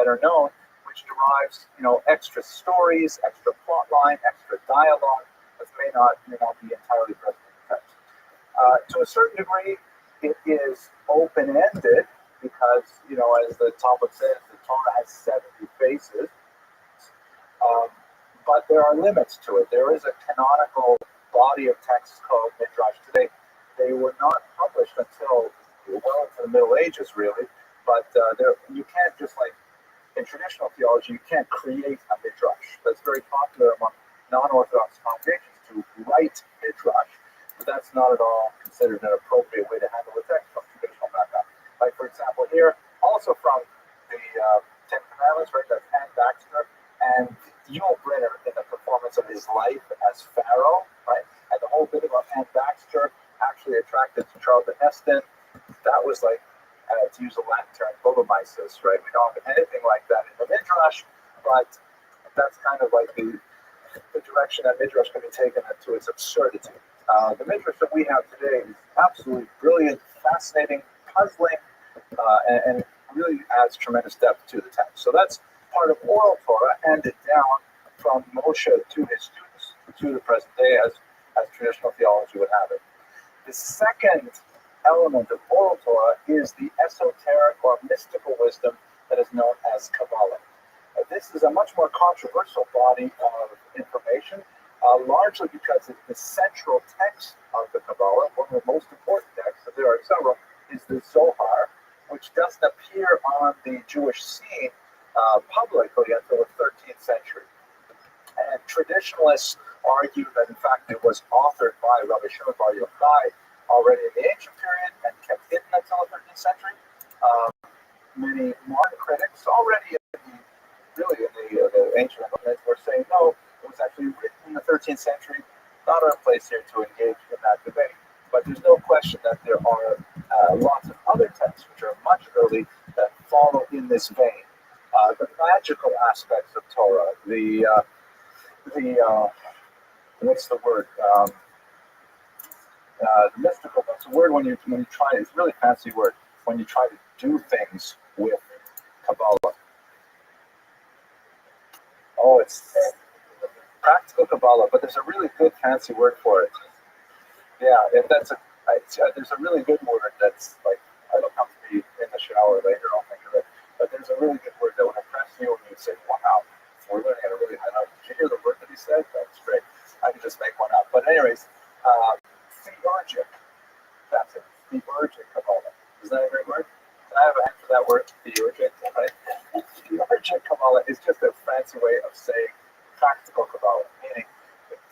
better known, which derives, extra stories, extra plot line, extra dialogue that may not be entirely present in the text. To a certain degree, it is open-ended because, as the Talmud says, the Torah has 70 faces, but there are limits to it. There is a canonical body of texts called Midrash. Today, they were not published until well into the Middle Ages, really, but you can't just like in traditional theology, you can't create a midrash. That's very popular among non-Orthodox congregations to write midrash, but that's not at all considered an appropriate way to handle the text from traditional background. Like, for example, here, also from the Ten Commandments, right, that's Anne Baxter, and Yul Brynner in the performance of his life as Pharaoh, right, and the whole bit about Anne Baxter actually attracted to Charlton Heston. That was like, to use a Latin term, Bobomyces, right? We don't have anything like that in the Midrash, but that's kind of like the direction that Midrash can be taken to its absurdity. The Midrash that we have today is absolutely brilliant, fascinating, puzzling, and really adds tremendous depth to the text. So that's part of oral Torah, handed down from Moshe to his students to the present day as traditional theology would have it. The second element of oral Torah is the esoteric or mystical wisdom that is known as Kabbalah. This is a much more controversial body of information, largely because it's the central text of the Kabbalah. One of the most important texts, and there are several, is the Zohar, which doesn't appear on the Jewish scene publicly until the 13th century. And traditionalists argue that, in fact, it was authored by Rabbi Shimon Bar Yochai already in the ancient period and kept hidden until the 13th century. Many modern critics already in the ancient documents were saying, no, it was actually written in the 13th century. Not our place here to engage in that debate. But there's no question that there are lots of other texts which are much early that follow in this vein. The magical aspects of Torah, the what's the word? The mystical. It's a word when you try. It's a really fancy word when you try to do things with Kabbalah. Oh, it's practical Kabbalah, but there's a really good fancy word for it. Yeah, there's a really good word that's like, it'll come to me in the shower later. I'll think of it. But there's a really good word that would impress you when you say, "Wow, we're learning at a really high level." Did you hear the word that he said? That's great. I can just make one up. But anyways. Theurgic. That's it. Theurgic Kabbalah. Is that a great word? Can I have a hand for that word? Theurgic, right? Theurgic Kabbalah is just a fancy way of saying practical Kabbalah, meaning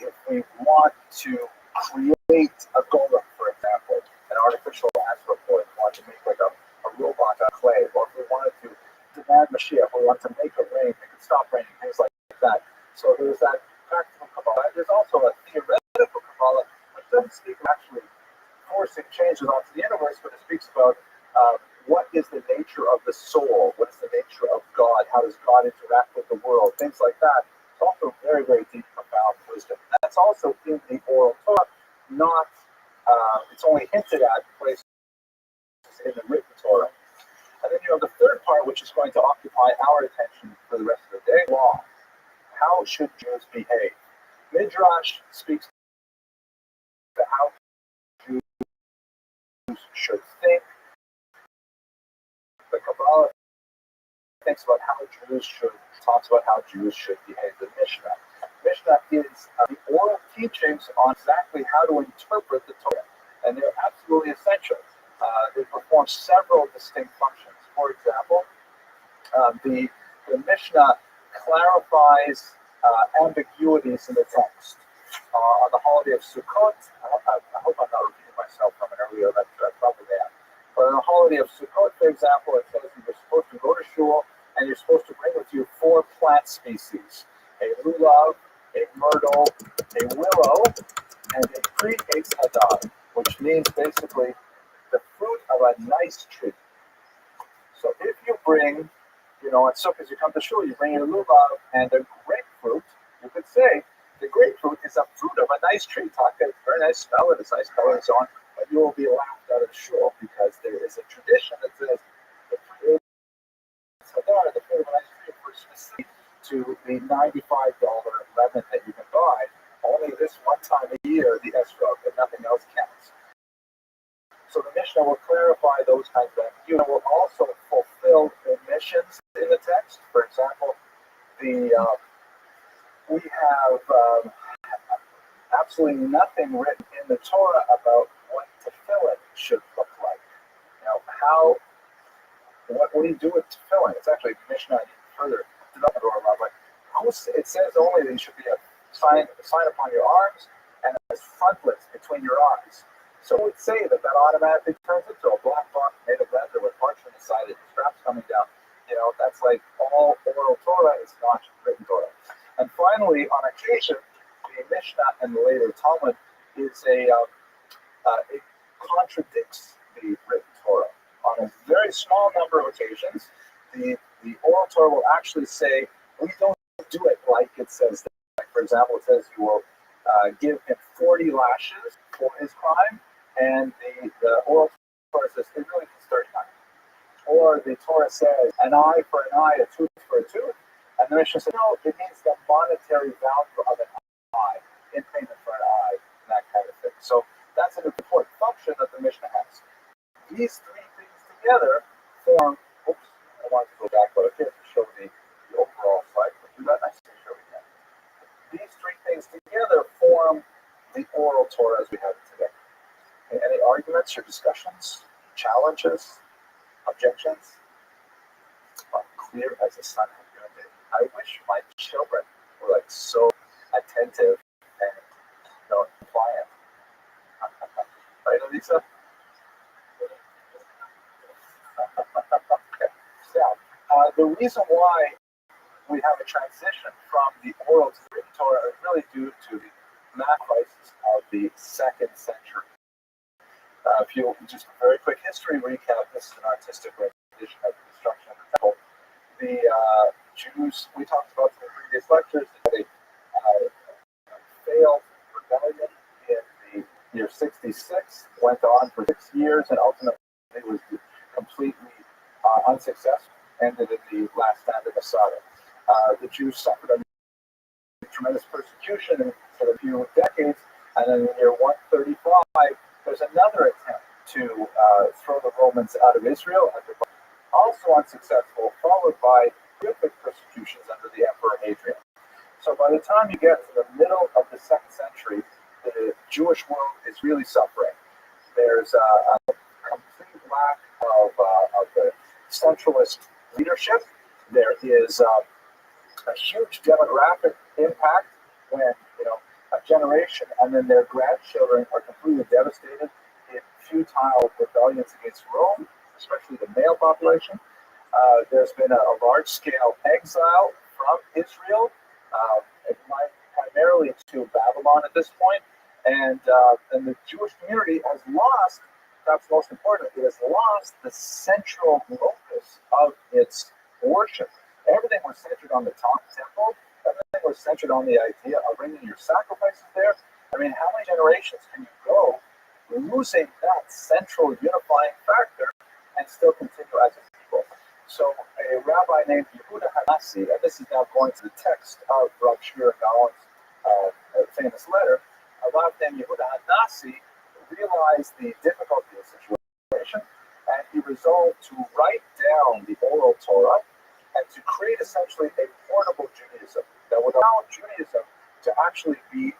if we want to create a golem, for example, an artificial astroport, we want to make like a robot out of clay, or if we wanted to demand Mashiach, we want to make it rain, make it stop raining, things like that. So there's that practical Kabbalah. There's also a theoretical Kabbalah, which doesn't speak of actually forcing changes onto the universe, but it speaks about what is the nature of the soul, what is the nature of God, how does God interact with the world, things like that. It's also very, very deep, profound wisdom. That's also in the oral Torah, not, it's only hinted at places in the written Torah. And then you have the third part, which is going to occupy our attention for the rest of the day, law. How should Jews behave? Midrash speaks to how Jews should think. The Kabbalah thinks about how Jews should, talks about how Jews should behave. The Mishnah. Mishnah is the oral teachings on exactly how to interpret the Torah, and they're absolutely essential. They perform several distinct functions. For example, the Mishnah clarifies ambiguities in the text. On the holiday of Sukkot, I hope I'm not repeating myself from an earlier lecture, I probably am. But on the holiday of Sukkot, for example, it says you're supposed to go to shul and you're supposed to bring with you 4 plant species: a lulav, a myrtle, a willow, and a pre-Eitz Hadar, which means basically the fruit of a nice tree. So if you bring, on Sukkot, you come to shul, you bring your lulav and the grapefruit, you could say the grapefruit is a fruit of a nice tree. It's very nice smell, and it's nice color and so on, but you will be laughed out of shul because there is a tradition that says the pre-Eitz Adar, the 4th of an ice cream, for specific to the $95 lemon that you can buy. Only this one time a year, the esrog, and nothing else counts. So the Mishnah will clarify those kinds of things. You will also fulfill omissions in the text. For example, we have absolutely nothing written in the Torah about what tefillin should look like. What do you do with tefillin? It's actually Mishnah further development or Rabbi. It says only that you should be a sign upon your arms and as frontlets between your eyes. So it would say that automatically turns into a black box made of leather with parchment inside it, straps coming down. That's like all oral Torah is not written Torah. And finally, on occasion, the Mishnah and the later Talmud it contradicts the written Torah. On a very small number of occasions, the oral Torah will actually say, we don't do it like it says. Like, for example, it says you will give him 40 lashes for his crime, and the oral Torah says it really means 39. Or the Torah says an eye for an eye, a tooth for a tooth, and the Mishnah says no, it means the monetary value of an eye in payment for an eye, and that kind of thing. So that's an important function that the Mishnah has. These three things together form. Oops, I wanted to go back, but I can't show the overall slide. But do that next to show again. These three things together form the oral Torah as we have it today. Any arguments or discussions, challenges, objections? Clear as the sun has been a day. I wish my children were like so attentive and compliant. Right, Elisa? Okay. Now, the reason why we have a transition from the oral to the written Torah is really due to the math crisis of the 2nd century. If you just a very quick history recap, this is an artistic rendition of the destruction of the temple. The Jews, we talked about in the previous lectures, they failed rebellion in the year 66, went on for 6 years, and ultimately was completely unsuccessful, ended in the last stand of Masada. The Jews suffered a tremendous persecution for a few decades, and then in the year 135, there's another attempt to throw the Romans out of Israel, also unsuccessful, followed by horrific persecutions under the Emperor Hadrian. So by the time you get to the middle of the 2nd century, the Jewish world is really suffering. There's a complete lack of the centralist leadership. There is a huge demographic impact when a generation and then their grandchildren are completely devastated in futile rebellions against Rome, especially the male population. There's been a large-scale exile from Israel, primarily to Babylon at this point, and the Jewish community has lost, perhaps most important, it has lost the central locus of its worship. Everything was centered on the temple. Everything was centered on the idea of bringing your sacrifices there. I mean, how many generations can you go losing that central unifying factor and still continue as a people? So a rabbi named Yehuda Hanassi, and this is now going to the text of Rav Shmuel Gaon's famous letter, a rabbi named Yehuda Hanassi realized the difficulty of the situation, and he resolved to write down the oral Torah and to create essentially a portable Judaism that would allow Judaism to actually be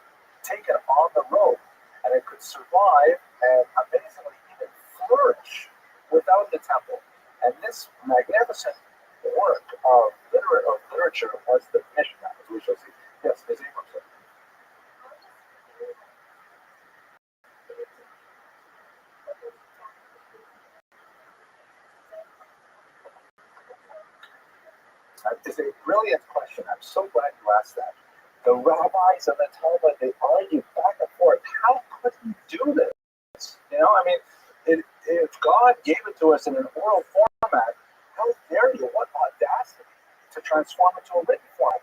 taken on the road, and it could survive and amazingly even flourish without the temple. And this magnificent work of literature was the Mishnah, as we shall see. Yes, Ms. Abramson. It's a brilliant question. I'm so glad you asked that. The rabbis and the Talmud, they argue back and forth. How could he do this? If God gave it to us in an oral format, how dare you? What audacity to transform it to a written form?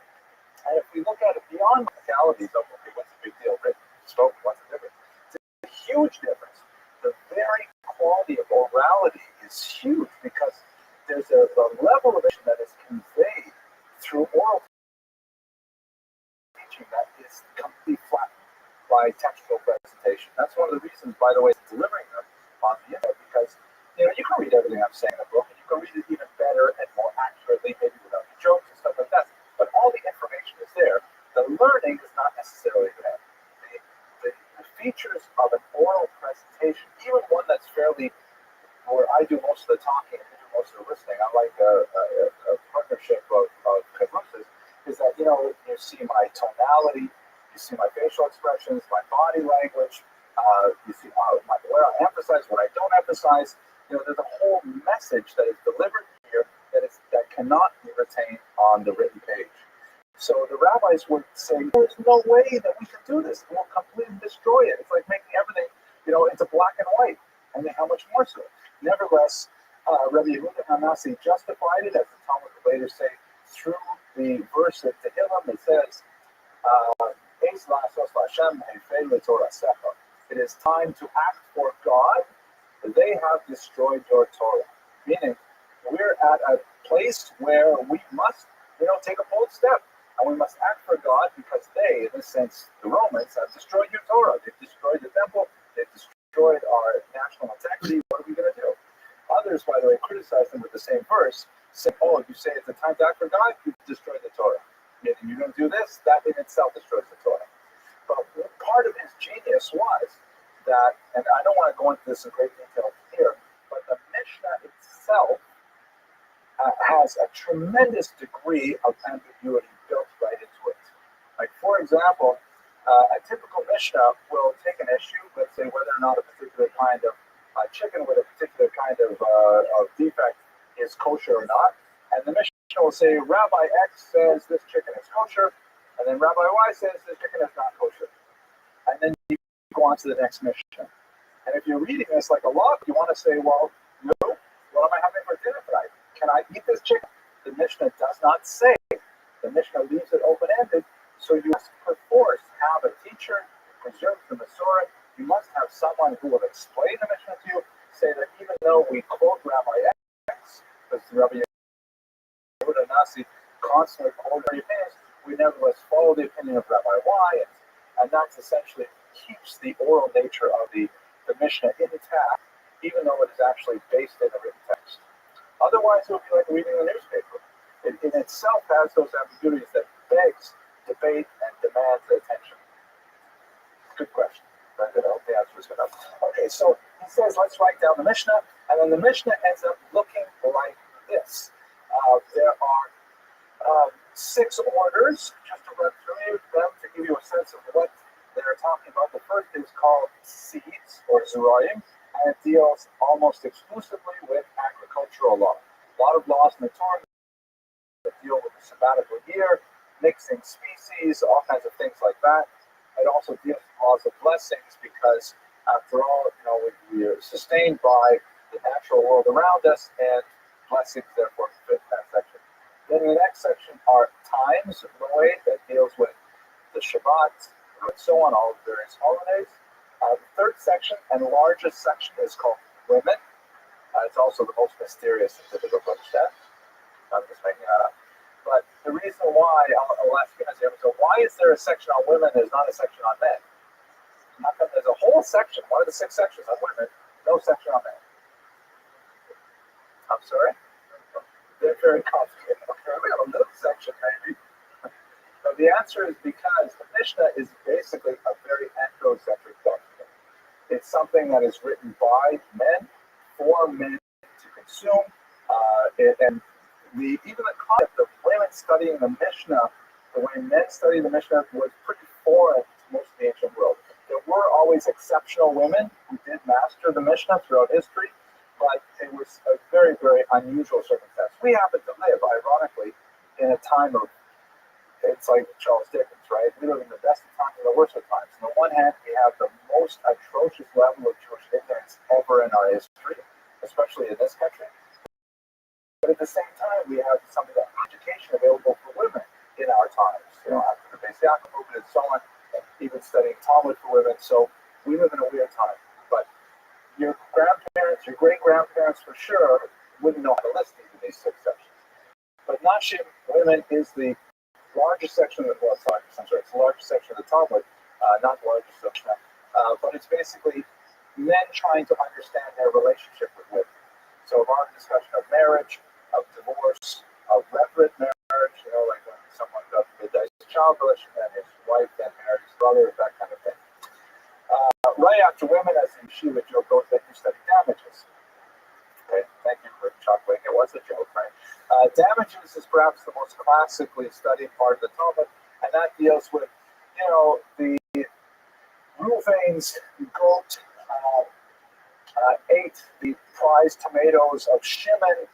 And if we look at it beyond legalities of, okay, what's the big deal? Written, spoken, what's the difference? It's a huge difference. The very quality of orality is huge because there's a level of it that is conveyed through oral teaching that is completely flattened by textual presentation. That's one of the reasons, by the way, delivering them on the internet, because you can read everything I'm saying in the book, and you can read it even better and more accurately, maybe without the jokes and stuff like that. But all the information is there. The learning is not necessarily there. The features of an oral presentation, even one that's fairly, where I do most of the talking and you do most of the listening, I like a partnership of converses, is that, you see my tonality, you see my facial expressions, my body language, you see where I emphasize, what I don't emphasize. There's a whole message that is delivered here that cannot be retained on the written page. So the rabbis would say, there's no way that we can do this. We'll completely destroy it. It's like making everything, into black and white. And then how much more so? Nevertheless, Rabbi Yehuda Hanasi justified it, as the Talmud would later say, through the verse of Tehillim. It says, it is time to act for God. They have destroyed your Torah. Meaning, we're at a place where we must, take a bold step. And we must act for God, because they, in this sense, the Romans, have destroyed your Torah. They've destroyed the temple. They've destroyed our national integrity. What are we going to do? Others, by the way, criticize them with the same verse, say, you say it's a time to act for God, you've destroyed the Torah. If you're going to do this, that in itself destroys the Torah. But part of his genius was that, and I don't want to go into this in great detail here, but the Mishnah itself has a tremendous degree of ambiguity built right into it. Like, for example, a typical Mishnah will take an issue, let's say whether or not a particular kind of chicken with a particular kind of defect is kosher or not, and the Mishnah will say, Rabbi X says this chicken is kosher, and then Rabbi Y says this chicken is not kosher. And then you go on to the next Mishnah. And if you're reading this like a law, you want to say, well, what am I having for dinner tonight? Can I eat this chicken? The Mishnah does not say. The Mishnah leaves it open-ended. So you must perforce have a teacher who preserves the Masorah. You must have someone who will explain the Mishnah to you, say that even though we quote Rabbi X, because Rabbi Yehuda Hanasi constantly quoted our opinions, we nevertheless follow the opinion of Rabbi Y, and that's essentially keeps the oral nature of the Mishnah intact, even though it is actually based in a written text. Otherwise, it would be like reading a newspaper. It in itself has those ambiguities that begs debate and demands attention. Good question. I hope the answer is good enough. Okay, so he says, let's write down the Mishnah, and then the Mishnah ends up looking like this. There are 6 orders, just to run through them to give you a sense of what they're talking about. The first is called seeds, or Zerayim, and it deals almost exclusively with agricultural law. A lot of laws in the Torah that deal with the sabbatical year, mixing species, all kinds of things like that. It also deals with laws of blessings, because after all, we are sustained by the natural world around us, and blessings therefore fit that section. Then in the next section are times, Moed, that deals with the Shabbat, and so on, all the various holidays. The third section and largest section is called women. It's also the most mysterious and difficult to understand. I'm just making that up. But the reason why, I'll ask you guys, so why is there a section on women and there's not a section on men? How come there's a whole section, one of the 6 sections on women, no section on men? I'm sorry? They're very complicated. Okay, we have a little section maybe. So the answer is because the Mishnah is basically a very anthrocentric document. It's something that is written by men, for men to consume, and even the concept of women studying the Mishnah, the way men study the Mishnah, was pretty foreign to most of the ancient world. There were always exceptional women who did master the Mishnah throughout history, but it was a very, very unusual circumstance. We happen to live, ironically, in a time of, it's like Charles Dickens, right? We live in the best of times and the worst of times. On the one hand, we have the most atrocious level of Jewish ignorance ever in our history, especially in this country. But at the same time, we have some of the education available for women in our times, after the Beis Yaakov movement and so on, even studying Talmud for women. So we live in a weird time. But your grandparents, your great-grandparents for sure, wouldn't know how to list these Nashim, women, is the largest section of the, well, it's the largest section of the Talmud, not the largest section, but it's basically men trying to understand their relationship with women. So a lot of discussion of marriage, of divorce, of reverent marriage, like when someone got dies childless and his wife then married his brother, that kind of thing. Right after women, as in Shiva joke, goes that you study damages. Okay, thank you for chuckling. It was a joke, right? Damages is perhaps the most classically studied part of the Talmud, and that deals with, the Reuven's goat ate the prized tomatoes of Shimon,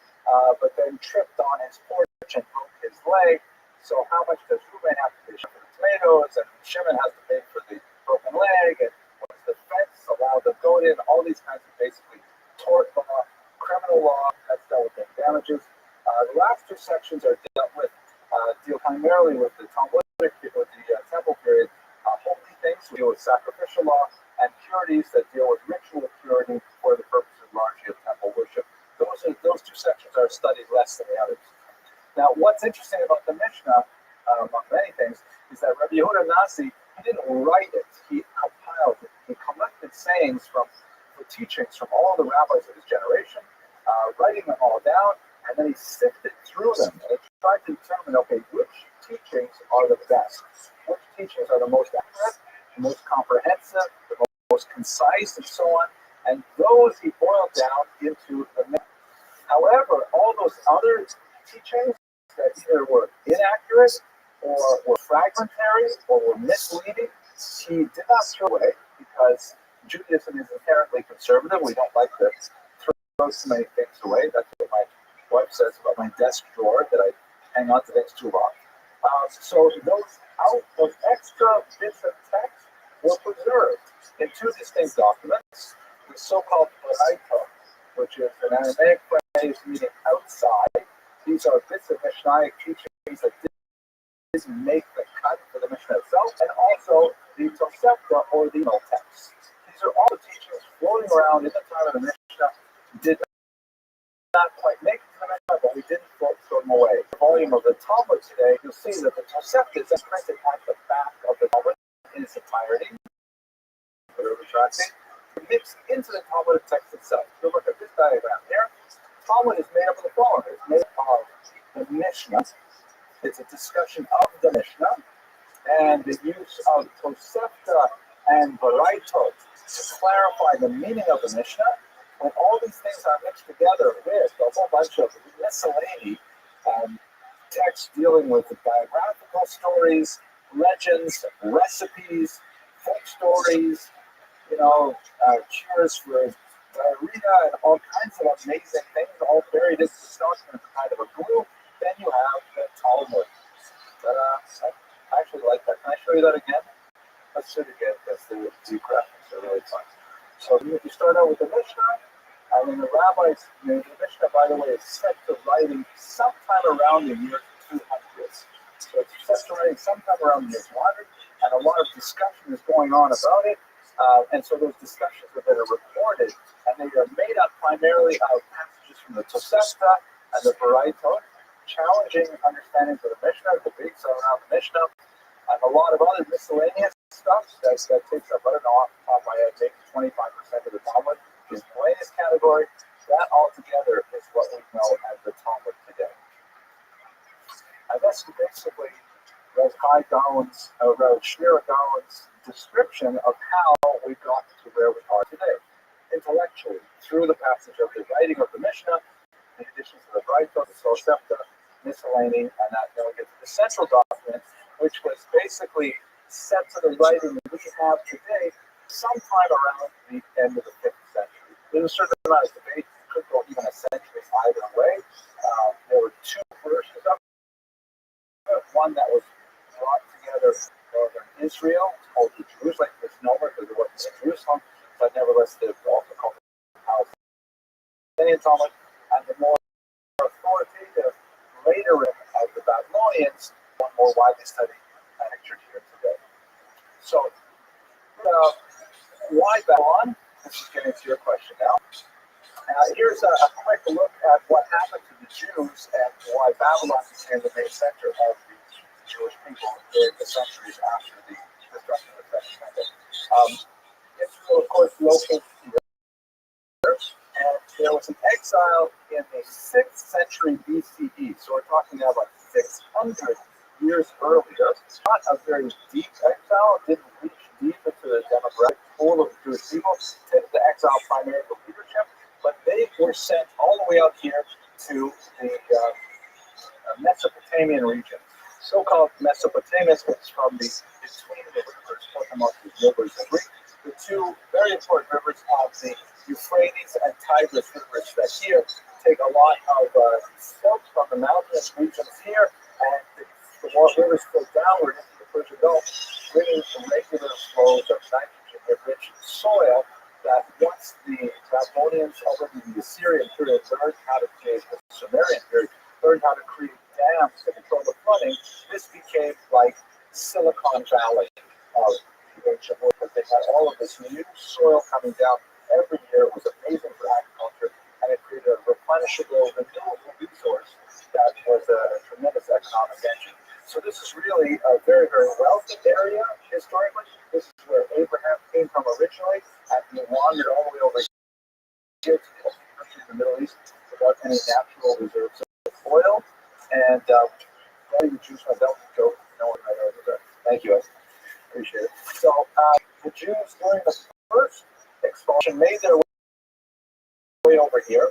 but then tripped on his porch and broke his leg. So how much does Reuven have to pay for the tomatoes, and Shimon has to pay for the broken leg, and what's the fence allowed the goat in? All these kinds of basically tort law, criminal law, that's dealt with in damages. The last two sections are deal primarily with the Talmudic, with the temple period, holy things, deal with sacrificial law, and purities that deal with ritual purity for the purposes largely of temple worship. Those two sections are studied less than the others. Now, what's interesting about the Mishnah, among many things, is that Rabbi Yehuda Nasi, he didn't write it, he compiled it. He collected sayings from the teachings from all the rabbis of his generation, writing them all down, and then he sifted through them and tried to determine, okay, which teachings are the best, which teachings are the most accurate, the most comprehensive, the most concise, and so on. And those he boiled down into the Mishnah. However, all those other teachings that either were inaccurate or were fragmentary or were misleading, he did not throw away, because Judaism is inherently conservative. We don't like to throw so many things away. That's what my wife says about my desk drawer, that I hang on to things too long. So those extra bits of text were preserved in two distinct documents, the so-called Baraita, which is an Aramaic phrase meaning outside. These are bits of Mishnaic teachings that didn't make the cut for the Mishnah itself, and also the Tosefta, or the middle text. These are all the teachings floating around in the time of the Mishnah. Did not quite make it to the Mishnah, but we didn't throw them away. The volume of the Talmud today, you'll see that the Tosefta is printed at the back of the Talmud in its entirety. Mixed into the Talmudic text itself. If you look at this diagram here, Talmud is made up of the following. It's made up of the Mishnah. It's a discussion of the Mishnah and the use of Tosefta and Baraitot to clarify the meaning of the Mishnah. When all these things are mixed together with a whole bunch of miscellany texts dealing with the biographical stories, legends, recipes, folk stories, cures for diarrhea, and all kinds of amazing things, all buried into the document as kind of a glue, then you have the Talmud. I actually like that. Can I show you that again? Let's do it again, because the graphics are really fun. So you start out with the Mishnah, and then the rabbis, the Mishnah, by the way, is set to writing sometime around the year 200. So it's set to writing sometime around the year 200, and a lot of discussion is going on about it. And so those discussions have been recorded, and they are made up primarily of passages from the Tosefta and the Baraitot, challenging understandings of the Mishnah, debates around the Mishnah, and a lot of other miscellaneous stuff that takes up, I don't know, off the top of my head, maybe 25% of the Talmud is miscellaneous category. That altogether is what we know as the Talmud today. And that's basically Rav Shmira Gaon's description of how we got to where we are today, intellectually, through the passage of the writing of the Mishnah, in addition to the Braita, the Tosefta, miscellany, and that then we get to the central document, which was basically set to the writing that we have today, sometime around the end of the 5th century. There's a certain amount of debate; it could go even a century either way. There were two versions of it. One that was brought together northern Israel, called the Jerusalem misnomer, because it wasn't in Jerusalem, but nevertheless they also called it Palestinian Talmud, and the more authoritative later of the Babylonians, one more widely studied and lectured here today. So, why Babylon? This is getting to your question now. Here's a quick look at what happened to the Jews and why Babylon became center of the Jewish people during the centuries after the destruction of the Second Temple. Israel, of course, located here, and there was an exile in the 6th century BCE. So we're talking now about 600 years earlier. Not a very deep exile, didn't reach deep into the demographic pool of Jewish people. The exile primarily for leadership, but they were sent all the way out here to the Mesopotamian region. So-called Mesopotamia is from the between the rivers, Potomac rivers in Greek, the two very important rivers of the Euphrates and Tigris rivers that here take a lot of silt from the mountainous regions here, and the more rivers flow downward into the Persian Gulf, bringing some regular flows of nitrogen-rich soil that once the Babylonians, already the Assyrian period, learned how to create, the Sumerian period, learned how to create dams to control the flooding, this became like Silicon Valley of the ancient world, because they had all of this new soil coming down every year. It was amazing for agriculture, and it created a replenishable, renewable resource that was a tremendous economic engine. So this is really a very, very wealthy area historically. This is where Abraham came from originally, and he wandered all the way over here to the Middle East without any natural reserves of oil. And I even choose my belt joke. No one right over there. Thank you. I appreciate it. So the Jews during the first expulsion made their way over here,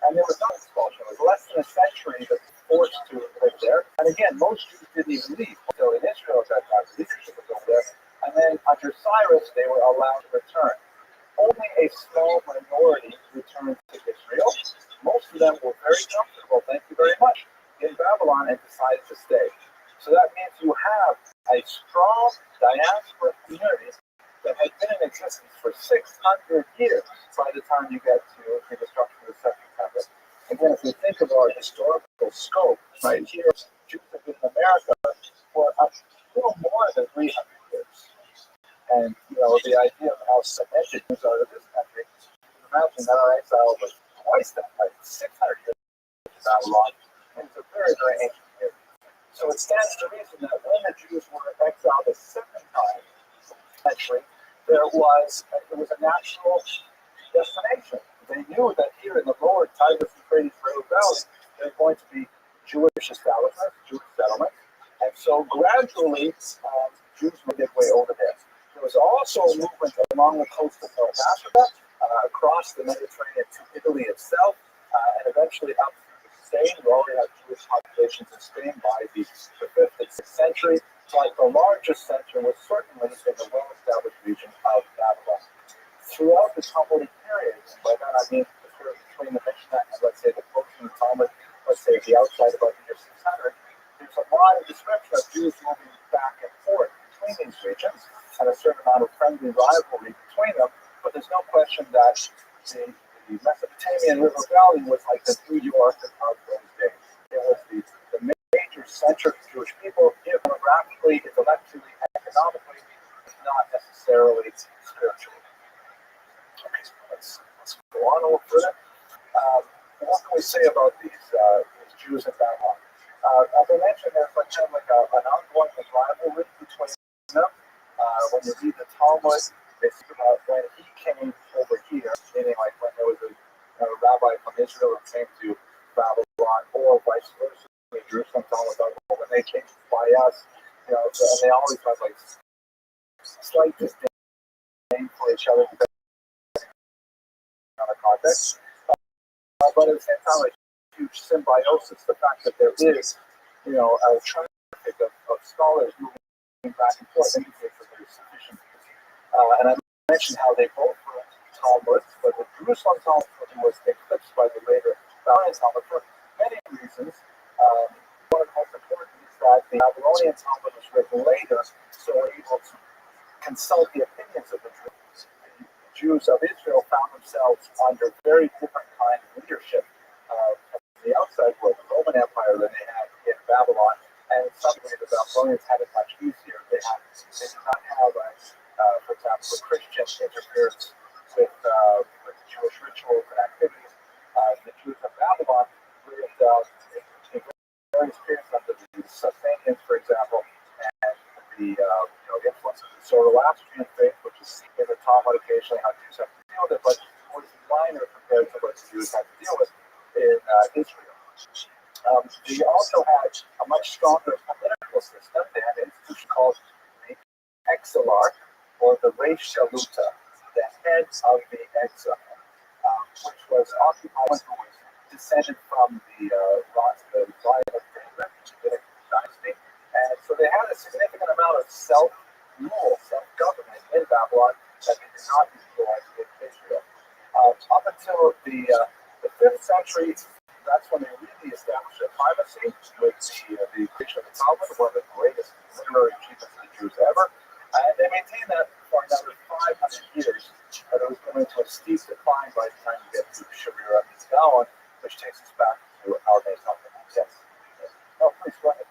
and there was no expulsion. It was less than a century that they were forced to live there. And again, most Jews didn't even leave. So in Israel at that time, leadership was over there. And then under Cyrus, they were allowed to return. Only a small minority returned to Israel. Most of them were very comfortable, thank you very much, in Babylon, and decided to stay. So that means you have a strong diaspora community that had been in existence for 600 years by the time you get to the destruction of the Second Temple. Again, if you think of our historical scope, right here, Jews have been in America for a little more than 300 years. And, you know, the idea of how cemented Jews are to this country, imagine that our exile was twice that, like 600 years in Babylon. And it's a very, very ancient period. So it stands to reason that when the Jews were exiled the second time, century, it was a natural destination. They knew that here in the lower Tigris Euphrates River Valley, there were going to be Jewish establishments, Jewish settlements, and so gradually Jews made their way over there. There was also a movement along the coast of North Africa, across the Mediterranean to Italy itself, and eventually up through Spain. We already had Jewish populations in Spain by the 5th and 6th century. But the largest center was certainly in the well-established region of Babylon. Throughout the Talmudic period, by that I mean the period between the Mishnah and, let's say, the Protean Talmud, let's say the outside about the year 600, there's a lot of description of Jews moving back and forth between these regions, and a certain amount of friendly rivalry between them. But there's no question that the Mesopotamian River Valley was like the New York of those days. It was the major center of Jewish people, demographically, intellectually, economically, not necessarily spiritually. Okay, so let's go on a little further. What can we say about these Jews in Babylon? As I mentioned, there's like kind of like an ongoing rivalry between them. When you read the Talmud, they speak about when he came over here, meaning like when there was a rabbi from Israel who came to Babylon, or vice versa. Jerusalem Talmud, when they came by us, you know, so, and they always have like slight disdain for each other depending on the context. But at the same time, like huge symbiosis, the fact that there is, you know, a traffic of scholars moving back and forth indicates that there's sufficient. And I mentioned how they both were Talmud, but the Jerusalem Talmud was eclipsed by the later Babylonian Talmud for many reasons. One of the most important is that the Babylonian Talmud was written later, so we're able to consult the opinions of the Jews. The Jews of Israel found themselves under very different kind of leadership from the outside world, the Roman Empire, than they had in Babylon. And in some ways, the Babylonians had it much easier. They did not have, for example, Christian interference with Jewish rituals and activities. The Jews of Babylon lived in various periods under the Zoroastrian faith, which is seen in the Talmud occasionally, how Jews have to deal with it, but was minor compared to what Jews had to deal with in Israel. They also had a much stronger political system. They had an institution called the Exilarch, or the Reish Shaluta, the head of the exile, which was occupied, who was descended from the Rothschild dynasty. And so they had a significant amount of self-rule, self-government in Babylon that they did not enjoy in Israel. Up until the 5th century, that's when they really established a primacy with the creation of the Talmud, one of the greatest literary achievements of the Jews ever. And they maintained that for another 500 years, but it was going to a steep decline by the time you get to Shavira Gaon, which takes us back to our day Talmud. Yes. Oh, please go ahead.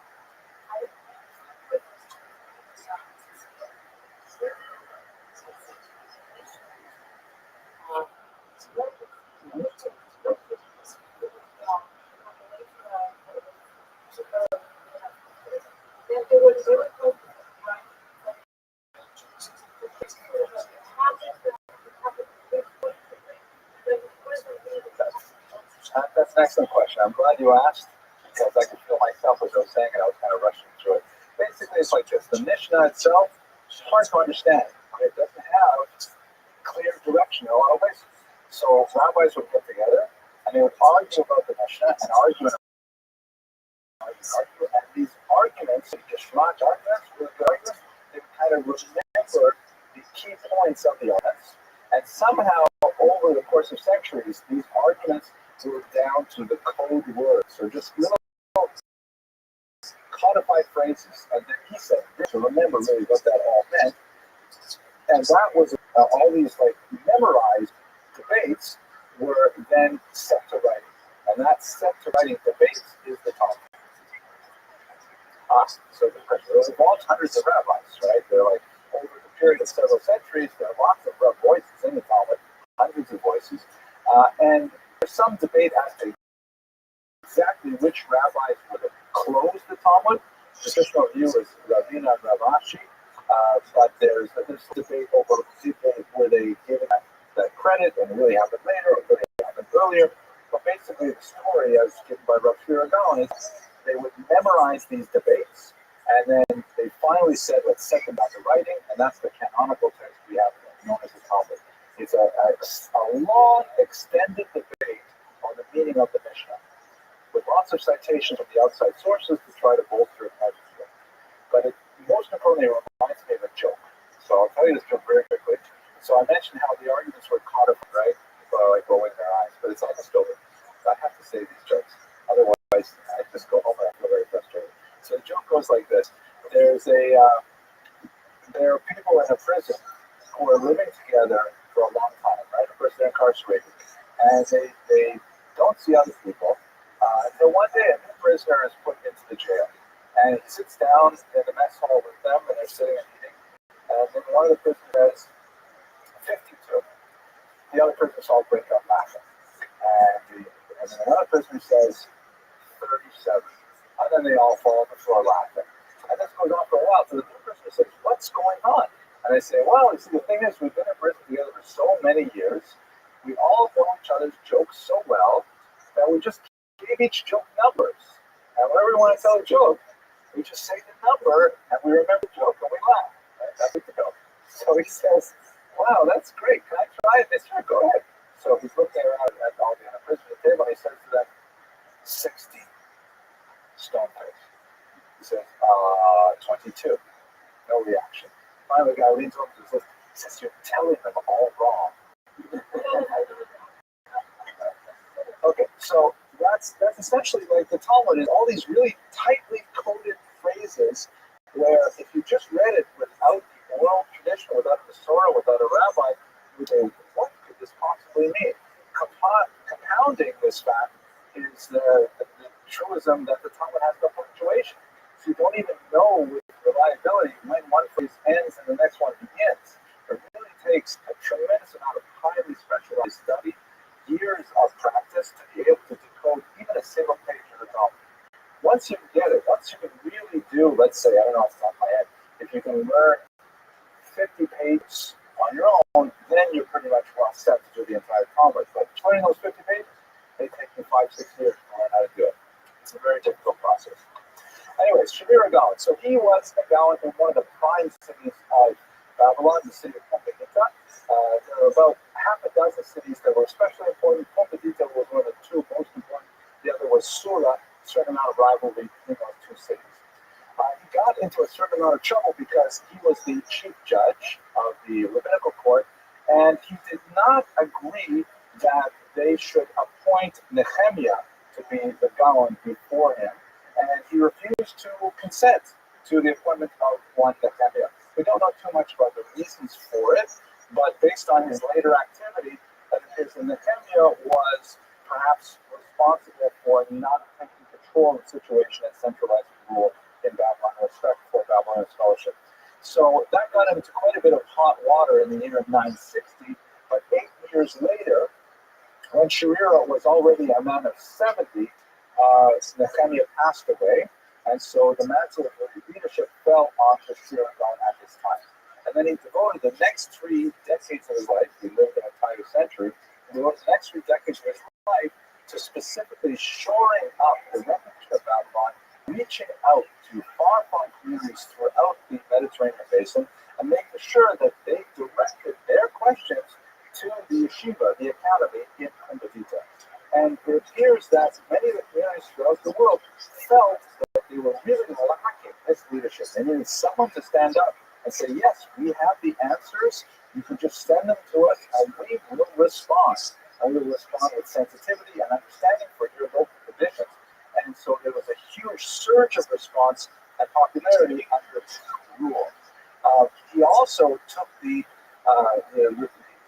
That's an excellent question. I'm glad you asked, because I could feel myself as I was saying it. I was kind of rushing through it. Basically, it's like this. The Mishnah itself is hard to understand. It doesn't have clear direction in a lot of ways. So rabbis would get together, and they would argue about the Mishnah and argue and argue. And these arguments, Geshmak arguments, really good arguments, they would kind of remember the key points of the arguments. And somehow, over the course of centuries, these arguments were down to the code words, or just little codified phrases. And then he said, to remember really what that all meant. And that was all these like memorized debates were then set to writing. And that set to writing debates is the Talmud. So there involves hundreds of rabbis, right? They're like, over the period of several centuries, there are lots of voices in the Talmud, hundreds of voices. And there's some debate as to exactly which rabbis would have closed the Talmud. The traditional view is Rabbi and Rabbi, but there's debate over where they give that credit and it really happened later or really happened earlier. But basically, the story, as given by Rothschild, is they would memorize these debates, and then they finally said, let's set them back to writing, and that's the canonical text we have known as the Talmud. It's a long, extended debate on the meaning of the Mishnah, with lots of citations from the outside sources to try to bolster it. But it most importantly reminds me of a joke. So I'll tell you this joke very quickly. So I mentioned how the arguments were codified, right? People are like rolling their eyes, but it's like a story. I have to say these jokes. Otherwise, I just go home and I feel very frustrated. So the joke goes like this. There are people in a prison who are living together for a long time, right? Of course, they're incarcerated. And they don't see other people. Until one day, a new prisoner is put into the jail. And he sits down in the mess hall with them, and they're sitting and eating. And then one of the prisoners says, 52. The other prisoners all break up laughing. And then another prisoner says, 37. And then they all fall on the floor laughing. And this goes on for a while. So the new prisoner says, what's going on? And I say, well, you see, the thing is, we've been in prison together for so many years. We all know each other's jokes so well that we just gave each joke numbers. And whenever we want to tell a joke, we just say the number, and we remember the joke, and we laugh. Right? That's what the joke. So he says, wow, that's great. Can I try it this year? Go ahead. So he's looking around at all the other prisoners at the table, and he says to them, 60. Stone face. He says, 22. No reaction. Finally, the guy leans over and says, you're telling them all wrong. Okay, so that's essentially like the Talmud is all these really tightly coded phrases where if you just read it without the oral tradition, without the Torah, without a rabbi, you would say, what could this possibly mean? Compounding this fact is the truism that the Talmud has no punctuation. So you don't even know with reliability when one phrase ends and the next one begins. It really takes a tremendous amount of highly specialized study, years of practice to be able to decode even a single page of the Talmud. Once you get it, once you can really do, let's say, I don't know off the top of my head, if you can learn 50 pages on your own, then you're pretty much well set to do the entire Talmud. But learning those 50 pages, they take me 5-6 years to learn how to do it. It's a very difficult process. Anyways, Shamir Gaon. So he was a Gaon in one of the prime cities of Babylon, the city of Pumbedita. There were about half a dozen cities that were especially important. Pumbedita was one of the two most important. The other was Sura, a certain amount of rivalry between those two cities. He got into a certain amount of trouble because he was the chief judge of the rabbinical court, and he did not agree that they should appoint Nehemiah to be the Gaon before him, and he refused to consent to the appointment of one Nehemiah. We don't know too much about the reasons for it, but based on his later activity, it appears that Nehemiah was perhaps responsible for not taking control of the situation and centralizing rule in Babylon, respect for Babylonian scholarship. So that got him into quite a bit of hot water in the year of 960, but 8 years later, when Sharira was already a man of 70, Nehemiah passed away, and so the mantle of leadership fell onto Sharira at this time. And then he devoted the next 3 decades of his life, he lived an entire century, and he devoted the next 3 decades of his life to specifically shoring up the reputation of Babylon, reaching out to far-flung communities throughout the Mediterranean basin, and making sure that they directed their questions to the yeshiva, the academy in Pumbedita. And it appears that many of the communities throughout the world felt that they were really lacking this leadership. They needed someone to stand up and say, yes, we have the answers, you can just send them to us, and we will respond. And we will respond with sensitivity and understanding for your local conditions. And so there was a huge surge of response and popularity under his rule. He also took the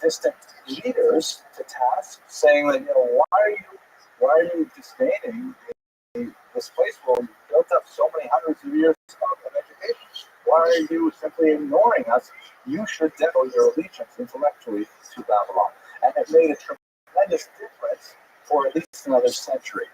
distant leaders to task, saying that, why are you disdaining this place where we built up so many hundreds of years of education? Why are you simply ignoring us? You should demo your allegiance intellectually to Babylon. And it made a tremendous difference for at least another century.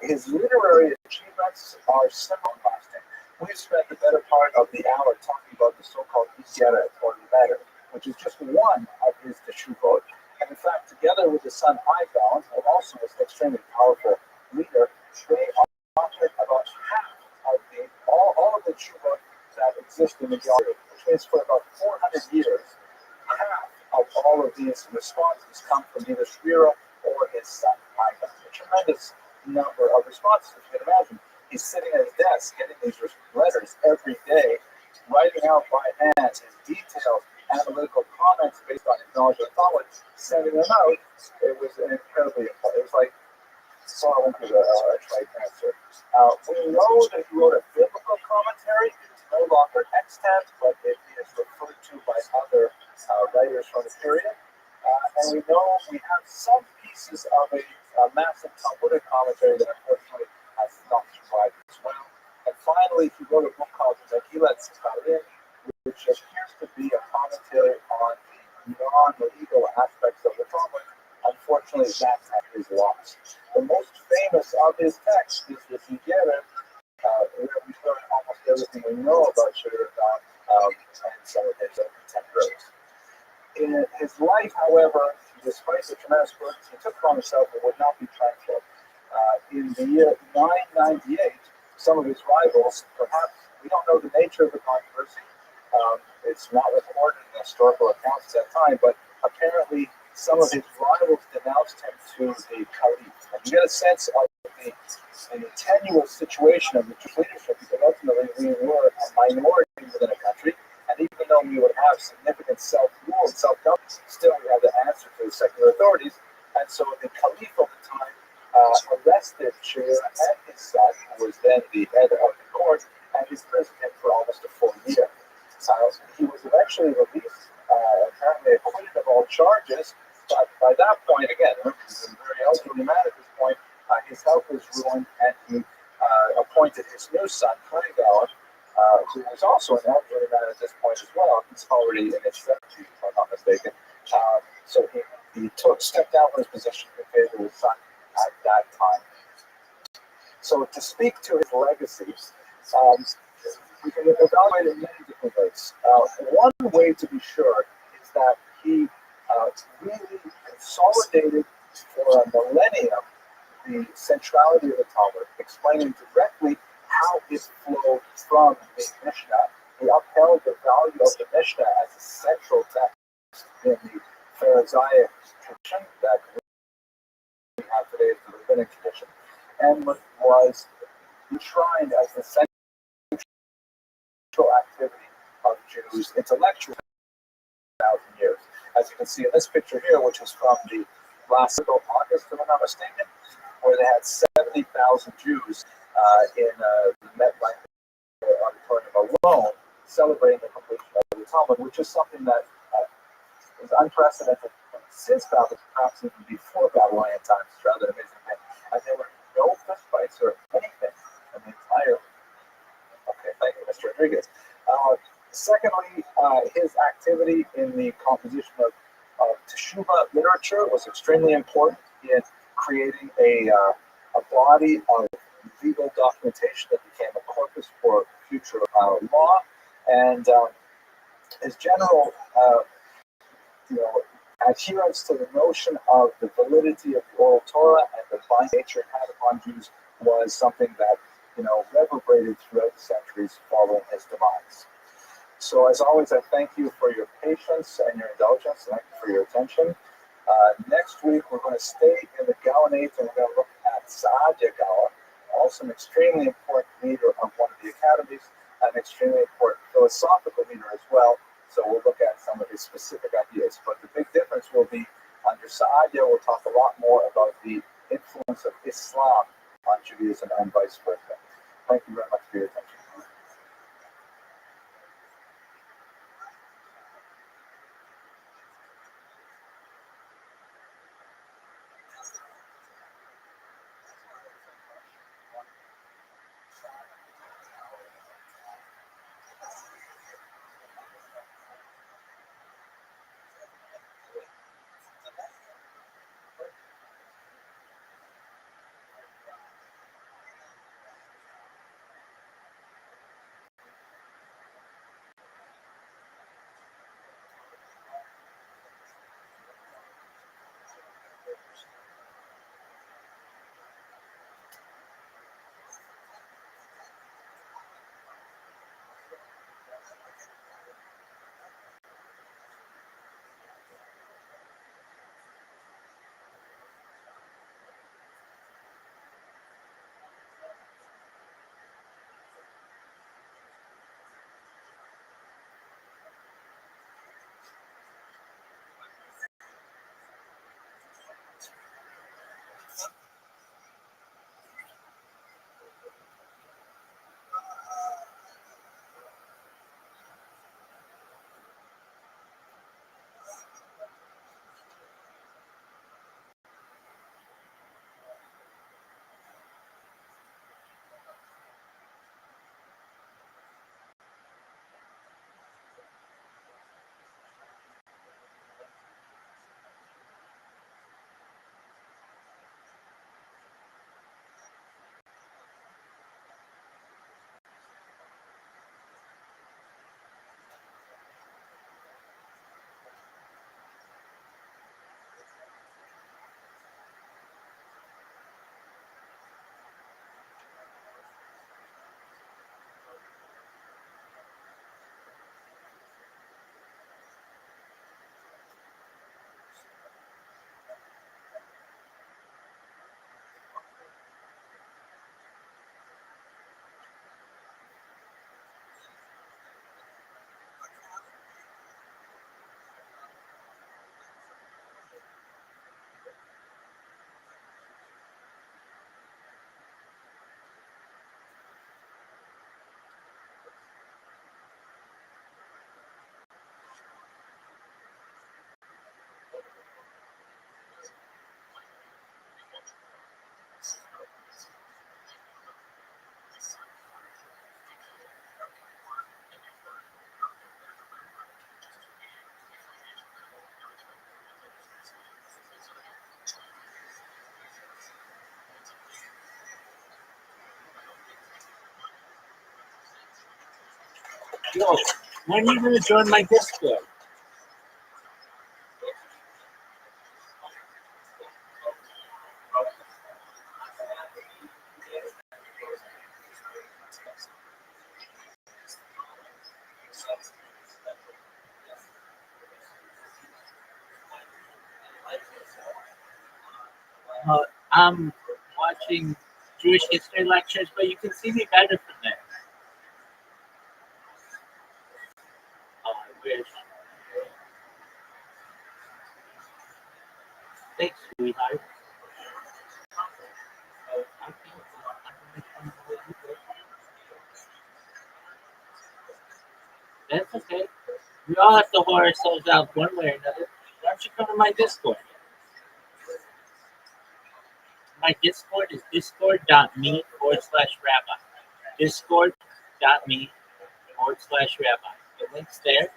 His literary achievements are similar lasting. We've spent the better part of the hour talking about the so-called Igeret, or letter, which is just one of his teshuvot. And in fact, together with his son Igon, who also was an extremely powerful leader, they authored about half of all of the teshuvot that exist in the Yahweh, which means for about 400 years, half of all of these responses come from either Shira or his son Igon. A tremendous number of responses, if you can imagine. He's sitting at his desk getting these letters every day, writing out by hand his detailed analytical comments based on his knowledge of Talmud, sending them out. It was an incredibly important. It was like falling through a trite answer. We know that he wrote a biblical commentary. It's no longer extant, but it is referred to by other writers from the period. And we know we have some pieces of a massive Talmudic commentary that unfortunately has not survived as well. And finally, he wrote a book called Megillat Zikarin, which appears to be a commentary on the non-legal aspects of the Talmud. Unfortunately, that text is lost. The most famous of his texts is the Igeret, where we learn almost everything we know about Shirdan and some of his contemporaries. In his life, however, despite the tremendous burden he took on himself, it would not be tranquil. In the year 998, some of his rivals, perhaps we don't know the nature of the controversy. It's not recorded in historical accounts at that time, but apparently some of his rivals denounced him to the Caliph. And you get a sense of the tenuous situation of the Jewish leadership, because ultimately we were a minority within a country. And even though we would have significant self-rule and self-government, still we have the answer to the secular authorities. And so the Caliph of the time arrested Shira and his son, who was then the head of the court, and imprisoned him for almost a full year. He was eventually released, apparently acquitted of all charges, but by that point, again, he's a very elderly man at this point, his health was ruined, and he appointed his new son, Hagar, who was also an elderly man at this point as well. He's already in his 70s, if I'm not mistaken. So he stepped down from his position in favor of his son at that time. So to speak to his legacy, we can evaluate it in many different ways. One way to be sure is that he really consolidated for a millennium the centrality of the Talmud, explaining directly how it flowed from the Mishnah. He upheld the value of the Mishnah as a central text in the Pharisaic tradition that we have today, the rabbinic tradition, and was enshrined as the central activity of Jews intellectually for 1,000 years. As you can see in this picture here, which is from the last August, if I'm not mistaken, where they had 70,000 Jews in the MetLife auditorium alone, celebrating the completion of the Talmud, which is something that is unprecedented since Babylon, perhaps even before Babylonian times. It's rather amazing thing. And there were no fistfights or anything in the entire. Okay, thank you, Mr. Rodriguez. Secondly, his activity in the composition of Teshuvah literature was extremely important in creating a body of legal documentation that became a corpus for future law, and his general adherence to the notion of the validity of the oral Torah and the divine nature it had upon Jews was something that reverberated throughout the centuries following his demise. So as always, I thank you for your patience and your indulgence. Thank you for your attention. Next week, we're going to stay in the Gaonate and we're going to look at Saadia Gaon, also an extremely important leader of one of the academies, an extremely important philosophical leader as well. So we'll look at some of his specific ideas. But the big difference will be under Saadia, we'll talk a lot more about the influence of Islam on Judaism and vice versa. Thank you very much for your attention. Yo, when are you gonna join my Discord? I'm watching Jewish history lectures, but you can see me better from there. Oh, I wish. Thanks, sweetheart. That's okay. We all have to whore ourselves out one way or another. Why don't you come to my Discord? My Discord is discord.me/rabbi. Discord.me/rabbi. The link's there.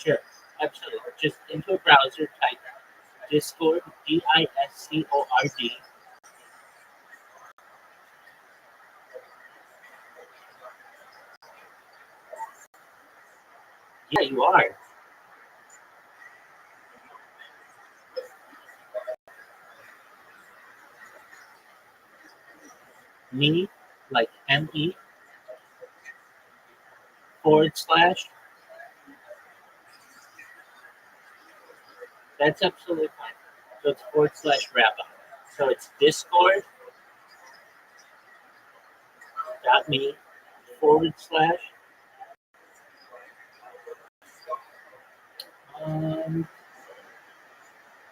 Sure, absolutely. Just into a browser, type Discord, Discord. Yeah, you are. Me, like ME /. That's absolutely fine. So it's /rabbi. So it's discord.me /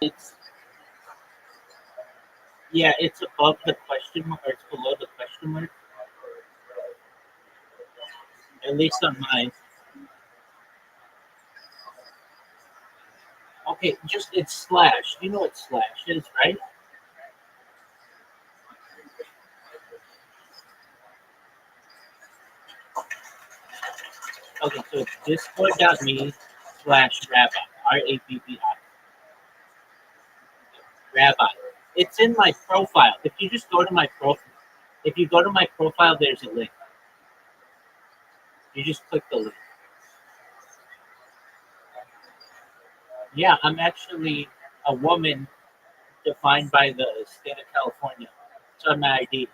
it's yeah, it's above the question mark or it's below the question mark. At least on mine. Okay, just it's slash. You know what slash is, right? Okay, so it's discord.me /rabbi. RABBI. Rabbi. It's in my profile. If you just go to my profile, there's a link. You just click the link. Yeah, I'm actually a woman defined by the state of California. It's on my ID.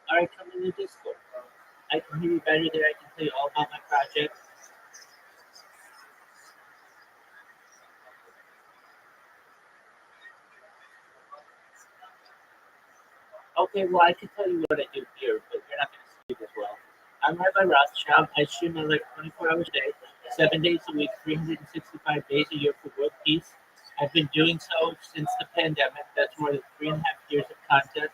All right, come in the Discord. I can hear you better there. I can tell you all about my project. Okay, well, I can tell you what I do here, but you're not going to see it as well. I'm Rabbi Rothschild. I stream my life 24 hours a day, 7 days a week, 365 days a year for world peace. I've been doing so since the pandemic. That's more than 3.5 years of content.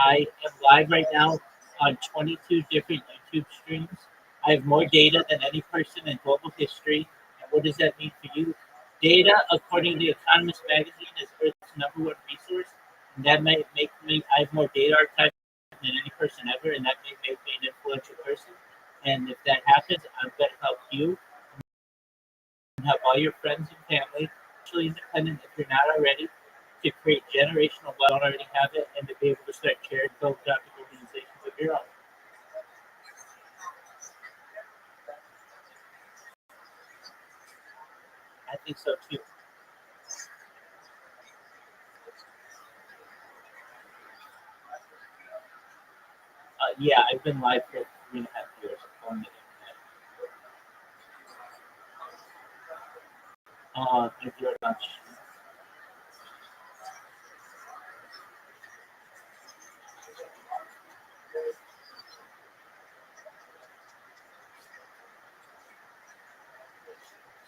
I am live right now on 22 different YouTube streams. I have more data than any person in global history. And what does that mean for you? Data, according to Economist magazine, is Earth's #1 resource. And that may make me, I have more data archives than any person ever, and that may make me an influential person. And if that happens, I'm going to help you and help all your friends and family, actually independent if you're not already, to create generational wealth, don't already have it, and to be able to start charity philanthropic organizations of your own. I think so too. Yeah, I've been live for 3.5 years on the internet. Thank you very much.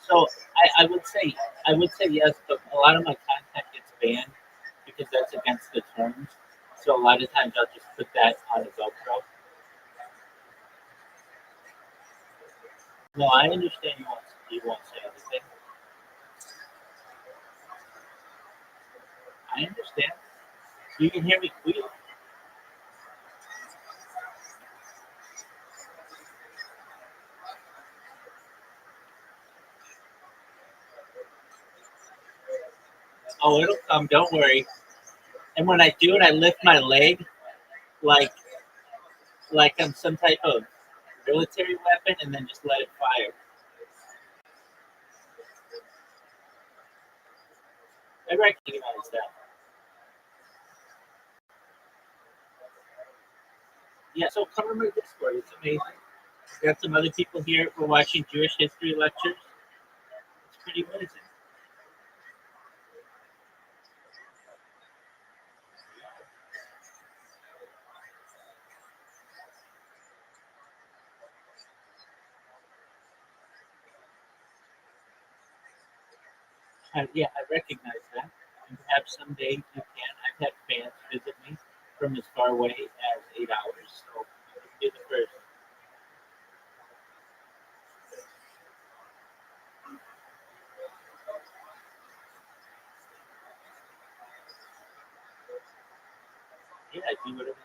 So I would say yes, but a lot of my content gets banned because that's against the terms. So a lot of times I'll just put that on a GoPro. No, I understand you won't say anything. I understand. You can hear me clearly. Oh, it'll come. Don't worry. And when I do it, I lift my leg like I'm some type of military weapon, and then just let it fire. I recognize that. Yeah. So come to my Discord. It's amazing. We got some other people here. We're watching Jewish history lectures. It's pretty amazing. Yeah, I recognize that. And perhaps someday you can. I've had fans visit me from as far away as 8 hours. So you can do the first. Yeah, I do whatever.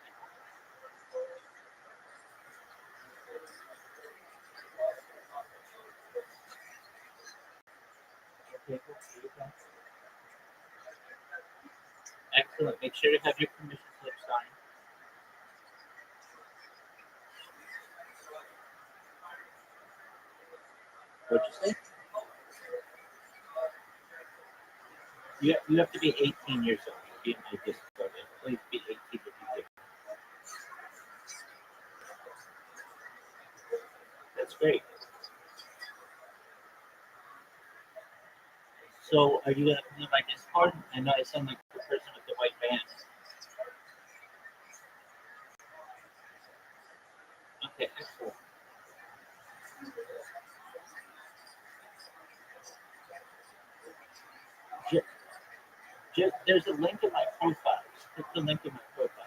Okay, cool. Here you go. Excellent. Make sure to have your permission slip signed. What'd you say? You have to be 18 years old to be in my Discord. Please be 18 if you do. That's great. So, are you going to come to my Discord? I know I sound like the person with the white band. Okay, excellent. Ju- there's a link in my profile. Just click the link in my profile.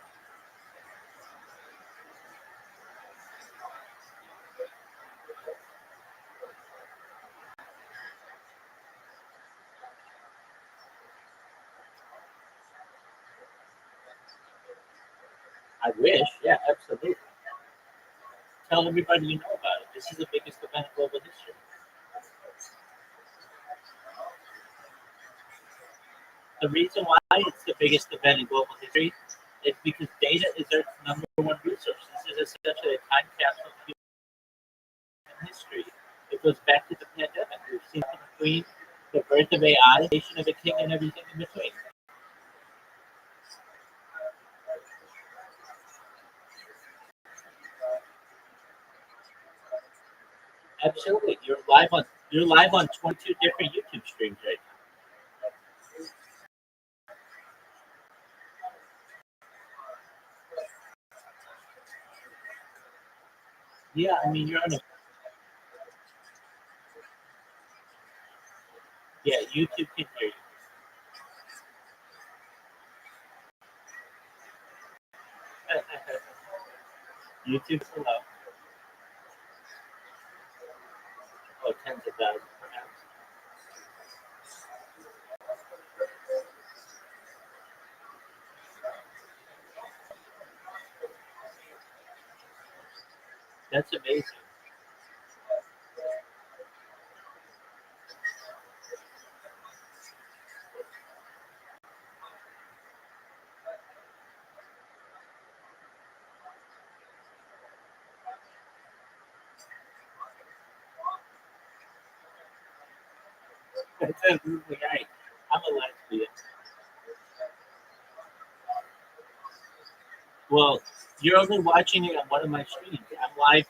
I wish. Yeah, absolutely. Tell everybody you know about it. This is the biggest event in global history. The reason why it's the biggest event in global history is because data is Earth's number one resource. This is essentially a time capsule of human history. It goes back to the pandemic. We've seen in between the birth of AI, the nation of a king, and everything in between. Absolutely. You're live on 22 different YouTube streams right now. Yeah, I mean you're on a yeah, YouTube can hear you. YouTube's hello. Oh, tens of thousands perhaps. That's amazing. That's absolutely right. I'm a lesbian. Well, you're only watching it on one of my streams. I'm live.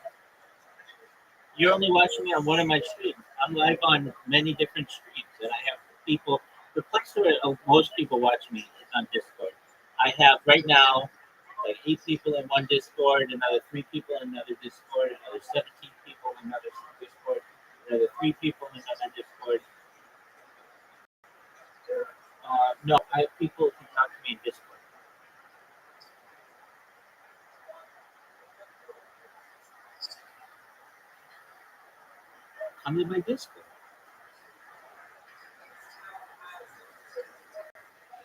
You're only watching me on one of my streams. I'm live on many different streams, and I have people. The place where most people watch me is on Discord. I have right now like 8 people in one Discord, another 3 people in another Discord, another 17 people in another Discord, another 3 people in another Discord. No, I have people who can talk to me in Discord. Come to my Discord.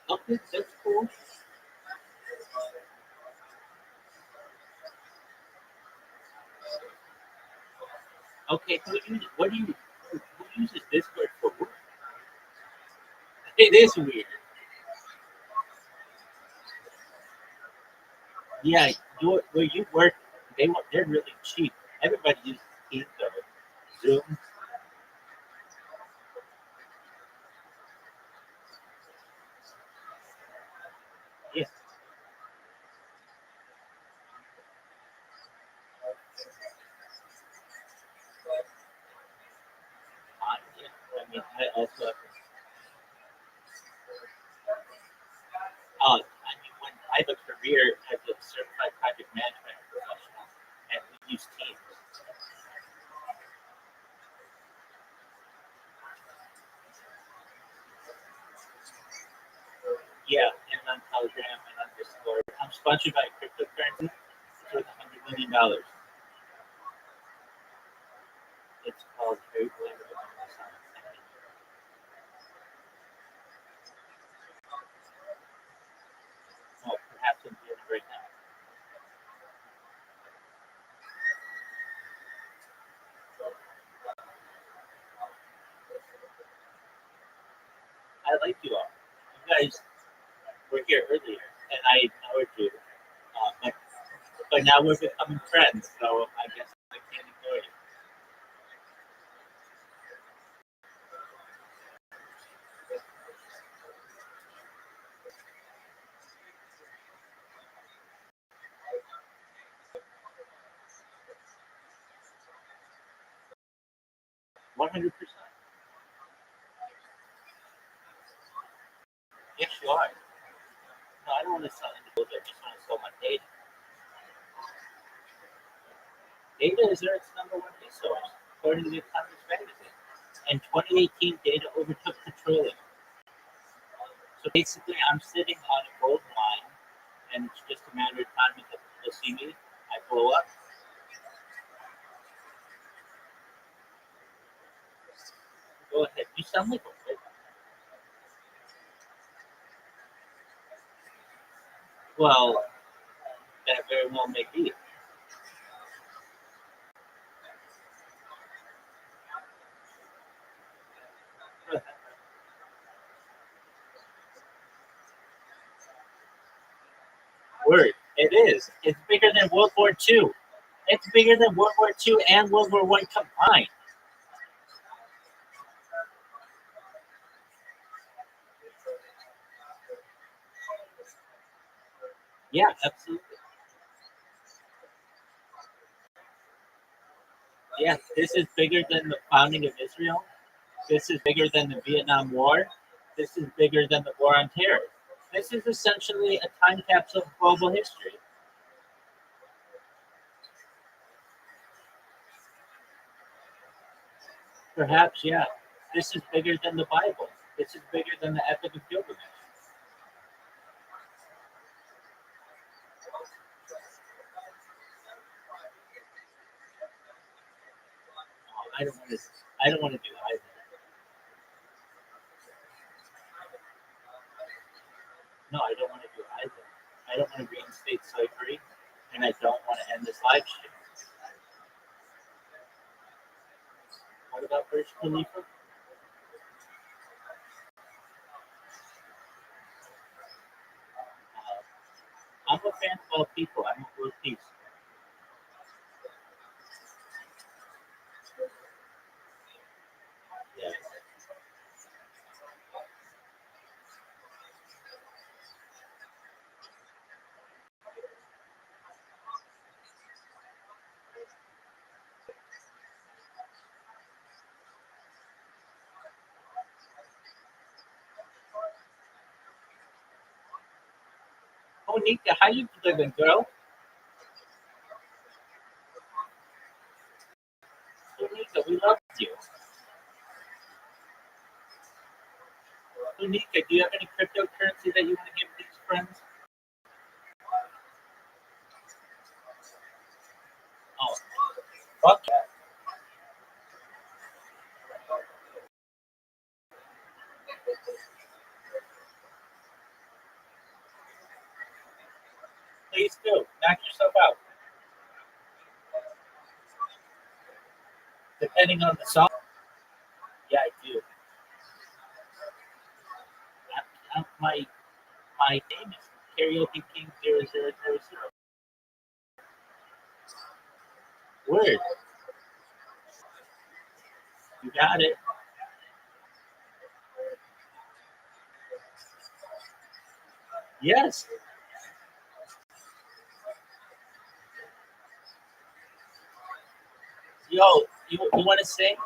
Okay, that's cool. Okay, what do you who uses Discord for work? It is weird. Yeah, where you work, they're really cheap. Everybody uses Teams or Zoom. Yes, yeah. I mean, I also I mean, when I have a career as a certified project management professional, and we use Teams. Yeah, and on Telegram and on Discord. I'm sponsored by cryptocurrency. It's worth $100 million. It's called Trade Labor. Oh, perhaps I'm doing it right now. I like you all. You guys were here earlier, and I ignored you. But now we're becoming friends, so I guess I can't ignore you. 100%. Yes, you are. No, I don't want to sell individuals. I just want to sell my data. Data is Earth's number one resource, according to the Economist magazine. In 2018, data overtook petroleum. So basically, I'm sitting on a gold mine, and it's just a matter of time until people see me. I blow up. Go ahead. You sound like a witch. Well, that very well may be. Word. It is. It's bigger than World War II. It's bigger than World War II and World War One combined. Yeah, absolutely. Yeah, this is bigger than the founding of Israel. This is bigger than the Vietnam War. This is bigger than the War on Terror. This is essentially a time capsule of global history. Perhaps, yeah. This is bigger than the Bible. This is bigger than the Epic of Gilgamesh. Oh, I don't want to. I don't want to do either. No, I don't want to do either. I don't want to reinstate slavery, and I don't want to end this live stream. What about Burj Khalifa? I'm a fan of all people. I'm a world peace. Yeah. Oh, Nika, how you doing, girl? Oh, Nika, we love you. Oh, Nika, do you have any cryptocurrency that you want to give these friends? Oh, fuck yeah. Please do. Knock yourself out. Depending on the song. Yeah, I do. My name is Karaoke King 0000. Word. You got it. Yes. Yo, you want to sing?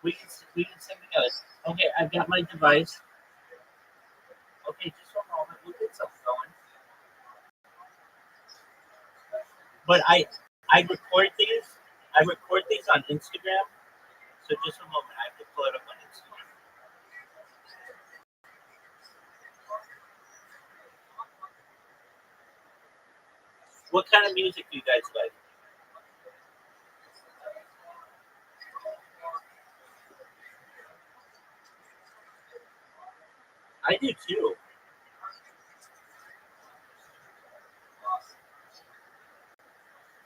We can sing together. Okay, I've got my device. Okay, just one moment. We'll get something going. But I record these. I record these on Instagram. So just a moment. I have to pull it up on Instagram. What kind of music do you guys like? I do too.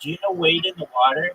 Do you know Wade in the Water?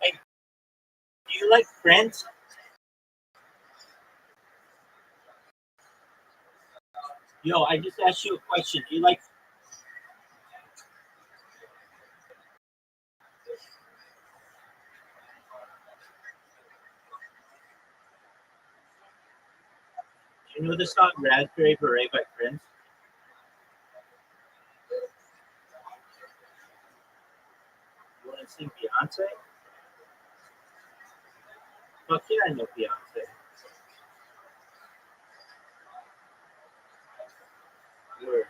Hey, do you like Prince? Yo, I just asked you a question. Do you like? Do you know the song "Raspberry Beret" by Prince? You want to sing Beyonce? Fuck yeah, I know Beyonce. Word.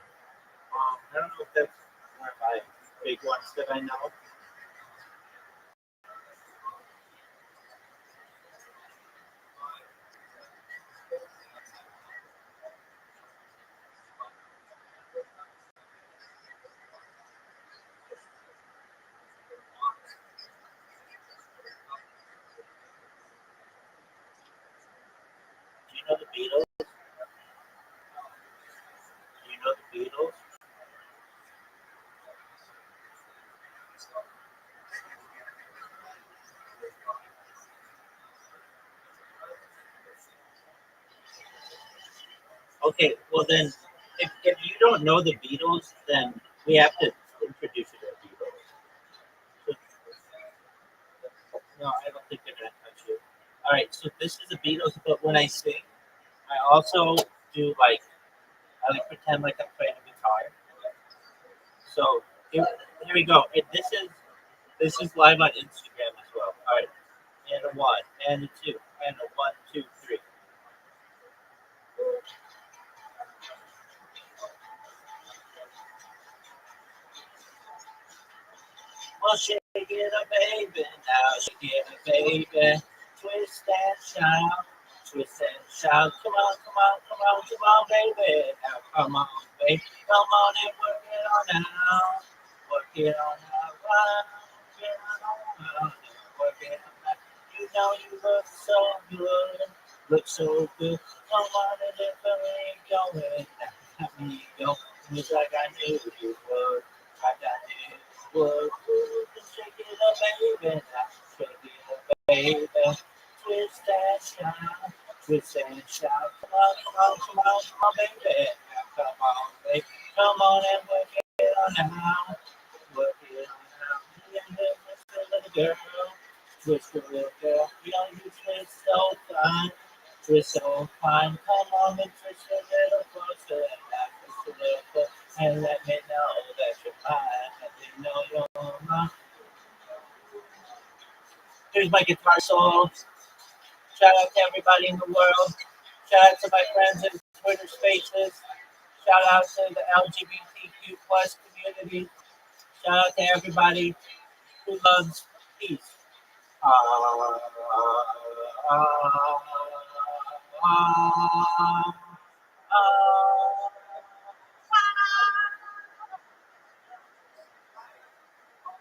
I don't know if that's one of my big ones that I know. Do you know the Beatles? Do you know the Beatles? Okay, well then, if you don't know the Beatles, then we have to introduce you to the Beatles. So, no, I don't think they're gonna touch you. All right, so this is the Beatles, but when I sing, I also do like I like pretend like I'm playing a guitar. So here we go. This is live on Instagram as well. All right, and a one, and a two, and a one, two, three. Well, shake it up, baby. Now shake it up, baby. Twist and shout. Twist and shout. Come on, come on, come on, come on, baby. Now come on, baby. Come on and work it on now. Work it on now. Work it on now. Work it on now. You know you look so good. Look so good. Come on and get the ring going. Now let me go. Just like I knew you would. Like I knew would shake it up, baby. Shake it up, baby. Twist and shout, twist and shout. Come on, come on, come on, come on, baby. Now come on, baby. Come on and work it on now. girl. Twist a little girl. You know you twist so fine. Twist so fine. Come on and twist a little closer. And I twist a little closer. And let me know that you're mine. Let me know you're mine. Here's my guitar solo. Shout out to everybody in the world. Shout out to my friends in Twitter Spaces. Shout out to the LGBTQ plus community. Shout out to everybody who loves peace. Uh, uh, uh,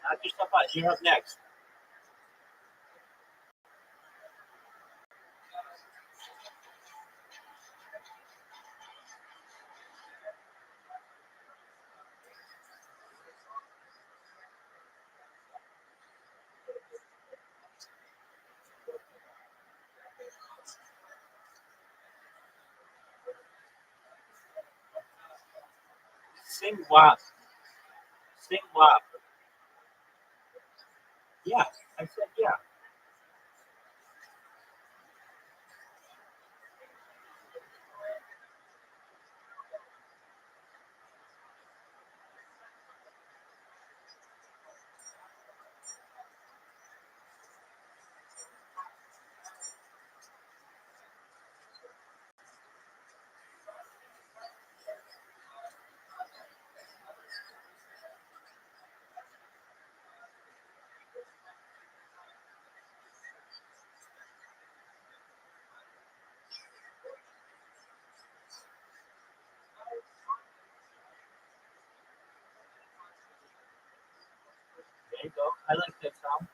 Knock yourself out. You're up next. Sing WAP. Sing WAP. Yeah, I said yeah. There you go. I like that song.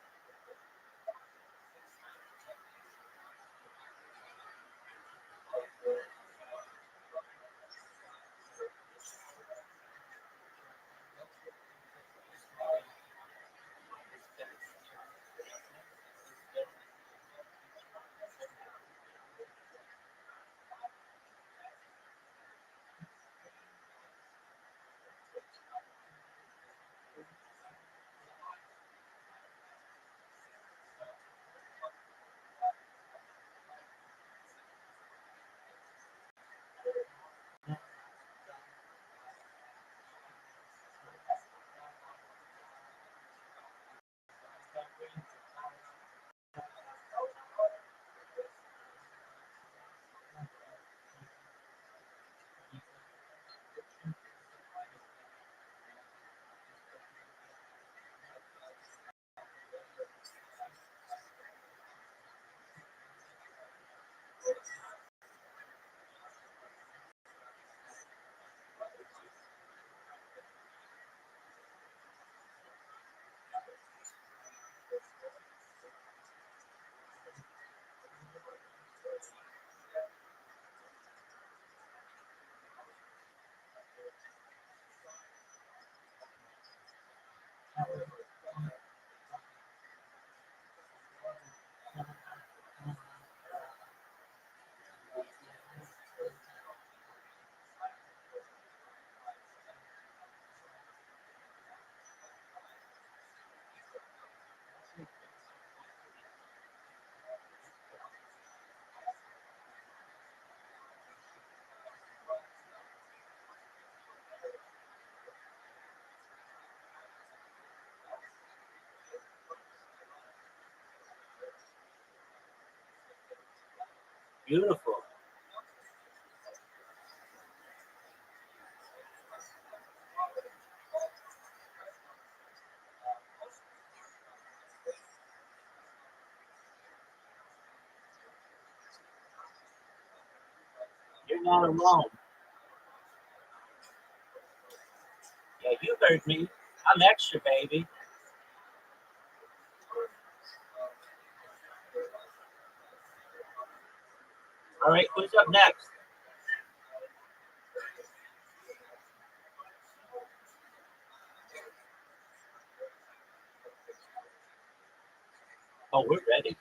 Beautiful. You're not alone. Yeah, you heard me. I'm extra, baby. All right, who's up next? Oh, we're ready.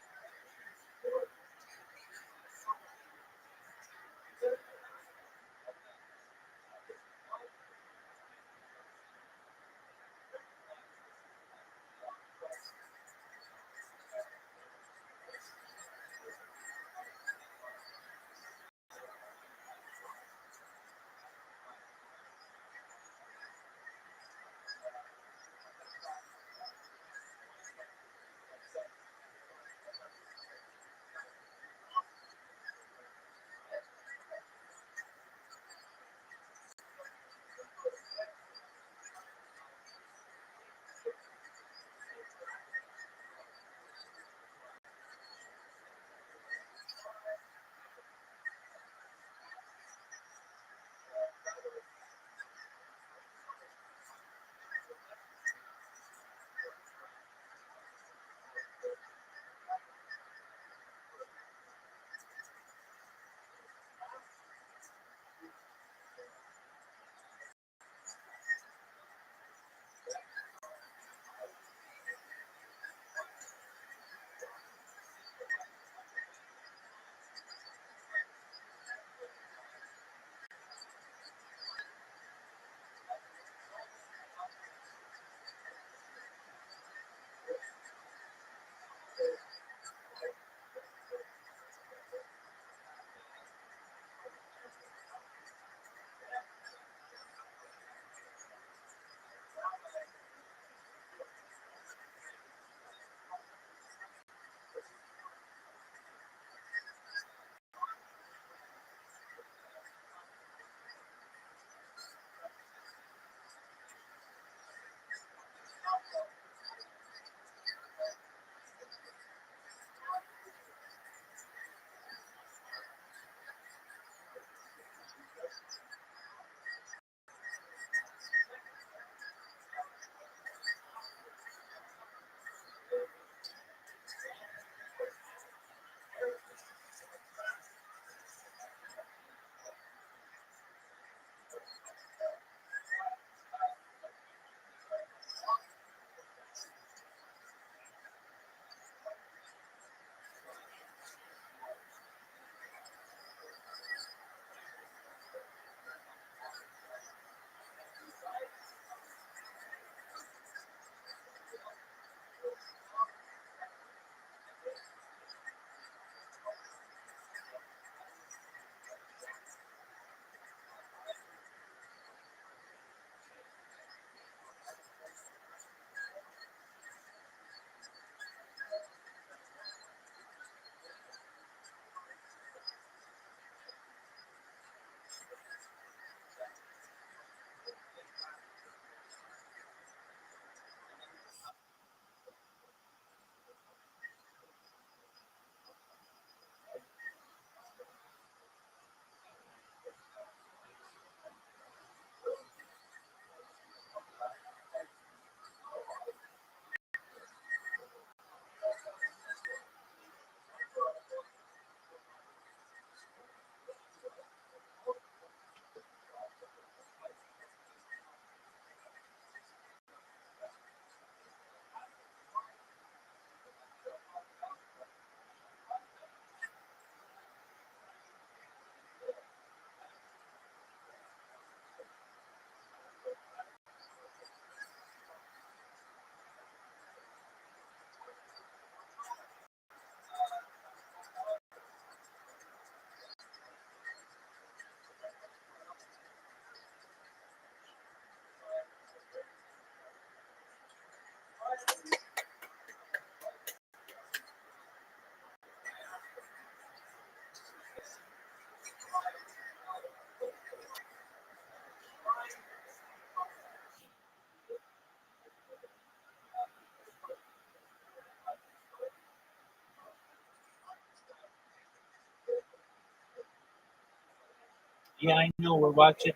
Yeah, I know we're watching.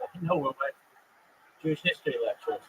I know we're watching Jewish history lectures.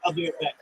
I'll be right back.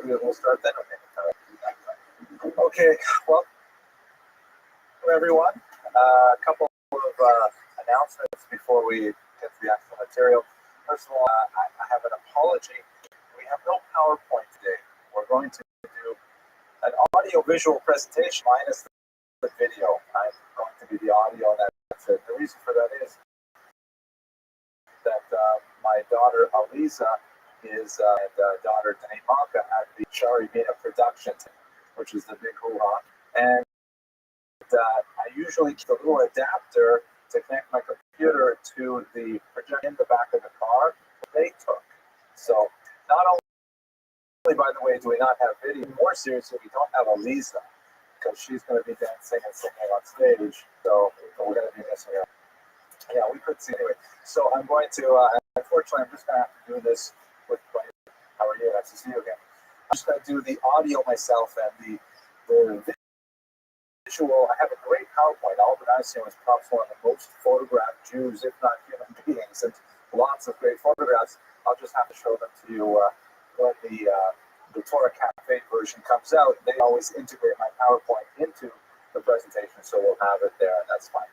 We'll start then. Okay, well, hello everyone. A couple of announcements before we get to the actual material. First of all, I have an apology. We have no PowerPoint today. We're going to do an audio-visual presentation minus the video. I'm going to be the audio. That's it. The reason for that is that my daughter Aliza is daughter Daimaka at the Shari Mina production, which is the big hoo-ha. And I usually keep a little adapter to connect my computer to the projector in the back of the car. They took. So not only, by the way, do we not have video, more seriously, we don't have Aliza because she's going to be dancing and singing on stage. So we're going to be missing her. Yeah, we could see anyway. So I'm going to, unfortunately, I'm just going to have to do this with my, how are you? Nice to see you again. I'm just going to do the audio myself and the visual. I have a great PowerPoint. Albert Einstein was perhaps one of the most photographed Jews, if not human beings, and lots of great photographs. I'll just have to show them to you when the Torah Cafe version comes out. They always integrate my PowerPoint into the presentation, so we'll have it there, and that's fine.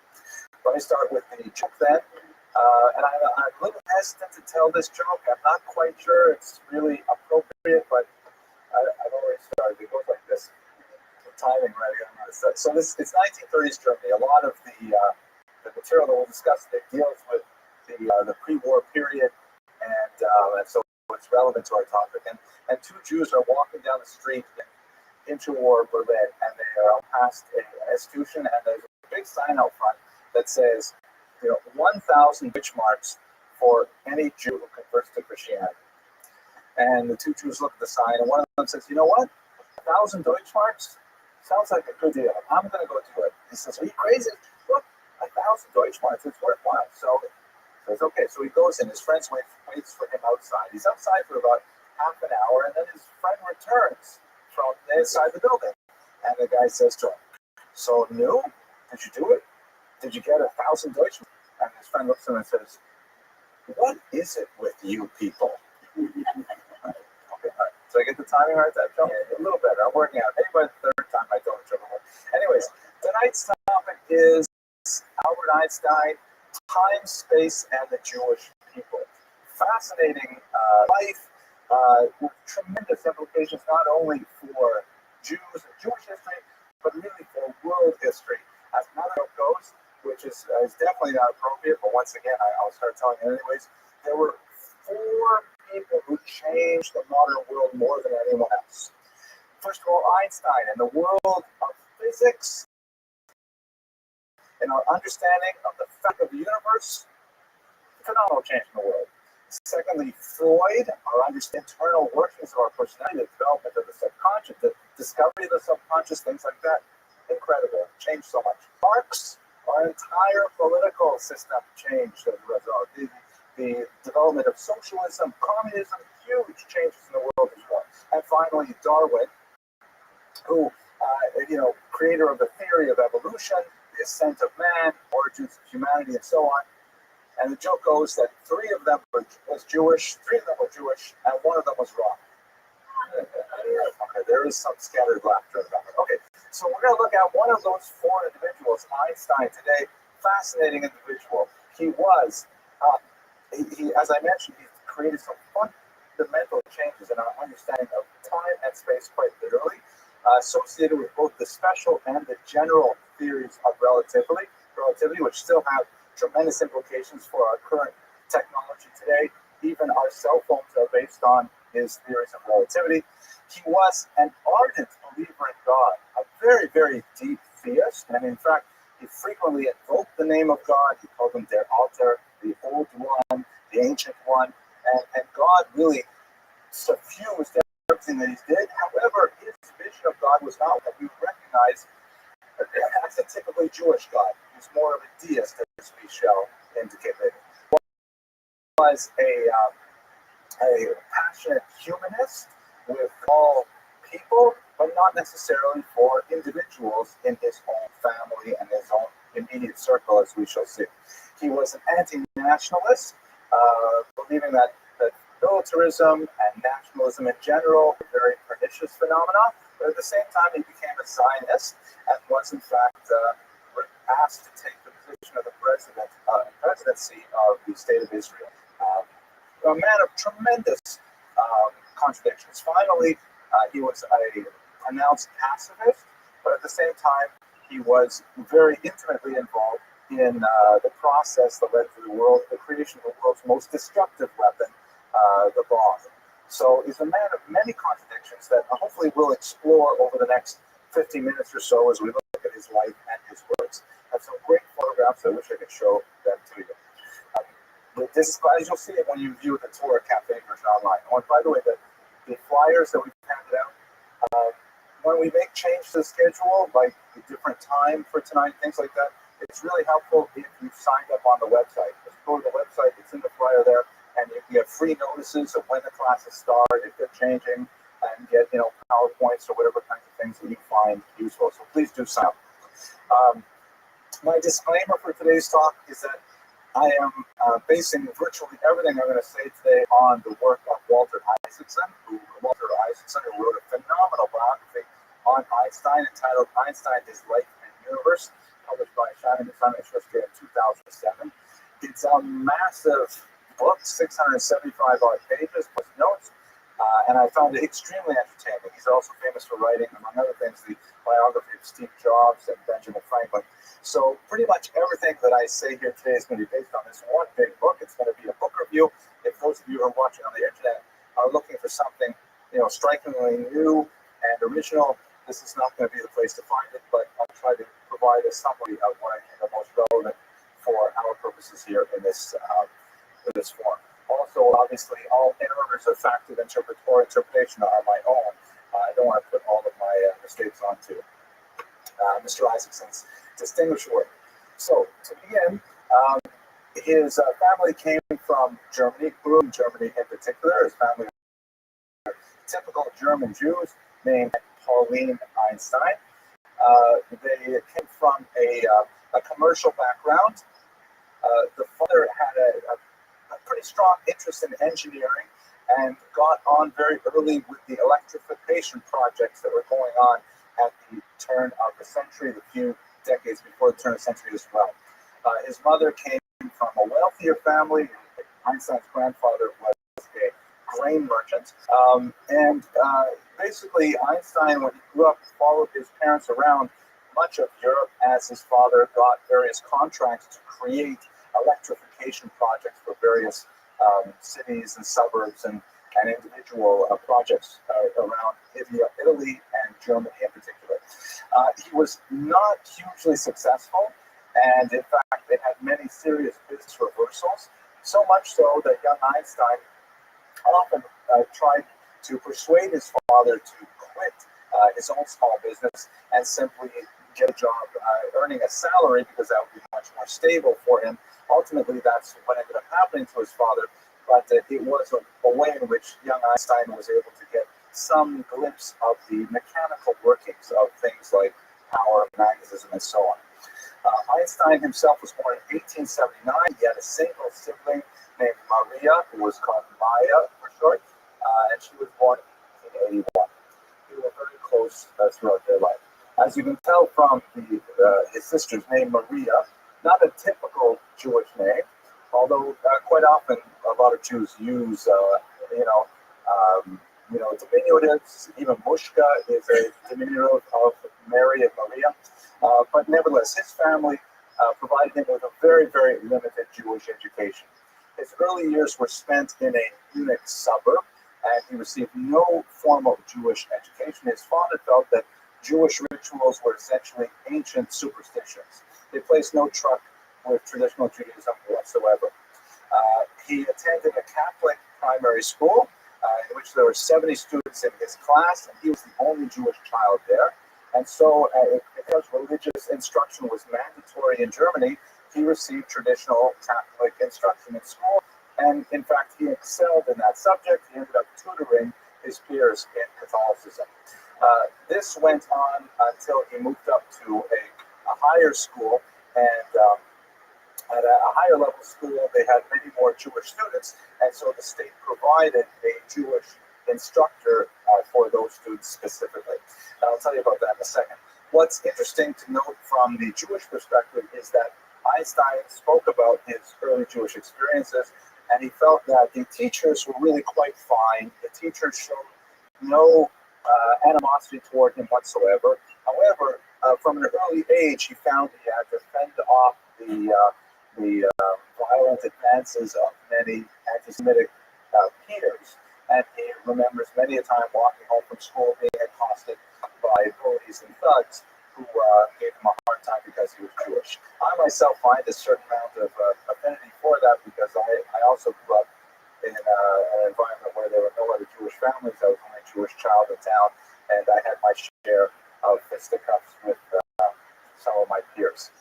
Let me start with the joke then. And I'm a little hesitant to tell this joke. I'm not quite sure it's really appropriate, but I've already started. It goes like this. The timing, right? So it's 1930s Germany. A lot of the material that we'll discuss, it deals with the pre-war period, and so it's relevant to our topic. And two Jews are walking down the street in interwar Berlin, and they are past an institution, and there's a big sign out front that says, 1,000 Deutschmarks for any Jew who converts to Christianity. And the two Jews look at the sign, and one of them says, you know what? 1,000 Deutschmarks? Sounds like a good deal. I'm going to go do it. He says, are you crazy? Look, 1,000 Deutschmarks. It's worthwhile. So he says, okay. So he goes in. His friend waits for him outside. He's outside for about half an hour, and then his friend returns from inside the building. And the guy says to him, so, no? Did you do it? Did you get 1,000 Deutschmarks? And his friend looks at him and says, what is it with you people? Okay, all right. So I get the timing right there, Joe? A little better. I'm working out. Maybe by the third time I don't trouble. Anyways, tonight's topic is Albert Einstein, time, space, and the Jewish people. Fascinating life with tremendous implications not only for Jews and Jewish history, but really for world history. As another goes, which is definitely not appropriate, but once again, I'll start telling you anyways, there were 4 people who changed the modern world more than anyone else. First of all, Einstein, in the world of physics, in our understanding of the fact of the universe, phenomenal change in the world. Secondly, Freud, our internal workings of our personality, the development of the subconscious, the discovery of the subconscious, things like that, incredible, changed so much. Marx, our entire political system changed as a result. The development of socialism, communism, huge changes in the world as well. And finally, Darwin, who, creator of the theory of evolution, the ascent of man, origins of humanity, and so on. And the joke goes that 3 of them were Jewish, and 1 of them was wrong. Okay, there is some scattered laughter about it. Okay, so we're going to look at one of those 4 individuals, Einstein, today. Fascinating individual. He was, as I mentioned, he created some fundamental changes in our understanding of time and space, quite literally, associated with both the special and the general theories of relativity, which still have tremendous implications for our current technology today. Even our cell phones are based on his theories of relativity. He was an ardent believer in God, a very, very deep theist, and in fact, he frequently invoked the name of God. He called him Der Alter, the Old One, the Ancient One, and God really suffused everything that he did. However, his vision of God was not what we recognize as a typically Jewish God. He was more of a deist, as we shall indicate later. He was a passionate humanist with all people, but not necessarily for individuals in his own family and his own immediate circle, as we shall see. He was an anti-nationalist, believing that militarism and nationalism in general are very pernicious phenomena, but at the same time he became a Zionist and was in fact asked to take the position of the presidency of the State of Israel. A man of tremendous contradictions. Finally, he was a pronounced pacifist, but at the same time, he was very intimately involved in the process that led to the creation of the world's most destructive weapon, the bomb. So he's a man of many contradictions that hopefully we'll explore over the next 50 minutes or so as we look look at his life and his works. I have some great photographs. I wish I could show them to you. With this, as you'll see it when you view the Torah Cafe version online. Oh, and by the way, the flyers that we've handed out, when we make change to the schedule, like a different time for tonight, things like that, it's really helpful if you've signed up on the website. Just go to the website, it's in the flyer there, and you can get free notices of when the classes start, if they're changing, and get, PowerPoints or whatever kinds of things that you find useful. So please do sign up. My disclaimer for today's talk is that I am basing virtually everything I'm going to say today on the work of Walter Isaacson, who wrote a phenomenal biography on Einstein entitled Einstein, His Life and Universe, published by Shannon & Son in 2007. It's a massive book, 675 odd pages, plus notes, and I found it extremely entertaining. He's also famous for writing, among other things, the biography of Steve Jobs and Benjamin Franklin. So pretty much everything that I say here today is going to be based on this one big book. It's going to be a book review. If those of you who are watching on the internet are looking for something, strikingly new and original, this is not going to be the place to find it, but I'll try to provide a summary of what I think are most relevant for our purposes here in this form. Also, obviously, all errors of factive interpretation are my own. I don't want to put all of my mistakes onto Mr. Isaacson's distinguished work. So, to begin, his family came from Germany, grew in Germany in particular. His family were typical German Jews named Pauline Einstein. They came from a commercial background. The father had a pretty strong interest in engineering and got on very early with the electrification projects that were going on at the turn of the century, a few decades before the turn of the century as well. His mother came from a wealthier family. Einstein's grandfather was a grain merchant. Basically, Einstein, when he grew up, followed his parents around much of Europe as his father got various contracts to create electrification projects for various cities and suburbs and individual projects around Italy and Germany in particular. He was not hugely successful, and in fact, they had many serious business reversals, so much so that young Einstein often tried to persuade his father to quit his own small business and simply get a job earning a salary, because that would be much more stable for him. Ultimately, that's what ended up happening to his father, but it was a way in which young Einstein was able to get some glimpse of the mechanical workings of things like power, magnetism, and so on. Einstein himself was born in 1879. He had a single sibling named Maria, who was called Maya for short, and she was born in 1881. They were very close throughout their life. As you can tell from his sister's name, Maria, not a typical Jewish name, although quite often a lot of Jews use, diminutives. Even Mushka is a diminutive of Mary and Maria. But nevertheless, his family provided him with a very, very limited Jewish education. His early years were spent in a Munich suburb, and he received no formal Jewish education. His father felt that Jewish rituals were essentially ancient superstitions. They placed no trust with traditional Judaism whatsoever. He attended a Catholic primary school in which there were 70 students in his class, and he was the only Jewish child there. And so, because religious instruction was mandatory in Germany, he received traditional Catholic instruction in school. And in fact, he excelled in that subject. He ended up tutoring his peers in Catholicism. This went on until he moved up to a higher school, and at a higher level school, they had many more Jewish students, and so the state provided a Jewish instructor for those students specifically. And I'll tell you about that in a second. What's interesting to note from the Jewish perspective is that Einstein spoke about his early Jewish experiences, and he felt that the teachers were really quite fine. The teachers showed no animosity toward him whatsoever. However, from an early age, he found he had to fend off the violent advances of many anti-Semitic peers. And he remembers many a time walking home from school being accosted by bullies and thugs who gave because he was Jewish. I myself find a certain amount of affinity for that because I also grew up in an environment where there were no other Jewish families. I was the only Jewish child in town, and I had my share of fisticuffs with some of my peers.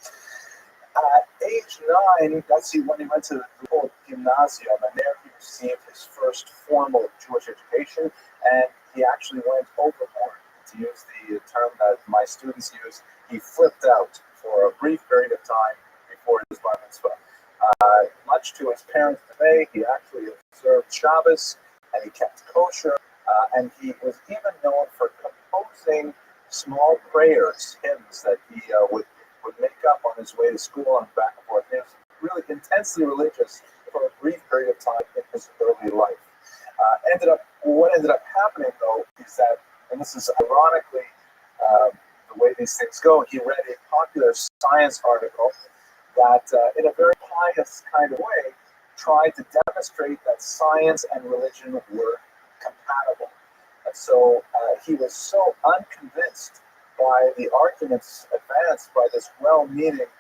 At age 9, that's when he went to the old gymnasium, and there he received his first formal Jewish education, and he actually went overboard. To use the term that my students use, he flipped out for a brief period of time before his bar mitzvah. Much to his parents' dismay, he actually observed Shabbos, and he kept kosher, and he was even known for composing small prayers, hymns that he would make up on his way to school and back and forth. He was really intensely religious for a brief period of time in his early life. What ended up happening, though, is that, and this is ironically the way these things go, he read a popular science article that, in a very pious kind of way, tried to demonstrate that science and religion were compatible. And so he was so unconvinced by the arguments advanced by this well-meaning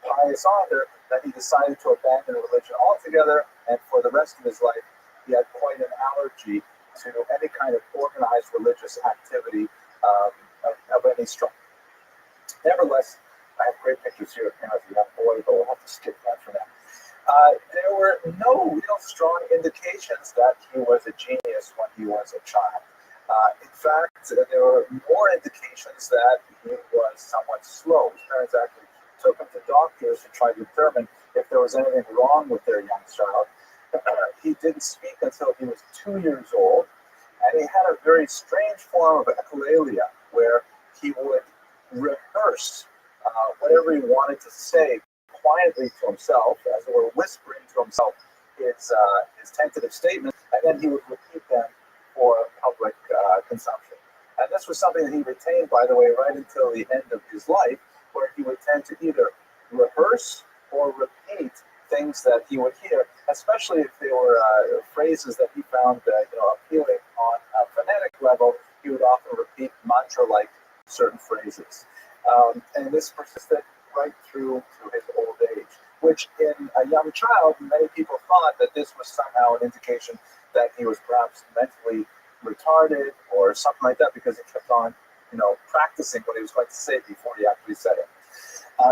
pious author that he decided to abandon religion altogether, and for the rest of his life, he had quite an allergy to any kind of organized religious activity of any sort. Nevertheless, I have great pictures here of him as a young boy, but we'll have to skip that for now. There were no real strong indications that he was a genius when he was a child. In fact, there were more indications that he was somewhat slow. His parents actually took him to doctors to try to determine if there was anything wrong with their young child. He didn't speak until he was 2 years old, and he had a very strange form of echolalia, where he would rehearse whatever he wanted to say quietly to himself, as it were whispering to himself his tentative statements, and then he would repeat them for public consumption. And this was something that he retained, by the way, right until the end of his life, where he would tend to either rehearse or repeat things that he would hear, especially if they were phrases that he found appealing on a phonetic level. He would often repeat mantra-like certain phrases. And this persisted right through to his old age, which in a young child, many people thought that this was somehow an indication that he was perhaps mentally retarded or something like that, because he kept on, practicing what he was going to say before he actually said it.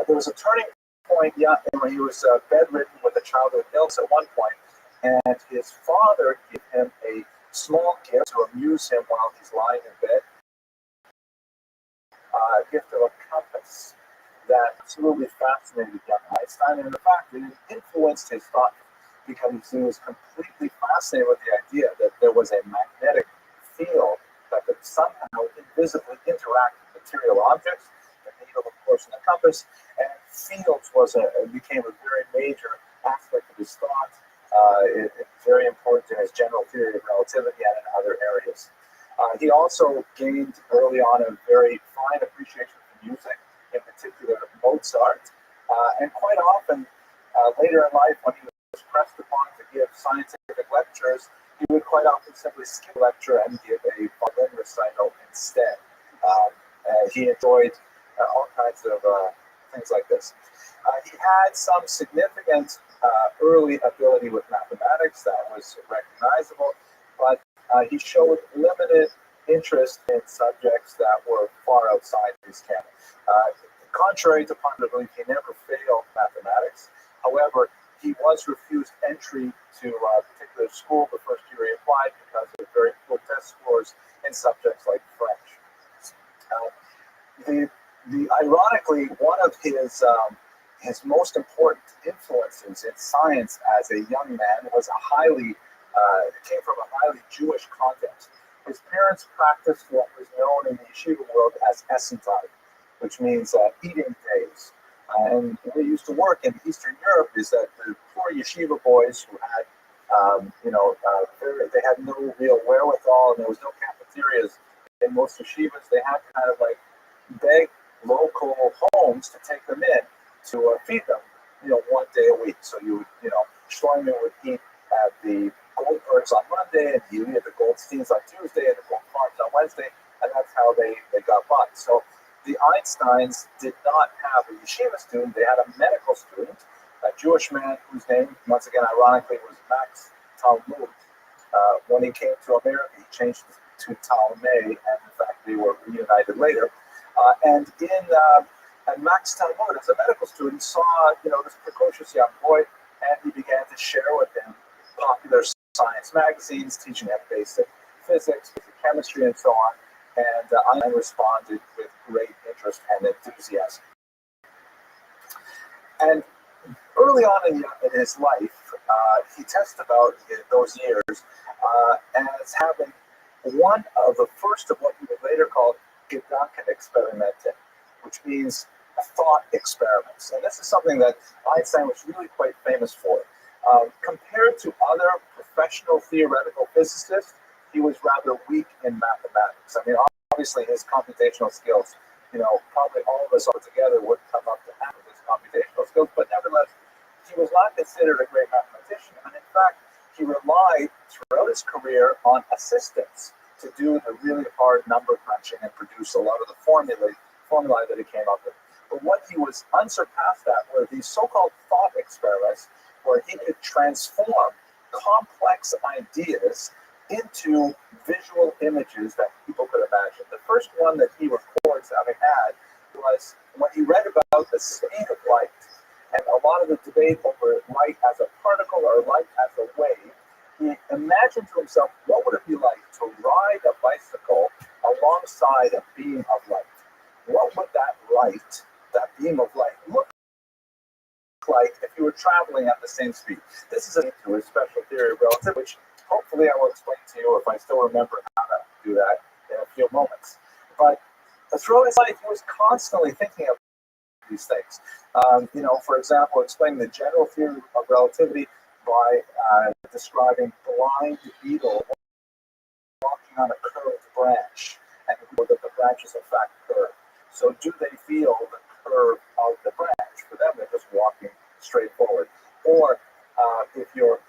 There was a turning point, when he was bedridden with a childhood illness at one point, and his father gave him a small gift to amuse him while he's lying in bed, a gift of a compass that absolutely fascinated young Einstein, and in fact, it influenced his thought, because he was completely fascinated with the idea that there was a magnetic field that could somehow invisibly interact with material objects, the needle, of course, and the compass, and fields became a very major aspect of his thought. It's very important in his general theory of relativity and in other areas. He also gained early on a very fine appreciation for music, in particular Mozart, and quite often later in life, when he was pressed upon to give scientific lectures, he would quite often simply skip a lecture and give a violin recital instead. He enjoyed all kinds of things like this. He had some significant early ability with mathematics that was recognizable, but he showed limited interest in subjects that were far outside his canon. Contrary to popular belief, he never failed mathematics. However, he was refused entry to a particular school the first year he applied because of very poor test scores in subjects like French. Ironically, one of his most important influences in science as a young man was came from a highly Jewish context. His parents practiced what was known in the yeshiva world as Essentag, which means eating days. And the way it used to work in Eastern Europe is that the poor yeshiva boys who had, they had no real wherewithal, and there was no cafeterias in most yeshivas. They had to kind of beg local homes to take them in to feed them, one day a week. So Schleiman would eat at the Goldbergs on Monday, and he at the Goldsteins on Tuesday, and the Goldfarms on Wednesday, and that's how they got by. So the Einsteins did not have a yeshiva student. They had a medical student, a Jewish man whose name, once again, ironically, was Max Talmud. When he came to America, he changed to Talmay, and in fact, they were reunited later. And Max Talmud, as a medical student, saw this precocious young boy, and he began to share with him popular science magazines, teaching him basic physics, basic chemistry, and so on. And Einstein responded with great interest and enthusiasm. And early on in his life, he tested about those years as having one of the first of what he would later call Gedankenexperimente, which means thought experiments. And this is something that Einstein was really quite famous for. Compared to other professional theoretical physicists, he was rather weak in mathematics. I mean, obviously his computational skills, probably all of us all together would come up to half of his computational skills, but nevertheless, he was not considered a great mathematician. And in fact, he relied throughout his career on assistants to do the really hard number crunching and produce a lot of the formulae that he came up with. But what he was unsurpassed at were these so-called thought experiments, where he could transform complex ideas into visual images that people could imagine. The first one that he records having had was when he read about the speed of light and a lot of the debate over light as a particle or light as a wave. He imagined to himself, what would it be like to ride a bicycle alongside a beam of light? What would that beam of light, look like if you were traveling at the same speed? This is into his special theory of relativity, which hopefully I will explain to you if I still remember how to do that in a few moments. But throughout his life, he was constantly thinking of these things. For example, explaining the general theory of relativity by describing blind beetle walking on a curved branch, and that the branch is in fact curved. So do they feel the curve of the branch? For them, they're just walking straight forward. Or if you're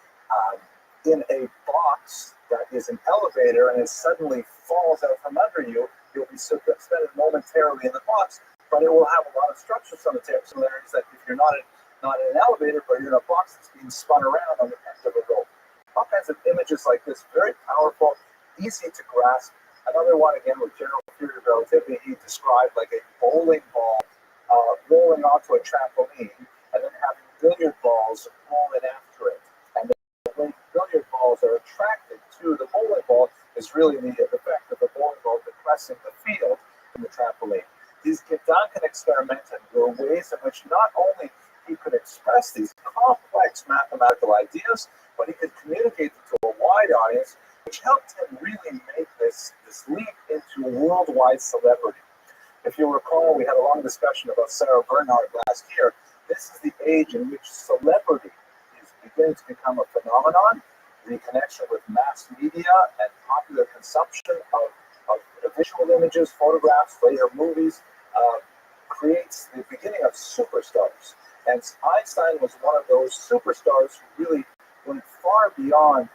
in a box that is an elevator and it suddenly falls out from under you, you'll be suspended momentarily in the box, but it will have a lot of structural similarities that if you're not in an elevator, but you're in a box that's being spun around on the end of a rope. All kinds of images like this, very powerful, easy to grasp. Another one, again, with general theory of relativity, he described like a bowling ball rolling onto a trampoline and then having billiard balls rolling after it. And the way billiard balls are attracted to the bowling ball is really the effect of the bowling ball depressing the field in the trampoline. These Gedankenexperimenten were ways in which not only he could express these complex mathematical ideas, but he could communicate them to a wide audience, which helped him really make this leap into worldwide celebrity. If you recall, we had a long discussion about Sarah Bernhardt last year. This is the age in which celebrity is beginning to become a phenomenon. The connection with mass media and popular consumption of visual images, photographs, later movies, creates the beginning of superstars. And Einstein was one of those superstars who really went far beyond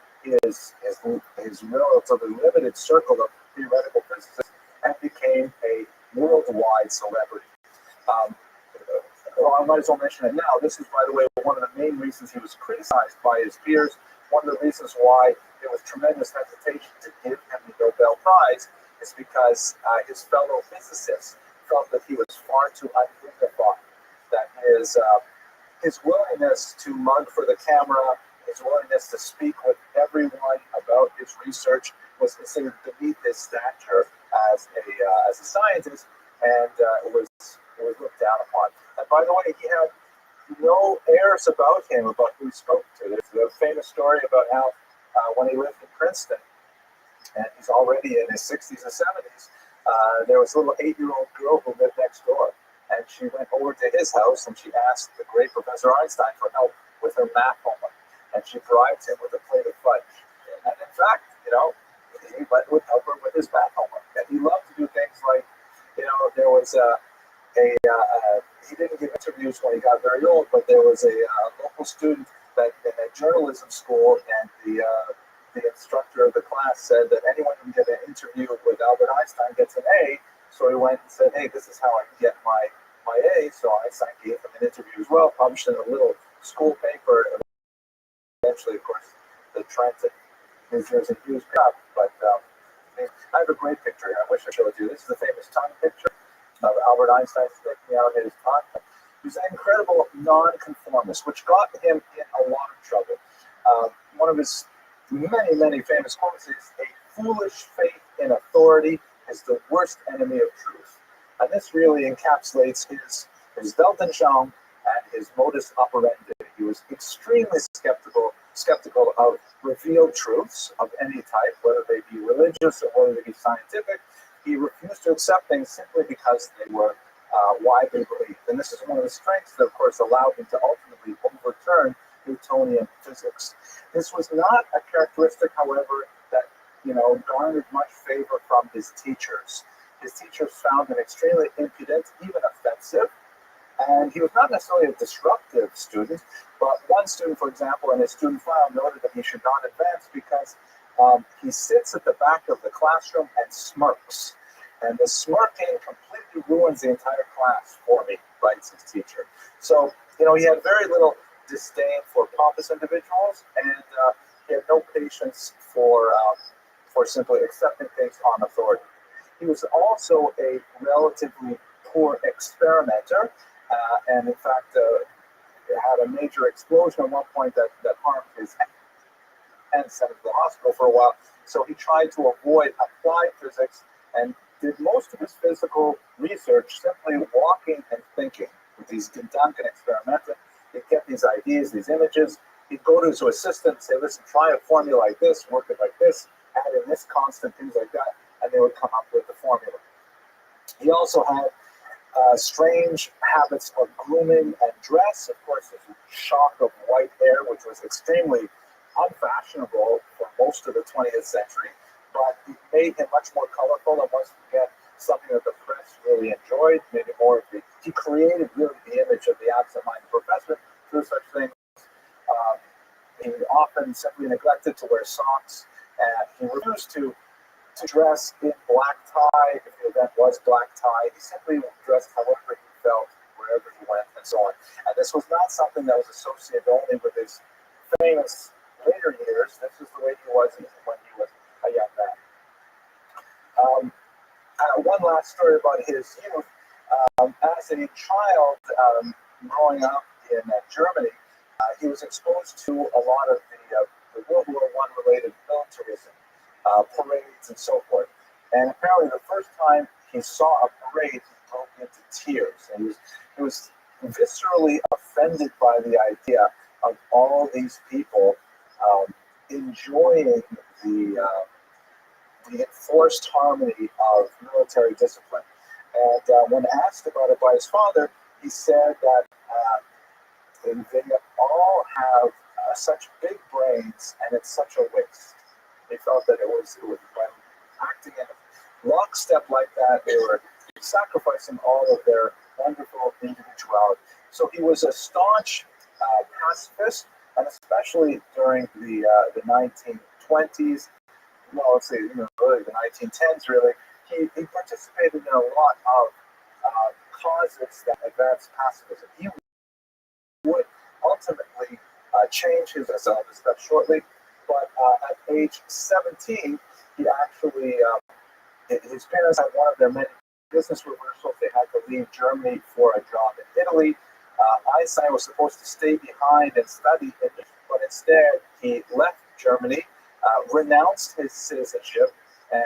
his relatively limited circle of theoretical physicists and became a worldwide celebrity. I might as well mention it now. This is, by the way, one of the main reasons he was criticized by his peers. One of the reasons why there was tremendous hesitation to give him the Nobel Prize is because his fellow physicists felt that he was far too undignified, that his willingness to mug for the camera, his willingness to speak with everyone about his research was considered beneath his stature as a scientist, and it was looked down upon. And by the way, he had no airs about him about who he spoke to. There's a famous story about how when he lived in Princeton, and he's already in his 60s and 70s, there was a little 8-year-old girl who lived next door, and she went over to his house and she asked the great Professor Einstein for help with her math homework, and she bribed him with a plate of fudge. And in fact, he would help her with his math homework, and he loved to do things like, there was he didn't give interviews when he got very old, but there was a local student that in a journalism school, and the instructor of the class said that anyone who can get an interview with Albert Einstein gets an A, So he went and said, hey, this is how I can get my A. So Einstein gave him an interview as well, published in a little school paper. Eventually, of course, the transit New Jersey News picked up. But I have a great picture here. I wish I showed you. This is the famous tongue picture of Albert Einstein sticking out his tongue. He was an incredible nonconformist, which got him in a lot of trouble. One of his many, many famous quotes is, "A foolish faith in authority is the worst enemy of truth." And this really encapsulates his Weltanschauung and his modus operandi. He was extremely skeptical of revealed truths of any type, whether they be religious or whether they be scientific. He refused to accept things simply because they were widely believed. And this is one of the strengths that, of course, allowed him to ultimately overturn Newtonian physics. This was not a characteristic, however, that garnered much favor from his teachers. His teachers found him extremely impudent, even offensive, and he was not necessarily a disruptive student, but one student, for example, in his student file noted that he should not advance because he sits at the back of the classroom and smirks. And the smirking completely ruins the entire class for me, writes his teacher. So, he had very little disdain for pompous individuals, and he had no patience for simply accepting things on authority. He was also a relatively poor experimenter, and in fact had a major explosion at one point that harmed his hand and sent him to the hospital for a while. So he tried to avoid applied physics and did most of his physical research simply walking and thinking. With these Gedanken experimenting, he'd get these ideas, these images. He'd go to his assistant and say, listen, try a formula like this, work it like this, add in this constant, things like that, and they would come up with the formula. He also had strange habits of grooming and dress. Of course, his shock of white hair, which was extremely unfashionable for most of the 20th century, but it made him much more colorful, and once again, something that the press really enjoyed, maybe more of he created really the image of the absent-minded professor through such things. He often simply neglected to wear socks, and he refused to dress in black tie if the event was black tie. He simply dressed however he felt, wherever he went, and so on. And this was not something that was associated only with his famous later years. This is the way he was even when he was a young man. One last story about his youth. As a child, growing up in Germany, he was exposed to a lot of the World War I related militarism, parades and so forth. And apparently the first time he saw a parade, he broke into tears. And he was viscerally offended by the idea of all these people enjoying the enforced harmony of military discipline. And when asked about it by his father, he said that they all have such big brains, and it's such a waste. They felt that it was by acting in lockstep like that, they were sacrificing all of their wonderful individuality. So he was a staunch pacifist, and especially during the 1920s, well, let's say really the 1910s, really, he participated in a lot of causes that advanced pacifism. He would ultimately change his, as I'll discuss shortly, but at age 17, he actually, his parents had one of their many business reversals. They had to leave Germany for a job in Italy. Einstein was supposed to stay behind and study, but instead he left Germany, renounced his citizenship, and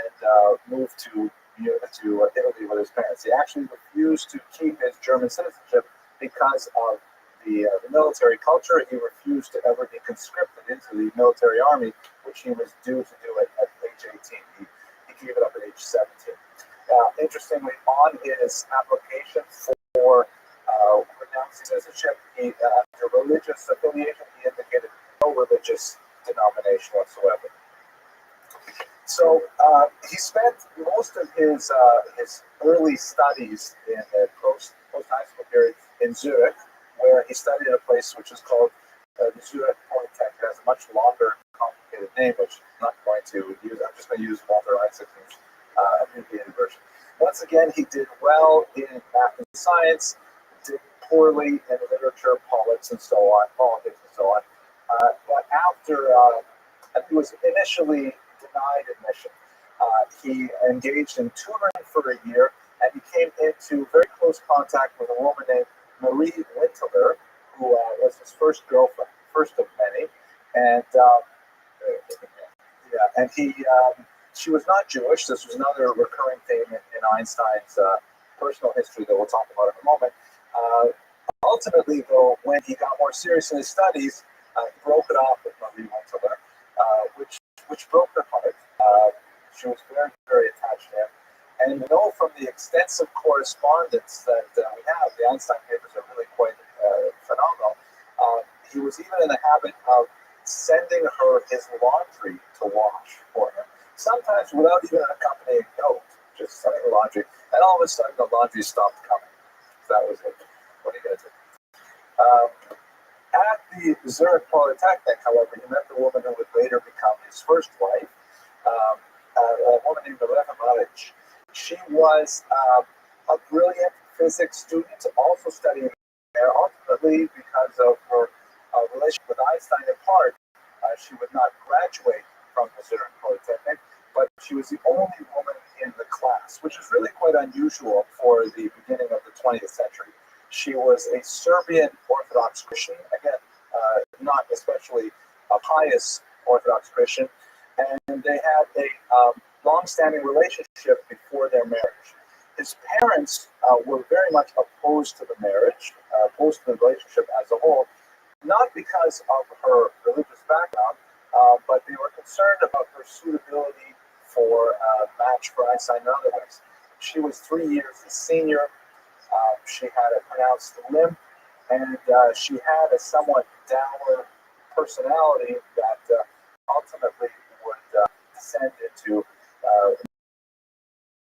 moved to Italy with his parents. He actually refused to keep his German citizenship because of the military culture. He refused to ever be conscripted into the military army, which he was due to do at age 18. He gave it up at age 17. Interestingly, on his application for renouncing citizenship, after religious affiliation, he indicated no religious denomination whatsoever. So he spent most of his early studies in the post-high school period in Zurich, where he studied at a place which is called the Zurich Polytechnic. It has a much longer, complicated name, which I'm not going to use. I'm just going to use Walter Isaac's abbreviated version. Once again, he did well in math and science, did poorly in literature, politics, and so on. But after he was initially denied admission, he engaged in tutoring for a year, and he came into very close contact with a woman named Marie Winteler, who was his first girlfriend, first of many, and she was not Jewish. This was another recurring theme in Einstein's personal history that we'll talk about in a moment. Ultimately, though, when he got more serious in his studies, he broke it off with Marie Winteler, which broke her heart. She was very, very attached to him. And we know from the extensive correspondence that we have, the Einstein papers are really quite phenomenal. He was even in the habit of sending her his laundry to wash for him, sometimes without even an accompanying note, just sending the laundry. And all of a sudden, the laundry stopped coming. So that was it. What are you going to do? At the Zurich Polytechnic, however, he met the woman who would later become his first wife, a woman named Rabbi. She was a brilliant physics student, also studying there. Ultimately, because of her relationship with Einstein in part, she would not graduate from the Zurich Polytechnic, but she was the only woman in the class, which is really quite unusual for the beginning of the 20th century. She was a Serbian Orthodox Christian, again, not especially a pious Orthodox Christian, and they had a long-standing relationship before their marriage. His parents were very much opposed to the marriage, opposed to the relationship as a whole, not because of her religious background, but they were concerned about her suitability for a match for Einstein in other ways. She was 3 years his senior. She had a pronounced limp, and she had a somewhat dour personality that ultimately would descend into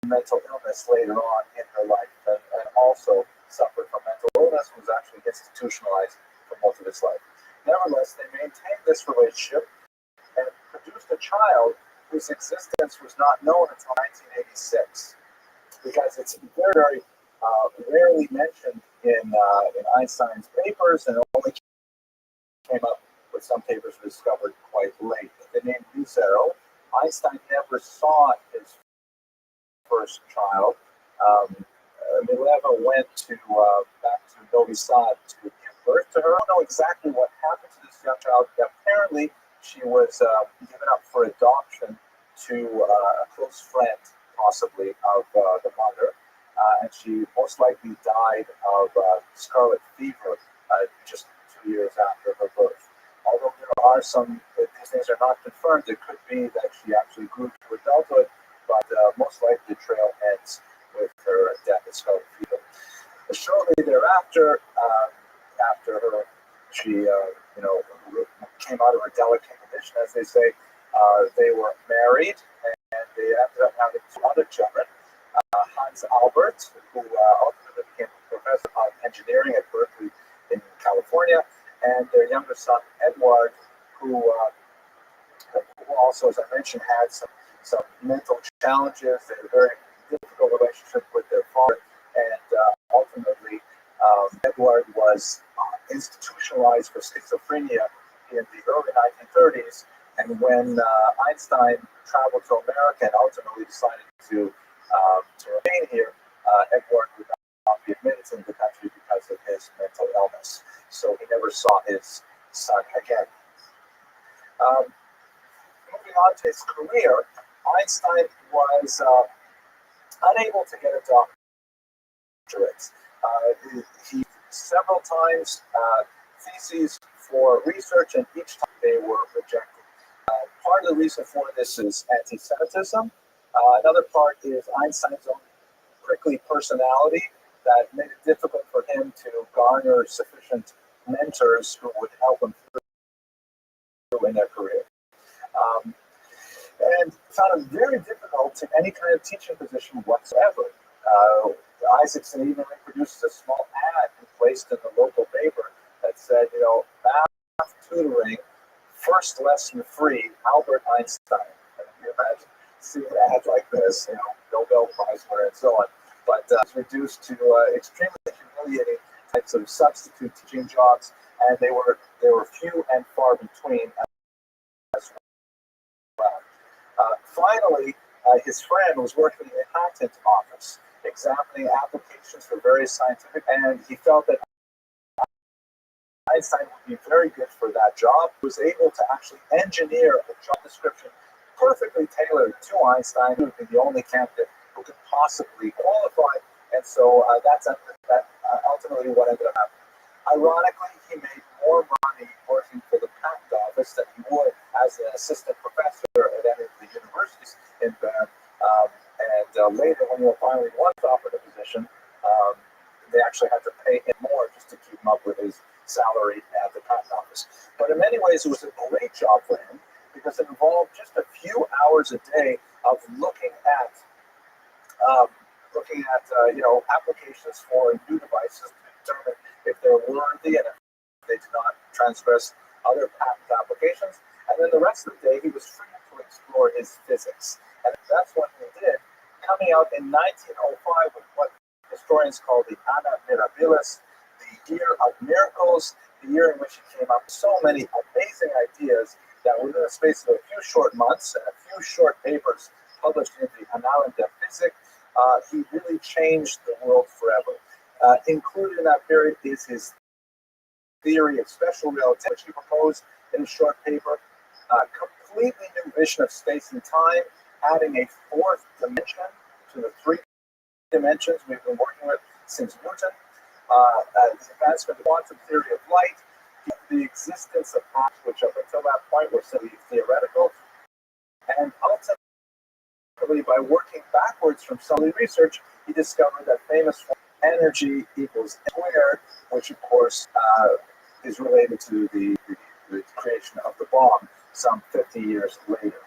mental illness later on in her life, and also suffered from mental illness and was actually institutionalized for most of his life. Nevertheless, they maintained this relationship and produced a child whose existence was not known until 1986, because it's very, very rarely mentioned in Einstein's papers, and only came up with some papers discovered quite late. The name Uzero, Einstein never saw his first child. Mileva went back to Novi Sad to give birth to her. I don't know exactly what happened to this young child. Apparently, she was given up for adoption to a close friend, possibly, of the mother. And she most likely died of scarlet fever just 2 years after her birth. Although there are some, these things are not confirmed, it could be that she actually grew to adulthood, but most likely the trail ends with her death of scarlet fever. But shortly thereafter, she came out of her delicate condition, as they say. They were married, and they ended up having 2 other children. Hans Albert, who ultimately became a professor of engineering at Berkeley in California, and their younger son Edward, who also, as I mentioned, had some mental challenges. They had a very difficult relationship with their father, and ultimately Edward was institutionalized for schizophrenia in the early 1930s. And when Einstein traveled to America and ultimately decided to remain here, Edward would not be admitted into the country because of his mental illness. So he never saw his son again. Moving on to his career, Einstein was unable to get a doctorate. He several times theses for research, and each time they were rejected. Part of the reason for this is anti-Semitism. Another part is Einstein's own prickly personality that made it difficult for him to garner sufficient mentors who would help him through in their career. And found it very difficult to any kind of teaching position whatsoever. Isaacson even reproduced a small ad and placed in the local paper that said, math tutoring, first lesson free, Albert Einstein. And if you imagine seeing an ad like this, Nobel Prize winner and so on. But was reduced to extremely humiliating types of substitute teaching jobs, and they were few and far between as well. Finally, his friend was working in a patent office, examining applications for various scientific, and he felt that Einstein would be very good for that job. He was able to actually engineer a job description perfectly tailored to Einstein, who would be the only candidate who could possibly qualify. And so that's ultimately what ended up happening. Ironically, he made more money working for the patent office than he would as an assistant professor at any of the universities in Bern. Later, when he finally was offered a position, they actually had to pay him more just to keep him up with his salary at the patent office. But in many ways, it was a great job for him because it involved just a few hours a day of looking at applications for new devices to determine if they're worthy and if they do not transgress other patent applications. And then the rest of the day, he was free to explore his physics. And that's what he did, coming out in 1905 with what historians call the Anna Mirabilis, the year of miracles, the year in which he came up with so many amazing ideas that within the space of a few short months and a few short papers published in the Annalen der Physik, he really changed the world forever. Included in that period is his theory of special relativity, which he proposed in a short paper, completely new vision of space and time, adding a fourth dimension to the three dimensions we've been working with since Newton. The advancement of quantum theory of light, the existence of atoms, which up until that point were simply theoretical, and ultimately, by working backwards from some research, he discovered that famous energy equals squared, which of course is related to the creation of the bomb some 50 years later.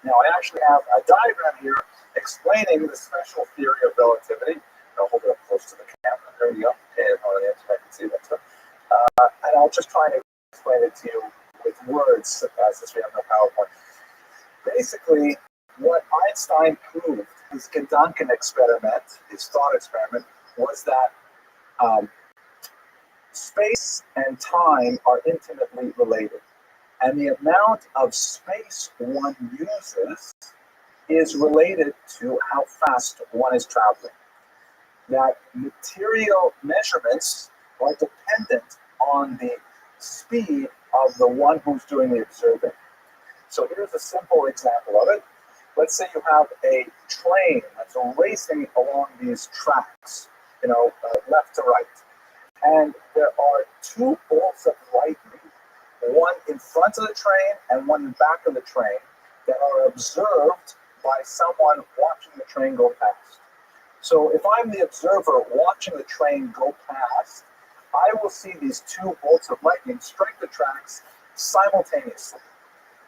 Now, I actually have a diagram here explaining the special theory of relativity. I'll hold it up close to the camera. There you go. Okay, I can see that stuff. And I'll just try to explain it to you with words since we have no PowerPoint. Basically, what Einstein proved, his Gedanken experiment, his thought experiment, was that space and time are intimately related. And the amount of space one uses is related to how fast one is traveling. That material measurements are dependent on the speed of the one who's doing the observing. So here's a simple example of it. Let's say you have a train that's racing along these tracks, left to right. And there are two bolts of lightning, one in front of the train and one in back of the train, that are observed by someone watching the train go past. So if I'm the observer watching the train go past, I will see these two bolts of lightning strike the tracks simultaneously.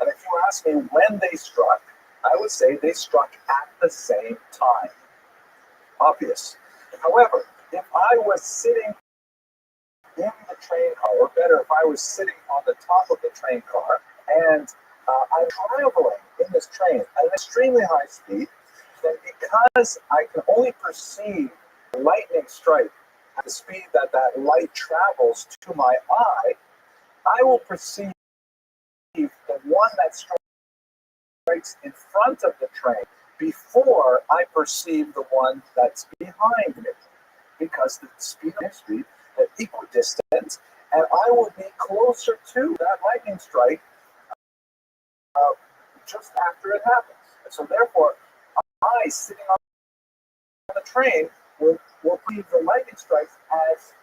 And if you ask me when they struck, I would say they struck at the same time. Obvious. However, if I was sitting in the train car, or better, if I was sitting on the top of the train car, and I'm traveling in this train at an extremely high speed, then because I can only perceive lightning strike at the speed that that light travels to my eye, I will perceive the one that strikes in front of the train before I perceive the one that's behind me, because the speed of speed at equidistant, and I will be closer to that lightning strike just after it happens. And so therefore, I, sitting on the train, will perceive the lightning strikes as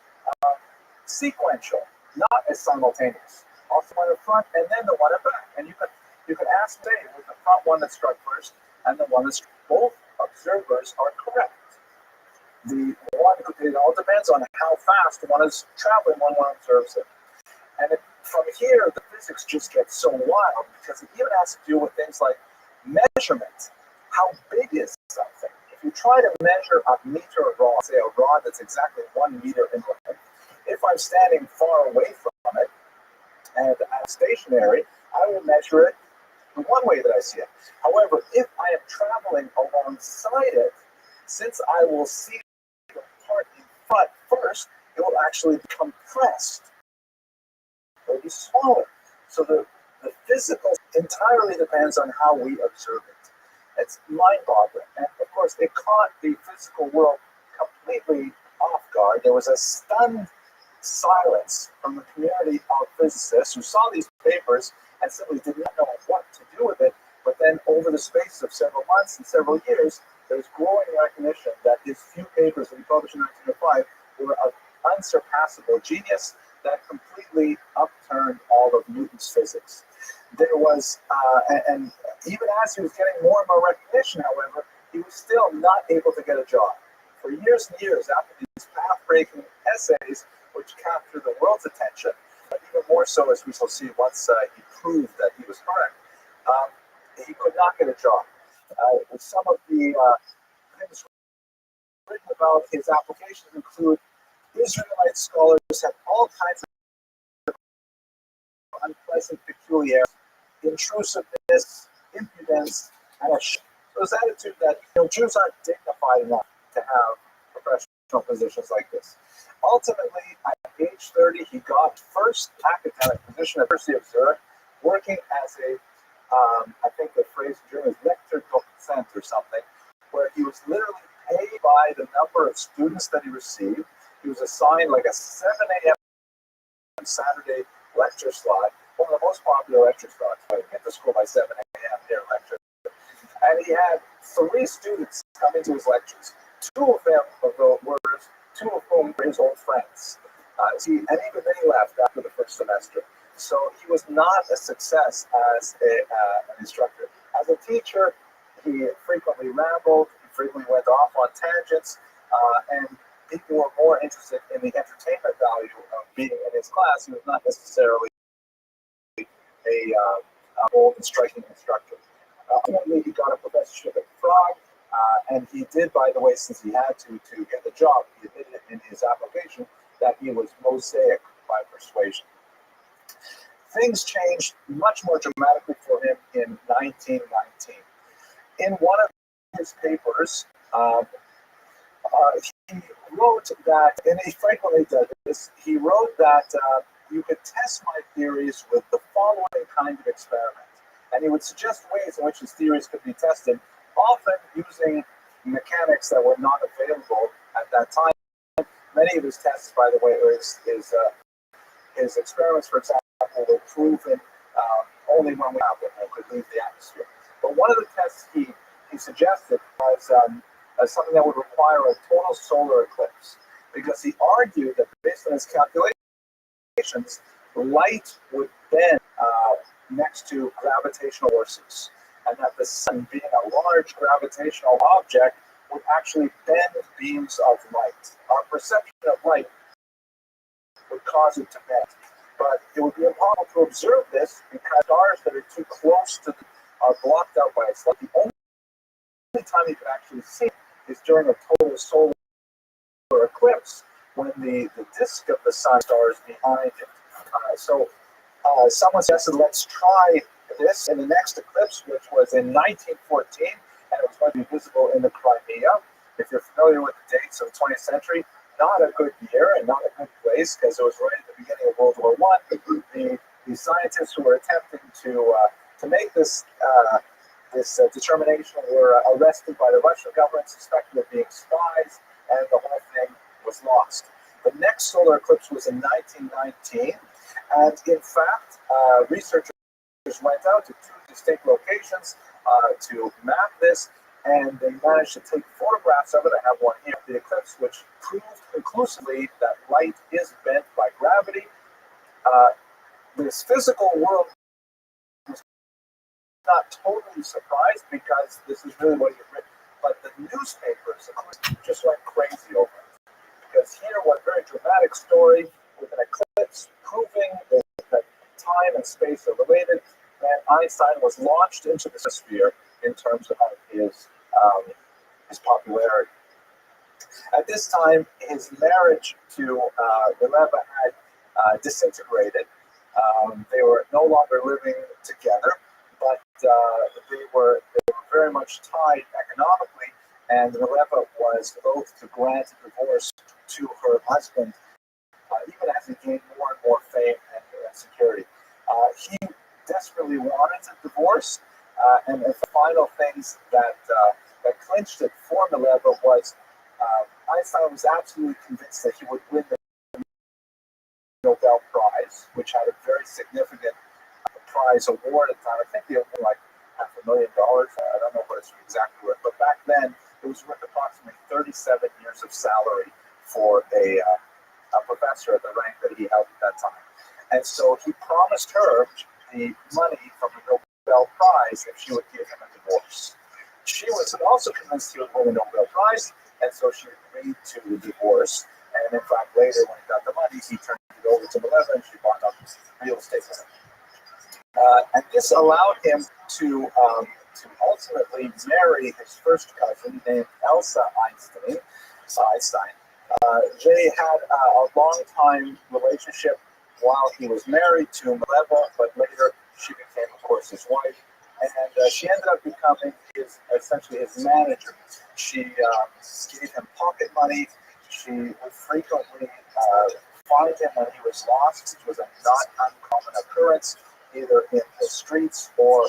sequential, not as simultaneous. Also one in front and then the one in back. And you can ask me with the front one that struck first and the one that struck. Both observers are correct. It all depends on how fast one is traveling when one observes it. And from here, the physics just gets so wild because it even has to do with things like measurement. How big is something? If you try to measure a meter of rod, say a rod that's exactly 1 meter in length, if I'm standing far away from it and I'm stationary, I will measure it the one way that I see it. However, if I am traveling alongside it, since I will see the part in front first, it will actually be compressed. It will be smaller. So the physical entirely depends on how we observe it. It's mind-boggling. And of course, it caught the physical world completely off guard. There was a stunned silence from the community of physicists who saw these papers and simply did not know what to do with it. But then over the space of several months and several years, there's growing recognition that his few papers that he published in 1905 were of unsurpassable genius that completely upturned all of Newton's physics. There was, and even as he was getting more and more recognition, however, he was still not able to get a job. For years and years after these path-breaking essays, which captured the world's attention, but even more so as we shall see once he proved that he was correct, he could not get a job. Some of the things written about his applications include Israelite scholars have all kinds of unpleasant peculiarities, intrusiveness, impudence, and so his attitude that Jews aren't dignified enough to have professional positions like this. Ultimately, at age 30, he got first academic position at the University of Zurich, working as a, I think the phrase in German is Lektor-Dozent or something, where he was literally paid by the number of students that he received. He was assigned like a 7 a.m. Saturday lecture slot, one of the most popular lecture slots. I get to school by 7 a.m. here lecture. And he had 3 students come into his lectures. 2 of them were 2 of whom were his old friends. And even they left after the first semester. So he was not a success as an instructor. As a teacher, he frequently rambled, he frequently went off on tangents, and people were more interested in the entertainment value of being in his class. He was not necessarily a bold and striking instructor. Ultimately, he got a professorship at Prague, and he did, by the way, since he had to get the job, he admitted in his application that he was Mosaic by persuasion. Things changed much more dramatically for him in 1919. In one of his papers, he wrote that, and he frequently does this, he wrote that you could test my theories with the following kind of experiment. And he would suggest ways in which his theories could be tested, often using mechanics that were not available at that time. Many of his tests, by the way, or his experiments, for example, were proven only when we could leave the atmosphere. But one of the tests he suggested was something that would require a total solar eclipse, because he argued that based on his calculations, light would bend next to gravitational forces, and that the sun, being a large gravitational object, would actually bend beams of light. Our perception of light would cause it to bend, but it would be impossible to observe this because stars that are too close to are blocked out by its light. The only time you can actually see it is during a total solar eclipse, when the disk of the sun stars behind it. Someone suggested, let's try this in the next eclipse, which was in 1914, and it was going to be visible in the Crimea. If you're familiar with the dates of the 20th century, not a good year and not a good place, because it was right at the beginning of World War I. The scientists who were attempting to make this determination were arrested by the Russian government, suspected of being spies, and the whole thing was lost. The next solar eclipse was in 1919, and in fact, researchers went out to 2 distinct locations to map this, and they managed to take photographs of it. I have one here, the eclipse, which proved conclusively that light is bent by gravity. This physical world was not totally surprised, because this is really what he had written, but the newspapers just went crazy over it. Because here was a very dramatic story with an eclipse proving that time and space are related, and Einstein was launched into the sphere in terms of his popularity. At this time, his marriage to Rabbi had disintegrated. They were no longer living together, but they were very much tied economically, and Mileva was loath to grant a divorce to her husband, even as he gained more and more fame and security. He desperately wanted a divorce, and the final things that clinched it for Mileva was Einstein was absolutely convinced that he would win the Nobel Prize, which had a very significant prize award at the time. I think they were like $500,000. I don't know what it's exactly worth, but back then it was worth approximately 37 years of salary for a professor at the rank that he held at that time. And so he promised her the money from the Nobel Prize if she would give him a divorce. She was also convinced he would win the Nobel Prize, and so she agreed to the divorce. And in fact, later when he got the money, he turned it over to Mileva, and she bought up real estate with him. And this allowed him to ultimately marry his first cousin named Elsa Einstein. Jay had a long-time relationship while he was married to Mileva, but later she became, of course, his wife. And she ended up becoming essentially his manager. She gave him pocket money. She would frequently find him when he was lost, which was a not uncommon occurrence, either in the streets or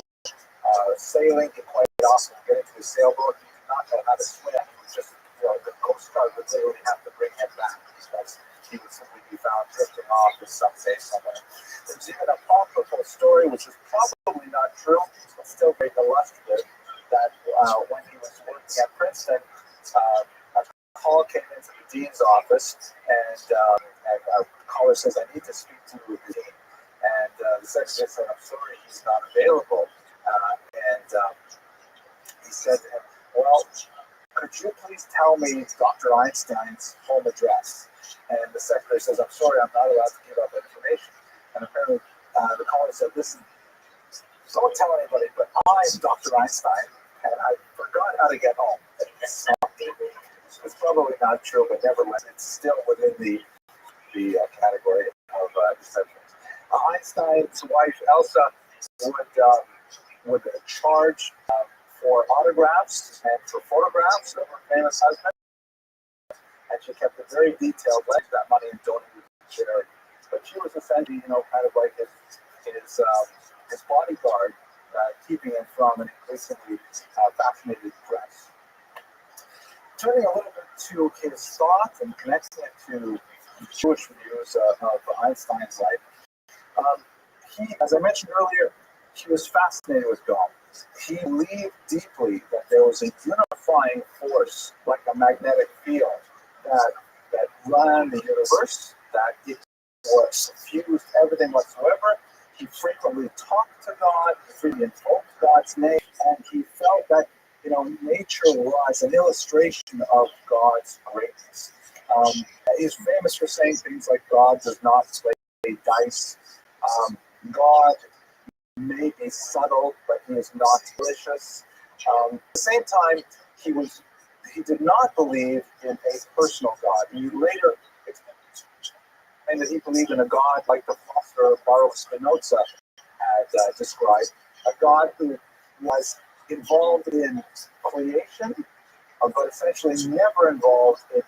sailing. He quite often would get into his sailboat. He did not know how to swim. He was just, the Coast Guard would literally have to bring him back because he would simply be found drifting off in some day somewhere. There's even a apocryphal story, which is probably not true, but still very illustrative, that when he was working at Princeton, a call came into the dean's office, and a caller says, "I need to speak to the dean." And the secretary said, "I'm sorry, he's not available." He said to him, "Well, could you please tell me Dr. Einstein's home address?" And the secretary says, "I'm sorry, I'm not allowed to give up information." And apparently the caller said, "Listen, don't tell anybody, but I'm Dr. Einstein, and I forgot how to get home." It's probably not true, but nevertheless, it's still within the category of deception. Einstein's wife, Elsa, would charge for autographs and for photographs of her famous husband, and she kept a very detailed list of that money and donated it to charity. But she was essentially, kind of like his bodyguard, keeping him from an increasingly fascinated press. Turning a little bit to his thoughts and connecting it to Jewish views of Einstein's life, he, as I mentioned earlier, he was fascinated with God. He believed deeply that there was a unifying force, like a magnetic field, that ran the universe, that it was fused everything whatsoever. He frequently talked to God, he frequently invoked God's name, and he felt that nature was an illustration of God's greatness. He's famous for saying things like, "God does not play dice. God may be subtle, but he is not malicious." At the same time, he did not believe in a personal God. He later explained that he believed in a God like the philosopher Baruch Spinoza had described, a God who was involved in creation, but essentially never involved in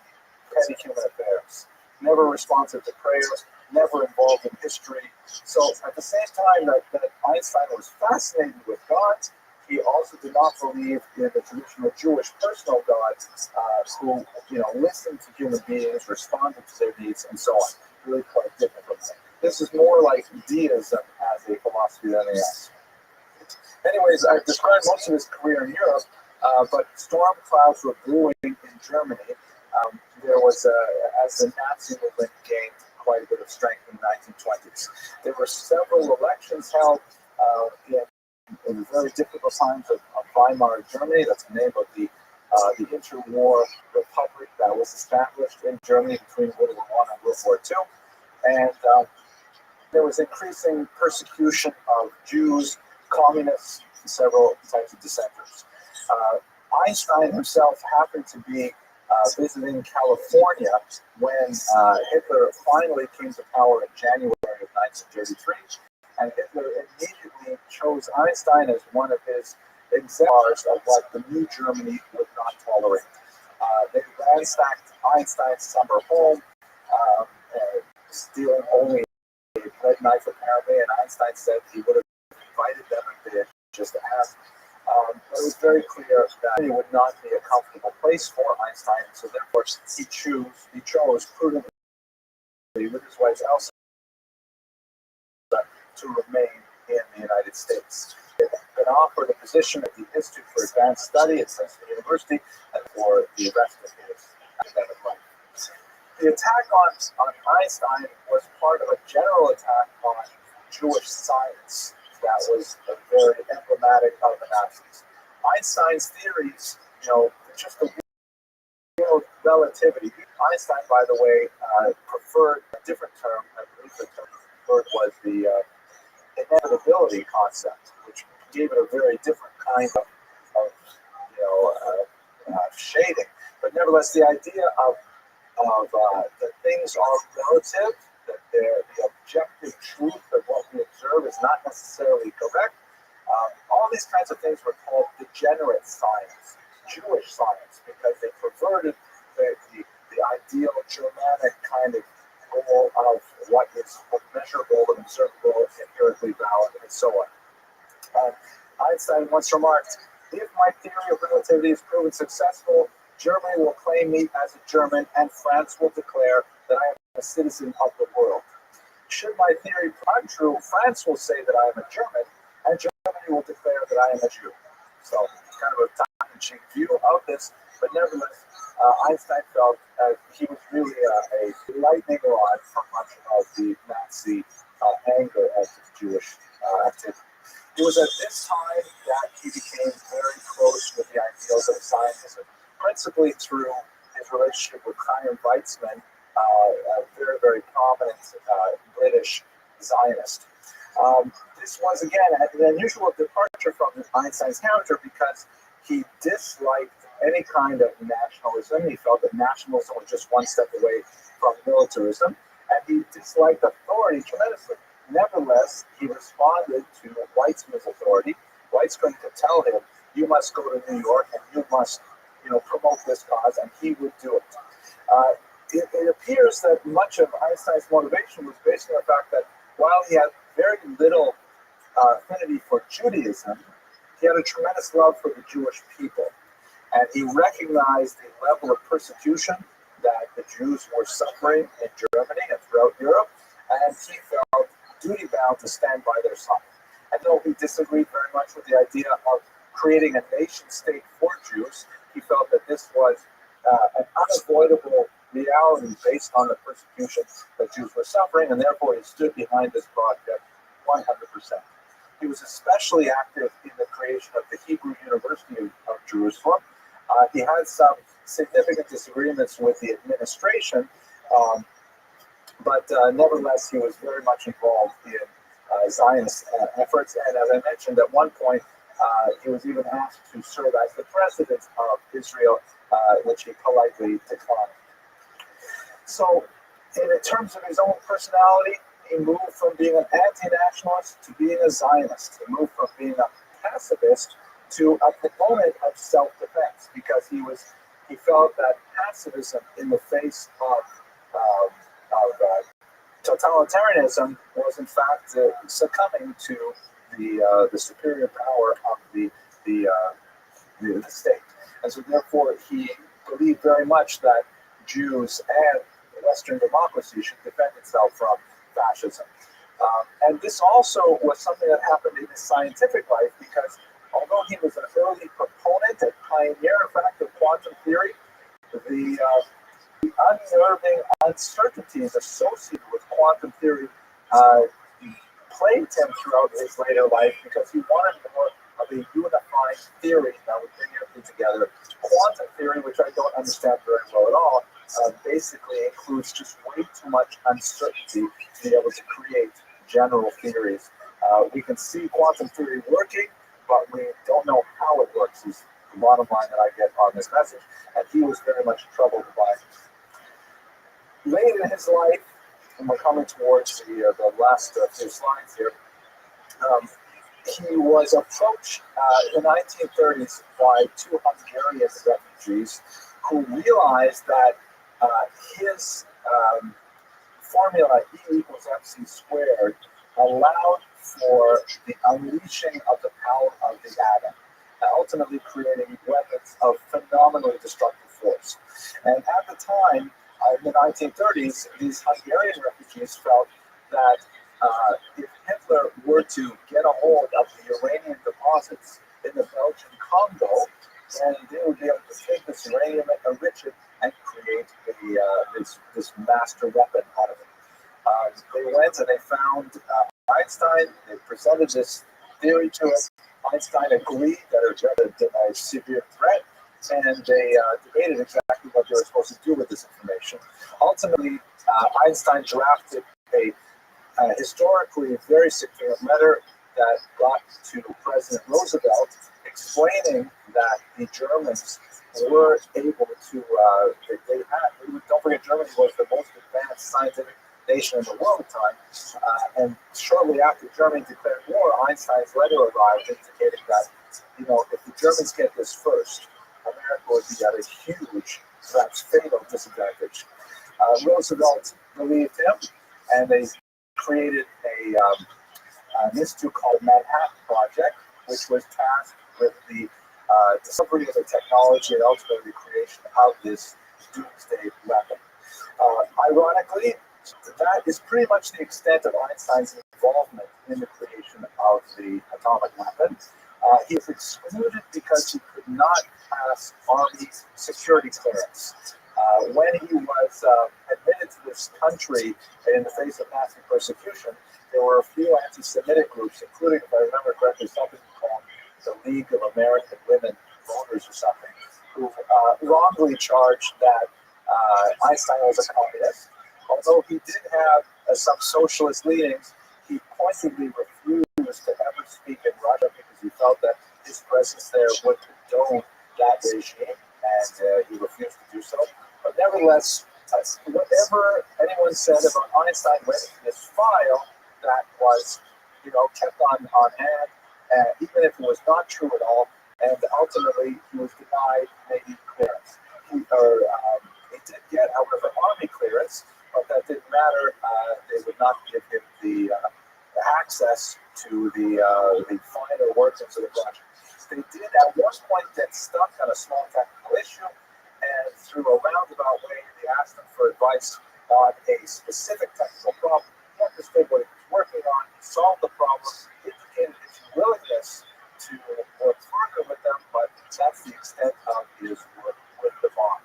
petty human affairs, never responsive to prayers, never involved in history. So at the same time that Einstein was fascinated with God, he also did not believe in the traditional Jewish personal God who listened to human beings, responded to their needs, and so on. Really quite different from that. This is more like deism as a philosophy than anything else. Anyways, I've described most of his career in Europe, but storm clouds were brewing in Germany. There was, as the Nazi movement gained quite a bit of strength in the 1920s, there were several elections held in the very difficult times of Weimar Germany. That's the name of the interwar republic that was established in Germany between World War I and World War II. And there was increasing persecution of Jews, communists, and several types of dissenters. Einstein himself happened to be visiting California when Hitler finally came to power in January of 1933, and Hitler immediately chose Einstein as one of his exemplars of what the new Germany would not tolerate. They ransacked Einstein's summer home, stealing only a bread knife apparently, and Einstein said he would have invited them if they had just asked. But it was very clear that it would not be a comfortable place for Einstein, so therefore he chose prudently with his wife Elsa to remain in the United States. He had been offered a position at the Institute for Advanced Study at Princeton University and for the rest of his academic life. The attack on Einstein was part of a general attack on Jewish science that was very emblematic of the Nazis. Einstein's theories, just the relativity. Einstein, by the way, preferred a different term. I believe the term preferred was the inevitability concept, which gave it a very different kind of shading. But nevertheless, the idea of that things are relative, that the objective truth of what we observe is not necessarily correct. All these kinds of things were called degenerate science, Jewish science, because they perverted the ideal Germanic kind of goal of what is measurable and observable, empirically valid, and so on. Einstein once remarked, "If my theory of relativity is proven successful, Germany will claim me as a German, and France will declare that I am a citizen of the world. Should my theory prove untrue, France will say that I am a German, and Germany will declare that I am a Jew." So, kind of a tongue-in-cheek view of this, but nevertheless, Einstein felt he was really a lightning rod for much of the Nazi anger at his Jewish activity. It was at this time that he became very close with the ideals of Zionism, principally through his relationship with Chaim Weizmann, a very, very prominent British Zionist. This was, again, an unusual departure from Einstein's character because he disliked any kind of nationalism. He felt that nationalism was just one step away from militarism, and he disliked authority tremendously. Nevertheless, he responded to Weizmann's authority. Weizmann could tell him, "You must go to New York and you must, promote this cause," and he would do it. It appears that much of Einstein's motivation was based on the fact that while he had very little affinity for Judaism, he had a tremendous love for the Jewish people. And he recognized the level of persecution that the Jews were suffering in Germany and throughout Europe, and he felt duty-bound to stand by their side. And though he disagreed very much with the idea of creating a nation-state for Jews, he felt that this was an unavoidable reality based on the persecution that Jews were suffering, and therefore he stood behind this project 100%. He was especially active in the creation of the Hebrew University of Jerusalem. He had some significant disagreements with the administration, but nevertheless, he was very much involved in Zionist efforts. And as I mentioned, at one point, he was even asked to serve as the president of Israel, which he politely declined. So, in terms of his own personality, he moved from being an anti-nationalist to being a Zionist. He moved from being a pacifist to a proponent of self-defense because he felt that pacifism in the face of totalitarianism was in fact succumbing to the superior power of the state, and so therefore he believed very much that Jews and Western democracy should defend itself from fascism. And this also was something that happened in his scientific life because although he was an early proponent and pioneer, in fact, of quantum theory, the unnerving uncertainties associated with quantum theory plagued him throughout his later life because he wanted more of a unifying theory that would bring everything together. Quantum theory, which I don't understand very well at all, basically includes just way too much uncertainty to be able to create general theories. We can see quantum theory working, but we don't know how it works is the bottom line that I get on this message. And he was very much troubled by it. Late in his life, and we're coming towards the last few slides here, he was approached in the 1930s by two Hungarian refugees who realized that his formula E equals MC squared allowed for the unleashing of the power of the atom, ultimately creating weapons of phenomenally destructive force. And at the time, in the 1930s, these Hungarian refugees felt that if Hitler were to get a hold of the uranium deposits in the Belgian Congo, then they would be able to take this uranium, enrich it, and create this master weapon out of it. They went and they found Einstein. They presented this theory to him. Einstein agreed that it was a severe threat, and they debated exactly what they were supposed to do with this information. Ultimately, Einstein drafted a historically very significant letter that got to President Roosevelt explaining that the Germans were able to, don't forget, Germany was the most advanced scientific nation in the world at the time. And shortly after Germany declared war, Einstein's letter arrived indicating that, if the Germans get this first, America would be at a huge, perhaps fatal disadvantage. Roosevelt believed him, and they created an institute called Manhattan Project, which was tasked with the discovery of the technology and ultimately the creation of this doomsday weapon. Ironically, that is pretty much the extent of Einstein's involvement in the creation of the atomic weapon. He was excluded because he could not pass Army security clearance. When he was admitted to this country in the face of Nazi persecution, there were a few anti-Semitic groups, including, if I remember correctly, something called the League of American Women Voters or something, who wrongly charged that Einstein was a communist. Although he did have some socialist leanings, he pointedly refused to ever speak in Russia because he felt that his presence there would condone that regime, and he refused to do so. But nevertheless, whatever anyone said about Einstein went into this file that was, kept on hand, even if it was not true at all, and ultimately he was denied Navy clearance. He did get, however, Army clearance, but that didn't matter. They would not give him the access to the finer workings of the project. They did at one point get stuck on a small technical issue, and through a roundabout way, they asked him for advice on a specific technical problem. He understood what he was working on, he solved the problem, indicated his willingness to work further with them, but that's the extent of his work with the bomb.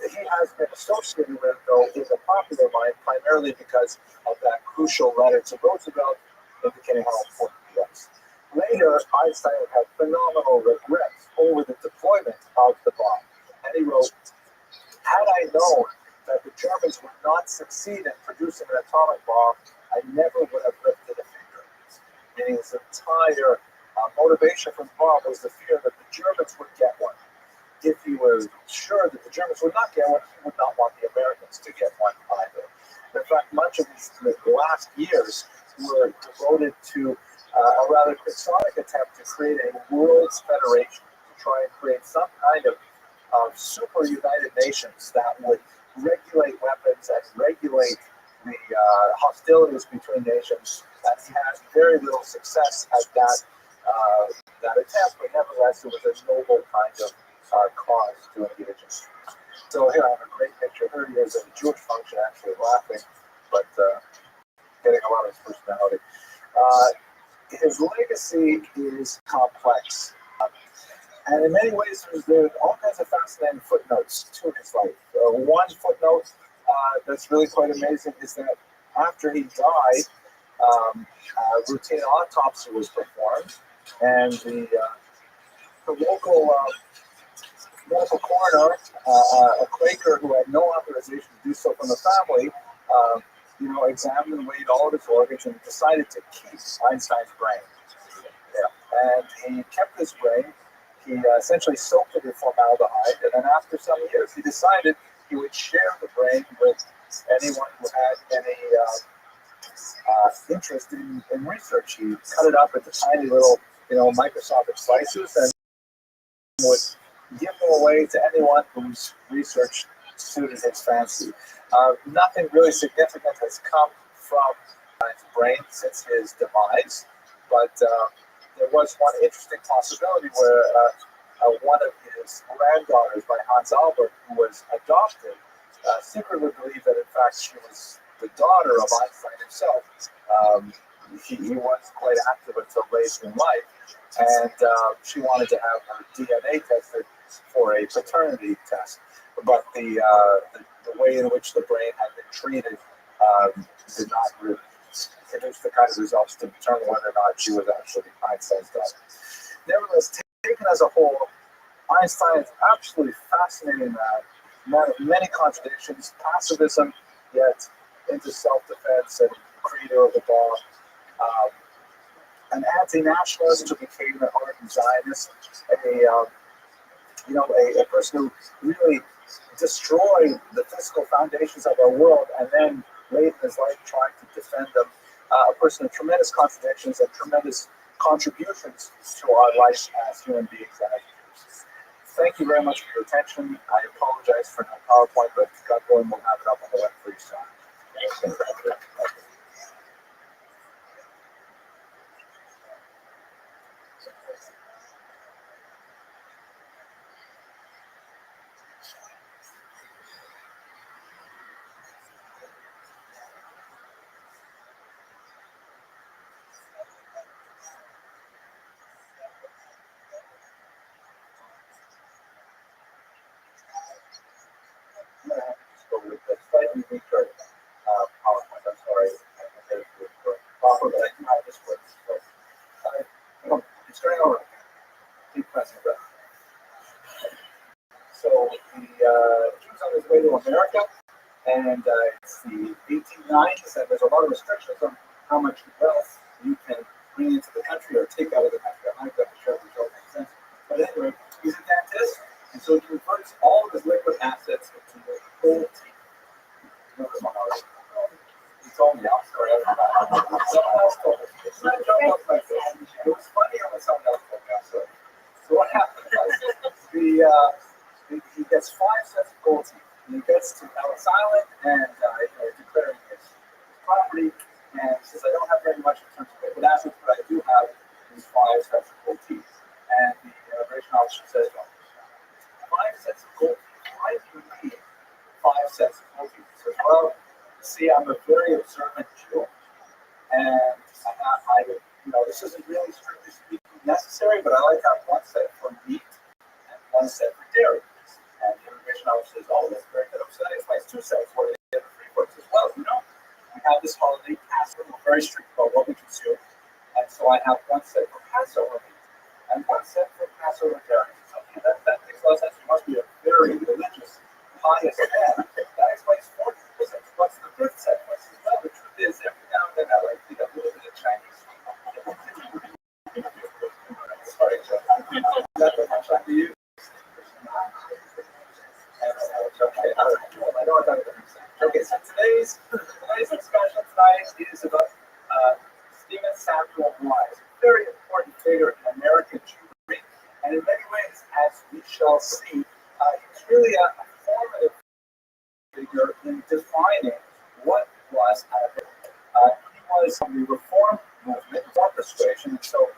He has been associated with, though, in the popular mind, primarily because of that crucial letter to Roosevelt indicating how important he was. Later, Einstein had phenomenal regrets over the deployment of the bomb. And he wrote, "Had I known that the Germans would not succeed in producing an atomic bomb, I never would have lifted a finger." Meaning his entire motivation for the bomb was the fear that the Germans would get one. If he was sure that the Germans would not get one, he would not want the Americans to get one either. In fact, much of the last years were devoted to a rather quixotic attempt to create a world's federation, to try and create some kind of super United Nations that would regulate weapons and regulate the hostilities between nations. And he had very little success at that attempt, but nevertheless, it was a noble kind of cause to engage in. So here I have a great picture. Here he is at a Jewish function, actually laughing, but getting a lot of his personality. His legacy is complex. And in many ways, there's all kinds of fascinating footnotes to his life. One footnote that's really quite amazing is that after he died, routine autopsy was performed, and the local medical coroner, a Quaker who had no authorization to do so from the family, examined and weighed all of his organs and decided to keep Einstein's brain. Yeah. And he kept his brain. He essentially soaked it in formaldehyde, and then after some years, he decided he would share the brain with anyone who had any interest in research. He cut it up into tiny little, microscopic slices and would give them away to anyone whose research suited his fancy. Nothing really significant has come from his brain since his demise, but there was one interesting possibility where one of his granddaughters by Hans Albert, who was adopted, secretly believed that in fact she was the daughter of Einstein himself. He was quite active until late in life, and she wanted to have her DNA tested for a paternity test. But the way in which the brain had been treated did not really produce the kind of results to determine whether or not she was actually Einstein's daughter. Nevertheless, taken as a whole, Einstein is absolutely fascinating man of many contradictions, pacifism, yet into self-defense, and creator of the bomb. An anti-nationalist who became an ardent Zionist, a person who really destroyed the physical foundations of our world and then late in his life trying to defend them. A person of tremendous contradictions and tremendous contributions to our life as human beings. Thank you very much for your attention. I apologize for no PowerPoint, but God willing, we'll have it up on the web for you soon. I'm going to have to just go with the slightly weaker PowerPoint. I'm sorry. I had it for proper, but I do have this one. So, it's going over. Keep pressing that. So the Jews on his way to America, and it's the 1890s, and there's a lot of restrictions on how much wealth you can bring into the country or take out of the country. I'm not exactly sure if this all makes sense. But anyway, he's a dentist, and so he converts all of his liquid assets into gold teeth. He told me, I'm sorry. Someone else told me. It's not a joke like this. It was funny when someone else told me, I'm sorry. So what happened was he gets 5 sets of gold teeth. He gets to Ellis Island and declaring his property, and he says, I don't have very much in terms of liquid assets, but I do have these 5 sets of gold teeth. And the immigration officer says, well, 5 sets of gold teeth? Why do you need 5 sets of gold teeth? He says, well, see, I'm a very observant Jew, and this isn't really strictly speaking necessary, but I like to have 1 set for meat and 1 set for dairy. And the immigration officer says, oh, that's very good. So that explains 2 sets. What are the other 3 for? He says, well, we have this holiday Passover. We're very strict about what we consume. And so I have 1 set for Passover meat and 1 set for Passover dairy. So that makes a lot of sense. You must be a very religious, pious man. That explains 40%. What's the 5th set? Well, the truth is, every now and then I like to eat a little bit of Chinese. Sorry, Joe. Is that what I'm trying to use? Okay, all right. I know what that is. Okay, so today's discussion tonight is about Stephen Samuel Wise, a very important figure in American Jewry, and in many ways, as we shall see, he's really a formative figure in defining what was happening. He was from the Reform movement, Reform persuasion, and so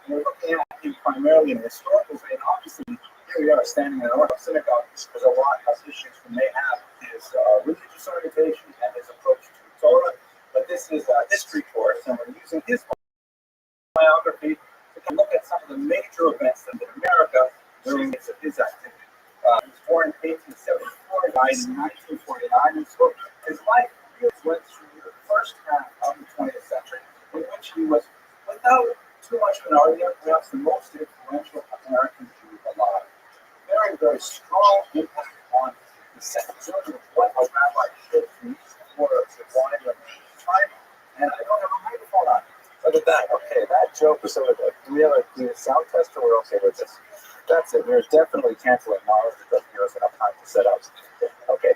we're looking at him primarily in a historical vein. Obviously, here we are standing in an Orthodox synagogue. There's a lot of issues we may have his religious orientation and his approach to Torah, but this is a history course, and we're using his biography to look at some of the major events in America during his activity. He was born in 1874, died in 1949, and so his life really went through the first half of the 20th century, in which he was, without too much of an argument, perhaps the most influential American Jew alive. Very, very strong impact on the sensibility of what a rabbi should be for the wider time. And I don't have a microphone on. Look at that. Okay, that joke was so good. Do we have a sound test, or we're okay with this? That's it. We're definitely canceling Mars. It doesn't give us enough time to set up. Okay.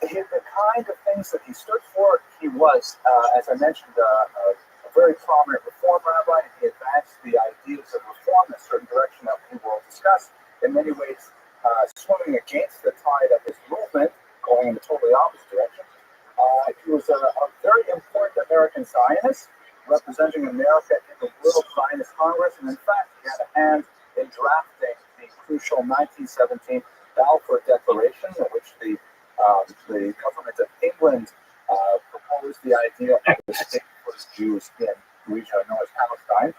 the kind of things that he stood for, he was, as I mentioned, a very prominent reform rabbi, and he advanced the ideas of reform in a certain direction that we will discuss. In many ways, swimming against the tide of his movement, going in the totally opposite direction. He was a very important American Zionist, representing America in the World Zionist Congress, and in fact, he had a hand in drafting the crucial 1917 Balfour Declaration, in which the government of England proposed the idea of a state for Jews in the region known as Palestine.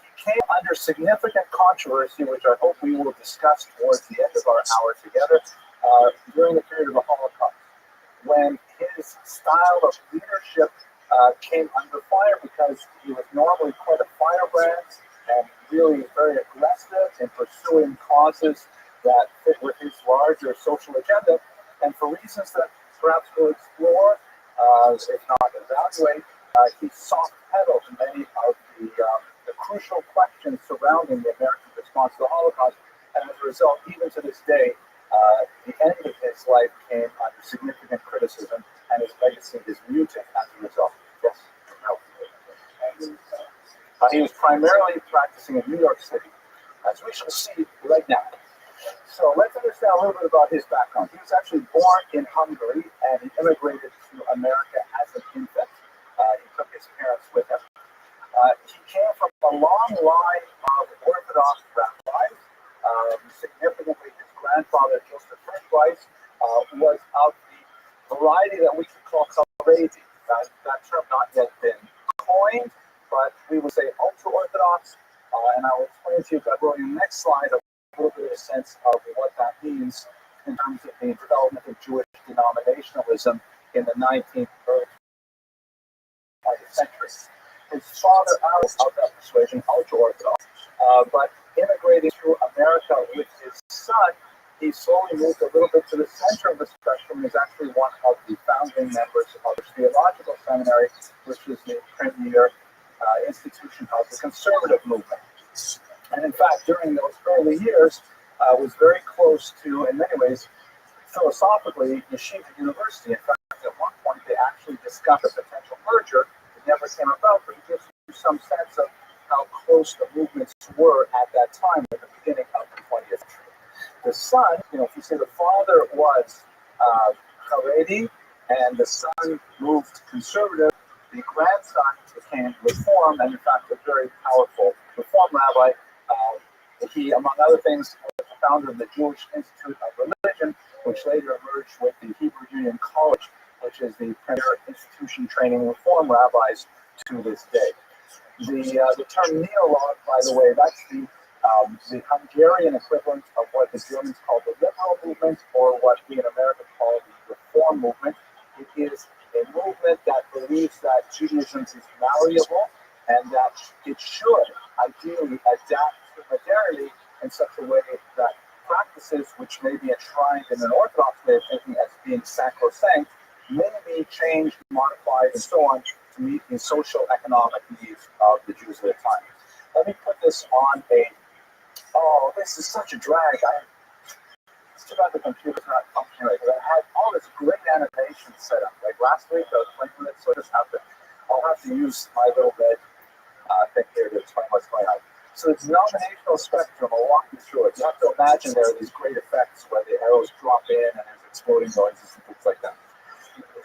He came under significant controversy, which I hope we will discuss towards the end of our hour together, during the period of the Holocaust, when his style of leadership came under fire because he was normally quite a firebrand and really very aggressive in pursuing causes that fit with his larger social agenda. And for reasons that perhaps we'll explore, if not evaluate, he soft-pedaled many of the crucial questions surrounding the American response to the Holocaust. And as a result, even to this day, the end of his life came under significant criticism, and his legacy is muted as a result. Yes? No. He was primarily practicing in New York City, as we shall see right now. So let's understand a little bit about his background. He was actually born in Hungary, and he immigrated to America as an infant. He took his parents with him. He came from a long line of Orthodox rabbis. Significantly, his grandfather, Joseph Rothschild, was of the variety that we could call Haredi. That term not yet been coined, but we would say ultra-Orthodox. And I will explain to you, by going to the next slide, a little bit of a sense of what that means in terms of the development of Jewish denominationalism in the 19th, early 20th century. His father was of that persuasion, ultra-Orthodox, but immigrating to America with his son, he slowly moved a little bit to the center of the spectrum. He's actually one of the founding members of the Theological Seminary, which is the premier institution of the conservative movement. And in fact, during those early years, was very close to, in many ways, philosophically, Yeshiva University. In fact, at one point, they actually discussed a potential merger. It never came about, but it gives you some sense of how close the movements were at that time, at the beginning of the 20th century. The son, if you say the father was Haredi and the son moved conservative, the grandson became Reform, and in fact, a very powerful Reform rabbi. He, among other things, was the founder of the Jewish Institute of Religion, which later emerged with the Hebrew Union College, which is the premier institution training Reform rabbis to this day. The term neologue, by the way, that's the Hungarian equivalent of what the Germans call the liberal movement, or what we in America call the Reform movement. It is a movement that believes that Judaism is malleable and that it should ideally adapt to modernity in such a way that practices which may be enshrined in an Orthodox way of thinking as being sacrosanct may be changed, modified, and so on to meet the social economic needs of the Jews at the time. Let me put this on this is such a drag. It's too bad the computer's not functioning right, because I had all this great animation set up. Like last week, I was playing with it, so I'll have to use my little red thing here to explain what's going on. So the denominational spectrum, I'll walk you through it. You have to imagine there are these great effects where the arrows drop in and there's exploding noises and things like that.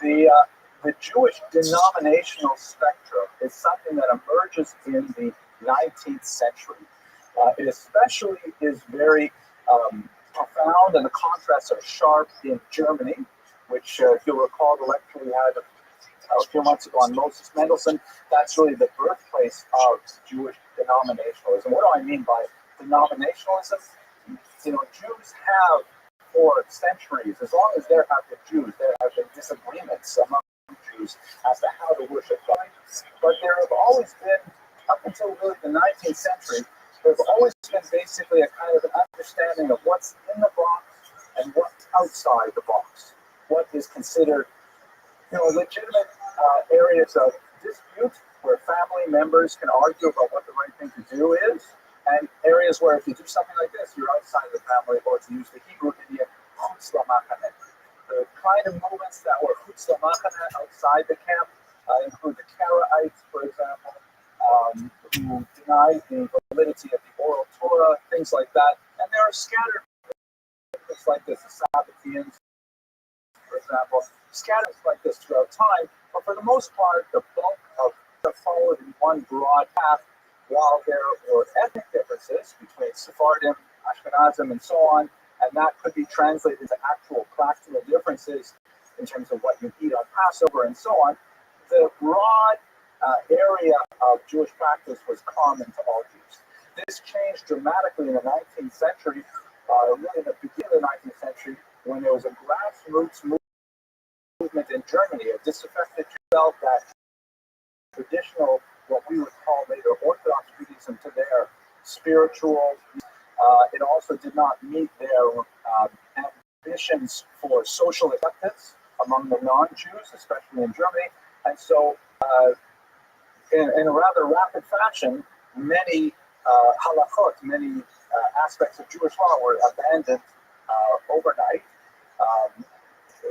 The Jewish denominational spectrum is something that emerges in the 19th century. It especially is very profound, and the contrasts are sharp in Germany, which, if you'll recall, the lecture we had a few months ago on Moses Mendelssohn, that's really the birthplace of Jewish denominationalism. What do I mean by denominationalism? Jews have, for centuries, as long as there have been Jews, there have been disagreements among Jews as to how to worship God. But there have always been, up until really the 19th century, there's always been basically a kind of an understanding of what's in the box and what's outside the box. What is considered, legitimate areas of dispute where family members can argue about what the right thing to do is, and areas where if you do something like this, you're outside the family, or to use the Hebrew idiom, The kind of movements that were chutz lamachane, outside the camp, include the Karaites, for example, who denied the validity of the oral Torah, things like that. And there are scattered movements like this, the Sabbatheans, for example, scattered like this throughout time. But for the most part, the bulk of them followed in one broad path, while there were ethnic differences between Sephardim, Ashkenazim, and so on, and that could be translated into actual practical differences in terms of what you eat on Passover and so on. The broad area of Jewish practice was common to all Jews. This changed dramatically in the 19th century, really in the beginning of the 19th century, when there was a grassroots movement in Germany. A disaffected Jew felt that traditional, what we would call later Orthodox Judaism, to their spiritual. It also did not meet their ambitions for social acceptance among the non-Jews, especially in Germany. And so, in a rather rapid fashion, many halachot, many aspects of Jewish law were abandoned overnight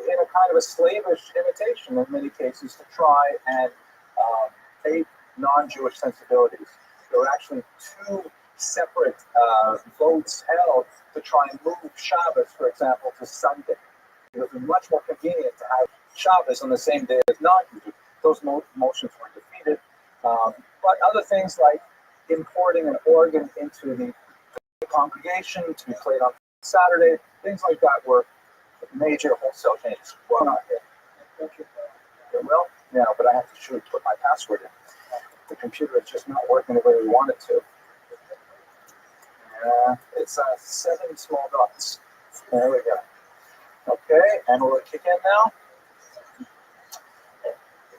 in a kind of a slavish imitation in many cases to try and ape non-Jewish sensibilities. There were actually two separate votes held to try and move Shabbos, for example, to Sunday. It was much more convenient to have Shabbos on the same day as non-Jews. Those motions were defeated. But other things like importing an organ into the congregation to be played on Saturday, things like that were major wholesale changes. Well, not here. Well, yeah, but I have to put my password in. The computer is just not working the way we want it to. It's 7 small dots. There we go. Okay, and will it kick in now?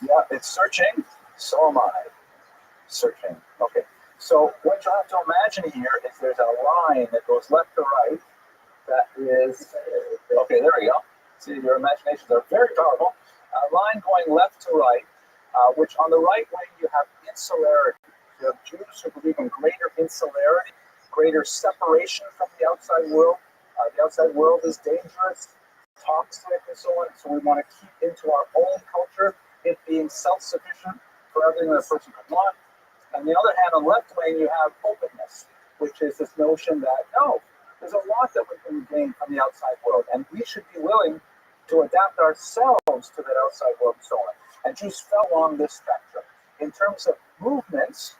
Yeah, it's searching. So am I. Searching. Okay. So what you have to imagine here is there's a line that goes left to right. That is, okay, there we go. See, your imaginations are very powerful. A line going left to right, which on the right wing you have insularity. You have Jews who believe in greater insularity, greater separation from the outside world. The outside world is dangerous, toxic, and so on. So we want to keep into our own culture, it being self-sufficient for everything that a person could want. On the other hand, on the left wing, you have openness, which is this notion that, no, there's a lot that we can gain from the outside world, and we should be willing to adapt ourselves to that outside world and so on. And Jews fell along this spectrum. In terms of movements,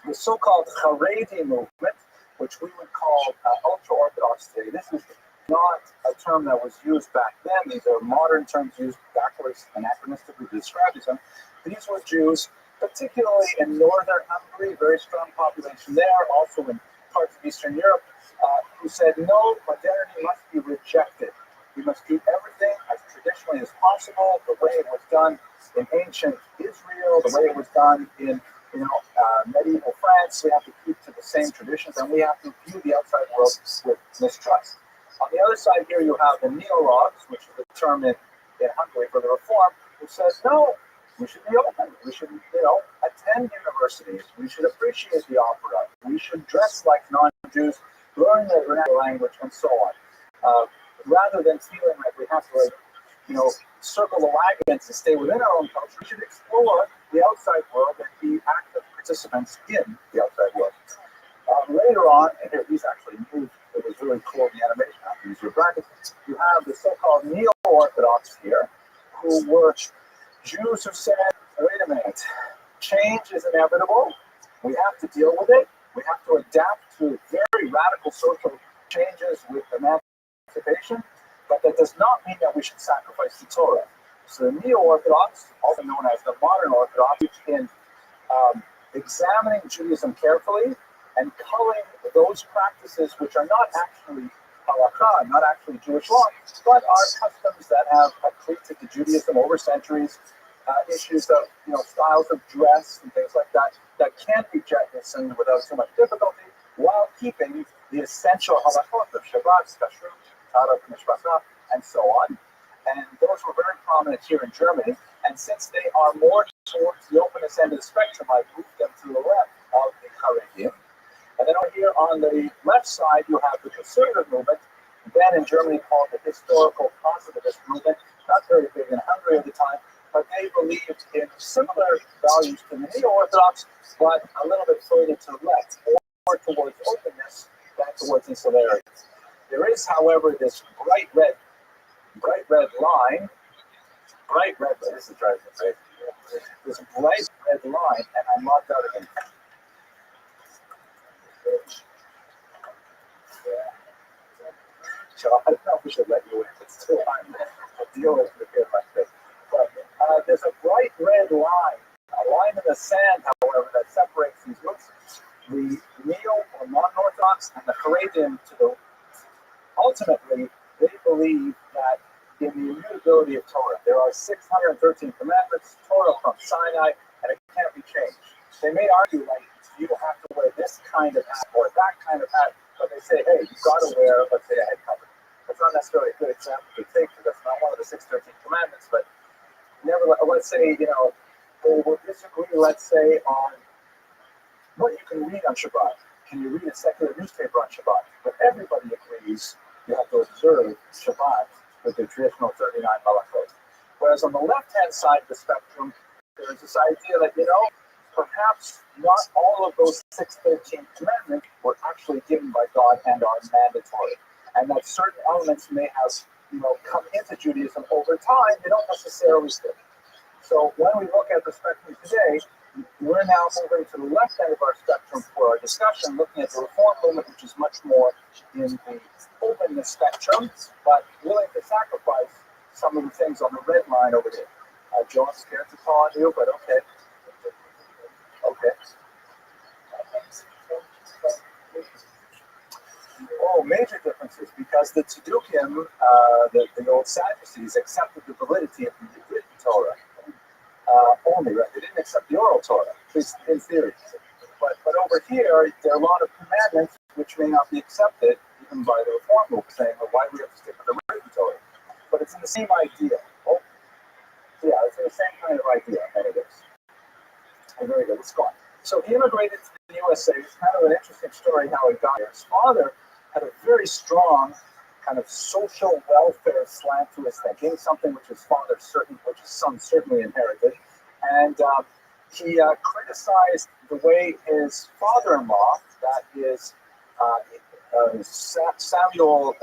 the so-called Haredi movement, which we would call ultra-Orthodox today, this is not a term that was used back then. These are modern terms used backwards, anachronistically to describe them. These were Jews, particularly in northern Hungary, very strong population there, also in parts of Eastern Europe, who said, no, modernity must be rejected. We must keep everything as traditionally as possible, the way it was done in ancient Israel, the way it was done in medieval France. We have to keep to the same traditions, and we have to view the outside world with mistrust. On the other side here, you have the neo-logs, which is the term in Hungary for the reform, who says, no, we should be open. We should, attend universities. We should appreciate the opera. We should dress like non-Jews, learn the vernacular language, and so on. Rather than feeling like we have to, circle the wagons and stay within our own culture, we should explore the outside world and be active participants in the outside world. Later on, and here these actually moved, it was really cool in the animation after these were brackets, you have the so-called neo-Orthodox here, who were Jews who said, wait a minute, change is inevitable, we have to deal with it, we have to adapt to very radical social changes with emancipation, but that does not mean that we should sacrifice the Torah. So the neo-Orthodox, also known as the modern Orthodox, in examining Judaism carefully and culling those practices which are not actually halakha, not actually Jewish law, but are customs that have accreted to Judaism over centuries, issues of styles of dress and things like that that can be jettisoned without too much difficulty, while keeping the essential halachot of Shabbat, Kashrut, Tarat, Mishpachah, and so on. And those were very prominent here in Germany. And since they are more towards the openness end of the spectrum, I moved them to the left of the Haredim. And then over here on the left side, you have the conservative movement. then in Germany called the historical positivist movement, not very big in Hungary at the time, but they believed in similar values to the neo-Orthodox, but a little bit further to the left, more towards openness than towards insularity. There is, however, this bright red line, this is driving me crazy. This bright red line, and I marked out again. So I don't know if we should let you in. It's too high to deal with it like this. But there's a bright red line, a line in the sand, however, that separates these groups. The neo or non-Orthodox and the Haredim to the ultimately, they believe that in the immutability of Torah, there are 613 commandments, Torah from Sinai, and it can't be changed. They may argue like you have to wear this kind of hat or that kind of hat, but they say, hey, you've got to wear, let's say, a head cover. That's not necessarily a good example to take because that's not one of the 613 commandments, but nevertheless, let's say, they will disagree, let's say, on what you can read on Shabbat. Can you read a secular newspaper on Shabbat? But everybody agrees you have to observe Shabbat with the traditional 39 malachot. Whereas on the left-hand side of the spectrum, there's this idea that, perhaps not all of those 613 commandments were actually given by God and are mandatory. And that certain elements may have, come into Judaism over time, they don't necessarily fit. So when we look at the spectrum today, we're now moving to the left end of our spectrum for our discussion, looking at the Reform movement, which is much more in the openness spectrum, but willing to sacrifice some of the things on the red line over there. Joe, I'm scared to call on you, but okay. Okay. Oh, major differences, because the Tzedukim, the old Sadducees, accepted the validity of the written Torah only, right? They didn't accept the oral Torah, at least in theory. But over here, there are a lot of commandments which may not be accepted, even by the Reform movement, saying, well, why do we have to stick with the written Torah? But it's in the same idea. Oh, yeah, it's in the same kind of idea, and it is. Oh, very good, let's go on. So he immigrated to the USA. It's kind of an interesting story how he got here. His father had a very strong kind of social welfare slant to his thinking, something which his son certainly inherited. And he criticized the way his father-in-law, that is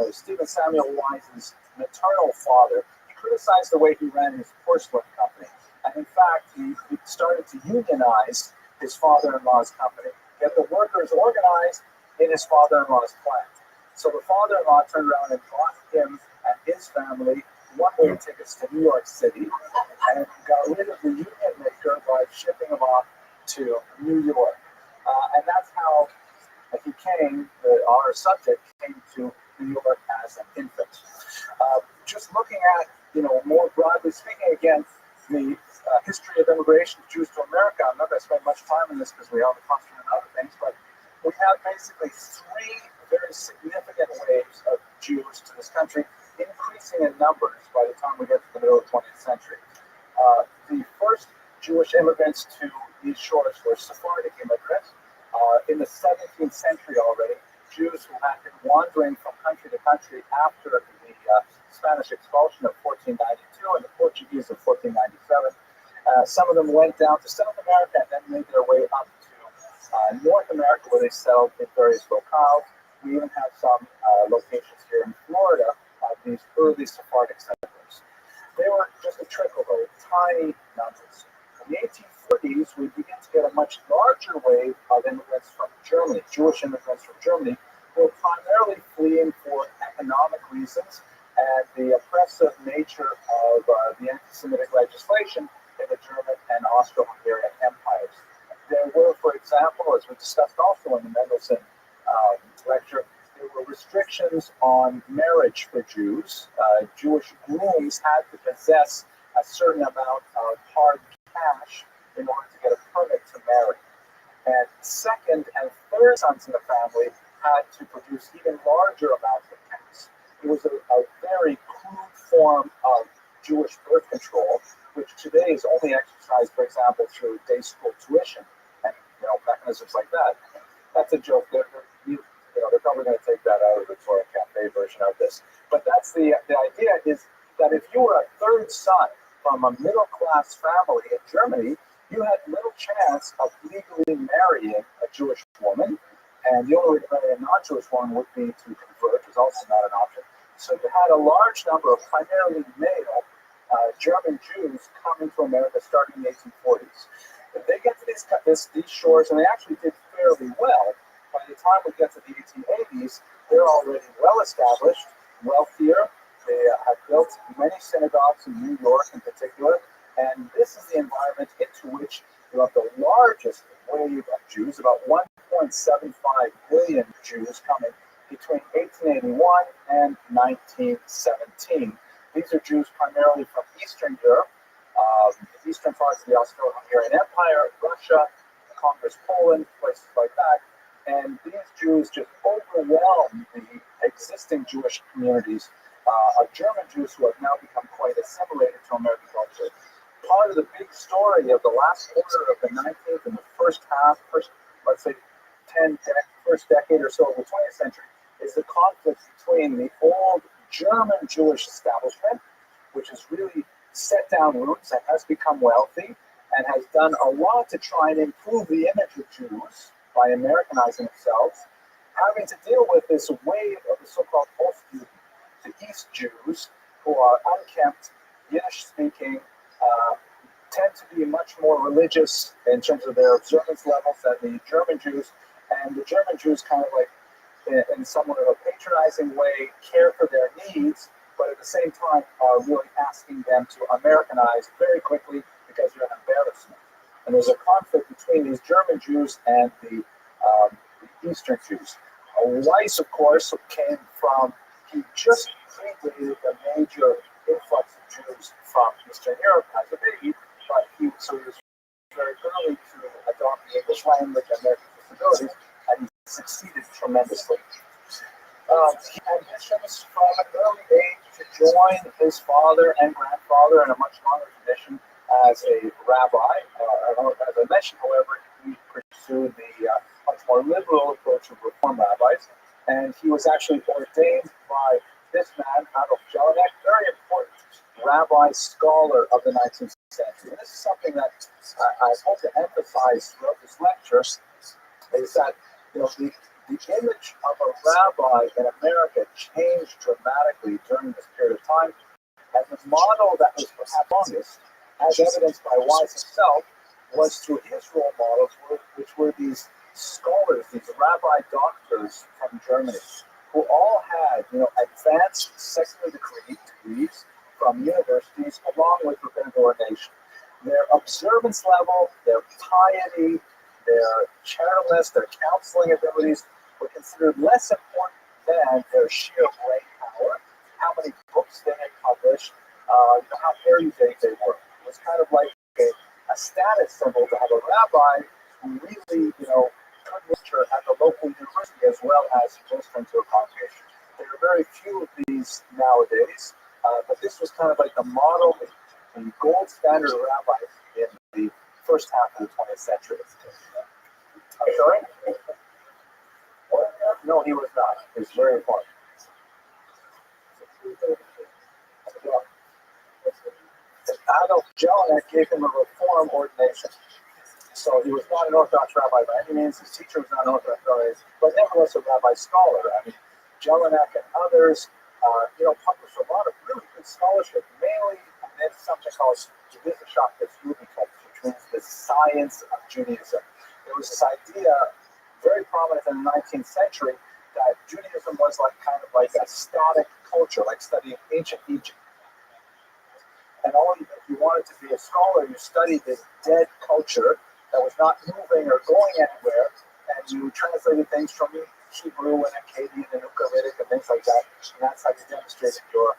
Stephen Samuel Wise's maternal father, he criticized the way he ran his porcelain company. And in fact, he started to unionize his father-in-law's company, get the workers organized in his father-in-law's plant. So the father-in-law turned around and bought him and his family one-way tickets to New York City and got rid of the union maker by shipping him off to New York. And that's how he came, our subject came to New York as an infant. Just looking at, more broadly speaking, again, the history of immigration of Jews to America. I'm not going to spend much time on this because we have a question and other things, but we have basically three very significant waves of Jews to this country, increasing in numbers by the time we get to the middle of the 20th century. The first Jewish immigrants to these shores were Sephardic immigrants. In the 17th century already, Jews who had been wandering from country to country after the Spanish expulsion of 1492 and the Portuguese of 1497. Some of them went down to South America and then made their way up to North America, where they settled in various locales. We even have some locations here in Florida of these early Sephardic settlers. They were just a trickle, though, tiny numbers. In the 1840s, we begin to get a much larger wave of immigrants from Germany, Jewish immigrants from Germany, who were primarily fleeing for economic reasons and the oppressive nature of the anti-Semitic legislation in the German and Austro-Hungarian empires. There were, for example, as we discussed also in the Mendelssohn lecture, there were restrictions on marriage for Jews. Jewish grooms had to possess a certain amount of hard cash in order to get a permit to marry. And second and third sons in the family had to produce even larger amounts of cash. It was a very crude form of Jewish birth control, which today is only exercised, for example, through day school tuition and mechanisms like that. That's a joke. they're probably going to take that out of the Victoria Cafe version of this. But that's the idea is that if you were a third son from a middle class family in Germany, you had little chance of legally marrying a Jewish woman. And the only way to marry a non-Jewish woman would be to convert, which is also not an option. So you had a large number of primarily male German Jews coming to America starting in the 1840s. They get to these shores, and they actually did fairly well. By the time we get to the 1880s, they're already well established, wealthier. They have built many synagogues in New York in particular, and this is the environment into which you have the largest wave of Jews, about 1.75 million Jews coming between 1881 and 1917. These are Jews primarily from Eastern Europe, the eastern parts of the Austro-Hungarian Empire, Russia, Congress, Poland, places like that. And these Jews just overwhelm the existing Jewish communities of German Jews who have now become quite assimilated to American culture. Part of the big story of the last quarter of the 19th and the first let's say, first decade or so of the 20th century is the conflict between the old German Jewish establishment, which has really set down roots and has become wealthy and has done a lot to try and improve the image of Jews by Americanizing themselves, having to deal with this wave of the so-called Ostjuden, the East Jews, who are unkempt, Yiddish-speaking, tend to be much more religious in terms of their observance levels than the German Jews, and the German Jews kind of like, in somewhat of a patronizing way, care for their needs, but at the same time are really asking them to Americanize very quickly because they're an embarrassment. And there's a conflict between these German Jews and the Eastern Jews. Weiss, of course, came from, he just predated the major influx of Jews from Eastern Europe as a baby, but he was very early to adopt the English language and their disabilities, and he succeeded tremendously. He had ambitions from an early age to join his father and grandfather in a much longer tradition as a rabbi. As I mentioned, however, he pursued the much more liberal approach of Reform rabbis, and he was actually ordained by this man, Adolf Jelinek, very important rabbi scholar of the 19th century. And this is something that I hope to emphasize throughout this lecture, is that the image of a rabbi in America changed dramatically during this period of time, and the model that was perhaps longest, as evidenced by Weiss himself, was through his role models, which were these scholars, these rabbi doctors from Germany, who all had, advanced secular degrees from universities, along with rabbinic ordination. Their observance level, their piety, their charitableness, their counseling abilities were considered less important than their sheer brain power, how many books they had published, how erudite they were. It was kind of like a status symbol to have a rabbi who really, could lecture at the local university as well as minister to a congregation. There are very few of these nowadays, but this was kind of like the model, the gold standard of rabbis in the first half of the 20th century. I'm sorry? No, he was not. He was very important. Adolf Jelinek gave him a reform ordination. So he was not an Orthodox rabbi by any means. His teacher was not an Orthodox rabbi, but nevertheless a rabbi scholar. Jelinek and others, published a lot of really good scholarship, mainly in something called Wissenschaft des Judentums, which means the science of Judaism. There was this idea, very prominent in the 19th century, that Judaism was kind of like a static culture, like studying ancient Egypt. And if you wanted to be a scholar, you studied this dead culture that was not moving or going anywhere, and you translated things from Hebrew and Akkadian and Ugaritic and things like that, and that's how you demonstrated your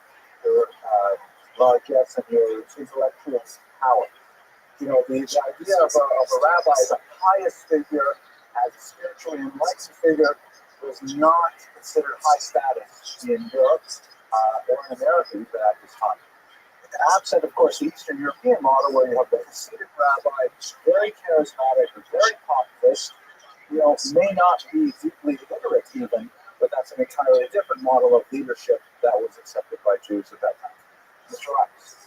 largesse and your intellectual power. The idea of a rabbi as a pious figure, as a spiritually enlightened figure, was not considered high status in Europe or in America even at this time. Absent, of course, the Eastern European model, where you have the Hasidic rabbi, very charismatic, very populist, may not be deeply literate even, but that's an entirely different model of leadership that was accepted by Jews at that time. Mr. Rothschild.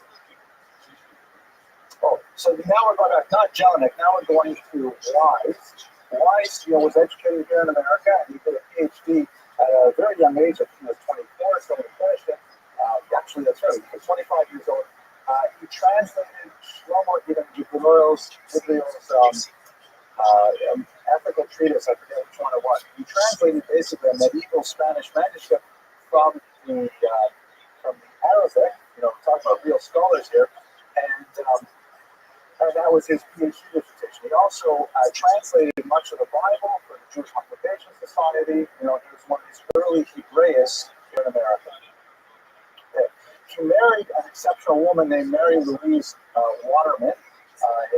Oh, so now we're going to, not Jelinek, now we're going to Wise. Wise, was educated here in America, and he did a PhD at a very young age. I think he was 24, so he finished it. Actually, that's right, he was 25 years old. He translated Shlomo Gibral's ethical treatise, I forget which one it was. He translated basically a medieval Spanish manuscript from the Arabic, talking about real scholars here, and that was his PhD dissertation. He also translated much of the Bible for the Jewish Publication Society. He was one of these early Hebraists here in America. Okay. He married an exceptional woman named Mary Louise Waterman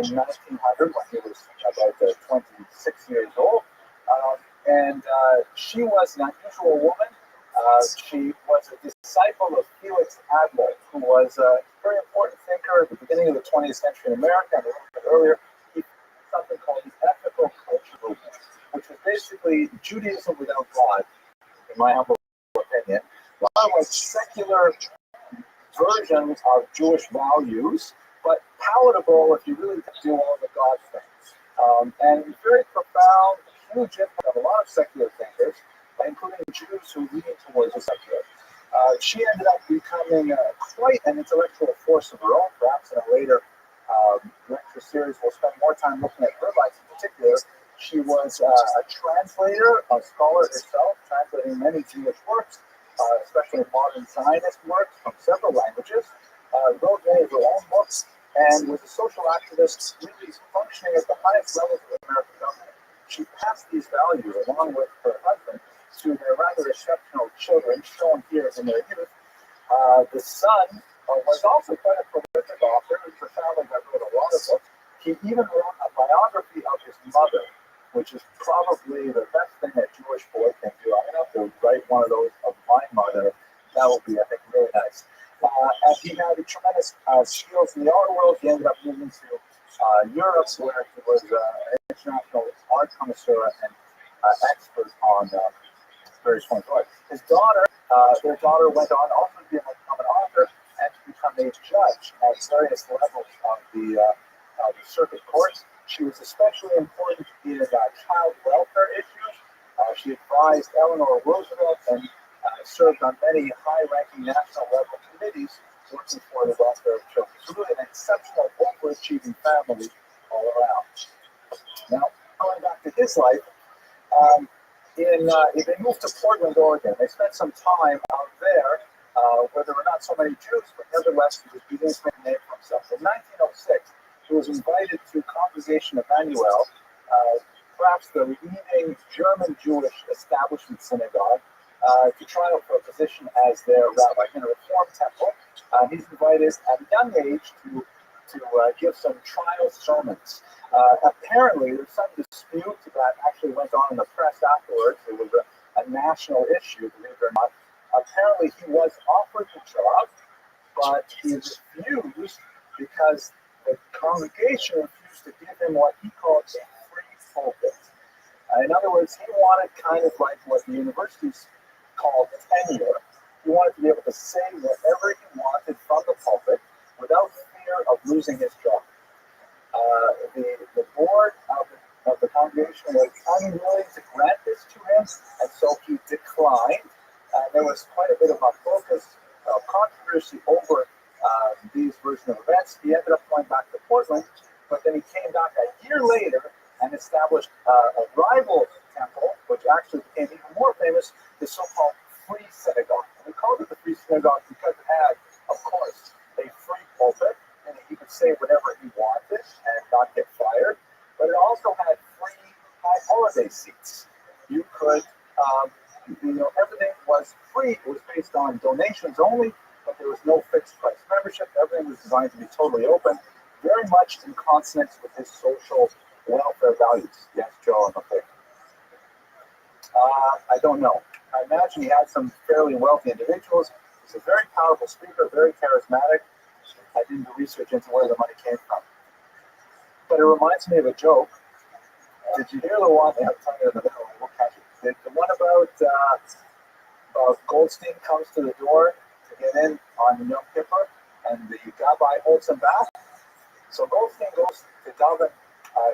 in 1900 when he was about 26 years old. She was an unusual woman. She was a disciple of Felix Adler, who was a very important thinker at the beginning of the 20th century in America, and a little bit earlier. He founded something called the ethical culture movement, which was basically Judaism without God, in my humble opinion. A lot of like secular versions of Jewish values, but palatable if you really do all the God things. And very profound, huge impact on a lot of secular thinkers, including Jews who lean towards the secular. She ended up becoming quite an intellectual force of her own. Perhaps in a later lecture series, we'll spend more time looking at her life in particular. She was a translator, a scholar herself, translating many Jewish works, especially modern Zionist works from several languages, wrote many of her own books, and was a social activist really functioning at the highest levels of the American government. She passed these values along with her husband to their rather exceptional children, shown here in their youth. The son was also quite a prolific author. He was a family that wrote a lot of books. He even wrote a biography of his mother, which is probably the best thing a Jewish boy can do. I'm going to have to write one of those of my mother. That would be, I think, really nice. And he had tremendous skills in the art world. He ended up moving to Europe, where he was an international art connoisseur and expert on various forms of art. His daughter, their daughter went on also to become an author and to become a judge at various levels of the circuit courts. She was especially important in child welfare issues. She advised Eleanor Roosevelt and served on many high-ranking national level committees working for the welfare of children. So really an exceptional, overachieving family all around. Now, going back to his life, they moved to Portland, Oregon. They spent some time out there where there were not so many Jews, but nevertheless he was beginning to make a name for himself. In 1906, he was invited to Congregation Emmanuel, perhaps the leading German Jewish establishment synagogue, to try out for a position as their rabbi in a Reform temple. He's invited at a young age to give some trial sermons. Apparently, there's some dispute that actually went on in the press afterwards. It was a national issue, believe it or not. Apparently, he was offered the job, but he refused because the congregation refused to give him what he called a free pulpit. In other words, he wanted kind of like what the universities called tenure. He wanted to be able to say whatever he wanted from the pulpit without fear of losing his job. The board of the congregation was unwilling to grant this to him, and so he declined. There was quite a bit of a focus of controversy over these version of events. He ended up going back to Portland, but then he came back a year later and established a rival temple, which actually became even more famous, the so-called Free Synagogue. And we called it the Free Synagogue because it had, of course, a free pulpit, and he could say whatever he wanted and not get fired. But it also had free high holiday seats. You could, everything was free. It was based on donations only, but there was no fixed price membership. Everything was designed to be totally open, very much in consonance with his social welfare values. Yes, Joe, I'm okay. I don't know. I imagine he had some fairly wealthy individuals. He's a very powerful speaker, very charismatic. I didn't do research into where the money came from. But it reminds me of a joke. Did you hear the one? I'll tell you in the middle. We'll catch it. The one about Goldstein comes to the door to get in on Yom Kippur, and the Rabbi holds him back. So Goldstein goes to daven.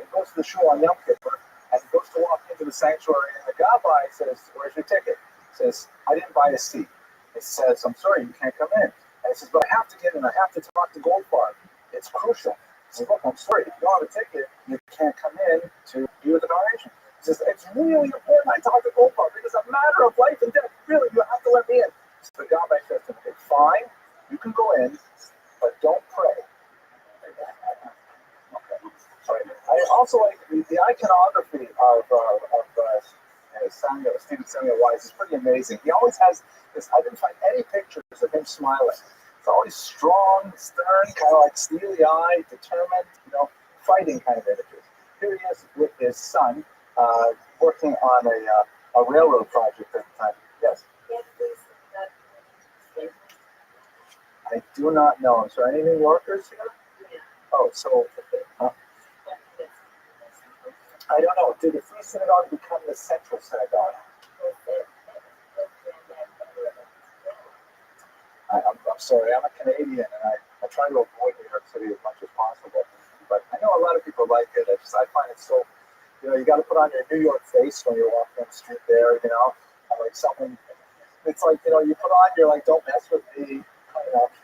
He goes to the shul on Yom Kippur, and he goes to walk into the sanctuary, and the Rabbi says, "Where's your ticket?" He says, "I didn't buy a seat." He says, "I'm sorry, you can't come in." And he says, "But I have to get in. I have to talk to Goldfarb. It's crucial." He says, "Look, I'm sorry. If you don't have a ticket, you can't come in to be with the congregation." He says, "It's really important I talk to Goldfarb. It's a matter of life and death. Really, you have to let me in." So the Rabbi says to him, "It's fine. You can go in, but don't pray." Okay. Sorry. I also like the iconography of Stephen Samuel Wise is pretty amazing. He always has this. I didn't find any pictures of him smiling. It's always strong, stern, kind of like steely-eyed, determined, fighting kind of images. Here he is with his son, working on a railroad project at the time. Yes. I do not know. Is there any New Yorkers here? Oh, so I don't know. Did the Free Synagogue become the Central Synagogue? I'm sorry. I'm a Canadian, and I try to avoid New York City as much as possible. But I know a lot of people like it. I find it so, you got to put on your New York face when you're walking on the street there, like something. It's like, you put on, you're like, "Don't mess with me."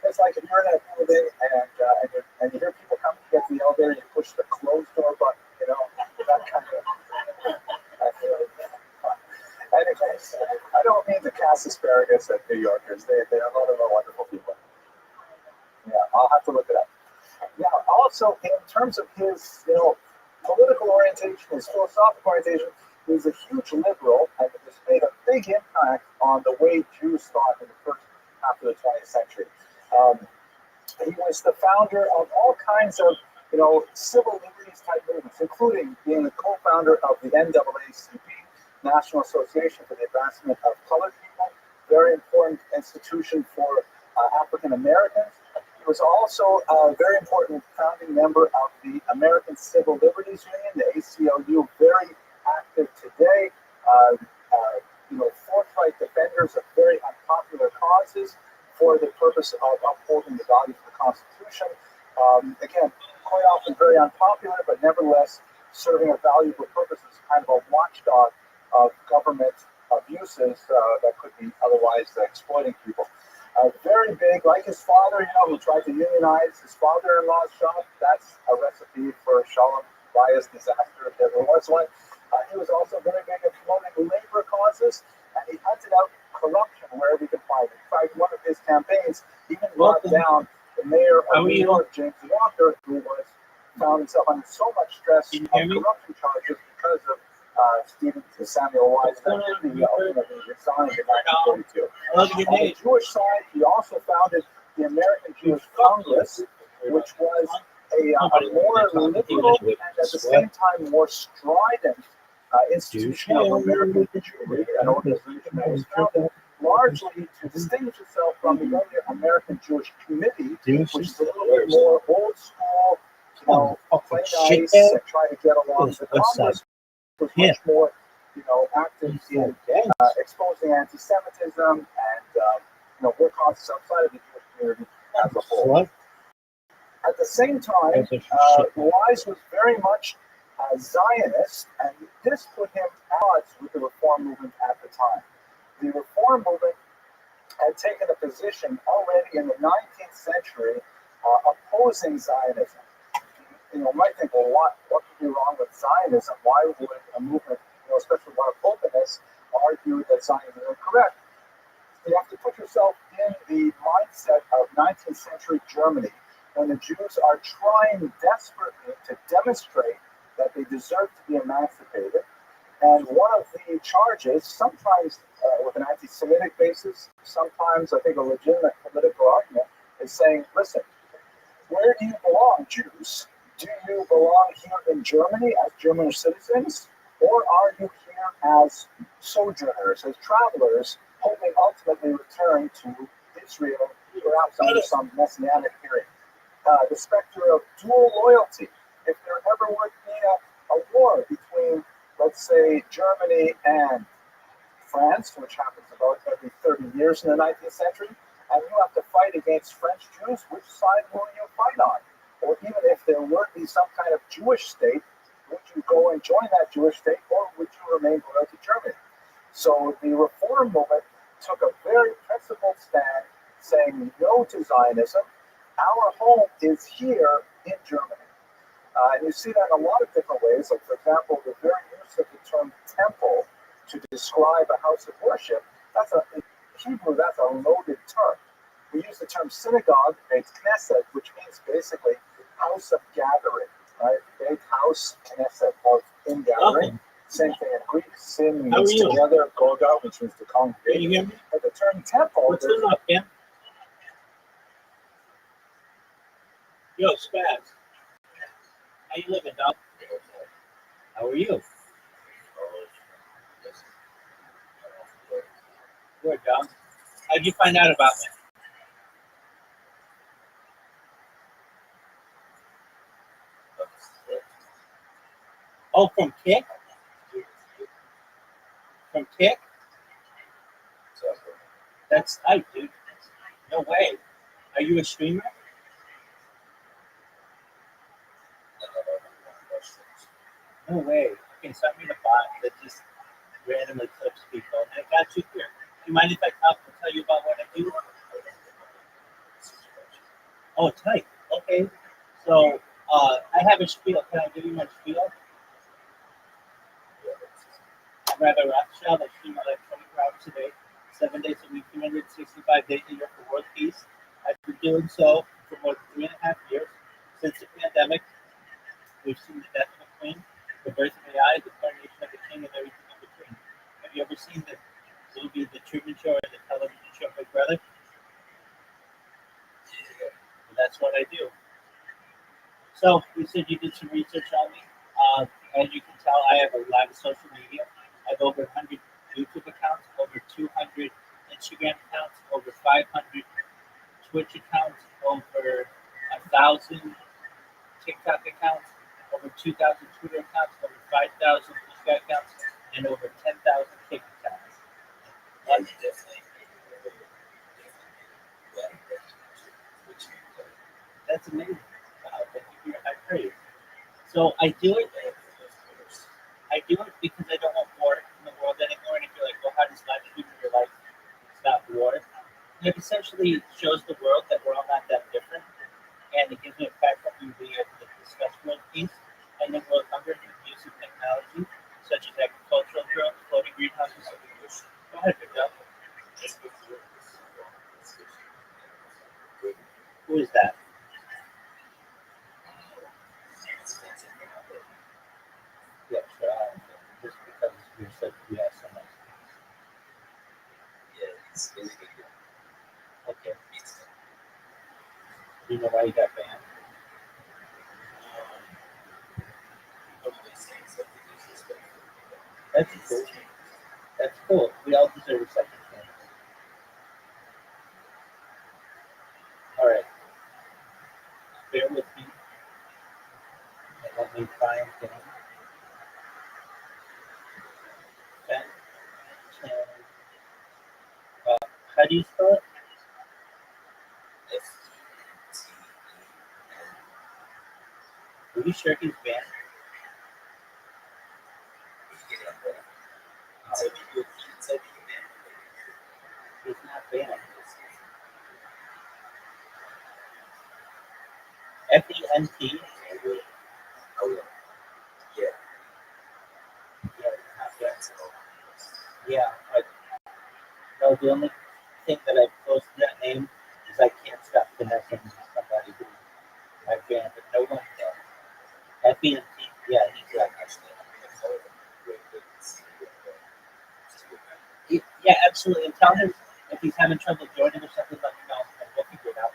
It's like if you're in a building and you hear people come to get the elevator, you push the closed door button, that kind of. Anyways, I don't mean to cast asparagus at New Yorkers. They're a lot of wonderful people. Yeah, I'll have to look it up. Now, also in terms of his, political orientation, his philosophical orientation, he was a huge liberal, and it has made a big impact on the way Jews thought in the first half of the 20th century. He was the founder of all kinds of, civil liberties type movements, including being the co-founder of the NAACP, National Association for the Advancement of Colored People, very important institution for African Americans. He was also a very important founding member of the American Civil Liberties Union, the ACLU, very active today. Forthright defenders of very unpopular causes for the purpose of upholding the values of the Constitution. Again, quite often very unpopular, but nevertheless serving a valuable purpose as kind of a watchdog of government abuses that could be otherwise exploiting people. Very big, like his father, who tried to unionize his father-in-law's shop. That's a recipe for Shalom Bayis disaster, if there was one. He was also very big at promoting labor causes, and he hunted out corruption wherever he could find it. In fact, one of his campaigns even brought down the mayor of New York, James Walker, who was found himself under so much stress of corruption charges because of Stephen Samuel Wise, that he ultimately resigned in 1942. On the Jewish side, he also founded the American Jewish Congress, which was a more liberal and at the same time more strident institution of American Jewry, an organization that was founded largely to distinguish itself from the earlier American Jewish Committee, which is a little bit more old school, play nice and trying to get along. The Congress was much more, active in exposing anti-Semitism and, work causes outside of the Jewish community as a whole. At the same time, Wise was very much a Zionist, and this put him at odds with the Reform movement at the time. The Reform movement had taken a position already in the 19th century opposing Zionism. You might think, well, what could be wrong with Zionism? Why would a movement, especially one of openness, argue that Zionism is correct? You have to put yourself in the mindset of 19th century Germany, when the Jews are trying desperately to demonstrate that they deserve to be emancipated. And one of the charges, sometimes with an anti-Semitic basis, sometimes I think a legitimate political argument, is saying, listen, where do you belong, Jews? Do you belong here in Germany as German citizens, or are you here as sojourners, as travelers, hoping ultimately return to Israel, perhaps under some messianic period? The specter of dual loyalty. If there ever would be a war between, let's say, Germany and France, which happens about every 30 years in the 19th century, and you have to fight against French Jews, which side will you fight on? Or even if there were to be some kind of Jewish state, would you go and join that Jewish state, or would you remain loyal to Germany? So the reform movement took a very principled stand saying no to Zionism. Our home is here in Germany. And you see that in a lot of different ways. Like, for example, the very use of the term temple to describe a house of worship, in Hebrew, that's a loaded term. We use the term synagogue, it's knesset, which means basically house of gathering, right? Big house, knesset, or in gathering. Welcome. Same thing in Greek, sin How means are you? together, goga, which means to Can congregate. you hear me? But the term temple, What's up, man? Yo, Spaz. How you living, dog? How are you? Good, dog. How'd you find out about me? Oh, from Kick? From Kick? That's tight, dude. No way. Are you a streamer? No way. Okay, send me the bot that just randomly clips people. I got you here. Do you mind if I tell you about what I do? Oh, tight. Okay. So, I have a spiel. Can I give you my spiel? I'm Rabbi Rothschild. I stream like 24 hours a day, 7 days a week, 365 days a year for world peace. I've been doing so for more than 3.5 years. Since the pandemic, we've seen the death of a queen, the birth of AI, the coronation of the king, and everything in between. Have you ever seen the movie The Truman Show or the television show Big Brother? Well, that's what I do. So, you said you did some research on me. As you can tell, I have a lot of social media. I have over 100 YouTube accounts, over 200 Instagram accounts, over 500 Twitch accounts, over 1,000 TikTok accounts, over 2,000 Twitter accounts, over 5,000 Instagram accounts, and over 10,000 Kick accounts. That's amazing. Wow, thank you for your high praise. So I do it because I don't want war in the world anymore. And if you're like, well, how does life in your life stop war? And it essentially shows the world that we're all not that different. And it gives me a platform to be able to discuss world peace and then world hunger and use of technology, such as agricultural drones, floating greenhouses. Go ahead, Victor. Who is that? Yeah, just because you said yes so much. Okay. Do you know why you got banned? That's cool. That's cool. We all deserve a second chance. All right. Bear with me. And let me find him. Ben Chan. How do you spell it? Are you sure he's banned? He's not banned. FENT. Yeah, he's not banned. Yeah, no, the only thing that I posted that name is I can't stop connecting somebody who I banned, but no one can. FENT, yeah, he's like, yeah, absolutely. And tell him if he's having trouble joining or something, let me know, and we'll figure it out.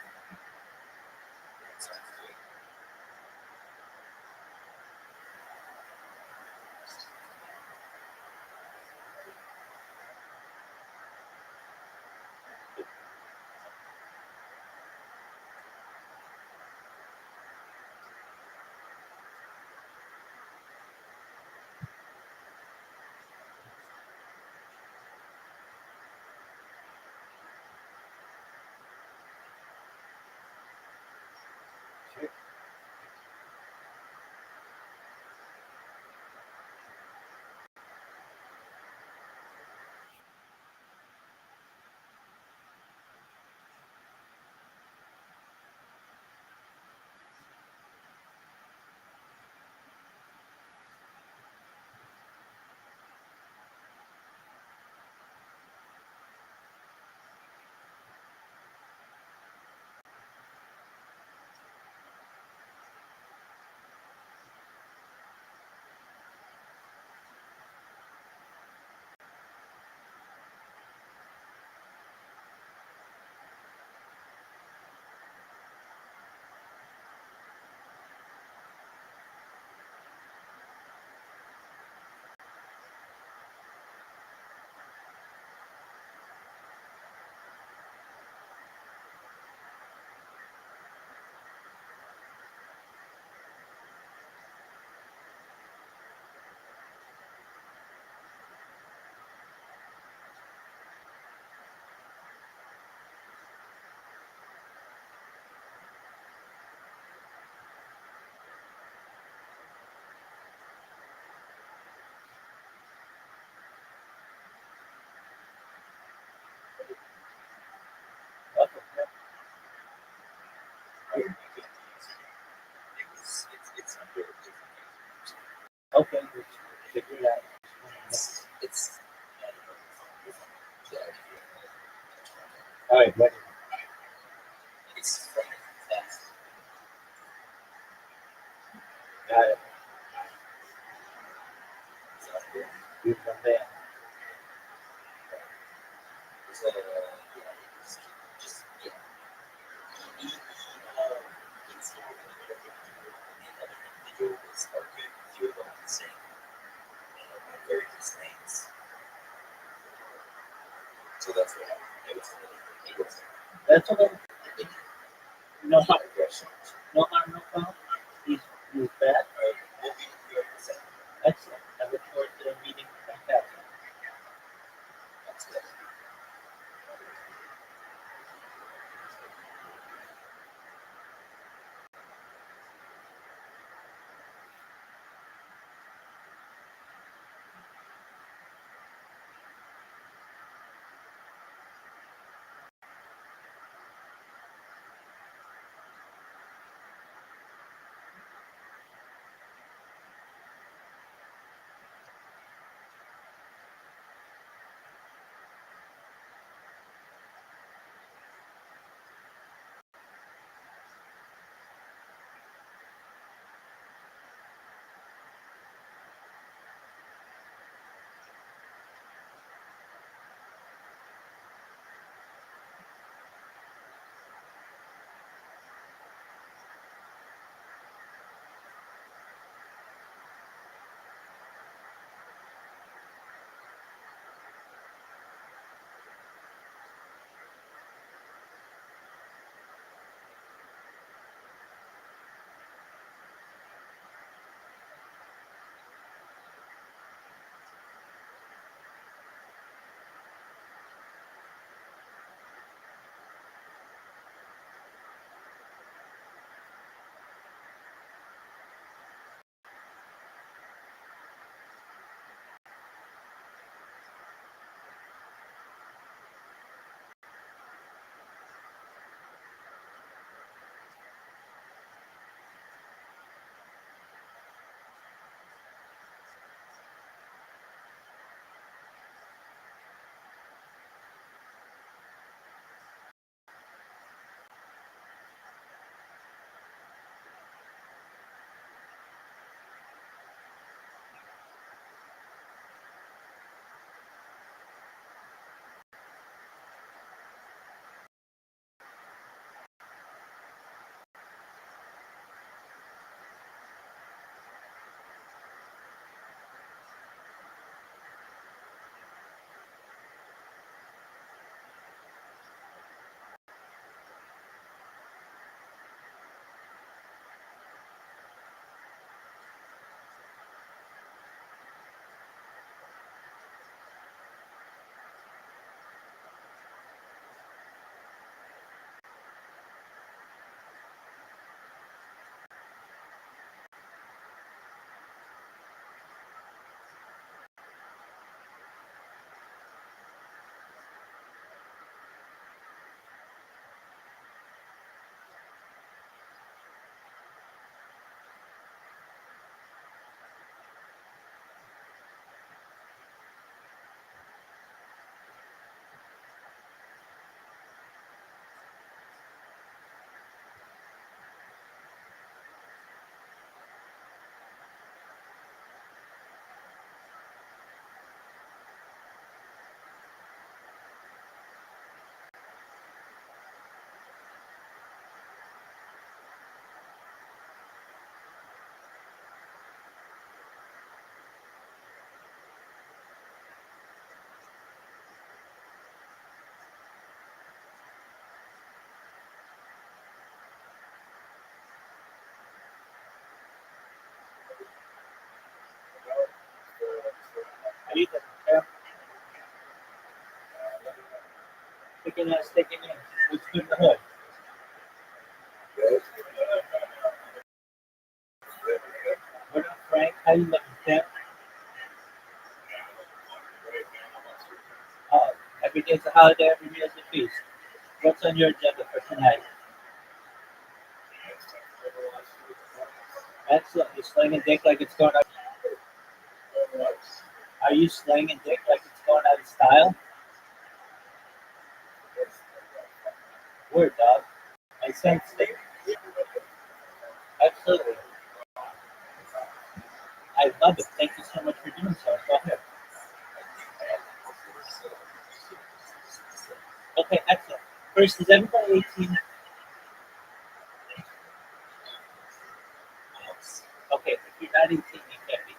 Okay, let's figure it out. All right, ready. Got it. You've done that. That's okay. No harm. No harm, no foul. He's back. Excellent. I look forward to the meeting. Fantastic. I need that. Sticking in. What's good in the hood? What up, Frank? How you looking, Tim? Every day's a holiday, every meal's a feast. What's on your agenda for tonight? Excellent. You're slinging dick like it's going up. Are you slanging dick like it's going out of style? Word, dog. I sense it. Absolutely. I love it. Thank you so much for doing so. Go ahead. Okay, excellent. First, is everybody 18? Okay, if you're not 18, you can't be.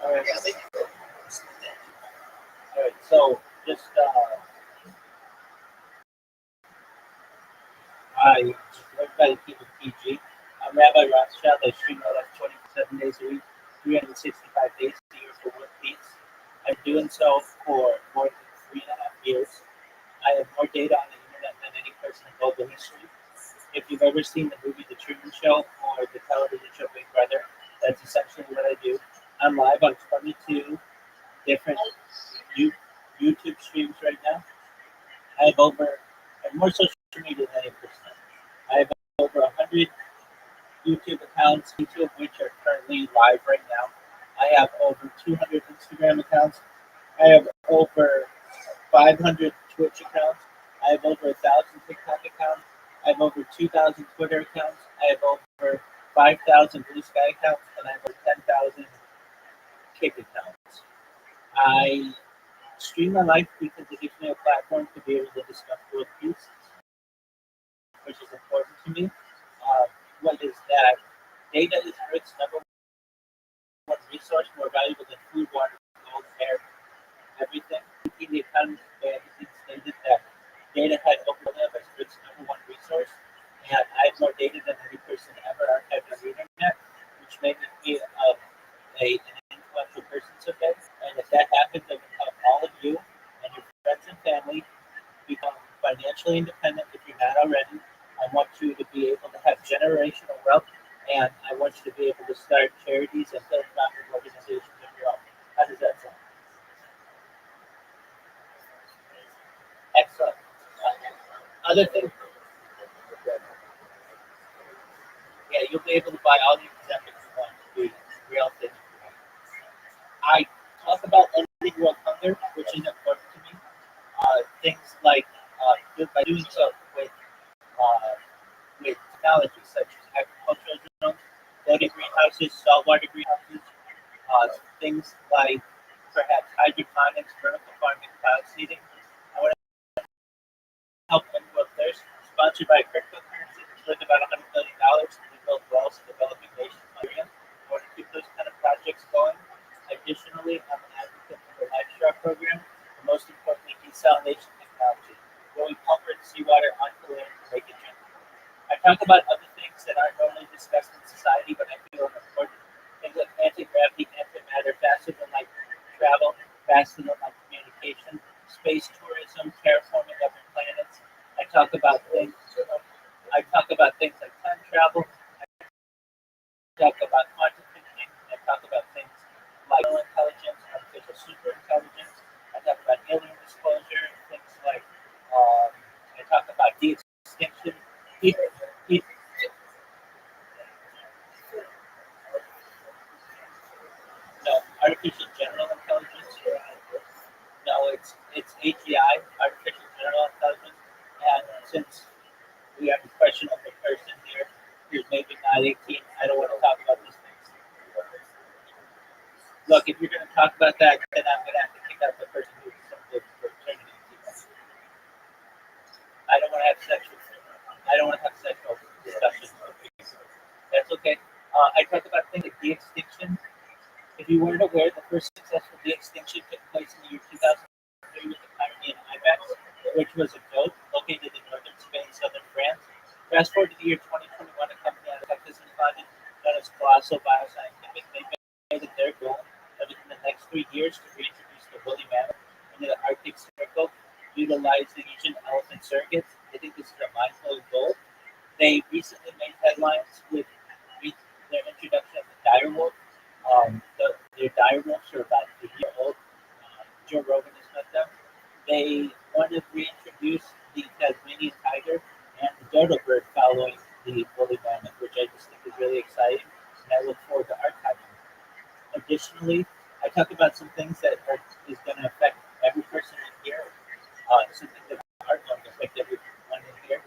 All right. All right. So just I everybody keep it PG. I'm Rabbi Rothschild. I stream out like 27 days a week, 365 days a year for World Peace. I'm doing so for more than 3.5 years. I have more data on the internet than any person in global history. If you've ever seen the movie The Truman Show or the television show Big Brother, that's essentially what I do. I'm live on 22 different YouTube streams right now. I have more social media than any person. I have over 100 YouTube accounts, each of which are currently live right now. I have over 200 Instagram accounts. I have over 500 Twitch accounts. I have over 1,000 TikTok accounts. I have over 2,000 Twitter accounts. I have over 5,000 Blue Sky accounts, and I have over 10,000 Kick accounts. I stream my life because it gives me a platform to be able to discuss world peace, which is important to me. What is that? Data is Earth's number one resource, more valuable than food, water, gold, air, everything. In the Economist magazine stated that data had overlap as Earth's number one resource, and I have more data than any person ever archived on the internet, which made me an intellectual person someday. And if that happens, I can help all of you and your friends and family become financially independent if you're not already. I want you to be able to have generational wealth, and I want you to be able to start charities and philanthropic organizations of your own. How does that sound? Excellent. Other things, yeah, you'll be able to buy all the exemptions you want to do real estate. I talk about ending world hunger, which is important to me. Things like by doing so uh, with technology such as agricultural drones, floating greenhouses, saltwater greenhouses, things like perhaps hydroponics, vertical farming, cloud seeding. I want to help end world thirst. Sponsored by cryptocurrency, it's worth about $100 billion to build wells in developing nations. I want to keep those kind of projects going. Additionally, I'm an advocate for the Lifestraw program, and most importantly, desalination technology, where we pump in seawater onto land to make it drinkable. I talk about other things that aren't normally discussed in society, but I feel are important. Things like anti-gravity, antimatter, faster than light travel, faster than light communication, space tourism, terraforming other planets. I talk about things like time travel. I talk about quantum computing. I talk about things like intelligence, artificial superintelligence. I talk about alien disclosure, things like I talk about de-extinction. People, people, no, artificial general intelligence. No, it's AGI, artificial general intelligence. And since we have a question of the person here who's maybe not 18, I don't want to talk about these things. Look, if you're going to talk about that, then I'm going to have to kick out the person who's some good for eternity. I don't want to have sexual. I don't want to have sexual discussions. That's okay. I talk about things like de-extinction. If you weren't aware, the first successful de-extinction took place in the year 2003 with the Pyrenean ibex, which was a goat located in northern Spain, southern France. Fast forward to the year 2021, a company out of Texas and London known as Colossal Bioscientific, they made it their goal that within the next 3 years to reintroduce the woolly mammoth into the Arctic Circle, utilizing Asian elephant surrogates. I think this is a mind-blowing goal. They recently made headlines with their introduction of the dire wolf. Their dire wolves are about a year old. Joe Rogan has met them. they want to reintroduce the Tasmanian tiger and the dodo bird following the woolly mammoth, which I just think is really exciting, and I look forward to archiving. Additionally, I talk about some things that is going to affect every person in here, some things that are going to affect everyone in here.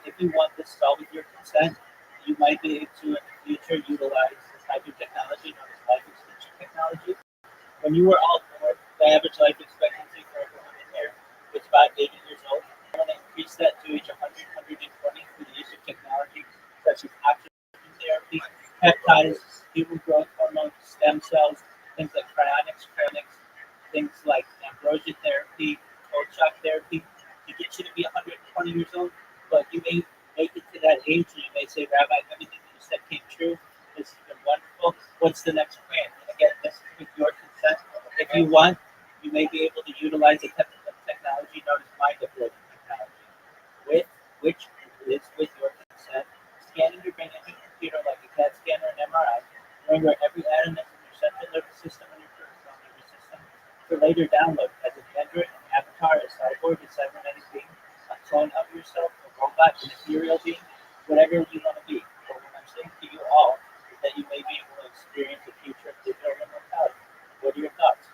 If you want this to all with your consent, you might be able to in the future utilize this type of technology known as life extension technology. When you were all born, the average life expectancy for everyone in there was about 80 years old. I want to increase that to age 100, 120 through the use of technology such as oxygen therapy, peptides, human growth hormones, stem cells, things like cryonics, things like ambrosia therapy, cold shock therapy, to get you to be 120 years old. But you may make it to that age and you may say, Rabbi, everything that you said came true. This has been wonderful. What's the next plan? And again, this is with your consent. If you want, you may be able to utilize a technology known as mind uploading technology, which is with your consent, scanning your brain into a computer like a CAT scanner and MRI, knowing where every atom is in your central nervous system and your peripheral nervous system, for later download as an android, an avatar, a cyborg, a cybernetic being, a clone of yourself, a robot, an ethereal being, whatever you want to be. But what I'm saying to you all is that you may be able to experience the future of digital immortality. What are your thoughts?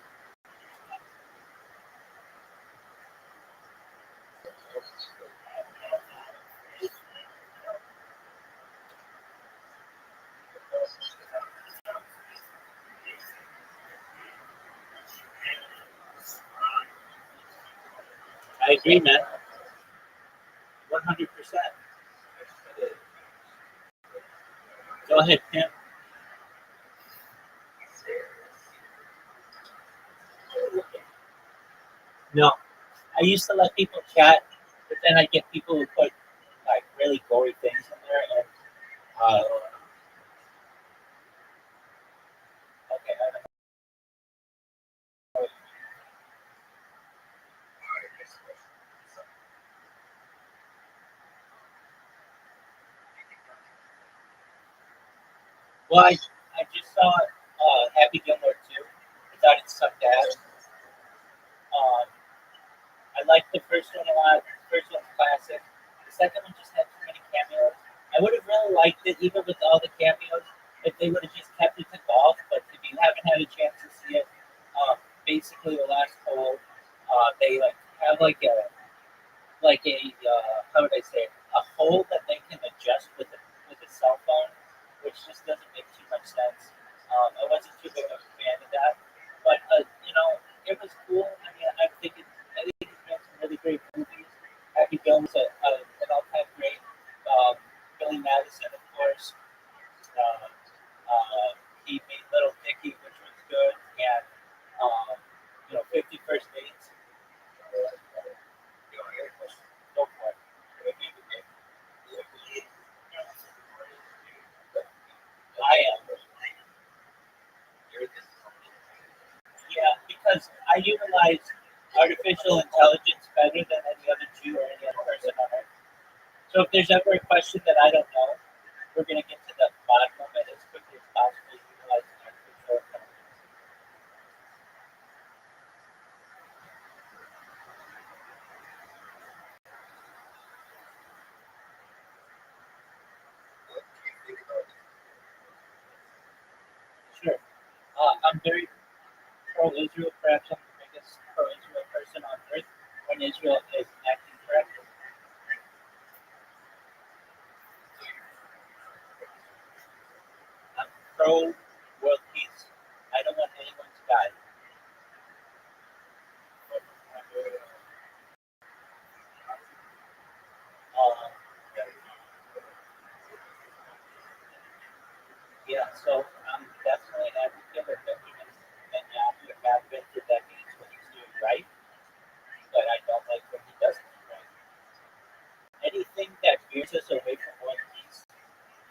I agree, man. 100%. Go ahead, Tim. No, I used to let people chat, but then I get people who put like really gory things in there, and okay, I don't know. Well, I just saw Happy Gilmore too. I thought it sucked ass. Um, I liked the first one a lot. The first one's classic. The second one just had too many cameos. I would have really liked it, even with all the cameos, if they would have just kept it to golf. But if you haven't had a chance to see it, basically the last hole, they like have like a how would I say it? A hole that they can adjust with a cell phone, which just doesn't make too much sense. I wasn't too big of a fan of that, but it was cool. I think it's made some really great movies. Happy Gilmore's an all-time great. Billy Madison, of course. Uh, he made Little Nicky, which was good, and 50 First Dates. Go for it. I am. Yeah, because I utilize artificial intelligence better than any other Jew or any other person on earth. So if there's ever a question that I don't know, we're going to get to the bottom of it as quickly as possible utilizing artificial intelligence. Sure. I'm very pro-Israel. Perhaps I'm the biggest pro-Israel person on earth when Israel is acting correctly. I'm pro-world peace. I don't want anyone to die. Um, yeah, so I'm definitely an advocate of Benjamin Netanyahu. Have been for decades when he's doing right, but I don't like when he doesn't do right. Anything that veers us away from world peace,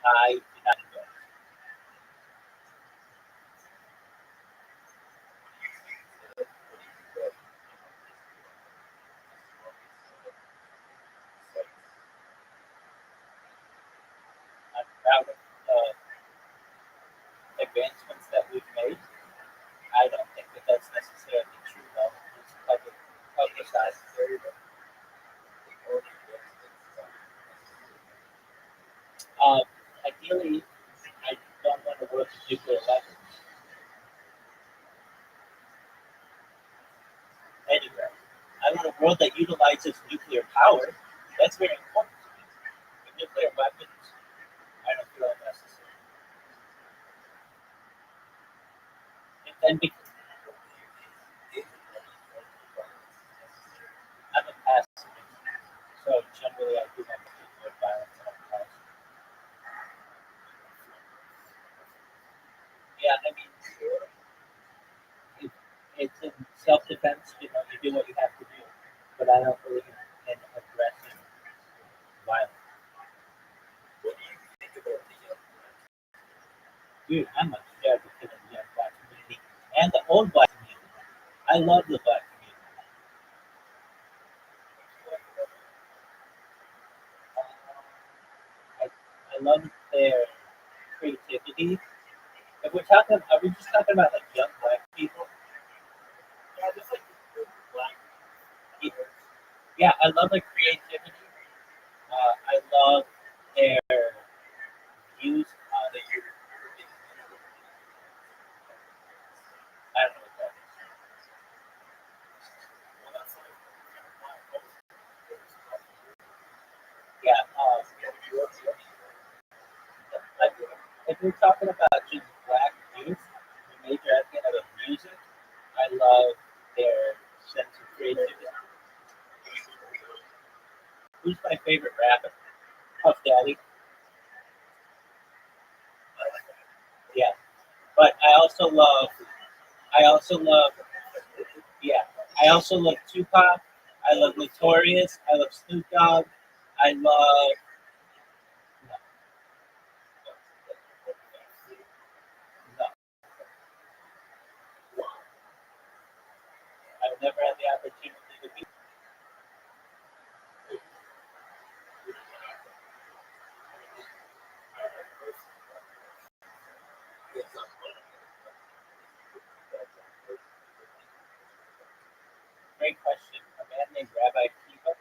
I do not endorse. I'm proud of advancements that we've made. I don't think that that's necessarily true, though. It's publicized. in a world that utilizes nuclear power, that's very important to me. The nuclear weapons, I don't feel necessary. And then because I'm a pacifist, so generally I do not support violence on cause. Yeah, I mean, it's in self-defense. You know, you do what you have to do. But I don't believe in aggressive violence. Dude, I'm a huge advocate of the young black community and the old black community. I love the black community. I love their creativity. If we're talking, are we just talking about like young black people? Yeah, just like black people. Yeah, I love their creativity. I love their views on the. I don't know what that is. Yeah. If we're talking about just black youth, the major advocate of music, I love their sense of creativity. Who's my favorite rapper? Puff Daddy. Yeah. But I also love, yeah. I also love Tupac. I love Notorious. I love Snoop Dogg. I love, no, no. I've never had the opportunity to be. Great question. A man named Rabbi Kiva.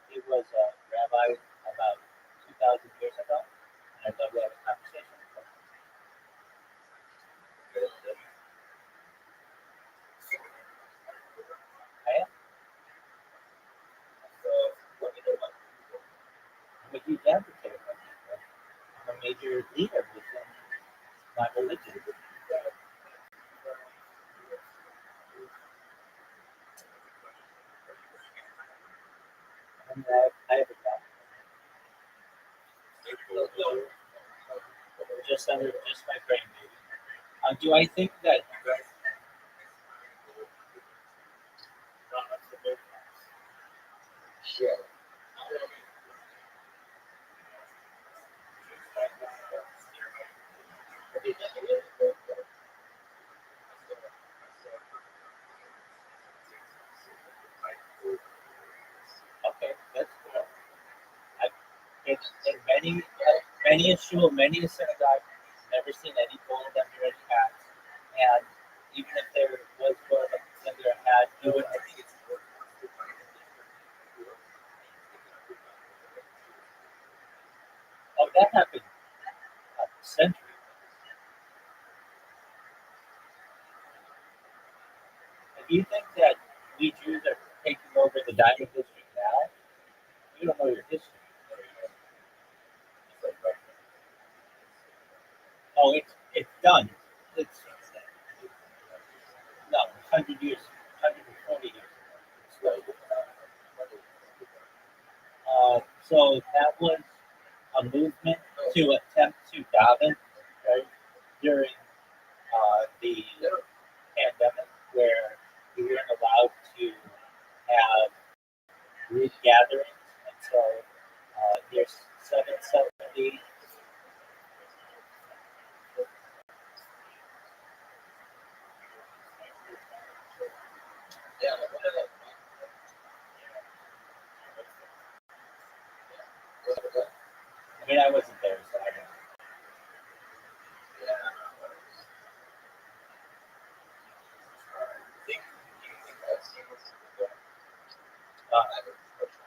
He was a rabbi about 2,000 years ago. And I'd love to have a conversation with him. I am. I'm a huge advocate of my people. I'm a major leader within my religion. And I have a job. Just under just my brain, maybe. Do I think that okay, that's cool. I, it's in many a shul, many a synagogue, never seen any gold under any hats. And even if there was gold under a hat, you wouldn't. Oh, that happened a century. If you think that we Jews are taking over the diamond district now, you don't know your history. Oh, it's done. It's no 100 years, 140 years. So that was a movement to attempt to daven right, during the pandemic, where we weren't allowed to have group gatherings until year 770. I mean, I wasn't there, so I don't know.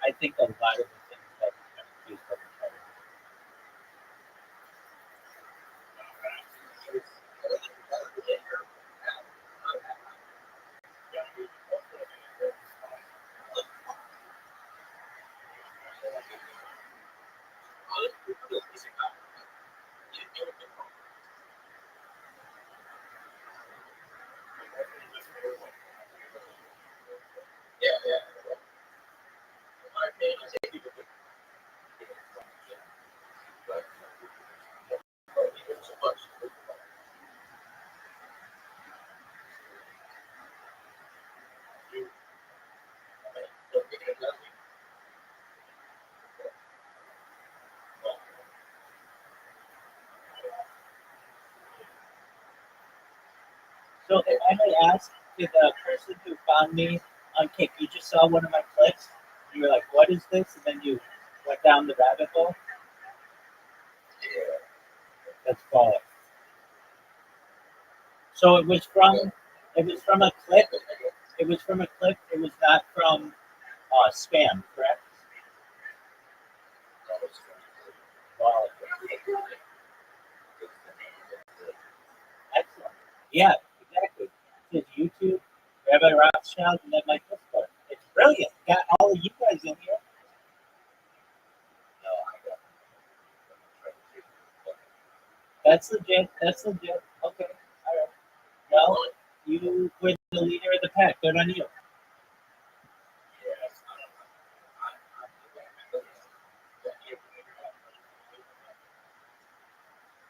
I think a lot of the things that I'm confused with each other. So if I may ask, to the person who found me on Kick, you just saw one of my clips. You were like, "What is this?" And then you went down the rabbit hole. That's false. So it was from a clip. It was from a clip. It was not from spam, correct? Wow. Excellent. Yeah, exactly. It says YouTube, Rabbi Rothschild, and then my Discord. It's brilliant. Got all of you guys in here. That's legit. That's legit. Okay. All right. Well, you were the leader of the pack. Good on you.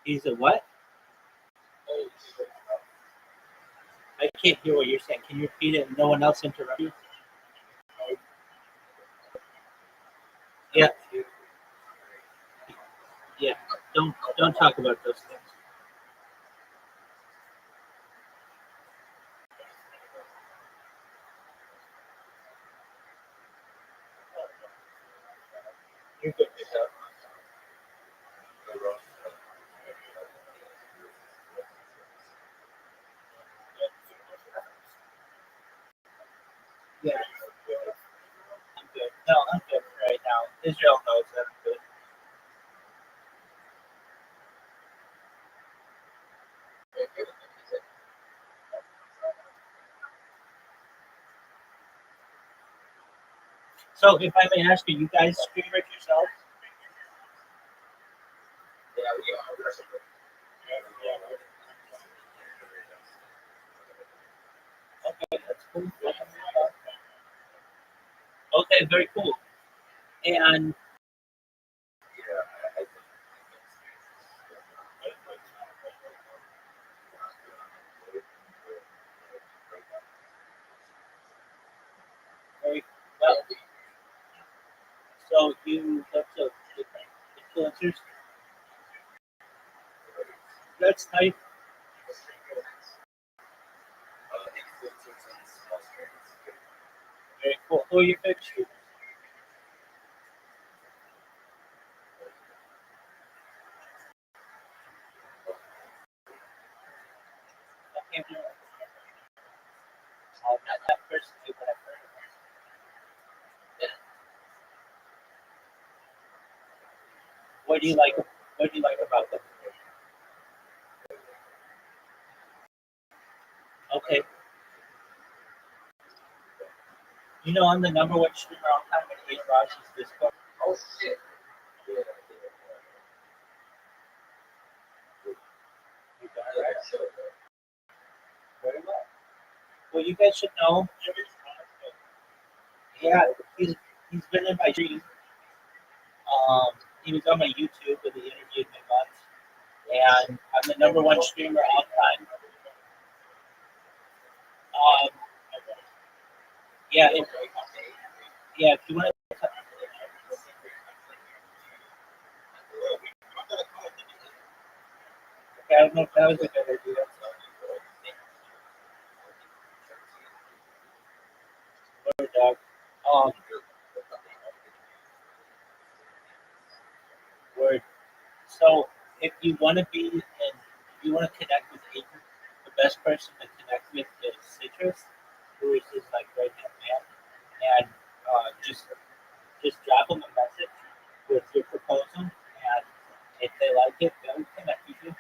He's a what? I can't hear what you're saying. Can you repeat it and no one else interrupt you? Yeah. Yeah. Don't talk about those things. You're good. Yeah. I'm good. No, I'm good right now. Israel knows that I'm good. So if I may ask you guys stream it yourselves? Okay, that's cool. Okay, very cool. And very well. So you look to influencers. That's nice. Very cool. Who are your favorite streamers? I can't do it. Not that personally, but I've heard of them. What do you like? What do you like about them? Okay. You know, I'm the number one streamer all time in Eight Rosh's Discord. Oh shit. You got it right. Very well. Well, you guys should know. Yeah, he's been in my dream. He was on my YouTube when he interviewed me once, and I'm the number one streamer all time. Um, yeah, yeah. If you want to, okay, I don't know if that was a good idea. Word dog. Um, word. So if you want to be and if you want to connect with Aiden, the best person to connect with is Citrus, who is his like right hand man, and just drop them a message with your proposal, and if they like it, they'll connect with you.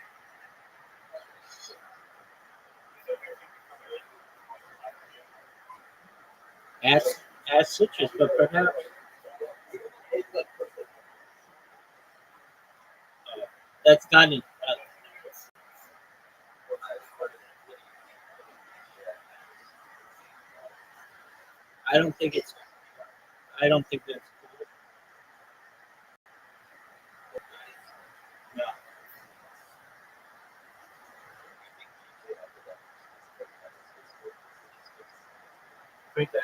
Ask ask Citrus, but perhaps that's not. I don't think it's. I don't think that's cool. No. Think that.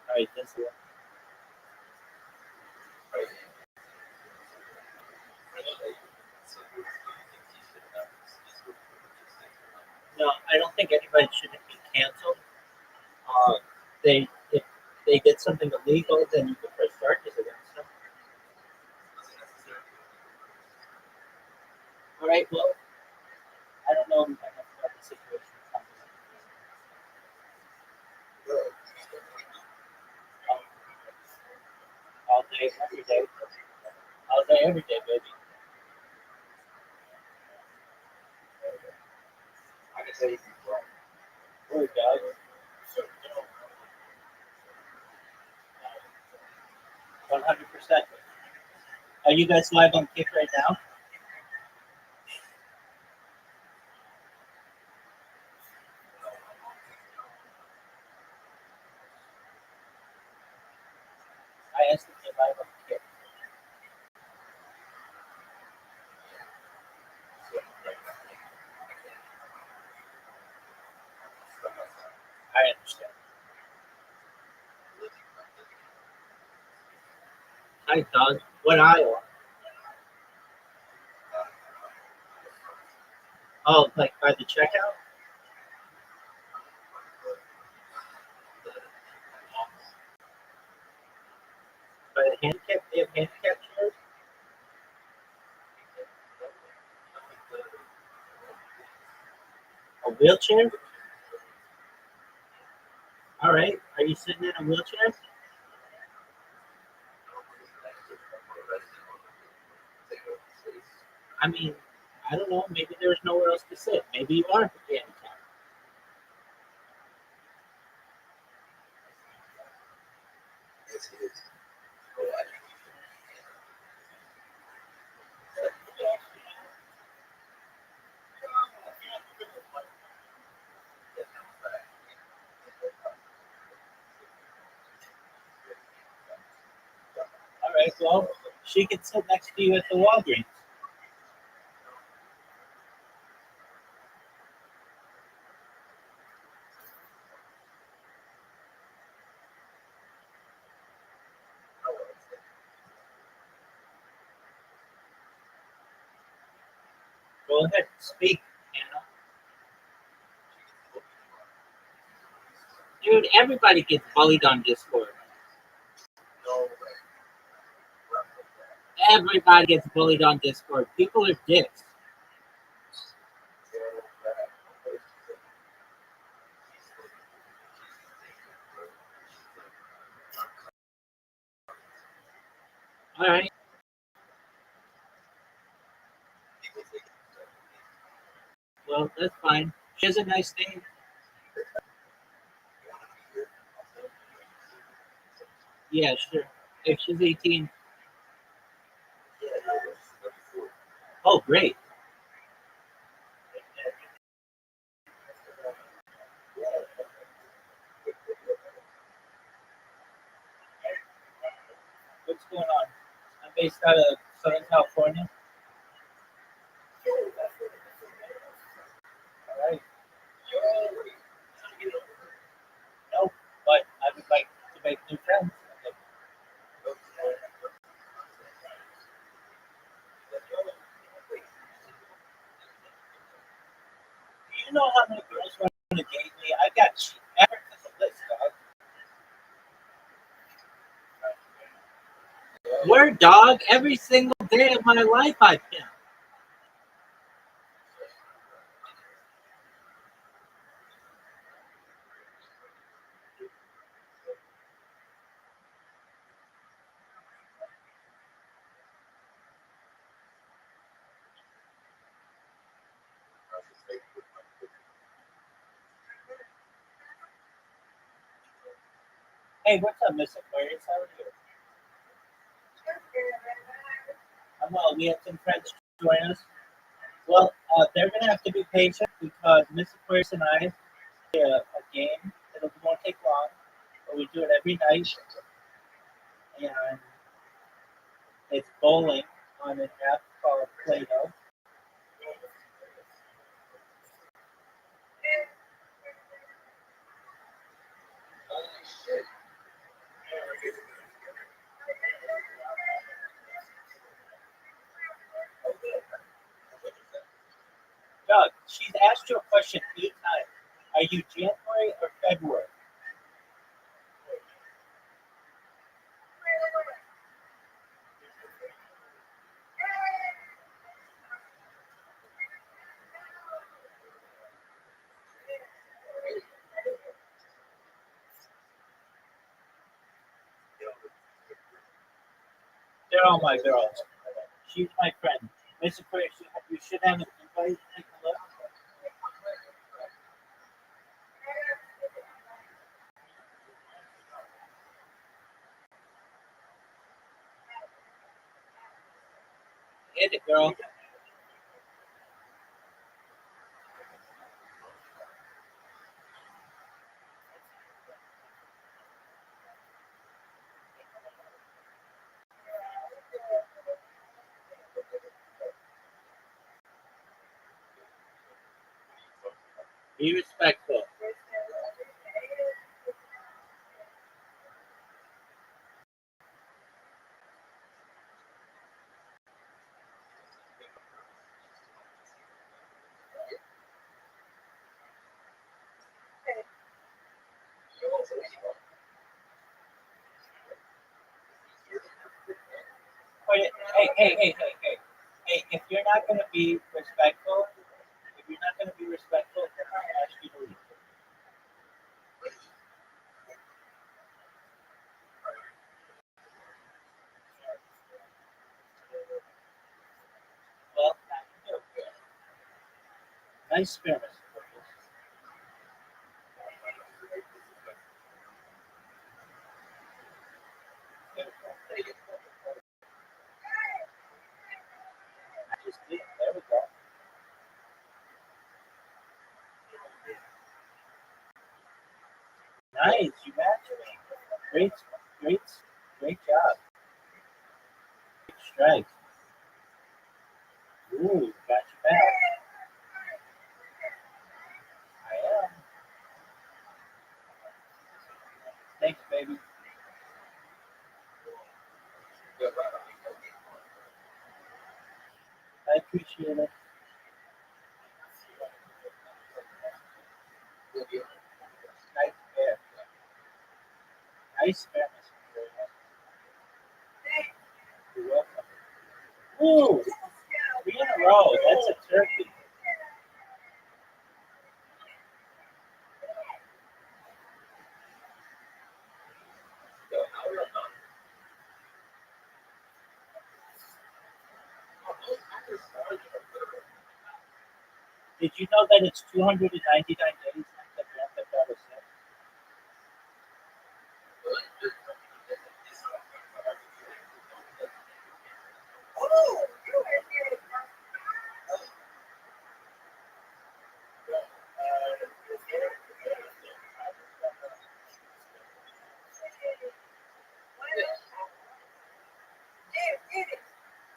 All right, that's it. No, I don't think anybody should be canceled. They if they did something illegal, then you can press charges against them. All right. Well, I don't know enough about the situation. All day, every day, all day, every day, baby. Poor dog. 100%. Are you guys live on Kick right now? I asked if you're live on Kick. I understand. Hi, dog. What aisle? Oh, like by the checkout? By the handicap? They have handicap chairs? A wheelchair? All right. Are you sitting in a wheelchair? I mean, I don't know. Maybe there's nowhere else to sit. Maybe you are handicapped. All right. Well, she can sit next to you at the Walgreens. Go ahead, speak, Anna. Dude, everybody gets bullied on Discord. Everybody gets bullied on Discord. People are dicks. All right. Well, that's fine. She has a nice name. Yeah, sure. If she's 18. Oh, great. What's going on? I'm based out of Southern California. All right. No, but I would like to make new friends. Do you know how many girls want to date me? I got Africa's a list, dog. Word, dog. Every single day of my life I pimp. Hey, what's up, Miss Aquarius? How are you? I'm well. We have some friends join us. Well, they're gonna have to be patient because Miss Aquarius and I play a game. It won't take long, but we do it every night, and it's bowling on an app called Play-Doh. Doug, she's asked you a question 8 times. Are you January or February? They're all my girls. She's my friend. Mr. Queer, you should have an invite. Take a look. Hit it, girl. Be respectful. Hey, if you're not going to be respectful, then I'll ask you to leave. Well, nice spirit. I just did. There we go. Nice, you matched me. Great, great, great job. Great strike. Ooh, got you back. I am. Thanks, baby. I appreciate it. Nice pair. Nice pair, Mr. You're welcome. Ooh, 3 in a row. That's a turkey. Did you know that it's 299 days since the Grand Theft Auto 6?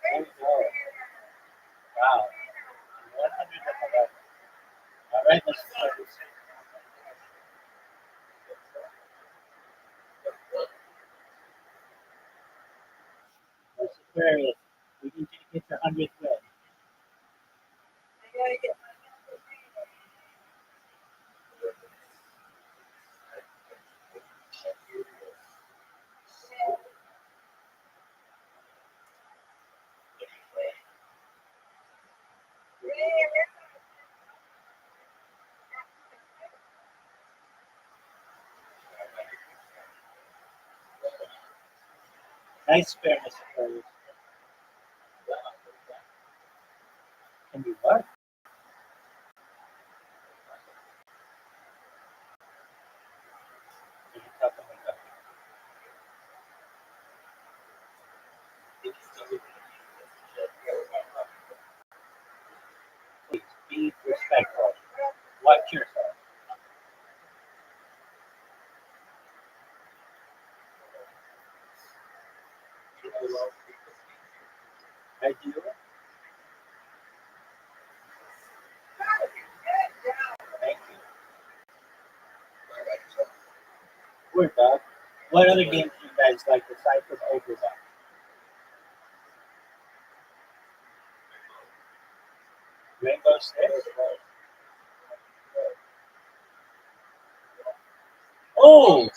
There we go. Wow. 111. All right, let's start. Let's Aquarius. We need you to get your 100th win. Nice fair, Mr. Aquarius. Can you what? Can you talk about that? Please be respectful. Watch yourself. I do. Thank you. We're done. What other games do you guys like aside from Overwatch? Rainbow upstairs. Oh,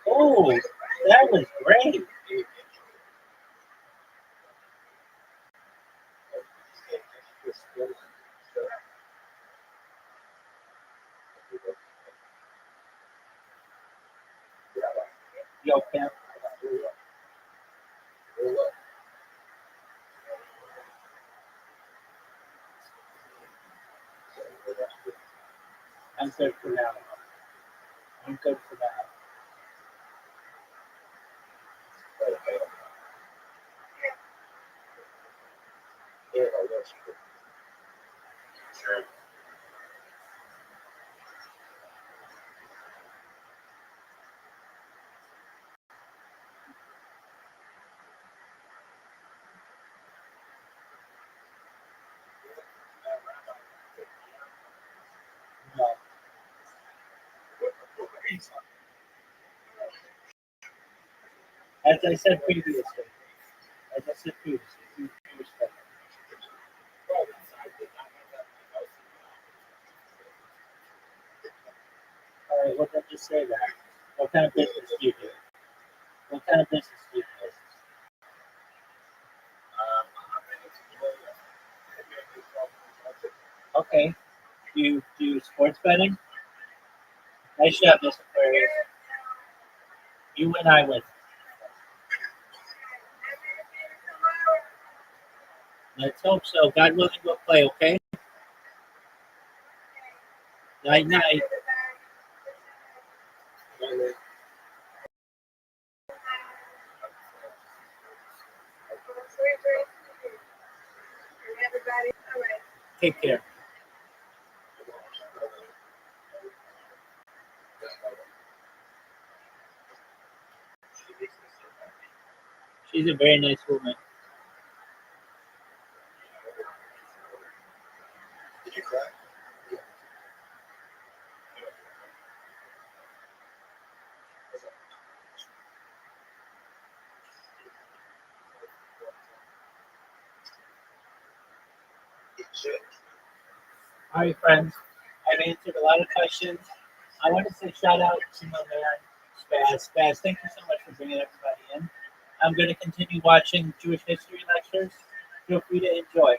oh, that was great. Yo, Cam. I'm good for now. I'm good for now. No. As I said previously, you respect. All right, what did I just say that? What kind of business do you do? What kind of business do you do? Okay. Do you do sports betting? I should have this Aquarius. You win, I win. Let's hope so. God willing, we'll play, okay? Night, night. Take care. She's a very nice woman. All right, friends. I've answered a lot of questions. I want to say shout out to my man, Spaz. Spaz, thank you so much for bringing everybody in. I'm going to continue watching Jewish history lectures. Feel free to enjoy.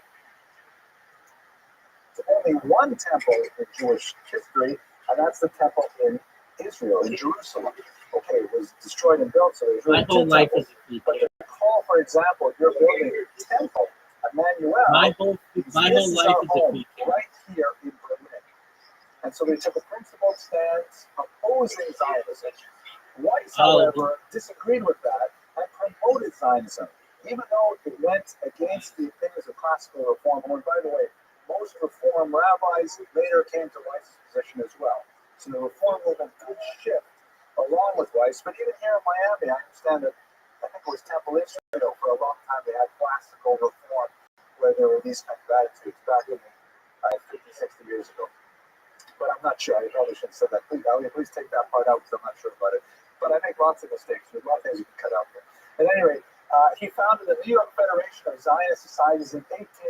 Only one temple in Jewish history, and that's the temple in Israel, in Jerusalem. Okay, it was destroyed and built, so there's really My whole two life temples. is a feature. But the call, for example, you're building a temple, Emmanuel. My whole this life is is our a home, feature. right here in Berlin. And so they took a principled stance opposing Zionism. Weiss, however, disagreed with that and promoted Zionism, even though it went against the opinions of classical reform. And by the way, most Reform rabbis later came to Weiss's position as well. So the Reform movement did shift along with Weiss. But even here in Miami, I understand that I think it was Temple Israel for a long time. They had classical reform where there were these kind of attitudes back in 50, 60 years ago. But I'm not sure. I probably shouldn't have said that. Please take that part out because I'm not sure about it. But I make lots of mistakes. There's a lot of things you can cut out there. At any rate, he founded the New York Federation of Zionist Societies in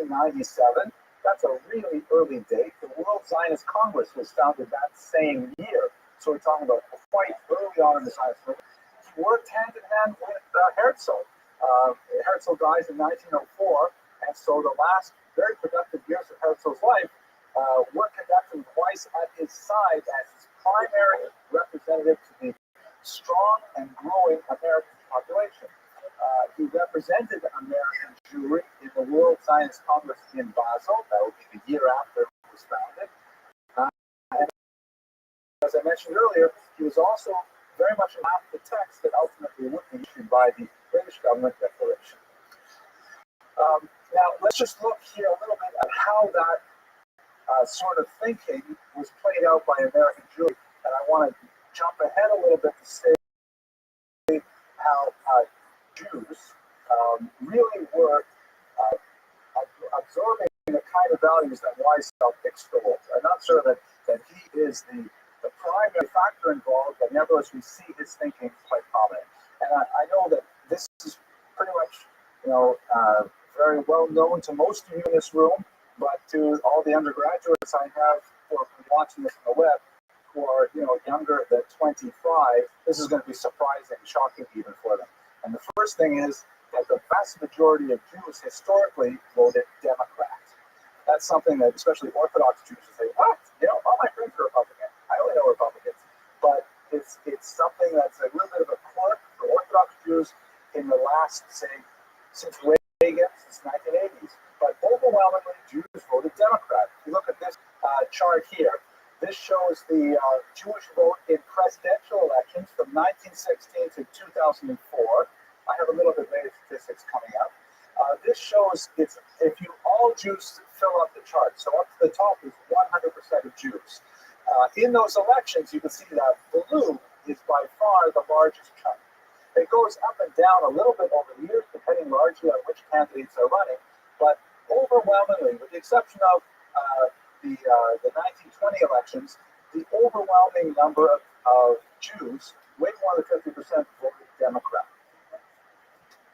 1897. That's a really early date. The World Zionist Congress was founded that same year. So we're talking about quite early on in the Zionist movement. He worked hand in hand with Herzl. Herzl dies in 1904. And so the last very productive years of Herzl's life were conducted with Weiss at his side as his primary representative to the strong and growing American population. He represented American Jewry in the World Zionist Congress in Basel. That would be the year after it was founded. And as I mentioned earlier, he was also very much about the text that ultimately would be issued by the British government declaration. Now, let's just look here a little bit at how that sort of thinking was played out by American Jewry. And I want to jump ahead a little bit to say how Jews really were absorbing the kind of values that Weiss extolled. I'm not sure that he is the primary factor involved, but nevertheless we see his thinking quite prominent. And I know that this is pretty much, very well known to most of you in this room, but to all the undergraduates I have who are watching this on the web, who are younger than 25, this is going to be surprising, shocking even for them. And the first thing is that the vast majority of Jews historically voted Democrat. That's something that especially Orthodox Jews will say, what? All my friends are Republican. I only know Republicans. But it's something that's a little bit of a quirk for Orthodox Jews in the last, say, since Reagan, since 1980s. But overwhelmingly, Jews voted Democrat. If you look at this chart here, this shows the Jewish vote in presidential elections from 1916 to 2004. I have a little bit later statistics coming up. This shows if all Jews fill up the chart. So up to the top is 100% of Jews. In those elections, you can see that blue is by far the largest chunk. It goes up and down a little bit over the years, depending largely on which candidates are running. But overwhelmingly, with the exception of the 1920 elections, the overwhelming number of Jews, way more than 50%, voted Democrat.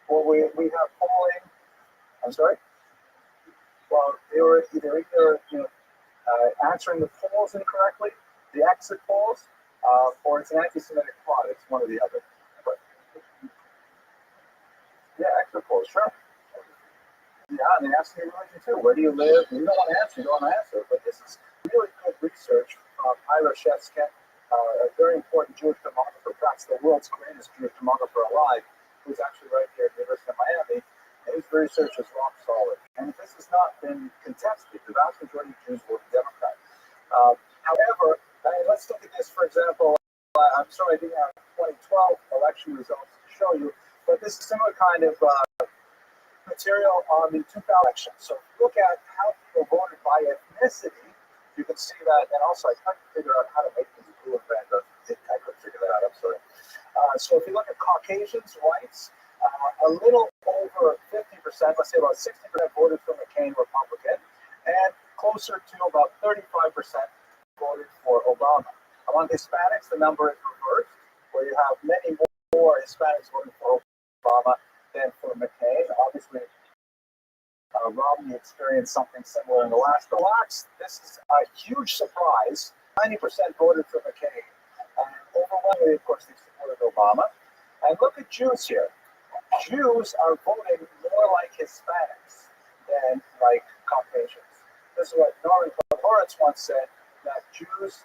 Well, we have polling. I'm sorry. Well, they were either answering the polls incorrectly, the exit polls, or it's an anti-Semitic plot. It's one or the other. But, yeah, exit polls, sure. Yeah, and they ask your religion too. Where do you live? You don't want to answer. You don't want to answer. But this is really good research from Ira Shevskin, a very important Jewish demographer, perhaps the world's greatest Jewish demographer alive, who's actually right here at the University of Miami. And his research is rock solid. And this has not been contested. The vast majority of Jews voted Democrat. However, let's look at this, for example. I'm sorry I didn't have 2012 election results to show you, but this is similar kind of material on the 2000 election. So if you look at how people voted by ethnicity, you can see that. And also, I tried to figure out how to make these blue and red, but I couldn't figure that out. I'm sorry. So if you look at Caucasians, whites, a little over 50%, let's say about 60% voted for McCain, Republican, and closer to about 35% voted for Obama. Among Hispanics, the number is reversed, where you have many more Hispanics voting for Obama than for McCain. Obviously, Romney experienced something similar in the last. Blacks, this is a huge surprise. 90% voted for McCain. And overwhelmingly, of course, they supported Obama. And look at Jews here. Jews are voting more like Hispanics than like Caucasians. This is what Norman Horatz once said, that Jews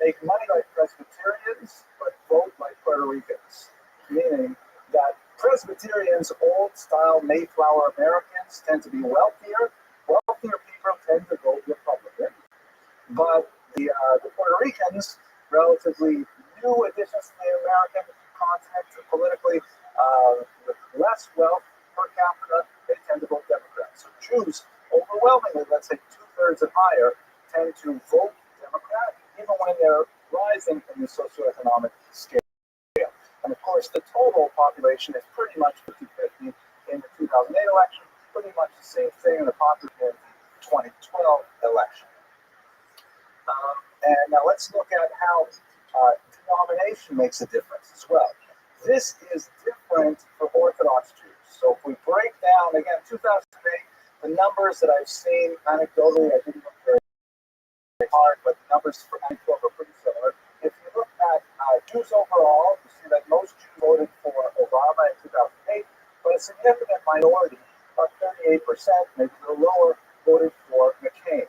make money like Presbyterians, but vote like Puerto Ricans. Meaning that Presbyterians, old-style Mayflower Americans, tend to be wealthier. Wealthier people tend to vote Republican. But the Puerto Ricans, relatively new additions to the American continent politically, with less wealth per capita, they tend to vote Democrat. So Jews, overwhelmingly, let's say 2/3 and higher, tend to vote Democrat, even when they're rising in the socioeconomic scale. And of course, the total population is pretty much 50-50 in the 2008 election, pretty much the same thing in the population in the 2012 election. And now let's look at how denomination makes a difference as well. This is different for Orthodox Jews. So if we break down, again, 2008, the numbers that I've seen anecdotally, I didn't look very hard, but the numbers for 2012 are pretty similar. If you look at Jews overall, you see that most Jews voted for Obama in 2008, but a significant minority, about 38%, maybe a little lower, voted for McCain.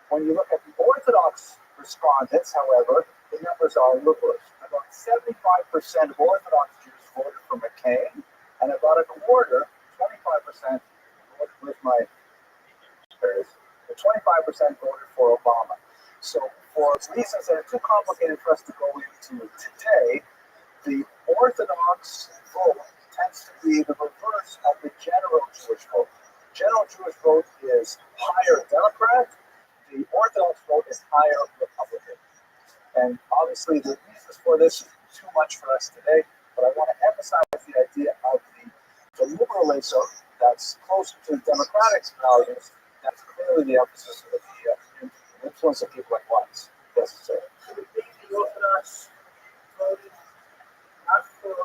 When you look at the Orthodox respondents, however, the numbers are reversed. About 75% of Orthodox Jews voted for McCain, and about a quarter, 25%, with my 25% voted for Obama. So for reasons that are too complicated for us to go into today, the Orthodox vote tends to be the reverse of the general Jewish vote. General Jewish vote is higher Democrat. The Orthodox vote is higher Republican. And obviously the reasons for this is too much for us today, but I want to emphasize the idea of the liberalism that's closer to the democratic values. That's clearly the emphasis of the influence of people like us. Yes, sir. Do you think the Orthodox voted not for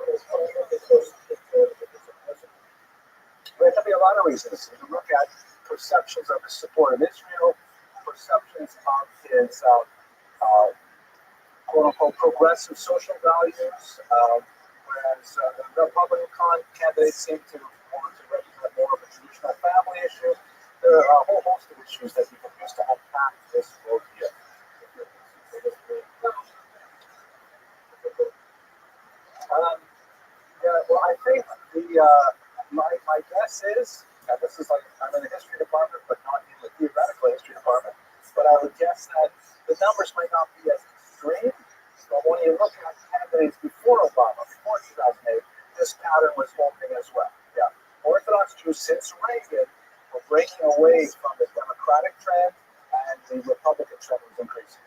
there can be a lot of reasons. If you look at, for perceptions of his support of Israel, perceptions of his quote-unquote progressive social values, whereas the Republican candidates seem to want to represent more of a traditional family issue. There are a whole host of issues that you can use to unpack this vote here. Yeah, well, I think my guess is, and this is like, I'm in the history department, but not in the theoretical history department, but I would guess that the numbers might not be as extreme, but when you look at candidates before Obama, before 2008, this pattern was holding as well. Yeah, Orthodox Jews since Reagan were breaking away from the Democratic trend, and the Republican trend was increasing.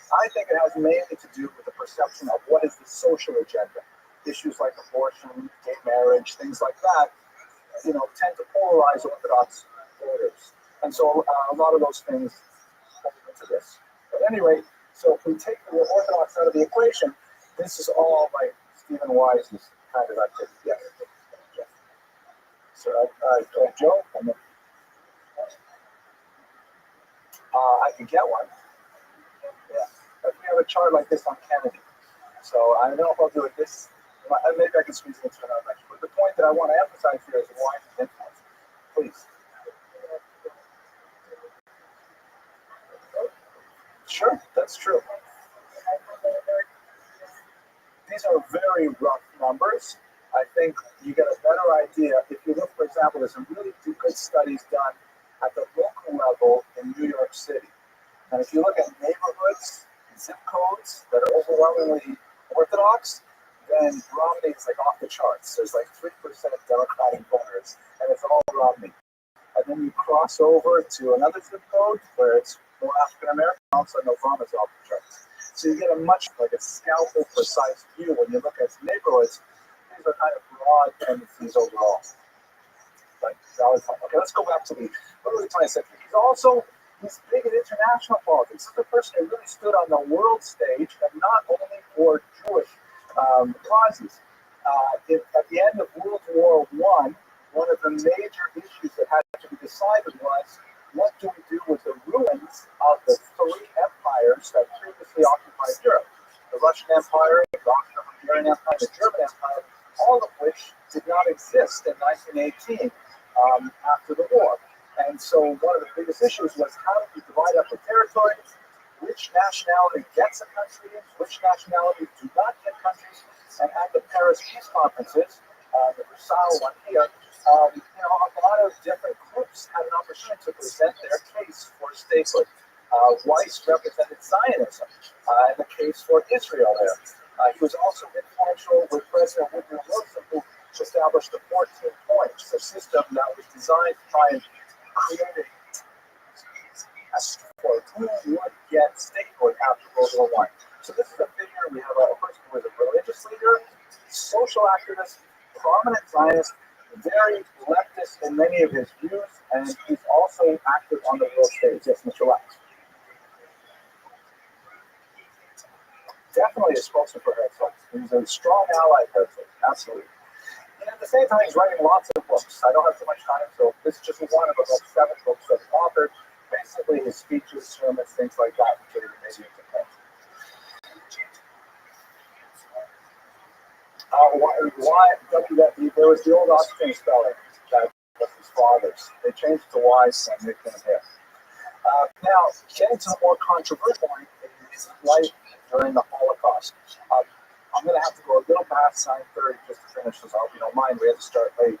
I think it has mainly to do with the perception of what is the social agenda. Issues like abortion, gay marriage, things like that, tend to polarize Orthodox voters. And so a lot of those things hold into this. But anyway, so if we take the Orthodox out of the equation, this is all like Stephen Wise's kind of activity. Yeah. So I told Joe, and then, I could get one. Yeah. But we have a chart like this on Kennedy. So I don't know if I'll do it this. Maybe I can squeeze it into another lecture. But the point that I want to emphasize here is Wise's influence. Please. Sure, that's true. These are very rough numbers. I think you get a better idea if you look, for example, there's some really good studies done at the local level in New York City. And if you look at neighborhoods, zip codes that are overwhelmingly Orthodox, then Romney is like off the charts. There's like 3% Democratic voters, and it's all Romney. And then you cross over to another zip code where it's more African American, also Obama's off the charts. So you get a much like a scalpel precise view when you look at neighborhoods. These are kind of broad tendencies overall. Like, okay, let's go back to the early 20th century. He's big in international politics. He's the person who really stood on the world stage, and not only for Jewish causes. At the end of World War I, one of the major issues that had to be decided was, what do we do with the ruins of the three empires that previously occupied Europe? The Russian Empire, the Hungarian Empire, the German Empire, all of which did not exist in 1918 after the war. And so one of the biggest issues was, how do we divide up the territory? Which nationality gets a country? Which nationalities do not get countries? And at the Paris peace conferences, the Rothschild one here, a lot of different groups had an opportunity to present their case for statehood. Weiss represented Zionism and the case for Israel there. He was also influential with President Woodrow Wilson, who established the 14 points, a system that was designed to try and create a for who would get statehood after World War I. So this is a figure. We have a person who was a religious leader, social activist, prominent Zionist, very leftist in many of his views, and he's also active on the world stage. Yes, Mr. Wax. Definitely a spokesman for Herzog. He's a strong ally of Herzog, absolutely. And at the same time, he's writing lots of books. I don't have too much time, so this is just one of about 7 books that he authored. Basically, his speeches, sermons, things like that, which are maybe you can think. There was the old Austrian spelling that was his father's. They changed it to Wise and nicknamed him. Now, getting to the more controversial one is life during the Holocaust. I'm going to have to go a little past 9:30 just to finish this. I hope you don't mind. We have to start late.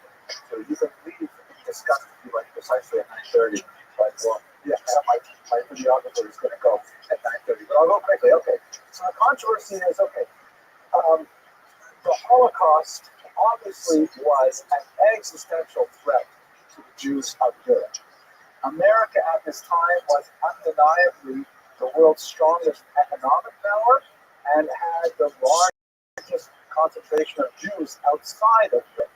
So you can leave and discuss if you like precisely at 9:30. But, well, yeah, my videographer is going to go at 9:30. But I'll go quickly. Okay. So the controversy is, okay, the Holocaust obviously was an existential threat to the Jews of Europe. America at this time was undeniably the world's strongest economic power and had the largest concentration of Jews outside of Europe.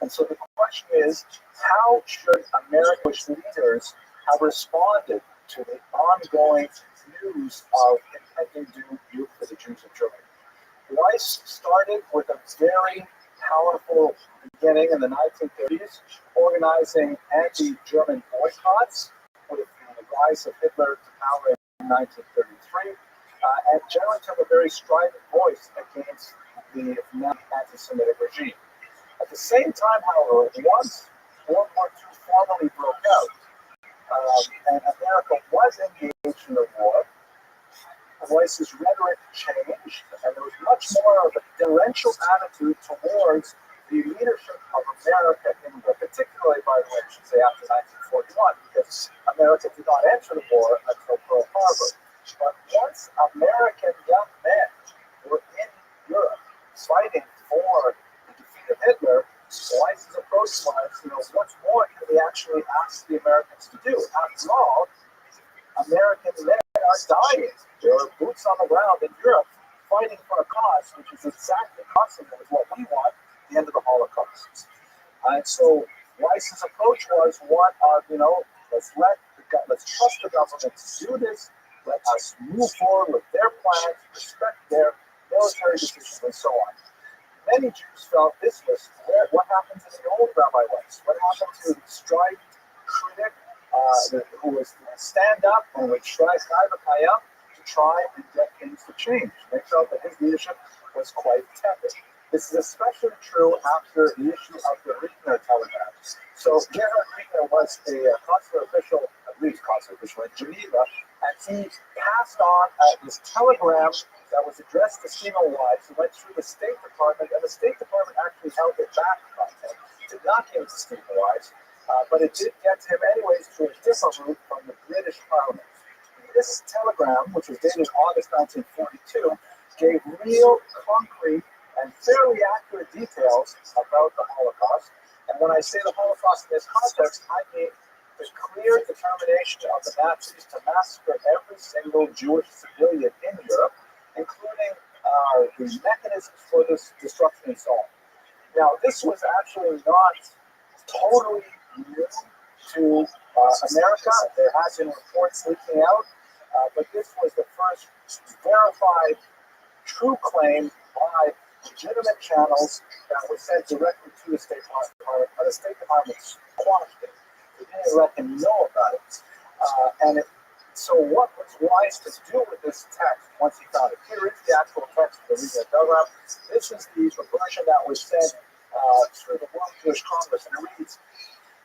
And so the question is, how should American leaders have responded to the ongoing news of impending doom for the Jews of Germany? Weiss started with a very powerful beginning in the 1930s, organizing anti-German boycotts with the rise of Hitler to power in 1933, and generating a very strident voice against the anti-Semitic regime. At the same time, however, once World War II formally broke out, and America was engaged in the war, Royce's rhetoric changed, and there was much more of a differential attitude towards the leadership of America, particularly, by the way, I should say, after 1941, because America did not enter the war until Pearl Harbor. But once American young men were in Europe fighting for the defeat of Hitler, Royce's approach was, what more can we actually ask the Americans to do? After all, American men are dying. There are boots on the ground in Europe fighting for a cause which is exactly consonant with what we want, the end of the Holocaust. And so Rice's approach was one of, let's trust the government to do this, let us move forward with their plans, respect their military decisions, and so on. Many Jews felt this was what happened to the old Rabbi Weiss, what happened to the strident critic who was stand up and would try to try and get things to change. They felt that his leadership was quite tepid. This is especially true after the issue of the Riegner telegram. So Gerhard Riegner was a consular official, at least consular official in Geneva, and he passed on this telegram that was addressed to Stephen Wise, who went through the State Department, and the State Department actually held it back from him, did not give it to Stephen Wise, but it did get to him anyways through a different route from the British Parliament. This telegram, which was dated August 1942, gave real, concrete, and fairly accurate details about the Holocaust. And when I say the Holocaust in this context, I mean the clear determination of the Nazis to massacre every single Jewish civilian in Europe, including the mechanisms for this destruction and so on. Now, this was actually not totally new to America. There has been reports leaking out, but this was the first verified true claim by legitimate channels that was sent directly to the State Department, but the State Department quashed it. They didn't let him know about it. So what was Wise to do with this text once he found it? Here is the actual text of the Riegner telegram. This is the version that was sent through the World Jewish Congress, and it reads,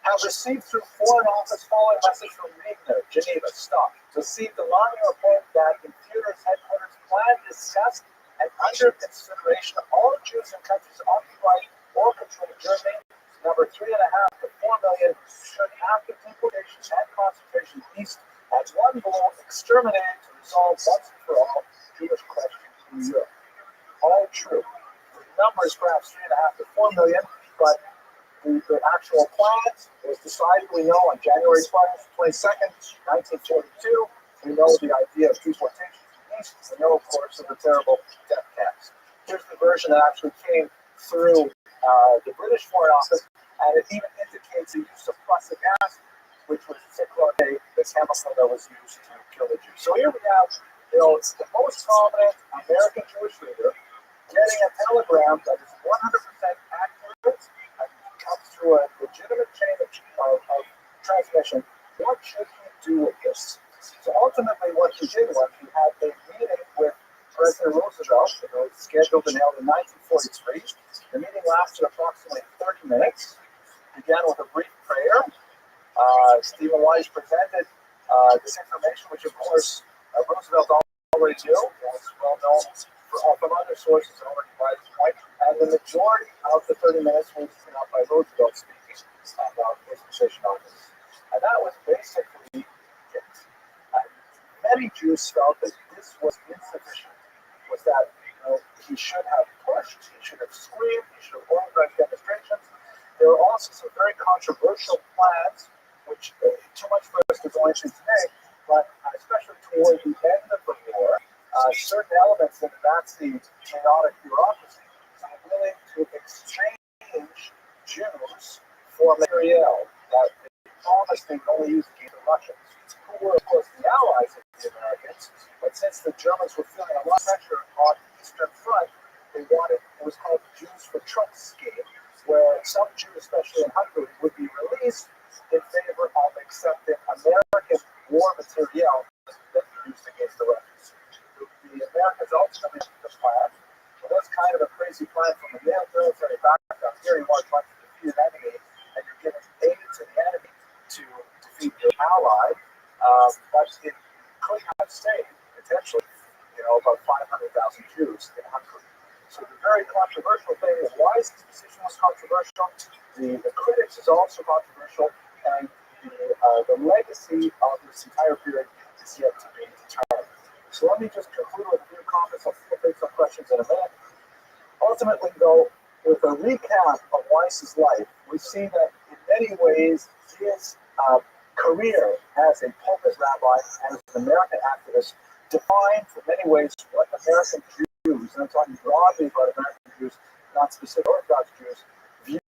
have received through Foreign Office following message from Riegner, Geneva, stop. Received alarming report that in Führer's headquarters plan discussed and under consideration of all Jews in countries occupied or controlled Germany, number 3.5 to 4 million, should after deportation and concentration east at one blow exterminated to resolve once and for all Jewish question in Europe. All true. The number is perhaps 3.5 to 4 million, but the actual plan was decided, we know, on January 22nd, 1942. We know the idea of deportation east. We know, of course, of the terrible death camps. Here's the version that actually came through the British Foreign Office, and it even indicates the use of prussic acid, which was cyclone A, the chemical that was used to kill the Jews. So here we have, it's the most prominent American Jewish leader getting a telegram that is 100% accurate and comes through a legitimate chain of transmission. What should he do with this? So ultimately, what he did was he had a meeting with President Rothschild. It was scheduled and held in 1943. The meeting lasted approximately 30 minutes. Began with a brief prayer. Stephen Wise presented this information, which of course Roosevelt already knew. It was well known from other sources already by this point. And the majority of the 30 minutes was by Roosevelt speaking about his position on this. And that was basically it. Many Jews felt that this was insufficient, was that he should have pushed, he should have screamed, he should have organized demonstrations. There were also some very controversial plans, which too much for us to go into today, but especially toward the end of the war, certain elements in the Nazi chaotic bureaucracy were willing to exchange Jews for materiel that they promised they would only use against the Russians, who were, of course, the allies of the Americans. But since the Germans were feeling a lot of pressure on the Eastern Front, they wanted It was called the Jews for Trust scheme, where some Jews, especially in Hungary, would be released in favor of accepting American war material that be used against the Russians. The Americans ultimately took the plan. Well, that's kind of a crazy plan from a military background. Here you want to defeat an enemy, and you're giving aid to the enemy to defeat your ally. But it could have stayed, potentially, about 500,000 Jews in Hungary. So the very controversial thing is why this decision was controversial. The critics is also controversial, and the legacy of this entire period is yet to be determined. So let me just conclude with a few comments. I'll take some questions in a minute. Ultimately, though, with a recap of Weiss's life, we've seen that in many ways his career as a pulpit rabbi and as an American activist defined, in many ways, what American Jews, and I'm talking broadly about American Jews, not specific Orthodox Jews, viewed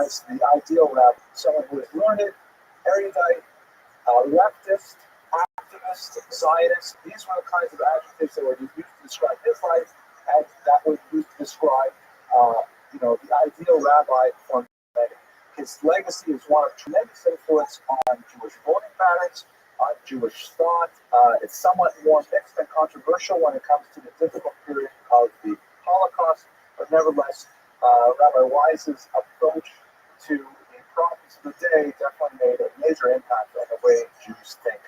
as the ideal rabbi, someone who is learned, erudite, leftist, activist, Zionist. These were the kinds of adjectives that were used to describe his life, and that were used to describe, the ideal rabbi for many. His legacy is one of tremendous influence on Jewish voting patterns, on Jewish thought. It's somewhat more mixed and controversial when it comes to the difficult period of the Holocaust, but nevertheless, Rabbi Weiss's approach to the problems of the day definitely made a major impact on the way Jews think,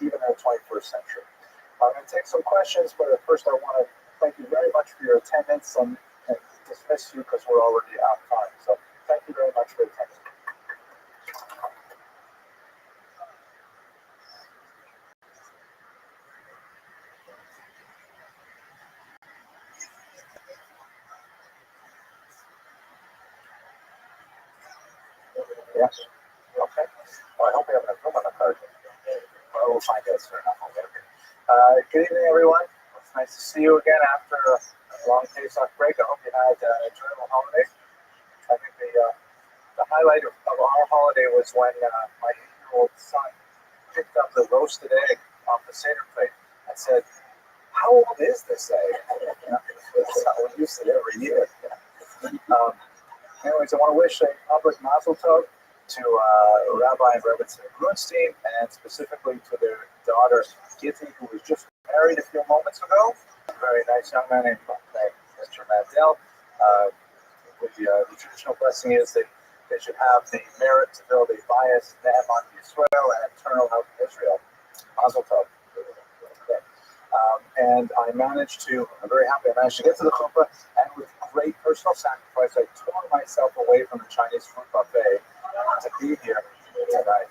even in the 21st century. I'm going to take some questions, but first I want to thank you very much for your attendance and dismiss you because we're already out of time. So thank you very much for attending. Yes. Okay. Well, I hope we have enough room on the card. Well, we'll find out soon enough. Okay. Good evening, everyone. It's nice to see you again after a long Pesach break. I hope you had an enjoyable holiday. I think the highlight of our holiday was when my 8-year-old son picked up the roasted egg off the Seder plate and said, "How old is this egg?" We use it every year. Anyways, I want to wish a public mazel tov to Rabbi and Rabbi Grunstein, and specifically to their daughter, Gitty, who was just married a few moments ago. A very nice young man named Mr. Mandel. The traditional blessing is that they should have the merit to build a bias on Israel and eternal help in Israel. Mazel tov. Okay. And I'm very happy I managed to get to the chuppah, and with great personal sacrifice, I tore myself away from the Chinese food buffet to be here tonight.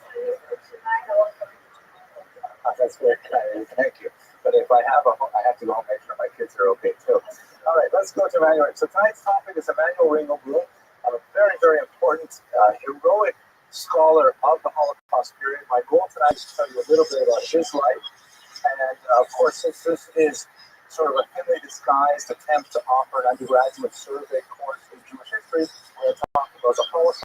That's very kind. Thank you. But if I have to go home and make sure my kids are okay too. All right, let's go to Emmanuel. So tonight's topic is Emmanuel Ringelblum, a very, very important, heroic scholar of the Holocaust period. My goal tonight is to tell you a little bit about his life. And of course, since this is sort of a thinly disguised attempt to offer an undergraduate survey course in Jewish history, we're going to talk about the Holocaust,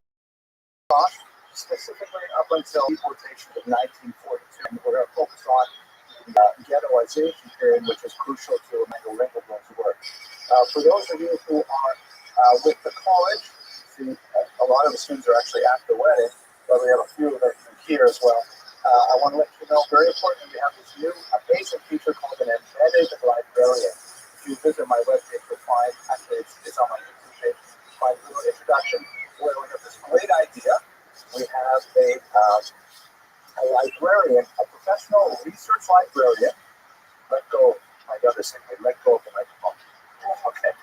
specifically up until the deportation of 1942. And we're going to focus on the ghettoization period, which is crucial to Emmanuel Ringelblum's work. For those of you who are with the college, see, a lot of the students are actually at the wedding, but we have a few of them here as well. I want to let you know, very importantly, we have this new amazing feature called an embedded librarian. If you visit my webpage, you'll find, actually it's on my YouTube page, find a little introduction where we have this great idea. We have a librarian, a professional research librarian. Let go, my other simply let go of the microphone. Okay.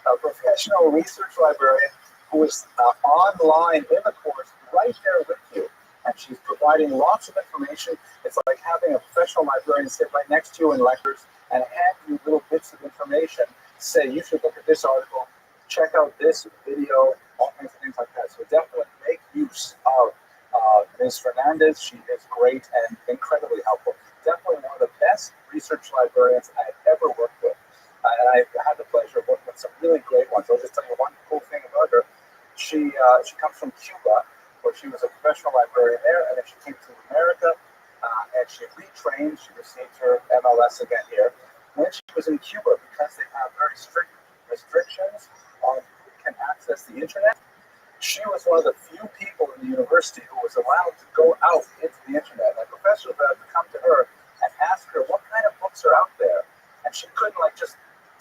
A professional research librarian who is online in the course right there with you. And she's providing lots of information. It's like having a professional librarian sit right next to you in lectures and hand you little bits of information. Say, you should look at this article, check out this video, all kinds of things like that. So definitely make use of Ms. Fernandez. She is great and incredibly helpful. Definitely one of the best research librarians I've ever worked with. And I've had the pleasure of working with some really great ones. I'll just tell you one cool thing about her. She comes from Cuba, where she was a professional librarian there, and then she came to America, and she retrained. She received her MLS again here. When she was in Cuba, because they have very strict restrictions on who can access the internet. She was one of the few people in the university who was allowed to go out into the internet. Like professors would have to come to her and ask her what kind of books are out there. And she couldn't just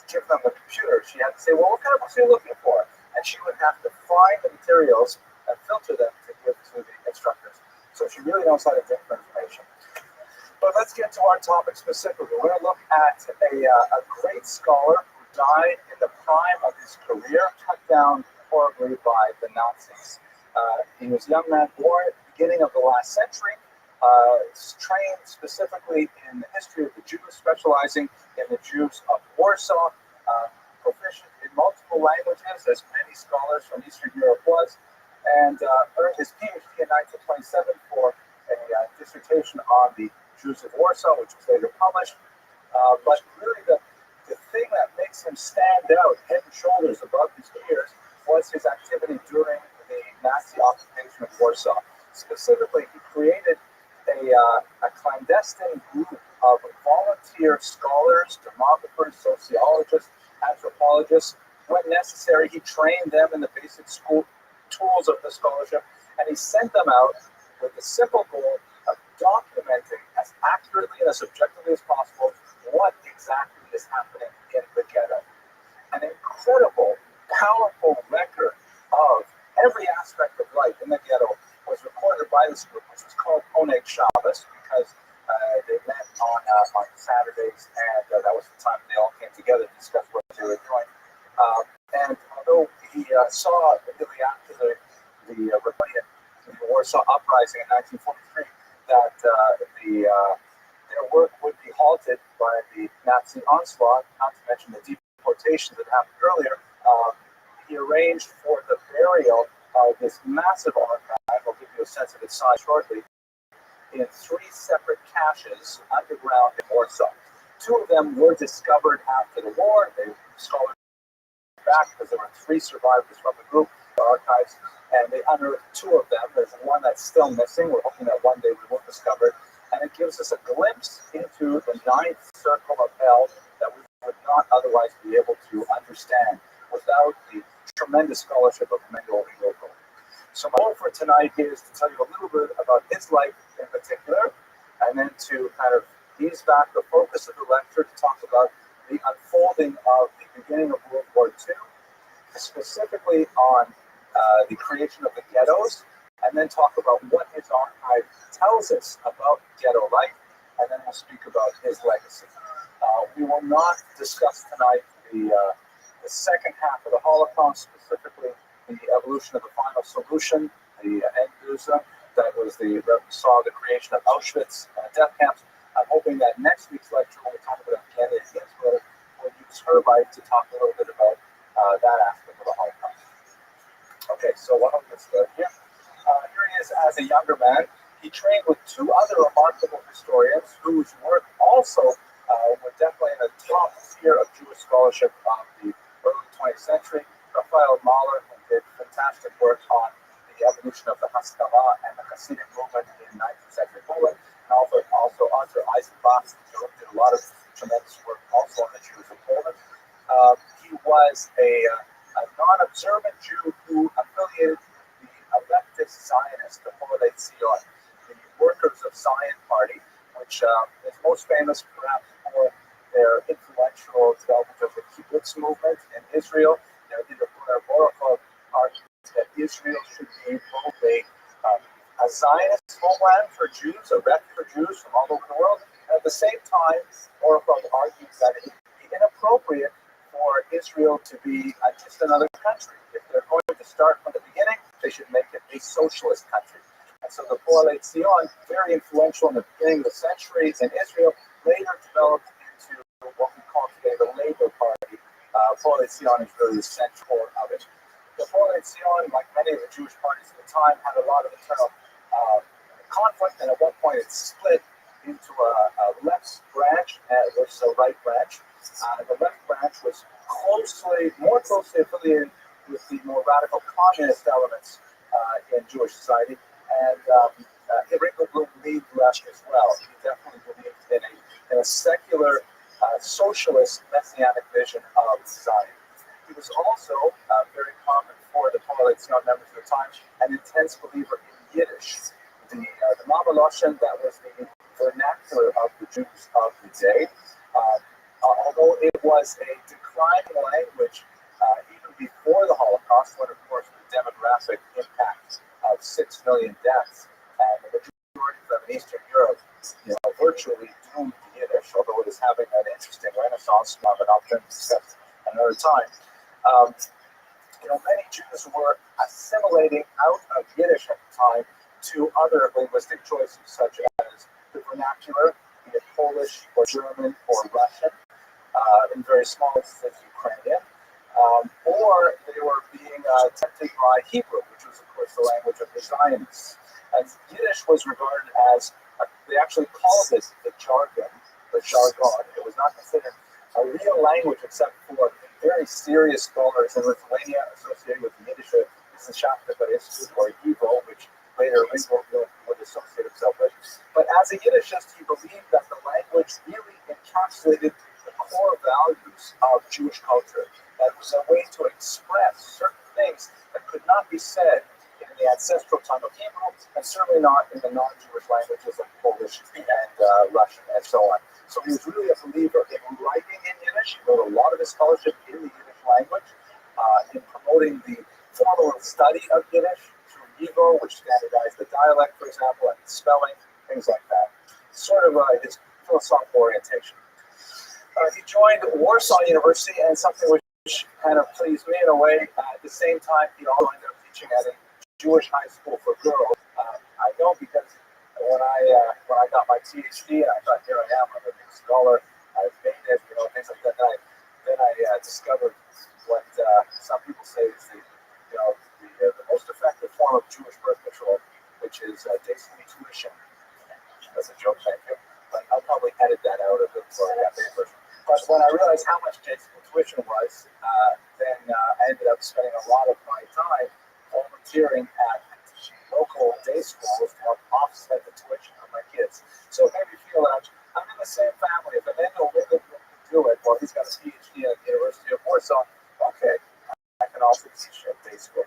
give them the computer. She had to say, well, what kind of books are you looking for? And she would have to find the materials and filter them to give to the instructors. So she really knows how to get information. But let's get to our topic specifically. We're going to look at a great scholar who died in the prime of his career, cut down horribly by the Nazis. He was a young man born at the beginning of the last century, trained specifically in the history of the Jews, specializing in the Jews of Warsaw, proficient in multiple languages, as many scholars from Eastern Europe was, and earned his PhD in 1927 for a dissertation on the Jews of Warsaw, which was later published. But really the thing that makes him stand out head and shoulders above his peers was his activity during the Nazi occupation of Warsaw. Specifically, he created a clandestine group of volunteer scholars, demographers, sociologists, anthropologists. When necessary, he trained them in the basic school tools of the scholarship, and he sent them out with the simple goal of documenting as accurately and as objectively as possible what exactly is happening in the ghetto. An incredible, powerful record of every aspect of life in the ghetto was recorded by this group, which was called Oneg Shabbos, because they met on Saturdays, and that was the time they all came together to discuss what they were doing. And although he saw immediately after the rebellion, the Warsaw Uprising in 1943, that their work would be halted by the Nazi onslaught, not to mention the deportations that happened earlier, he arranged for the burial of this massive archive. I'll give you a sense of its size shortly, in 3 separate caches underground in Warsaw. 2 of them were discovered after the war. They scholars back because there were 3 survivors from the group, the archives, and they unearthed 2 of them. There's one that's still missing. We're hoping that one day we will discover it. And it gives us a glimpse into the 9th circle of hell that we would not otherwise be able to understand without the tremendous scholarship of Mendel and Local. So my goal for tonight is to tell you a little bit about his life in particular, and then to kind of ease back the focus of the lecture to talk about the unfolding of the beginning of World War II, specifically on the creation of the ghettos, and then talk about what his archive tells us about ghetto life, and then we'll speak about his legacy. We will not discuss tonight the second half of the Holocaust, specifically the evolution of the final solution, the Endlösung, that was saw the creation of Auschwitz death camps. I'm hoping that next week's lecture, when we talk about Canada Ginsburg, we'll use her life to talk a little bit about that aspect of the Holocaust. Okay, so why don't we get started here? Here he is as a younger man. He trained with 2 other remarkable historians whose work also were definitely in the top tier of Jewish scholarship of the early 20th century. Raphael Mahler, who did fantastic work on the evolution of the Haskalah and the Hasidic movement in 19th century Poland, and also Arthur Eisenbach, who did a lot of tremendous work also on the Jews of Poland. He was a non-observant Jew who affiliated the leftist Zionist, the Poalei Zion, the Workers of Zion Party, which is most famous perhaps for their influential development of the kibbutz movement in Israel. Their leader, Rothschild, argued that Israel should be both a Zionist homeland for Jews, a refuge for Jews from all over the world. And at the same time, Rothschild argues that it would be inappropriate for Israel to be just another country. If they're going to start from the beginning, they should make it a socialist country. And so the Poalei Zion, very influential in the beginning of the century in Israel, later developed into what we call today the Labour Party. Poalei Zion is really the central of it. The Poalei Zion, like many of the Jewish parties at the time, had a lot of internal conflict, and at one point it split into a left branch versus a right branch. The left branch was more closely affiliated with the more radical communist elements in Jewish society, and Henrico believed left as well. He definitely believed in a secular, socialist, messianic vision of Zion. He was also very common for the Population members of the time, an intense believer in Yiddish. The Mamaloshen, that was the vernacular of the Jews of the day. Although it was a declining language even before the Holocaust, when of course the demographic impact of 6 million deaths, and the majority of them in Eastern Europe, virtually doomed to Yiddish, although it is having an interesting renaissance, an opportunity to discuss another time. Many Jews were assimilating out of Yiddish at the time to other linguistic choices, such as the vernacular, be it Polish or German or Russian, in very small instances Ukrainian, or they were being tempted by Hebrew, which was, of course, the language of the Zionists. And Yiddish was regarded as, they actually called it the jargon. It was not considered a real language except for very serious scholars in Lithuania associated with the Yiddish Wissenschaftlicher Institute, or YIVO, which later would associate himself with. But as a Yiddishist, he believed that the language really encapsulated the core values of Jewish culture. That it was a way to express certain things that could not be said in the ancestral tongue of Hebrew, and certainly not in the non-Jewish languages of Polish and Russian and so on. So he was really a believer in writing in Yiddish. He wrote a lot of his scholarship in the Yiddish language, in promoting the formal study of Yiddish through YIVO, which standardized the dialect, for example, and the spelling, things like that. Sort of his philosophical orientation. He joined Warsaw University, and something which kind of pleased me in a way. At the same time, he also ended up teaching at a Jewish high school for girls. I know because when I got my PhD, and I thought, here I am, I'm a big scholar, I've made it, things like that. Then I discovered what some people say is the most effective form of Jewish birth control, which is basically tuition. That's a joke, thank you. But I'll probably edit that out of the version. But when I realized how much tuition was, then I ended up spending a lot of my time volunteering at local day schools to help offset the tuition of my kids. So it made me feel that I'm in the same family. If Emmanuel Wiggin can do it, well, he's got a PhD at the University of Warsaw, okay, I can also teach at day school.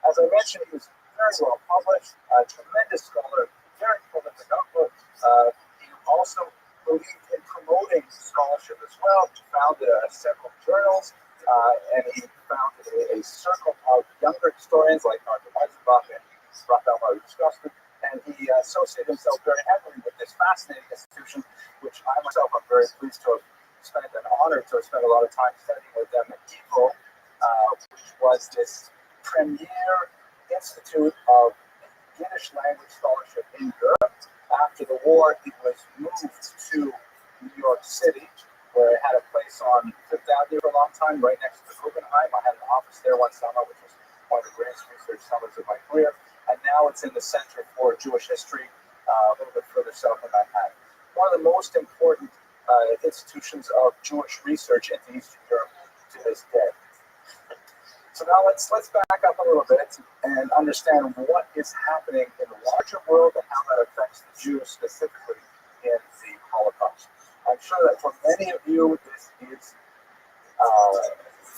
As I mentioned, he was very well published, a tremendous scholar, very prolific output. He also believed in promoting scholarship as well. He founded several journals, and he founded a circle of younger historians like Arthur Weizenbach and Rothschild, who discussed it, and he associated himself very heavily with this fascinating institution, which I myself am very pleased to have spent an honor to have spent a lot of time studying with them at YIVO, which was this premier institute of Yiddish language scholarship in Europe. After the war, it was moved to New York City, where it had a place on Fifth Avenue for a long time, right next to the Guggenheim. I had an office there one summer, which was one of the greatest research summers of my career. And now it's in the Center for Jewish History, a little bit further south of Manhattan. One of the most important institutions of Jewish research into Eastern Europe to this day. So now let's back up a little bit and understand what is happening in the larger world and how that affects the Jews specifically in the Holocaust. I'm sure that for many of you, this is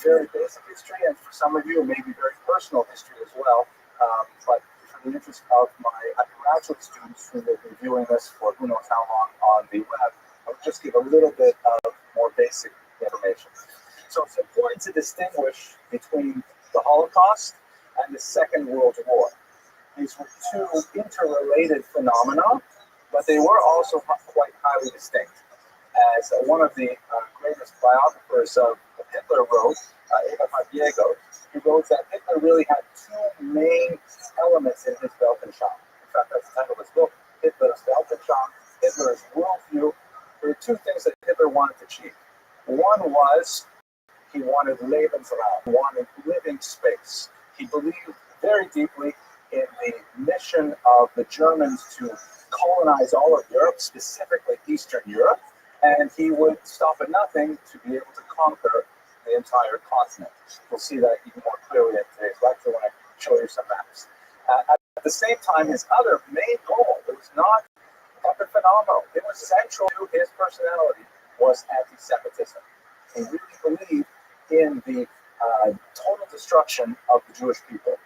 very basic history, and for some of you, it may be very personal history as well. But for the interest of my graduate students who will be viewing this for who knows how long on the web, I'll just give a little bit of more basic information. So it's important to distinguish between the Holocaust and the Second World War. These were two interrelated phenomena, but they were also quite highly distinct. As one of the greatest biographers of Hitler wrote, Diego, he wrote that Hitler really had two main elements in his Weltanschauung. In fact, that's the title of his book, Hitler's Weltanschauung, Hitler's worldview. There were two things that Hitler wanted to achieve. One was he wanted Lebensraum, he wanted living space. He believed very deeply in the mission of the Germans to colonize all of Europe, specifically Eastern Europe, and he would stop at nothing to be able to conquer the entire continent. We'll see that even more clearly in today's lecture when I show you some maps. At the same time, his other main goal, it was not epiphenomenal, it was central to his personality, was anti-Semitism. He really believed in the total destruction of the Jewish people.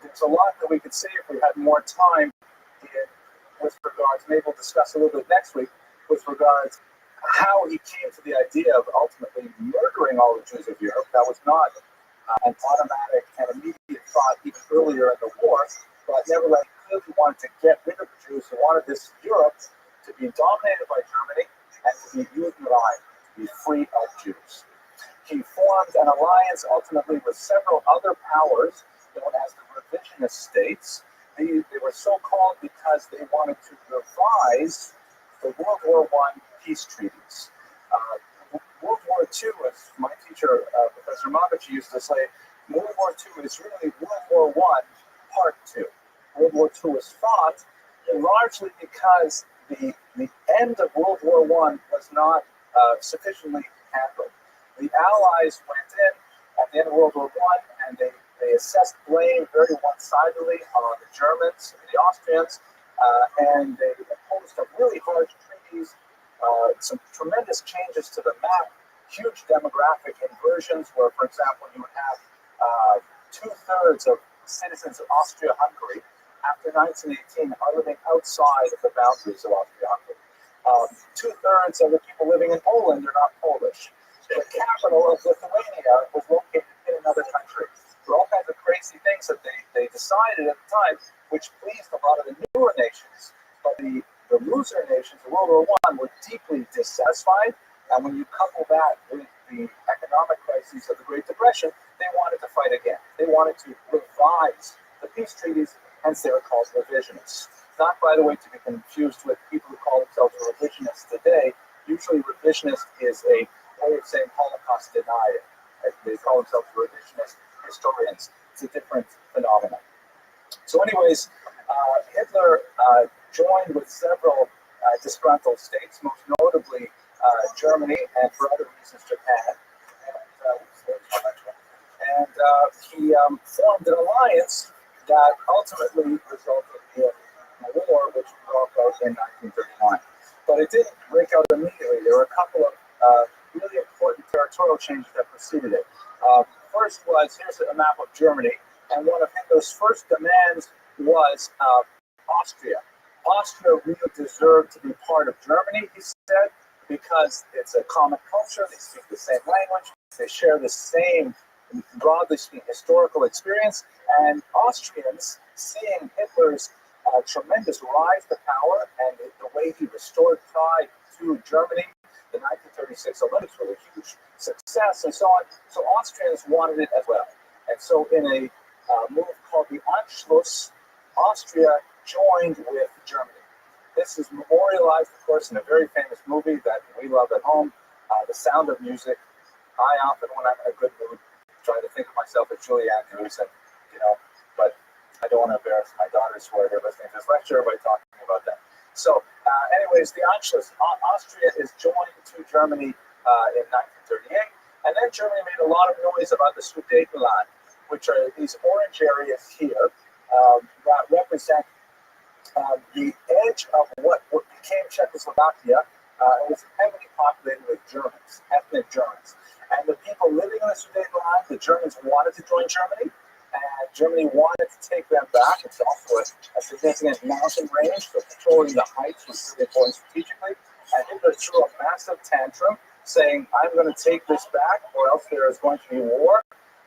There's a lot that we could say if we had more time with regards, maybe we'll discuss a little bit next week, with regards how he came to the idea of ultimately murdering all the Jews of Europe. That was not an automatic and immediate thought even earlier in the war, but nevertheless, he wanted to get rid of the Jews. He wanted this Europe to be dominated by Germany and to be unified, to be free of Jews. He formed an alliance ultimately with several other powers known as the revisionist states. They were so called because they wanted to revise the World War I peace treaties. World War II, as my teacher, Professor Mavich, used to say, World War II is really World War I Part 2. World War II was fought largely because the end of World War I was not sufficiently handled. The Allies went in at the end of World War I, and they assessed blame very one-sidedly on the Germans and the Austrians, and they imposed some really harsh treaties, some tremendous changes to the map, huge demographic inversions where, for example, you would have two-thirds of citizens of Austria-Hungary after 1918 are living outside of the boundaries of Austria-Hungary. Two-thirds of the people living in Poland are not Polish. The capital of Lithuania was located in another country. There were all kinds of crazy things that they decided at the time, which pleased a lot of the newer nations. But the loser nations of World War I were deeply dissatisfied, and when you couple that with the economic crises of the Great Depression, they wanted to fight again. They wanted to revise the peace treaties, hence they were called revisionists. Not, by the way, to be confused with people who call themselves revisionists today. Usually revisionist is a way of saying Holocaust denier. They call themselves revisionist historians. It's a different phenomenon. So anyways, Hitler joined with several disgruntled states, most notably Germany, and for other reasons, Japan. And he formed an alliance that ultimately resulted in a war which broke out in 1939. But it didn't break out immediately. There were a couple of really important territorial changes that preceded it. First was, here's a map of Germany, and one of Hitler's first demands was Austria. Austria really deserved to be part of Germany, he said, because it's a common culture, they speak the same language, they share the same, broadly speaking, historical experience, and Austrians, seeing Hitler's tremendous rise to power and the way he restored pride to Germany, the 1936 Olympics were a huge success and so on. So Austrians wanted it as well. And so in a move called the Anschluss, Austria joined with Germany. This is memorialized, of course, in a very famous movie that we love at home, The Sound of Music. I often, when I'm in a good mood, try to think of myself as Julie Andrews, and, but I don't want to embarrass my daughters who are here listening to this lecture by talking about that. So, anyways, the Anschluss, Austria is joined to Germany in 1938, and then Germany made a lot of noise about the Sudetenland, which are these orange areas here that represent the edge of what became Czechoslovakia. It was heavily populated with Germans, ethnic Germans. And the people living in the Sudetenland, the Germans wanted to join Germany, and Germany wanted to take them back. It's also a significant mountain range, so controlling the heights was really important strategically. And Hitler threw a massive tantrum, saying, I'm going to take this back, or else there is going to be war.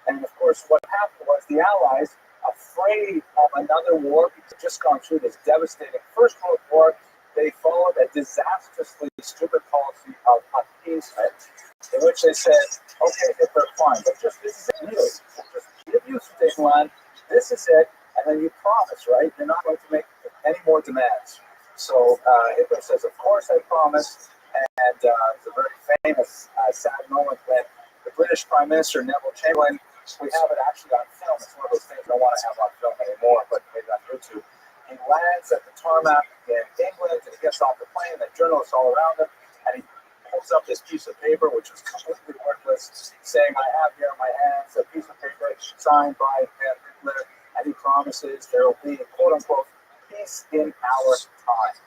And of course, what happened was the Allies, afraid of another war, because they'd just gone through this devastating First World War, they followed a disastrously stupid policy of appeasement, in which they said, okay, Hitler, fine, but just this is it, really. We'll just give you Sudetenland, this is it, and then you promise, right? You're not going to make any more demands. So Hitler says, of course I promise, and it's a very famous, sad moment when the British Prime Minister, Neville Chamberlain, we have it actually on film. It's one of those things I don't want to have on film anymore, but maybe on YouTube. He lands at the tarmac in England, and he gets off the plane, and journalists all around him, and he holds up this piece of paper, which is completely worthless, saying, I have here in my hands a piece of paper signed by Hitler, and he promises there will be, quote unquote, peace in our time,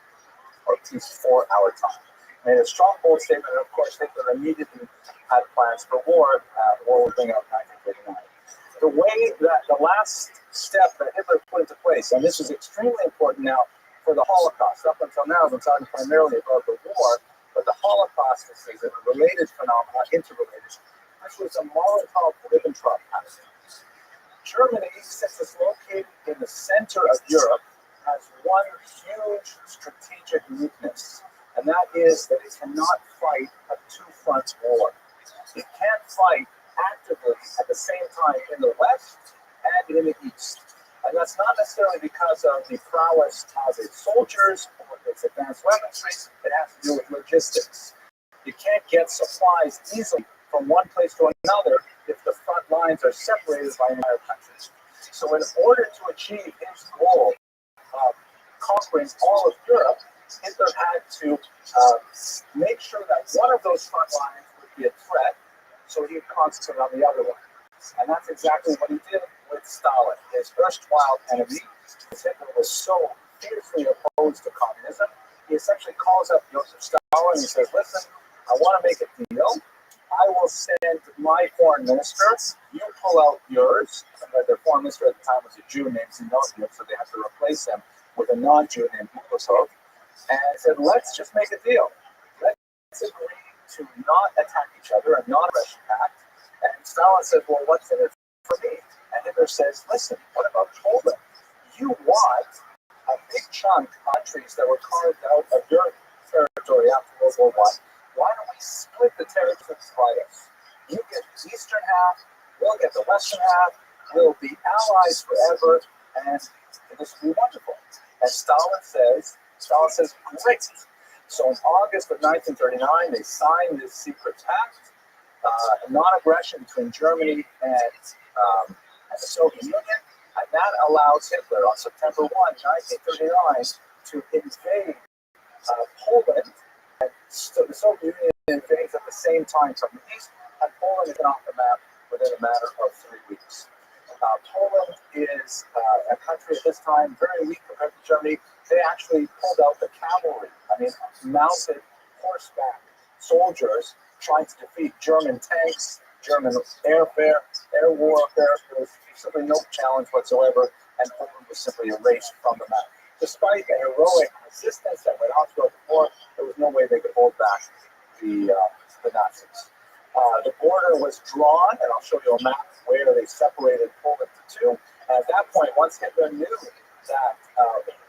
or peace for our time. made a strong, bold statement, and of course, Hitler immediately had plans for war. War would bring out 1939. The way that the last step that Hitler put into place, and this is extremely important now for the Holocaust. Up until now, I've been talking primarily about the war, but the Holocaust is a related phenomenon, interrelated. This was a Molotov-Ribbentrop Pact. Germany, since it's located in the center of Europe, has one huge strategic weakness, and that is that it cannot fight a two-front war. It can't fight actively at the same time in the West and in the East. And that's not necessarily because of the prowess of its soldiers or its advanced weaponry. It has to do with logistics. You can't get supplies easily from one place to another if the front lines are separated by entire countries. So in order to achieve his goal of conquering all of Europe, Hitler had to make sure that one of those front lines would be a threat, so he'd concentrate on the other one. And that's exactly what he did with Stalin, his erstwhile enemy. Hitler was so fiercely opposed to communism, he essentially calls up Joseph Stalin and he says, listen, I want to make a deal. I will send my foreign minister, you pull out yours. Their foreign minister at the time was a Jew named Zinoviev, so they had to replace him with a non-Jew named Molotov. And I said, let's just make a deal. Let's agree to not attack each other, a non-aggression pact. And Stalin says, well, what's in it for me? And Hitler says, listen, what about Poland? You want a big chunk of countries that were carved out of your territory after World War I. Why don't we split the territory by us? You get the eastern half, we'll get the western half, we'll be allies forever, and this will be wonderful. And Stalin says, great. So in August of 1939, they signed this secret pact, non-aggression between Germany and the Soviet Union, and that allows Hitler on September 1, 1939, to invade Poland. And so the Soviet Union invades at the same time from the east, and Poland is off the map within a matter of 3 weeks. Poland is a country at this time very weak compared to Germany. They actually pulled out the cavalry, mounted horseback soldiers trying to defeat German tanks, German air warfare. There was simply no challenge whatsoever, and Poland was simply erased from the map. Despite the heroic resistance that went on throughout the war, there was no way they could hold back the Nazis. The border was drawn, and I'll show you a map where they separated Poland into two. And at that point, once Hitler knew that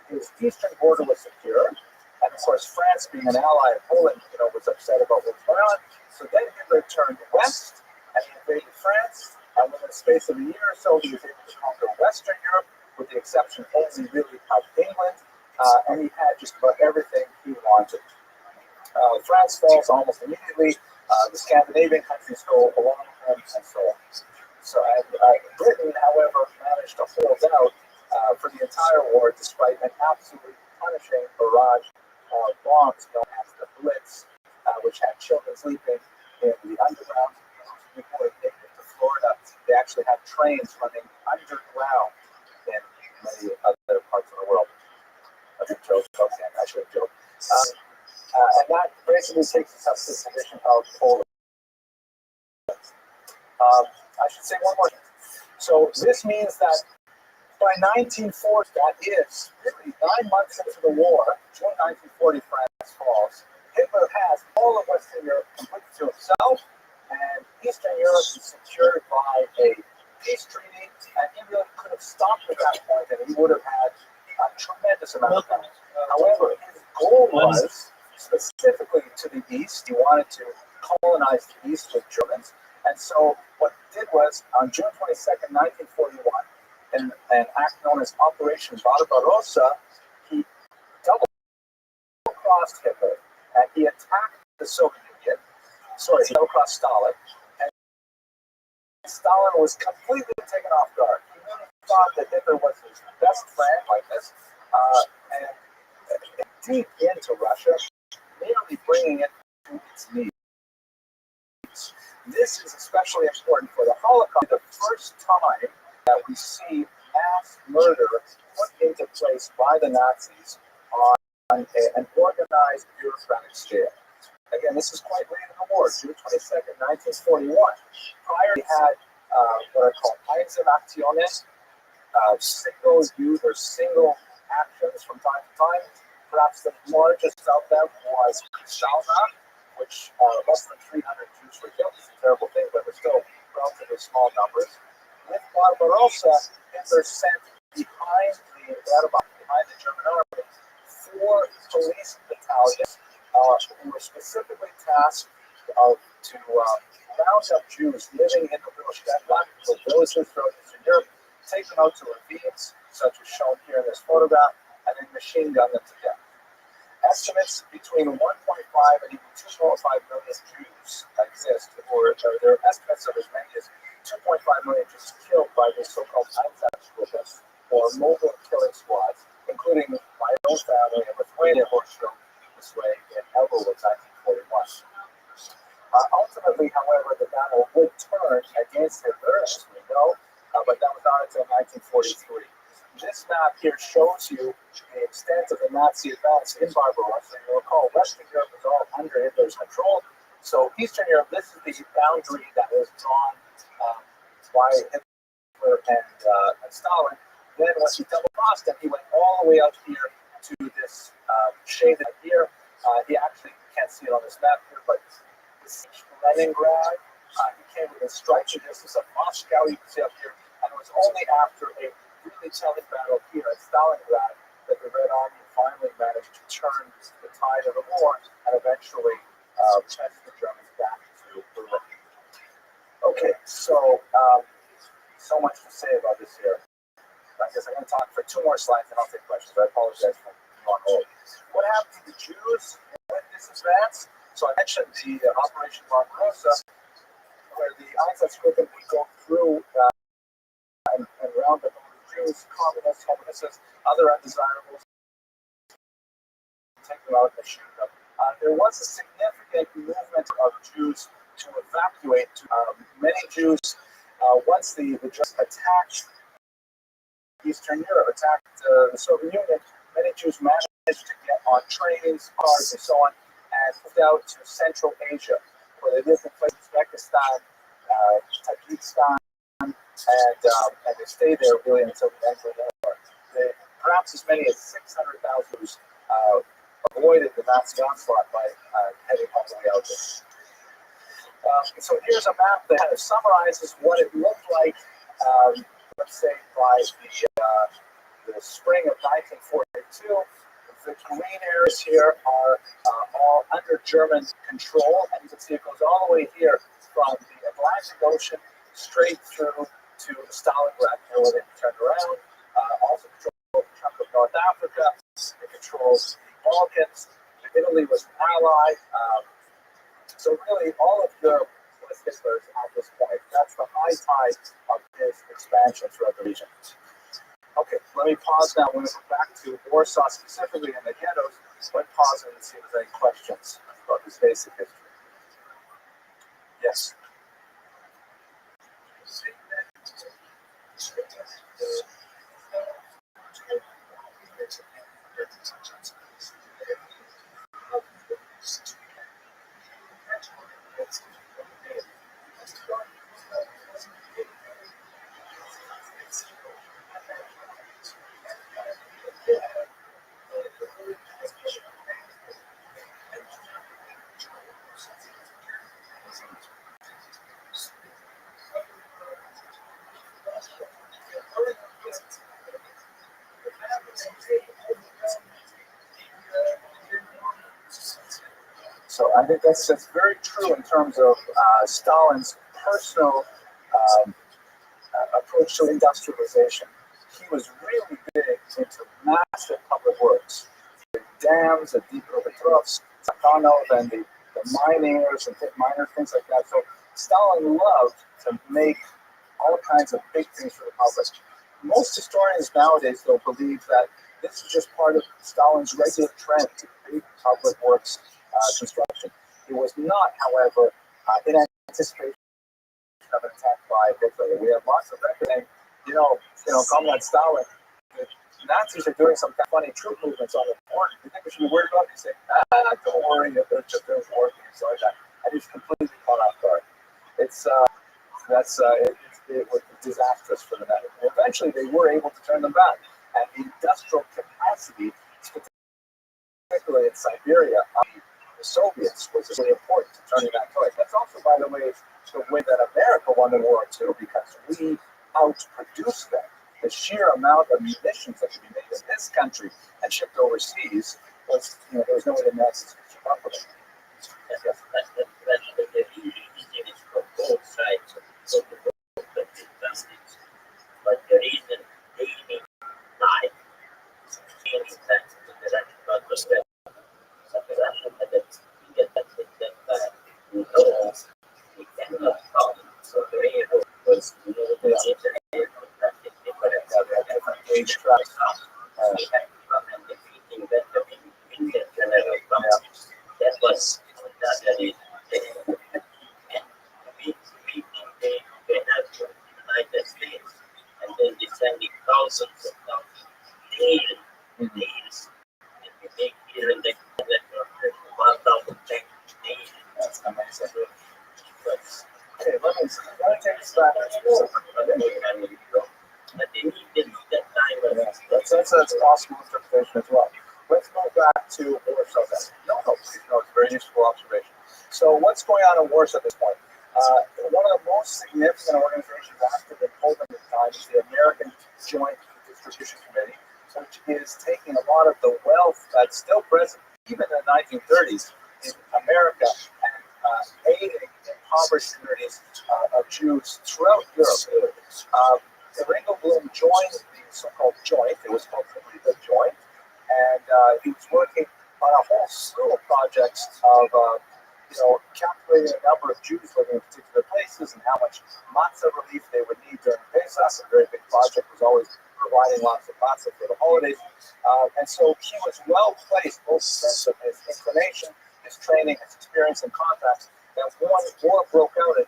his eastern border was secure, and of course France, being an ally of Poland, was upset about what was going on. So then Hitler turned west and he invaded France. And within the space of a year or so, he was able to conquer Western Europe, with the exception only really of England, and he had just about everything he wanted. France falls almost immediately. The Scandinavian countries go along with him, and so on. So Britain, however, managed to hold out for the entire war, despite an absolutely punishing barrage of bombs known as the Blitz, which had children sleeping in the underground. Before they came to Florida, they actually had trains running underground in many other parts of the world. I think joke, okay, I should joke. And that basically takes us up to this edition of Poland. I should say one more thing. So this means that by 1940, that is really 9 months into the war, June 1940, France falls. Hitler has all of Western Europe completely to himself, and Eastern Europe is secured by a peace treaty, and he really could have stopped at that point, and he would have had a tremendous amount of time. However, his goal was specifically to the east. He wanted to colonize the east with Germans, and so what he did was, on June 22nd, 1941, in an act known as Operation Barbarossa, he double-crossed Hitler, and he attacked the Soviet Union. He double-crossed Stalin, and Stalin was completely taken off guard. He really thought that Hitler was his best friend like this, and deep into Russia, nearly bringing it to its knees. This is especially important for the Holocaust, the first time that we see mass murder put into place by the Nazis on an organized bureaucratic scale. Again, this is quite late in the war, June 22nd, 1941. Prior, we had what are called Einzelaktionen, single use or single actions from time to time. Perhaps the largest of them was Kristallnacht, which less than 300 Jews were killed. It's a terrible thing, but we're still relatively small numbers. With Barbarossa, Hitler sent behind the German army, 4 police battalions who were specifically tasked to round up Jews living in the little villages throughout Eastern Europe, take them out to ravines, such as shown here in this photograph, and then machine gun them to death. Estimates between 1.5 and even 2.5 million Jews exist, or there are estimates of as many as 2.5 million Jews killed by these so-called Einsatzgruppen, or mobile killing squads, including my own family in Lithuania, Rothschild, this way in Elberwood, 1941. Ultimately, however, the battle would turn against Hitler, as we know, but that was not until 1943. This map here shows you the extent of the Nazi advance in Barbarossa. You'll recall Western Europe was all under Hitler's control. So Eastern Europe, this is the boundary that was drawn by Hitler and Stalin. Then once he double-crossed him, he went all the way out here to this shaded here. He actually, you can't see it on this map here, but this Leningrad, he came within striking distance of Moscow, you can see up here, and it was only after a really telling battle here at Stalingrad that the Red Army finally managed to turn the tide of the war and eventually send the Germans back to Berlin. Okay, so much to say about this here. I guess I'm going to talk for 2 more slides and I'll take questions. I apologize for being on hold. What happened to the Jews with this advance? So I mentioned the Operation Barbarossa, where the Einsatzgruppen would go through and round up Jews, communists, hominists, other undesirables, take them out and shoot them. There was a significant movement of Jews to evacuate. Many Jews, once the Germans attacked Eastern Europe, attacked the Soviet Union, many Jews managed to get on trains, cars, and so on, and moved out to Central Asia, where they lived in places like Uzbekistan, Tajikistan, and they stayed there really until the end of the war. Perhaps as many as 600,000 Jews avoided the Nazi onslaught by heading all the way out there. So here's a map that kind of summarizes what it looked like, let's say, by the spring of 1942. The green areas here are all under German control, and you can see it goes all the way here from the Atlantic Ocean straight through to Stalingrad, where they turned around. Also controlled a chunk of North Africa. It controls the Balkans. Italy was an ally. So really, all of Europe was Hitler's at this point. That's the high tide of his expansion throughout the region. Okay, let me pause now. When we go back to Warsaw, specifically in the ghettos, let's pause and see if there's any questions about this basic history. Yes. So I think that's very true in terms of Stalin's personal approach to industrialization. He was really big into massive public works, the dams at Dnipropetrovsk, Sakhanov, and the miners and pit miners, things like that. So Stalin loved to make all kinds of big things for the public. Most historians nowadays, though, believe that this is just part of Stalin's regular trend to big public works construction. It was not, however, in anticipation of an attack by Hitler. We have lots of records saying, Comrade Stalin, Nazis are doing some kind of funny troop movements on the border. You think we should be worried about it? They say, don't worry, they're just working, so like that. And he's completely caught off guard. It was disastrous for the men. And eventually, they were able to turn them back. And the industrial capacity, particularly in Siberia, the Soviets, was really important to turning that toy. That's also, by the way, the way that America won the war too, because we outproduced them. The sheer amount of munitions that could be made in this country and shipped overseas was, there was no way the Nazis could keep up with it. That's the reason is for both sides of the conflict. But the reason they may lie in fact in the Russian context, but the Russian had a bigger conflict that we know we cannot solve. So the way it was, the internet different age tracks. We had to come and defeating that the general that was that is and they have to unite the States and then they sending thousands of days and we make here in the 1,000 tanks days. That's amazing. Okay, let me take us back to but they need that time. That's a possible interpretation as well. Let's go back to Warsaw then. No, it's a very useful observation. So what's going on in Warsaw at this point? One of the most significant organizations active in Poland at the time is the American Joint Distribution Committee, which is taking a lot of the wealth that's still present, even in the 1930s, in America, and aiding impoverished communities of Jews throughout Europe. Ringo Bloom joined the so-called Joint. It was called simply the Joint, and he was working on a whole slew of projects of, calculating the number of Jews living in particular places and how much matzah relief they would need during Pesach. A very big project was always providing lots of matzah for the holidays, and so he was well placed, both in terms of his inclination, his training, his experience, and contacts. And when war broke out in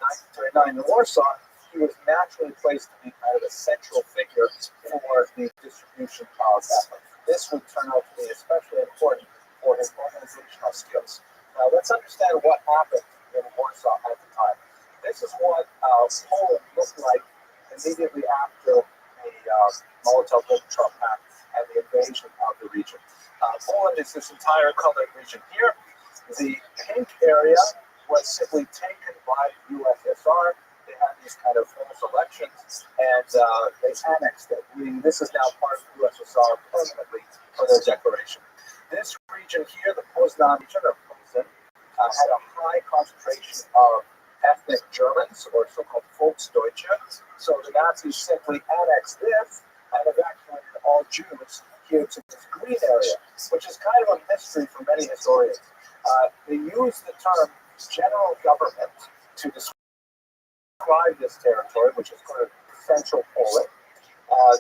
1939 in Warsaw, he was naturally placed to be kind of a central figure for the distribution of effort. This would turn out to be especially important for his organizational skills. Now, let's understand what happened in Warsaw at the time. This is what Poland looked like immediately after the Molotov-Ribbentrop Pact and the invasion of the region. Poland is this entire colored region here. The pink area was simply taken by the USSR. They had these kind of false elections, and they annexed it. Meaning this is now part of the USSR permanently for their declaration. This region here, the Poznan region, or Posen, had a high concentration of ethnic Germans, or so-called Volksdeutsche. So the Nazis simply annexed this and evacuated all Jews here to this green area, which is kind of a mystery for many historians. They use the term general government to describe this territory, which is called Central Poland.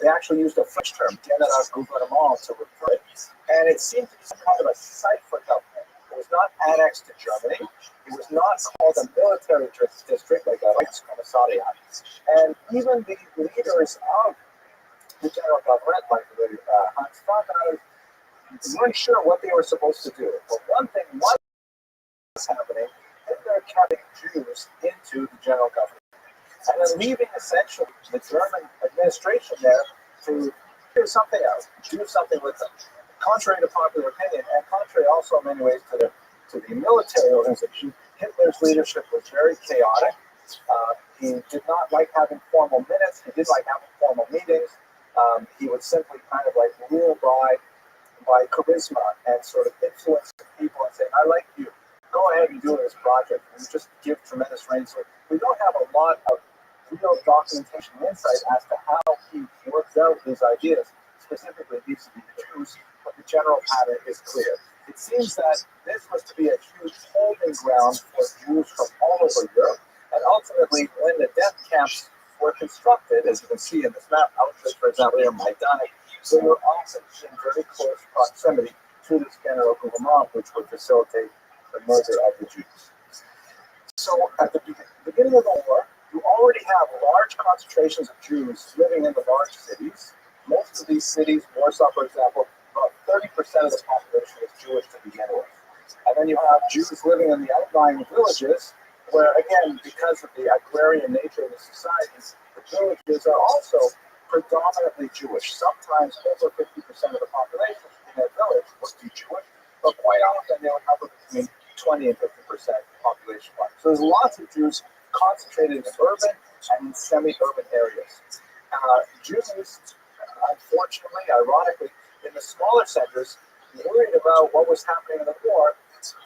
They actually used a French term, general gouvernement, to refer it, and it seemed to be some kind of a cipher government. It was not annexed to Germany. It was not called a military district like a Reichskommissariat. And even the leaders of the general government, like Hans Frank, weren't sure what they were supposed to do. But one thing was happening: Hitler carrying Jews into the general government, and then leaving essentially the German administration there to figure something out, do something with them. Contrary to popular opinion, and contrary also in many ways to the military organization, Hitler's leadership was very chaotic. He did not like having formal minutes. He didn't like having formal meetings. He would simply kind of like rule by charisma and sort of influence people and say, "I like you. Go ahead and do this project," and just give tremendous reins. So we don't have a lot of real documentation and insight as to how he worked out his ideas, specifically vis-a-vis the Jews, but the general pattern is clear. It seems that this was to be a huge holding ground for Jews from all over Europe, and ultimately, when the death camps were constructed, as you can see in this map, Auschwitz, for example, here, Majdanek, they were often in very close proximity to this general gouvernement, which would facilitate the murder of the Jews. So at the beginning of the war, you already have large concentrations of Jews living in the large cities, Most of these cities, Warsaw, for example, about 30% of the population is Jewish to begin with. And then you have Jews living in the outlying villages, where, again, because of the agrarian nature of the societies, the villages are also predominantly Jewish. Sometimes over 50% of the population in a village would be Jewish, but quite often they would have between 20 and 50% population. So there's lots of Jews concentrated in urban and in semi-urban areas. Jews, unfortunately, ironically, in the smaller centers, worried about what was happening in the war,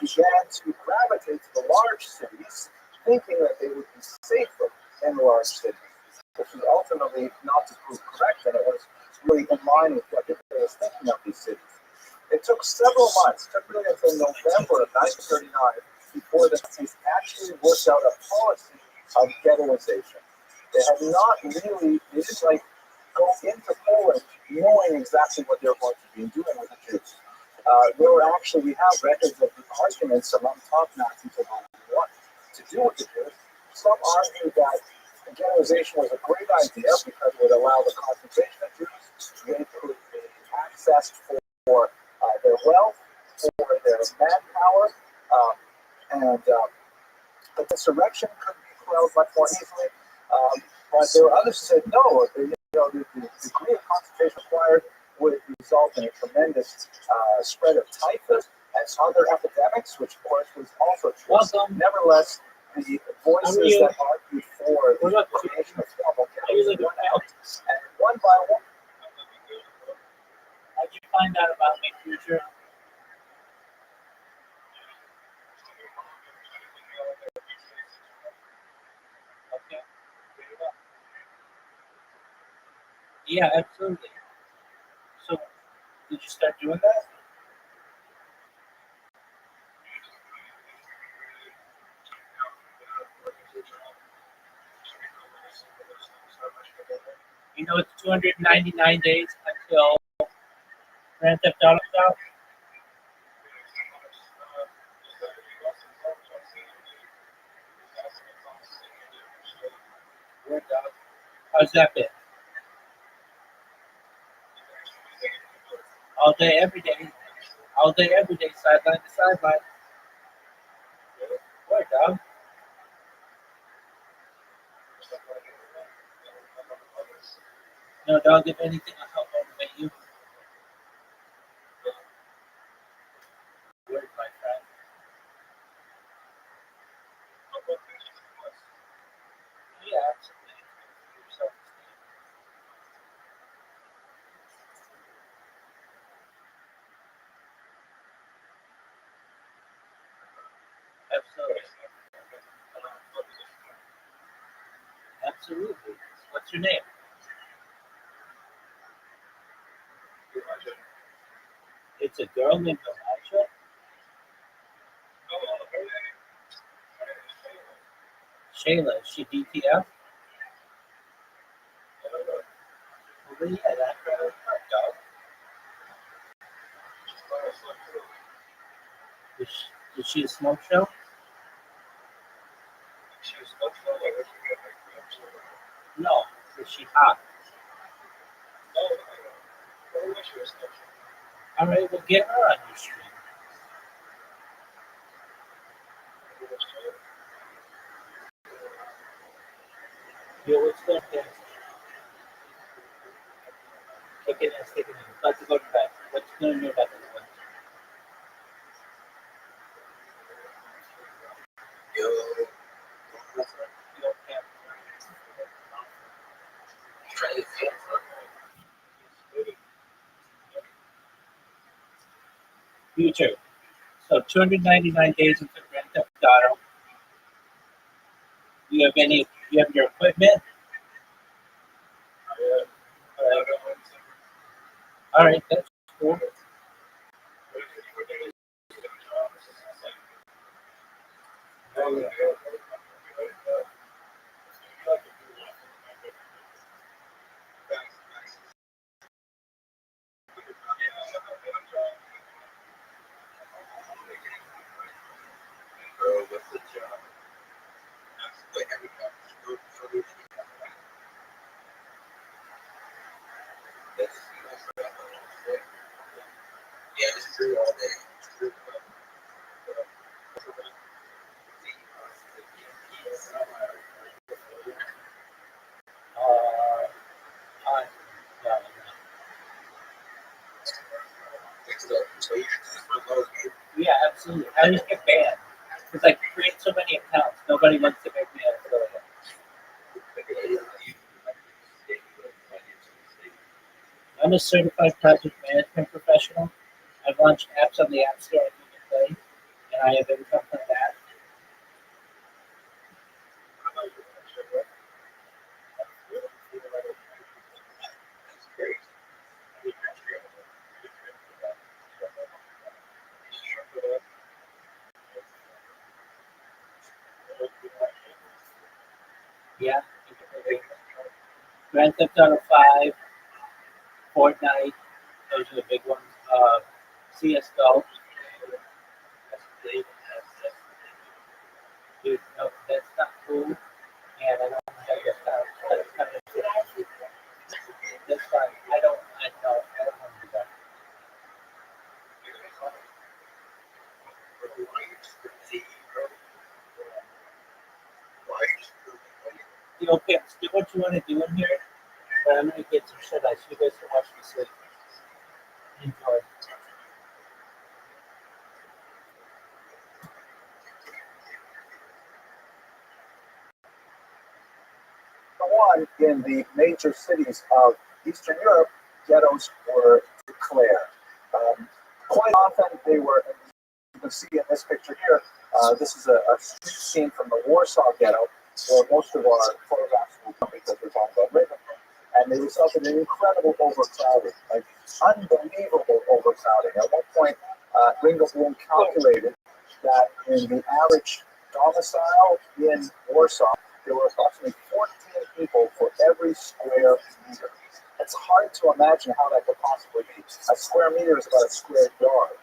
began to gravitate to the large cities, thinking that they would be safer in the large cities, which was ultimately not to prove correct, and it was really in line with what Hitler was thinking of these cities. It took several months, it took really until November of 1939, before the Nazis actually worked out a policy of ghettoization. They had not really, they didn't go into Poland knowing exactly what they were going to be doing with the Jews. We have records of the arguments among top Nazis about what to do with the Jews. Some argue that ghettoization was a great idea because it would allow the concentration of Jews. They could be accessed for their wealth, for their manpower, but insurrection could be quelled much more easily. But there were others who said no. The degree of concentration required would result in a tremendous spread of typhus and other epidemics, which of course was also true. Nevertheless, the voices that argued for the creation of formal ghettos won out, and one by one. How'd you find out about my future? Okay. Yeah, absolutely. So, did you start doing that? You know, it's 299 days until Grand Theft Auto's out. How's that been? All day, every day. All day, every day, sideline to sideline. Where, dog? No, dog, if anything, I'll help motivate you. Word, my friend. Yeah, absolutely. Yourself. Absolutely. Absolutely. What's your name? It's a girl named Elijah. Shayla, is she DTF? Well, yeah, that girl. Dog. Is she a smoke show? No. Is she hot? All right, well, get her on your stream. Yo, what's going on? Kick it and stick it in. About to go to bed. What's going on about this one? You don't care. Future. So 299 days until Grand Theft Auto. You have any? You have your equipment? All right, that's cool. I just get banned. Because I create so many accounts, nobody wants to make me an affiliate. I'm a certified project management professional. I've launched apps on the App Store and Google Play, and I have income from that. Yeah. Grand Theft Auto 5, Fortnite, those are the big ones. CSGO. Dude, no, that's not cool. And I don't have your stuff. That's fine. I don't want to do that. Okay, do what you want to do in here, but I'm going to get some shit out so you guys can watch me sleep. Enjoy. On in the major cities of Eastern Europe, ghettos were declared. Quite often they were, you can see in this picture here, this is a street scene from the Warsaw ghetto, where most of our photographs will come because we're talking about Raven. And they resulted in incredible overcrowding, like unbelievable overcrowding. At one point, Ringo Bloom calculated that in the average domicile in Warsaw, there were approximately 14 people for every square meter. It's hard to imagine how that could possibly be. A square meter is about a square yard.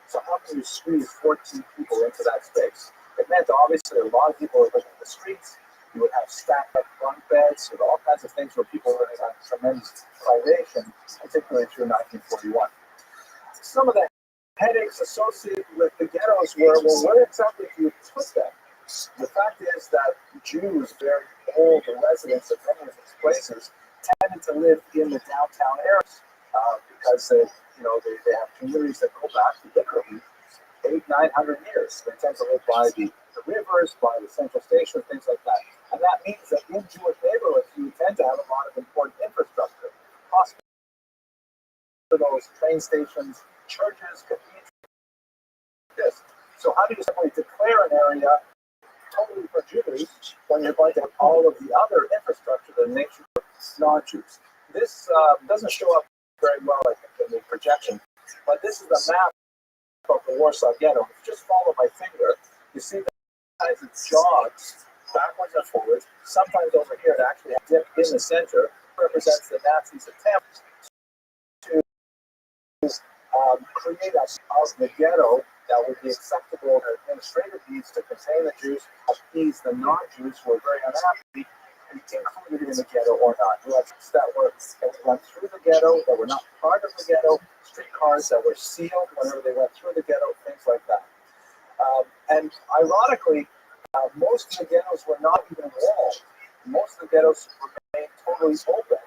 So how can you squeeze 14 people into that space? It meant obviously a lot of people were living in the streets. You would have stacked up bunk beds with all kinds of things where people were in tremendous privation, particularly through 1941. Some of the headaches associated with the ghettos were, well, where exactly do you put them? The fact is that Jews, very old residents of many of these places, tended to live in the downtown areas because they have communities that go back to literally 800-900 years. They tend to live by the rivers, by the central station, things like that. And that means that in Jewish neighborhoods, you tend to have a lot of important infrastructure. Hospitals, train stations, churches, cathedrals. So how do you simply declare an area totally for Jews when you're going to have all of the other infrastructure that makes you for non-Jews? This doesn't show up very well, I think, in the projection, but this is the map of the Warsaw Ghetto. If you just follow my finger, you see the kinds of jogs backwards and forwards. Sometimes over here it actually has dip in the center, represents the Nazis' attempt to create a of the ghetto that would be acceptable to administrative needs to contain the Jews, appease the non-Jews who were very unhappy, and included in the ghetto or not. We had that went through the ghetto, that were not part of the ghetto, streetcars that were sealed whenever they went through the ghetto, things like that. And ironically, most of the ghettos were not even walled. Most of the ghettos remained totally open.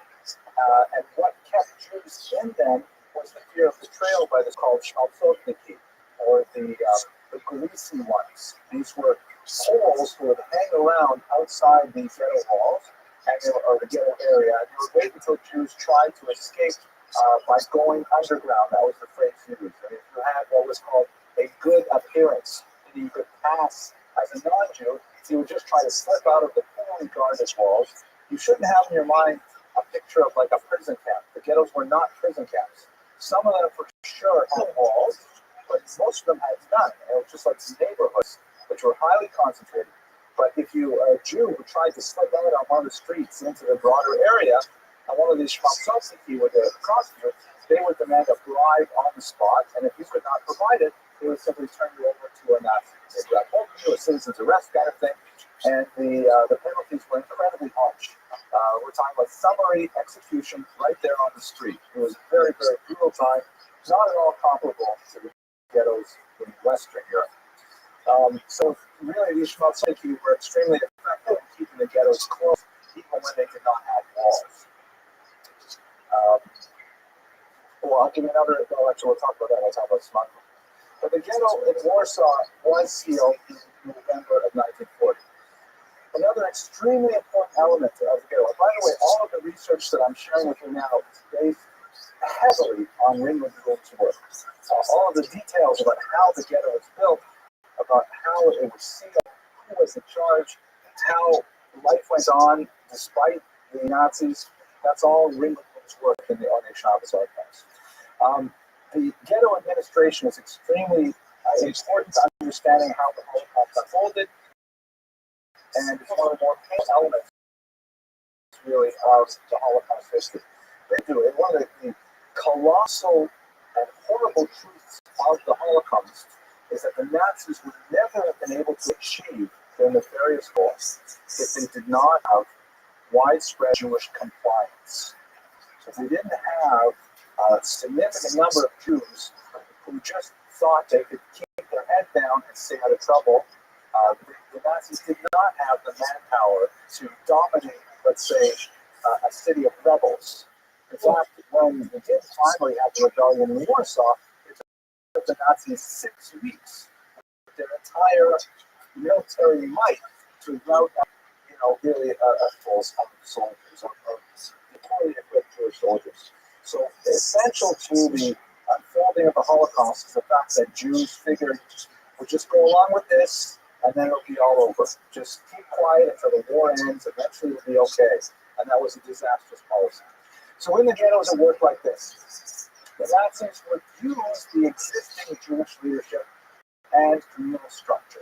And what kept Jews in them was the fear of betrayal by the called Shalsotniki, or the greasy ones. These were Poles who would hang around outside the ghetto walls or the ghetto area, and they would wait until Jews tried to escape by going underground. That was the phrase used. And if you had what was called a good appearance, you could pass as a non-Jew, you would just try to slip out of the poorly guarded walls. You shouldn't have in your mind a picture of like a prison camp. The ghettos were not prison camps. Some of them for sure had walls, but most of them had none. It was just like neighborhoods, which were highly concentrated. But if you a Jew who tried to slip out on one of the streets into the broader area, and one of these Shmalsovsky would cross you, they would demand a bribe on the spot, and if you could not provide it, they would simply turn you over to a Nazi. They would hold you a citizen's arrest kind of thing, and the penalties were incredibly harsh. We're talking about summary execution right there on the street. It was a very, very brutal time, not at all comparable to the ghettos in Western Europe. So really, these Shmalsovsky were extremely effective in keeping the ghettos closed, even when they did not have walls. Well, I'll give you another, actually we'll talk about that when I talk about smuggling. But the ghetto in Warsaw was sealed in November of 1940. Another extremely important element of the ghetto, and by the way, all of the research that I'm sharing with you now is based heavily on Ringling Groom's work. All of the details about how the ghetto was built, about how it was sealed, who was in charge, how life went on despite the Nazis, that's all Ringling Groom's work in the Ornate Shabbos archives. The ghetto administration is extremely important to understanding how the Holocaust unfolded, and it's one of the more painful elements, really, of the Holocaust history. They do it. One of the colossal and horrible truths of the Holocaust is that the Nazis would never have been able to achieve their nefarious goals if they did not have widespread Jewish compliance. So if they didn't have a significant number of Jews who just thought they could keep their head down and stay out of trouble, the Nazis did not have the manpower to dominate, let's say, a city of rebels. In fact, when they did finally have the rebellion in Warsaw, it took the Nazis 6 weeks with their entire military might to rout out, really a full sum of soldiers, of poorly equipped Jewish soldiers. So essential to the unfolding of the Holocaust is the fact that Jews figured we'll just go along with this, and then it'll be all over. Just keep quiet until the war ends. Eventually, it'll be okay. And that was a disastrous policy. So in the ghettos, it worked like this. The Nazis would use the existing Jewish leadership and communal structure.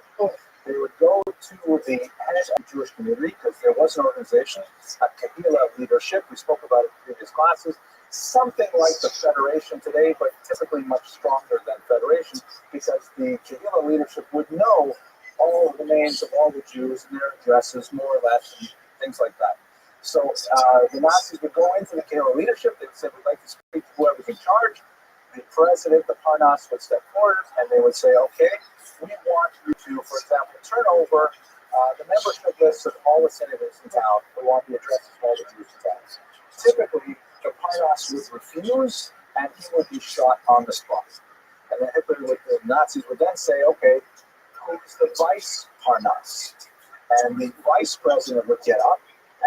They would go to the head of the Jewish community, because there was an organization, a Kahila leadership. We spoke about it in previous classes. Something like the Federation today, but typically much stronger than Federation, because the Kahila leadership would know all of the names of all the Jews and their addresses, more or less, and things like that. So the Nazis would go into the Kahila leadership. They would say, we'd like to speak to whoever's in charge. The president, the Parnas, would step forward, and they would say, okay, we want you to, for example, turn over the membership list of all the senators in town. We want the addresses of all the Jews in town. Typically, the Parnas would refuse, and he would be shot on the spot. And then the Nazis would then say, okay, who's the vice Parnas? And the vice president would get up,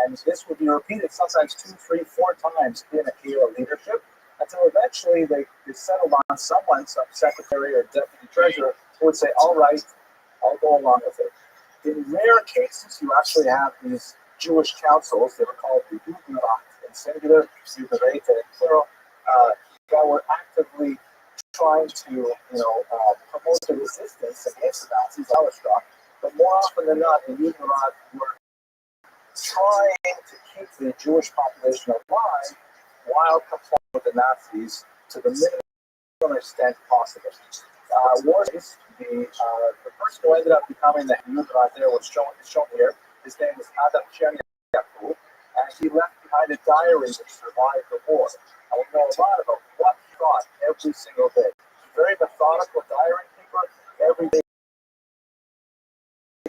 and this would be repeated sometimes 2, 3, 4 times in a Kahila leadership, until eventually they settled on someone, some secretary or deputy treasurer, who would say, all right, I'll go along with it. In rare cases, you actually have these Jewish councils. They were called the Judenrat in singular, Judenrat in plural, that were actively trying to, promote the resistance against the Nazis, but more often than not, the Judenrat were trying to keep the Jewish population alive while complying with the Nazis to the minimum extent possible. Warsaw, the person who ended up becoming the Judenrat there was shown here. His name was Adam Cherniakou, and he left behind a diary that survived the war. And we know a lot about what he thought every single day. Very methodical diary keeper. Every day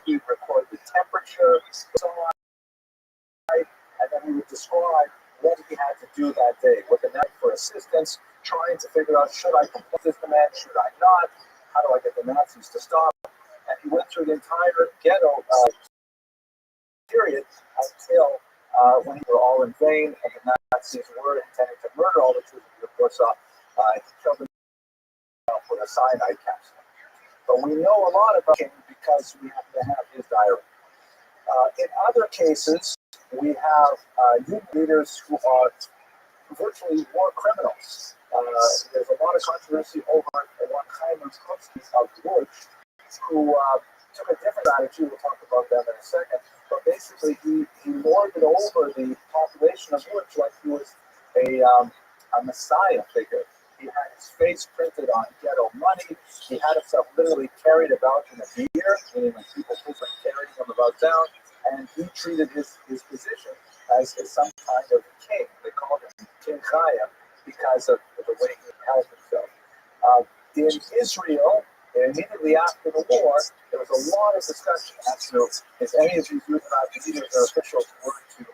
he would record the temperature, and then he would describe what he had to do that day, with the net for assistance, trying to figure out, should I complete this demand, should I not, how do I get the Nazis to stop? And he went through the entire ghetto period until when they were all in vain, and the Nazis were intending to murder all the Jews of Warsaw. He killed them with a cyanide capsule. But we know a lot about him because we happen to have his diary. In other cases, we have youth leaders who are virtually war criminals. There's a lot of controversy over one Heimer of Lodz, who took a different attitude. We'll talk about them in a second. But basically, he lorded over the population of Lodz like he was a messiah figure. He had his face printed on ghetto money. He had himself literally carried about in a bier, meaning when people carried him about town, and he treated his position as some kind of king. They called him King Chaya because of the way he held himself. In Israel, immediately after the war, there was a lot of discussion as to if any of these youth leaders or officials were to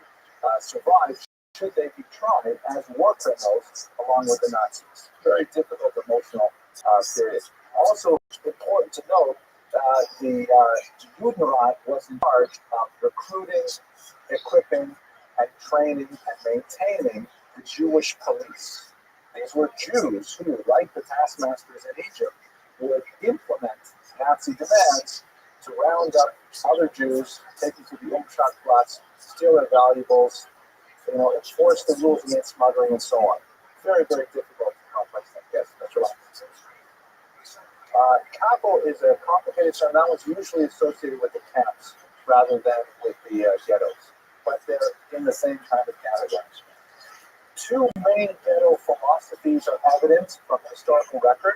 survive, should they be tried as war criminals along with the Nazis. Very difficult emotional period Also important to note that the Judenrat was in charge of recruiting, equipping, and training and maintaining the Jewish police. These were Jews who, like the taskmasters in Egypt, would implement Nazi demands to round up other Jews, take them to the Umschlagplatz, steal their valuables, enforce the rules against smuggling, and so on. Very, very difficult and complex thing. Yes, that's right. Kappel is a complicated term. That was usually associated with the camps rather than with the ghettos, but they're in the same kind of categories. Two main ghetto philosophies are evident from the historical record.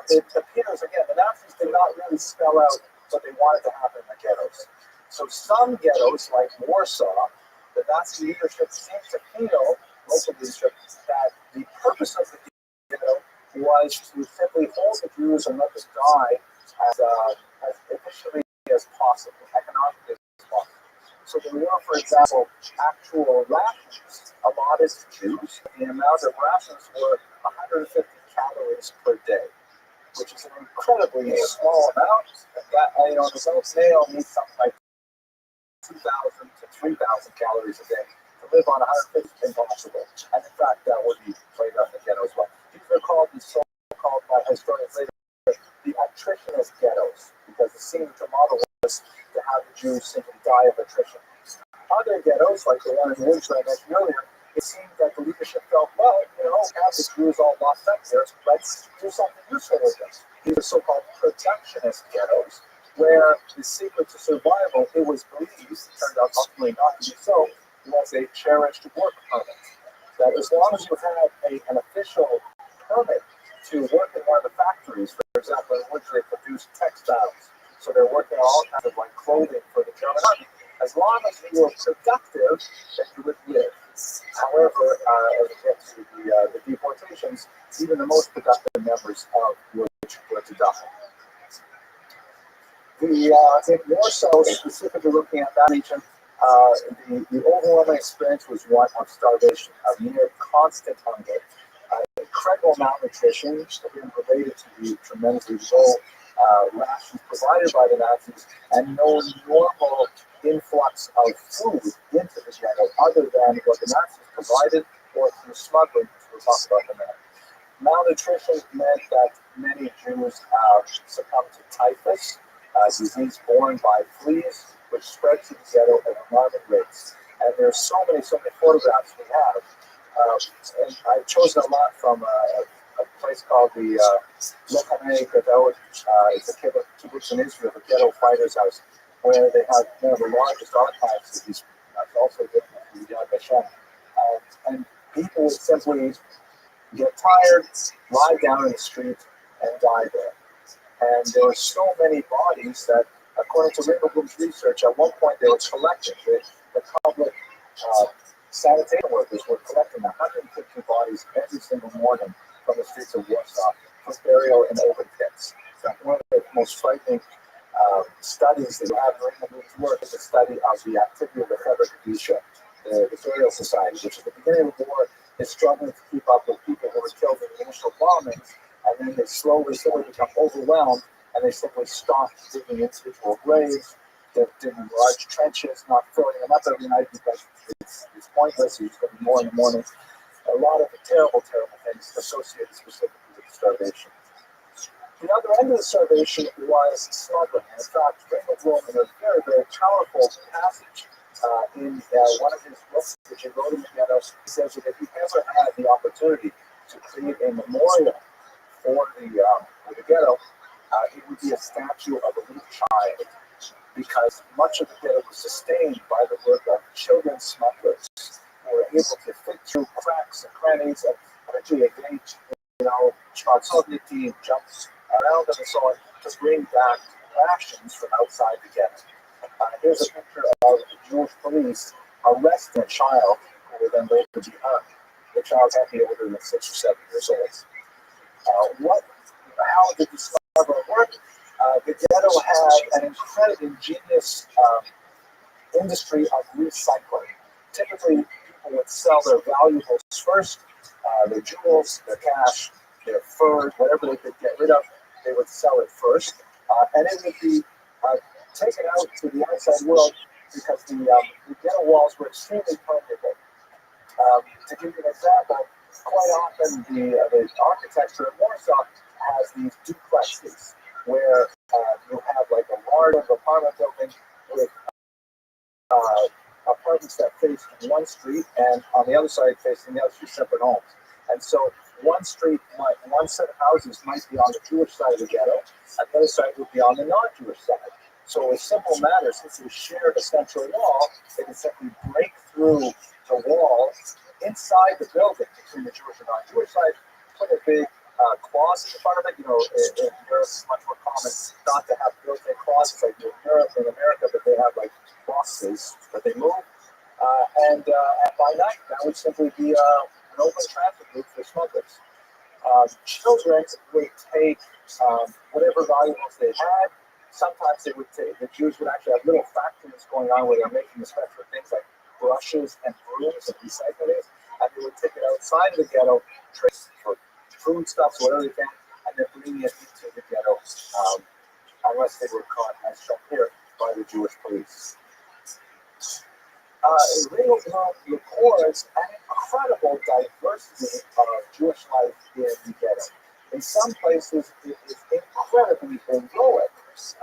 It appears, again, the Nazis did not really spell out what they wanted to happen in the ghettos. So some ghettos, like Warsaw, the Nazi leadership seemed to feel, local leadership, that the purpose of the ghetto was to simply hold the Jews and let them die as efficiently as possible, economically as possible. So there were, for example, actual rations allotted to Jews. The amount of rations were 150 calories per day, which is an incredibly small amount. That, the adult male needs something like 2,000 to 3,000 calories a day. To live on 150 is impossible. And in fact, that would be played out in the ghetto as well. These are called the so-called by historians later the attritionist ghettos, because it seemed the model was to have the Jews simply die of attrition. Other ghettos, like the one in Lynch that I mentioned earlier, it seemed that the leadership felt, well, have the Jews all locked up here, let's do something useful with them. These are so-called protectionist ghettos, where the secret to survival, it was believed, turned out ultimately not to be so, was a cherished work permit. That as long as you had an official permit to work in one of the factories, for example, in which they produced textiles, so they're working on all kinds of clothing for the German army. As long as you were productive, then you would live. However, as it gets to the deportations, even the most productive members of which were to die. In Warsaw, specifically looking at that region, the overwhelming experience was one of starvation, of near constant hunger. Incredible malnutrition, again related to the tremendously low rations provided by the Nazis, and no normal influx of food into the ghetto other than what the Nazis provided or through smuggling, which we'll talk about in a minute. Malnutrition meant that many Jews succumbed to typhus, a disease borne by fleas, which spread to the ghetto at alarming rates. And there's so many photographs we have. And I've chosen a lot from a place called the Lokanei Gadot. It's a kibbutz in Israel, the ghetto fighters' house, where they have one of the largest archives of these. Also different from Yad Vashem. And people would simply get tired, lie down in the street, and die there. And there were so many bodies that, according to Ringelblum's research, at one point they were collecting. The public sanitation workers were collecting 150 bodies every single morning from the streets of Warsaw for burial in open pits. So one of the most frightening studies that you have in Ringelblum's work is the study of the activity of the Feber Kadisha, the burial society, which at the beginning of the war is struggling to keep up with people who were killed in the initial bombings, and then they slowly become overwhelmed, and they simply stop digging individual graves. They're digging large trenches, not filling them up every night because it's pointless. You just go more in the morning. A lot of terrible, terrible things associated specifically with starvation. The other end of the starvation was smuggling. In fact, Ringelblum, in a very, very powerful passage in one of his books, which he wrote in the ghettos, he says that if he ever had the opportunity to create a memorial for the ghetto, it would be a statue of a little child, because much of the ghetto was sustained by the work of children smugglers who were able to fit through cracks and crannies and eventually engage, Schwarzownicki jumps around them and so on to bring back rations from outside the ghetto. Here's a picture of the Jewish police arresting a child who will then later be hung. The child can't be older than 6 or 7 years old. How did the smuggling work? The ghetto had an incredibly ingenious industry of recycling. Typically, people would sell their valuables first, their jewels, their cash, their furs, whatever they could get rid of, they would sell it first, and it would be taken out to the outside world because the ghetto walls were extremely permeable. To give you an example, quite often the architecture in Warsaw has these duplexes where you have like a large apartment building with apartments that face one street and on the other side facing the other street, separate homes. And so one set of houses might be on the Jewish side of the ghetto, and the other side would be on the non-Jewish side. So a simple matter, since they shared a central wall, they can simply break through the wall inside the building between the Jewish and non-Jewish side, put a big closet in front of it. You know, in Europe, it's much more common not to have built-in closets like in Europe and America, but they have like boxes that they move. And by night, that would simply be an open traffic route for smugglers. Children would take whatever valuables they had. Sometimes they would take, the Jews would actually have little factories going on where they're making special things like brushes and brooms and recycling, and they would take it outside of the ghetto, trade for foodstuffs, whatever they can, and then bring it into the ghetto, unless they were caught, as shown here, by the Jewish police. Real records an incredible diversity of Jewish life in the ghetto. In some places, it is incredibly heroic,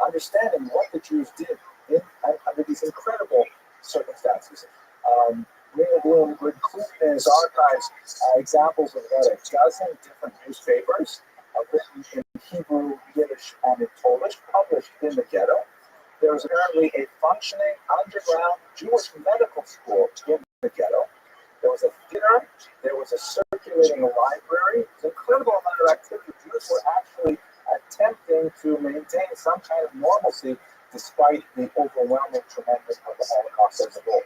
understanding what the Jews did under these incredible circumstances. Real Bloom would include in his archives examples of about a dozen different newspapers written in Hebrew, Yiddish, and in Polish, published in the ghetto. There was apparently a functioning underground Jewish medical school in the ghetto. There was a theater. There was a circulating library. It was an incredible amount of activity. Jews were actually attempting to maintain some kind of normalcy despite the overwhelming tremendous of the Holocaust as a whole.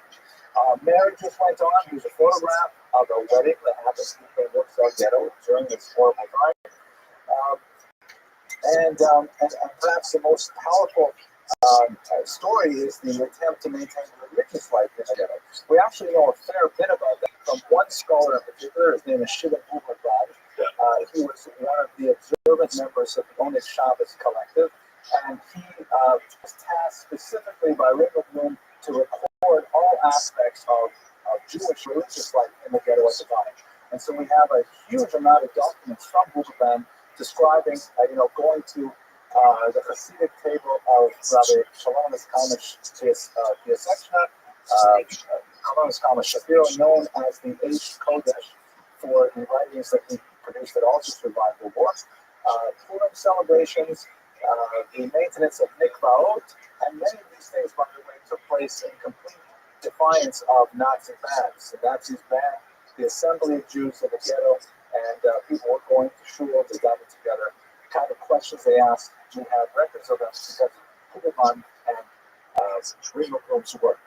Marriages went on. Here's a photograph of a wedding that happened in the Rothschild ghetto during this horrible time. And perhaps the most powerful story is the attempt to maintain religious life in the ghetto. We actually know a fair bit about that from one scholar in particular. His name is Shimon Buberbrad. He was one of the observant members of the Oneg Shabbos collective, and he was tasked specifically by Rabbi Bloom to record all aspects of Jewish religious life in the ghetto at the time. And so we have a huge amount of documents from Buberbrad describing, going to the Hasidic table of Rabbi Shalomis Kalmash Piaseczna, Shalomis Kalmash Shapiro, known as the Eish Kodesh for the writings that he produced that also survived the war. Purim celebrations, the maintenance of mikvaot, and many of these things, by the way, took place in complete defiance of Nazi bans. The Nazis banned the assembly of Jews in the ghetto, and people were going to shul, they gathered together. The kind of questions they asked, we have records of them because of Huberman and Rima Bloom's work.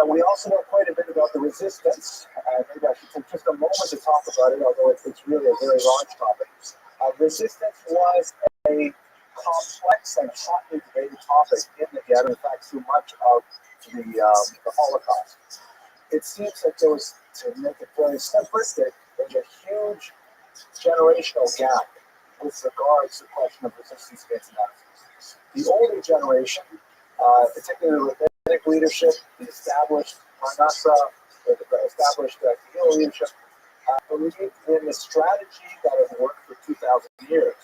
We also know quite a bit about the resistance. Maybe I should take just a moment to talk about it, although it's really a very large topic. Resistance was a complex and hotly debated topic in the ghetto, in fact, through much of the Holocaust. It seems that there was, to make it very simplistic, there's a huge generational gap with regards to the question of resistance against Nazis. The older generation, particularly with rabbinic leadership, the established Parnassa, the established Gil leadership, believed in the strategy that has worked for 2,000 years,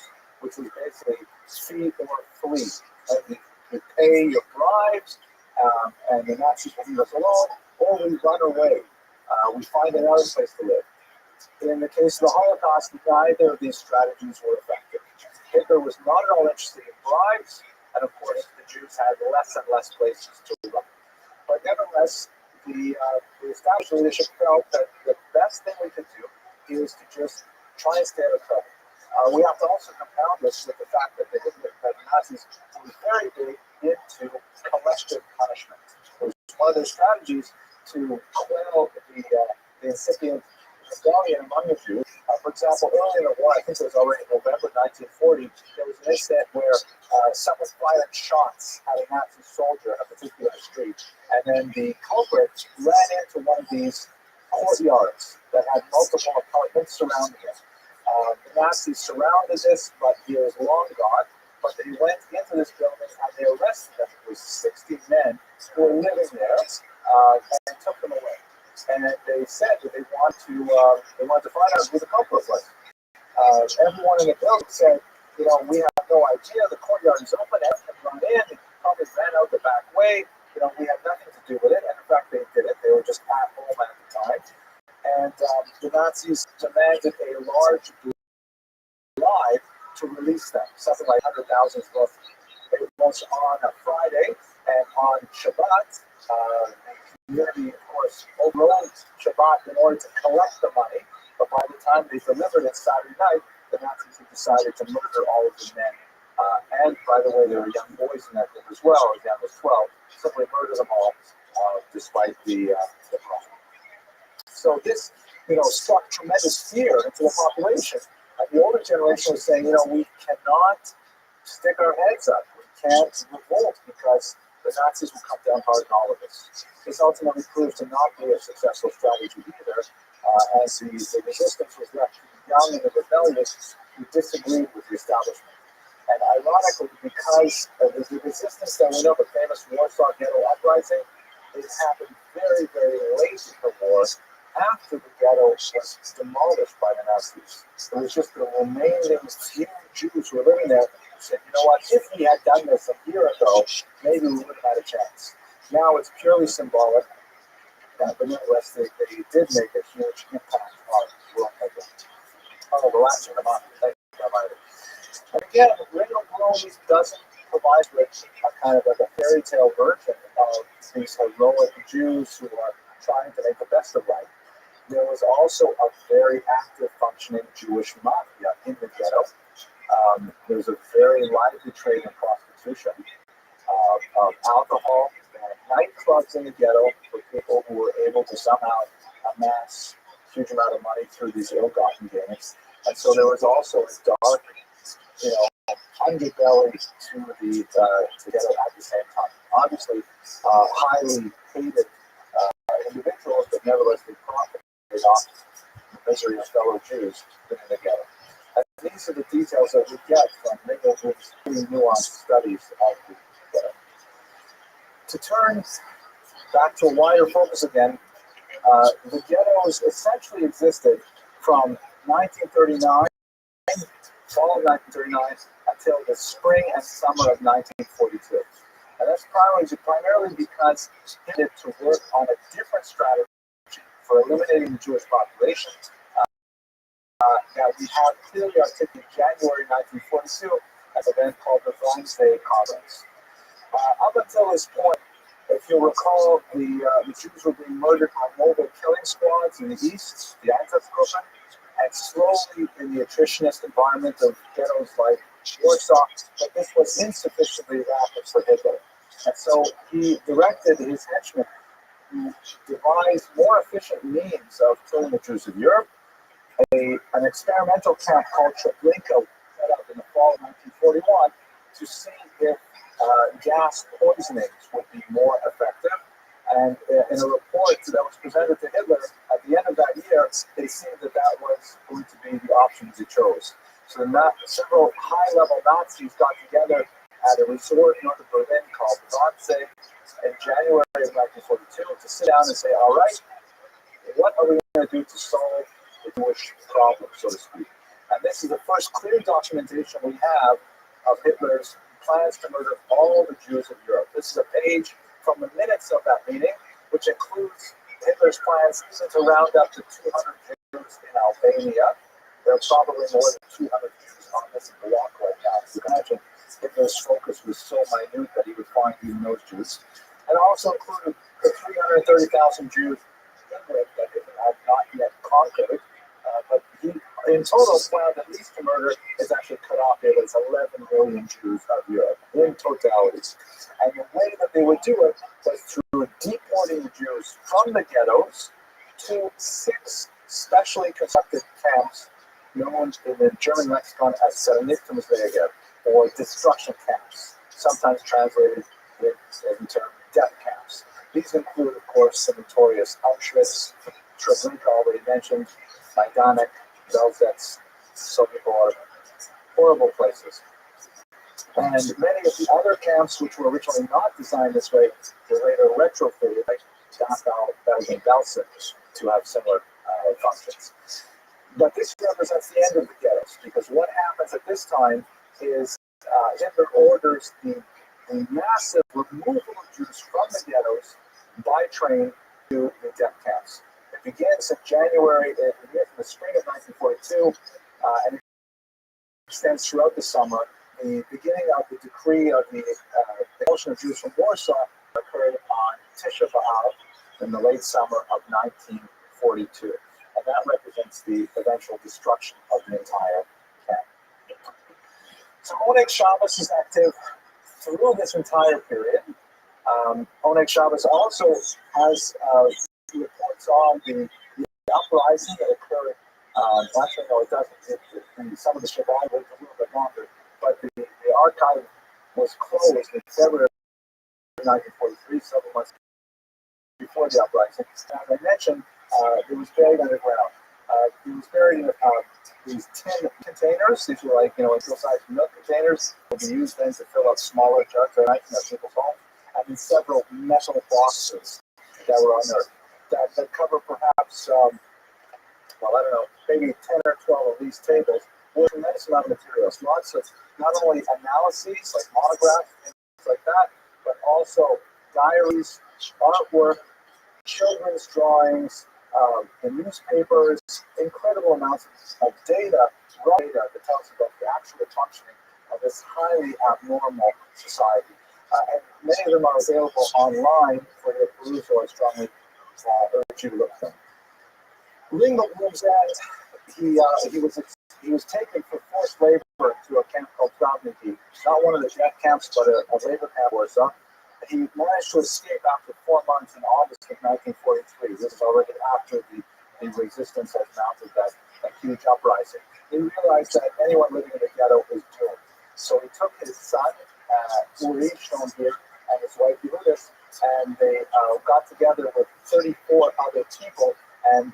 which was basically feed or flee. You pay your bribes, and the Nazis will leave us alone, or we run away. We find another place to live. In the case of the Holocaust, neither of these strategies were effective. Hitler was not at all interested in bribes, and of course, the Jews had less and less places to run. But nevertheless, the established leadership felt that the best thing we could do is to just try and stay out of trouble. We have to also compound this with the fact that the Nazis were very big into collective punishment. It was one of their strategies to quell the incipient rebellion among the Jews. For example, early in the war, I think it was already November 1940, there was an incident where someone fired shots at a Nazi soldier in a particular street, and then the culprit ran into one of these courtyards that had multiple apartments surrounding it. The Nazis surrounded this, but he was long gone. But they went into this building and they arrested them. It was 60 men who were living there and took them away. And they said that they wanted to find out who the culprit was. Everyone in the building said, we have no idea. The courtyard is open. Everyone can run in. They probably ran out the back way. We had nothing to do with it. And in fact, they did it. They were just at home at the time. And the Nazis demanded a large bribe to release them, something like 100,000 zloty. It was on a Friday, and on Shabbat, the community, of course, overrode Shabbat in order to collect the money. But by the time they delivered it Saturday night, the Nazis had decided to murder all of the men. And by the way, there were young boys in that group as well, as young as 12. Simply murder them all, despite the problem. So this, struck tremendous fear into the population. And the older generation was saying, we cannot stick our heads up. We can't revolt because the Nazis will come down hard on all of us. This ultimately proved to not be a successful strategy either, as the resistance was left young and rebellious who disagreed with the establishment. And ironically, because of the resistance that we know, the famous Warsaw Ghetto Uprising, it happened very, very late in the war, after the ghetto was demolished by the Nazis. It was just the remaining few Jews who were living there who said, if we had done this a year ago, maybe we would have had a chance. Now it's purely symbolic, but nevertheless, they did make a huge impact on world history. Oh, the last one, thank you, Rabbi. And again, Radio Rome doesn't provide with a kind of like a fairy tale version of these heroic Jews who are trying to make the best of life. There was also a very active functioning Jewish mafia in the ghetto. There was a very lively trade in prostitution, of alcohol, and nightclubs in the ghetto for people who were able to somehow amass a huge amount of money through these ill-gotten gains. And so there was also a dark, underbelly to the ghetto at the same time. Obviously, highly hated individuals, but nevertheless they profited off the misery of fellow Jews in the ghetto. And these are the details that we get from Ringelblum's pretty nuanced studies of the ghetto. To turn back to a wider focus again, the ghettos essentially existed from 1939, fall of 1939, until the spring and summer of 1942. And that's primarily because it needed to work on a different strategy for eliminating the Jewish population that we have clearly articulated in January 1942 at an event called the Wednesday Conference. Up until this point, if you'll recall, the Jews were being murdered by mobile killing squads in the east, the Einsatzgruppen, and slowly in the attritionist environment of ghettos like Warsaw, but this was insufficiently rapid for Hitler. And so he directed his henchmen to devise more efficient means of killing the Jews of Europe. An experimental camp called Treblinka set up in the fall of 1941 to see if gas poisonings would be more effective. And in a report that was presented to Hitler at the end of that year, they seemed that was going to be the options he chose. So several high-level Nazis got together at a resort north of Berlin called Rothschild in January of 1942 to sit down and say, all right, what are we going to do to solve the Jewish problem, so to speak? And this is the first clear documentation we have of Hitler's plans to murder all the Jews of Europe. This is a page from the minutes of that meeting, which includes Hitler's plans to round up to 200 Jews in Albania. There are probably more than 200 Jews on this block right now. You can imagine Hitler's focus was so minute that he would find even those Jews. And also included the 330,000 Jews that Hitler had not yet conquered. But he, in total, planned at least to murder is actually cut off here. It's 11 million Jews of Europe in totality. And the way that they would do it was through deporting the Jews from the ghettos to 6 specially constructed camps known in the German lexicon as Vernichtungswege, or destruction camps, sometimes translated in the term death camps. These include, of course, the notorious Auschwitz, Treblinka already mentioned, Majdanek, Belzec, So people are horrible places. And many of the other camps, which were originally not designed this way, were later retrofitted, like Dachau, Belgium, Belsen, to have similar functions. But this represents the end of the ghettos, because what happens at this time is Hitler orders the massive removal of Jews from the ghettos by train to the death camps. It begins in January, it begins in the spring of 1942, and it extends throughout the summer. The beginning of the decree of the expulsion of Jews from Warsaw occurred on Tisha B'Av in the late summer of 1942. And that represents the eventual destruction of the entire camp. So Oneg Shabbos is active through this entire period. Oneg Shabbos also has reports on the uprising that occurred. Actually, no, it doesn't. Some of the Shabbat was a little bit longer, but the archive was closed in February 1943, several months before the uprising. As I mentioned, it was buried underground. It was buried in these tin containers. These were like, equal-sized milk containers. Would be used then to fill up smaller jugs at people's homes. And then several metal boxes that were unearthed that cover perhaps, maybe 10 or 12 of these tables with a tremendous amount of materials. Lots of not only analyses, like monographs, things like that, but also diaries, artwork, children's drawings, the newspapers, incredible amounts of data, raw data that tells about the actual functioning of this highly abnormal society. And many of them are available online for your perusal. I strongly urge you to look at them. Ringelblum's end, he was taken for forced labor to a camp called Travniki, not one of the death camps, but a labor camp Warsaw. He managed to escape after 4 months in August of 1943. This is already after the resistance has mounted that huge uprising. He realized that anyone living in the ghetto is doomed. So he took his son, Uri, shown here, and his wife, Yehudis, and they got together with 34 other people and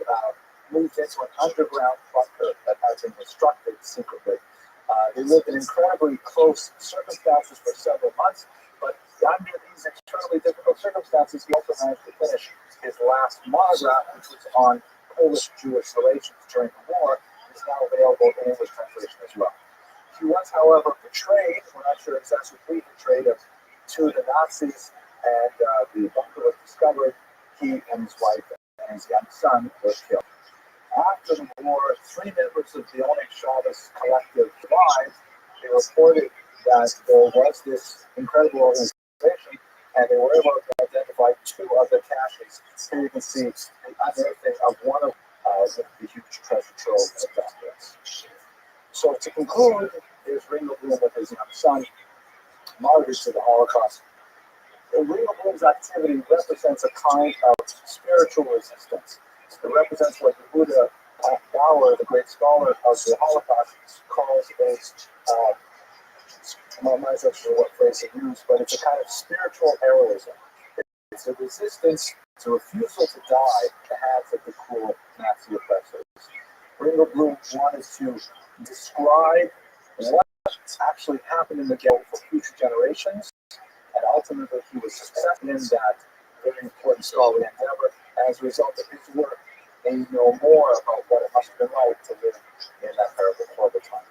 moved into an underground bunker that had been constructed secretly. They lived in incredibly close circumstances for several months, but under these extremely difficult circumstances, he also managed to finish his last monograph, which was on Polish-Jewish relations during the war. It's now available in English translation as well. He was, however, betrayed. We're not sure exactly betrayed him to the Nazis, and the bunker was discovered. He and his wife and his young son were killed. After the war, 3 members of the Oneg Shabbos collective survived. They reported that there was this incredible organization, and they were able to identify 2 of the caches. Here you can see the unearthing of one of the huge treasure trove of documents. So to conclude, here's Ringelblum with his young son, martyrs to the Holocaust. Ringelblum's activity represents a kind of spiritual resistance. It represents what Yehuda Bauer, the great scholar of the Holocaust, calls I'm not sure what phrase he used, but it's a kind of spiritual heroism. It's a resistance, it's a refusal to die at the hands of the cruel Nazi oppressors. Ringelblum wanted to describe what actually happened in the ghetto for future generations, and ultimately he was successful in that very important scholarly endeavor. As a result of his work, they know more about what it must have been like to live in that terrible, horrible time.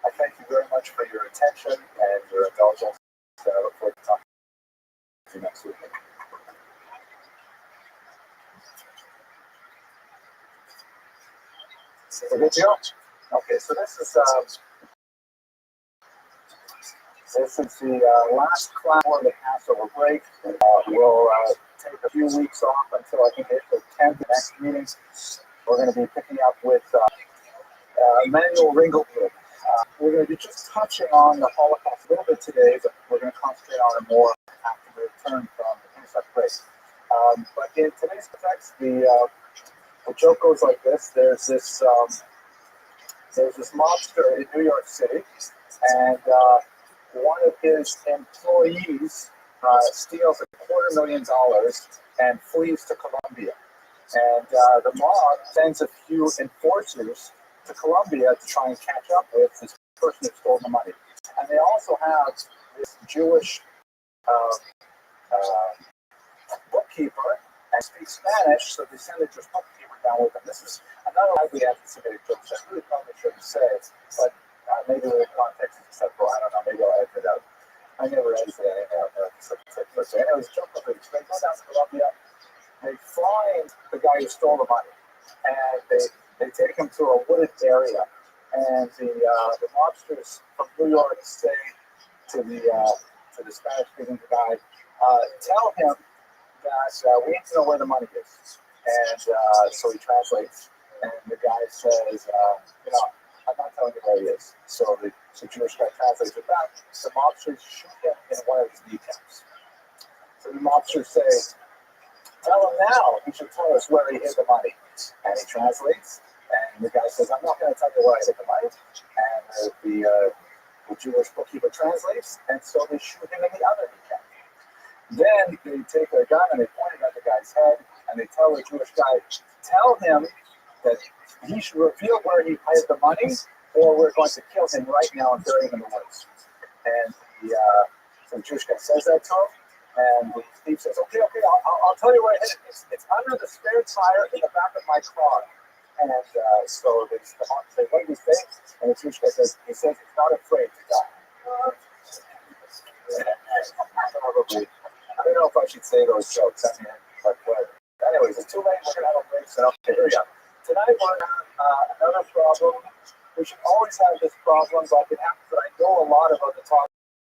I thank you very much for your attention and your indulgence, and I look forward to talking to you next week. So good to go. Okay, so this is the last class for the Passover break. We'll take a few weeks off until I think April 10th, the next meeting. We're going to be picking up with Emanuel Ringelblum. We're going to be just touching on the Holocaust a little bit today, but we're going to concentrate on it more after we return from the Pesach break. But in today's text, the joke goes like this. There's this mobster in New York City, and one of his employees steals $250,000 and flees to Colombia. And the mob sends a few enforcers to Colombia to try and catch up with this person who stole the money. And they also have this Jewish bookkeeper and speaks Spanish, so they send the Jewish bookkeeper down with them. This is another ugly anti-Semitic joke, which I really probably shouldn't say, but maybe the context is acceptable. I don't know. Maybe I'll edit it out. I never edited it anyhow. So anyways, joke of it. They go down to Colombia, they find the guy who stole the money, and they take him to a wooded area, and the mobsters from New York say to the Spanish-speaking guy, tell him that we need to know where the money is. And so he translates, and the guy says, I'm not telling you where he is. So the Jewish guy translates it back. The mobsters shoot him in one of his kneecaps. So the mobsters say, tell him now, he should tell us where he hid the money. And he translates, and the guy says, I'm not going to tell you where I hid the money. And the Jewish bookkeeper translates, and so they shoot him in the other kneecap. Then they take a gun and they point it at the guy's head, and they tell the Jewish guy, tell him that he should reveal where he hid the money, or we're going to kill him right now and bury him in the woods. And so the Jewish guy says that to him, and the thief says, okay, I'll tell you where I hid it. It's under the spare tire in the back of my car. And so they say, what did he say? And the Jewish guy says, he says he's not afraid to die. Probably. I don't know if I should say those jokes. I mean, but anyways, it's too late. We're going to have a break. So here we go. Tonight we're going to have another problem. We should always have this problem, but it happens that I know a lot about the topic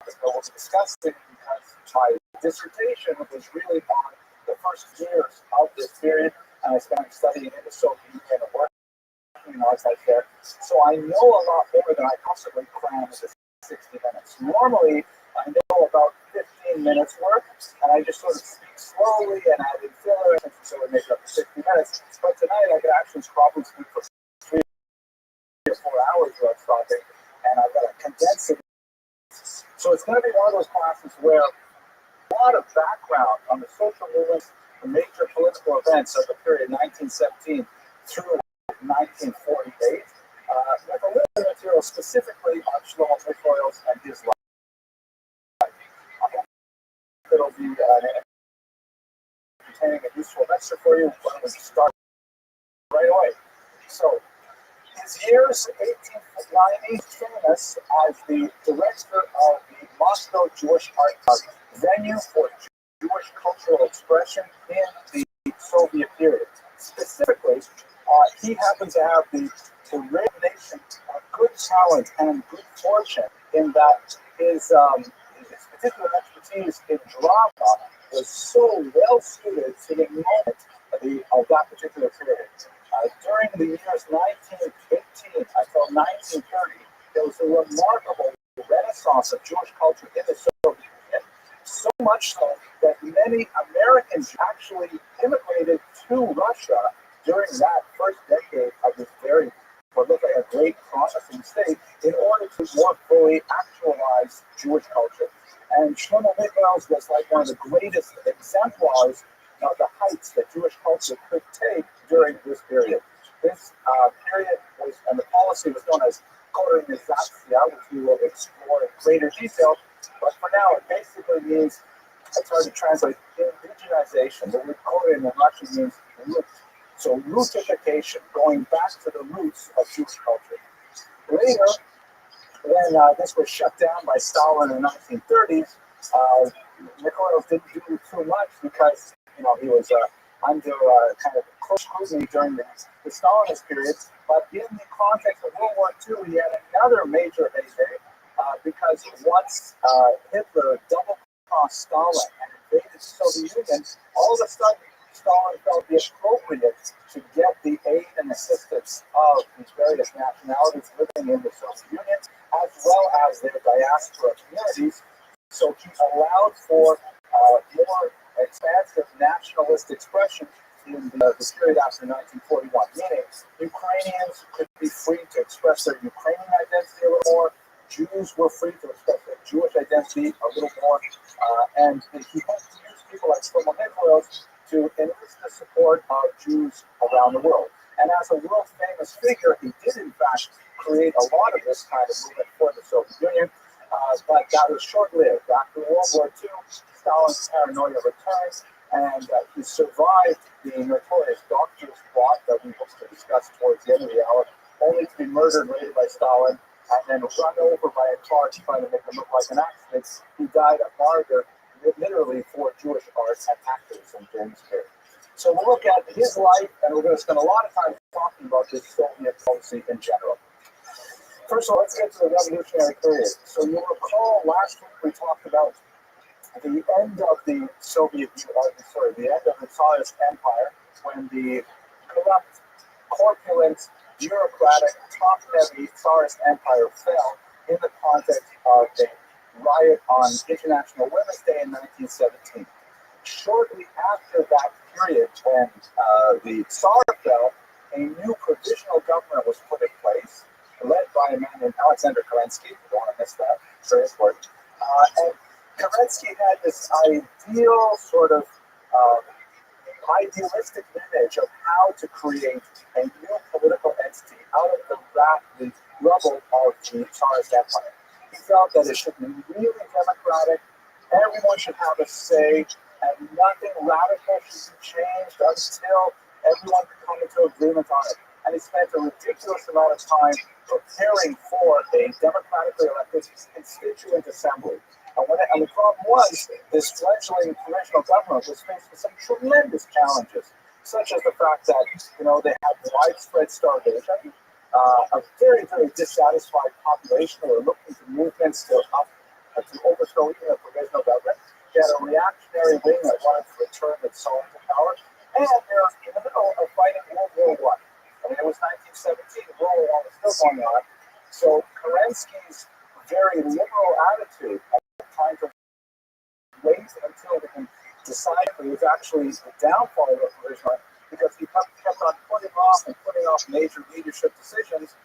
that we'll be discussing because my dissertation was really on the first years of this period, and I spent studying in the Soviet Union and working in arts like there. So I know a lot more than I possibly cram into 60 minutes. Normally, I know about 15 minutes worth, and I just sort of speak slowly and add in filler, and so it makes up for 60 minutes. But tonight, I could actually probably speak for 3 or 4 hours without stopping, and I've got to condense it. So it's going to be one of those classes where a lot of background on the social movements, the major political events of the period 1917 through 1948, with a little bit of material specifically on Shlomo Michoels and his life. It'll be containing a useful lecture for you. Why don't we start right away? So, his years 1890, famous as the director of the Moscow Jewish Art venue for Jewish cultural expression in the Soviet period. Specifically, he happened to have the rare nation of good talent and good fortune in that his particular expertise in drama was so well suited to the moment of that particular period. During the years 1918 until 1930, there was a remarkable renaissance of Jewish culture in the Soviet Union, so much so that many Americans actually immigrated to Russia during that first decade of this very, what looked like a great promising state, in order to more fully actualize Jewish culture. And Shlomo Michoels was like one of the greatest exemplars of the heights that Jewish culture could take during this period. This period was, and the policy was known as kolonizatsiya, which we will explore in greater detail. But for now, it basically means, it's hard to translate, indigenization. The word koren in Russian means root. So rootification, going back to the roots of Jewish culture. Later, when this was shut down by Stalin in the 1930s, Michoels didn't do too much because he was under kind of close scrutiny during the Stalinist period. But in the context of World War II, he had another major heyday because once Hitler double-crossed Stalin and invaded the Soviet Union, all of a sudden Stalin felt it appropriate to get the aid and assistance of these various nationalities living in the Soviet Union, as well as their diaspora communities. So he allowed for more expansive nationalist expression in the period after 1941, meaning Ukrainians could be free to express their Ukrainian identity a little more, Jews were free to express their Jewish identity a little more, and he hoped to use people like Shlomo Michoels to enlist the support of Jews around the world. And as a world famous figure, he did in fact create a lot of this kind of movement for the Soviet Union, but that was short-lived. After World War II, Stalin's paranoia returned, and he survived the notorious doctor's plot that we hope to discuss towards the end of the hour, only to be murdered later by Stalin and then run over by a car trying to make him look like an accident. He died a martyr, literally, for Jewish art and activism during this period. So we'll look at his life, and we're going to spend a lot of time talking about this Soviet policy in general. First of all, let's get to the revolutionary period. So you'll recall last week we talked about the end of the the end of the Tsarist Empire, when the corrupt, corpulent, bureaucratic, top-heavy Tsarist Empire fell in the context of a riot on International Women's Day in 1917. Shortly after that period, when the Tsar fell, a new provisional government was put in place, led by a man named Alexander Kerensky. You don't want to miss that. Very important. And Kerensky had this sort of idealistic image of how to create a new political entity out of the rubble of the Tsarist Empire. He felt that it should be really democratic, everyone should have a say, and nothing radical should be changed until everyone can come into agreement on it. And he spent a ridiculous amount of time preparing for a democratically elected constituent assembly. And the problem was, this fledgling provisional government was faced with some tremendous challenges, such as the fact that, they had widespread starvation, a very, very dissatisfied population who were looking for movements to overthrow even a provisional government. They had a reactionary wing that wanted to return its Tsar to power, and they were in the middle of fighting World War I. I mean, it was 1917, World War I was still going on. So Kerensky's very liberal attitude at the time to wait until they can decide if it was actually the downfall of the provisional, because he kept on putting off major leadership decisions,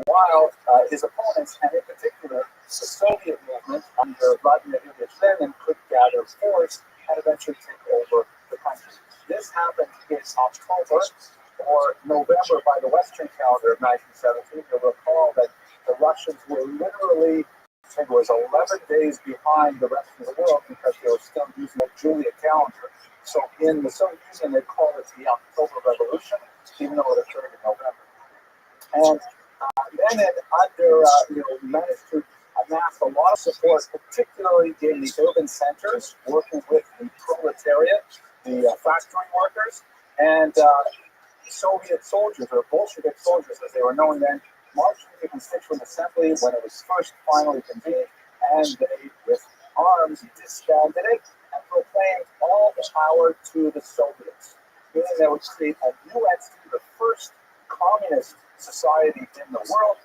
while his opponents, and in particular the Soviet movement under Vladimir Ilyich Lenin, could gather force and eventually take over the country. This happened in October or November by the Western calendar of 1917. You'll recall that the Russians were literally, I think it was 11 days behind the rest of the world because they were still using the Julian calendar. So in the Soviet Union, they called it the October Revolution, even though it occurred in November. And Lenin managed to amass a lot of support, particularly in the urban centers, working with the proletariat, the factory workers, and Soviet soldiers, or Bolshevik soldiers as they were known then, marched to the Constituent Assembly when it was first finally convened, and they, with arms, disbanded it and proclaimed all the power to the Soviets, meaning they would create a new entity, the first communist society in the world,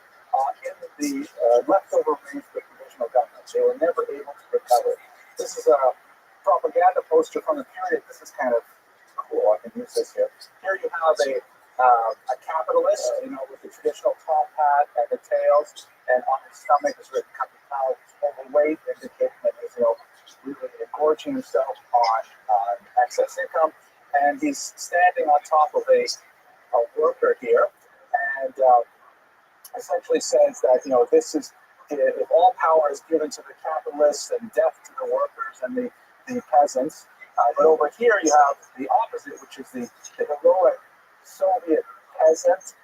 in the leftover remains of the provisional government. They were never able to recover. This is a propaganda poster from the period. This is kind of cool. I can use this here. Here you have a capitalist, with the traditional top hat and the tails, and on his stomach is written "Capital," overweight, indicating that he's, really engorging himself on excess income. And he's standing on top of a worker here, and essentially says that, this is, if all power is given to the capitalists and death to the workers and the peasants. But over here you have the opposite, which is the heroic Soviet peasant,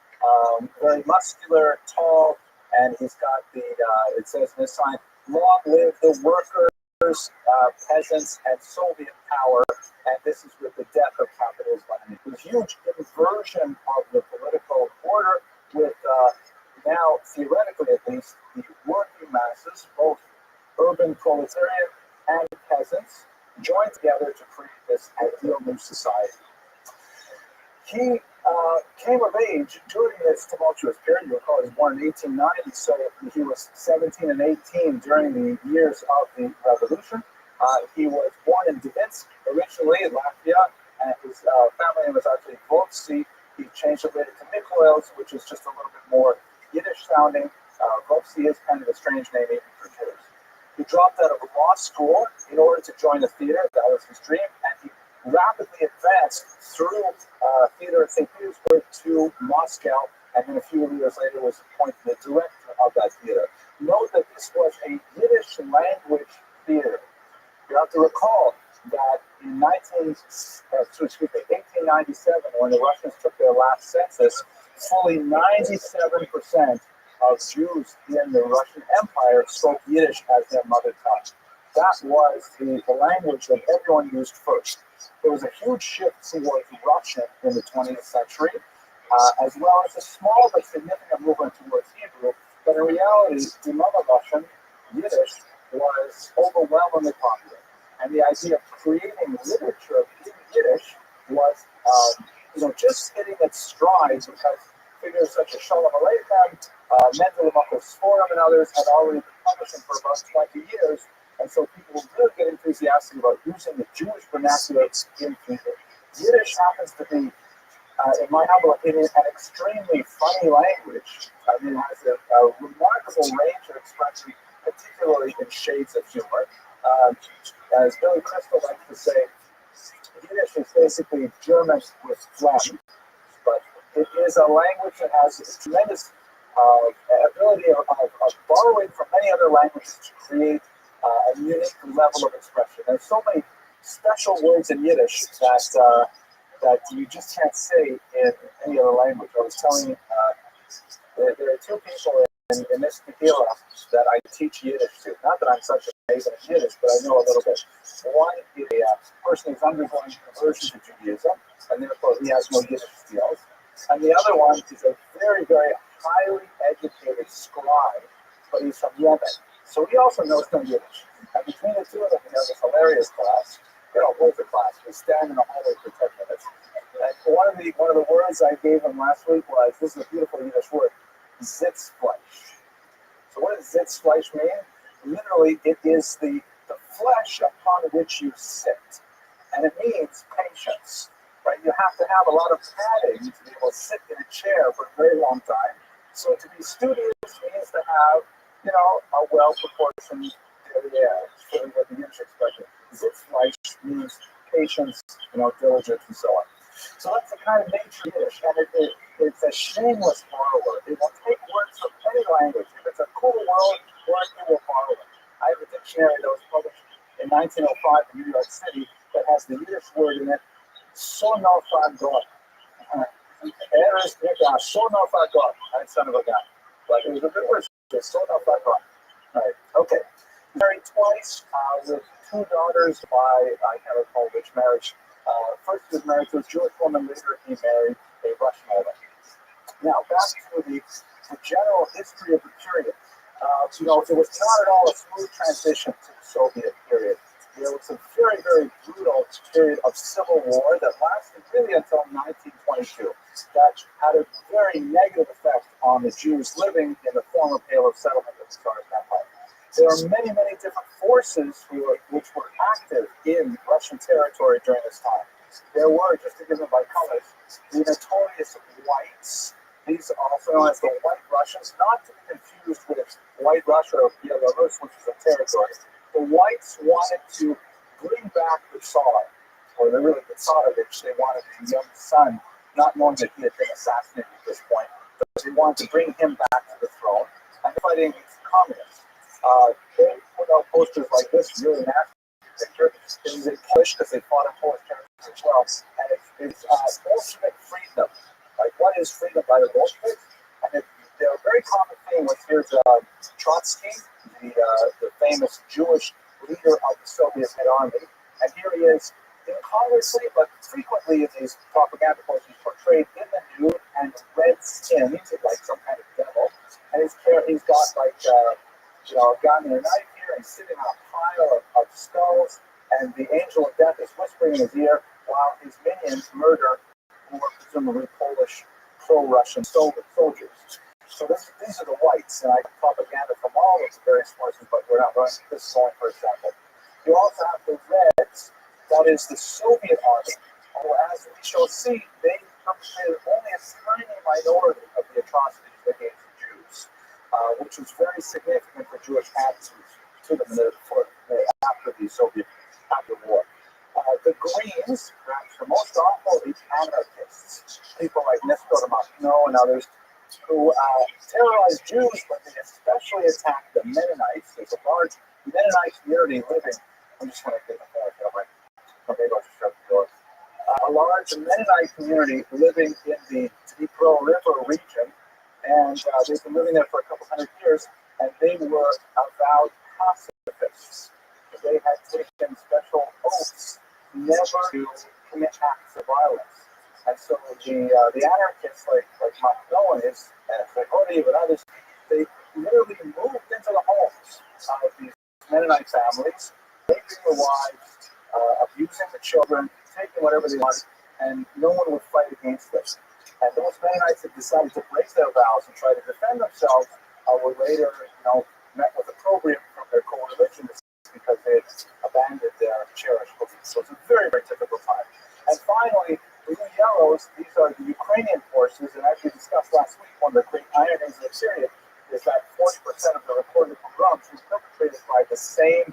very muscular, tall, and he's got it says in his sign, "Long live the workers, peasants, and Soviet power," and this is with the death of capitalism. A huge inversion of the political order with now, theoretically at least, the working masses, both urban proletariat and peasants, joined together to create this ideal new society. He came of age during this tumultuous period. You'll recall he was born in 1890, so he was 17 and 18 during the years of the revolution. He was born in Dvinsk, originally in Latvia, and his family name was actually Rothschild. He changed it later to Mikhails, which is just a little bit more Yiddish sounding. Rothschild is kind of a strange name even for Jews. He dropped out of law school in order to join the theater. That was his dream, and he rapidly advanced advanced through theater at St. Petersburg to Moscow, and then a few years later was appointed the director of that theater. Note that this was a Yiddish language theater. You have to recall that in 1897, when the Russians took their last census, fully 97% of Jews in the Russian Empire spoke Yiddish as their mother tongue. That was the language that everyone used first. There was a huge shift towards Russian in the 20th century, as well as a small but significant movement towards Hebrew. But in reality, the Mother Russian, Yiddish, was overwhelmingly popular. And the idea of creating literature in Yiddish was, just hitting its stride because figures such as Shalom Aleichem, Mendel Sforum, and others had already been publishing for about 20 years. And so people were really get enthusiastic about using the Jewish vernacular in theater. Yiddish happens to be, in my humble opinion, an extremely funny language. I mean, it has a remarkable range of expression, particularly in shades of humor. As Billy Crystal likes to say, Yiddish is basically German with phlegm, but it is a language that has a tremendous ability of borrowing from many other languages to create a unique level of expression. There's so many special words in Yiddish that you just can't say in any other language. I was telling you, there are two people in this Megillah that I teach Yiddish to. Not that I'm such an amazing at Yiddish, but I know a little bit. One is a person who's undergoing conversion to Judaism, and therefore he has no Yiddish skills. And the other one is a very, very highly educated scribe, but he's from Yemen. So he also knows no Yiddish. And between the two of them, we have this hilarious class. Both the class. We stand in the hallway for 10 minutes. And one of the words I gave him last week was, this is a beautiful Yiddish word, Sitzfleisch. So what does Sitzfleisch mean? Literally, it is the flesh upon which you sit. And it means patience. Right? You have to have a lot of padding to be able to sit in a chair for a very long time. So to be studious means to have, a well-proportioned with the Yiddish expression. Sitzfleisch means patience, diligence, and so on. So that's the kind of nature of Yiddish, and it's a shameless borrower. It will take words from any language. If it's a cool word, it will borrow it. I have a dictionary that was published in 1905 in New York City that has the Yiddish word in it, sonofagot. Sonofagot. That son of a gun. But it was a good word. Sonofagot. Right. Okay. Married twice with two daughters by, I can't recall which marriage. First he was married to a Jewish woman, later he married a Russian woman. Now, back to the general history of the period. It was not at all a smooth transition to the Soviet period. There was a very, very brutal period of civil war that lasted really until 1922. That had a very negative effect on the Jews living in the former Pale of Settlement of the Tsarist Empire. There are many, many different forces which were active in Russian territory during this time. There were, just to give them by colors, the notorious Whites. These are also known as the White Russians, not to be confused with White Russia or Belarus, which is a territory. The Whites wanted to bring back the Tsar, or the Tsarevich. They wanted the young son, not knowing that he had been assassinated at this point, but they wanted to bring him back to the throne and fighting against the communists. They put out posters like this, really nasty picture. It was in Polish because they fought in Polish territory as well. And it's Bolshevik freedom. Like, what is freedom by the Bolsheviks? And their very common thing was here's Trotsky, the famous Jewish leader of the Soviet Red Army. And here he is, incongruously, but frequently in these propaganda posters, portrayed in the nude and red skin, like some kind of devil. And he's got like a gun and a knife here, and sitting on a pile of skulls, and the angel of death is whispering in his ear while his minions murder who were presumably Polish pro-Russian soldiers. So these are the Whites, and I have propaganda from all of the various forces, but we're not running this song, for example. You also have the Reds, that is the Soviet army, who, as we shall see, they perpetrated only a tiny minority of the atrocities against the Jews, which was very significant for Jewish attitudes to them after the Soviet war. The Greens, perhaps the most awful, is anarchists. People like Nestor Martino and others who terrorize Jews, but they especially attack the Mennonites. There's a large Mennonite community living. I'm just going to get the phone. Maybe I'll just shut the door. A large Mennonite community living in the Dnipro River region, and they've been living there for a couple hundred years, and they were avowed pacifists. They had taken special oaths never to commit acts of violence. And so the anarchists like Macron and his Rabbi and others, they literally moved into the homes of these Mennonite families, raping the wives, abusing the children, taking whatever they wanted, and no one would fight against them. And those Mennonites had decided to break their vows and try to defend themselves, were later, met with opprobrium from their co-religionists because they had abandoned their cherished beliefs. So it's a very, very difficult time. And finally, the Blue Yellows, these are the Ukrainian forces, and as we discussed last week, one of the great ironies of the period is that 40% of the recorded pogroms were perpetrated by the same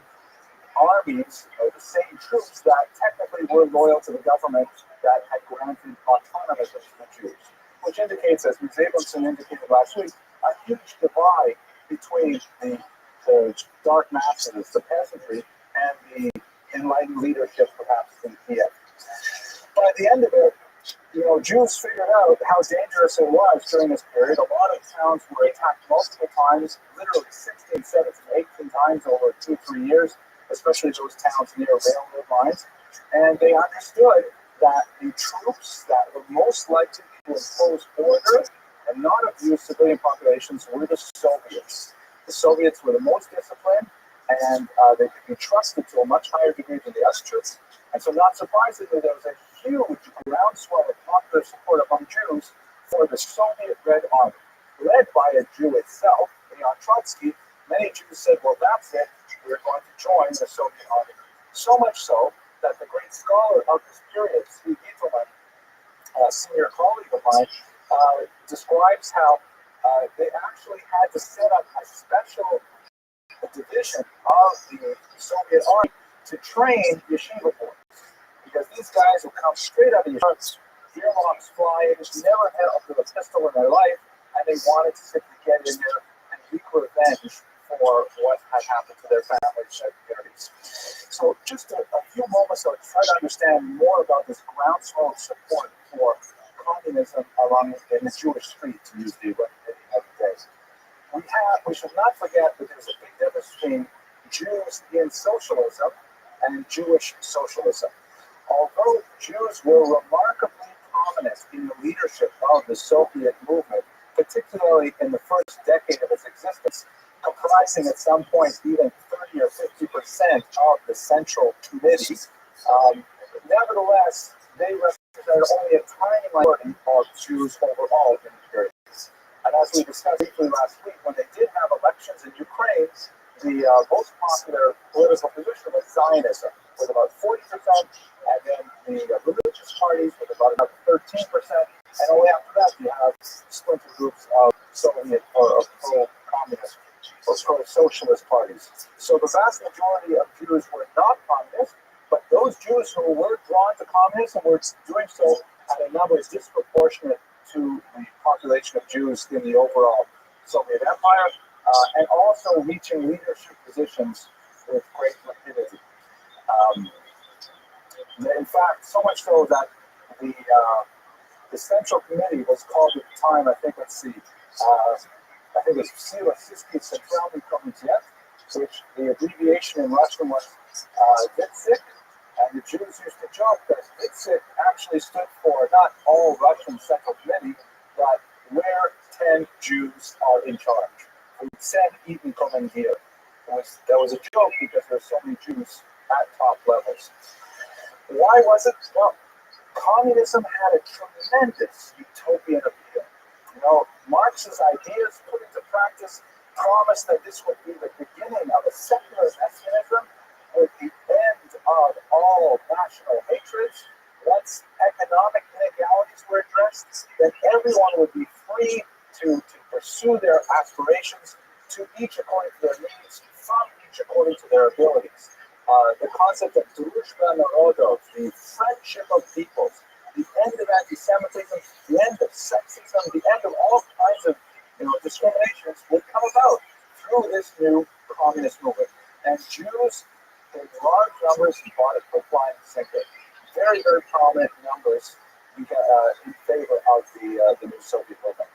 armies or the same troops that technically were loyal to the government that had granted autonomy to the Jews, which indicates, as Abramson indicated last week, a huge divide between the dark masses, the peasantry, and the enlightened leadership, perhaps in Kiev. By the end of it, Jews figured out how dangerous it was during this period. A lot of towns were attacked multiple times, literally 16, 17, 18 times over 2-3 years, especially those towns near railroad lines. And they understood that the troops that were most likely to impose order and not abuse civilian populations were the Soviets. The Soviets were the most disciplined, and they could be trusted to a much higher degree than the other troops. And so, not surprisingly, there was a huge groundswell of popular support among Jews for the Soviet Red Army, led by a Jew itself, Leon Trotsky. Many Jews said, well, that's it, we're going to join the Soviet Army. So much so that the great scholar of this period, Steve Gietelman, a senior colleague of mine, describes how they actually had to set up a special division of the Soviet Army to train yeshiva boys. Because these guys would come straight out of yeshivas, earlocks flying, never held with a pistol in their life, and they wanted to simply get in there and wreak revenge for what had happened to their families and communities. So just a few moments to try to understand more about this groundswell of support for communism along in the Jewish street, to use the days. We should not forget that there's a big difference between Jews in socialism and Jewish socialism. Although Jews were remarkably prominent in the leadership of the Soviet movement, particularly in the first decade of its existence, comprising at some point even 30 or 50% of the Central Committee, nevertheless, they represented only a tiny minority of Jews overall in the period. And as we discussed briefly last week, when they did have elections in Ukraine, the most popular political position was Zionism, with about 40%, and then the religious parties with about another 13%, and only after that you have splinter groups of Soviet or pro-communist or pro-socialist parties. So the vast majority of Jews were not communist, but those Jews who were drawn to communism were doing so at a number disproportionate to the population of Jews in the overall Soviet Empire, and also reaching leadership positions with great rapidity. In fact, so much so that the Central Committee was called at the time, I think it was Sila Siski Centralny Komitet, which the abbreviation in Russian was Vitsik, and the Jews used to joke that Vitsik actually stood for not all Russian Central Committee, but where 10 Jews are in charge. We said even coming here. That was a joke because there's so many Jews at top levels. Why was it? Well, communism had a tremendous utopian appeal. Marx's ideas put into practice promised that this would be the beginning of a secular messianism with the end of all national hatreds. Once economic inegalities were addressed, then everyone would be free to pursue their aspirations, to each according to their needs, from each according to their abilities. The concept of družba narodov, the friendship of peoples, the end of anti-Semitism, the end of sexism, the end of all kinds of discriminations would come about through this new communist movement. And Jews in large numbers bought it for flying sinker. Very, very prominent numbers in favor of the new Soviet movement.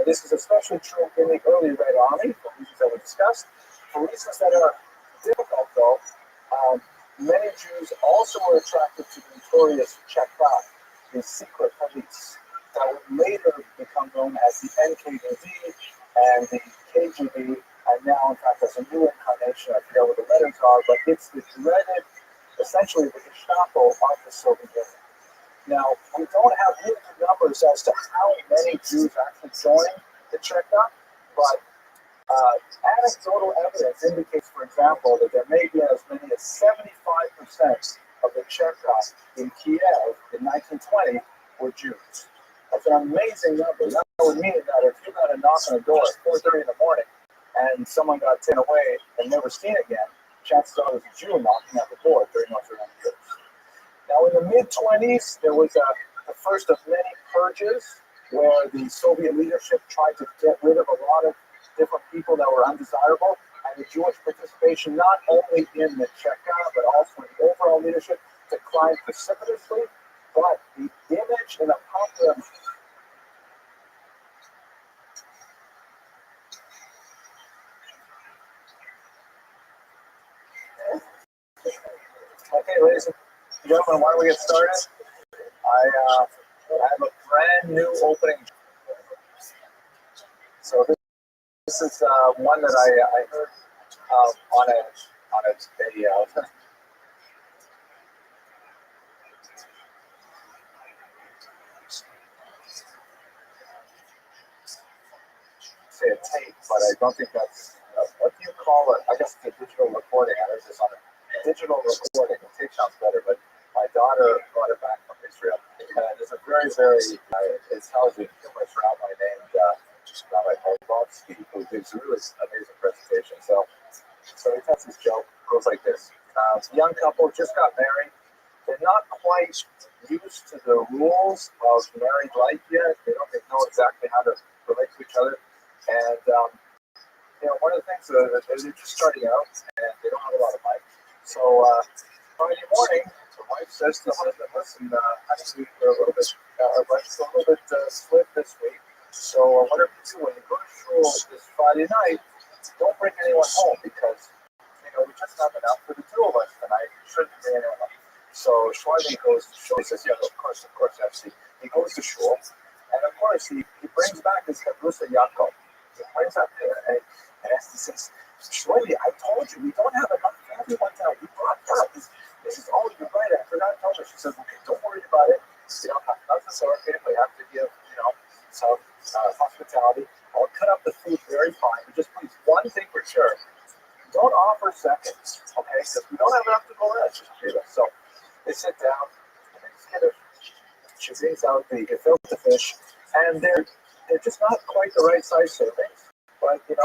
This is especially true in the early Red Army, for reasons that we discussed. For reasons that are difficult, though, many Jews also were attracted to the notorious Cheka, the secret police, that would later become known as the NKVD and the KGB, and now, in fact, there's a new incarnation. I forget what the letters are, but it's the dreaded, essentially, the Gestapo of the Soviet Union. Now, we don't have really good numbers as to how many Jews actually joined the Cheka, but anecdotal evidence indicates, for example, that there may be as many as 75% of the Cheka in Kiev in 1920 were Jews. That's an amazing number. That would mean that if you got a knock on the door at 4:30 in the morning and someone got taken away and never seen again, chances are it was a Jew knocking at the door during those years. Now, in the mid-20s, there was the first of many purges where the Soviet leadership tried to get rid of a lot of different people that were undesirable, and the Jewish participation not only in the Cheka, but also in the overall leadership declined precipitously, but the image in the popular... Okay, ladies and gentlemen, why don't we get started? I have a brand new opening. So this is one that I heard on a video. Say a tape, but I don't think that's what do you call it? I guess it's a digital recording. I heard this on a digital recording. The tape sounds better, but my daughter brought it back from Israel. And there's a very, very intelligent, humorous rabbi named Rabbi Rothschild, who gives a really amazing presentation. So he tells this joke. It goes like this. Young couple just got married. They're not quite used to the rules of married life yet. They don't know exactly how to relate to each other. And, one of the things they're just starting out and they don't have a lot of money. So Friday morning, the wife says to the husband, listen, I think we're a little bit, our budget's a little bit split this week. So whatever you do when you go to shul this Friday night, don't bring anyone home because, we just have enough for the two of us tonight. You shouldn't bring anyone home. So Shlomi goes to shul. He says, yeah, of course, FC. He goes to shul. And of course, he brings back his Hebrusa Yaakov. He brings up there and he says, Shlomi, I told you, we don't have enough for everyone tonight. You brought it up. This is all you're right. I forgot to tell her. She says, okay, don't worry about it. We don't have nothing sorted. We have to give, some hospitality. I'll cut up the food very fine. But just please, one thing for sure, don't offer seconds, okay? Because we don't have enough to go around. So they sit down, and they just get it. She brings out the gefilte fish, and they're just not quite the right size servings. But, you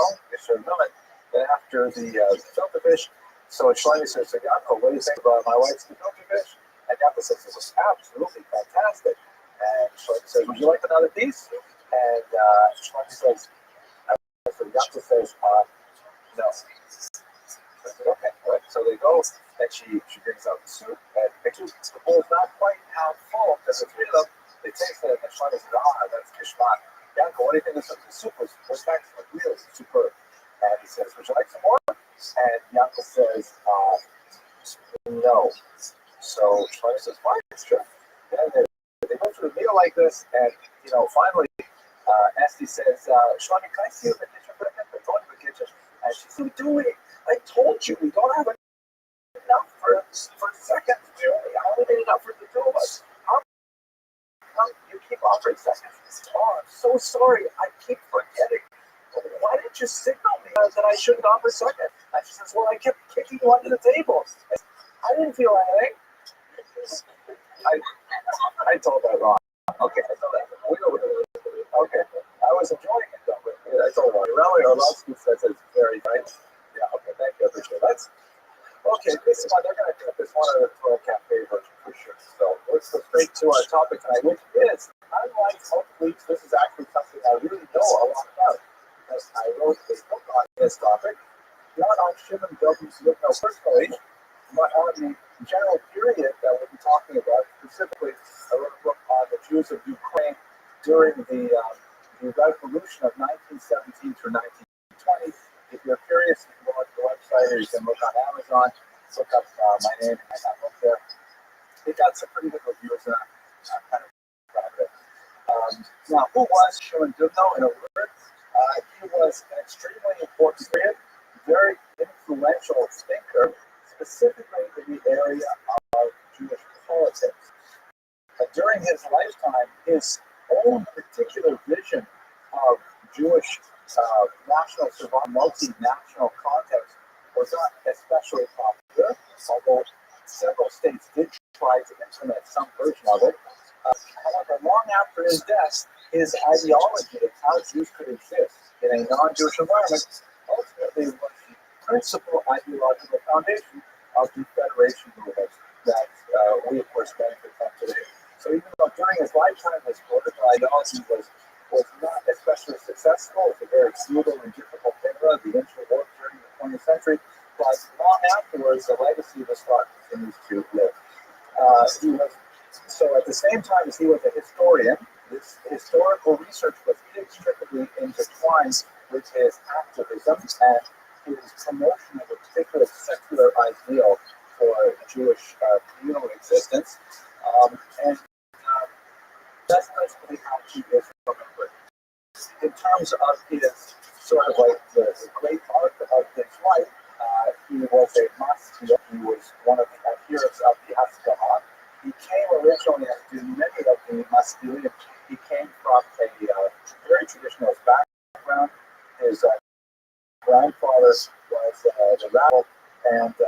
serve them. And then after the gefilte fish, so Shlomi says to Yaakov, what do you think about my wife's gefilte fish? And Yaakov says, it was absolutely fantastic. And Shlomi says, would you like another piece? And Shlomi says, so Yaakov says, no. I said, okay, all right. So they go, and she brings out the soup, and the bowl is not quite half full, because the three of them, they taste it, and Shlomi says, that's kishmat. Yaakov, what do you think of this? The soup was excellent, really superb. And he says, would you like some more? And Yaakov says, no. So Shlomi says, fine, sure. Then they go through a meal like this, and, finally, Esty says, Shlomi, can I see you in the kitchen for a minute? They're going to the kitchen. And she said, doing? I told you, we don't have enough for seconds. I only made enough for the two of us. How come you keep offering seconds? Oh, I'm so sorry. I keep forgetting. Why didn't you signal me that I shouldn't offer seconds? And she says, well, I kept kicking you under the table. I didn't feel anything. I told that wrong. Okay, I told that. Okay, I was enjoying it though. But I told her. Rabbi Rothschild says it's very nice. Yeah, okay, thank you. I appreciate that. Okay, this one, they're going to get this one of the 12 cafe version for sure. So let's go straight to our topic tonight, which is, unlike most weeks, this is actually something I really know a lot about. Because I wrote a book on this topic, not on Shimon Gilman's Yitno personally, but on the general period that we'll be talking about. Specifically, I wrote a book on the Jews of Ukraine during the revolution of 1917 through 1920. If you're curious, you can go to the website or you can look on Amazon, look up my name and that book there. It got some pretty good reviews and I'm kind of proud of it. Now, who was Shimon Dubno in a word? He was an extremely important figure, very influential thinker, specifically in the area of Jewish politics. During his lifetime, his own particular vision of Jewish national survival, multinational context was not especially popular, although several states did try to implement some version of it. However, long after his death, his ideology of how Jews could exist in a non-Jewish environment ultimately was the principal ideological foundation of the Federation movement that we, of course, benefit from today. So even though during his lifetime his political ideology was not especially successful, it's a very brutal and difficult era, the interwar during the 20th century, but long afterwards, the legacy of his thought continues to live. So at the same time as he was a historian, this historical research was inextricably intertwined with his activism and his promotion of a particular secular ideal for Jewish communal existence. That's basically how he is remembered. In terms of his sort of like the great arc of his life, he was a Maskil. He was one of the adherents of the Haskalah. He came originally, as did many of the Maskilim, he came from a very traditional background. His grandfather was the rabbi, and the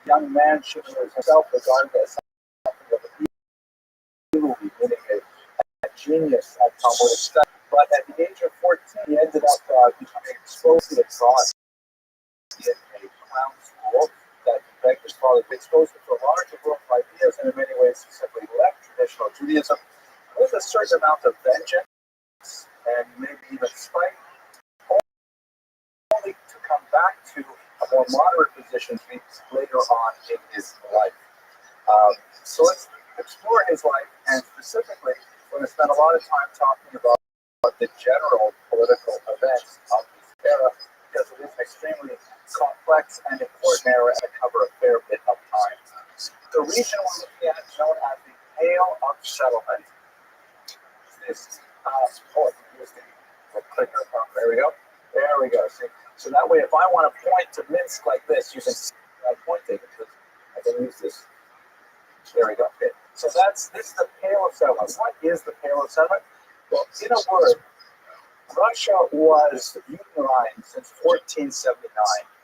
young man, Shimon, was himself regarded as something of a meaning a genius at Talmudic study. But at the age of 14, he ended up becoming exposed to the thought in a clown school that begged his father to expose him to a larger world of ideas, and in many ways simply left traditional Judaism with a certain amount of vengeance and maybe even spite, only to come back to a more moderate position later on in his life. So let's explore his life, and specifically, we're going to spend a lot of time talking about the general political events of this era, because it is an extremely complex and important era and cover a fair bit of time. The region we're looking at is known as the Pale of Settlement. This, here's the clicker. There we go. There we go. See? So that way, if I want to point to Minsk like this, you can see I'm pointing because I can use this. There we go. Okay. So this is the Pale of Settlement. What is the Pale of Settlement? Well, in a word, Russia was unionized since 1479.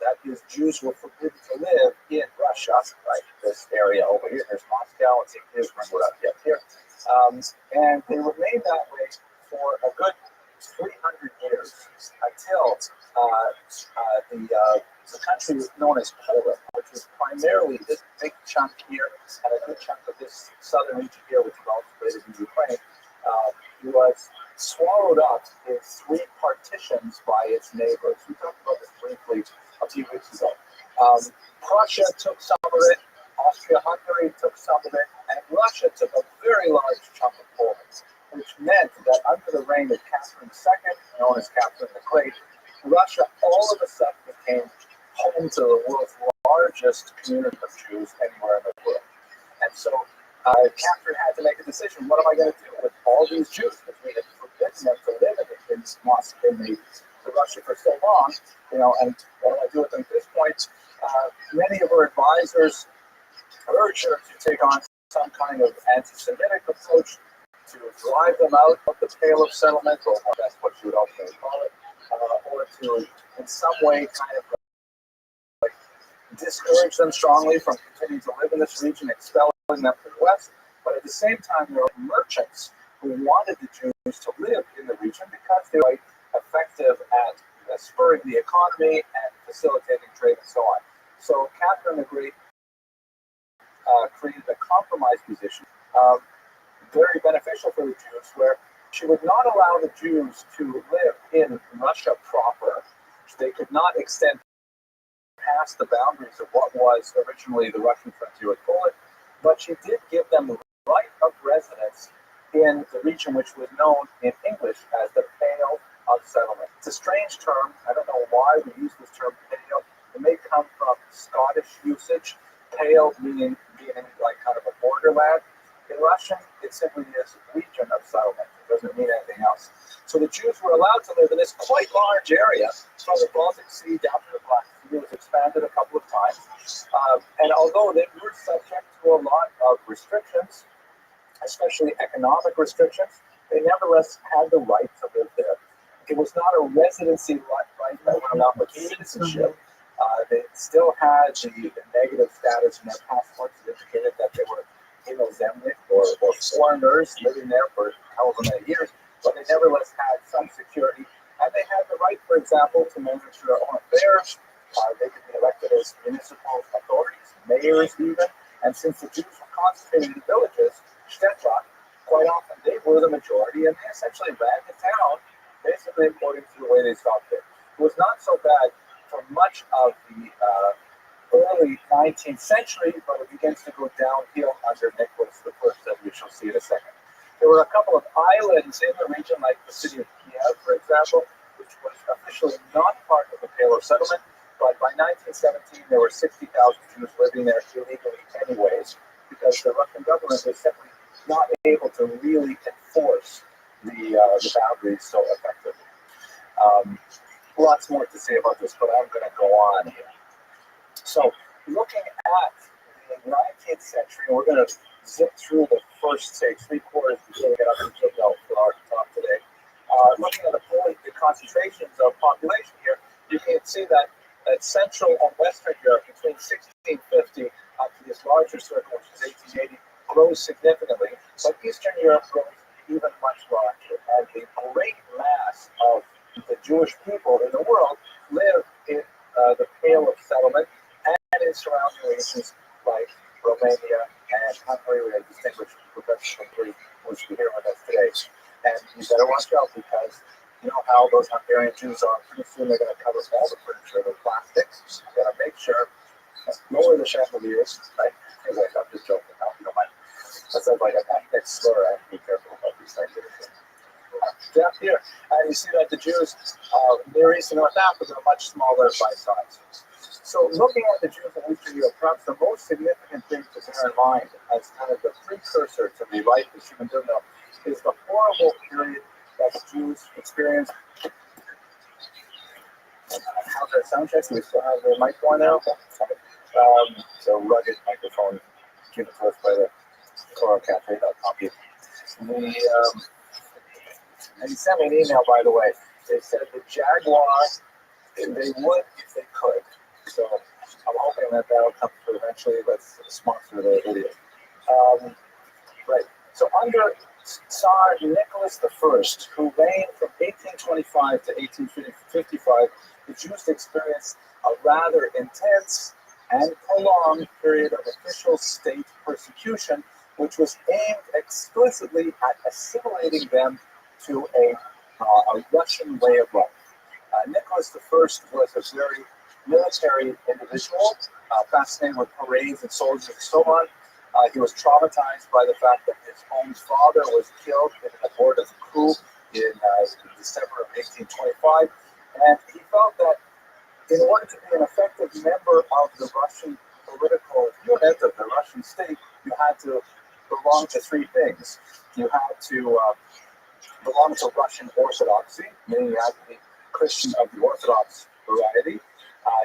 That is, Jews were forbidden to live in Russia, right? This area over here. There's Moscow, and here's Ringwood up here. And they remained that way for a good 300 years until the country was known as Poland, which was primarily this big chunk here and a good chunk of this southern region here, which is also related to Ukraine, was swallowed up in three partitions by its neighbors. We talked about this briefly a few weeks ago. Prussia took some of it, Austria-Hungary took some of it, and Russia took a very large chunk of Poland, which meant that under the reign of Catherine II, known as Catherine the Great, Russia all of a sudden became home to the world's largest community of Jews anywhere in the world. And so Catherine had to make a decision. What am I going to do with all these Jews? Because we had forbidden them to live in Russia for so long, and what do I do with them at this point? Many of her advisors urged her to take on some kind of anti-Semitic approach to drive them out of the Pale of Settlement, or that's what she would ultimately call it, or to, in some way, kind of discourage them strongly from continuing to live in this region, expelling them to the west. But at the same time, there were merchants who wanted the Jews to live in the region because they were effective at spurring the economy and facilitating trade and so on. So Catherine the Great created a compromise position, very beneficial for the Jews, where she would not allow the Jews to live in Russia proper. They could not extend past the boundaries of what was originally the Russian frontier with Poland, but she did give them the right of residence in the region which was known in English as the Pale of Settlement. It's a strange term. I don't know why we use this term Pale. It may come from Scottish usage. Pale meaning like kind of a borderland. In Russian, it simply is region of settlement. It doesn't mean anything else. So the Jews were allowed to live in this quite large area from the Baltic Sea down to the Black Sea. It was expanded a couple of times. And although they were subject to a lot of restrictions, especially economic restrictions, they nevertheless had the right to live there. It was not a residency right that went along with citizenship. They still had the negative status in their passports that indicated that they were inozemnik or foreigners living there for however many years, but they nevertheless had some security, and they had the right, for example, to manage their own affairs. They could be elected as municipal authorities, mayors even, and since the Jews were concentrated in villages, Städte, quite often they were the majority, and they essentially ran the town, basically according to the way they saw fit. It was not so bad for much of the early 19th century, but it begins to go downhill under Nicholas I, as we shall see in a second. There were a couple of islands in the region, like the city of Kiev, for example, which was officially not part of the Pale of Settlement, but by 1917 there were 60,000 Jews living there illegally anyways, because the Russian government was simply not able to really enforce the boundaries so effectively. Lots more to say about this, but I'm going to go on here. So, looking at the 19th century, and we're going to zip through the first, say, 3/4 before we get up to Gilgal for our talk today. Looking at the concentrations of population here, you can see that Central and Western Europe between 1650 up to this larger circle, which is 1880, grows significantly, but Eastern Europe grows even much larger, and the great mass of the Jewish people in the world live in the Pale of Settlement and in surrounding regions like Romania and Hungary. We have distinguished professor from Hungary who's here with us today. And you better watch out, because you know how those Hungarian Jews are. Pretty soon they're going to cover all the furniture with plastic. They're going to make sure, lower the chandeliers. Right? Anyway, I'm just joking now, if you don't mind. That sounds like an ethnic slur. I have to be careful about these things. Down here, and you see that the Jews Near East and North Africa are much smaller by size. So looking at the Jews in Eastern Europe, perhaps the most significant thing to bear in mind as kind of the precursor to the life of human Dumno is the horrible period that the Jews experienced. How's our sound check? Do we still have the mic on now? So rugged microphone given to us by the CoralCafe.com. And he sent me an email, by the way. They said the Jaguar, they would if they could. So I'm hoping that that'll come through eventually. Let's sponsor the video. Right. So under Tsar Nicholas I, who reigned from 1825 to 1855, the Jews experienced a rather intense and prolonged period of official state persecution, which was aimed explicitly at assimilating them to a Russian way of life. Nicholas I was a very military individual, fascinated with parades and soldiers and so on. He was traumatized by the fact that his own father was killed in an abortive coup in December of 1825, and he felt that in order to be an effective member of the Russian political unit of the Russian state, you had to belong to three things. You had to belong to Russian Orthodoxy, meaning you had to be Christian of the Orthodox variety.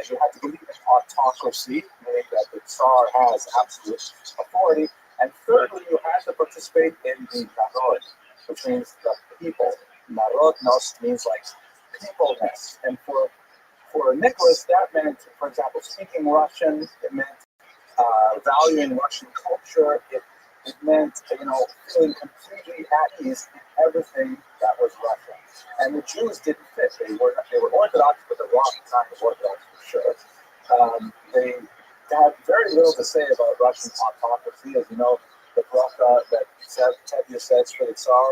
You had to believe in autocracy, meaning that the Tsar has absolute authority. And thirdly, you had to participate in the narod, which means the people. Narodnost means like peopleness. And for Nicholas, that meant, for example, speaking Russian. It meant valuing Russian culture. It meant, feeling completely at ease in everything that was Russian. And the Jews didn't fit. They were Orthodox, but the wrong kind of Orthodox for sure. They had very little to say about Russian autocracy. As you know, the bracha that Tevye says for the Tsar,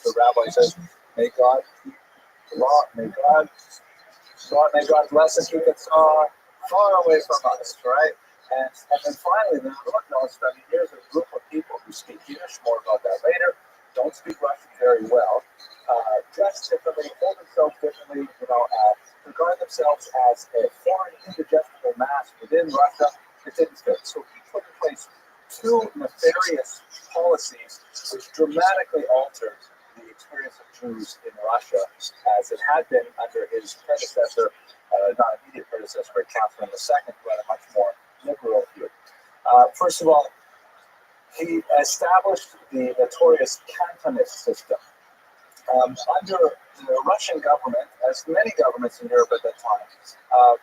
the rabbi says, may God keep the law, may God bless and keep the Tsar far away from us, right? And then finally, the Rothschild, I mean, here's a group of people who speak Yiddish, more about that later, don't speak Russian very well, dress differently, hold themselves differently, regard themselves as a foreign indigestible mass within Russia. It didn't fit. So he put in place two nefarious policies which dramatically altered the experience of Jews in Russia as it had been under his predecessor, not immediate predecessor, Catherine II, who had a much more liberal view. First of all, he established the notorious cantonist system. Under the Russian government, as many governments in Europe at that time,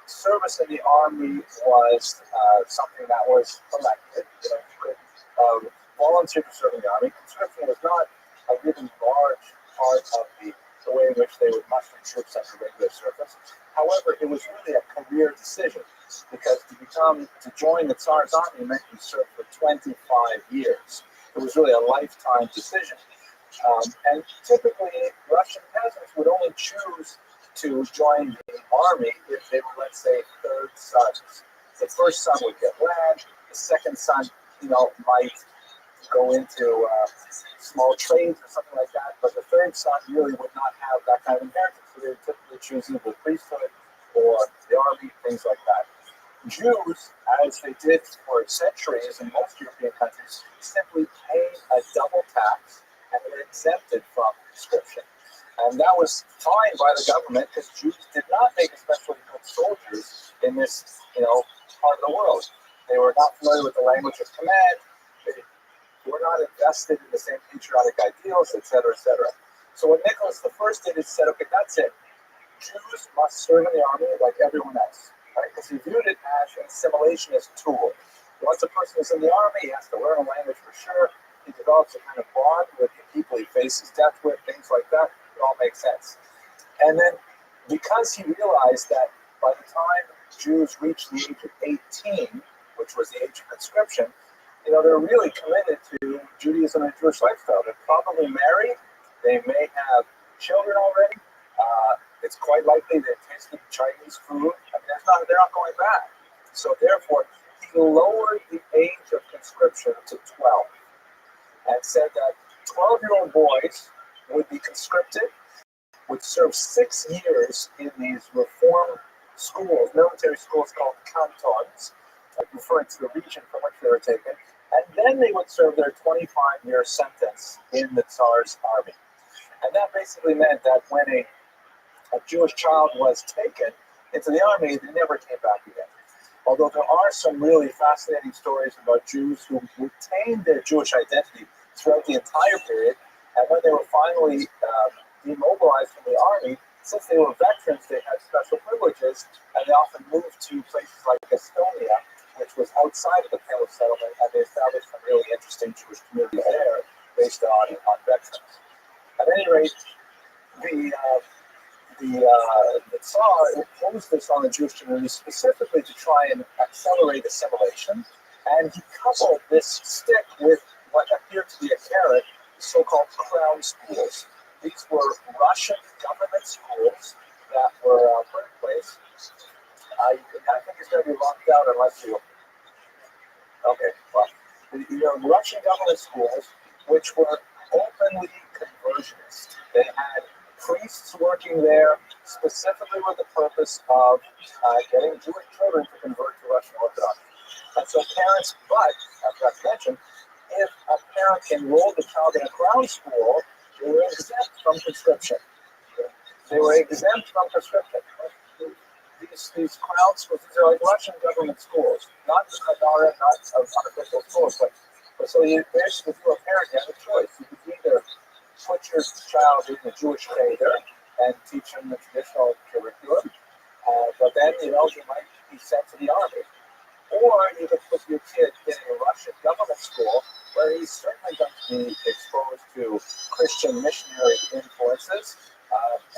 service in the army was something that was elected. Volunteer to serve in the army. Conscription was not a really large part of the way in which they would muster troops under regular service. However, it was really a career decision because to join the Tsar's army meant you served for 25 years. It was really a lifetime decision. And typically, Russian peasants would only choose to join the army if they were, let's say, third sons. The first son would get land. The second son, might go into small trades or something like that. But the third son really would not have that kind of inheritance. So they would typically choose either the priesthood or the army, things like that. Jews, as they did for centuries in most European countries, simply paid a double tax and were exempted from conscription. And that was fine by the government because Jews did not make especially good soldiers in this, part of the world. They were not familiar with the language of command. They were not invested in the same patriotic ideals, etc., etc. So what Nicholas I did is said, okay, that's it. Jews must serve in the army like everyone else, right? Because he viewed it as an assimilationist tool. Once a person is in the army, he has to learn a language for sure. He develops a kind of bond with the people he faces death with, things like that. It all makes sense. And then because he realized that by the time Jews reached the age of 18, which was the age of conscription, they're really committed to Judaism and Jewish lifestyle. They're probably married. They may have children already. It's quite likely they've tasted Chinese food. I mean, they're not going back. So therefore, he lowered the age of conscription to 12 and said that 12-year-old boys would be conscripted, would serve 6 years in these reform schools, military schools called cantons, referring to the region from which they were taken, and then they would serve their 25-year sentence in the Tsar's army. And that basically meant that when a Jewish child was taken into the army, they never came back again. Although there are some really fascinating stories about Jews who retained their Jewish identity throughout the entire period, and when they were finally demobilized from the army, since they were veterans, they had special privileges, and they often moved to places like Estonia, which was outside of the Pale settlement, and they established some really interesting Jewish communities there based on veterans. At any rate, the Tsar imposed this on the Jewish community specifically to try and accelerate assimilation, and he coupled this stick with what appeared to be a carrot, so-called crown schools. These were Russian government schools that were put in place. I think it's going to be locked out unless you... Okay, well, Russian government schools, which were openly conversionist. They had priests working there specifically with the purpose of getting Jewish children to convert to Russian Orthodoxy. And so parents, but, I forgot to mention, if a parent enrolled a child in a crown school, they were exempt from conscription. They were exempt from conscription. These crown schools, these are like Russian government schools, not unofficial schools, but so you basically, if you were a parent, you had a choice. You could either put your child in the Jewish cheder and teach them the traditional curriculum, but then, he might be sent to the army. Or you could put your kid in a Russian government school where he's certainly going to be exposed to Christian missionary influences,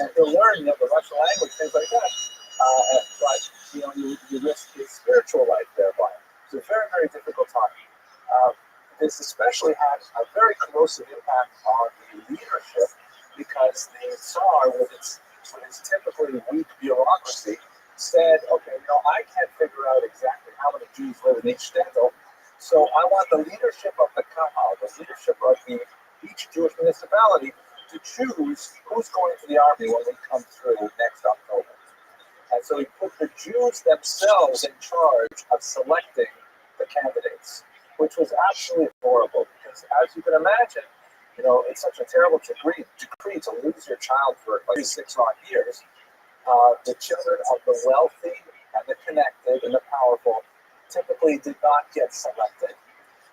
and he'll learn the Russian language, things like that. but you risk his spiritual life thereby. It's a very, very difficult time. This especially had a very corrosive impact on the leadership because the Tsar, with his typically weak bureaucracy, said, okay, I can't figure out exactly how many Jews live in each shtetl, so I want the leadership of the Kahal, the leadership of each Jewish municipality, to choose who's going to the army when we come through next October. And so he put the Jews themselves in charge of selecting the candidates, which was absolutely horrible because, as you can imagine, it's such a terrible decree to lose your child for like 6 odd years. The children of the wealthy and the connected and the powerful typically did not get selected,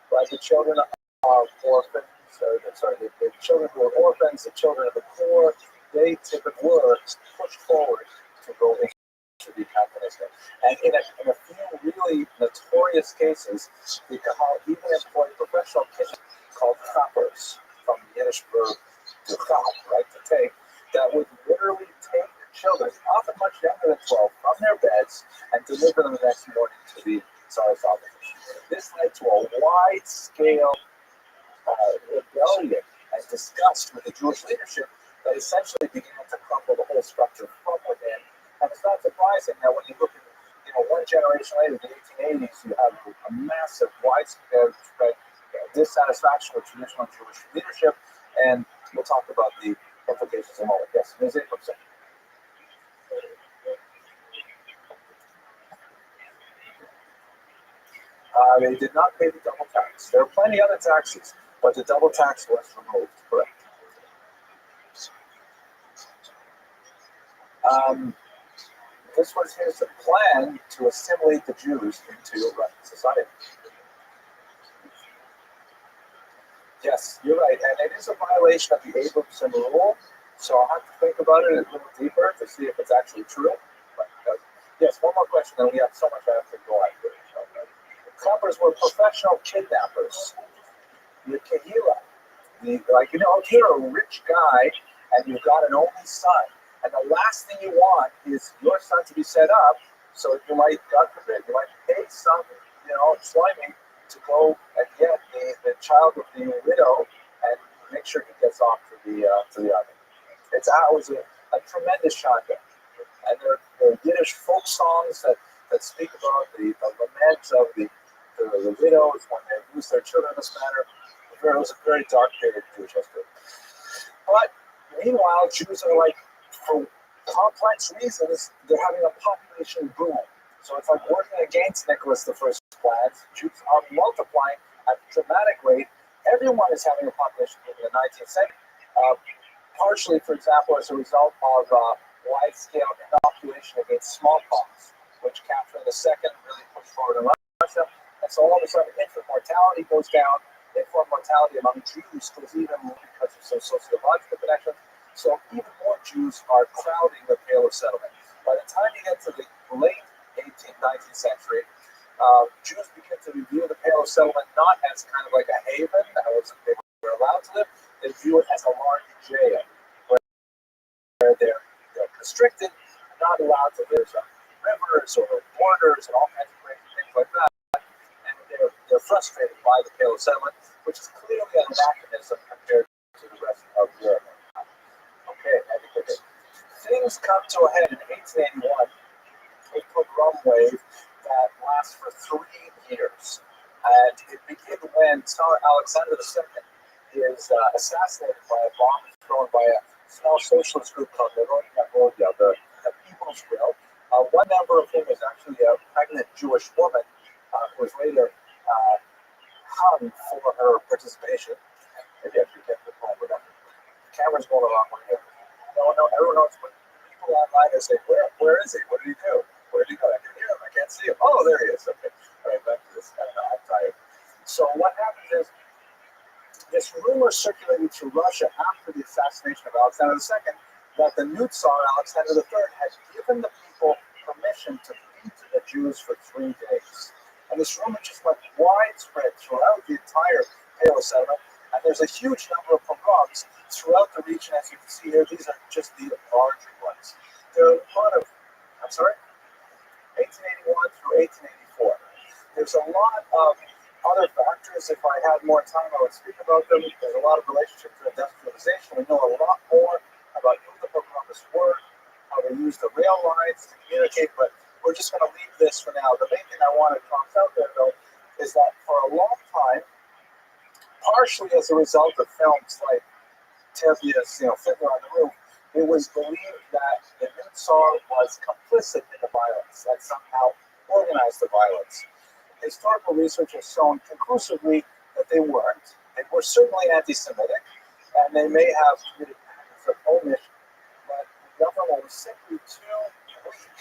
but the children of orphans, the children who were orphans, the children of the poor, they typically were pushed forward to go into the Calvinism. And in a few really notorious cases, the Kahal even employed professional killers called trappers, from the Yiddish verb to chap, right, to take, that would literally take the children, often much younger than 12, from their beds and deliver them the next morning to the Tsar's office. This led to a wide-scale rebellion and disgust with the Jewish leadership that essentially began to crumble the whole structure from within. And it's not surprising that when you look at, one generation later, the 1880s, you have a massive, widespread dissatisfaction with traditional Jewish leadership, and we'll talk about the implications in a moment. Yes, Ms. Abramson. They did not pay the double tax. There are plenty other taxes, but the double tax was removed, correct. This was his plan to assimilate the Jews into Russian society. Yes, you're right, and it is a violation of the Abramson rule, so I'll have to think about it a little deeper to see if it's actually true. But, yes, one more question, and we have so much I have to go after. Clubbers were professional kidnappers. The Kehila, if you're a rich guy and you've got an only son, and the last thing you want is your son to be set up, so you might, God forbid, you might pay some, slimy to go and get the child of the widow and make sure he gets off to the army. It was a tremendous shotgun. And there are Yiddish folk songs that speak about the lament of the widows when they lose their children in this manner. It was a very dark period of Jewish history. But meanwhile, Jews are for complex reasons, they're having a population boom. So it's like working against Nicholas I's plans. Jews are multiplying at a dramatic rate. Everyone is having a population boom in the 19th century. Partially, for example, as a result of wide-scale inoculation against smallpox, which Catherine II really pushed forward in Russia. And so all of a sudden, infant mortality goes down. Infant mortality among Jews goes even more because of some sociological connections. So even more Jews are crowding the Pale of Settlement. By the time you get to the late 18th, 19th century, Jews begin to view the Pale of Settlement not as kind of like a haven that they were allowed to live. They view it as a large jail where they're constricted, not allowed to live on rivers or borders and all kinds of crazy things like that. And they're frustrated by the Pale of Settlement, which is clearly an anachronism compared to the rest of Europe. Okay. Things come to a head in 1881, a pogrom wave that lasts for 3 years. And it began when Tsar Alexander II is assassinated by a bomb thrown by a small socialist group called the People's Will. One member of whom is actually a pregnant Jewish woman who was later hung for her participation. Maybe I should get the phone with them. The camera's going the wrong way here. No, everyone knows. But people online say, where is he? What did he do? Where did he go? I can hear him. I can't see him. Oh, there he is. Okay. All right, back to this. I don't know. I'm tired. So what happens is this rumor circulated to Russia after the assassination of Alexander II that the new Tsar, Alexander III, had given the people permission to beat the Jews for 3 days. And this rumor just went widespread throughout the entire Pale of Settlement. And there's a huge number of pogroms throughout the region. As you can see here, these are just the larger ones. There are a lot of I'm sorry, 1881 through 1884. There's a lot of other factors. If I had more time, I would speak about them. There's a lot of relationship to industrialization. We know a lot more about who the Columbus were, how they used the rail lines to communicate, but we're just going to leave this for now. The main thing I want to toss out there, though, is that for a long time, partially as a result of films like Tevye's, Fiddler on the Roof, it was believed that the new Tsar was complicit in the violence, that somehow organized the violence. Historical research has shown conclusively that they weren't. They were certainly anti-Semitic, and they may have committed acts of omission, but the government was simply too weak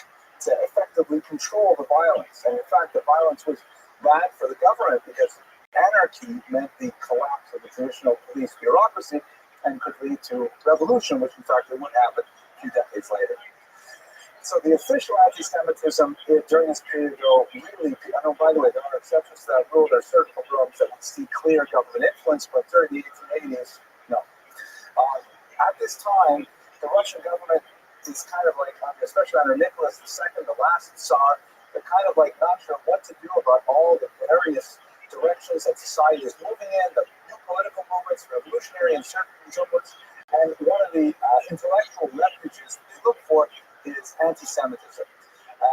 to effectively control the violence. And in fact, the violence was bad for the government because anarchy meant the collapse of the traditional police bureaucracy and could lead to revolution, which in fact would happen a few decades later. So the official anti-Semitism during this period, though, really, by the way, there are exceptions to that rule. There are certain pogroms that would see clear government influence, but during the 1880s, no. At this time, the Russian government is kind of like, especially under Nicholas II, the last Tsar, they're kind of like not sure what to do about all the various directions that society is moving in, the new political movements, revolutionary insurgency, and so forth. And one of the intellectual refuges they look for is anti-Semitism.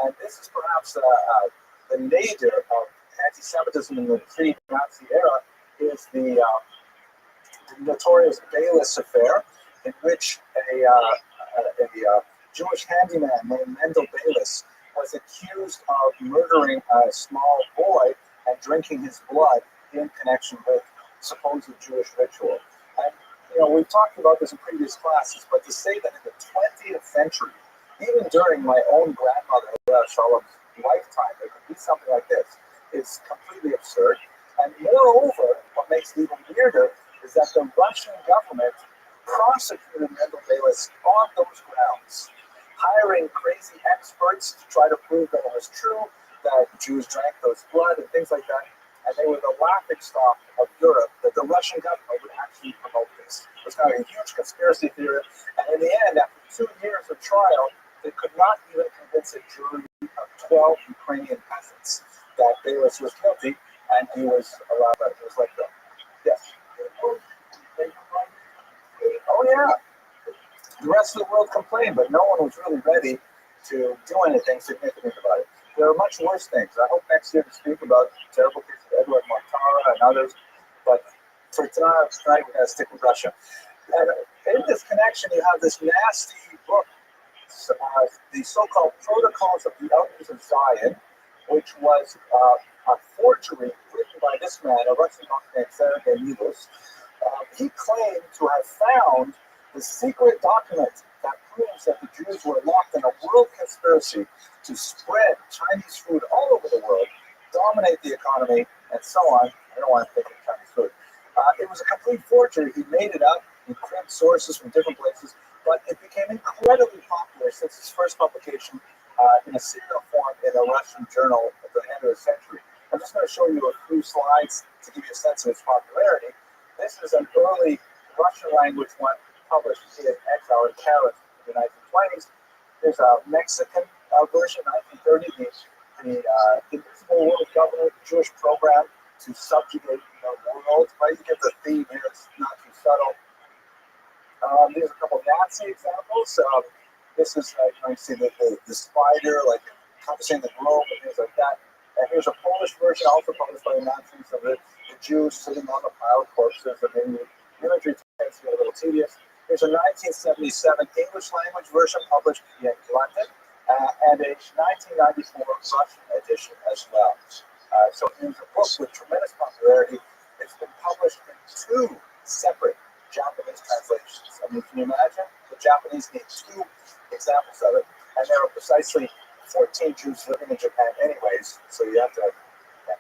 And this is perhaps the nadir of anti-Semitism in the pre-Nazi era is the notorious Baylis affair, in which a Jewish handyman named Mendel Baylis was accused of murdering a small boy and drinking his blood in connection with supposed Jewish ritual. And, we've talked about this in previous classes, but to say that in the 20th century, even during my own grandmother, Shalom's lifetime, there could be something like this is completely absurd. And moreover, what makes it even weirder is that the Russian government prosecuted Mendel Baylis on those grounds, hiring crazy experts to try to prove that it was true, that Jews drank those blood and things like that. And they were the laughingstock of Europe, that the Russian government would actually promote this. It was kind of a huge conspiracy theory. And in the end, after 2 years of trial, they could not even convince a jury of 12 Ukrainian peasants that Baylis was guilty, and he was allowed out. It was like, yes. Oh, yeah. The rest of the world complained, but no one was really ready to do anything significant about it. There are much worse things. I hope next year to speak about terrible cases of Edward Montara and others, but for tonight we're going to stick with Russia. And in this connection, you have this nasty book, the so-called Protocols of the Elders of Zion, which was a forgery written by this man, a Russian monk named Sergei Milos. He claimed to have found the secret document that proves that the Jews were locked in a world conspiracy to spread Chinese food all over the world, dominate the economy, and so on. I don't want to think of Chinese food. It was a complete forgery. He made it up. He cribbed sources from different places, but it became incredibly popular since its first publication in a serial form in a Russian journal at the end of the century. I'm just going to show you a few slides to give you a sense of its popularity. This is an early Russian language one published in exile in Paris in the 1920s. There's a Mexican version, 1930, the Invisible World Government Jewish Program to subjugate the world. Right, you get the theme here. It's not too subtle. There's a couple Nazi examples. This is you see the spider, like encompassing the globe and things like that. And here's a Polish version, also published by the Nazis, of the Jews sitting on the pile of corpses. And then the imagery tends to get a little tedious. There's a 1977 English language version published in London, and a 1994 Russian edition as well. So it's a book with tremendous popularity. It's been published in 2 separate Japanese translations. I mean, can you imagine? The Japanese need 2 examples of it, and there are precisely 14 Jews living in Japan anyways, so you have to, a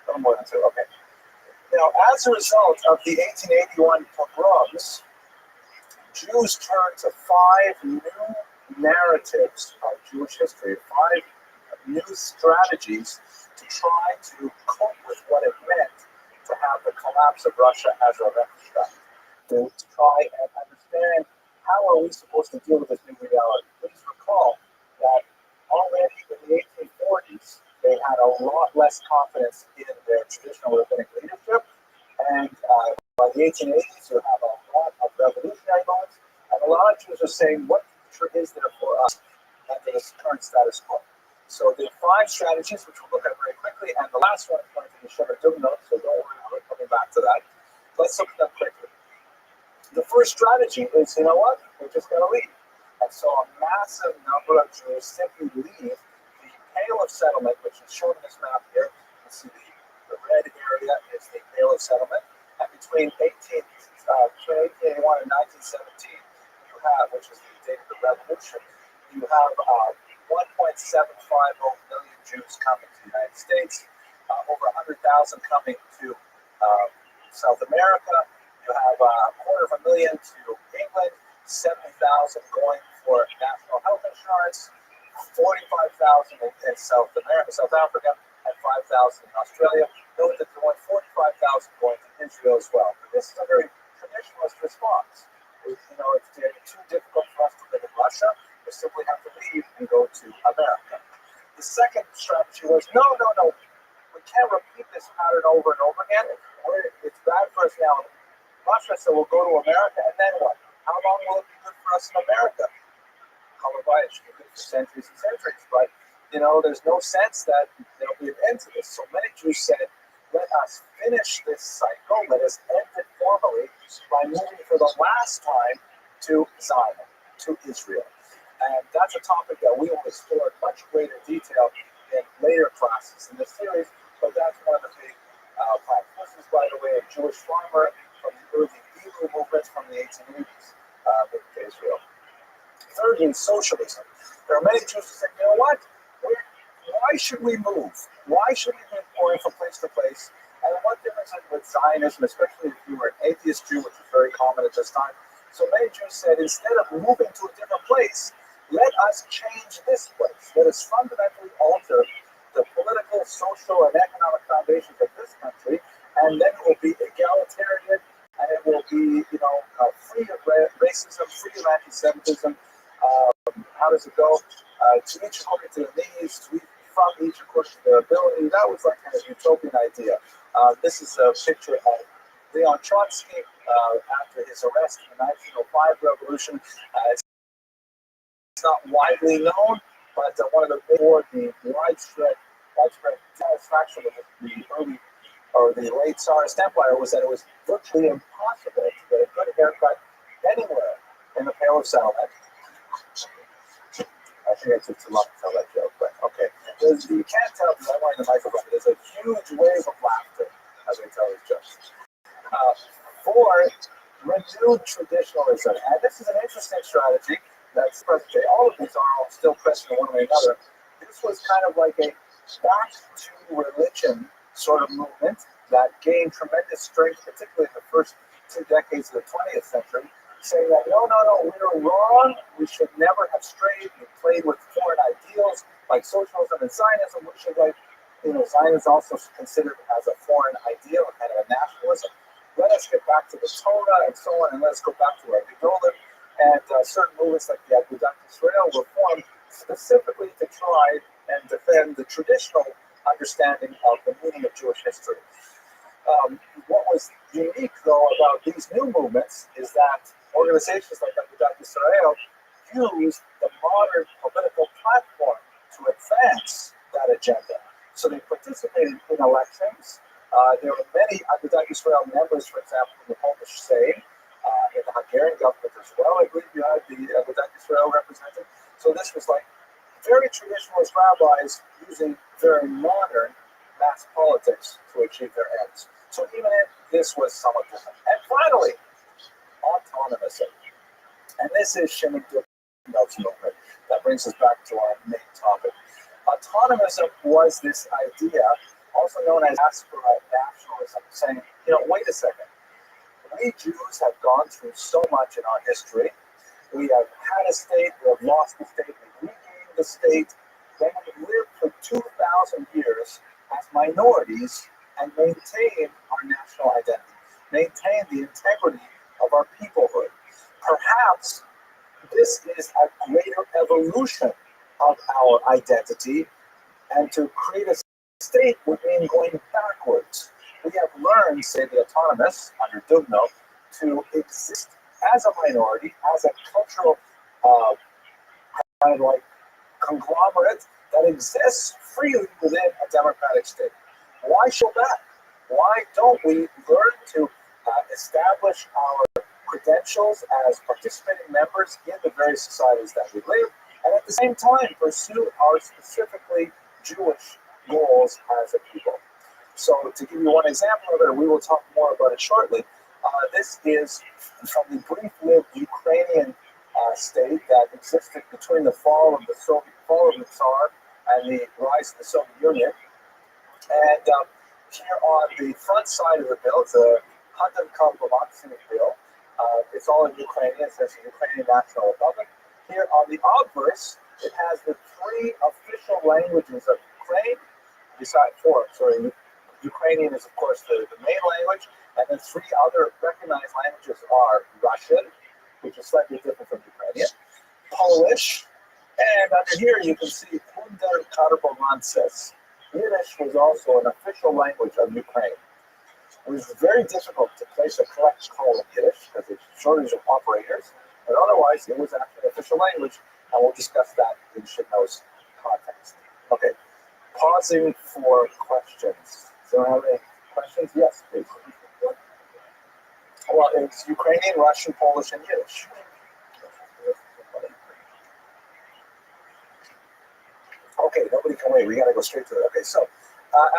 little more than 2, okay. Now, as a result of the 1881 pogroms, Jews turned to 5 new narratives of Jewish history, 5 new strategies to try to cope with what it meant to have the collapse of Russia as a Rothschild, to try and understand how are we supposed to deal with this new reality. Please recall that less confidence in their traditional rabbinic leadership. And by the 1880s, you have a lot of revolutionary moments, and a lot of Jews are saying, what future is there for us under this current status quo? So there are 5 strategies, which we'll look at very quickly, and the last one is going to be Shemar notes, so don't worry, we're coming back to that. Let's look at them quickly. The first strategy is, you know what, we're just going to leave. And so a massive number of Jews simply leave the Pale of Settlement, which is shown in this map here. You can see the red area is the Pale of Settlement. And between 1881 and 1917, you have, which is the date of the revolution, you have 1.750 million Jews coming to the United States, over 100,000 coming to South America. You have 250,000 to England, 70,000 going for national health insurance, 45,000 in South Africa, and 5,000 in Australia. Note that there were 45,000 going to Israel as well. But this is a very traditionalist response. It's too difficult for us to live in Russia. We simply have to leave and go to America. The second strategy was, no. We can't repeat this pattern over and over again. It's bad for us now in Russia, so we'll go to America, and then what? How long will it be good for us in America? It should be good for centuries and centuries, but there's no sense that there'll be an end to this. So many Jews said, let us finish this cycle, let us end it formally by moving for the last time to Zion, to Israel. And that's a topic that we will explore in much greater detail in later classes in this series, but that's one of the big facts. This is, by the way, a Jewish farmer from the early Hebrew movements from the 1880s moved to Israel. Thirdly, socialism. There are many Jews who say, you know what? Why should we move? Why should we be going from place to place? And what difference is with Zionism, especially if you were an atheist Jew, which was very common at this time? So many Jews said, instead of moving to a different place, let us change this place. Let us fundamentally alter the political, social, and economic foundations of this country, and then it will be egalitarian, and it will be, free of racism, free of anti-Semitism. How does it go? To each according to their needs, from each according to their ability. That was like kind of utopian idea. This is a picture of Leon Trotsky after his arrest in the 1905 revolution. It's not widely known, but one of the widespread satisfaction of the early or the late Tsarist Empire was that it was virtually impossible to get a good haircut anywhere in the Pale of Settlement. I think I took too long to tell that joke, but okay. You can't tell because I'm wearing the microphone. There's a huge wave of laughter as I tell these jokes. Fourth, renewed traditionalism. And this is an interesting strategy that's present today. All of these are all still present in one way or another. This was kind of like a back to religion sort of movement that gained tremendous strength, particularly in the first 2 decades of the 20th century, saying that no, we were wrong. We should never have strayed. We played with foreign ideals like socialism and Zionism, which is like, Zionism is also considered as a foreign ideal, kind of a nationalism. Let us get back to the Torah and so on, and let us go back to our Gedolim. And certain movements like the Agudat Israel were formed specifically to try and defend the traditional understanding of the meaning of Jewish history. What was unique, though, about these new movements is that organizations like Agudat Israel used the modern political platform to advance that agenda. So they participated in elections. There were many Agudat Israel members, for example, in the Polish Sejm, in the Hungarian government as well. I believe you had the Agudat Israel represented. So this was like very traditionalist rabbis using very modern mass politics to achieve their ends. So even if this was somewhat different. And finally, autonomism. And this is Shimon Gilfeld's movement. That brings us back to our main topic. Autonomism was this idea, also known as diaspora nationalism, saying, wait a second. We Jews have gone through so much in our history. We have had a state, we have lost the state, we've regained the state, then we've lived for 2,000 years as minorities and maintain our national identity, maintain the integrity of our peoplehood. Perhaps this is a greater evolution of our identity and to create a state would mean going backwards. We have learned, say the autonomous under Dugno, to exist as a minority, as a cultural kind of like conglomerate that exists freely within a democratic state. Why show back? Why don't we learn to establish our credentials as participating members in the various societies that we live, and at the same time pursue our specifically Jewish goals as a people? So to give you one example of it, and we will talk more about it shortly, this is from the brief-lived Ukrainian state that existed between the fall of the Tsar and the rise of the Soviet Union. And here on the front side of the bill, it's a Hunter Kompromatsi bill. It's all in Ukrainian. It says the Ukrainian National Republic. Here on the obverse, it has the three official languages of Ukraine. Besides four, sorry, Ukrainian is of course the main language, and then three other recognized languages are Russian, which is slightly different from Ukrainian, Polish, and under here you can see Kundar Karbomansis. Yiddish was also an official language of Ukraine. It was very difficult to place a correct call in Yiddish because of shortage of operators, but otherwise it was actually an official language, and we'll discuss that in Shidno's context. Okay, pausing for questions. Does anyone have any questions? Yes, please. Well, it's Ukrainian, Russian, Polish, and Yiddish. Okay, nobody can wait. We got to go straight to it. Okay, so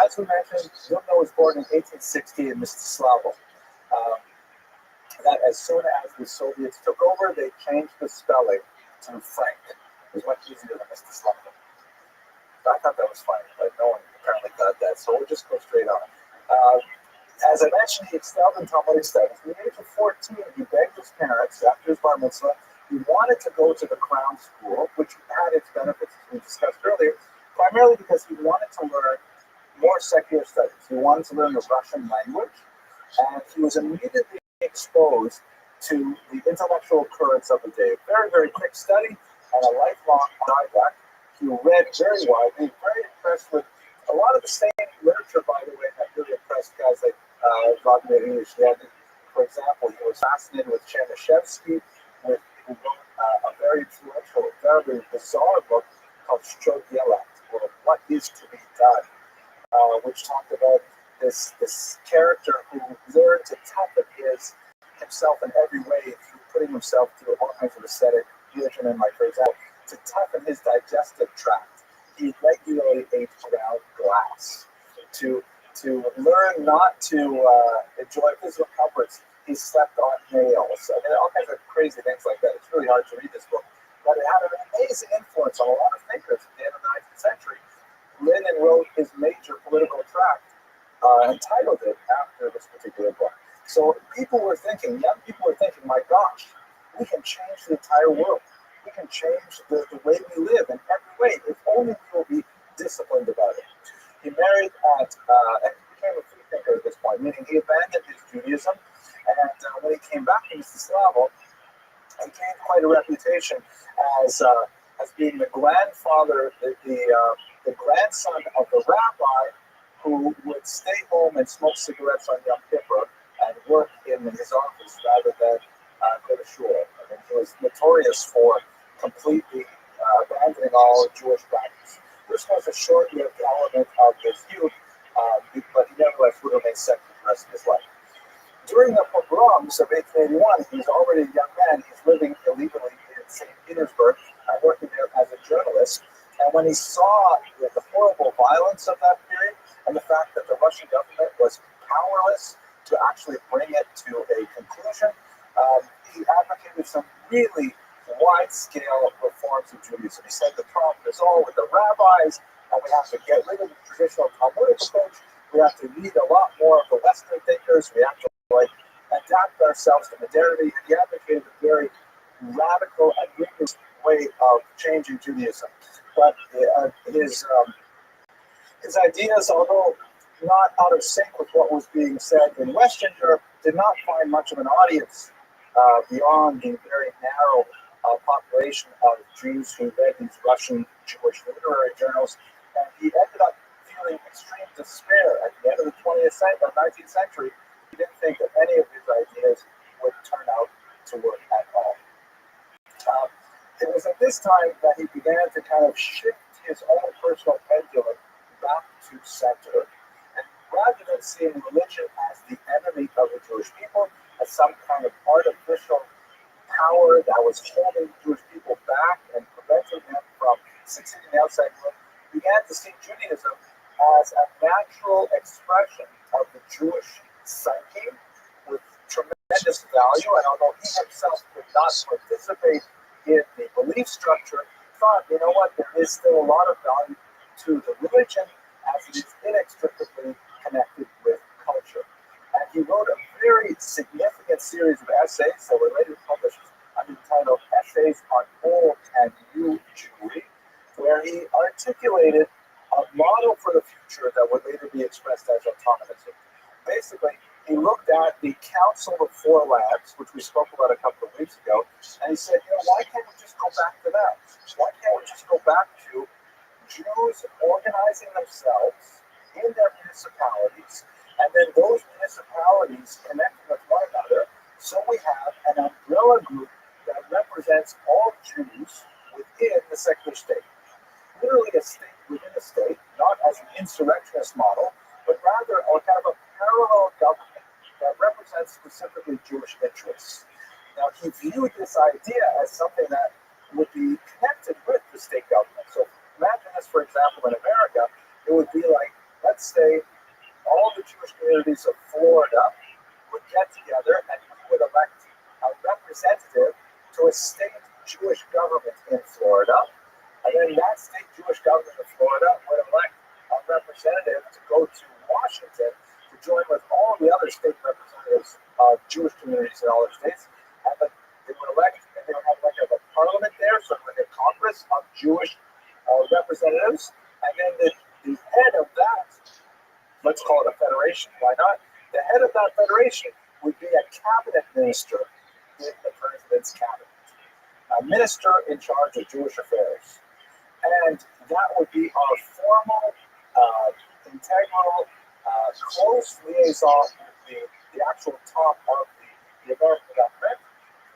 as we mentioned, Zumno was born in 1860 in Mstislavo. That as soon as the Soviets took over, they changed the spelling to Frank. It was much easier than Mstislavo. I thought that was funny, but no one apparently got that, so we'll just go straight on. As I mentioned, he excelled in Talmudic studies. At the age of 14, he begged his parents, after his bar mitzvah, he wanted to go to the Crown School, which had its benefits, as we discussed earlier, primarily because he wanted to learn more secular studies. He wanted to learn the Russian language, and he was immediately exposed to the intellectual currents of the day. Very, very quick study and a lifelong autodidact. He read very widely, very impressed with a lot of the same literature, by the way, that really impressed guys like Rabbi. For example, he was fascinated with Chernyshevsky, who wrote a very influential, very bizarre book called Shtodielakt, or What Is to Be Done, which talked about this character who learned to toughen himself in every way through putting himself through all kinds of ascetic regimen, like for example, to toughen his digestive tract. He regularly ate ground glass. To learn not to enjoy physical comforts, he slept on nails. I mean, all kinds of crazy things like that. It's really hard to read this book, but it had an amazing influence on a lot of thinkers at the end of the 19th century. Lenin wrote his major political tract and titled it after this particular book. So young people were thinking, my gosh, we can change the entire world. We can change the way we live in every way if only we will be disciplined about it. He married and he became a free thinker at this point, meaning he abandoned his Judaism, and when he came back to Mstislavo, he gained quite a reputation as being the grandfather, the grandson of the rabbi who would stay home and smoke cigarettes on Yom Kippur and work in his office rather than go to shul. I mean, he was notorious for completely abandoning all Jewish practice. This was a short-lived element of his youth, but he nevertheless would remain secular for the rest of his life. During the pogroms of 1881, he's already a young man. He's living illegally in St. Petersburg, working there as a journalist. And when he saw the horrible violence of that period and the fact that the Russian government was powerless to actually bring it to a conclusion, he advocated some really wide-scale reforms of Judaism. He said the problem is all with the rabbis, and we have to get rid of the traditional Talmudic approach. We have to read a lot more of the Western thinkers. We have to adapt ourselves to modernity. He advocated a very radical and rigorous way of changing Judaism. But his ideas, although not out of sync with what was being said in Western Europe, did not find much of an audience beyond the very narrow population of Jews who read these Russian Jewish literary journals. And he ended up basically extreme despair at the end of the 19th century. He didn't think that any of his ideas would turn out to work at all. It was at this time that he began to kind of shift his own personal pendulum back to center. And rather than seeing religion as the enemy of the Jewish people, as some kind of artificial power that was holding Jewish people back and preventing them from succeeding outside the world, began to see Judaism as a natural expression of the Jewish psyche with tremendous value. And although he himself could not participate in the belief structure, thought, you know what, there is still a lot of value to the religion as it is inextricably connected with culture. And he wrote a very significant series of essays that were later published under the title Essays on Old and New Jewry, where he articulated a model for the future that would later be expressed as autonomism. Basically, he looked at the Council of Four Lands, which we spoke about a couple of weeks ago, and he said, you know, why can't we just go back to that? Why can't we just go back to Jews organizing themselves in their municipalities, and then those municipalities connecting with one another, so we have an umbrella group that represents all Jews within the secular state. Literally a state within a state, not as an insurrectionist model, but rather a kind of a parallel government that represents specifically Jewish interests. Now, he viewed this idea as something that would be connected with the state government. So imagine this, for example, in America, it would be like, let's say, all the Jewish communities of Florida would get together and we would elect a representative to a state Jewish government in Florida. And then that state Jewish government of Florida would elect a representative to go to Washington to join with all the other state representatives of Jewish communities in all their states. And they would elect, and they would have like a parliament there, sort of like a Congress of Jewish representatives. And then the head of that, let's call it a federation, why not? The head of that federation would be a cabinet minister in the president's cabinet, a minister in charge of Jewish affairs. And that would be our formal, integral, close liaison with the actual top of the American government.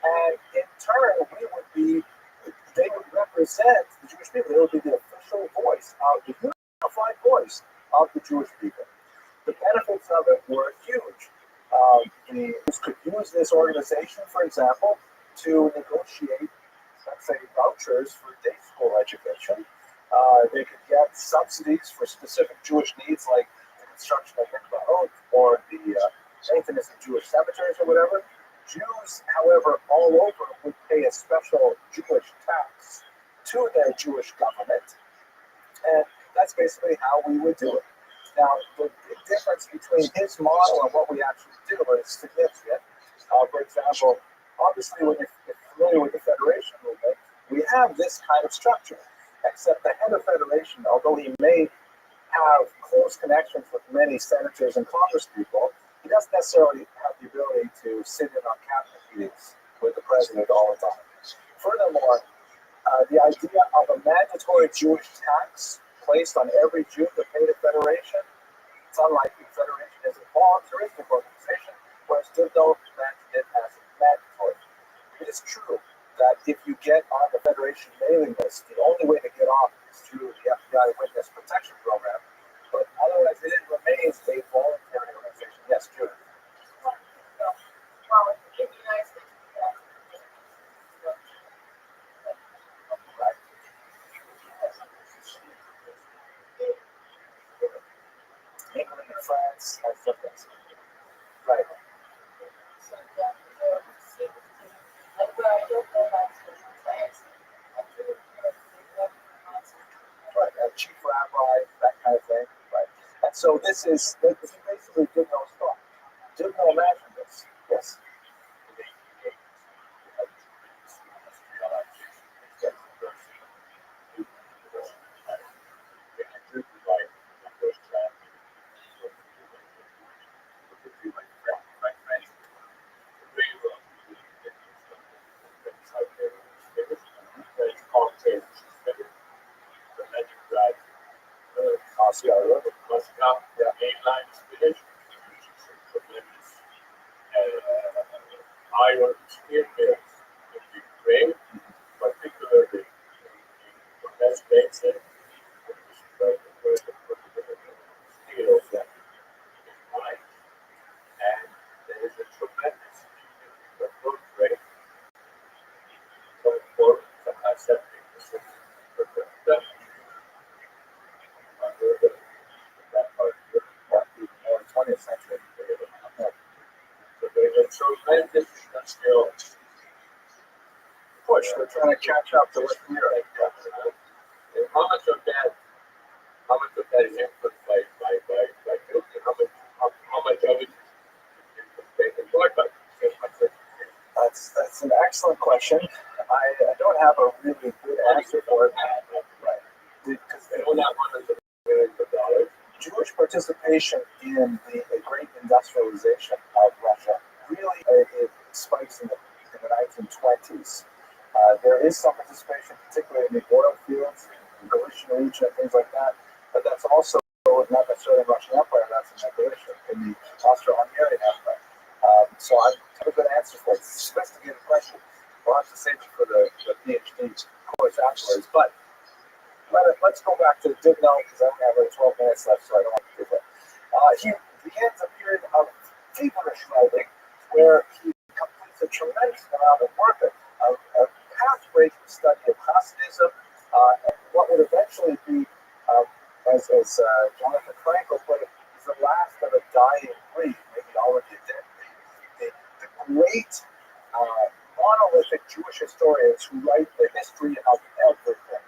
And in turn, they would represent the Jewish people. They would be the official voice, the unified voice of the Jewish people. The benefits of it were huge. The Jews could use this organization, for example, to negotiate, let's say, vouchers for day school education. They could get subsidies for specific Jewish needs, like the construction of mikvahot or the maintenance of Jewish cemeteries or whatever. Jews, however, all over would pay a special Jewish tax to their Jewish government, and that's basically how we would do it. Now, the big difference between his model and what we actually do is significant. For example, obviously, when you're familiar with the federation movement, we have this kind of structure, except the head of federation, although he may have close connections with many senators and congresspeople, he doesn't necessarily have the ability to sit in on cabinet meetings with the president all the time. Furthermore, the idea of a mandatory Jewish tax placed on every Jew to pay the federation, it's unlikely. The federation is a voluntaristic organization, whereas Dibno mentioned it as mandatory. It is true that if you get on the federation mailing list, the only way to get off is through the FBI Witness Protection Program, but otherwise it remains a voluntary organization. Yes, Judith. Well, in the United States, Right. England and France have difference. Right. so that like where I don't go back to France, I do Right. A chief rabbi, that kind of thing. Right. And so this is basically Dibno's thought. Dibno imagined this. Yes. Oscar. And there is a tremendous growth rate for sometimes 70% for that part of the 20th century. So there's a tremendous industrial push. We're trying to catch up to what we're at. And how much of that is influenced by Coke, and how much of it is employed by Coke? That's an excellent question. I don't have a really good answer for it. Right. Because they don't have hundreds of millions of dollars. Jewish participation in the great industrialization of Russia really it spikes in the 1920s. There is some participation, particularly in the oil fields, in the Galician region, and things like that. But that's also not necessarily the Russian Empire, that's in Galicia, in the Austro-Hungarian Empire. So I have a good answer for it. It's a sophisticated question. We'll have to save it for the PhD course afterwards. But let's go back to Dubno, because I only have like 12 minutes left, so I don't want to do that. He begins a period of feverish writing where he completes a tremendous amount of work, a path-breaking study of Hasidism, and what would eventually be, as Jonathan Frankel put it, is the last of a dying breed, maybe already dead. The great monolithic Jewish historians who write the history of everything.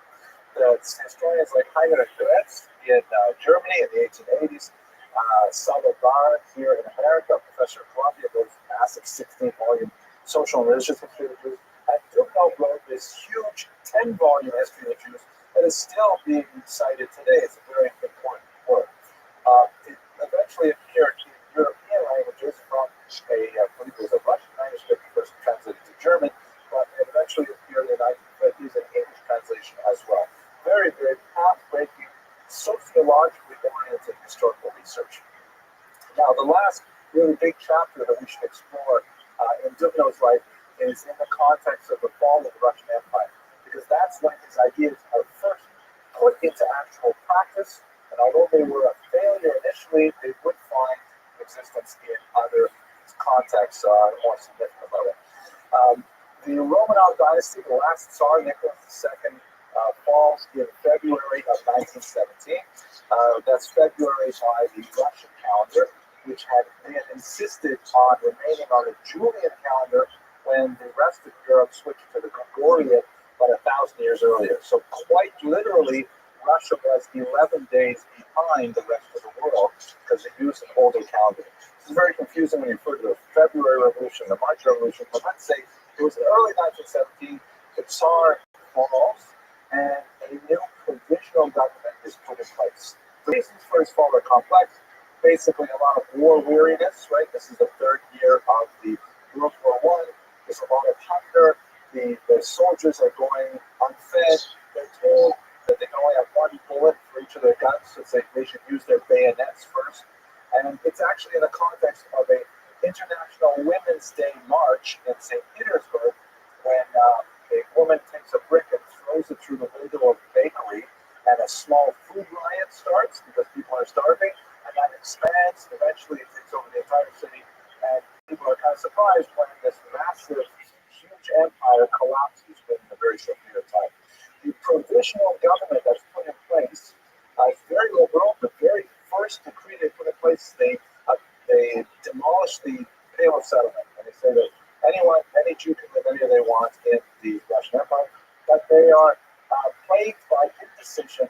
The historians like Heinrich Goetz in Germany in the 1880s, Salazar here in America, professor of Columbia, wrote a massive 16-volume social and religious history of the Jews. And Dubno wrote this huge 10-volume history of the Jews that is still being cited today. It's a very important work. It eventually appeared in European languages from I believe it was a Russian manuscript first translated to German, but it eventually appeared in the 1950s in English translation as well. Very, very path-breaking, sociologically oriented historical research. Now, the last really big chapter that we should explore in Dubno's life is in the context of the fall of the Russian Empire, because that's when his ideas are first put into actual practice, and although they were a failure initially, they would find existence in other contexts on a more significant level. The Romanov dynasty, the last Tsar Nicholas II, falls in February of 1917. That's February by the Russian calendar, which they had insisted on remaining on the Julian calendar when the rest of Europe switched to the Gregorian about 1,000 years earlier. So quite literally, Russia was 11 days behind the rest of the world because they used an older calendar. This is very confusing when you refer to the February Revolution, the March Revolution, but let's say it was early 1917, the Tsar falls, and a new provisional government is put in place. The reasons for his fall are complex. Basically, a lot of war weariness, right? This is the third year of the World War I. There's a lot of hunger. The soldiers are going unfed. They're told that they can only have one bullet for each of their guns, so they should use their bayonets first. And it's actually in the context of an International Women's Day march in St. Petersburg when a woman takes a brick and throws it through the window of a bakery, and a small food riot starts because people are starving, and that expands. Eventually, it takes over the entire city, and people are kind of surprised when this massive, huge empire collapses within a very short period of time. The provisional government that's put in place is very liberal. The very first decree they put in place, they demolished the Pale of Settlement, and they say that any Jew can live anywhere they want in the Russian Empire, but they are plagued by indecision,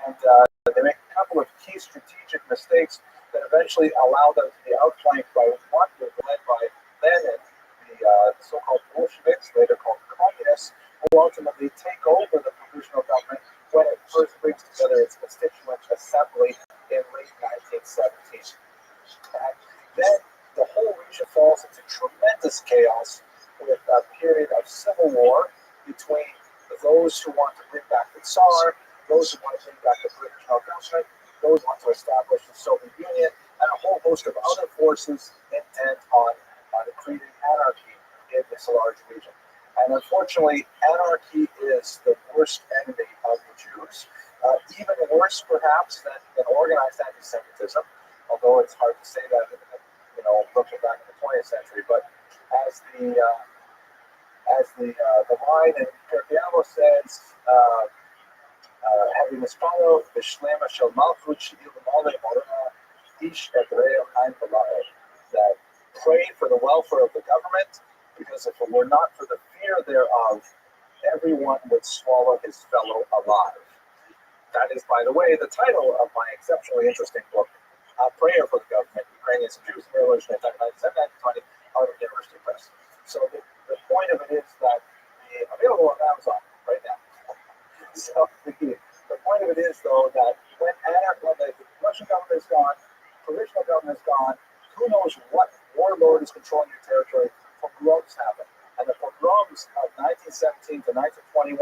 and they make a couple of key strategic mistakes that eventually allow them to be outflanked by one group led by Lenin, the so-called Bolsheviks, later called communists, who ultimately take over the provisional government when it first brings together its constituent assembly in late 1917. And then the whole region falls into tremendous chaos with a period of civil war between those who want to bring back the Tsar, those who want to bring back the provisional government, those who want to establish the Soviet Union, and a whole host of other forces intent on creating anarchy in this large region. And unfortunately, unfortunately, anarchy is the worst enemy of the Jews. Even worse, perhaps, than organized anti-Semitism. Although it's hard to say that, looking back in the 20th century. But as the line in Perpiamo says, having Mispano, Bishlema Shel Malchut Shil Mole Morona Ish et Reo Chaim Balae, that pray for the welfare of the government, because if it were not for the fear thereof, everyone would swallow his fellow alive. That is, by the way, the title of my exceptionally interesting book, Prayer for the Government, Ukrainians and Jews in the Revolution, 1997-1920, out of University Press. So the point of it is that available on Amazon right now. So the point of it is, though, that when the Russian government is gone, provisional government is gone, who knows what warlord is controlling your territory, pogroms happen. And the pogroms of 1917 to 1921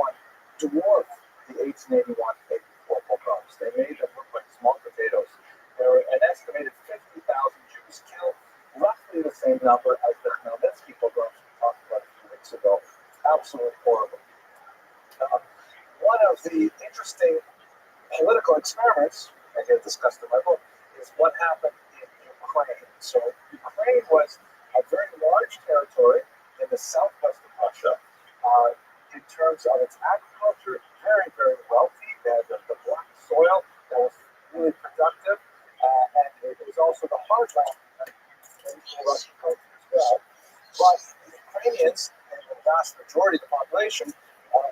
dwarf the 1881-84 pogroms. They made them look like small potatoes. There were an estimated 50,000 Jews killed, roughly the same number as the Khmelnytsky pogroms we talked about a few weeks ago. Absolutely horrible. One of the interesting political experiments I get discussed in my book is what happened in Ukraine. So Ukraine was a very large territory in the southwest of Russia. In terms of its agriculture, very, very wealthy. They had the black soil that was really productive, and it was also the hard land in the Russian culture as well. But the Ukrainians, and the vast majority of the population,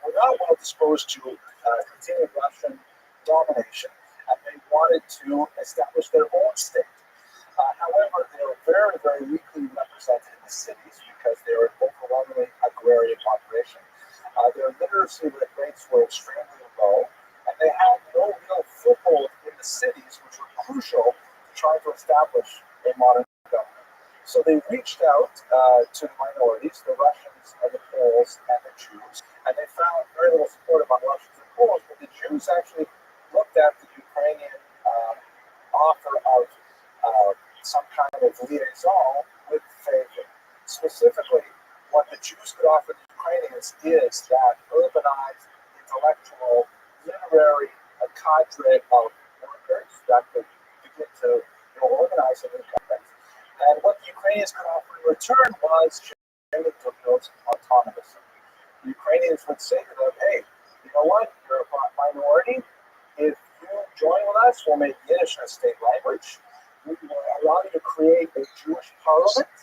were not well disposed to continued Russian domination, and they wanted to establish their own state. However, they were very, very weakly represented in the cities because they were an overwhelmingly agrarian population. Their literacy rates were extremely low, and they had no real foothold in the cities, which were crucial to trying to establish a modern government. So they reached out to the minorities, the Russians and the Poles and the Jews, and they found very little support among Russians and Poles, but the Jews actually looked at the Ukrainian offer of some kind of liaison with favor. Specifically, what the Jews could offer the Ukrainians is that urbanized, intellectual, literary cadre of workers that could begin to organize a new government. And what the Ukrainians could offer in return was German autonomism. The Ukrainians would say to them, hey, you know what, you're a minority. If you join with us, we'll make Yiddish a state language. We will allow you to create a Jewish parliament,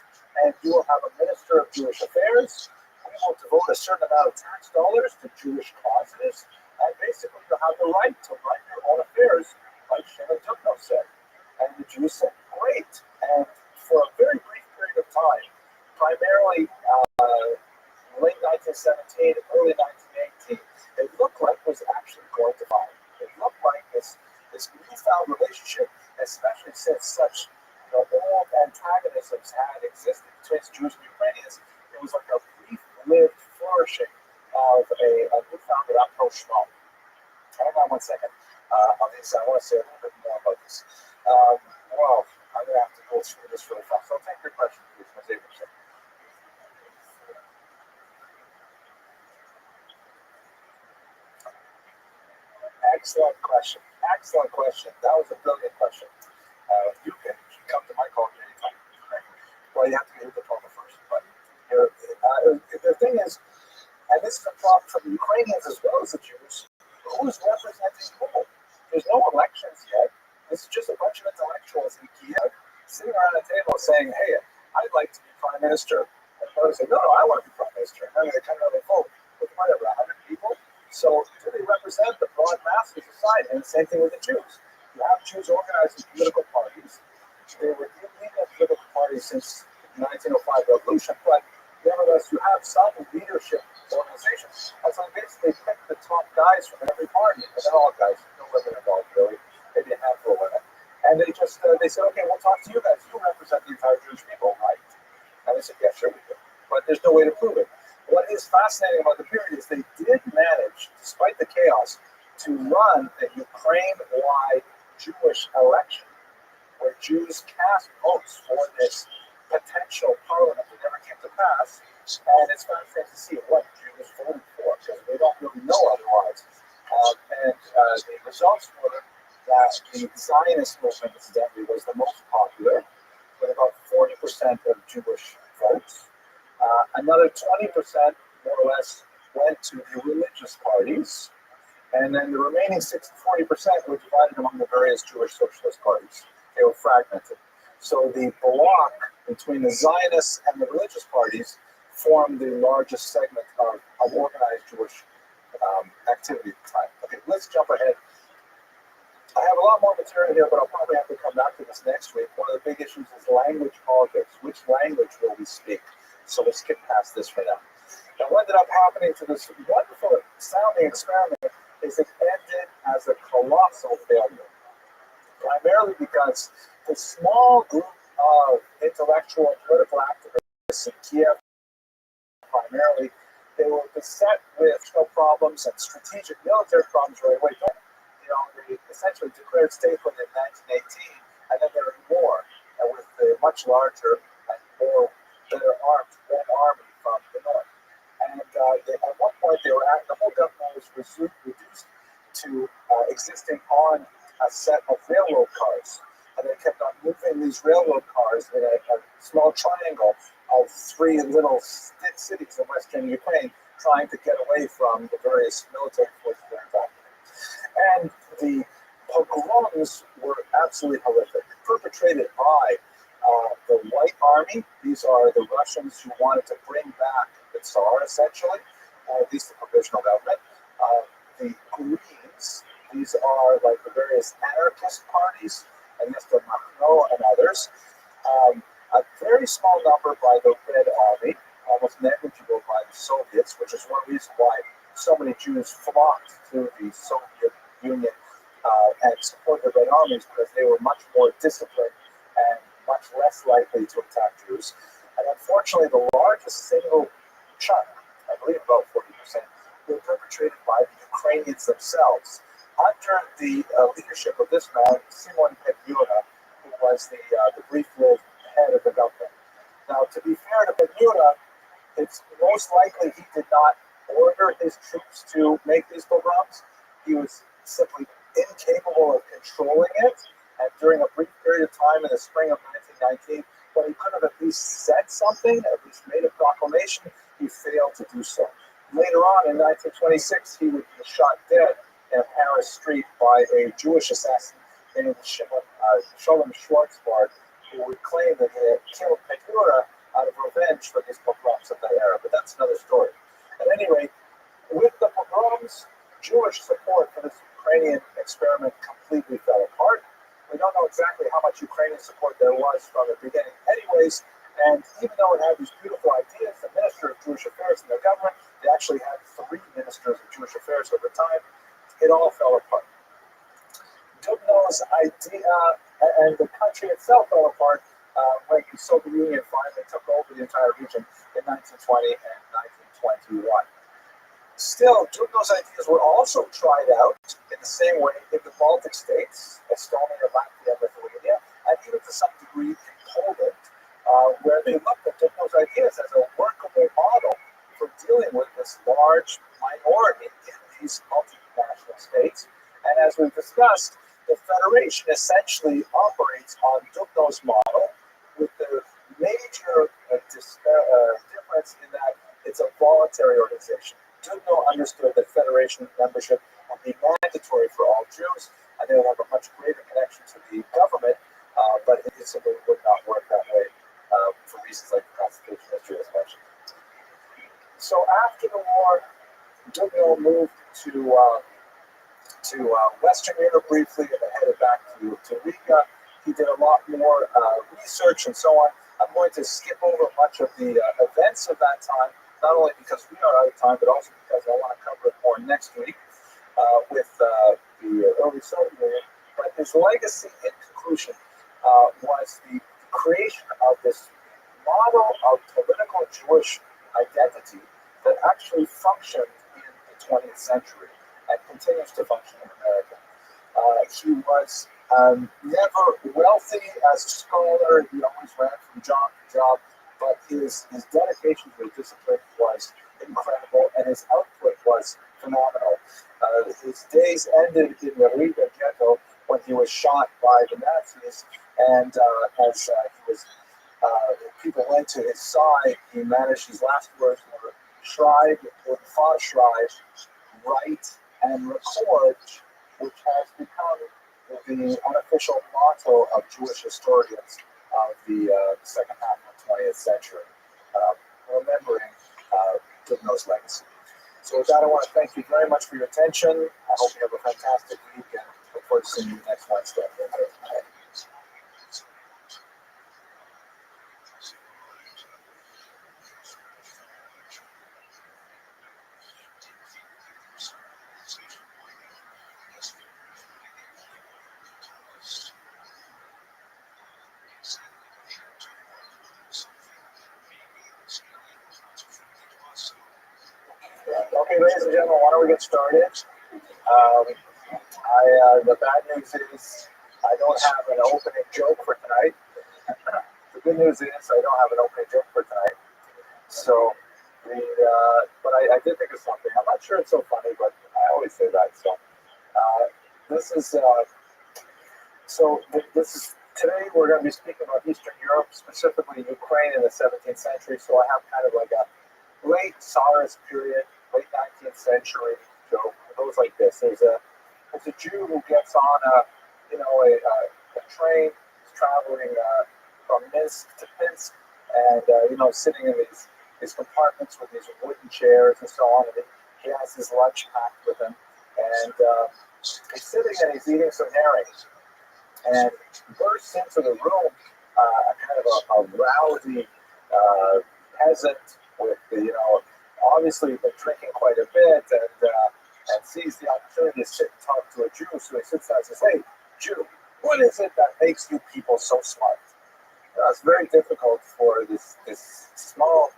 and you will have a minister of Jewish affairs. We will devote a certain amount of tax dollars to Jewish causes, and basically you'll have the right to run your own affairs, like Shimon Tugno said. And the Jews said, great. And for a very brief period of time, primarily late 1917, early 1918, it looked like it was actually going to fire. It looked like this newfound relationship, especially since such old antagonisms had existed between Jews and Ukrainians, it was like a brief-lived flourishing of a newfound rapprochement. Hang on one second. On this, I want to say a little bit more about this. Well, I'm going to have to go through this really fast. So I'll take your question, please, Ms. Abramson. Excellent question. Excellent question. That was a brilliant question. You can come to my college anytime. Right? Well, you have to get your diploma first. But the thing is, and this is a problem for the Ukrainians as well as the Jews, who's representing who? There's no elections yet. This is just a bunch of intellectuals in Kiev sitting around a table saying, hey, I'd like to be prime minister. And the other say, no, I want to be prime minister. And then they come out and vote with whatever, 100 people. So do they represent the broad mass of society? And the same thing with the Jews. You have Jews organized in political parties. They were illegal political parties since the 1905 revolution, but nevertheless, you have some leadership organizations. And so they basically pick the top guys from every party, and they're all guys, no women involved really, maybe a handful of women. And they just, they said, okay, we'll talk to you guys. You represent the entire Jewish people, right? And they said, yeah, sure we do. But there's no way to prove it. What is fascinating about the period is they did manage, despite the chaos, to run a Ukraine-wide Jewish election where Jews cast votes for this potential parliament that never came to pass. And it's fascinating to see what Jews voted for, because we don't really know otherwise. The results were that the Zionist movement, incidentally, was the most popular, with about 40% of Jewish votes. Another 20%, more or less, went to the religious parties, and then the remaining 40% were divided among the various Jewish socialist parties. They were fragmented. So the bloc between the Zionists and the religious parties formed the largest segment of organized Jewish activity at the time. Okay, let's jump ahead. I have a lot more material here, but I'll probably have to come back to this next week. One of the big issues is language politics. Which language will we speak? So let's skip past this for now. Now, what ended up happening to this wonderful sounding experiment is it ended as a colossal failure, primarily because the small group of intellectual and political activists in Kiev, primarily, they were beset with problems and strategic military problems right away. They essentially declared statehood in 1918, and then they were in war with a much larger and more better armed Red Army from the north. And at one point, the whole government was reduced to existing on a set of railroad cars. And they kept on moving these railroad cars in a small triangle of three little cities in western Ukraine, trying to get away from the various military forces that were attacking. And the pogroms were absolutely horrific, perpetrated by the White Army. These are the Russians who wanted to bring back the Tsar, essentially, at least the provisional government. The Greens, these are like the various anarchist parties, and Mr. Makhno and others. A very small number by the Red Army, almost negligible by the Soviets, which is one reason why so many Jews flocked to the Soviet Union and supported the Red Armies, because they were much more disciplined and much less likely to attack Jews. And unfortunately, the largest single chunk, I believe about 40%, were perpetrated by the Ukrainians themselves, under the leadership of this man, Simon Petlura, who was the brief-lived head of the government. Now, to be fair to Petlura, it's most likely he did not order his troops to make these pogroms. He was simply incapable of controlling it, and during a brief period of time in the spring of 1919, when he could have at least said something, at least made a proclamation, he failed to do so. Later on, in 1926, he would be shot dead in a Paris street by a Jewish assassin named Sholem Schwarzbard, who would claim that he had killed Petlura out of revenge for these pogroms of that era. But that's another story. At any rate, with the pogroms, Jewish support for this Ukrainian experiment completely fell apart. We don't know exactly how much Ukrainian support there was from the beginning anyways, and even though it had these beautiful ideas, the Minister of Jewish Affairs in their government, they actually had 3 ministers of Jewish Affairs over time, it all fell apart. Dubno's idea and the country itself fell apart when the Soviet Union finally took over the entire region in 1920 and 1921. Still, Dubno's ideas were also tried out in the same way in the Baltic states, Estonia, Latvia, Lithuania, and even to some degree in Poland, where they looked at Dubno's ideas as a workable model for dealing with this large minority in these multinational states. And as we've discussed, the Federation essentially operates on Dubno's model, with the major difference in that it's a voluntary organization. Dubno understood that Federation membership would be mandatory for all Jews, and they would have a much greater connection to the government, but it simply would not work that way for reasons like the Constitution, as Drew has mentioned. So after the war, Dubno moved to Western Europe briefly and then headed back to Riga. He did a lot more research and so on. I'm going to skip over much of the events of that time, not only because we are out of time, but also because I want to cover it more next week with the early Soviet Union. But his legacy, in conclusion, was the creation of this model of political Jewish identity that actually functioned in the 20th century and continues to function in America. He was never wealthy as a scholar. He always ran from job to job. but his dedication to his discipline was incredible, and his output was phenomenal. His days ended in the Riga ghetto when he was shot by the Nazis, and as he was, people went to his side, he managed, his last words were, "Schreib und Fahrschreib," write and record, which has become the unofficial motto of Jewish historians of the second half of the 20th century, remembering Goodno's legacy. So with that, I want to thank you very much for your attention. I hope you have a fantastic week, and look forward to seeing you next Wednesday. Okay, ladies and gentlemen, why don't we get started? The bad news is I don't have an opening joke for tonight. The good news is I don't have an opening joke for tonight. So, but I did think of something. I'm not sure it's so funny, but I always say that. So, this is this is today we're going to be speaking about Eastern Europe, specifically Ukraine in the 17th century. So I have kind of like a late Tsarist period, late 19th century joke. It goes like this: there's a Jew who gets on a train, he's traveling from Minsk to Pinsk, and sitting in these compartments with these wooden chairs and so on. And he has his lunch packed with him, and he's sitting and he's eating some herring, and bursts into the room a kind of a rowdy peasant with obviously been drinking quite a bit, and sees the opportunity to sit and talk to a Jew. So he sits down and says, "Hey, Jew, what is it that makes you people so smart?" It's very difficult for this small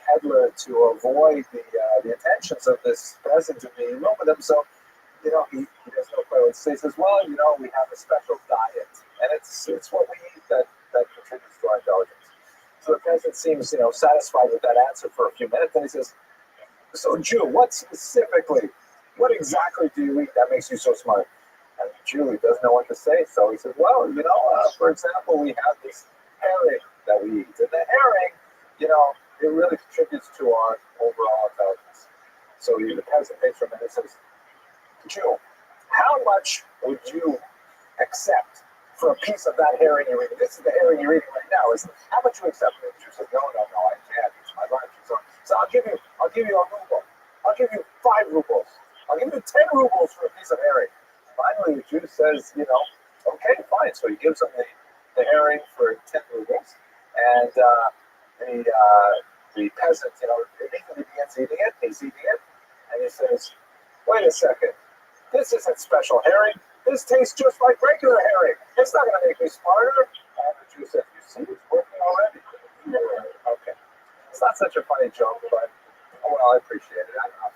peddler to avoid the attentions of this peasant in the room with him. So he doesn't know quite what to say. He says, "Well, we have a special diet, and it's what we eat that contributes to our intelligence." So the peasant seems satisfied with that answer for a few minutes, and he says, "So, Jew, what exactly do you eat that makes you so smart?" And the Jew doesn't know what to say, so he says, "Well, for example, we have this herring that we eat, and the herring, it really contributes to our overall intelligence." So the peasant thinks for a minute and says, "Jew, how much would you accept for a piece of that herring you're eating? This is the herring you're eating right now. How much you accept?" And the Jew says, No, I can't. It's my lunch. So I'll give you a ruble. I'll give you 5 rubles. I'll give you 10 rubles for a piece of herring. Finally, the Jew says, okay, fine. So he gives him the herring for 10 rubles, and the peasant, immediately begins eating it. He's eating it, and he says, "Wait a second. This isn't special herring. This tastes just like regular herring. It's not going to make me smarter." And the Jew says, "You see, it's working already." Okay. It's not such a funny joke, but, I appreciate it. I don't know.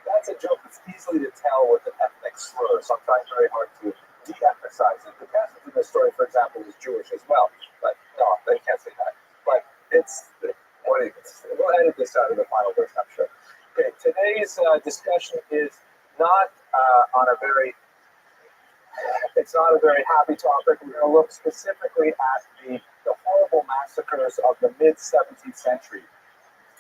That's a joke that's easily to tell with an ethnic slur, so I'm trying very hard to de-emphasize it. The peasant in this story, for example, is Jewish as well, but no, they can't say that. But we'll edit this out of the final version, I'm sure. Okay, today's discussion is not it's not a very happy topic. We're going to look specifically at the horrible massacres of the mid-17th century.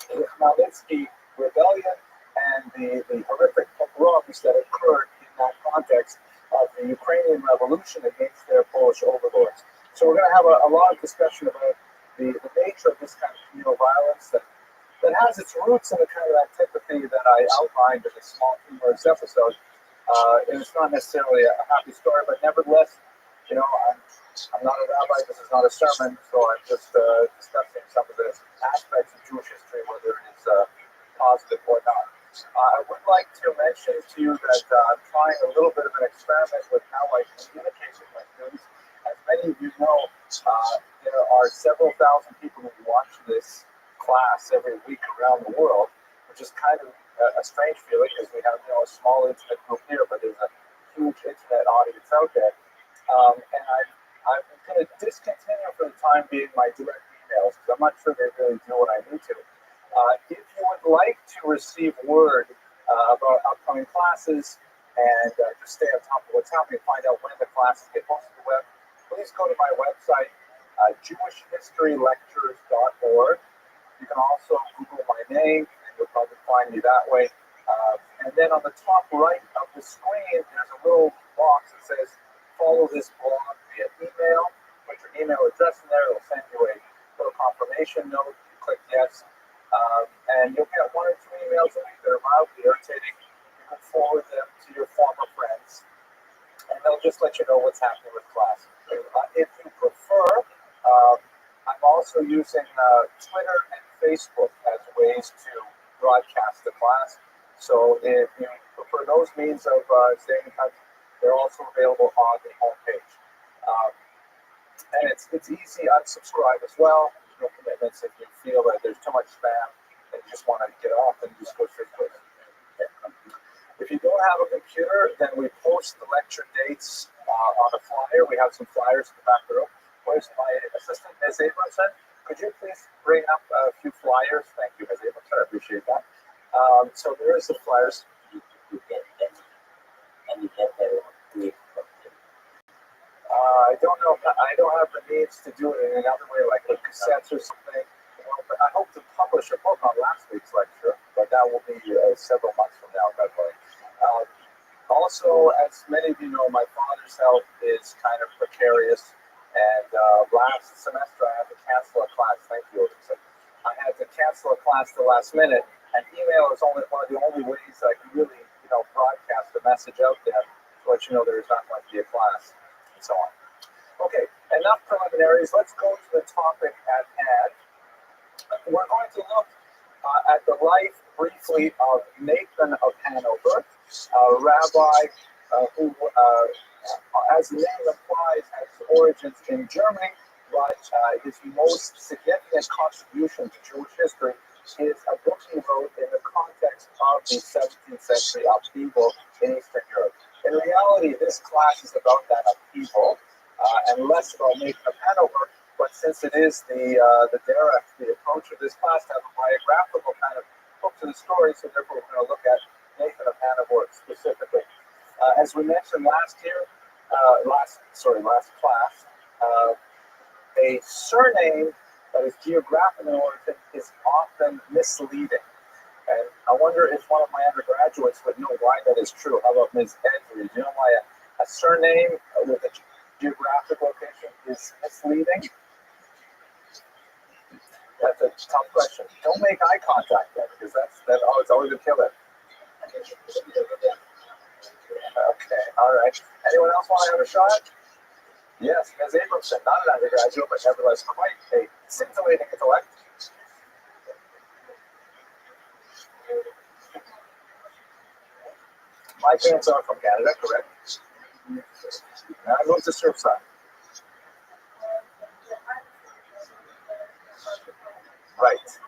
The Khmelnytsky rebellion and the horrific pogroms that occurred in that context of the Ukrainian revolution against their Polish overlords. So we're going to have a lot of discussion about the nature of this kind of communal violence that has its roots in the kind of antipathy that I outlined in a small humorous episode. And it's not necessarily a happy story, but nevertheless, I'm not a rabbi, this is not a sermon, so I'm just discussing some of the aspects of Jewish history, whether it is positive or not. I would like to mention to you that I'm trying a little bit of an experiment with how I communicate with my students. As many of you know, there are several thousand people who watch this class every week around the world, which is kind of a strange feeling because we have a small intimate group here, but there's a huge internet audience out there. And I'm going to discontinue for the time being my direct emails because I'm not sure they really do what I need to. If you would like to receive word about upcoming classes and just stay on top of what's happening, find out when the classes get posted to the web, please go to my website, jewishhistorylectures.org. You can also Google my name, and you'll probably find me that way. And then on the top right of the screen, there's a little box that says, follow this blog via email. Put your email address in there. It'll send you a little confirmation note. You click yes. And you'll get 1 or 2 emails a week that are mildly irritating. You can forward them to your former friends, and they'll just let you know what's happening with class. If you prefer, I'm also using Twitter and Facebook as ways to broadcast the class. So if you prefer those means of staying in touch, they're also available on the homepage. And it's easy to unsubscribe as well. No commitments. If you feel that there's too much spam and you just want to get off, then just go straight to it. If you don't have a computer, then we post the lecture dates on a flyer. We have some flyers in the back of the room. Where's my assistant, Ms. Abramson? Could you please bring up a few flyers? Thank you, Ms. Abramson. I appreciate that. So there is the flyers. I don't know. I don't have the means to do it in another way, like with cassettes or something. I hope to publish a book on last week's lecture, but that will be several months from now, God willing. Also, as many of you know, my father's health is kind of precarious, and last semester I had to cancel a class. Thank you. I had to cancel a class the last minute, and email is only one of the only ways I can really, broadcast a message out there to let you know there is not going to be a class, and so on. Okay, enough preliminaries. Let's go to the topic at hand. We're going to look at the life briefly of Nathan of Hanover, a rabbi who, as the name implies, has origins in Germany, but his most significant contribution to Jewish history is a book he wrote in the context of the 17th century upheaval in Eastern Europe. In reality, this class is about that upheaval and less about Nathan of Hanover. But since it is the approach of this class to have a biographical kind of book to the story, so therefore we're going to look at Nathan of Hanover specifically. As we mentioned last class, a surname that is geographic in origin is often misleading. And I wonder if one of my undergraduates would know why that is true. How about Ms. Edry? Do you know why a surname with a geographic location is misleading? That's a tough question. Don't make eye contact then, because it's always a killer. Okay, all right. Anyone else want to have a shot? Yes, Ms. Abramson, not an undergraduate, but nevertheless quite a scintillating intellect. My parents are from Canada, correct? And I moved to Surfside. Right.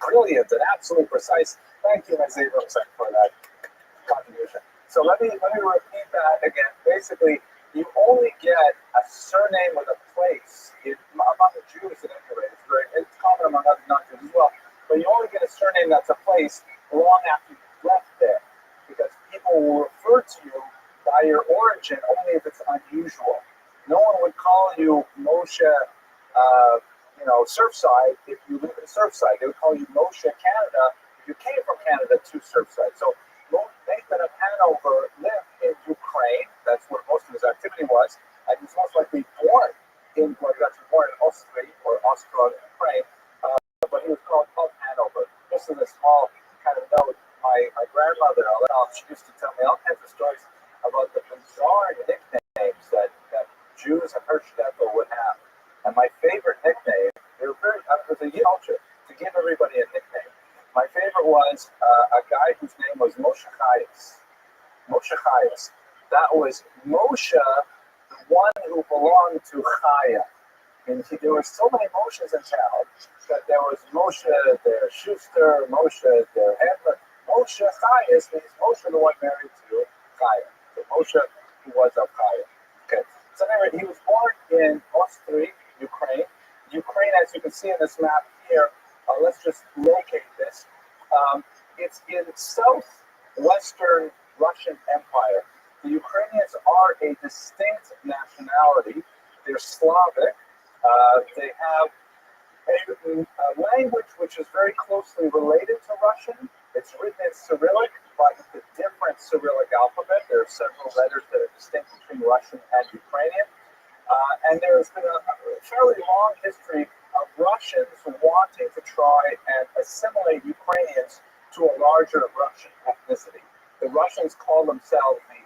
Brilliant and absolutely precise. Thank you, Ms. Abramson, for that contribution. So let me repeat that again. Basically, you only get a surname with a place among the Jews at any rate. It's common among other non-Jews as well. But you only get a surname that's a place long after you've left there, because people will refer to you by your origin only if it's unusual. No one would call you Moshe, Surfside if you live in Surfside. They would call you Moshe Canada if you came from Canada to Surfside. So Nathan of Hanover lived in Ukraine. That's where most of his activity was. And he's most likely born in Austria or Austria, Ukraine. But he was called Hanover. Just as a small kind of note, my grandmother, she used to tell me all kinds of stories about the bizarre nicknames that Jews and her shtetl would have. And my favorite nickname, it was a culture to give everybody a nickname. My favorite was a guy whose name was Moshe Chayes. Moshe Chayes. That was Moshe, the one who belonged to Chaya. And there were so many Moshes in town that there was Moshe, there Schuster, Moshe, there Handler. Moshe Chayes means Moshe, the one married to Chaya. So Moshe, who was of Chaya. Okay. So anyway, he was born in Ostry, Ukraine. Ukraine, as you can see in this map here, let's just locate this. It's in southwestern Russian Empire. The Ukrainians are a distinct nationality. They're Slavic. They have a language which is very closely related to Russian. It's written in Cyrillic, but with a different Cyrillic alphabet. There are several letters that are distinct between Russian and Ukrainian. And there's been a fairly long history of Russians wanting to try and assimilate Ukrainians to a larger Russian ethnicity. The Russians call themselves the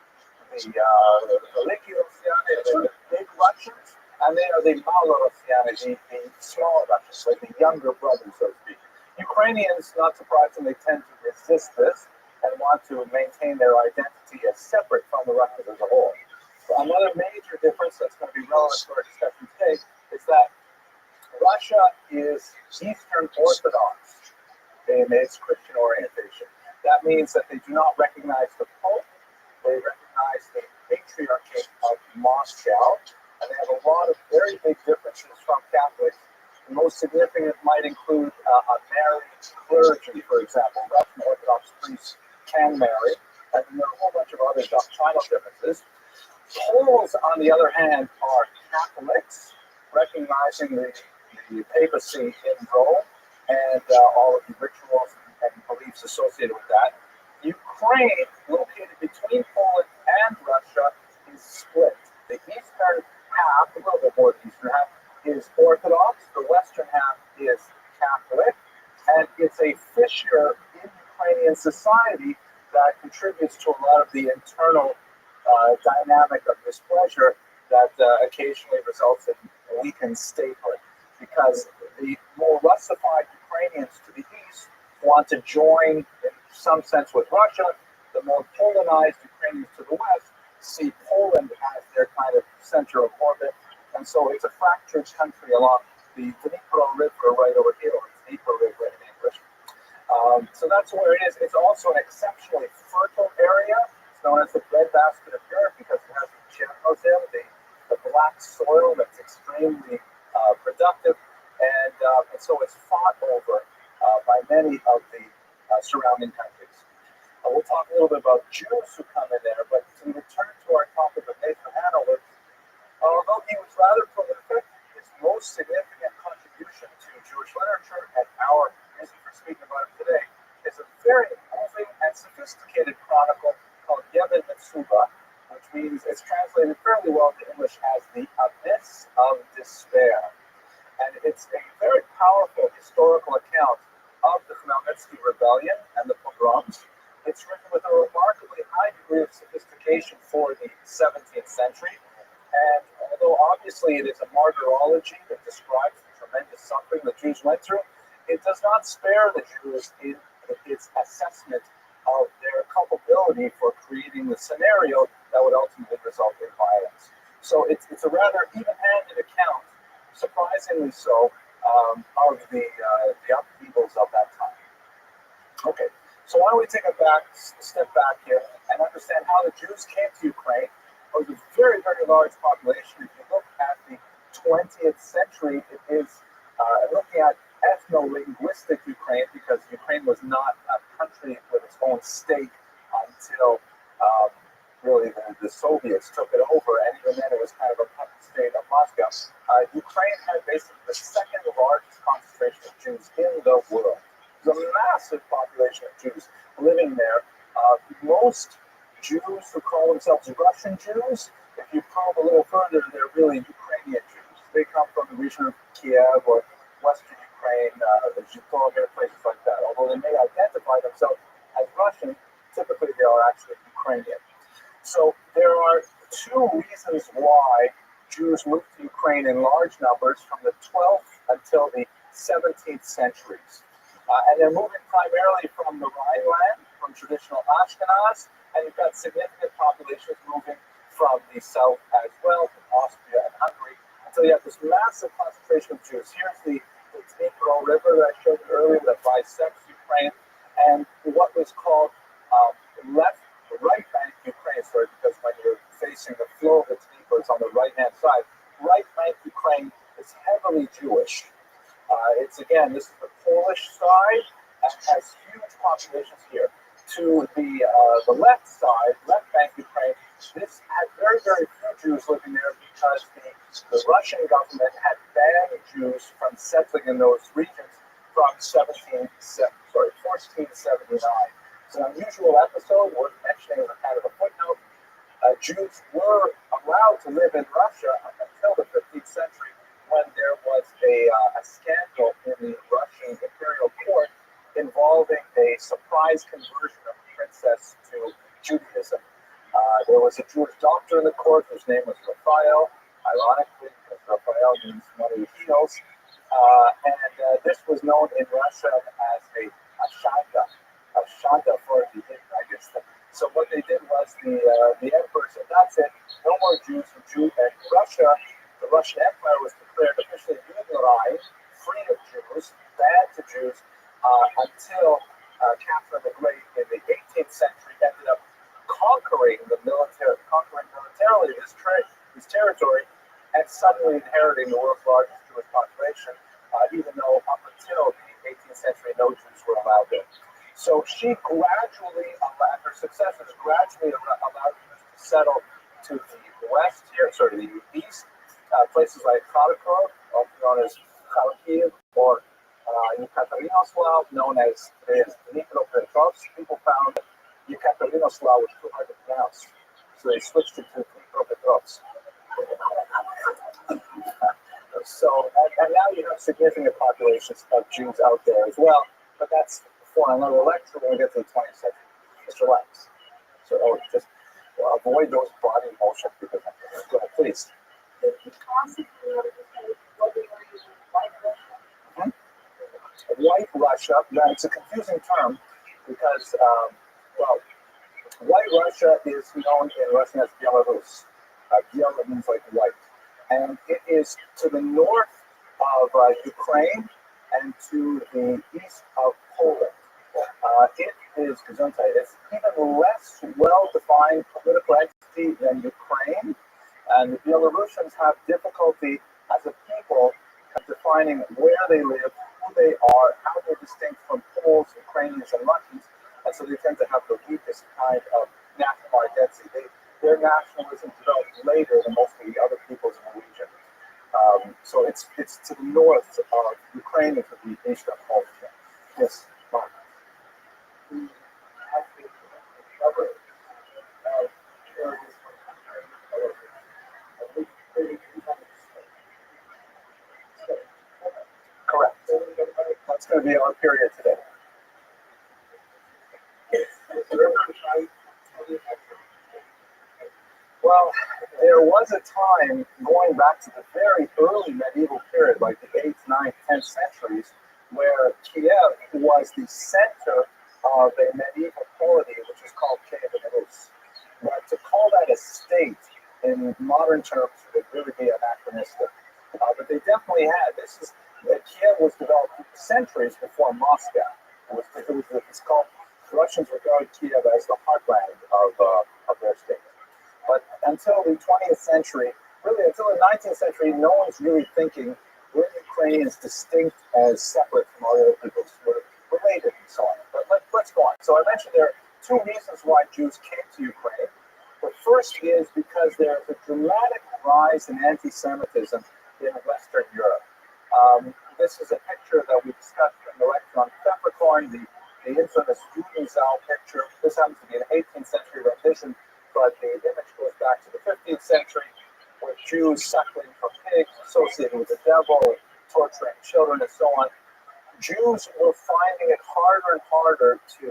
Veliki Russians, the big Russians, and they are the Malo-Russians, the small Russians, like the younger brothers, so to speak. Ukrainians, not surprisingly, tend to resist this and want to maintain their identity as separate from the Russians as a whole. So another major difference that's going to be relevant to our discussion today is that Russia is Eastern Orthodox in its Christian orientation. That means that they do not recognize the Pope, they recognize the Patriarchate of Moscow, and they have a lot of very big differences from Catholics. The most significant might include a married clergy, for example. Russian Orthodox priests can marry, and there are a whole bunch of other doctrinal differences. Poles, on the other hand, are Catholics, recognizing the papacy in Rome and all of the rituals and beliefs associated with that. Ukraine, located between Poland and Russia, is split. The eastern half, a little bit more than the eastern half, is Orthodox. The western half is Catholic. And it's a fissure in Ukrainian society that contributes to a lot of the internal dynamic of displeasure that occasionally results in weakened statehood. Because the more Russified Ukrainians to the east want to join in some sense with Russia, the more Polonized Ukrainians to the west see Poland as their kind of center of orbit. And so it's a fractured country along the Dnipro River right over here, or Dnipro River in English. So that's where it is. It's also an exceptionally fertile area. It's known as the breadbasket of Europe because it has the Chernozem, the black soil that's extremely productive, and so it's fought over by many of the surrounding countries. We'll talk a little bit about Jews who come in there, but to return to our topic of Nathan Hanover, although he was rather prolific, his most significant contribution to Jewish literature and our reason for speaking about it today is a very moving and sophisticated chronicle called Yevon Metsuba, which means it's translated fairly well to English as the Abyss of Despair. And it's a very powerful historical account of the Khmelnytsky Rebellion and the pogroms. It's written with a remarkably high degree of sophistication for the 17th century. And although obviously it is a martyrology that describes the tremendous suffering the Jews went through, it does not spare the Jews in its assessment of their culpability for creating the scenario that would ultimately result in violence. So it's a rather even-handed account, surprisingly so, of the upheavals of that time. Okay, so why don't we take a step back here and understand how the Jews came to Ukraine. It was a very, very large population. If you look at the 20th century, it is looking at ethno-linguistic Ukraine, because Ukraine was not a country with its own state until really the Soviets took it over, and even then it was kind of a puppet state of Moscow. Ukraine had basically the second largest concentration of Jews in the world. There's a massive population of Jews living there. Most Jews who call themselves Russian Jews, if you probe a little further, they're really Ukrainian Jews. They come from the region of Kiev or Western Ukraine, the Zhytomyr, places like that. Although they may identify themselves as Russian, typically they are actually Ukrainian. So there are two reasons why Jews moved to Ukraine in large numbers from the 12th until the 17th centuries. And they're moving primarily from the Rhineland, from traditional Ashkenaz, and you've got significant populations moving from the south as well, from Austria and Hungary, So you have this massive concentration of Jews. Here's the Dnipro River that I showed you earlier that bisects Ukraine, and what was called right bank Ukraine, sorry, because when you're facing the flow of the Dnipro, it's on the right-hand side. Right bank Ukraine is heavily Jewish. It's again, this is the Polish side, and has huge populations here. To the left side, left bank Ukraine, this had very, very few Jews living there because the Russian government had banned Jews from settling in those regions from 1479. It's an unusual episode worth mentioning as a kind of a footnote. Jews were allowed to live in Russia up until the 15th century when there was a scandal in the Russian imperial court involving a surprise conversion of a princess to Judaism. There was a Jewish doctor in the court whose name was Raphael, ironically, because Raphael means one who heals. And this was known in Russia as a shanta for the hidden, I guess. So what they did was the emperor said, that's it, no more Jews from Russia. The Russian Empire was declared officially Judenreich, free of Jews, banned to Jews, until Catherine the Great in the 18th century ended up conquering militarily this territory, and suddenly inheriting the world's largest Jewish population, even though up until the 18th century no Jews were allowed there. So she gradually allowed, her successors gradually allowed Jews to settle to the west here, the east, places like Kharkov, also known as Kharkiv, or Yekaterinoslav, known as Dnipropetrovsk. People found that Yekaterinoslav was too hard to pronounce, so they switched it to Dnipropetrovsk. So, and now you have significant populations of Jews out there as well, but that's for another lecture when we get to the 20th century. Just relax. So, just avoid those body motions because, go ahead, please. White Russia, it's a confusing term because, White Russia is known in Russian as Belarus. Biela means like white. And it is to the north of Ukraine and to the east of Poland. It's even less well-defined political entity than Ukraine. And the Belarusians have difficulty as a people defining where they live, who they are, how they're distinct from Poles, Ukrainians, and Russians. And so they tend to have the weakest kind of national identity. Their nationalism developed later than most of the other peoples in the region. So it's to the north of Ukraine and to the east of Poland. Yes, Mark. Correct. That's going to be our period today. Well, there was a time going back to the very early medieval period, like the 8th, 9th, 10th centuries, where Kiev was the center of a medieval polity, which is called Kiev and Rus. But to call that a state in modern terms would really be anachronistic. But they definitely had. Kiev was developed centuries before Moscow. It's called, the Russians regard Kiev as the heartland of their state. But until the 20th century, really until the 19th century, no one's really thinking where Ukraine is distinct as separate from all the other peoples, we're related and so on. But let's go on. So I mentioned there are two reasons why Jews came to Ukraine. The first is because there's a dramatic rise in anti-Semitism in Western Europe. This is a picture that we discussed in the lecture on peppercorn, the infamous Judenzahl picture. This happens to be an 18th century rendition, but the image goes back to the 15th century, with Jews suckling from pigs, associated with the devil, torturing children, and so on. Jews were finding it harder and harder to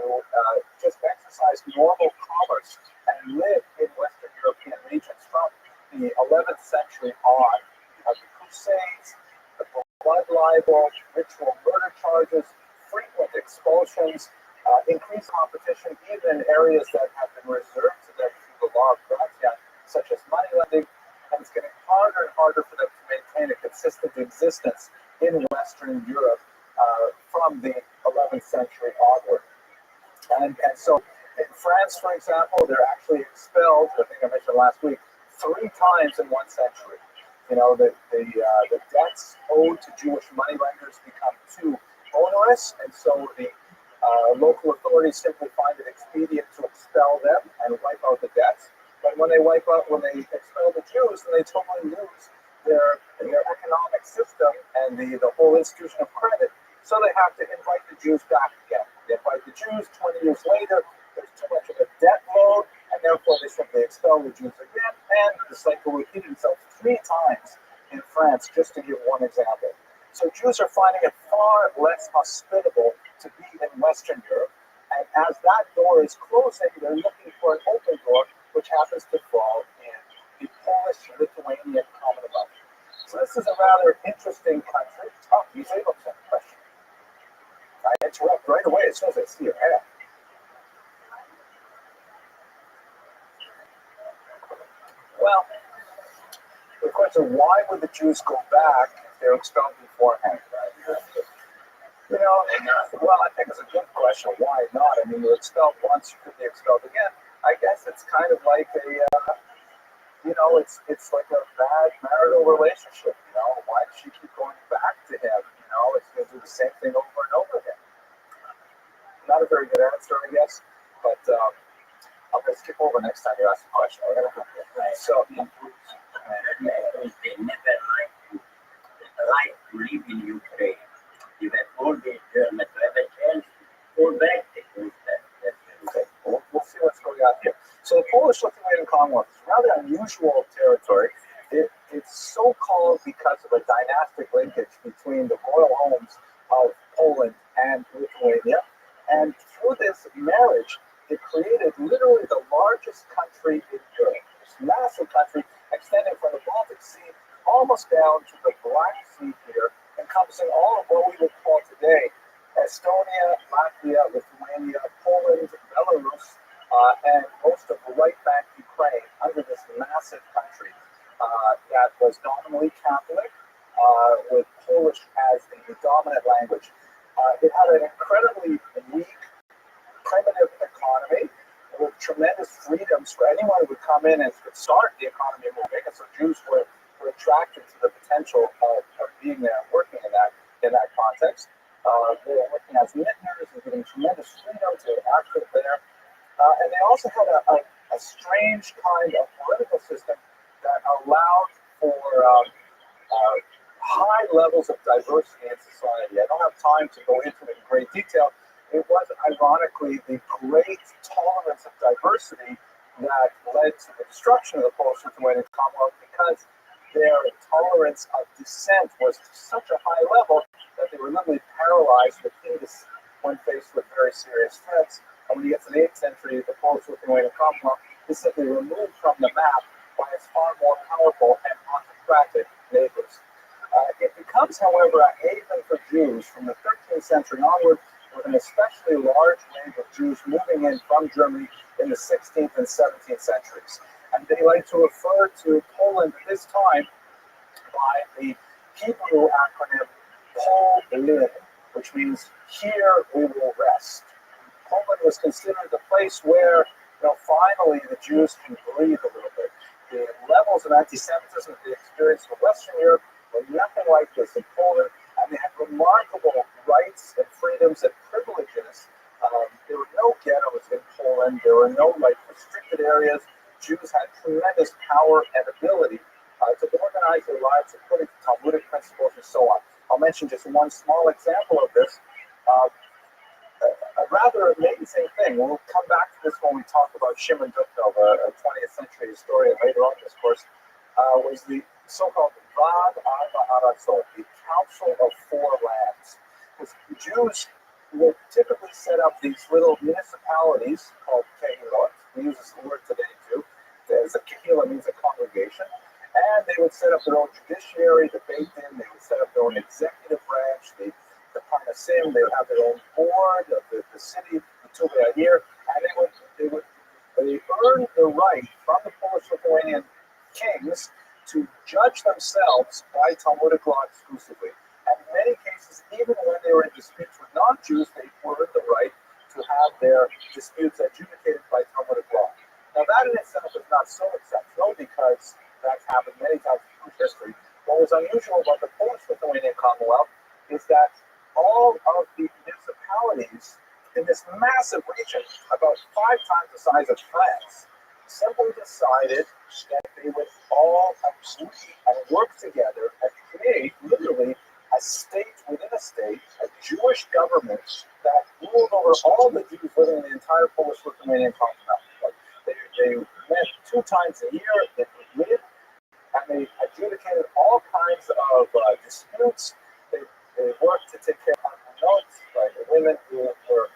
just exercise normal commerce and live in Western European regions from the 11th century on. The Crusades, the blood libel, ritual murder charges, frequent expulsions, increased competition, even in areas that have been reserved to them through the law of Gratia, such as money lending, and it's getting harder and harder for them to maintain consistent existence in Western Europe from the 11th century onward. And so in France, for example, they're actually expelled, I think I mentioned last week, 3 times in 1 century. You know, the debts owed to Jewish moneylenders become too onerous, and so the local authorities simply find it expedient to expel them and wipe out the debts. But when they expel the Jews, then they totally lose their economic system and the whole institution of credit. So they have to invite the Jews back again. They invite the Jews 20 years later. There's too much of a debt load, and therefore they simply expel the Jews again. And the cycle repeated itself 3 times in France, just to give one example. So Jews are finding it far less hospitable to be in Western Europe. And as that door is closing, they're looking for an open door, which happens to fall in the Polish-Lithuanian Commonwealth. So this is a rather interesting country. Oh, you say, oh, question. I interrupt right away as soon as I see your hand. Well, the question, why would the Jews go back if they were expelled beforehand? You know, well, I think it's a good question. Why not? I mean, you're expelled once, you could be expelled again. I guess it's kind of like it's like a bad marital relationship. You know, why does she keep going back to him? You know, it's going to do the same thing over and over again. Not a very good answer, I guess, but I'm going to skip over next time you ask a question. We're going to so. They never like to live in Ukraine. They were always German to have a chance to go back. Okay, we'll see what's going on here. So the Polish-Lithuanian Commonwealth is a rather unusual territory. It's so called because of a dynastic linkage between the royal homes of Poland and Lithuania. And through this marriage, it created literally the largest country in Europe. This massive country extending from the Baltic Sea almost down to the Black Sea here, encompassing all of what we would call today Estonia, Latvia, Lithuania, Poland, Belarus, and most of the right bank Ukraine under this massive country that was nominally Catholic, with Polish as the dominant language. It had an incredibly weak, primitive economy with tremendous freedoms for anyone who would come in and could start the economy moving. And so Jews were attracted to the potential of being there and working in that context. They were working as vintners and getting tremendous freedom to act there. And they also had a strange kind of political system that allowed for high levels of diversity in society. I don't have time to go into it in great detail. It was ironically the great tolerance of diversity that led to the destruction of the Polish-Lithuanian Commonwealth, because their tolerance of dissent was to such a high level that they were literally paralyzed with hate when faced with very serious threats. And when you get to the 8th century, the Polish-Lithuanian Commonwealth is simply removed from the map by its far more powerful and autocratic neighbors. It becomes, however, a haven for Jews from the 13th century onward, with an especially large wave of Jews moving in from Germany in the 16th and 17th centuries. And they like to refer to Poland at this time by the Hebrew acronym POLIN, which means here we will rest. Poland was considered the place where, finally the Jews can breathe a little bit. The levels of anti-Semitism that they experienced in Western Europe were nothing like this in Poland, and they had remarkable rights and freedoms and privileges. There were no ghettos in Poland. There were no restricted areas. Jews had tremendous power and ability to organize their lives according to Talmudic principles and so on. I'll mention just one small example of this. A rather amazing thing. We'll come back to this when we talk about Shimon Dukov, a 20th century historian later on in this course, was the so-called Vad Arba Aratzot, the Council of Four Lands. Because Jews would typically set up these little municipalities called kehilot. We use this word today too. As a kehillah means a congregation. And they would set up their own judiciary, the Beit Din. They would set up their own executive branch, the Parnasim. They would have their own board of the city, the Tuvei here, and they earned the right from the Polish-Lithuanian kings to judge themselves by Talmudic law exclusively. And in many cases, even when they were in disputes with non-Jews, they were the right to have their disputes adjudicated by Talmudic law. Now that in itself is not so exceptional because that's happened many times in Jewish history. What was unusual about the Polish-Lithuanian Commonwealth is that all of the municipalities in this massive region, about 5 times the size of France, simply decided that they would all agree and work together and create literally a state within a state, a Jewish government that ruled over all the Jews living in the entire Polish-Lithuanian Commonwealth. They met 2 times a year in Madrid, and they adjudicated all kinds of disputes. They worked to take care of notes, like the women who were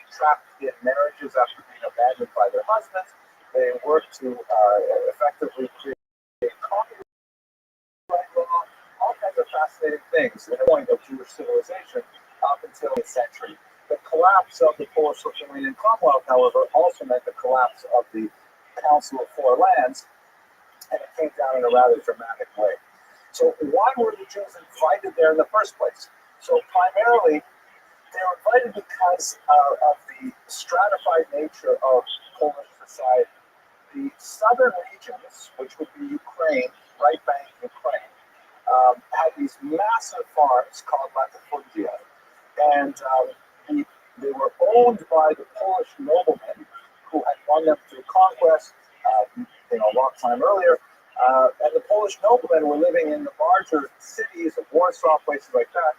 trapped in marriages after being abandoned by their husbands. They worked to effectively create copyright law, all kinds of fascinating things in the point of Jewish civilization up until the 8th century. The collapse of the Polish-Lithuanian Commonwealth, however, also meant the collapse of the Council of Four Lands, and it came down in a rather dramatic way. So why were the Jews invited there in the first place? So primarily, they were invited because of the stratified nature of Polish society. The southern regions, which would be Ukraine, right bank Ukraine, had these massive farms called latifundia, and they were owned by the Polish noblemen who had won them through conquest, a long time earlier. And the Polish noblemen were living in the larger cities of Warsaw, places like that,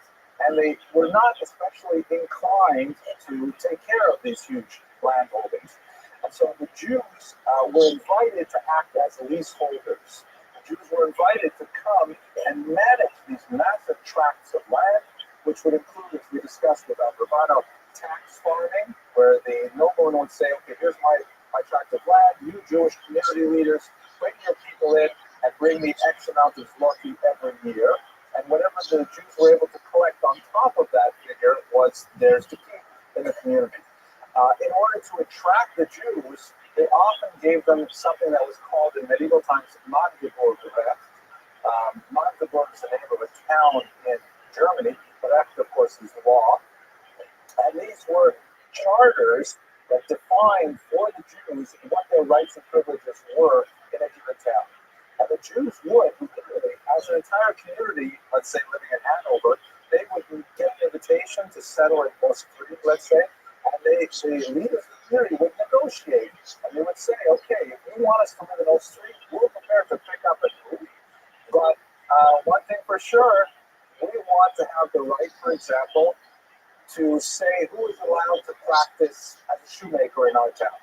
and they were not especially inclined to take care of these huge land holdings. And so the Jews were invited to act as leaseholders. The Jews were invited to come and manage these massive tracts of land, which would include, as we discussed with Rabbi, tax farming, where the nobleman would say, okay, here's my tract of land, you Jewish community leaders, bring your people in and bring me X amount of zloty every year. And whatever the Jews were able to collect on top of that figure was theirs to keep in the community. In order to attract the Jews, they often gave them something that was called in medieval times Magdeburg. Magdeburg is the name of a town in Germany, but that, of course, is law. And these were charters that defined for the Jews what their rights and privileges were in a given town. And the Jews would, literally, as an entire community, let's say living in Hanover, they would get an invitation to settle in West Street, let's say, and the leaders of the community would negotiate. And they would say, okay, if you want us to live in Oak Street, we're prepared to pick up and move. But one thing for sure, we want to have the right, for example, to say who is allowed to practice as a shoemaker in our town.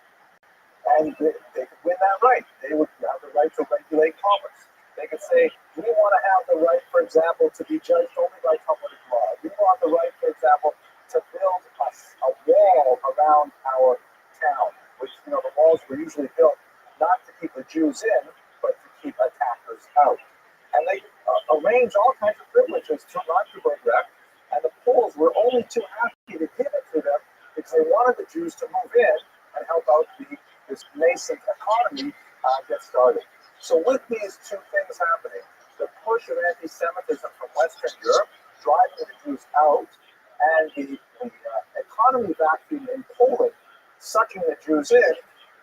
And they could win that right. They would have the right to regulate commerce. They could say, we want to have the right, for example, to be judged only by Talmudic law. We want the right, for example, to build a wall around our town, which, the walls were usually built not to keep the Jews in, but to keep attackers out. And they arranged all kinds of privileges to Magdeburg, and the Poles were only too happy to give it to them because they wanted the Jews to move in and help out this nascent economy get started. So with these two things happening, the push of anti-Semitism from Western Europe driving the Jews out, and the economy vacuum in Poland sucking the Jews in,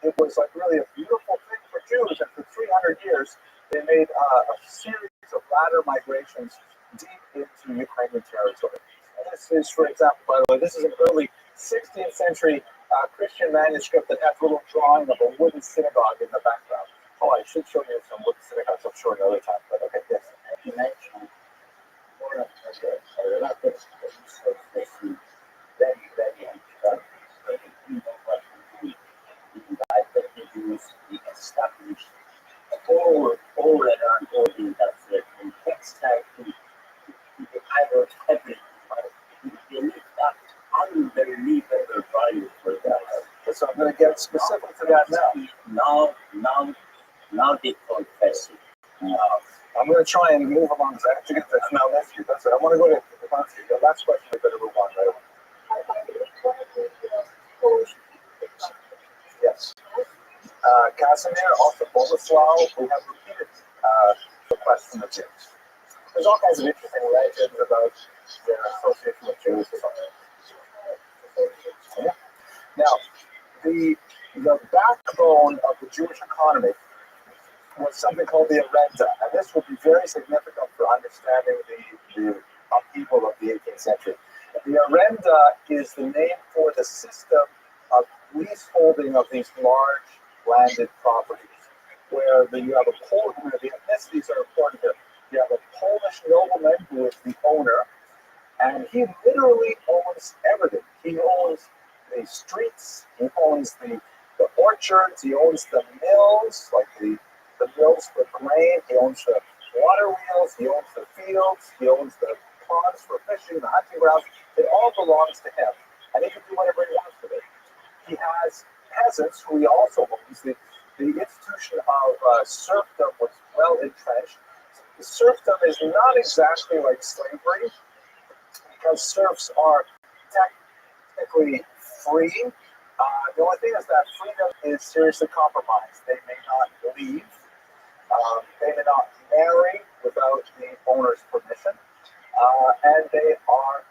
it was like really a beautiful thing for Jews. And for 300 years, they made a series of ladder migrations deep into Ukrainian territory. And this is, for example, by the way, this is an early 16th century Christian manuscript that has a little drawing of a wooden synagogue in the background. Oh, I should show you some wooden synagogues, I'm sure, another time, but okay, yes. You mentioned one of the relatives of this very, very important what we invited the Jews, we established all around all the industry, from textile to the iron, everything. They lift up unbelievable value for that. So I'm going to get specific to that now. Now they confess it. I'm going to try and move along because I have to get to now next year. That's it. I want to go to the last question. We better move on right away. Yes. Casimir, also Boleslaw, who have repeated the question of Jews. There's all kinds of interesting legends about their association with Jews. Yeah. Now, the backbone of the Jewish economy was something called the Arenda, and this will be very significant for understanding the upheaval of the 18th century. The Arenda is the name for the system of leaseholding of these large landed properties, where you have a Polish, the ethnicities are important here. You have a Polish nobleman who is the owner, and he literally owns everything. He owns the streets, he owns the orchards, he owns the mills, like the mills for grain, he owns the water wheels, he owns the fields, he owns the ponds for fishing, the hunting grounds. It all belongs to him, and he can do whatever he wants with it. He has peasants who he also owns. The institution of serfdom was well entrenched. The serfdom is not exactly like slavery, because serfs are technically free. The only thing is that freedom is seriously compromised. They may not leave. They may not marry without the owner's permission. And they are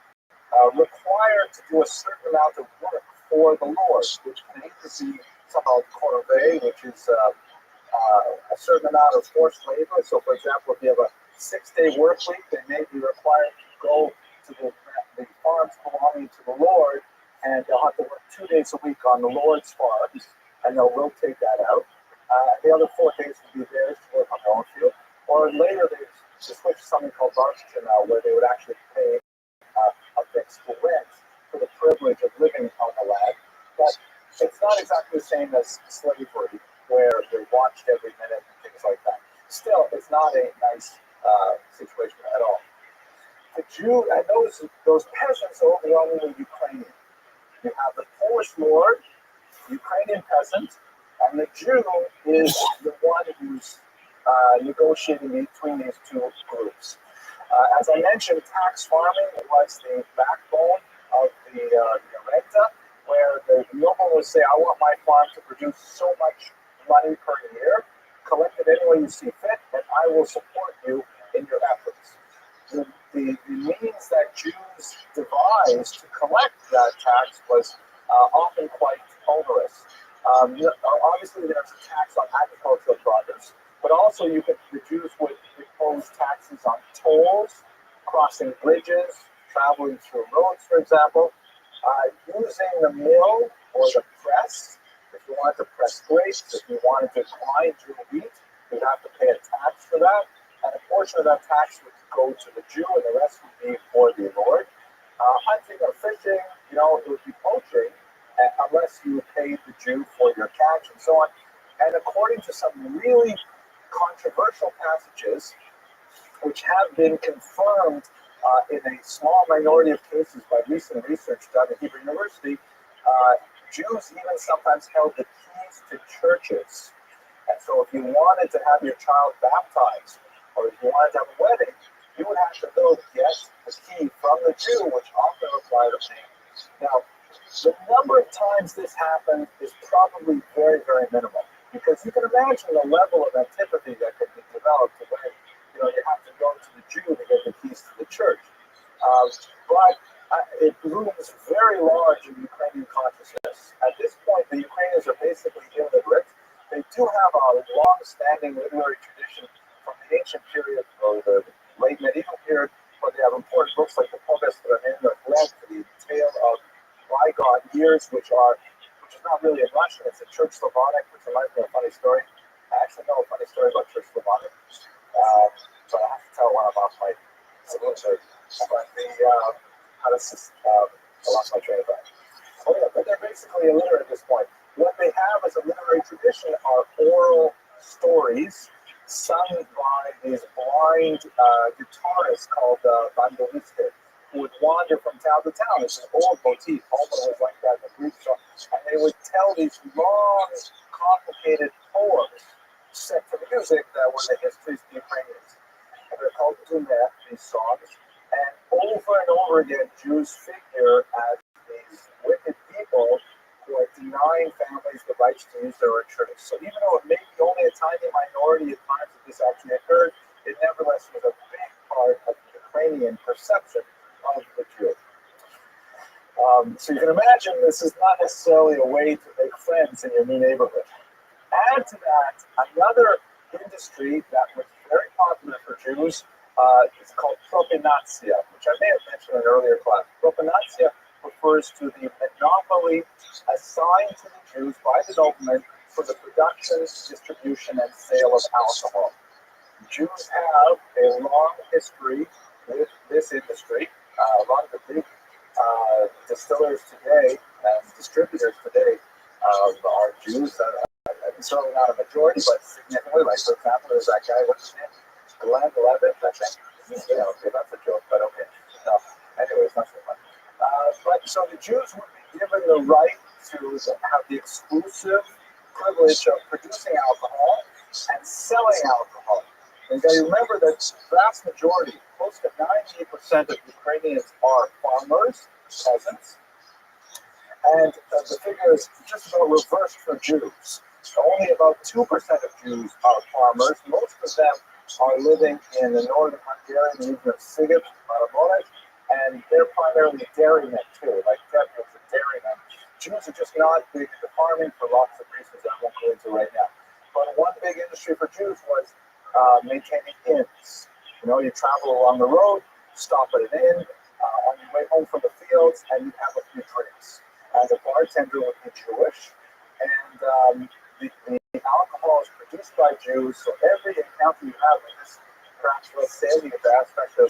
required to do a certain amount of work for the Lord, which can either be something called corvée, which is a certain amount of forced labor. So, for example, if you have a 6-day work week, they may be required to go to the farms belonging to the Lord, and they'll have to work 2 days a week on the Lord's farms, and they'll rotate that out. The other 4 days will be theirs to work on their own field. Or later, they switched to something called Rothschild, where they would actually pay a fixed rent for the privilege of living on the land. But it's not exactly the same as slavery, where they're watched every minute and things like that. Still, it's not a nice situation at all. The Jew, and those peasants are overwhelmingly Ukrainian. You have the Polish lord, Ukrainian peasant, and the Jew is the one who's negotiating between these two groups. As I mentioned, tax farming was the backbone of the renta, where the nobleman would say, I want my farm to produce so much money per year, collect it any way you see fit, and I will support you in your efforts. The means that Jews devised to collect that tax was often quite onerous. Obviously, there's a tax on agricultural produce, but also the Jews would impose taxes on tolls, crossing bridges, traveling through roads, for example, using the mill or the press. If you wanted to press grapes, if you wanted to grind your wheat, you'd have to pay a tax for that. And a portion of that tax would go to the Jew, and the rest would be for the Lord. Hunting or fishing, it would be poaching, unless you paid the Jew for your catch and so on. And according to some really controversial passages, which have been confirmed in a small minority of cases by recent research done at Hebrew University, Jews even sometimes held the keys to churches. And so if you wanted to have your child baptized, or if you wanted to have a wedding, you would have to go get the key from the Jew, which often required a payment. Now, the number of times this happened is probably very, very minimal, because you can imagine the level of antipathy that could be developed when you have to go to the Jew to get the keys to the church. But it looms very large in Ukrainian consciousness. At this point, the Ukrainians are basically illiterate. They do have a long-standing literary tradition from the ancient period, or the late medieval period, where they have important books like the Povest Ramin, or the Tale of Bygone Years, which is not really in Russian. It's in Church Slavonic, which reminds me of a funny story. I actually know a funny story about Church Slavonic, but I have to tell one about my military. But I lost my train of thought. But they're basically illiterate at this point. What they have as a literary tradition are oral stories sung by these blind guitarists called bandolistas, who would wander from town to town. It's an old motif. Homer was like that in the Greek song. And they would tell these long, complicated poems set to music that were the histories of the Ukrainians. And they're called Dumet, these songs. And over and over again, Jews figure as these wicked people who are denying families the rights to use their own church. So even though it may only a tiny minority of times that this actually occurred, it nevertheless was a big part of the Ukrainian perception of the Jew. So you can imagine this is not necessarily a way to make friends in your new neighborhood. Add to that another industry that was very popular for Jews. It's called propinatia, which I may have mentioned in an earlier class. Propinatia refers to the monopoly assigned to the Jews by the noblemen for the production, distribution, and sale of alcohol. Jews have a long history with this industry. A lot of the big distillers today and distributors today are Jews. Certainly not a majority, but significantly. Like, for example, there's that guy, what's his name? Glenn Levitt, I think. Yeah, okay, that's a joke, but okay. No, anyways, not so much. But so the Jews would be given the right to have the exclusive privilege of producing alcohol and selling alcohol. And you remember that vast majority, close to 98% of Ukrainians are farmers, peasants, and the figure is just about reversed for Jews. Only about 2% of Jews are farmers. Most of them are living in the northern Hungarian region of Siget, and they're primarily dairymen too. Like Debbie was a dairyman. Jews are just not big into farming for lots of reasons that I won't go into right now. But one big industry for Jews was maintaining inns. You know, you travel along the road, stop at an inn on your way home from the fields, and you have a few drinks. And the bartender would be Jewish, and the alcohol is produced by Jews. So every encounter you have with this perhaps less salient aspect of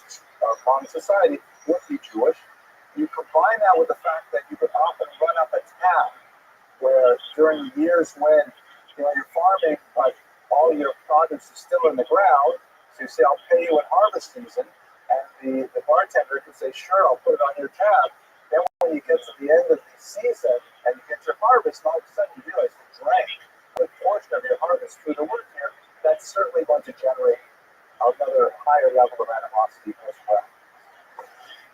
modern society would be Jewish. You combine that with the fact that you could often run up a tab where during years when you're farming, but all your produce is still in the ground, so you say, I'll pay you at harvest season, and the bartender can say, sure, I'll put it on your tab. Then when you get to the end of the season and you get your harvest, all of a sudden you realize you drank a portion of your harvest through the work here. That's certainly going to generate another higher level of animosity as well.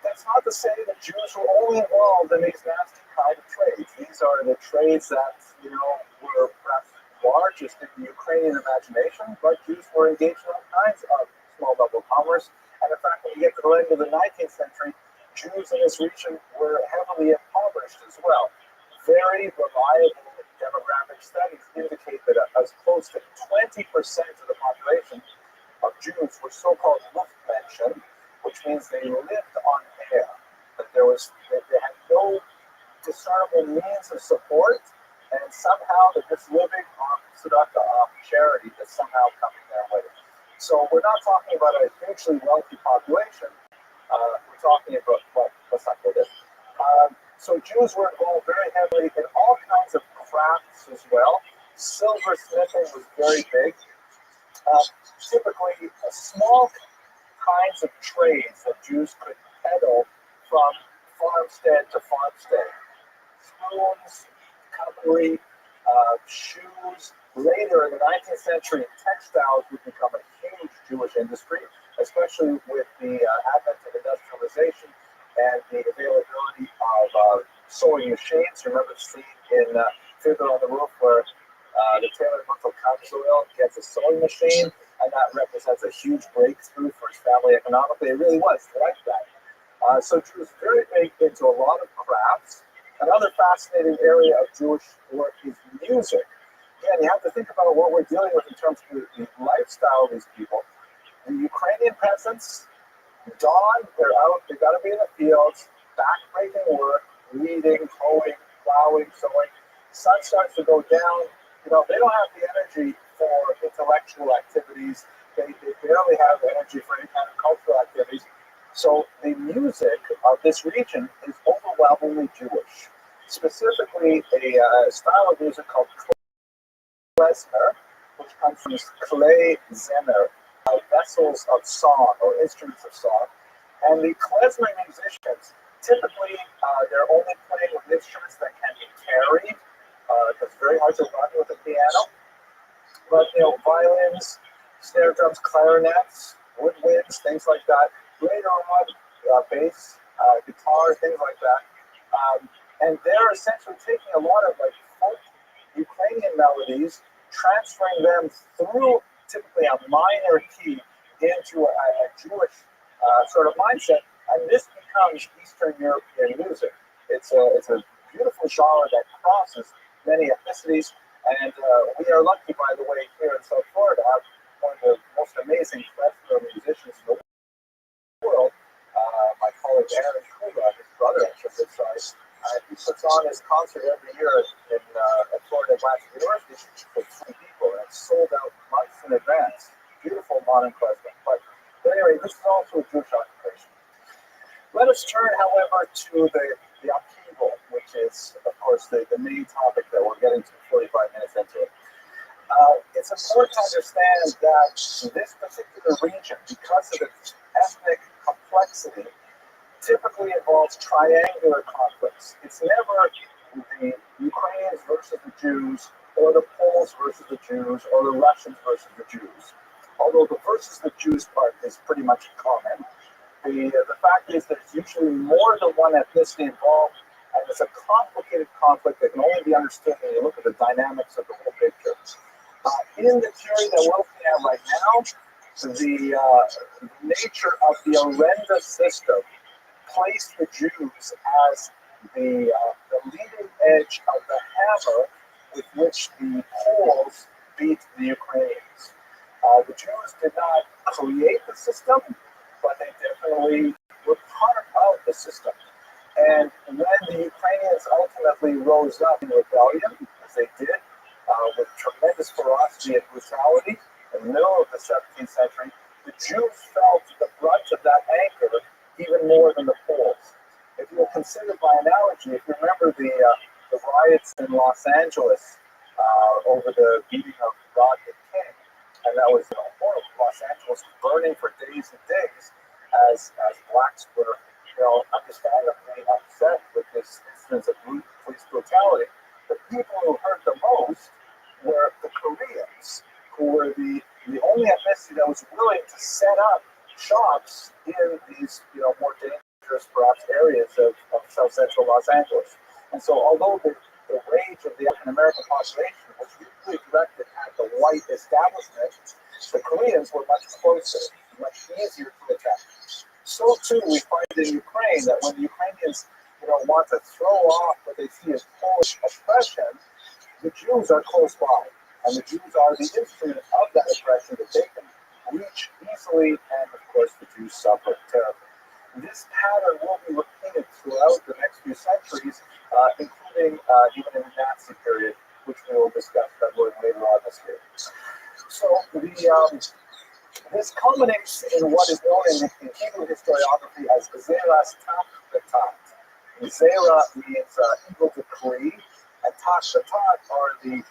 That's not to say that Jews were only involved in these nasty kind of trades. These are the trades that, were perhaps largest in the Ukrainian imagination, but Jews were engaged in all kinds of small-level commerce. And in fact, when you get to the end of the 19th century, Jews in this region were heavily impoverished as well. Very reliable demographic studies indicate that as close to 20% of the population of Jews were so-called Luftmenschen, which means they lived on air. That they had no discernible means of support, and somehow they're just living on tzedakah, off charity that's somehow coming their way. So we're not talking about a hugely wealthy population. We're talking about, let's not go there. So Jews were involved very heavily in all kinds of crafts as well. Silversmithing was very big. Typically, small kinds of trades that Jews could peddle from farmstead to farmstead. Spoons, cutlery, shoes. Later in the 19th century, textiles would become a huge Jewish industry, especially with the advent of industrialization and the availability of sewing machines. Remember the scene in Fiddler on the Roof where the tailor Uncle Cowsoil gets a sewing machine, and that represents a huge breakthrough for his family economically. It really was like that. So Jews very big into a lot of crafts. Another fascinating area of Jewish work is music. Again, you have to think about what we're dealing with in terms of the lifestyle of these people. The Ukrainian peasants, dawn, they're out, they got to be in the fields, back-breaking work, weeding, hoeing, plowing, sowing. Sun starts to go down. They don't have the energy for intellectual activities. They barely have energy for any kind of cultural activities. So the music of this region is overwhelmingly Jewish. Specifically, a style of music called klezmer, which comes from klei zemer, vessels of song or instruments of song. And the klezmer musicians, typically, they're only playing with instruments that can be carried. It's very hard to run with a piano. But, violins, snare drums, clarinets, woodwinds, things like that. Later on, bass, guitar, things like that. And they're essentially taking a lot of folk Ukrainian melodies transferring them through typically a minor key into a Jewish sort of mindset, and this becomes Eastern European music. It's a beautiful genre that crosses many ethnicities, and we are lucky, by the way, here in South Florida, to have one of the most amazing klezmer musicians in the world. My colleague Aaron Kula, his brother actually, he puts on his concert every year at Florida Atlantic University for 20 people, and it's sold out months in advance. Beautiful modern klezmer. But anyway, this is also a Jewish occupation. Let us turn, however, to the upheaval, which is, of course, the main topic that we're getting to 45 minutes into it. It's important to understand that this particular region, because of its ethnic complexity, typically involves triangular conflicts. It's never the Ukrainians versus the Jews, or the Poles versus the Jews, or the Russians versus the Jews. Although the versus the Jews part is pretty much common, the fact is that it's usually more than one ethnicity involved, and it's a complicated conflict that can only be understood when you look at the dynamics of the whole picture. In the theory that we're looking at right now, the nature of the Arenda system placed the Jews as the leading edge of the hammer with which the Poles beat the Ukrainians. The Jews did not create the system, but they definitely were part of the system. And when the Ukrainians ultimately rose up in rebellion, as they did, with tremendous ferocity and brutality in the middle of the 17th century, the Jews felt the brunt of that anger even more than the Poles. If you will consider by analogy, if you remember the riots in Los Angeles over the beating of Rodney King, and that was horrible. Los Angeles was burning for days and days as blacks were, understandably upset with this instance of police brutality. The people who hurt the most were the Koreans, who were the only ethnicity that was willing to set up shops in these, more dangerous, perhaps, areas of South Central Los Angeles. And so, although the rage of the African American population was usually directed at the white establishment, the Koreans were much closer, much easier to attack. So too, we find in Ukraine that when the Ukrainians, want to throw off what they see as Polish oppression, the Jews are close by, and the Jews are the instrument of that oppression that they can reach easily, and of course, the Jews suffer terribly. This pattern will be repeated throughout the next few centuries, including even in the Nazi period, which we will discuss later on this year. So this culminates in what is known in Hebrew historiography as Zeras Tatat. Zera means eagle decree, and Tashatat are the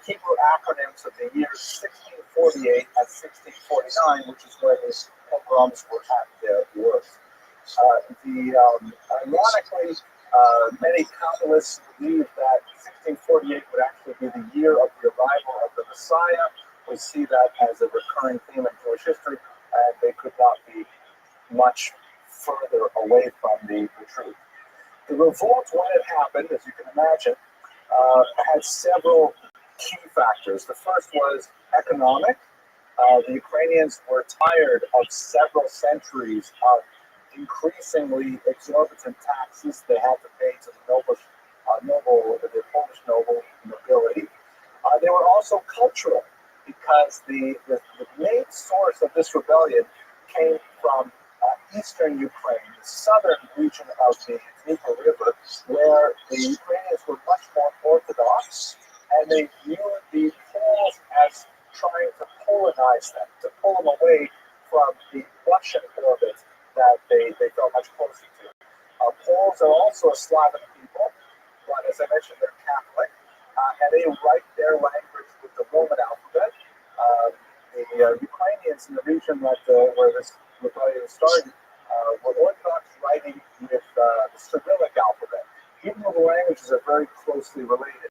Hebrew acronyms of the years 1648 and 1649, which is where the pogroms were at their worst. Ironically, many Kabbalists believe that 1648 would actually be the year of the arrival of the Messiah. We see that as a recurring theme in Jewish history, and they could not be much further away from the truth. The revolt, when it happened, as you can imagine, had several key factors. The first was economic. The Ukrainians were tired of several centuries of increasingly exorbitant taxes they had to pay to the the Polish nobility. They were also cultural, because the main source of this rebellion came from eastern Ukraine, the southern region of the Dnieper River, where the Ukrainians were much more orthodox, and they viewed the Poles as trying to Polonize them, to pull them away from the Russian orbit that they felt much closer to. Poles are also a Slavic people, but as I mentioned, they're Catholic, and they write their language with the Roman alphabet. The Ukrainians in the region where this rebellion started were Orthodox writing with the Cyrillic alphabet, even though the languages are very closely related.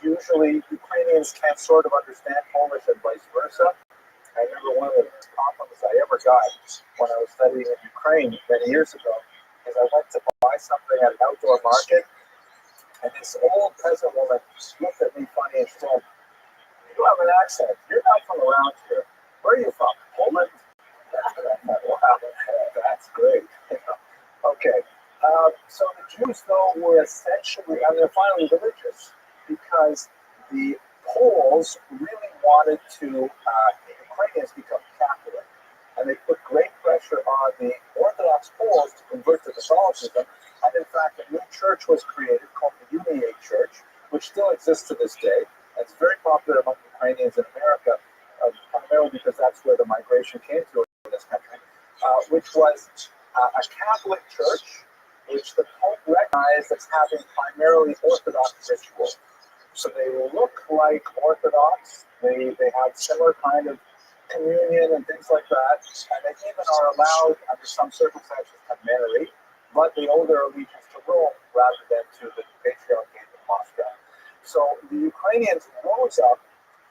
Usually, Ukrainians can't sort of understand Polish and vice versa. I remember one of the compliments I ever got when I was studying in Ukraine many years ago is I went to buy something at an outdoor market, and this old peasant woman looked at me funny and said, You have an accent. You're not from around here. Where are you from? Poland? Wow, that's great. Okay. So the Jews, though, were essentially, and they're finally religious because the Poles really wanted to, the Ukrainians become Catholic. And they put great pressure on the Orthodox Poles to convert to Catholicism. And in fact, a new church was created called the Uniate Church, which still exists to this day. And it's very popular among Ukrainians in America, primarily because that's where the migration came to in this country, which was a Catholic church, which the Pope recognized as having primarily Orthodox rituals. So they look like Orthodox. They have similar kind of communion and things like that. And they even are allowed, under some circumstances, to marry, but they owe their allegiance to Rome rather than to the Patriarchate of Moscow. So the Ukrainians rose up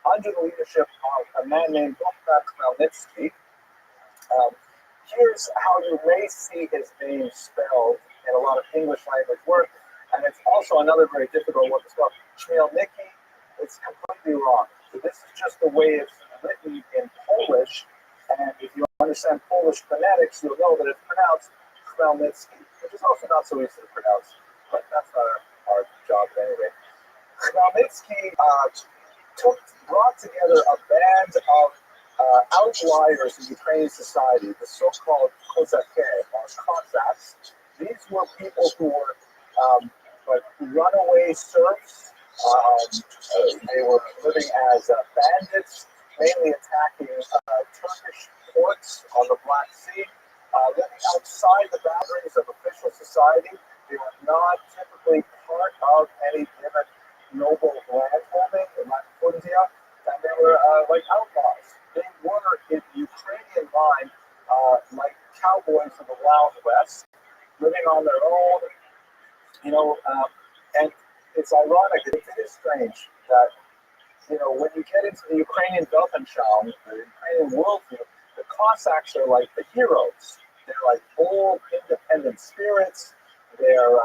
under the leadership of a man named Khmelnytsky. Here's how you may see his name spelled in a lot of English language work, and it's also another very difficult one to spell. Khmelnytsky, it's completely wrong. So this is just the way it's written in Polish, and if you understand Polish phonetics, you'll know that it's pronounced Khmelnytsky, which is also not so easy to pronounce, but that's not our job anyway. Khmelnytsky brought together a band of outliers in Ukrainian society, the so-called Kozake, or Cossacks. These were people who were like runaway serfs. They were living as bandits, mainly attacking Turkish ports on the Black Sea, living outside the boundaries of official society. They were not typically part of any given noble landholding in Latifundia, and they were like outlaws. They were, in Ukrainian mind, like cowboys of the Wild West, living on their own, and it's ironic, it is strange that, when you get into the Ukrainian Weltanschauung, the Ukrainian worldview, the Cossacks are like the heroes. They're like bold, independent spirits. They're,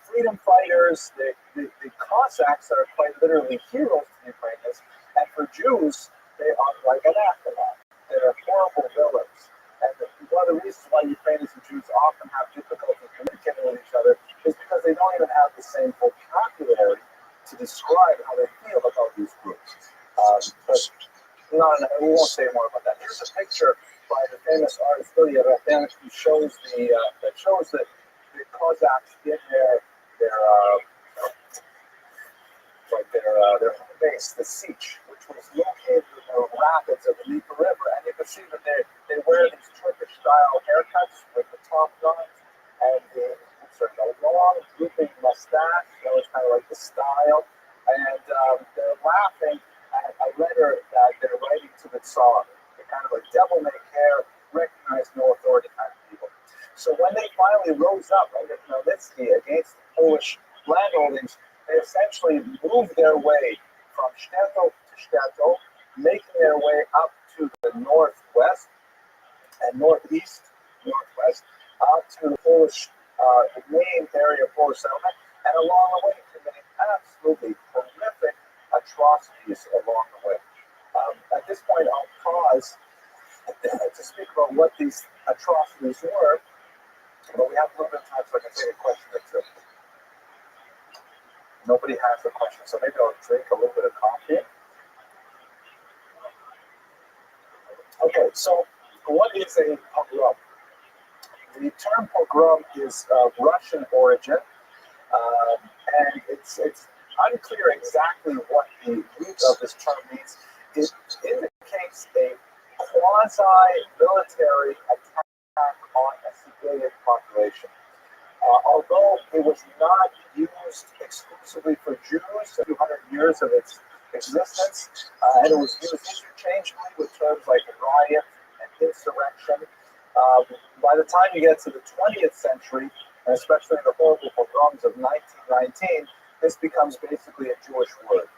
freedom fighters. The Cossacks are quite literally heroes to the Ukrainians. And for Jews, they are like anathema. They're horrible villains. And one of the reasons why Ukrainians and Jews often have difficulty communicating with each other is because they don't even have the same vocabulary to describe how they feel about these groups. But we won't say more about that. Here's a picture by the famous artist Ilya Rabbi, who shows the Cossacks in their home base, the Sich, which was located in the rapids of the Dnieper River, and you can see that they wear these Turkish-style haircuts with the top knot and a long, drooping mustache. It's kind of like the style, and they're laughing at a letter that they're writing to the Tsar. They're kind of like devil-may-care, recognize no authority kind of people. So when they finally rose up under Khmelnytsky against the Polish landholdings, they essentially moved their way from shtetl to shtetl, making their way up to the northwest and northwest, to the Polish main area of Polish settlement, and along the way committing absolutely horrific atrocities along the way. At this point, I'll pause to speak about what these atrocities were, but we have a little bit of time so I can take a question or two. Nobody has a question, so maybe I'll drink a little bit of coffee. Okay, so what is a pogrom? The term pogrom is of Russian origin, and it's unclear exactly what the root of this term means. It indicates a quasi-military attack on a civilian population. Although it was not used exclusively for Jews, 200 years of its existence, and it was used interchangeably with terms like riot and insurrection. By the time you get to the 20th century, and especially the horrible pogroms of 1919, this becomes basically a Jewish word.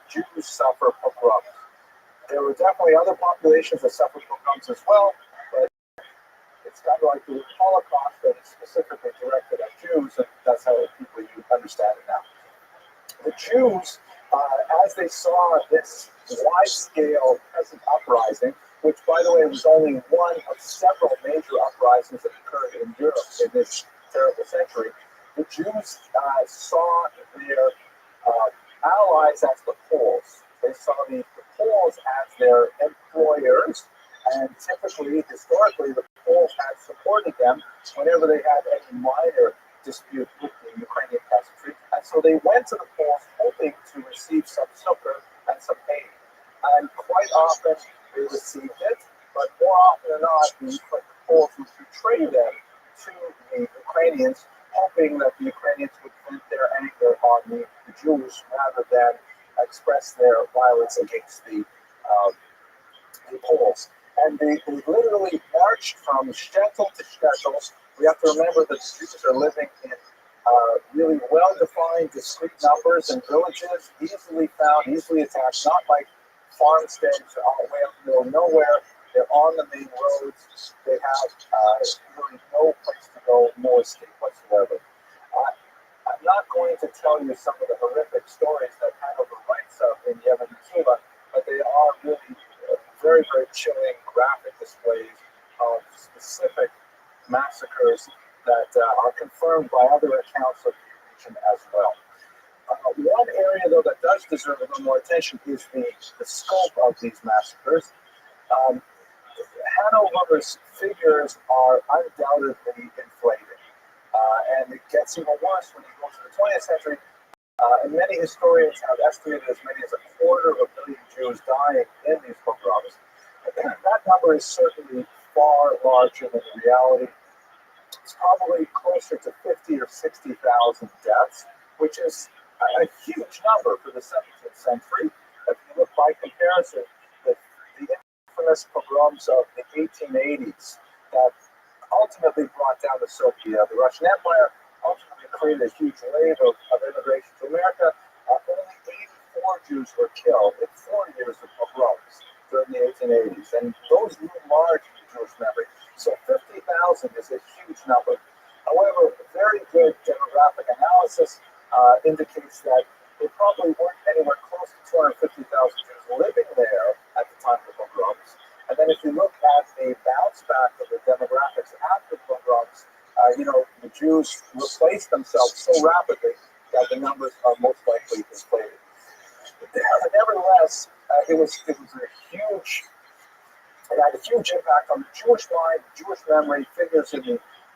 Jews suffer pogroms. There were definitely other populations that suffered pogroms as well, but it's kind of like the Holocaust that is specifically directed at Jews, and that's how people understand it now. The Jews as they saw this wide-scale peasant uprising, which, by the way, was only one of several major uprisings that occurred in Europe in this terrible century, the Jews saw their allies as the Poles. They saw the Poles as their employers, and typically, historically, the Poles had supported them whenever they had any minor dispute with the Ukrainian peasantry. And so they went to the Poles hoping to receive some succor and some aid. And quite often they received it, but more often than not, the Poles would betray them to the Ukrainians, hoping that the Ukrainians would vent their anger on the Jews rather than express their violence against the Poles. And they literally marched from shtetl to shtetl. We have to remember that the Jews are living in really well-defined, discrete numbers and villages, easily found, easily attacked, not like farmsteads all the way up in the middle of nowhere. They're on the main roads. They have really no place to go, no escape whatsoever. I'm not going to tell you some of the horrific stories that Hanover writes of in Yemen and Cuba, but they are really very, very chilling graphic displays of specific massacres that are confirmed by other accounts of the region as well. One area, though, that does deserve a little more attention is the scope of these massacres. Hanover's figures are undoubtedly inflated, and it gets even worse when you go to the 20th century. And many historians have estimated as many as 250,000 Jews dying in these pogroms. That number is certainly far larger than the reality. It's probably closer to 50 or 60,000 deaths, which is a huge number for the 17th century. If you look by comparison, the infamous pogroms of the 1880s that ultimately brought down the Russian Empire, ultimately created a huge wave of immigration to America. Only 84 Jews were killed in 4 years of pogroms during the 1880s, and those loom large in Jewish memory. So 50,000 is a huge number. However, very good demographic analysis indicates that there probably weren't anywhere close to 250,000 Jews living there at the time of the pogroms. And then if you look at a bounce back of the demographics after the pogroms, the Jews replaced themselves so rapidly that the numbers are most likely inflated. Nevertheless, it had a huge impact on the Jewish mind, Jewish memory, figures in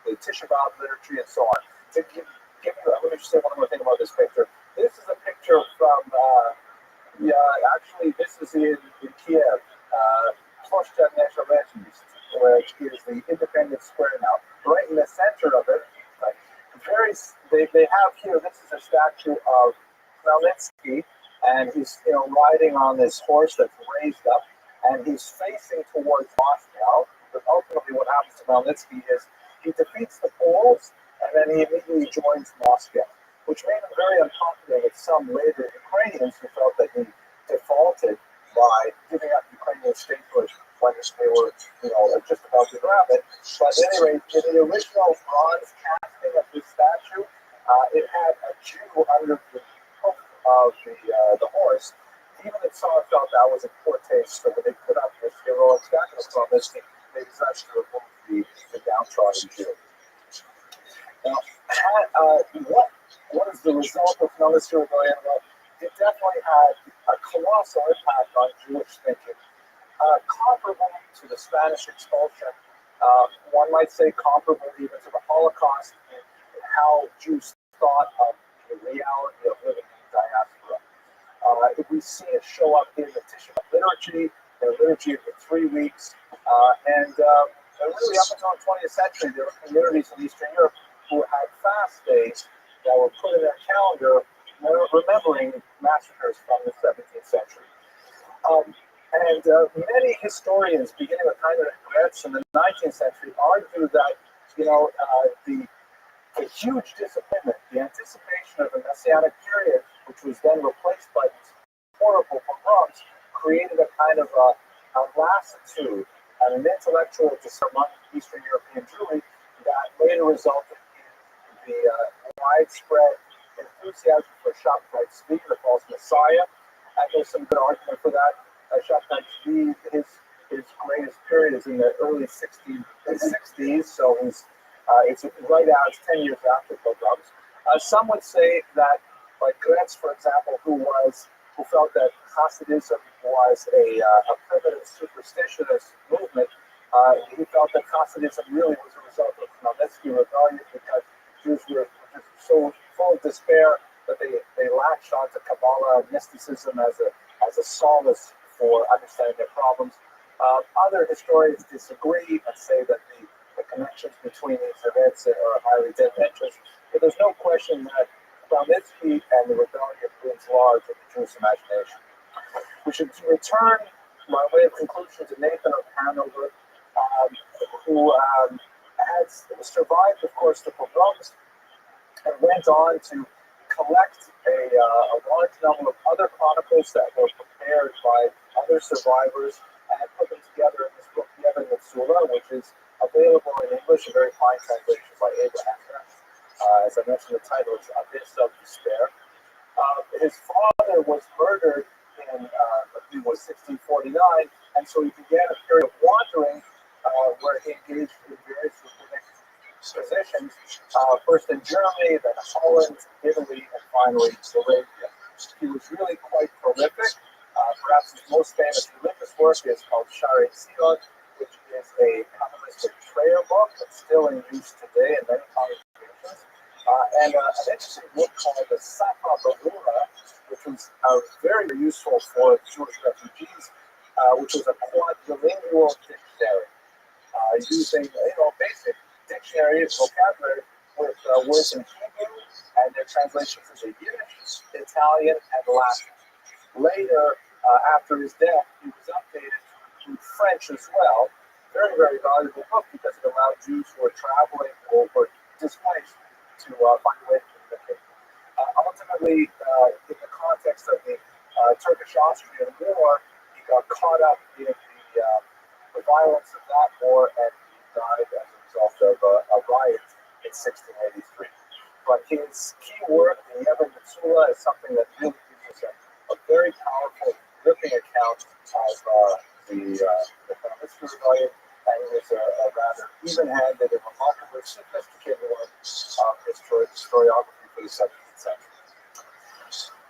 the Tisha B'Av liturgy, and so on. To give you, let me just say one more thing about this picture. This is a picture from, actually, this is in Kiev, Rothschild which is the Independence Square now. Right in the center of it, they have here, this is a statue of Khmelnytsky, and he's riding on this horse that's raised up, and he's facing towards Moscow. But ultimately, what happens to Khmelnytsky is he defeats the Poles, and then he immediately joins Moscow, which made him very unpopular with some later Ukrainians who felt that he defaulted by giving up Ukrainian statehood when they were, just about to grab it. But at any rate, in the original bronze casting of this statue, it had a Jew under the hoof of the horse. Even the Tsar felt that was in poor taste, so when they put up this heroic statue of Khmelnytsky, they decided to remove the downtrodden Jew. Now, what is the result of Khmelnytsky rebellion? Well, it definitely had a colossal impact on Jewish thinking, comparable to the Spanish expulsion. One might say comparable even to the Holocaust in how Jews thought of the reality of living in the diaspora. We see it show up in the Tisha B'Av liturgy, the liturgy of the 3 weeks, and really up until the 20th century, there were communities in Eastern Europe who had fast days that were put in their calendar remembering massacres from the 17th century. Many historians, beginning with Heinrich Gretz in the 19th century, argue that the huge disappointment, the anticipation of a messianic period, which was then replaced by these horrible pogroms, created a kind of a lassitude and an intellectual disarmament of Eastern European Jewry that later resulted in the widespread enthusiasm for Shabtai Tzvi, the false Messiah, and there's some good argument for that. Shabtai Tzvi, his greatest period is in the early 60s, so it's right out, it's 10 years after pogroms. Some would say that, like Gretz, for example, who felt that Hasidism was a primitive superstitious movement, he felt that Hasidism really was a result of Khmelnytsky rebellion because Jews were just so full of despair that they latched onto Kabbalah and mysticism as a solace for understanding their problems. Other historians disagree and say that the connections between these events are highly tendentious, but there's no question that Khmelnytsky and the rebellion looms large in the Jewish imagination. We should return, by way of conclusion, to Nathan of Hanover, who had survived, of course, the pogroms and went on to collect a large number of other chronicles that were prepared by other survivors and put them together in this book, Yevon Metsula, which is available in English, a very fine translation by Abraham. As I mentioned, the title is Abyss of Despair. His father was murdered he was 1649, and so he began a period of wandering where he engaged in various rabbinic positions, first in Germany, then Holland, Italy, and finally Arabia. He was really quite prolific. Perhaps his most famous religious work is called Shari Tzion, which is a Kabbalistic prayer book that's still in use today in many congregations. And an interesting book called the Safa Barura, which was very useful for Jewish refugees, which was a quadrilingual dictionary using basic dictionary vocabulary with words in Hebrew and their translations into Yiddish, Italian, and Latin. Later, after his death, he was updated to include French as well. Very, very valuable book because it allowed Jews who were traveling or were displaced to find a way to communicate. Ultimately, in the context of the Turkish-Austrian War, he got caught up in the violence of that war, and he died as a result of a riot in 1683. But his key work in Yevon Metsula is something that really gives us a very powerful, gripping account of the Khmelnytsky rebellion, and it was a rather even-handed and remarkably sophisticated one of historiography for the 17th century.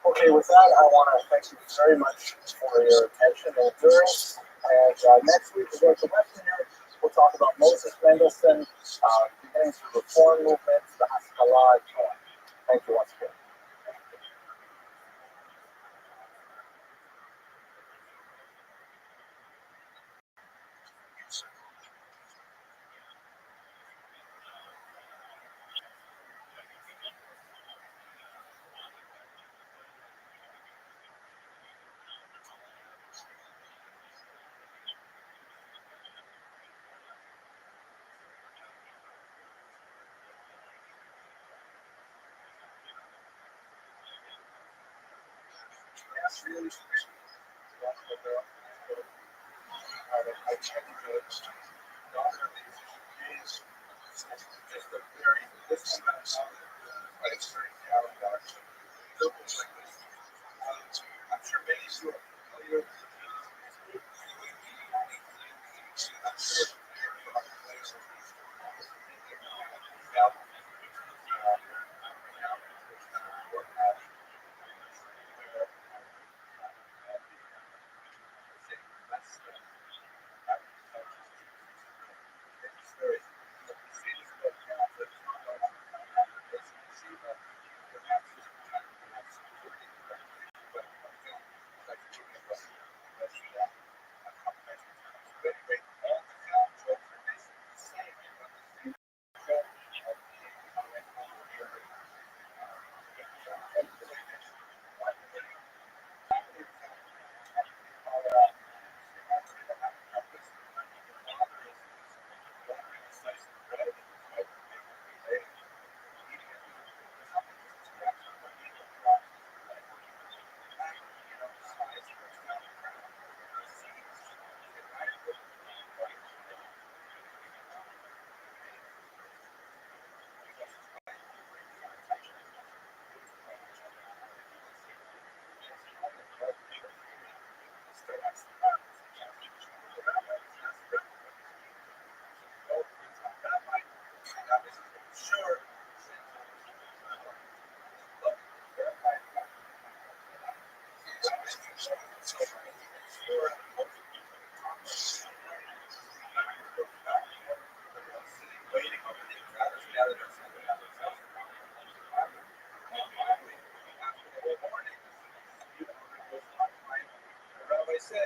Okay, with that, I want to thank you very much for your attention and endurance. And next week, we're going to Western Europe. We'll talk about Moses Mendelssohn, beginnings of the Reform movement, the Haskalah, and so on. Thank you once again. That's really special. I can't do it. Just a very, this amount of like very paradox. I'm sure many of you are familiar with I'm sure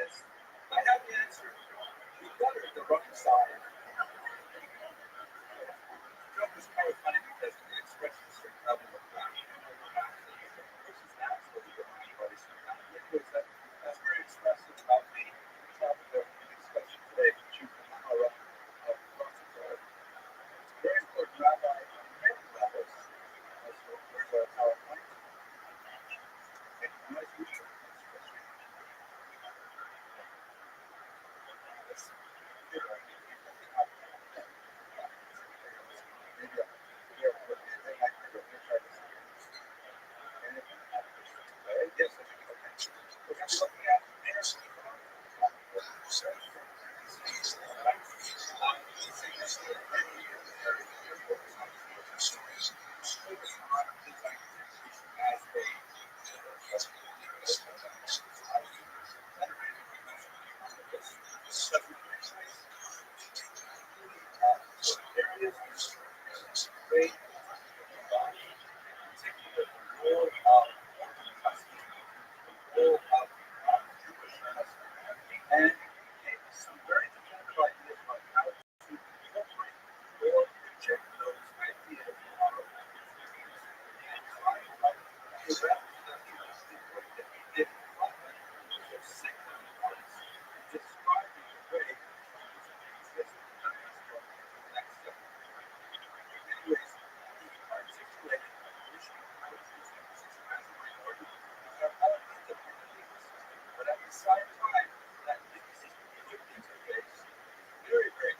is. I have the answer. You better the wrong side. The joke is kind of funny because the expression is probably the back. Which is absolutely wrong. That's very expressive about me. The discussion today from Chief Kamara of Rothschild. Very important rabbi on many levels. Also, there's a PowerPoint. And as usual, and some very definitive ideas about how to incorporate or reject those ideas. But at the same time, that interface very, very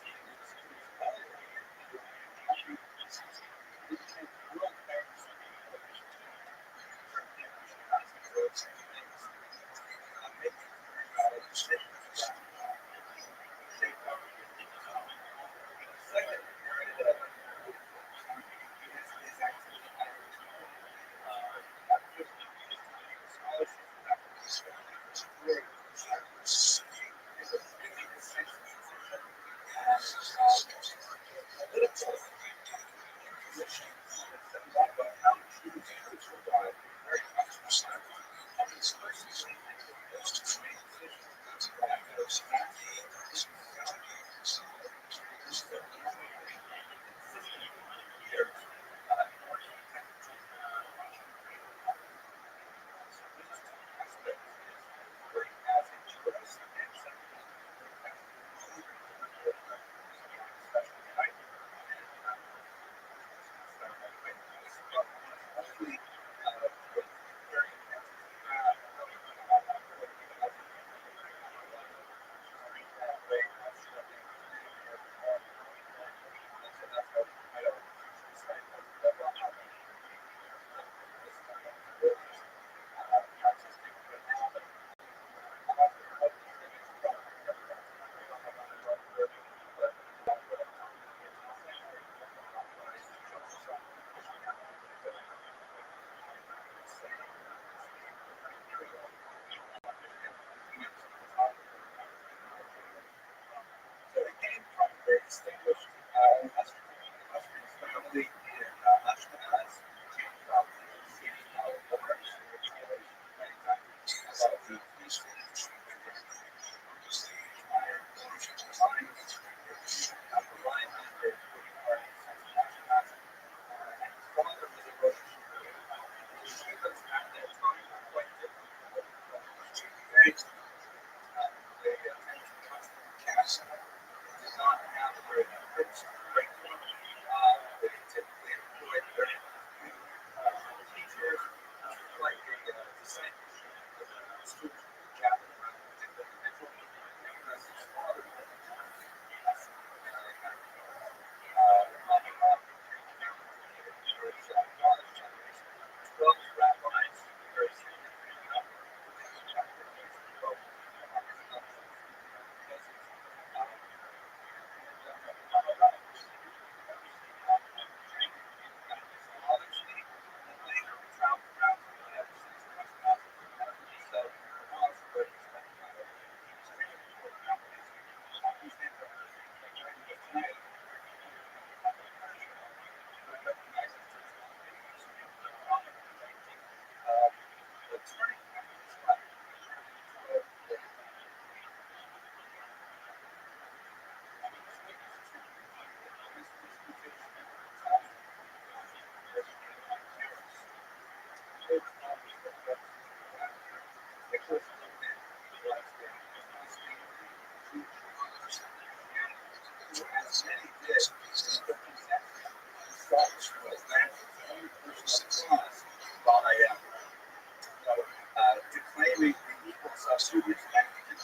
Declaiming the equal subsidies back to the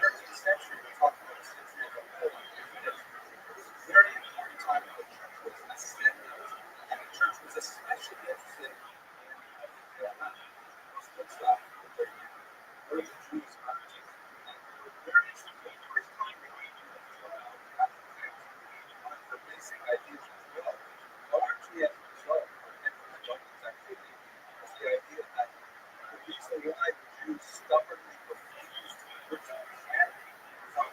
13th century, we talk about the century of the whole. Very important time when the church was ascending, and the church was especially interested in Muslim stuff. Where the Jews are. And very interesting for the first time for basic ideas as well. Largely as a result of Emperor Roman's activity was the idea that the reason why the Jews stubbornly refused to convert to Christianity some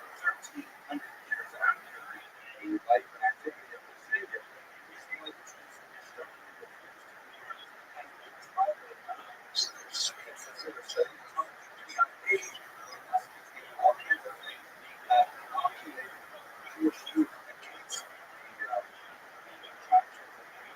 1,300 years after the life and activity of the Savior, the reason why the Jews stubbornly refused to convert and the time of the consider studying the time between that age and all kinds of things that inoculated Jewish youth against the attractions of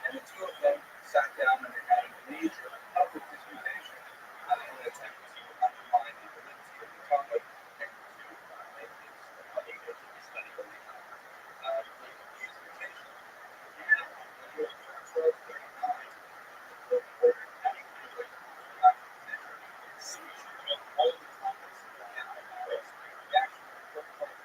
and the two of them sat down and they had a major public disputation in an attempt to undermine the validity of the Talmud and to make this public study of the disputation. And in the year 1239, the order having conflict back to the measure seized all the topics and ideas the actual protocol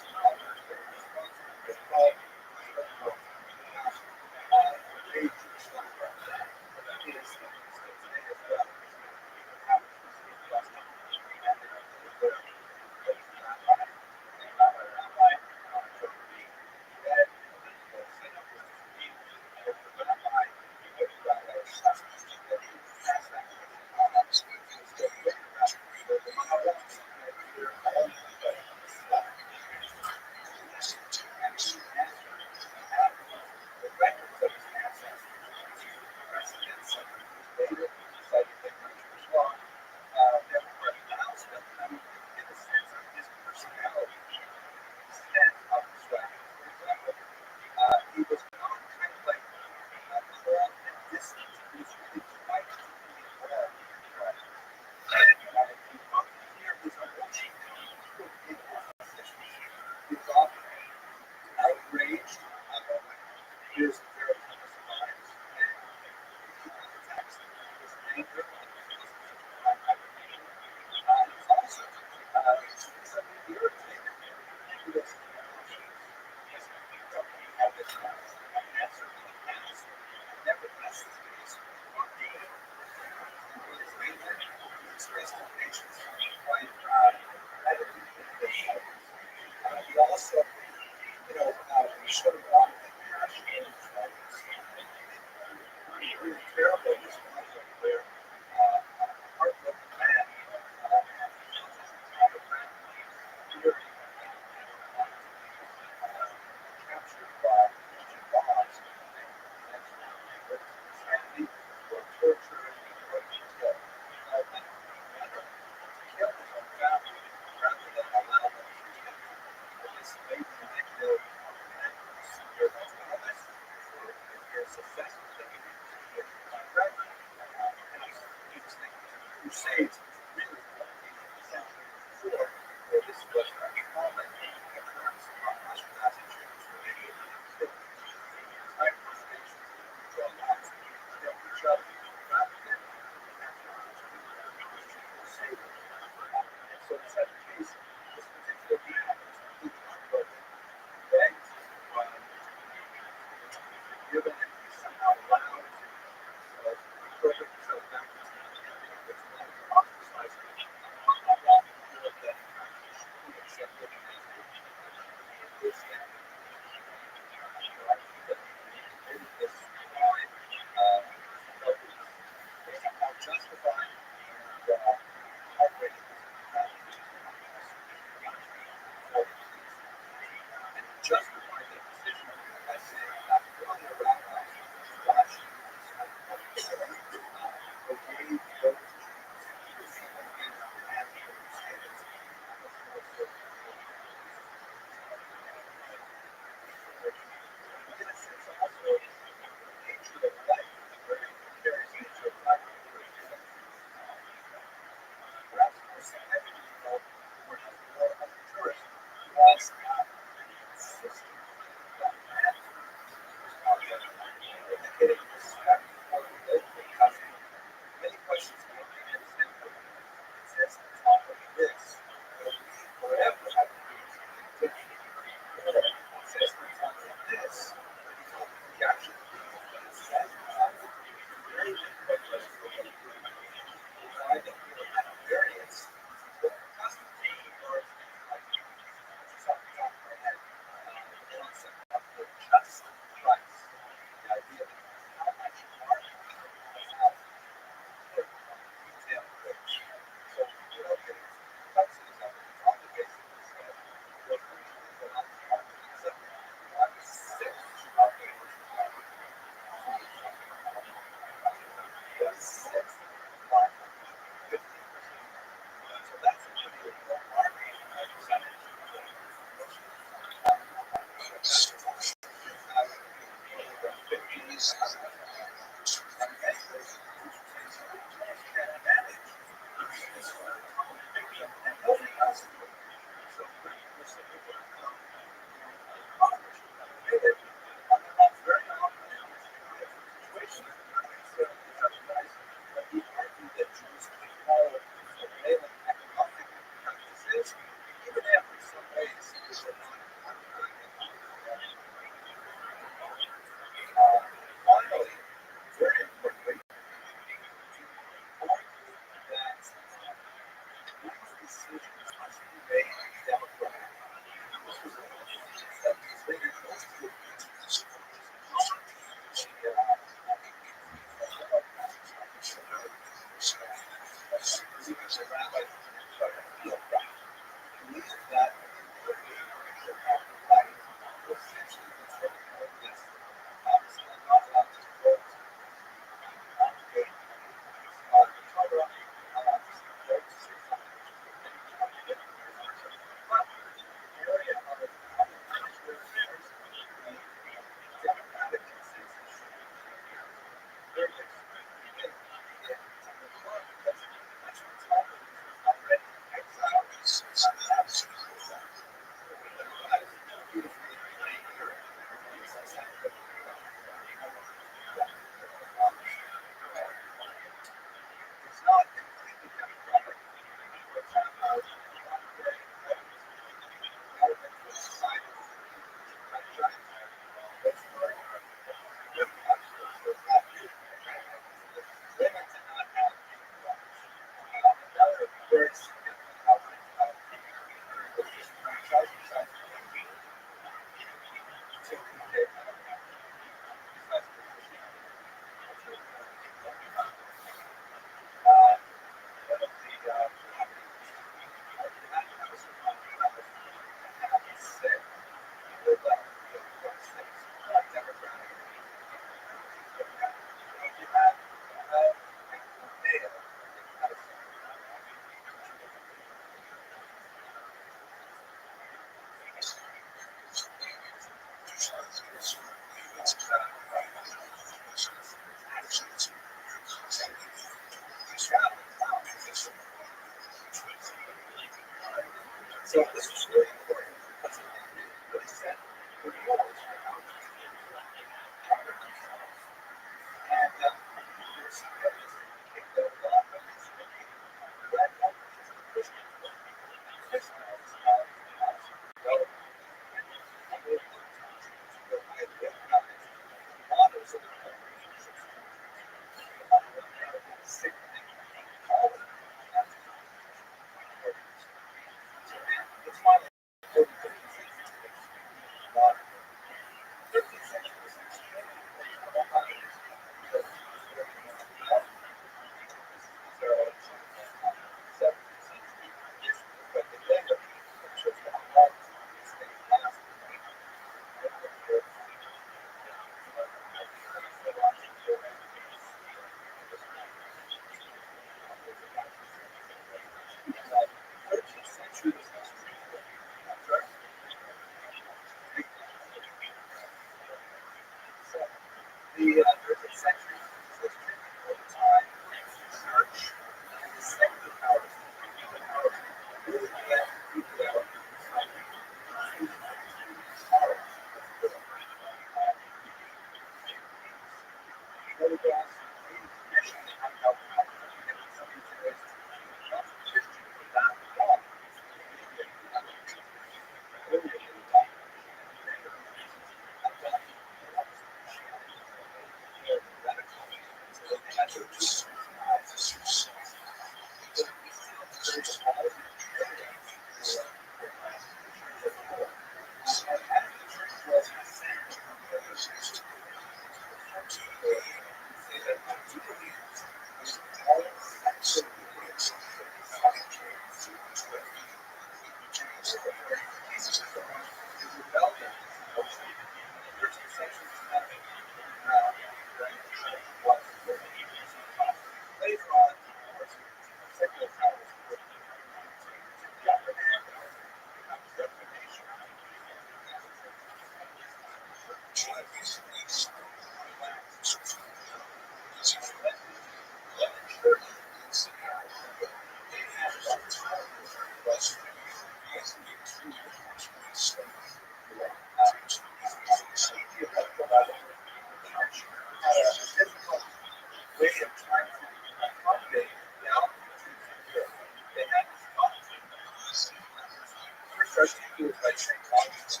articulated by St. Thomas,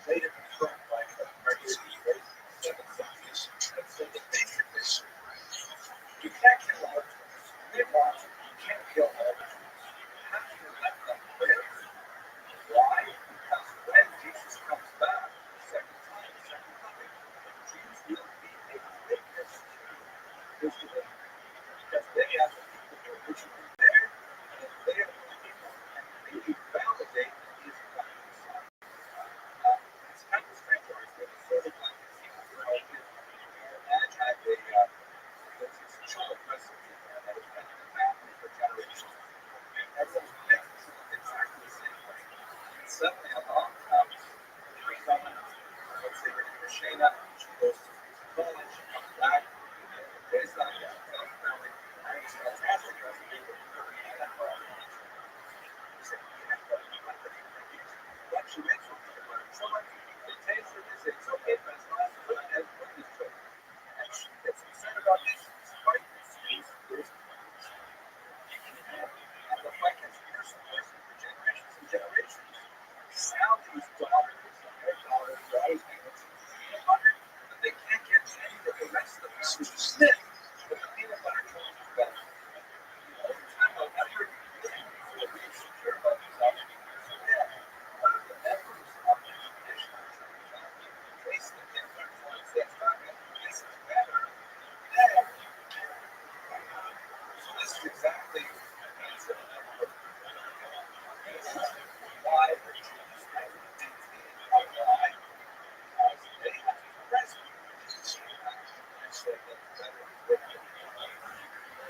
later confirmed by Gregory the Great, 7th century. And so that basically, you can't kill all the Jews. They want to. You can't kill all the Jews. You have to let them live. Why? Because when Jesus comes back the second time, the second coming, Jews will be a witness to his divinity. Because they are the people who are originally there, and if they are the people and really validate that he is the coming Messiah. It's kind of strange, or it's sort of like Dad had there's this children recipe that has been in the family for generations. And so he makes it look exactly the same way. And suddenly along comes someone, let's say Renee Shayna, she goes to college, she comes back, there's that family, and it's a fantastic recipe with her and that part. He said, what she makes from the butter, so much, they taste it, they say, it's okay, but it's not as good as what is good. And she gets concerned about this fight that sees this. And the fight gets worse and worse for generations and generations. Now these daughters, their daughters, are always making peanut butter, but they can't get any of the rest of the family to sniff that the peanut butter is better. Over time, they'll never feel really secure about themselves. So yeah, one of the members of the tradition taste the difference and says, this is better. Yeah. So this is exactly why the Jews had to maintain a lie, because they had to be present. And so that better with them.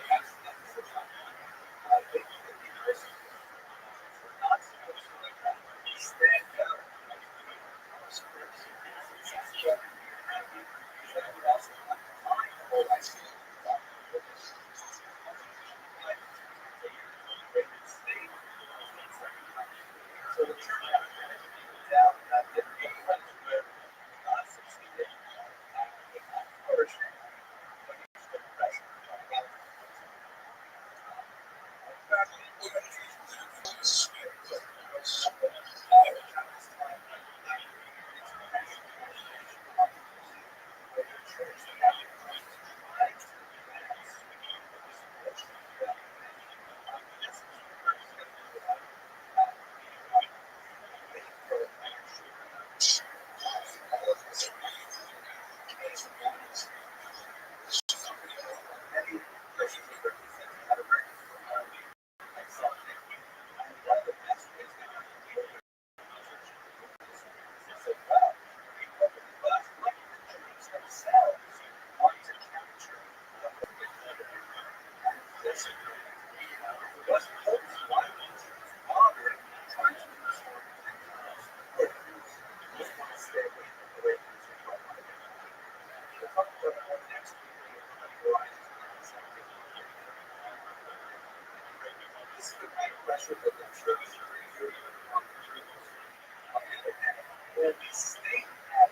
That's the they could be present. We're not supposed to let that stand out. That's what that would also have to find the whole idea about witness. So the church has been down that different place where God succeeded and flourishing when he was the president. In fact, we're going to teach this is the kind of pressure that the church really on the Jews. On the other hand, when the state had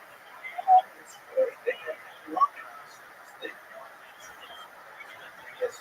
its way, they had organized the state. Yes,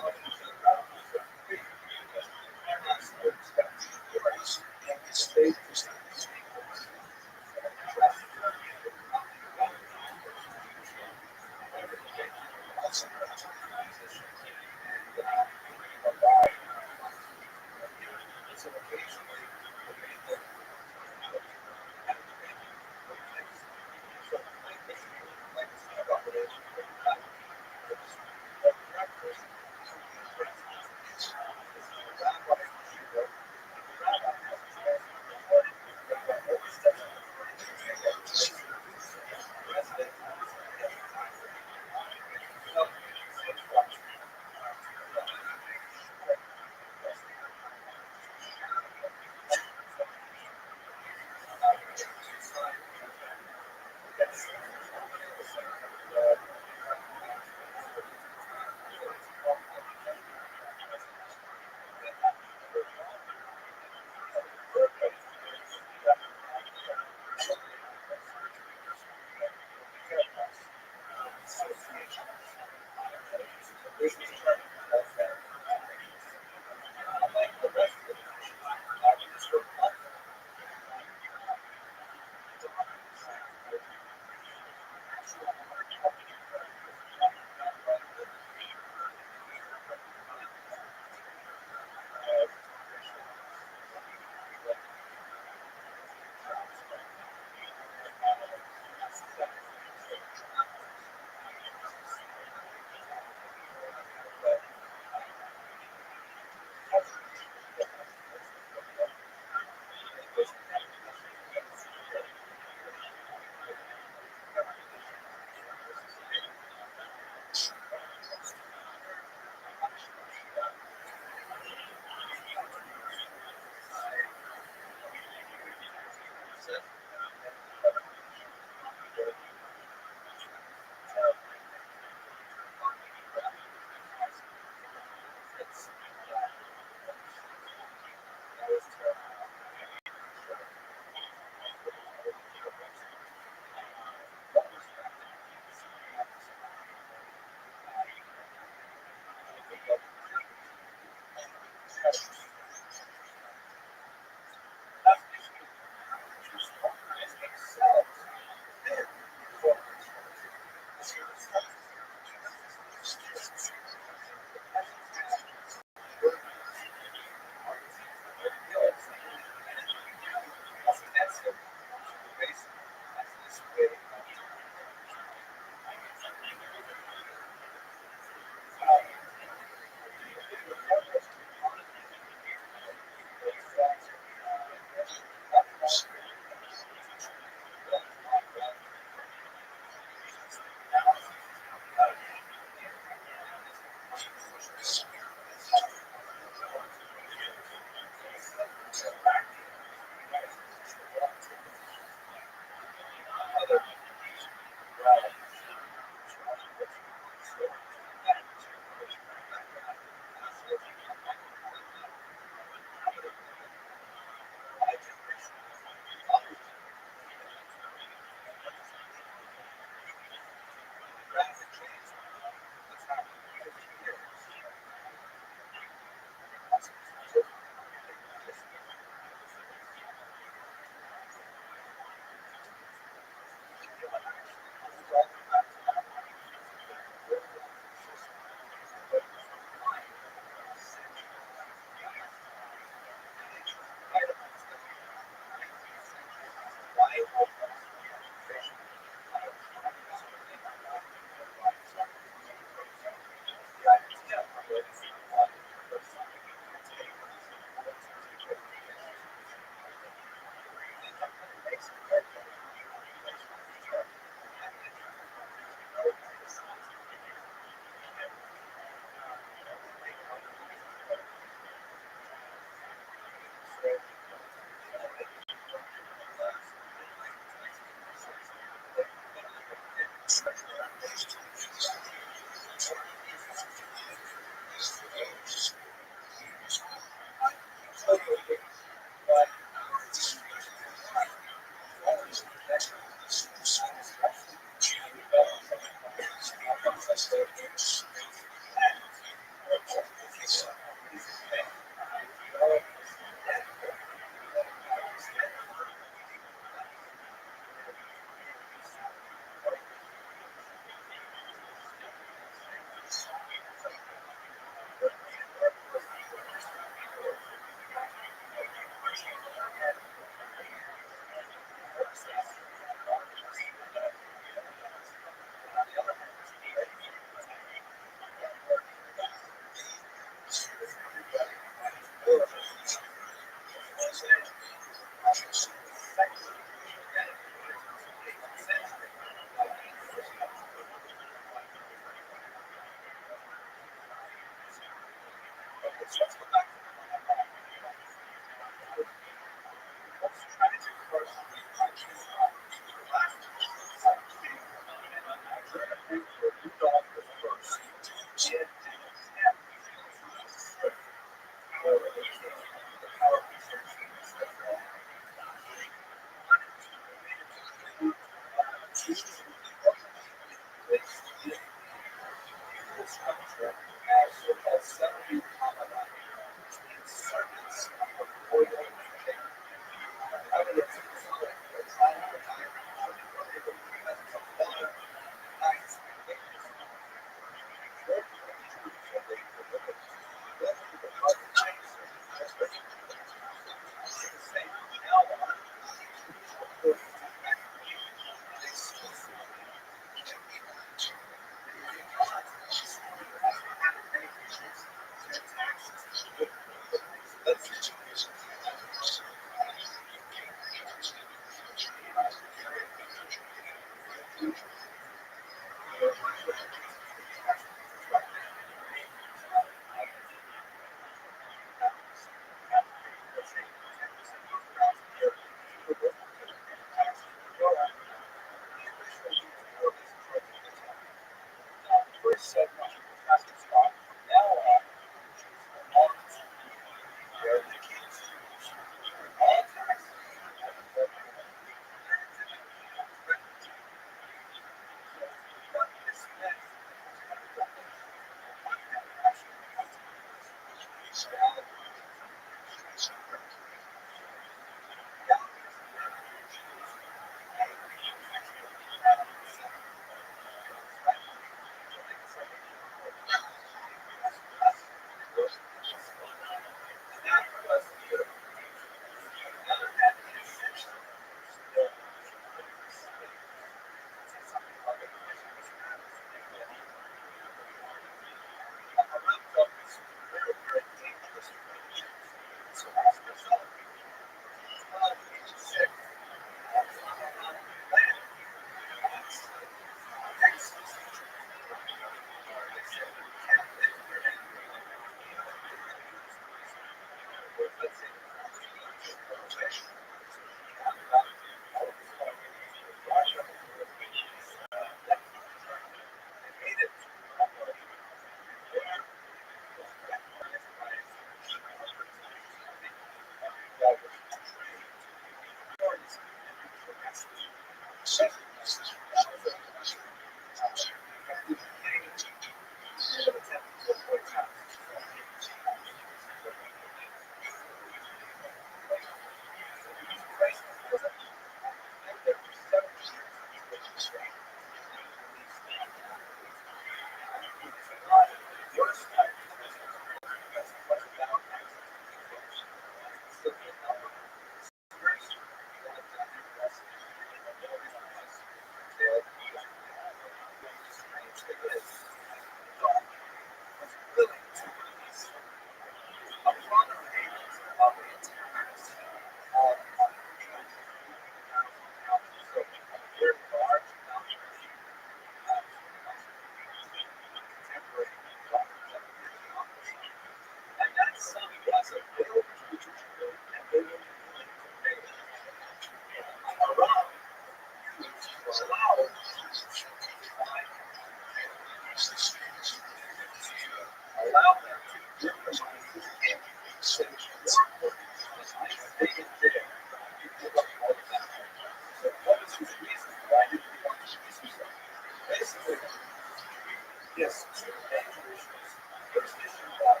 Yes, two major issues. First issue was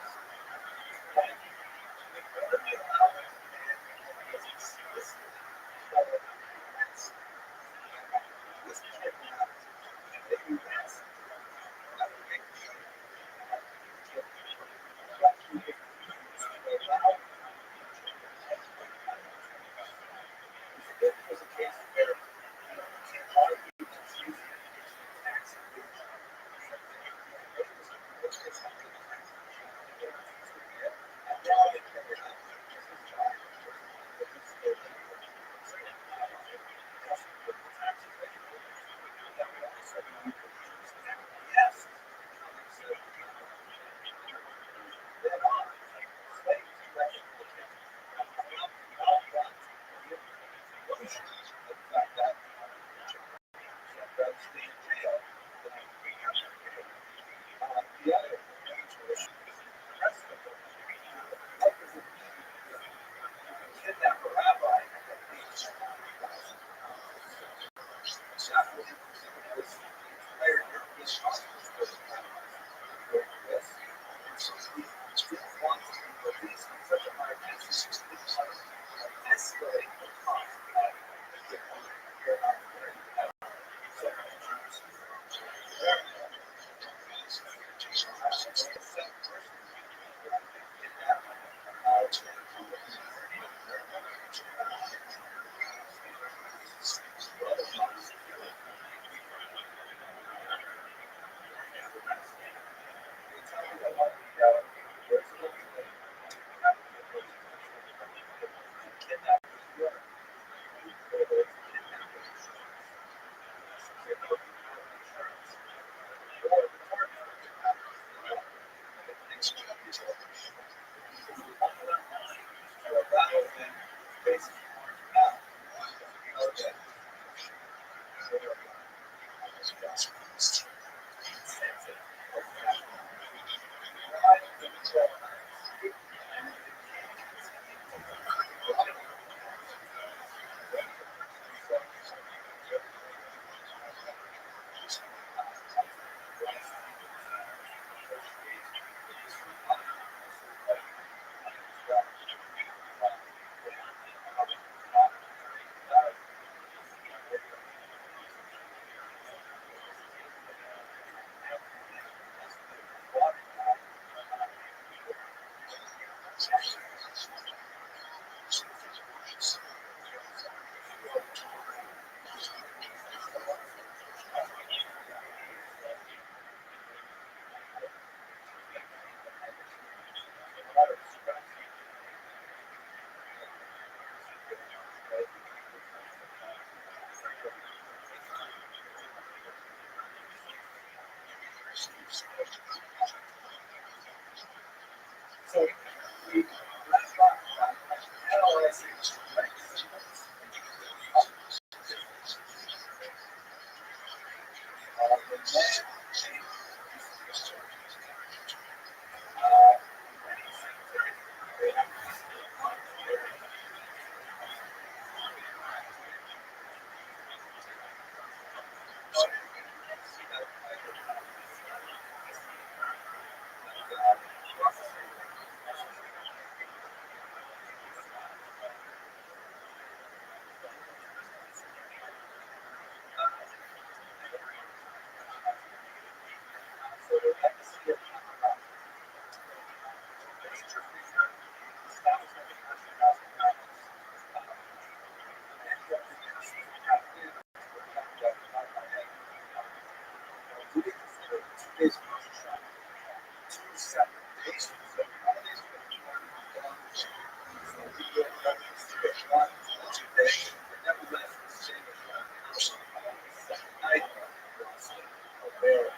that the allowance was explicitly covered against this kidnap and the U.S. It was a case where you can't argue against using tax evasion. Yes. Then on, slaves the other major issue is the rest of them. What does it mean to kidnap a rabbi at age 20,000? That was entire European conference was going through this. And so he didn't want to be released on such a high basis. He didn't want to escalate the cost of the So we analyzing the man so the legacy of major figure establishment of national do we consider 2 days of Rothschild 2 separate days? So one of these would be so we go one, 2 days, but nevertheless the same as second night where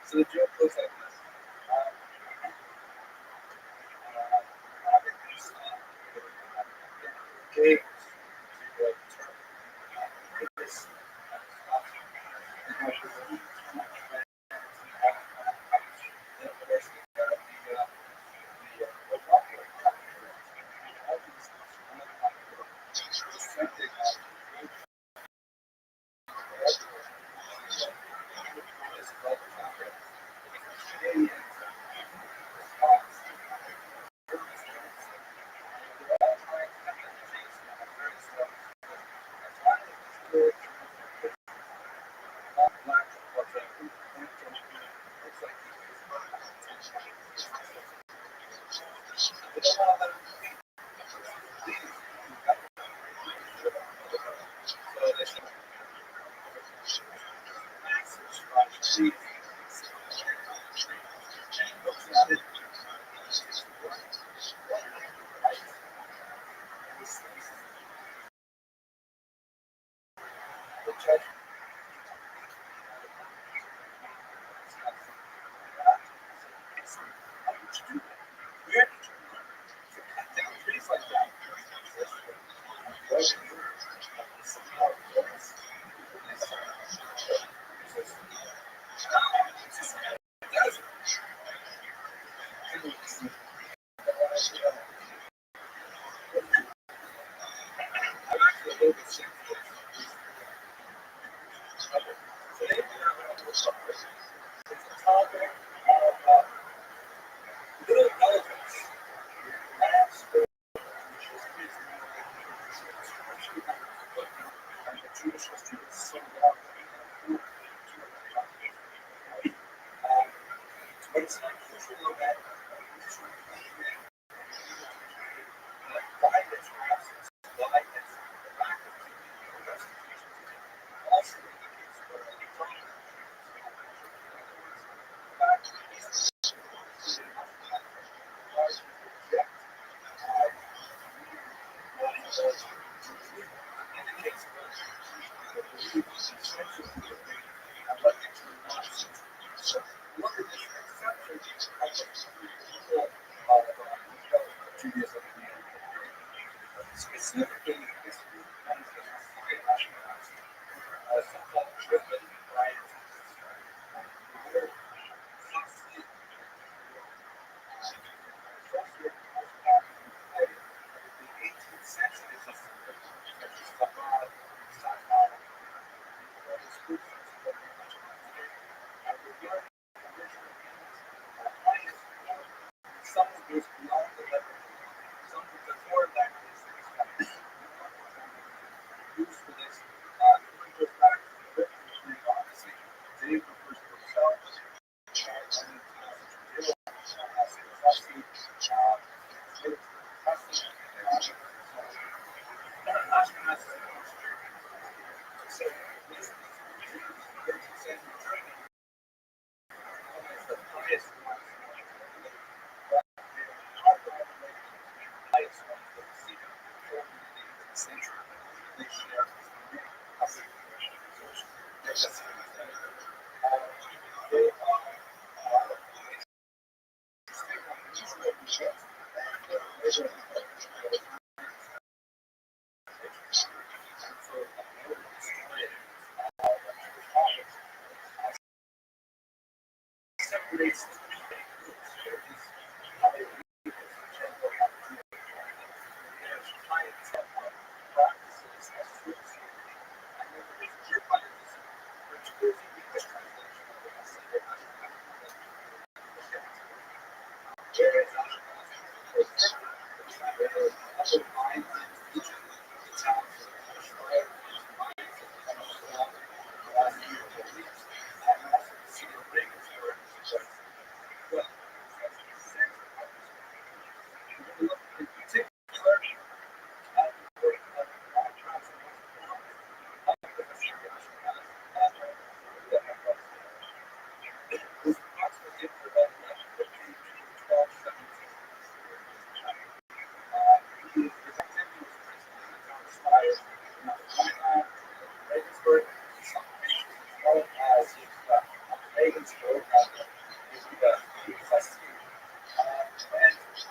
So the joke goes like this. Big, One of the exceptions of Judaism, specifically this group so-called driven by the 18th century, some of these beyond the level, some of the core languages used for this, goes back to the written Greek Odyssey. Dave refers to himself separates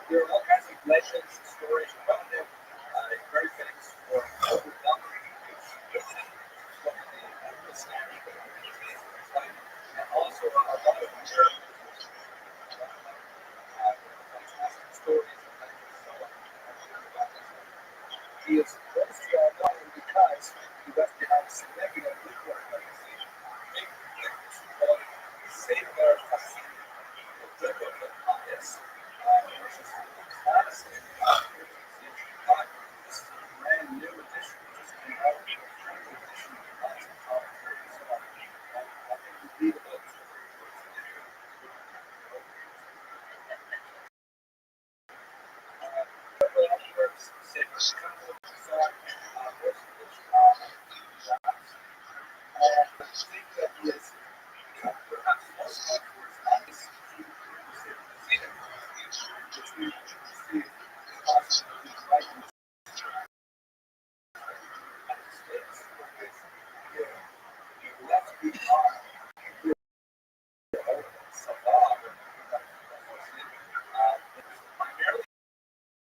there are all kinds of legends and stories about him. Very famous for and also a lot of stories. He is close to our body because he left behind a significant literary legacy. Safeguard the bias, which is fascinating. This is a brand new edition, just came out. Edition of lots of commentaries. So I think we read about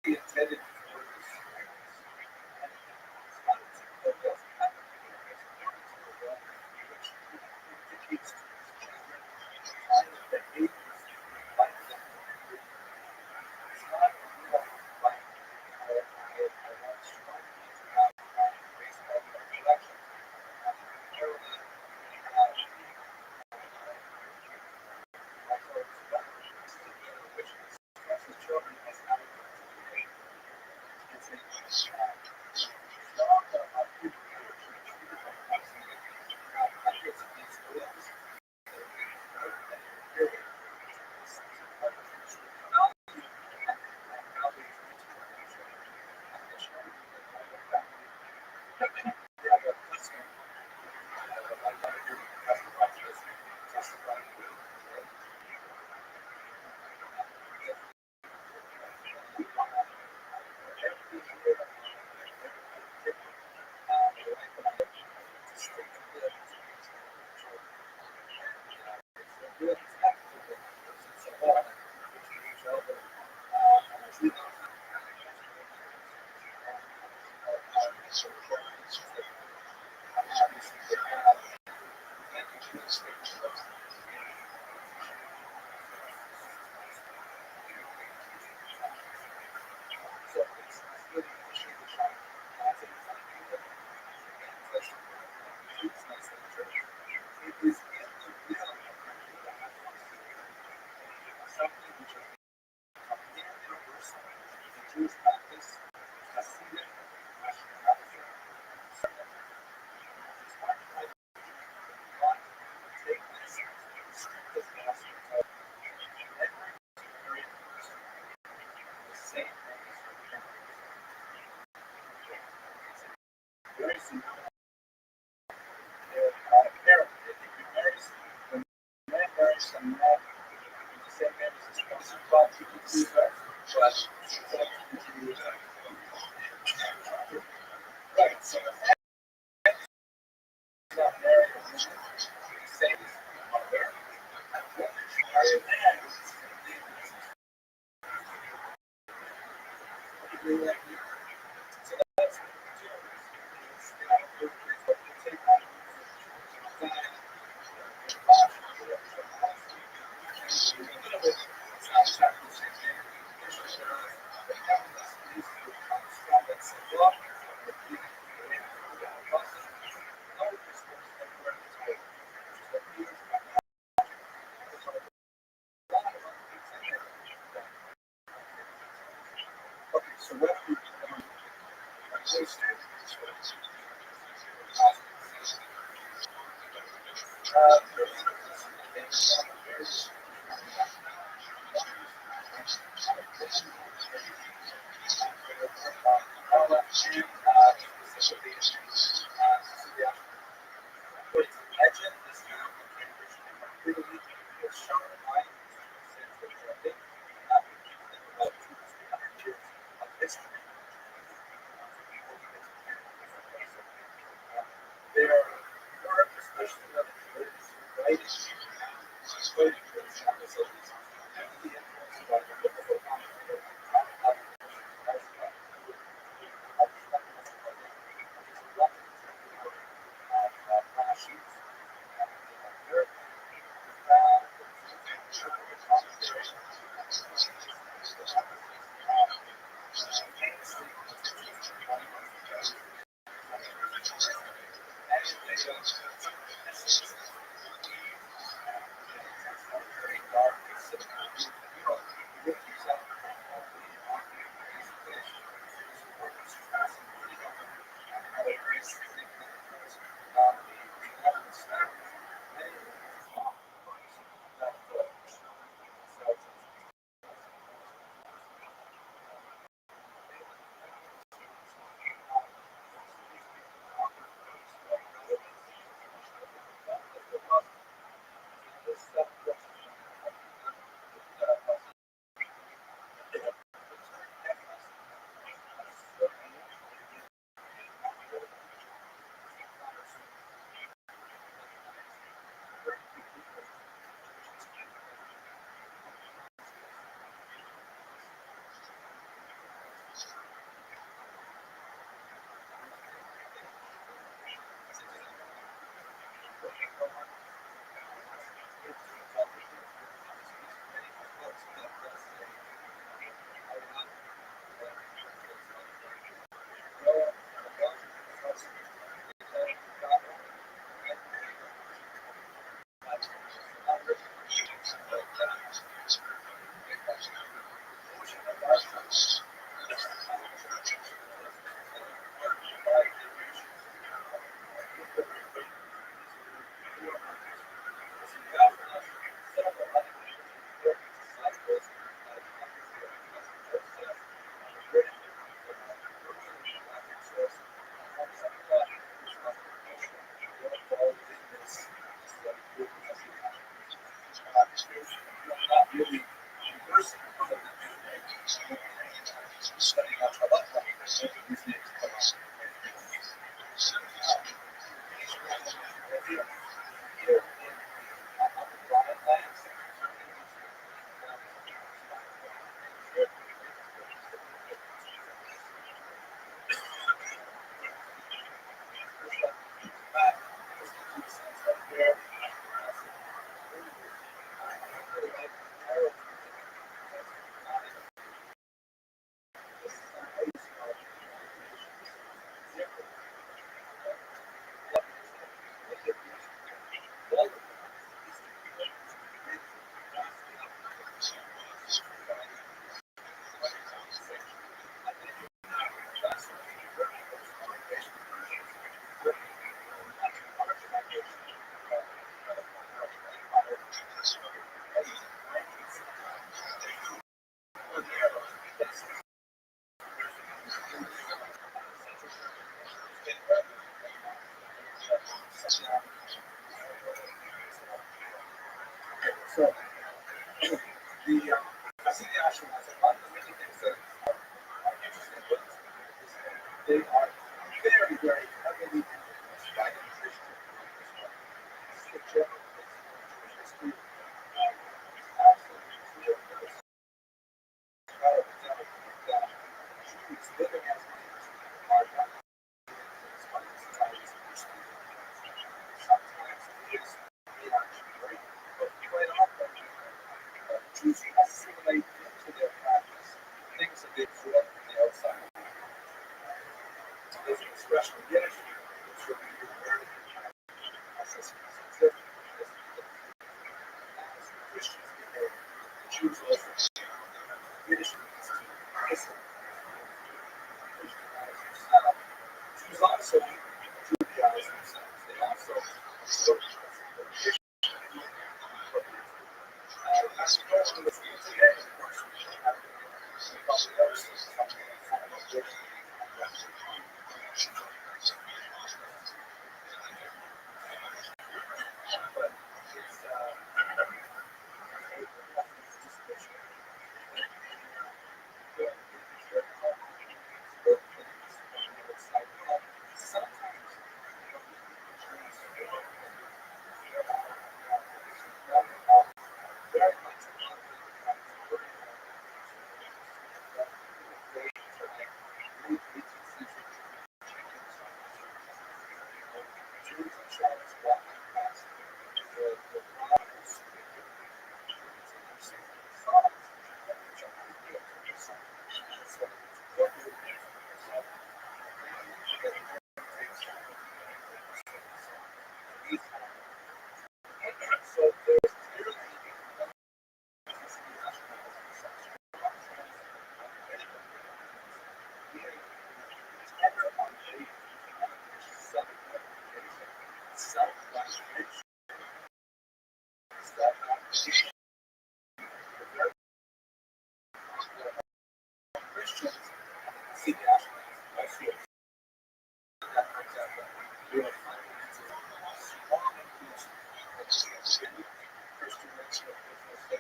intended something which is completely universal in Jewish practice, Hasidic, Russian culture, it's hard to like not take this strict as possible. Every very person, the same thing as very similar. They're parent. They think we marry when man marries some man, the same man as his cousin, but you can see that. Right. So the man is not married. The same as the mother. Marry a man. So that's what we do. It's, what you take on. Okay, so what do we do? I see the astronauts, and one of the many things that are interesting with them is they are very, very heavily influenced by the Christian Islam. This is a general principle in Jewish history. Absolutely clear that it's not epidemic that Jews living as Jews are not influenced by the societies of Islam. Sometimes it is reactionary, but quite often Jews assimilate into their practice things that they absorb from the outside. There's an expression in Yiddish, which will be referred as a specific as Christians behave, the Jews also. Yiddish means to listen, Christianize yourself. Jews also Judaize themselves. They also absorb tradition. As you know, in the field today, of course, we have probably never seen something like that. But it's so there's clearly Christians see the astronauts as heroes. That brings out the real fundamentals of strong influence of Christian nature of business, the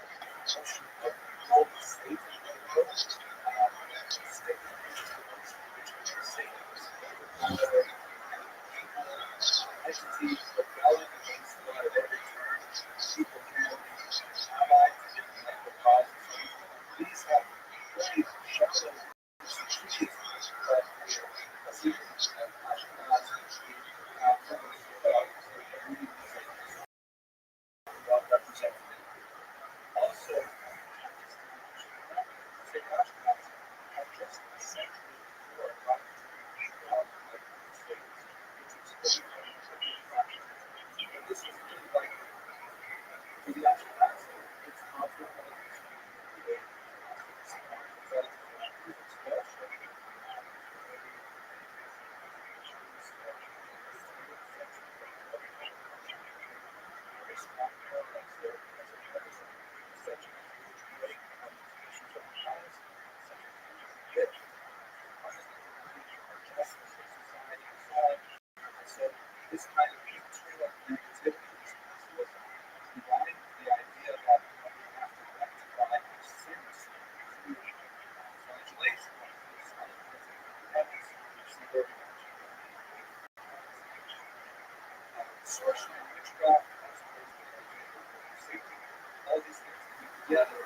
notion of global state, global state, entities rebelling against God at every turn, people can be allied to the causes. These have very shallow institutions, but a sequence of astronauts really well represented. Also, say astronauts are just essentially poor products of the States, which is but this is really like for the astronauts, it's possible this kind of internal negativity is combined with the idea that we have to rectify our sins through flagellation, sorcery, witchcraft, all these things together.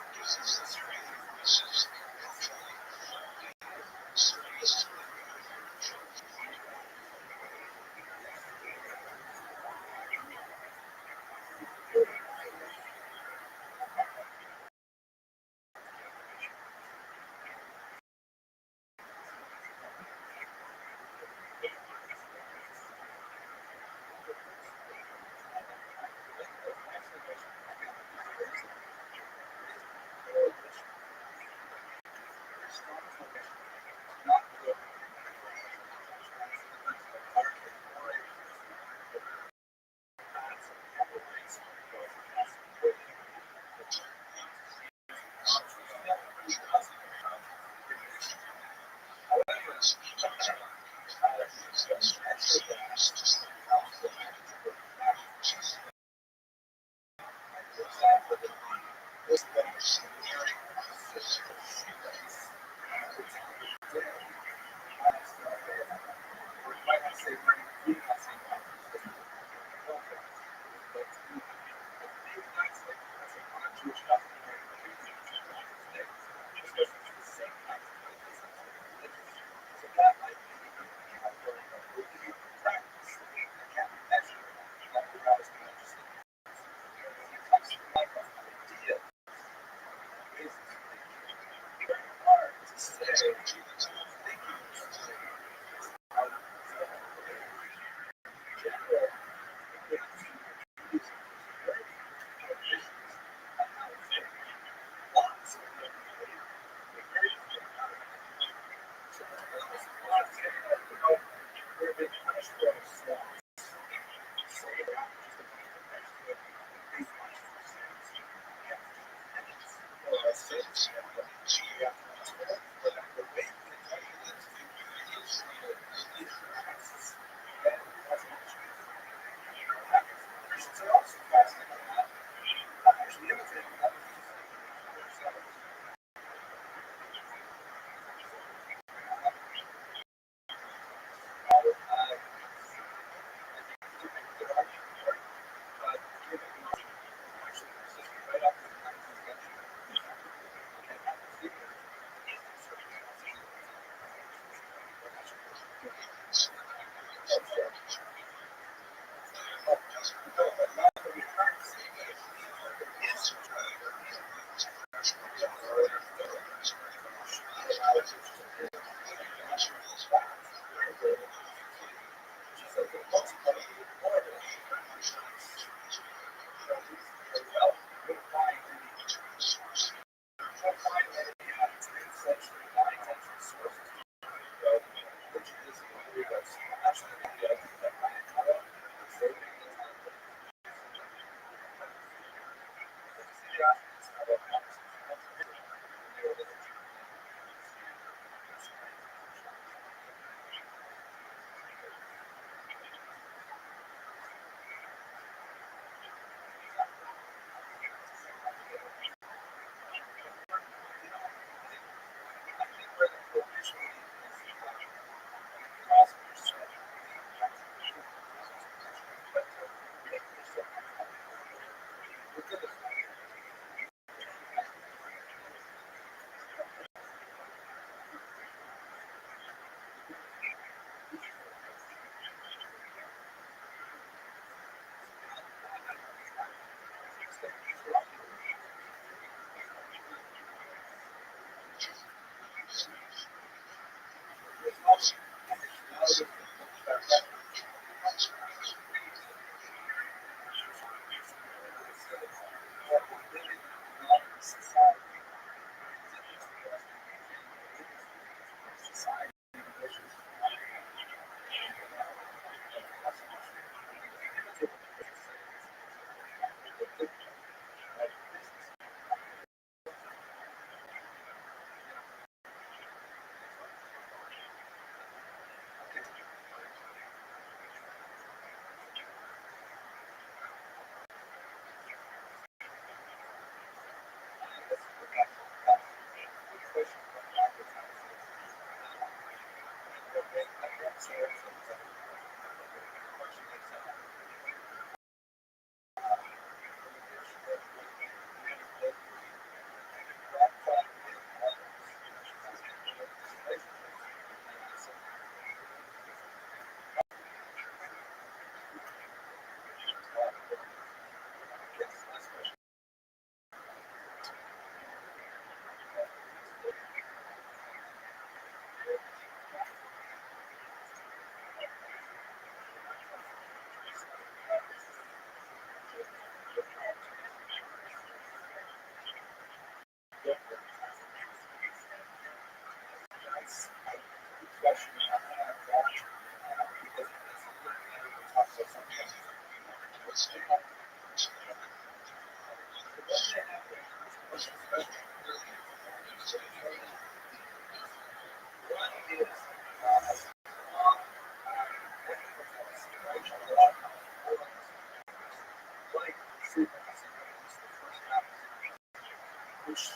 which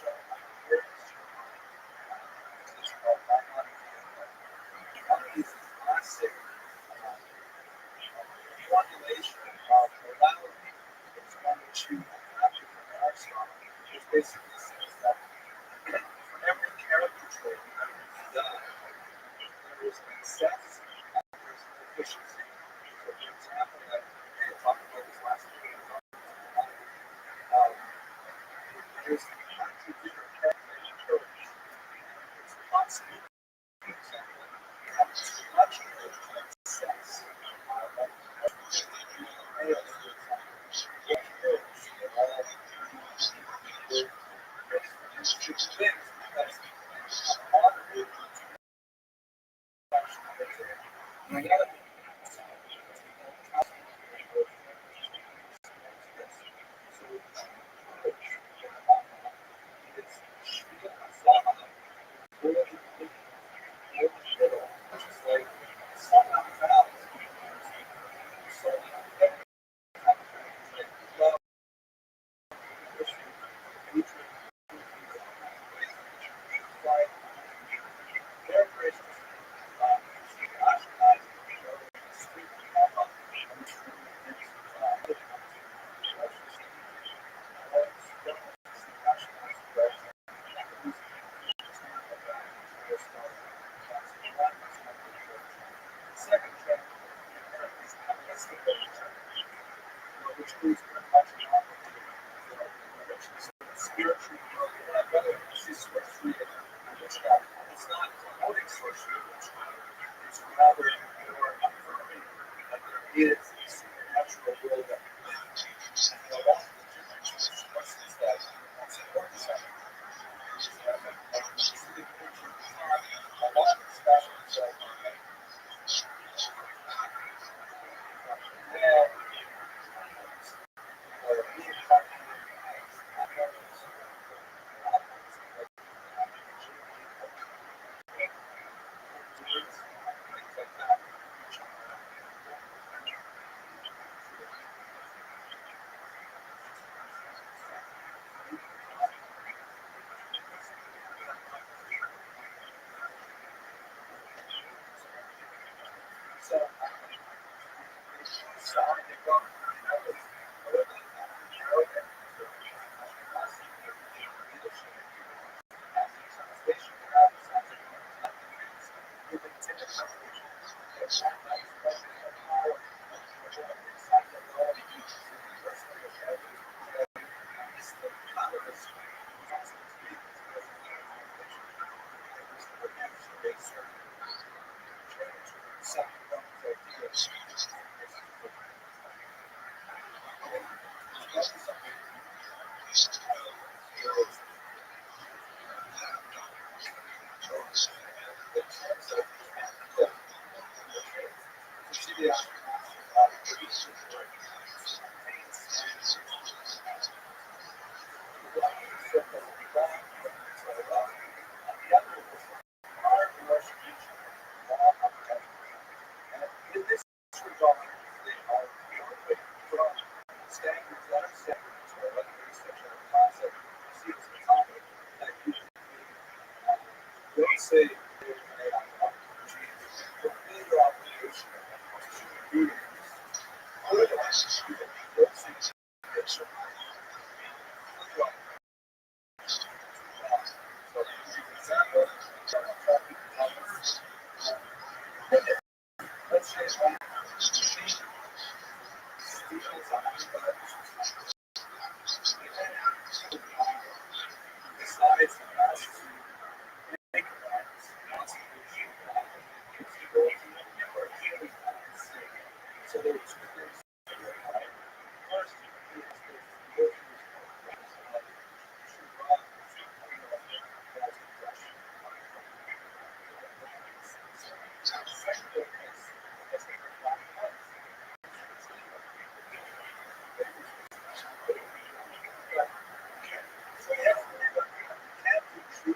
very one of these classic formulation of morality is one which you captured from Aristotle, which basically says that for every character trait that is done, there is an excess and there's an efficiency. So, for example, like we talked about this last week, there's actually different characters of courage. It's constantly, for example, too much courage and excess. Males, for example, what courage? There's two things because moderate and the other second trend is which is very much spiritual growth, whether it's sorcery and witchcraft. It's not promoting sorcery and witchcraft. It's rather more affirming that there is a supernatural world that we live in. And that's the difference with sources that most important stuff. Specific picture of God, a lot of special stuff. Say, so there were two things. First, so yes, we can't do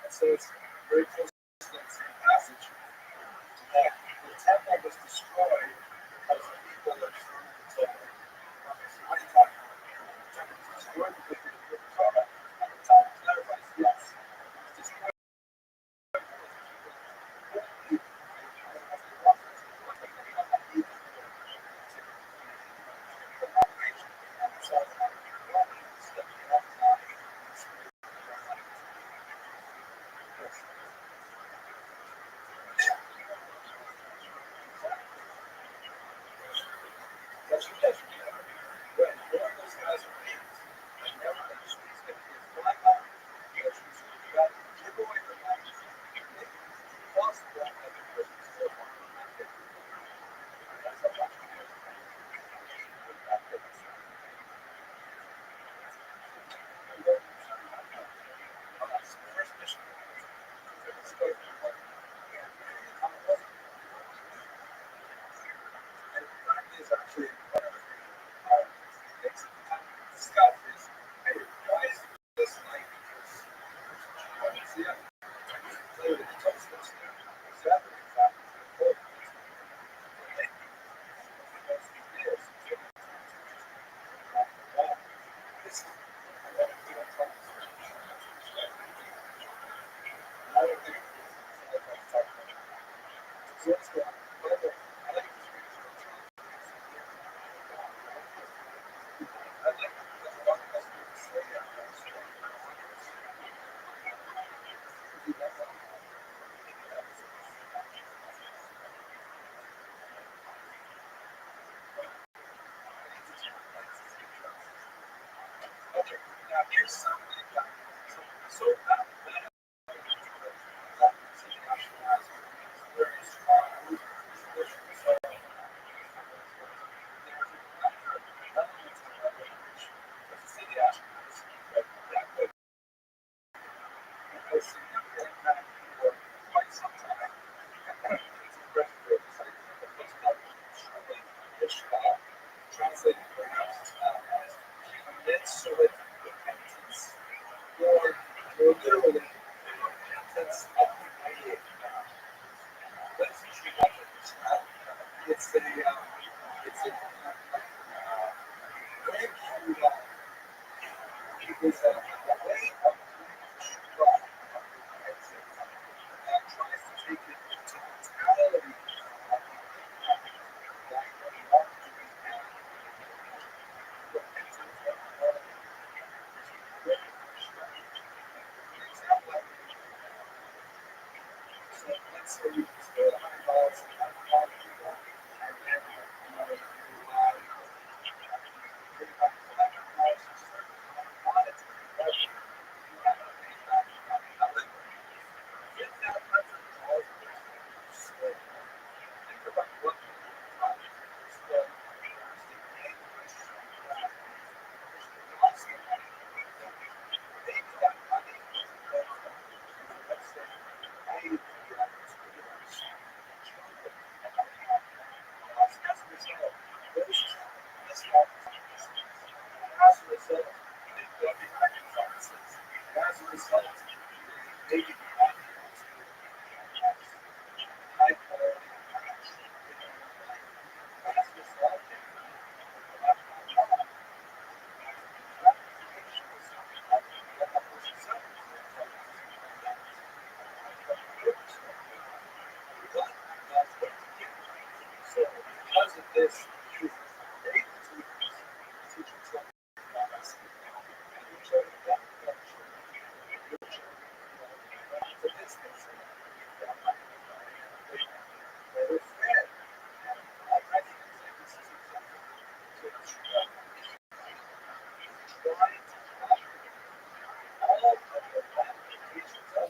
So it's very close to that same passage. That the temple was destroyed because the people that destroyed the temple. So what are you talking about? The temple was destroyed because they didn't the Torah. And the time clarifies, yes, it was destroyed. Translated perhaps commensurate repentance, or literally Because of this, they teach children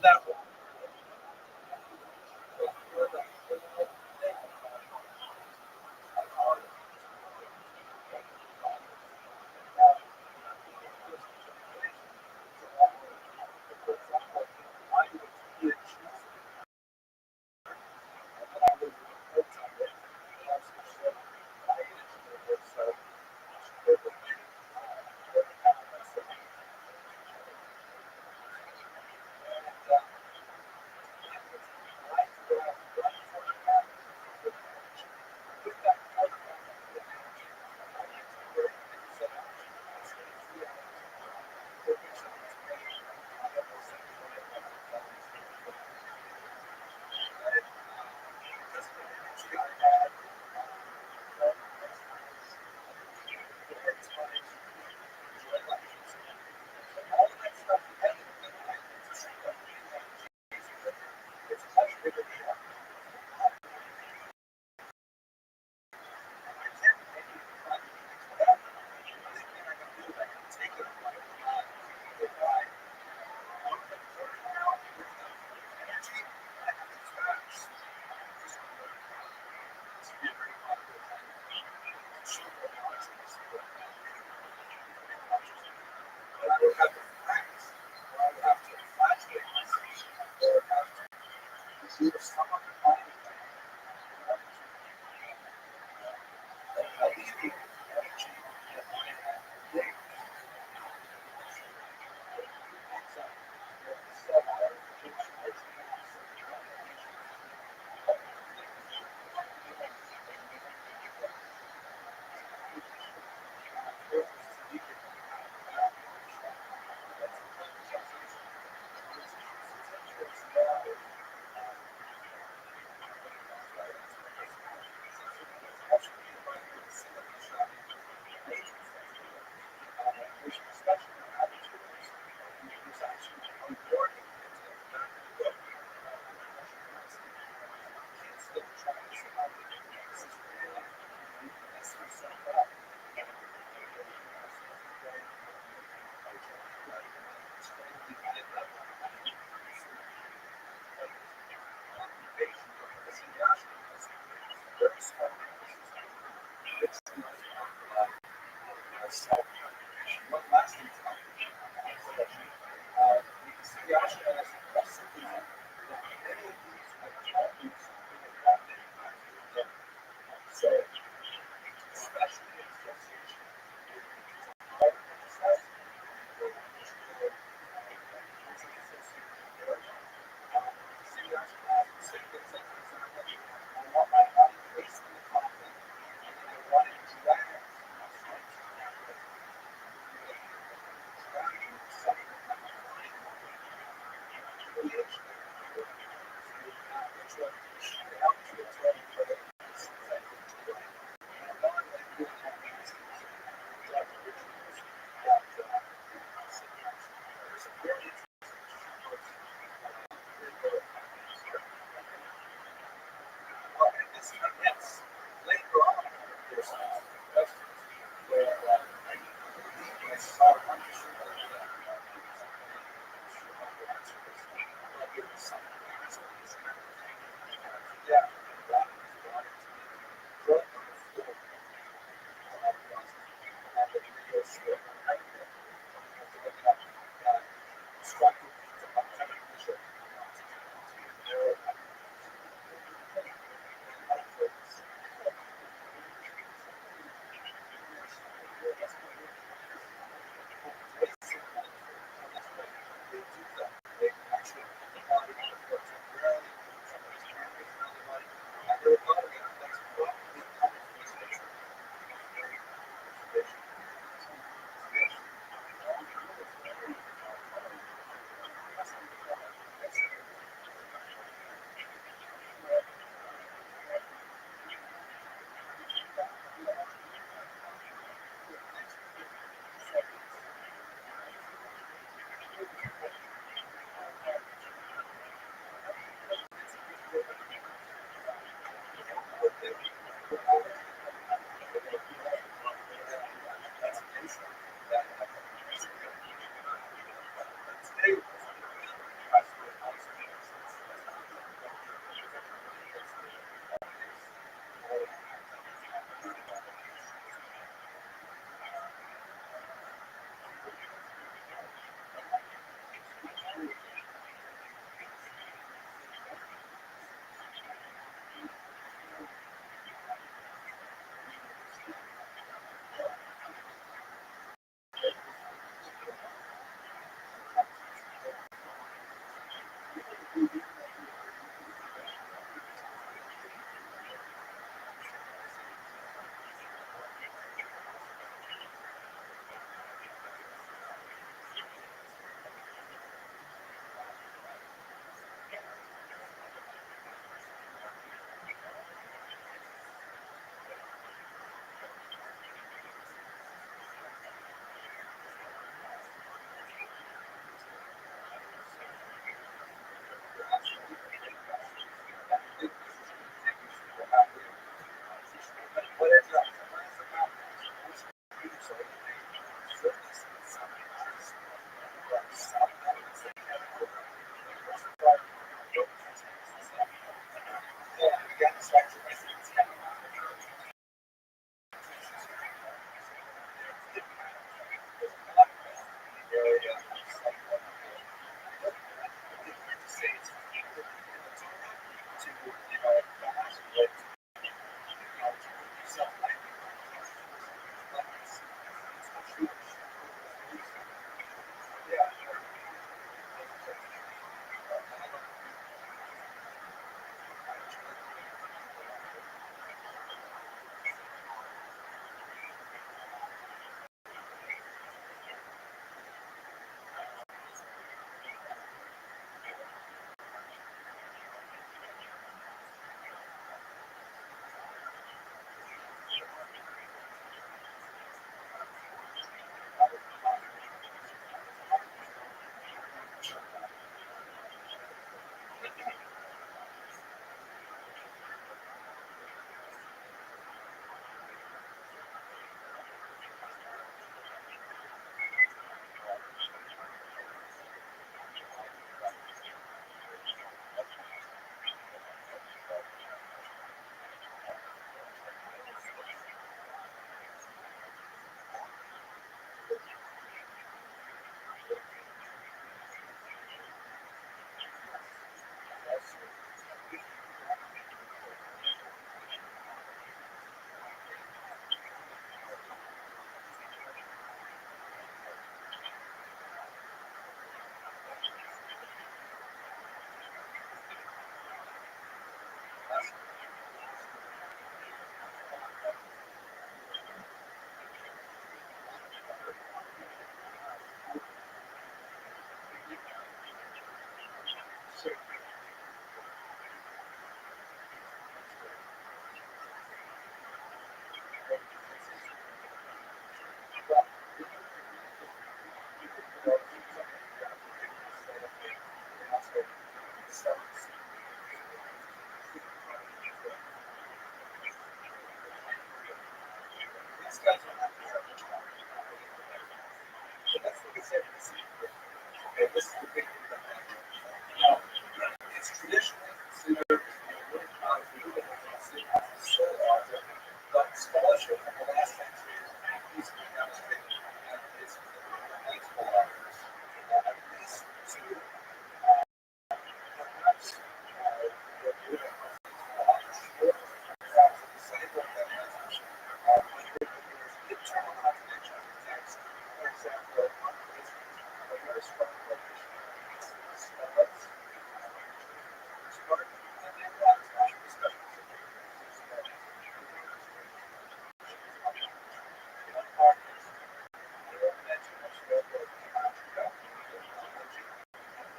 that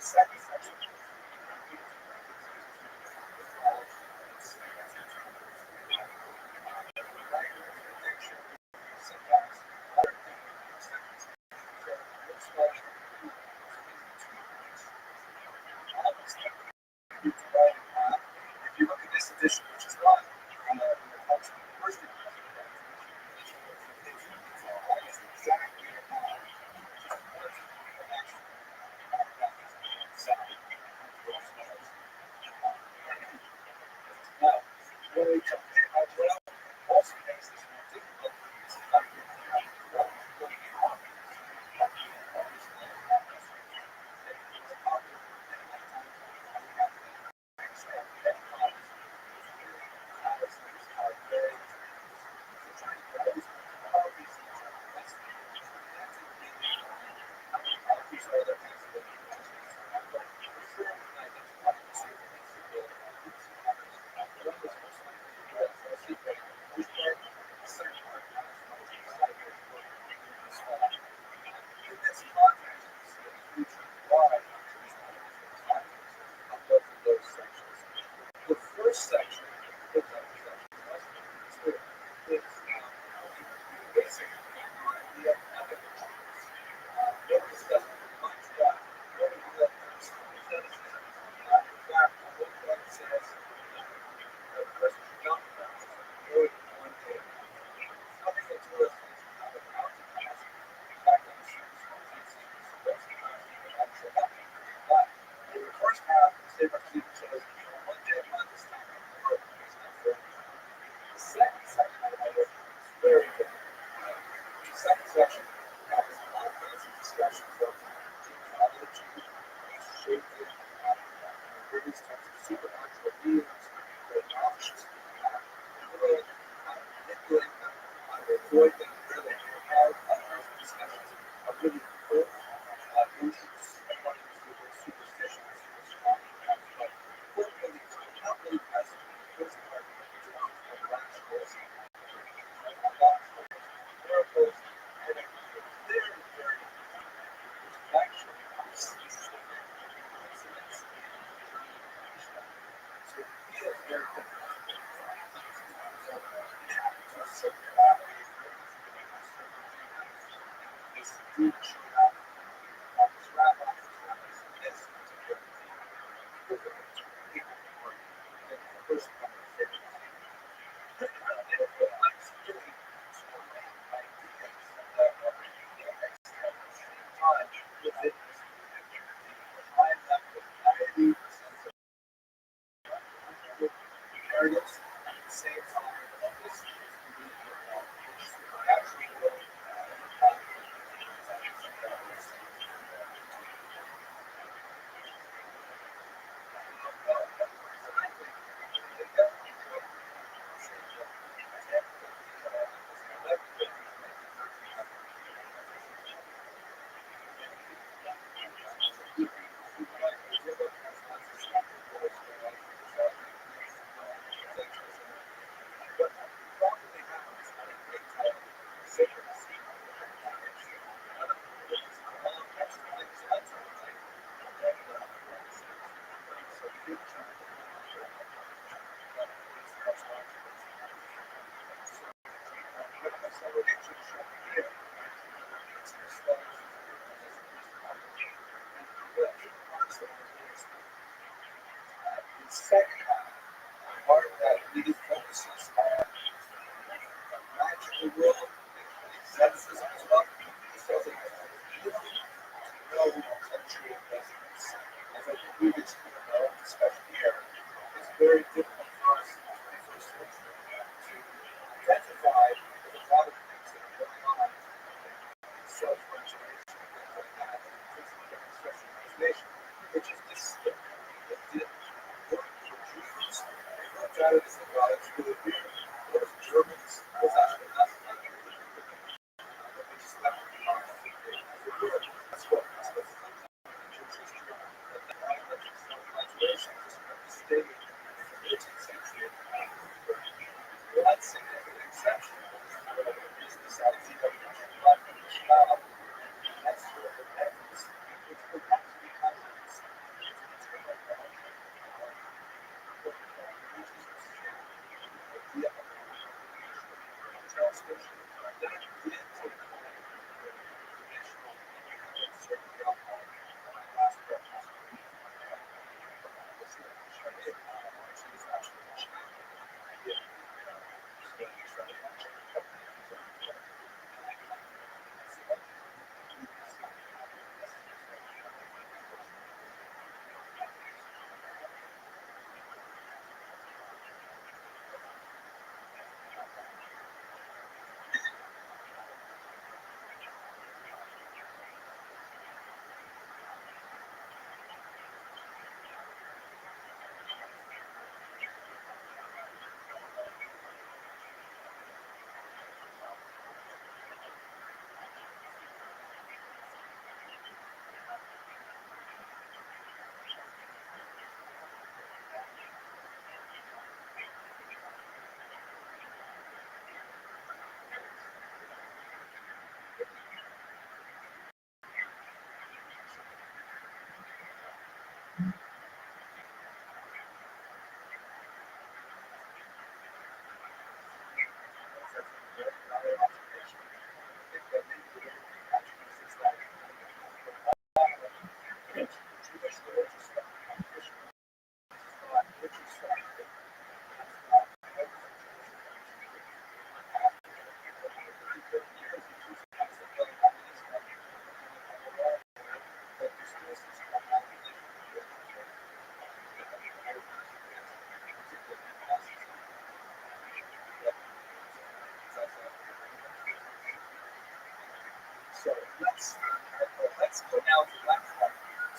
second section. If you look at this edition, which is not first edition, it's exactly now, really, also makes this more difficult is the fact that you have the first section is basically the idea first half, they were keeping each other one day a month this time. The second section is very different. The second section has a lot of fancy discussions of genealogy, shaped it, various types of supernatural beings, the options, really manipulate them, avoid them, really have discussions of really cool notions according to the superstitions, but really not really present in the first part of rationalism. Miracles, and very, very actually coincidence. So it feels very different. So this deep this rabbi, this particular first conversation. Second part that really focuses on the magical world, asceticism as well. So that no cultural resonance. As I think we've explained in our own discussion here, it's very difficult for us to identify with a lot of things that are going on, self-regeneration, things like that, especially imagination, which is distinct. It did work for Jews. They looked at it as a well, it's really weird. Those Germans was actually not they just left it behind. That's what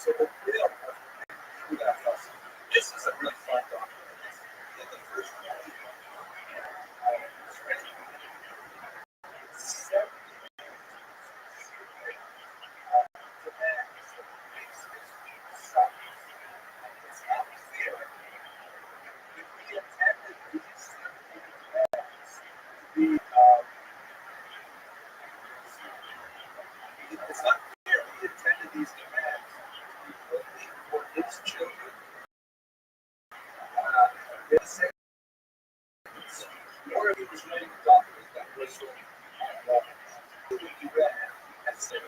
So the bill through that process. This is a really fun document. In the first it's not clear he intended these demands only for his children. In a sense, or if he was writing a document that was to be read and said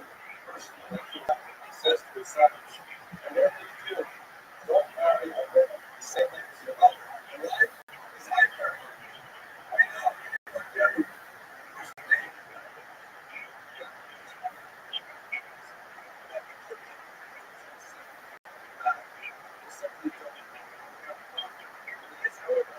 personally. He says to his sons, whatever you do, don't marry a woman the same way as your mother. And why? Because I married her. I know. Very simply don't. It's however.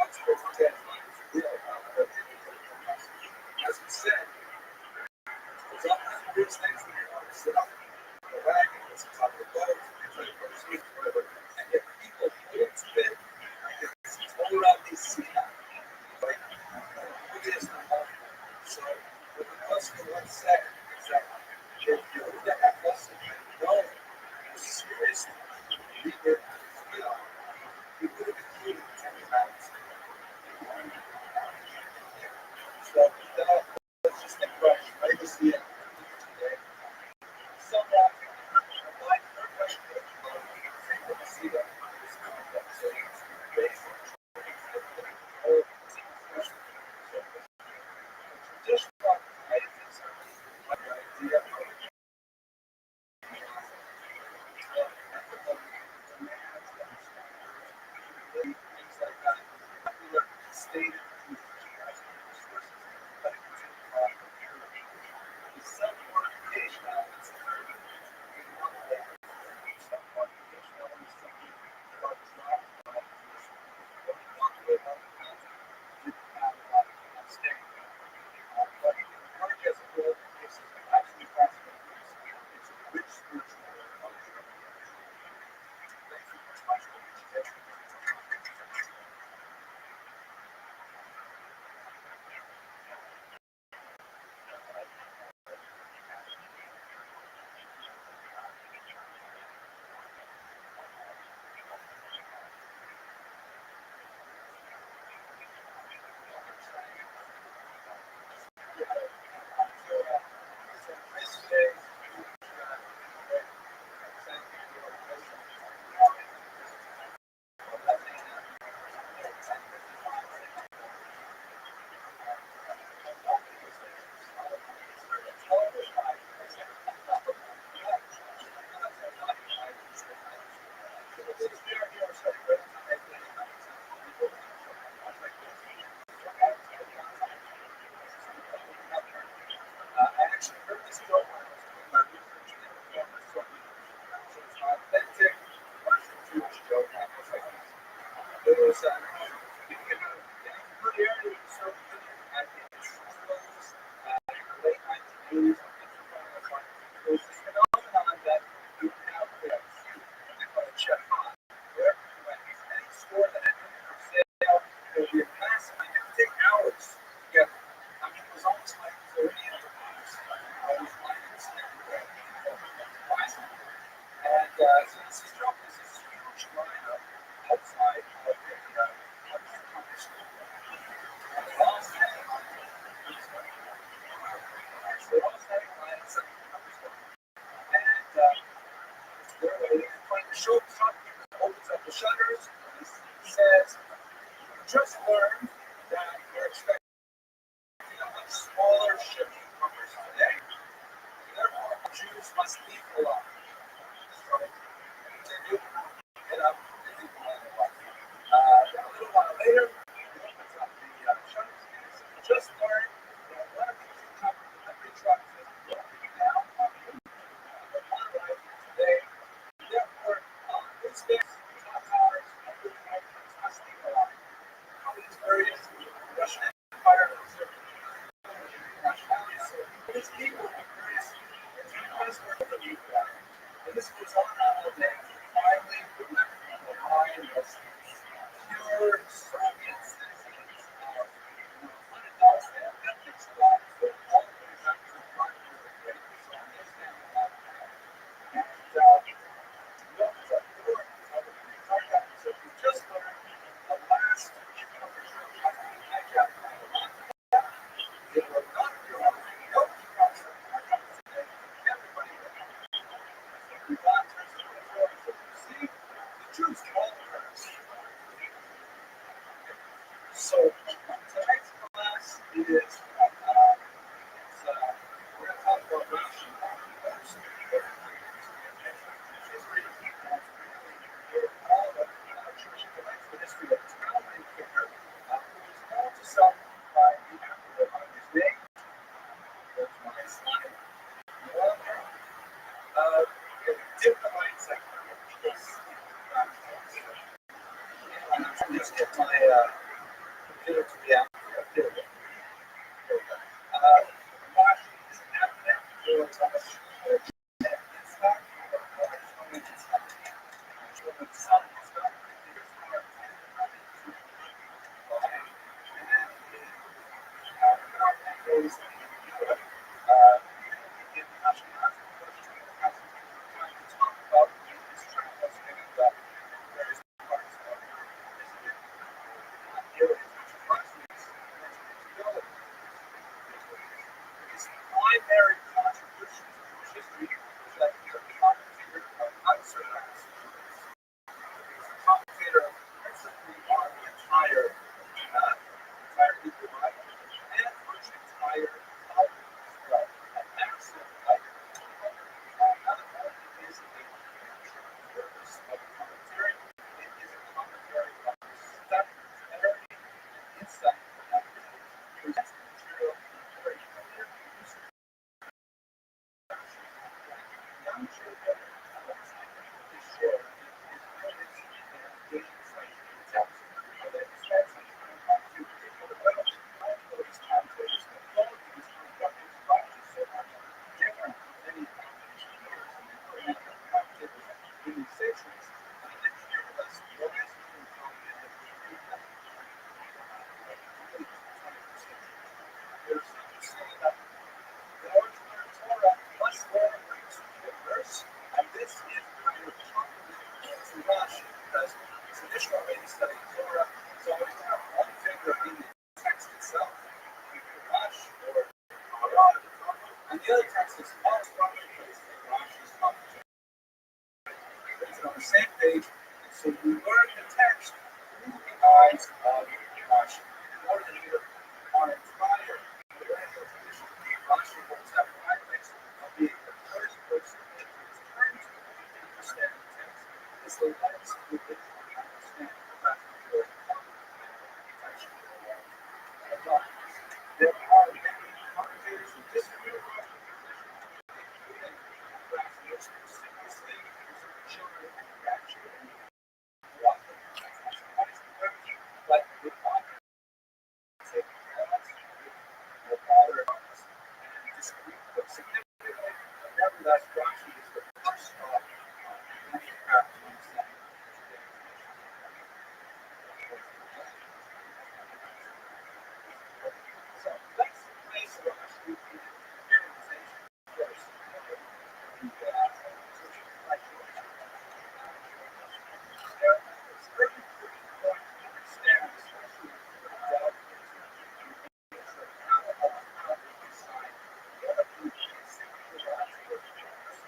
As we said, there's all kinds of weird things when you want to sit up the wagon, it's on top of the boat, and try to put a seat, whatever, and get people put into bed, it's all around these seat like, who is the home? So, what the customer once said is that if you look at that customer and know seriously, we were, we would have included 10 pounds. So, let's just think about it. Right to see it. Okay. So, my question is, see that. So, based on traditional ideas, like the idea of things like that, popular stated I actually heard this joke when I was doing my research in the so it's an authentic Russian Jewish joke. It was, familiarity with certain at the late 1980s. There was this phenomenon that you have this, they call it check on. Wherever you went, any store that had anything for sale, there would be a massive, it could take hours to get. I mean, it was almost like 30 enterprise. I was finding everywhere. And so this is joke, this is huge lineup outside of the country store. And they all standing on the they all standing on the country store. And they're waiting and trying to show the shopkeeper opens up the shutters and he says, just learned that we're expecting a much smaller shipping numbers today. Therefore, Jews must leave alone. So continue, get up, and leave alone. A little while later, he opens up the shutters and says, just learned that one of the two delivery trucks is broken down on the highway today. Therefore, this makes top towers and the must leave alone. These various Russian Empire nationalities. These people have various and this goes on all day. Finally, the left behind was pure Soviet citizens of unadulterated and ethnic stock that all the way back to the front of the great Soviet family. And what was up for it? So we just learned the last hijacked by the they were not your milk trucks that are coming today. Everybody we got see, the Jews call us. So tonight's class is we're going to talk about Rashi. All the Jewish collects the history of town and care, who was called to some by the emperor on his name. There's my slide. Dip the mindset. Yes. Just get my Primary contributions to Jewish history is that he was a commentator of unsurpassed. Commentator principally on the entire Hebrew Bible and on the entire Talmud as well. A massive not only is it a purpose of commentary, it is a commentary of stunning clarity and insight that presents material in a very clear and useful young children to share his brilliance and daily insight in the text. And then he starts to particular ways. All these commentators and all of these conductors practice so much different from any commentators and commentators in these sections. And then here with us, what has he been telling you that we read that? There's something to say that in order to learn Torah, you must learn a particular verse, and this is kind of complicated to Rashi because the traditional way to study Torah is always to have one finger in the text itself, either Rashi or Rabbi, and the other text is all structured as Rashi's commentary. It's on the same page, and so you learn the text through the eyes of Rashi. In order to hear our entire rabbinical tradition, Rashi holds that practice of being the first person that is turned to understand the text. It's the lens with which we understand the vast majority of the text of God. There are many commentators who disagree with Rashi's position, including perhaps most precipitously children and grandchildren. But with significantly, nevertheless, Rashi is the first of many characters that so let's place Rashi in the periodization first. It's very important to understand, especially when we delve into how they decide what are the basic theological points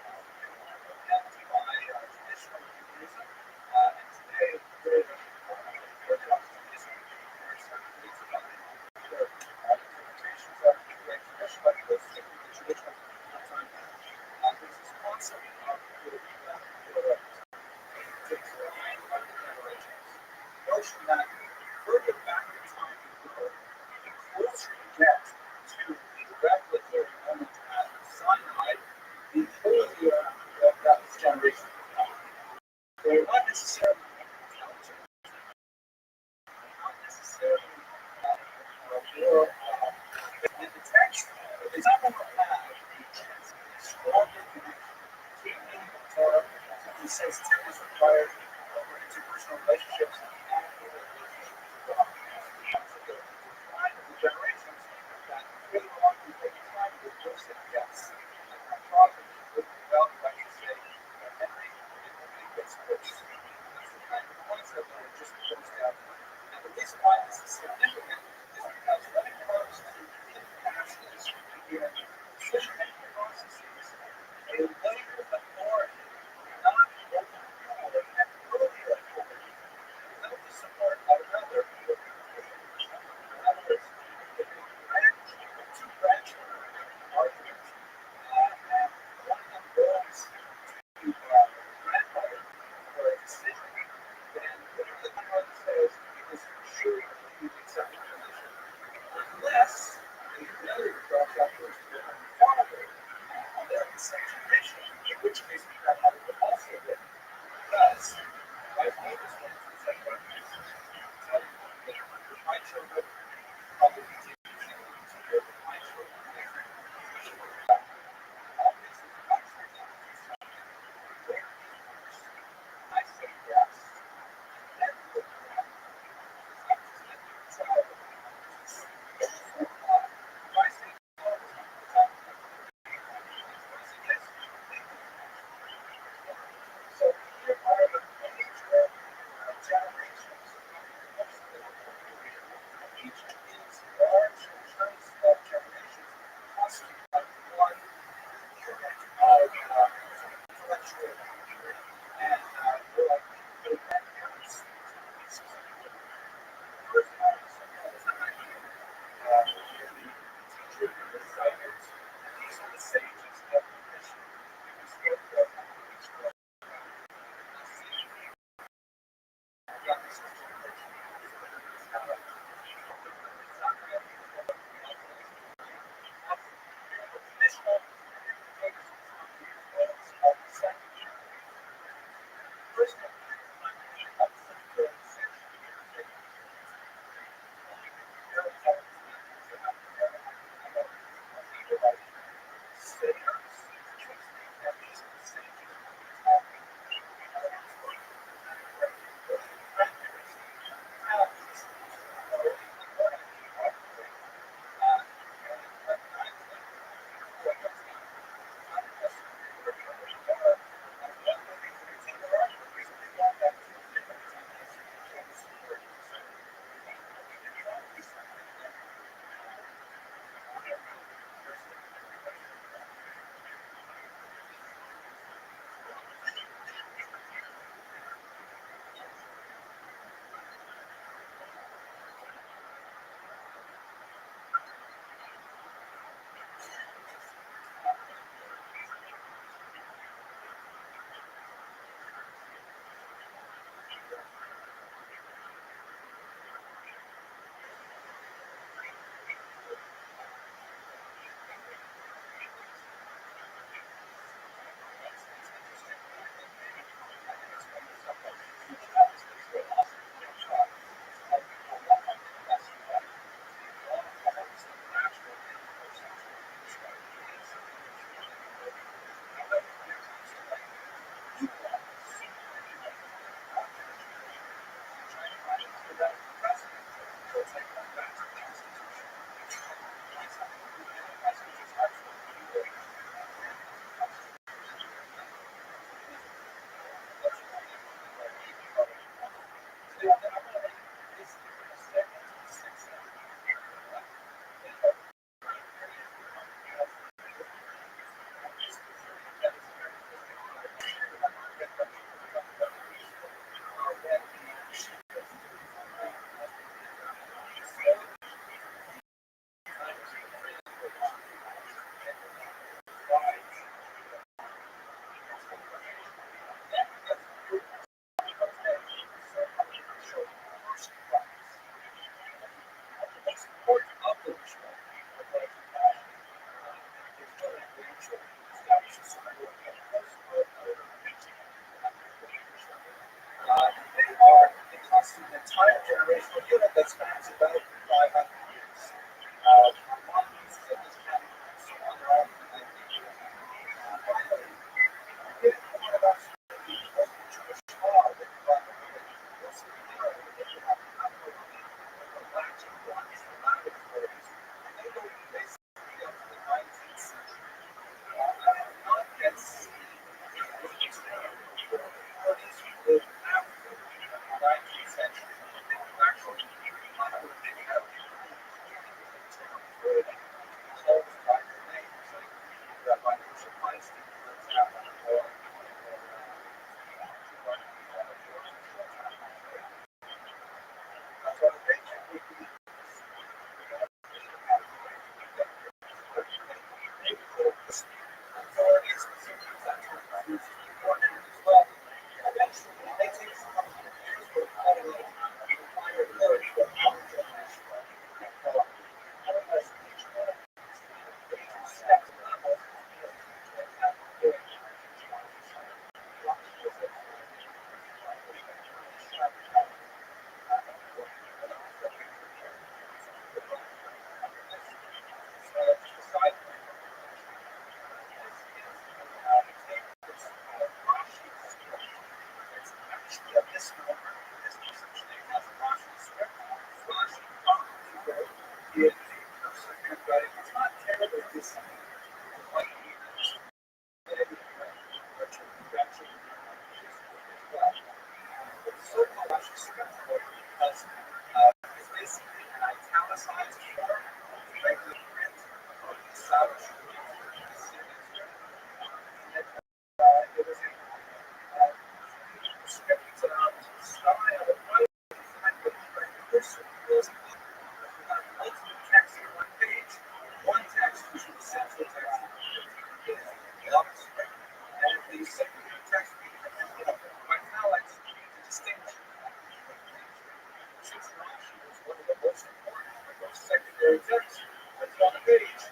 very text that's on the page.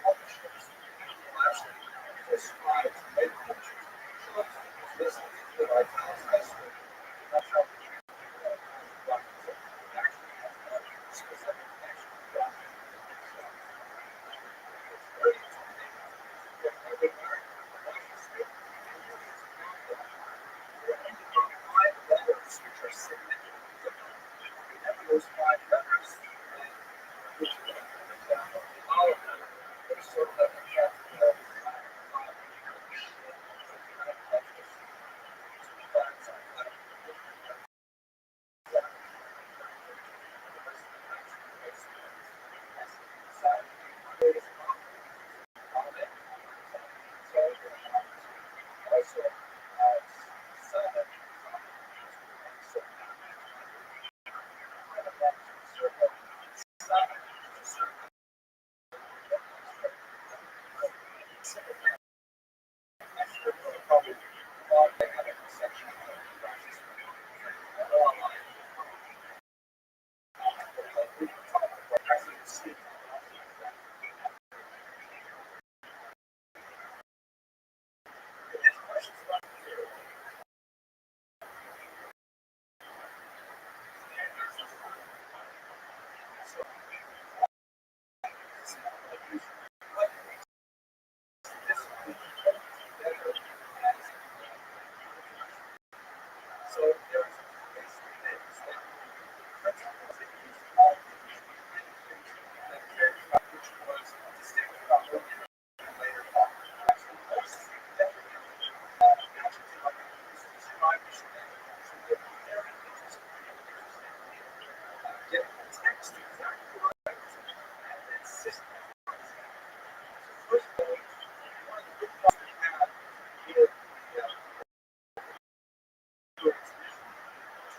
Publishers, lastly, describes many cultures, shows, listens to the italicized story. That's how the actually has a specific connection to God. It's very intimidating. If I would learn Rothschild, there are 5 letters which are significantly different. Remember those 5 letters, and which are all of them. They're sort of so there's basically things that principles that use all that carried out which was distinct from earlier and later thought. Actually, most significant adjective I can use to describe the shenanigans and the very interesting getting the text exactly right and then systematizing it. So first of all, one of the big problems we have with the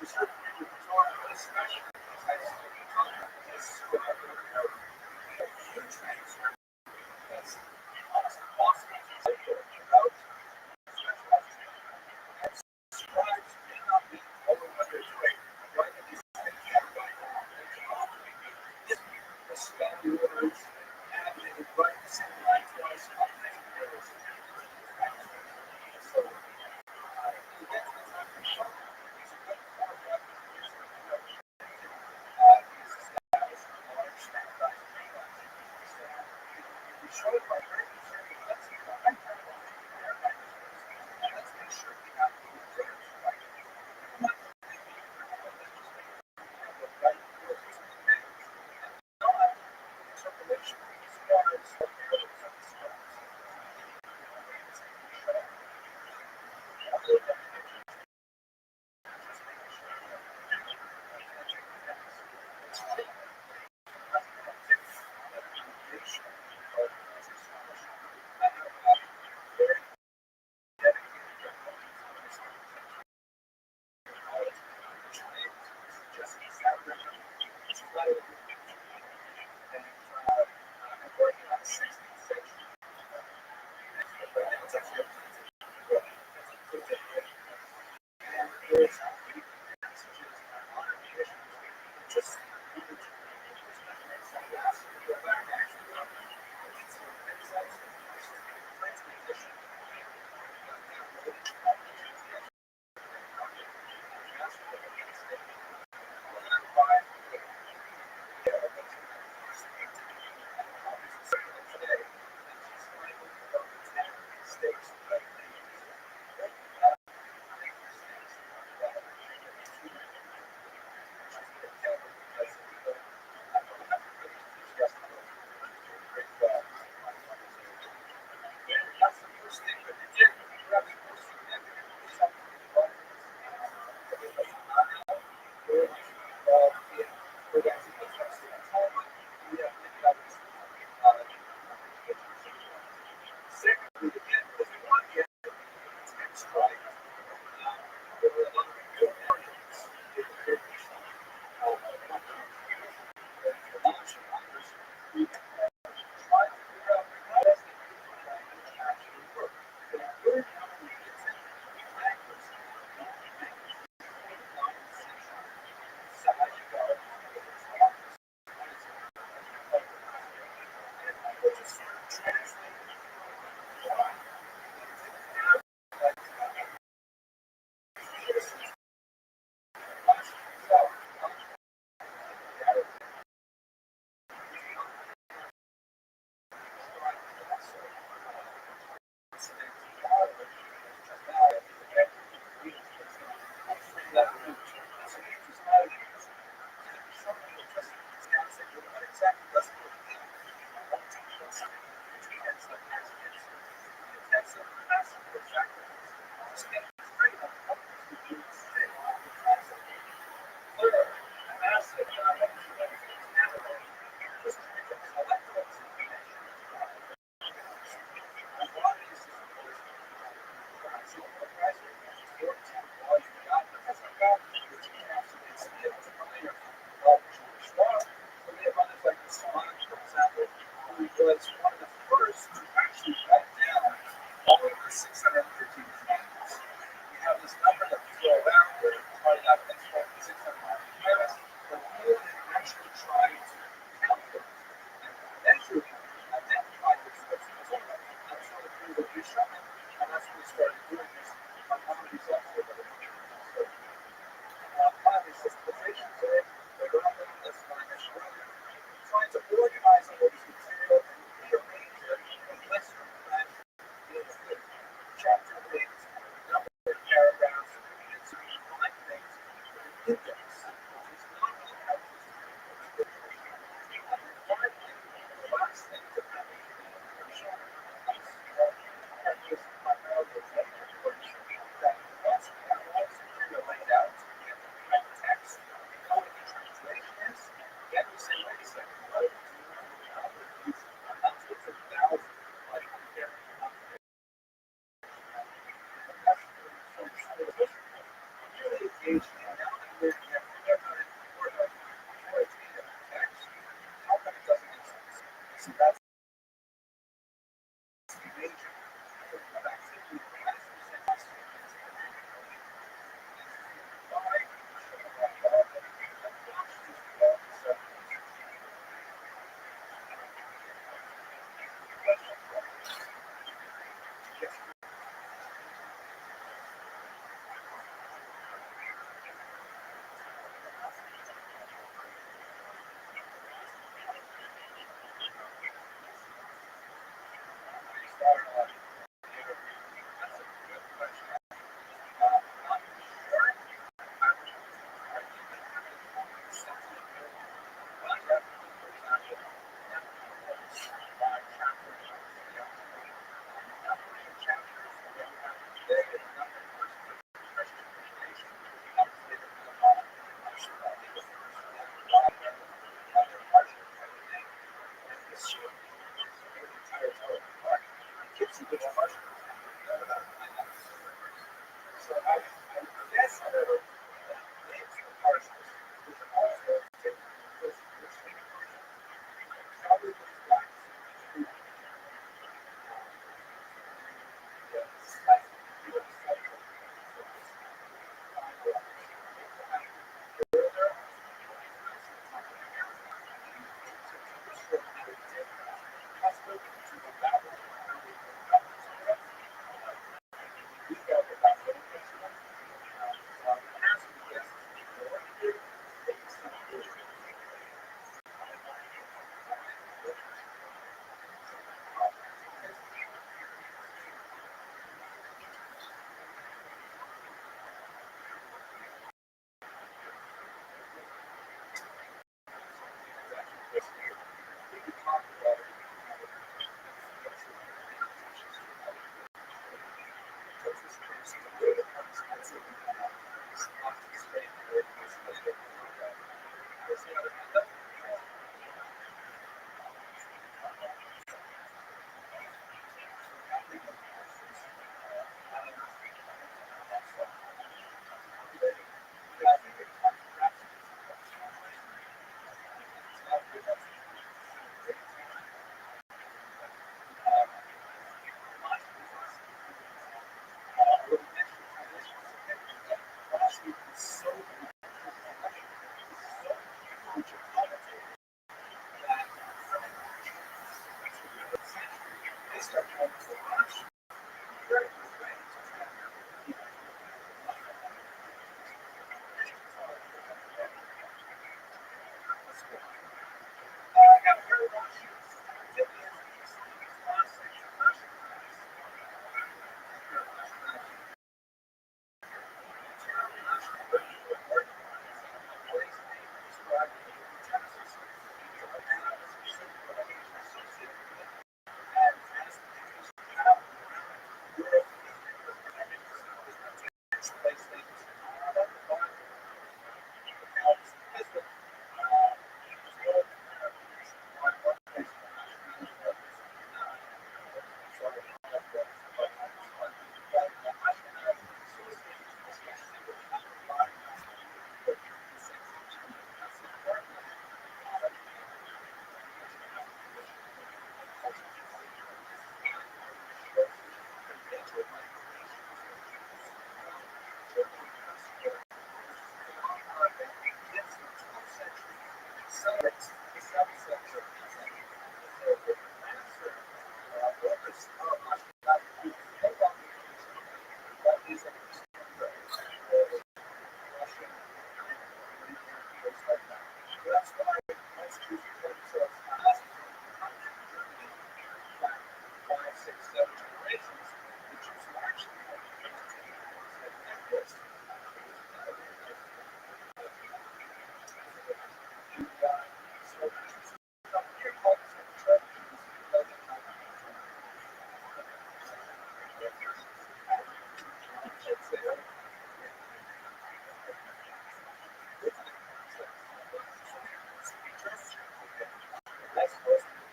to certain people who talk about especially as this huge transfer that's possible to circulate without specializing. And scribes may not be over what they're doing, right? And these things are going on. The spelling words, and they would write the same line twice, not many words. So, to get to the time of show, it's a good format. Show it by very certain let's make sure we have the words right. Right words and not interpolation as far as what the other sentence goes. It's true.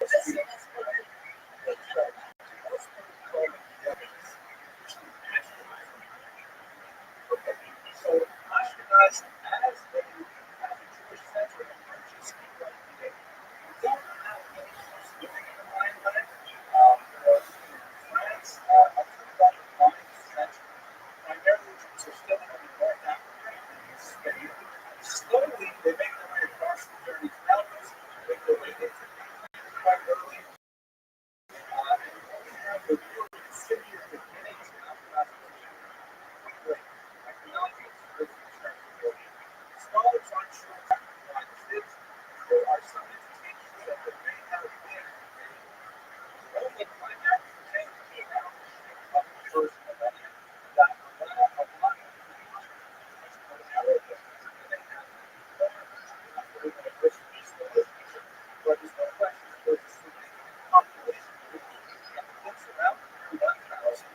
So Ashkenaz, as a Jewish center, just like today, don't have any living in the mind of it. France, up to about the 9th century, primarily Jews are still in North Africa and Spain. Slowly, they make their way across the Pyrenees Mountains, make their way into England quite early, and we have the real insidious beginnings of Afro-Asian economics, scholars aren't sure exactly why this is. There are some indications that there may have been a Roman climate contained around the first millennium that allowed a lot of Arab and they have but there's no question that there's a significant population that lives around 1,000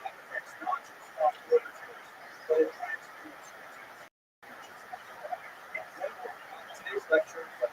affects not just cross-border Jews, but it tracks Jews. Today's lecture is like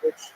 which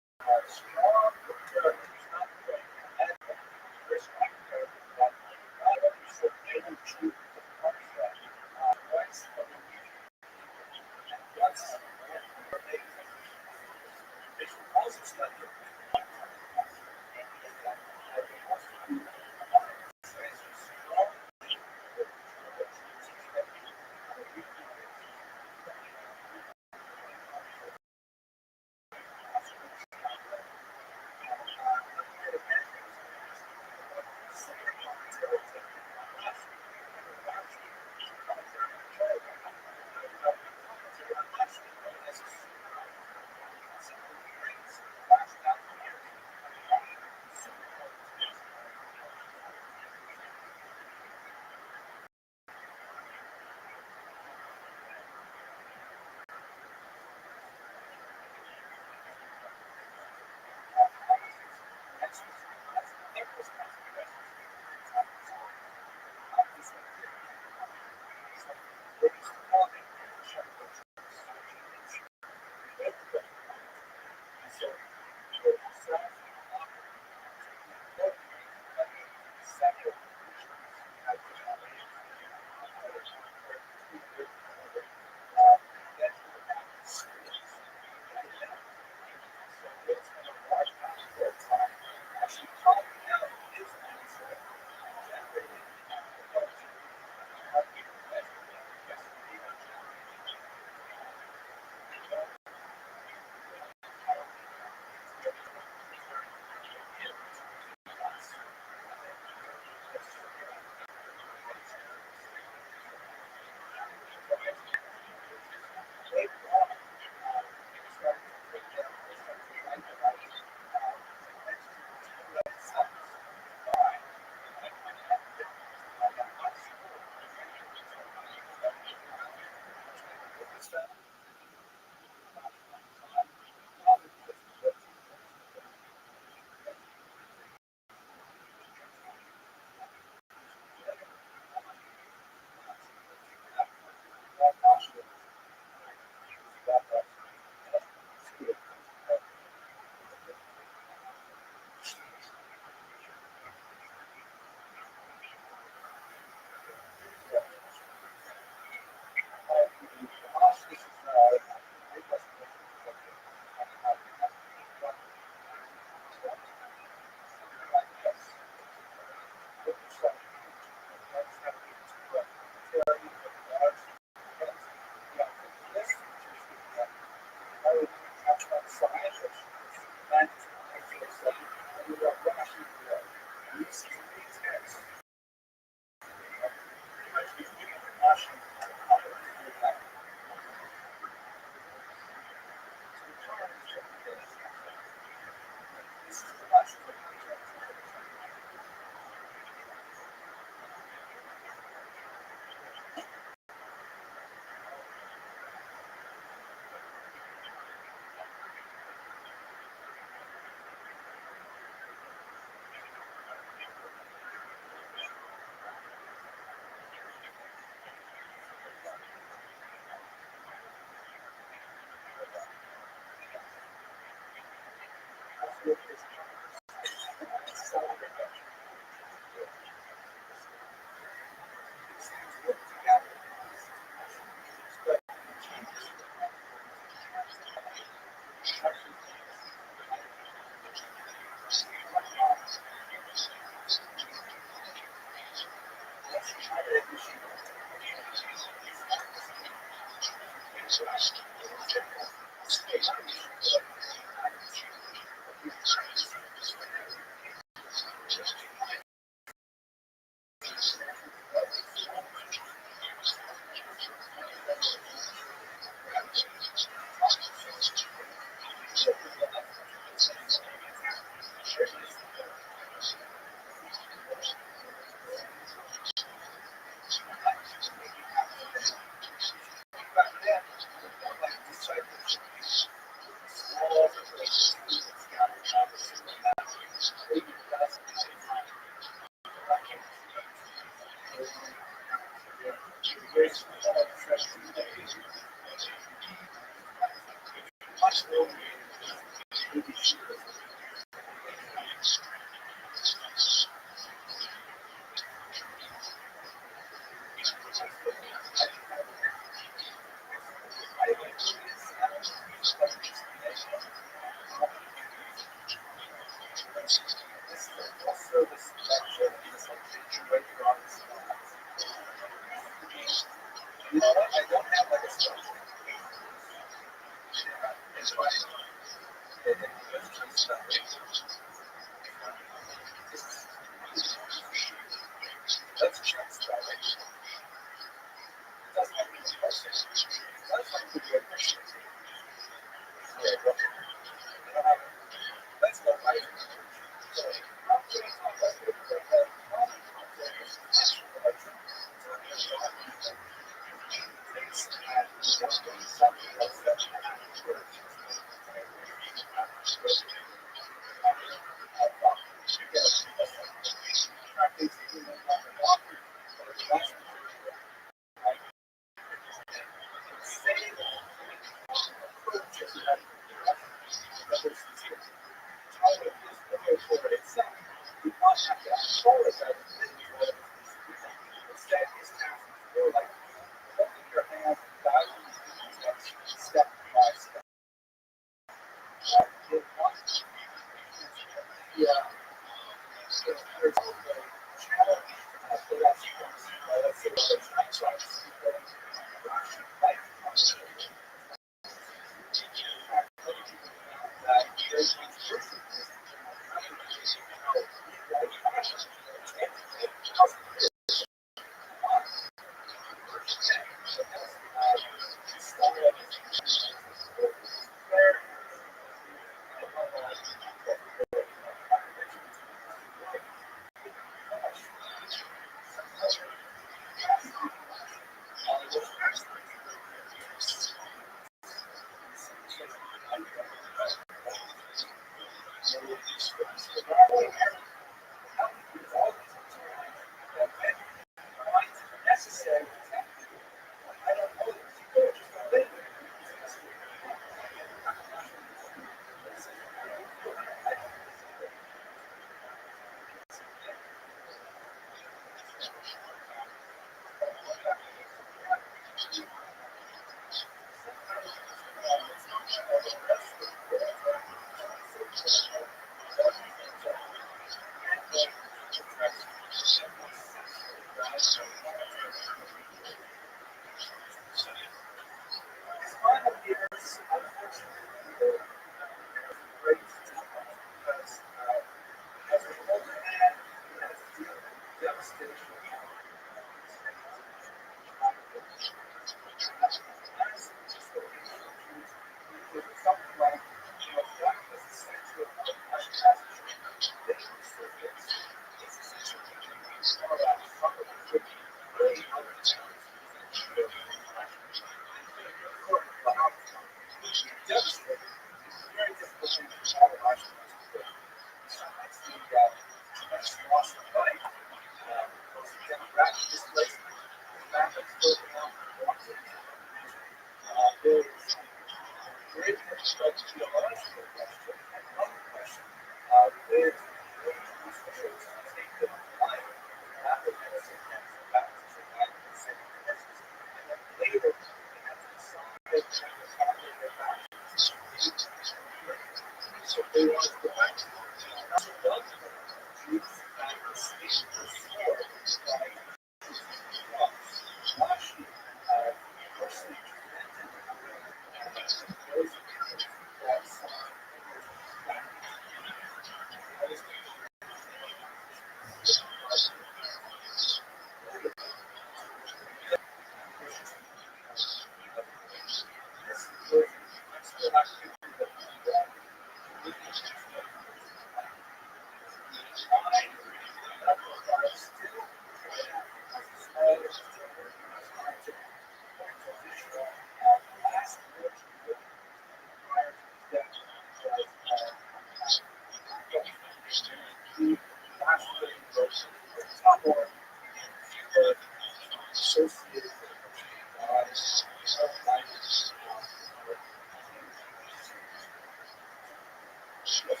There's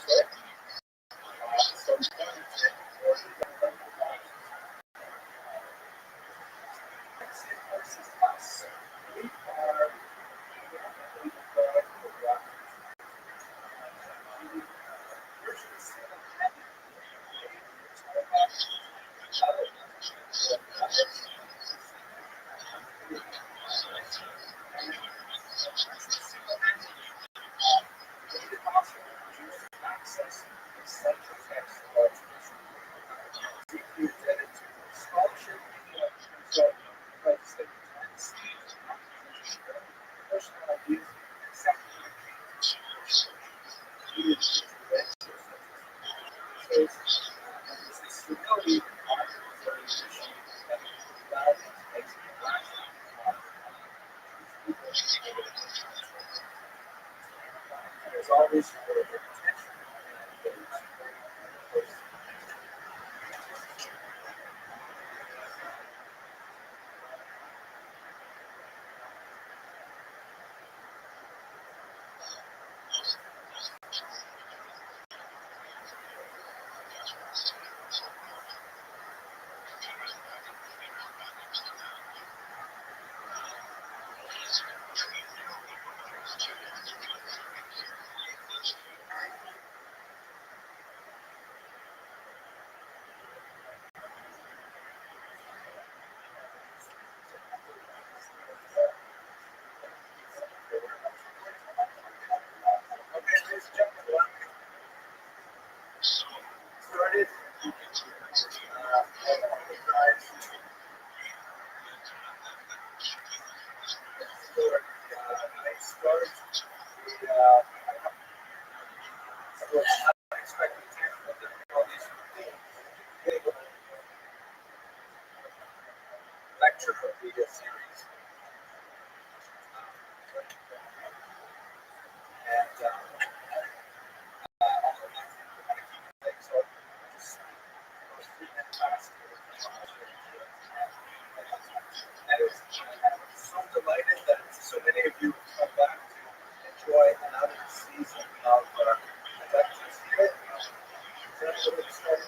always started. Lecture video series, and and it's so delighted that so many of you come back to enjoy another season of lectures here. That's what it's started.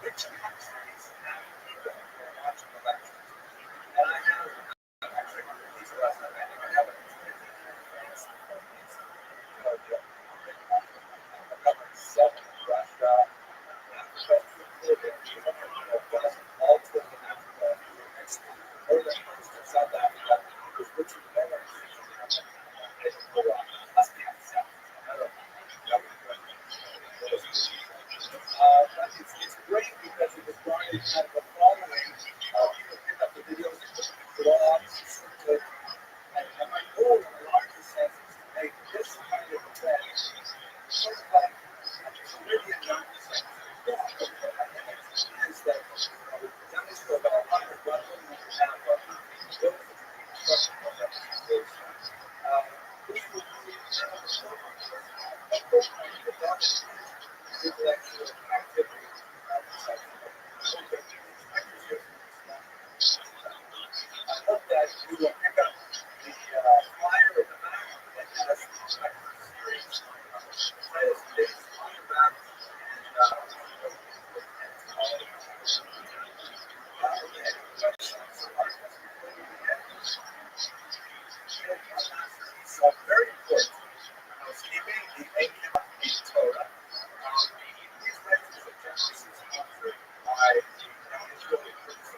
which countries have people who are watching elections? And I have actually these are last night. I think I have it. France, Belgium, I've got like 7 Russia, Africa, all 12 in Africa, Mexico, Northern Coast of South Africa, with Richard Miller. Must be on South. I don't know. But it's great because it was brought in kind of a following. People pick up the videos, blogs, circulate. And my goal in a larger sense is to make this kind of event sort of like really a young sense. Is that we've done this for about 100 levels and we have built the structure of that stage. This will be intellectual activity. I hope that you will pick up the flyer in the back that has the series. Titles and dates on the back. So very important. Housekeeping, the income in Torah. These lectures are generally sponsored by the Israeli Christian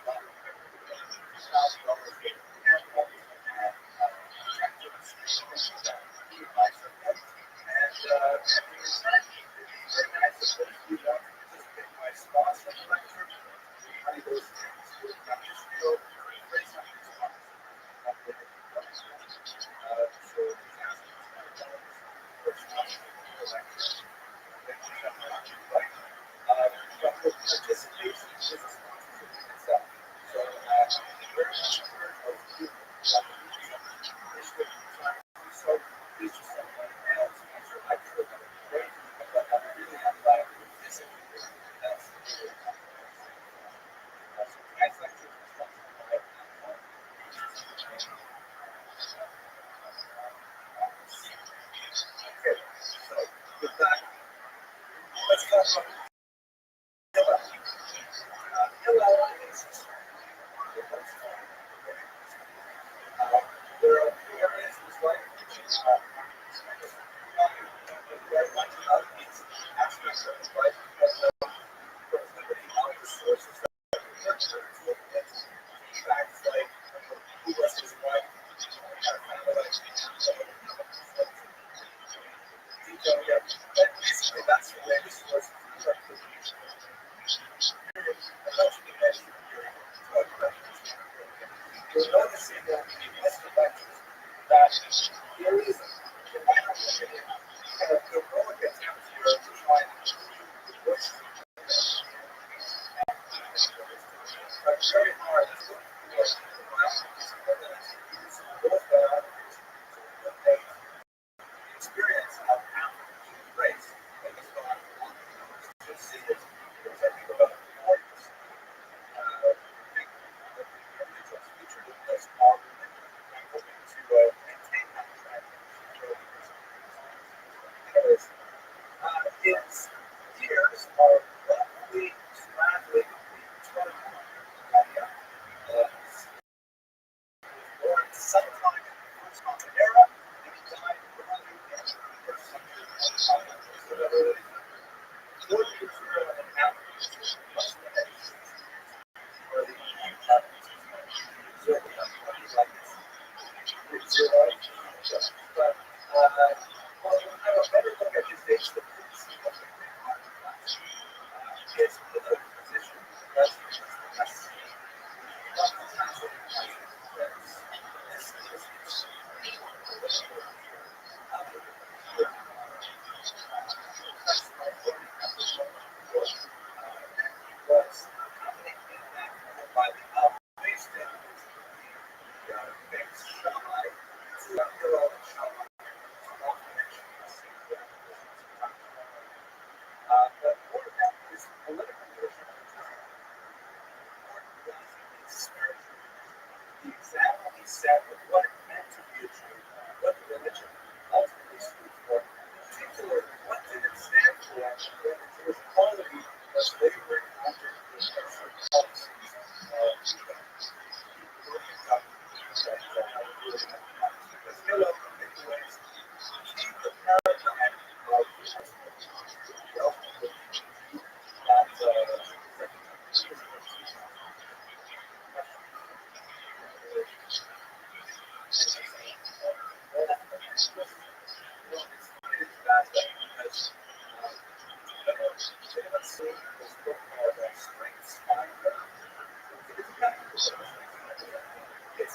participation is a sponsorship in itself. So, very much encourage those people so please just someone else sponsor lecture that would be great. But I'm really glad to visit you. That's tonight's lecture is sponsored by Okay, so with that, let's talk about Hillel. Hillel is there are a few areas in his life which very much about these aspects of his life because there was nobody else sources that facts like who was his wife, how family life, detail, yeah. But basically that's the latest source of the you'll notice in the list of lectures that there is, in my opinion, kind of heroic attempt here to try to push but very hard to look for both the experience of African race that has gone on to see it. Because I think about 40% featured in this argument. I'm hoping to maintain that trend. Anyways, its years are roughly straddling the 20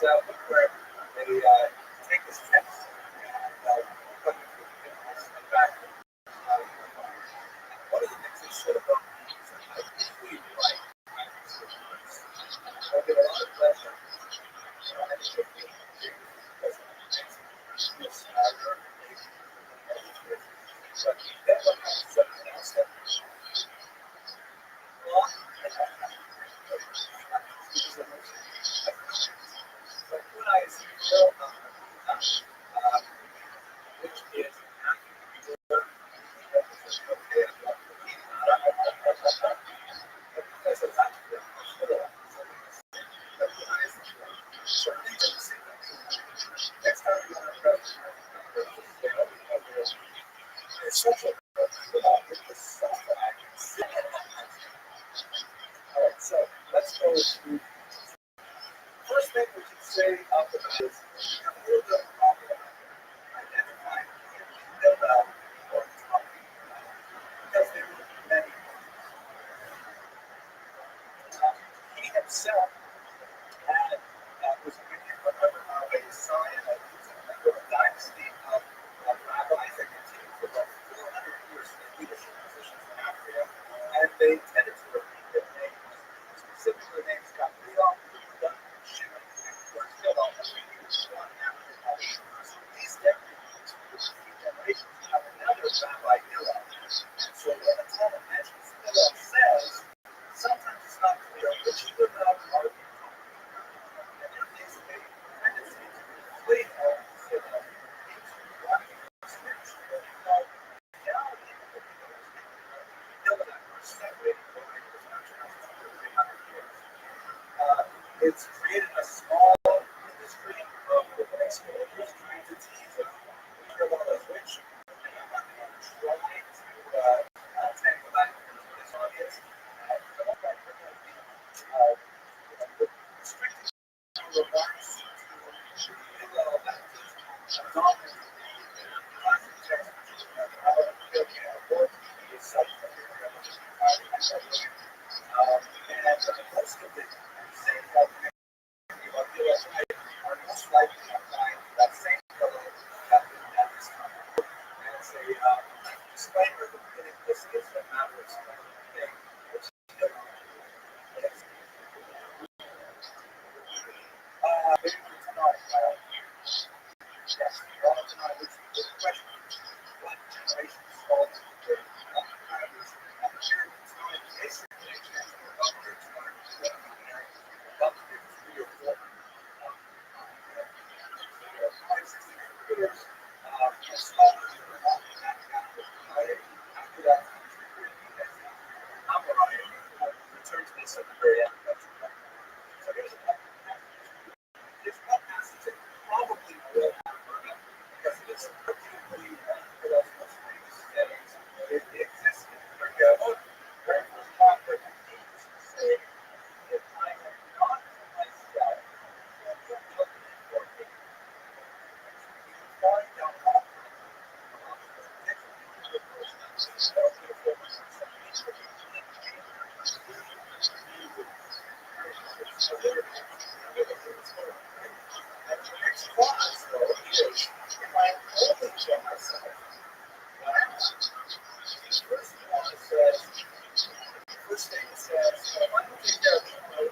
where they take this text and put it back. One of the things they should have done is really like I get a lot of pleasure. I think because it makes smarter. But then what happens something else that but when I see which is so let's go to first thing we should say up about is a little bit of identifying or talking because there were many. He himself had was a Messiah, was a member of a dynasty of rabbis that continued for about 400 years in leadership positions in Africa, and they tended to repeat their names. Specifically, names Gabriel, Shimon, and Rothschild, one after another. So these generations have another rabbi Hillel. And so when the Talmud mentions Hillel says, sometimes it's not clear which Hillel are we talking about. And there is a tendency to conflate all these Hillel into one spiritual Hillel. Now, Hillel that are separated from this nationality for 300 years. It's created a small industry of rabbinic scholars trying to tease it. Hillel is rich, and I'm not going to try to tangle that into this audience. Restricting remarks to Hillel that is dominant classic text, and most of it saying that are most likely to find that same Hillel at this time. And it's a disclaimer at the beginning of this is a matter of explaining the thing, which Hillel is. Maybe for tonight, yes, tonight is a good question. What generation falls into I'm sure it's not a basically about 3 or 4 years. After that, return to this at the very end. So here's there's one passage that probably will have heard of because it is particularly for those most famous studies. It exists in the very first chapter. He used to say, if I am not myself, then you're looking for me. You can find out how so there and the next clause, though, is if I only show myself, what happens? First clause says, first thing it says, well, I don't think there's no I'm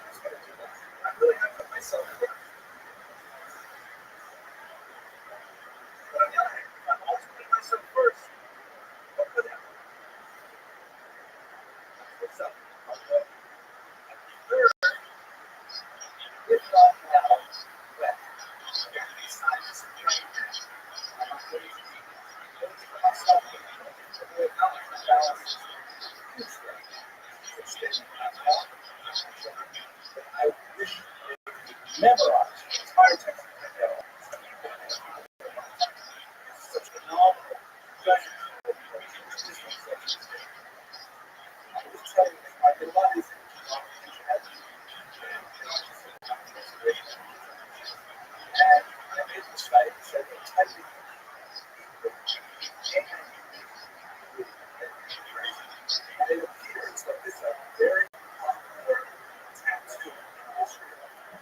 just going to do that. I'm really going to put myself first. But on the other hand, if I'm always putting myself first, what could happen? What's up? Third, if not now, when? There can be signs of change. I'm not going to for myself. Really not like the balance. I wish I memorized the entire text of the Bible. Such a phenomenal treasure. I will tell you, I did a lot of these things. And I made this study that said that typing and it appears that this is a very popular tattoo in Israel.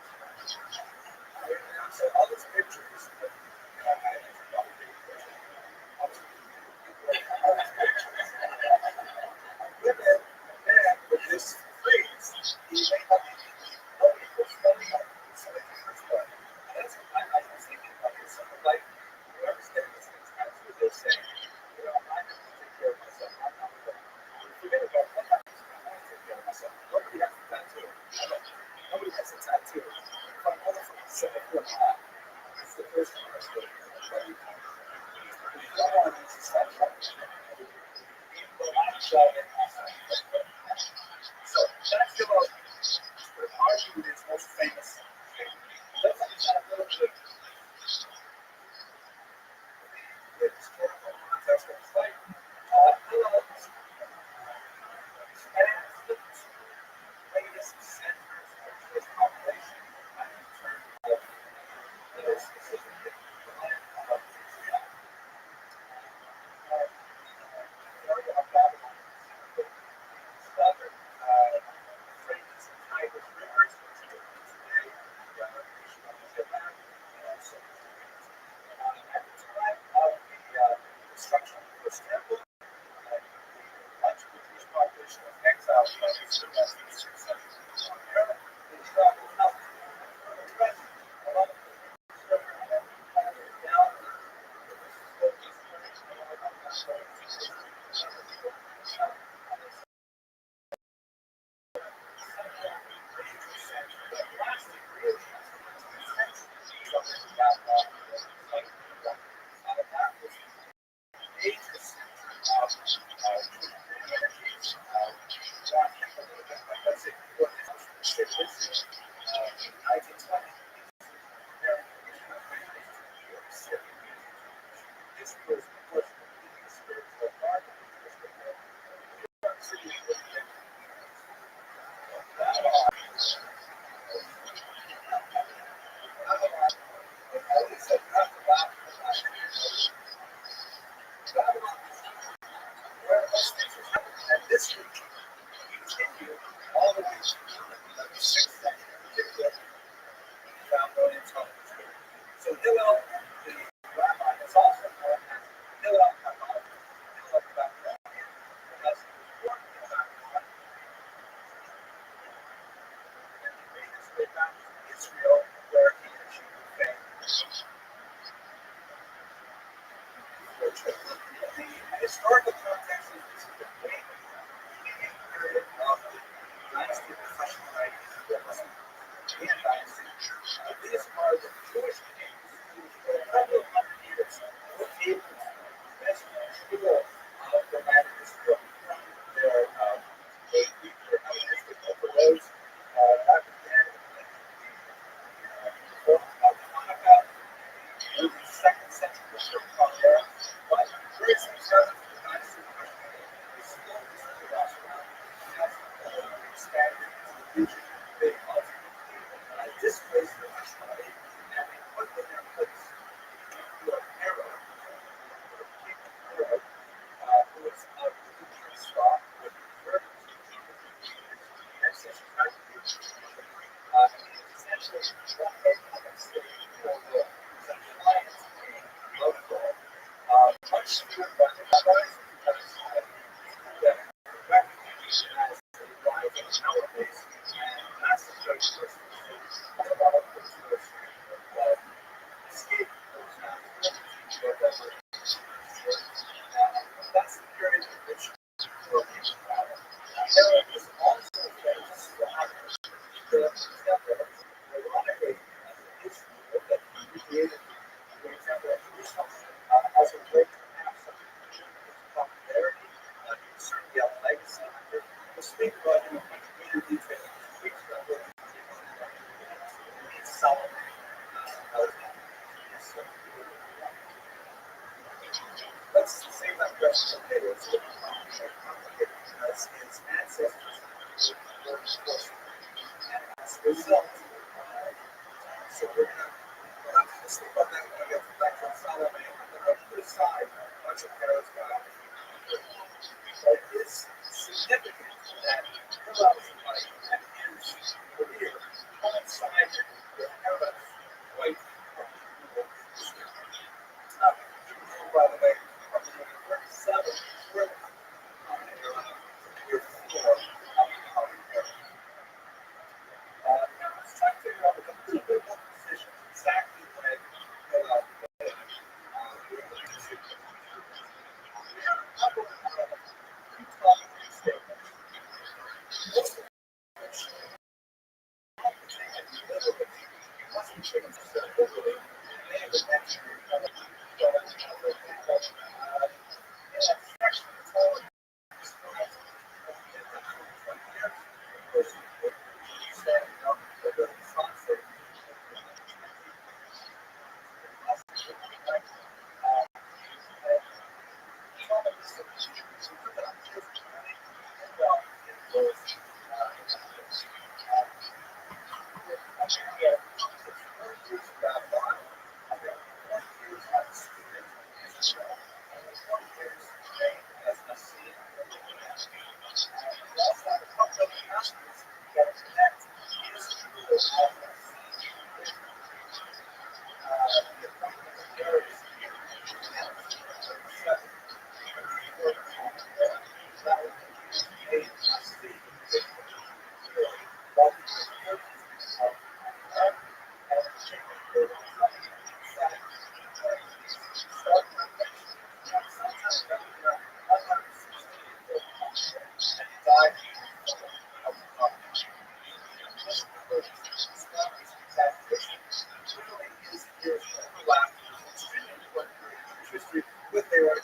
History with their and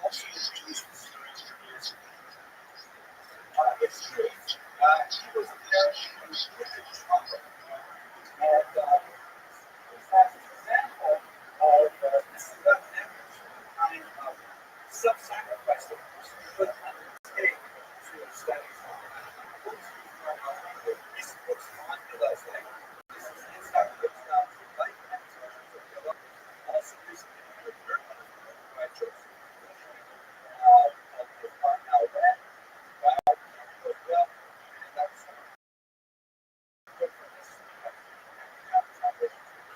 also with Jesus. It's true. He was apparently a trumpet. And in fact, an example of this is a kind of self-sacrifice that a person could undertake to study. These books on Hillel's like this is his stuff. It's not like also this by Joseph. Now that well, and that's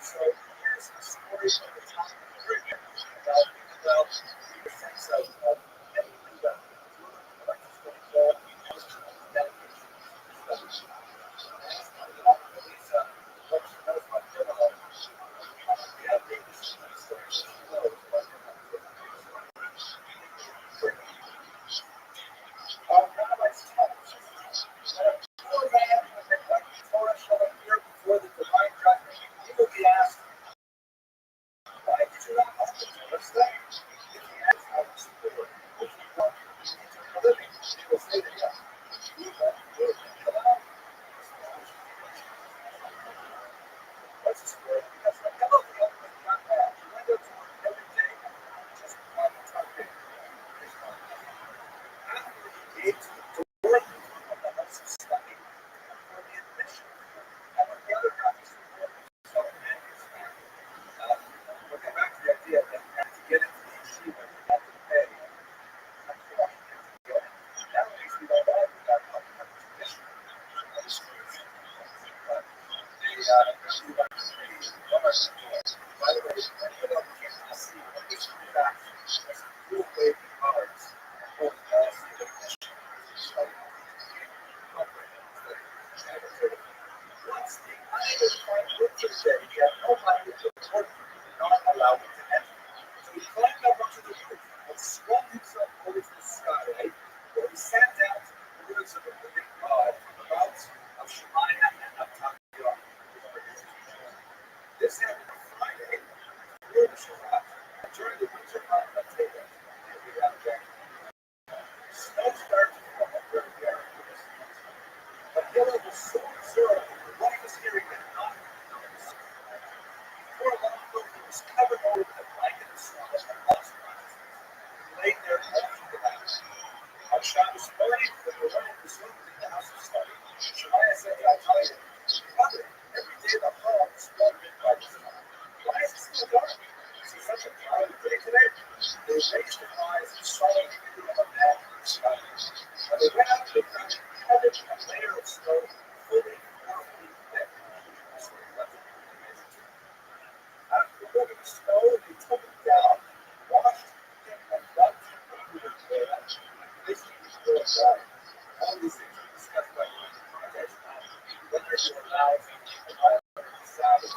so here's the story of the top of the Caribbean about the sense of anything that before the divine judgment, he will be asked, why did you not open to us then? If he asks how to support, if you want eternal living, he will say to him, you won't do it alone. What's the story? Because the fellow the ultimate not bad. He went up to work every day, just one time. After he gave to the door of the house of study for the admission, and when the other guys were so and his family, we'll get back to the idea that you have to get into the yeshiva, you have to pay. That makes me like, oh, we got to have a tradition. By the way, anyone else can't see what each of the back is blue wavy cards for the policy of admission. So, once the unidentified group of said he had no money to report, not allowed him to enter. So he climbed up onto the roof and swung himself over to the skylight, where he sat down to the words of the living God from the mouths of Shemaiah and of Takiyah. This happened on Friday, during the Shabbat, and during the winter month of Teva. We have snow started to fall very, very quickly. But Hillel was so absorbed in what he was hearing that not notice. For a long time, he was covered over with a blanket of snow and lost consciousness. He lay there watching the night. On Shabbos morning, when the woman was looking in the house of study, Shemaiah said to Ataliah, Mother, every day the hall is filled with by the snow. Why is it still dark? Is it such a cloudy day today? They raised their eyes and saw the figure of a man in the sky. When they went out, they found covered in a layer of snow fully 4 feet thick. After removing the snow, they took it down, washed it, and dumped it into the toilet. This is still dry. All these things are discussed by the context of whether to allow the Sabbath.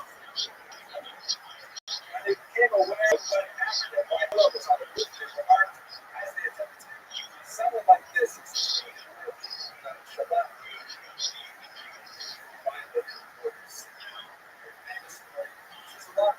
When they became aware of what happened, and my love was on the roof of their heart as they attempted to. Someone like this is Shabbat. Finally, famous story. She's a lot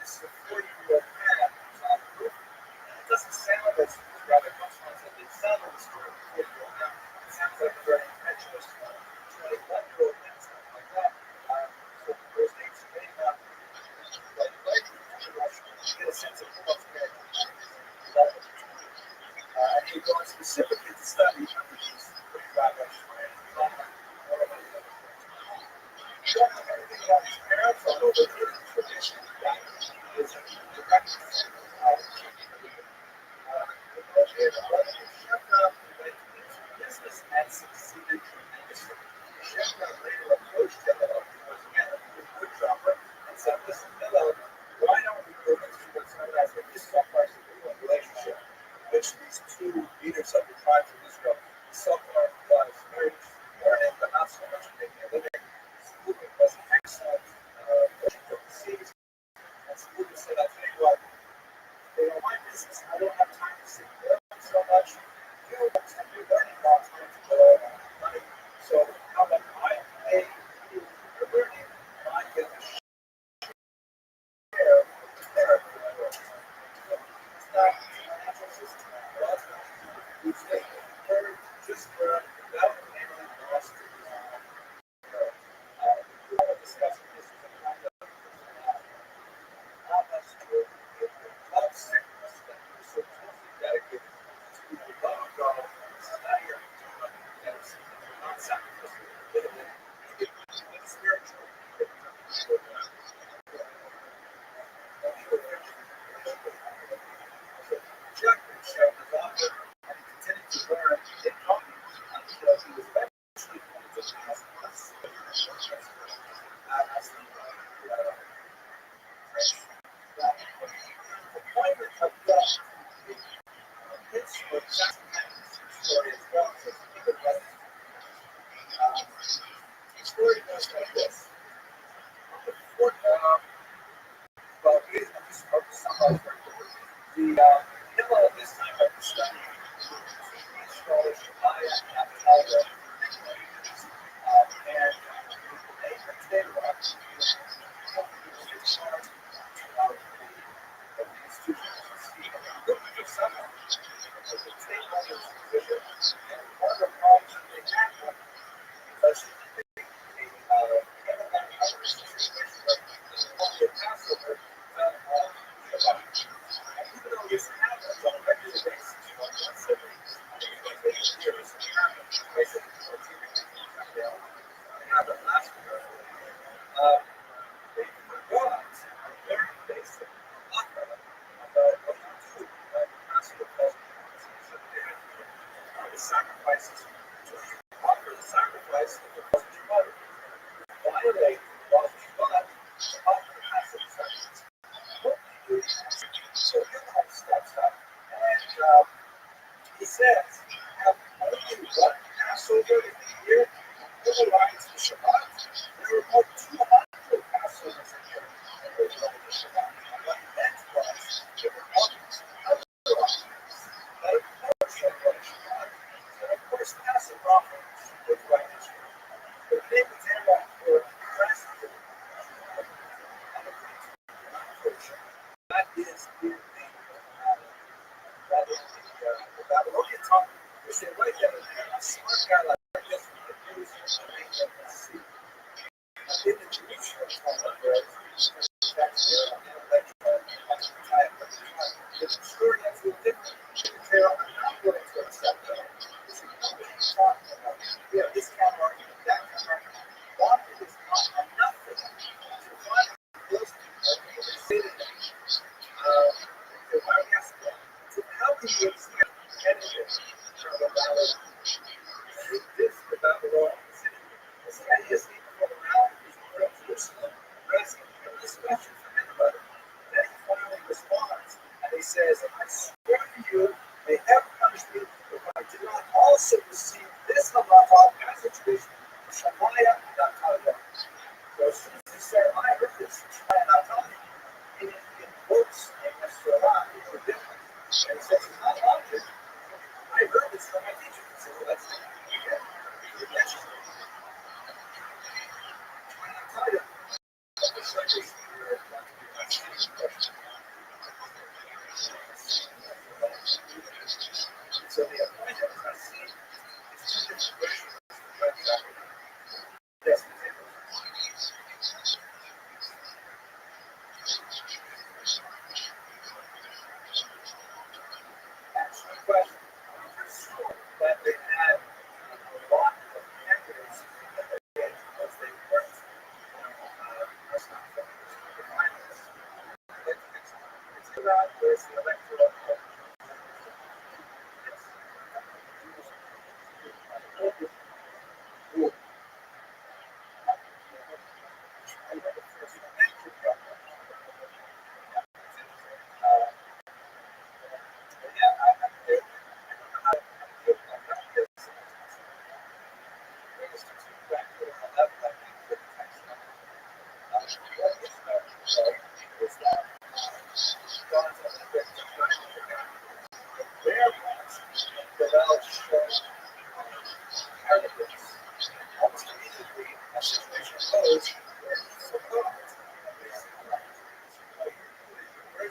this is a 40-year-old man who's on the roof. It doesn't sound as Rabbi Rothschild said, it sounds like a story of a 40-year-old man. It sounds like a very impetuous 21-year-old man, something like that. So those dates may not like you get a sense of who else cares. And he goes specifically to study under these three rabbis. You don't know anything about his parents, although there is a tradition that is a direct business and succeeded tremendously. Sheffer later approached Hillel, who was again a good dropper, and said, listen, Hillel, why don't we move into what's known as a Yisrael relationship, which these two leaders of the tribes of Israel, Issachar was very important, but not so much making a living. Movement was an excellent worship of the seas, and Movement basis. I don't have time to sit there so much. You're learning about time to go money. So how about I pay you for learning, and I get a share of the therapy I learned. It's not a financial system. We stay prepared just for without any loss to we want to discuss this as a kind of how much to love sickness that you're so totally dedicated to the love of God. It's not your that's not sacrificing a bit of it. It's spiritual. Jack himself is on it and he continued to learn in talking until he was eventually going to pass us. The point of death hits for Jack's story as well. So the story goes like this. Well, I'm just focused on the middle of this time of the study, scholars Rabbi and Alda, and they were up to the start of the institutions. Looking for someone to take on this position, and one of the problems that they had was they Passover even though this happens on a regular basis, once every years, it happened last year. They forgot a very basic offer about what you do at Passover festivals. So they had the sacrifices. So you offer the sacrifice of the first mother. Violate the laws of God to offer the Passover sacrifice. What do you do? So Hillel steps up and he says, have only one Passover in the year, otherwise the Shabbat. There were about 200 Passovers a year. And there was only the Shabbat. What he meant was, there were others, other offerings, that of course are going to Shabbat, and of course Passover offerings with righteousness. But they would tell that for present, that is in the Babylonian time. They say, right there, a smart guy like this would use to make them see. In the Jerusalem time, where that's their intellectual type of time, the historians were different. They are not willing to accept that. Nobody's talking about, this kind of argument, that kind of argument. Logic is not enough for them to find those people who say that how can you expect anything from the Babylon? This the Babylon city. This guy is even from around Jerusalem, asking this question from anybody. Then he finally responds, and he says, I swear to you, may heaven punish me if I do not also receive this Halacha as a tradition, Shemaiah Natalia. So as soon as he said, I heard this, Shemaiah Natalia, he invokes a Torah, a different. And he says, it's not logic. I heard this from my teacher. He said, well, that's not again. You mentioned it. And I tell you, the second year, so the appointed trustee is two situations. Yes, that's the question. That they had a lot of candidates that they did because they worked it's about this electoral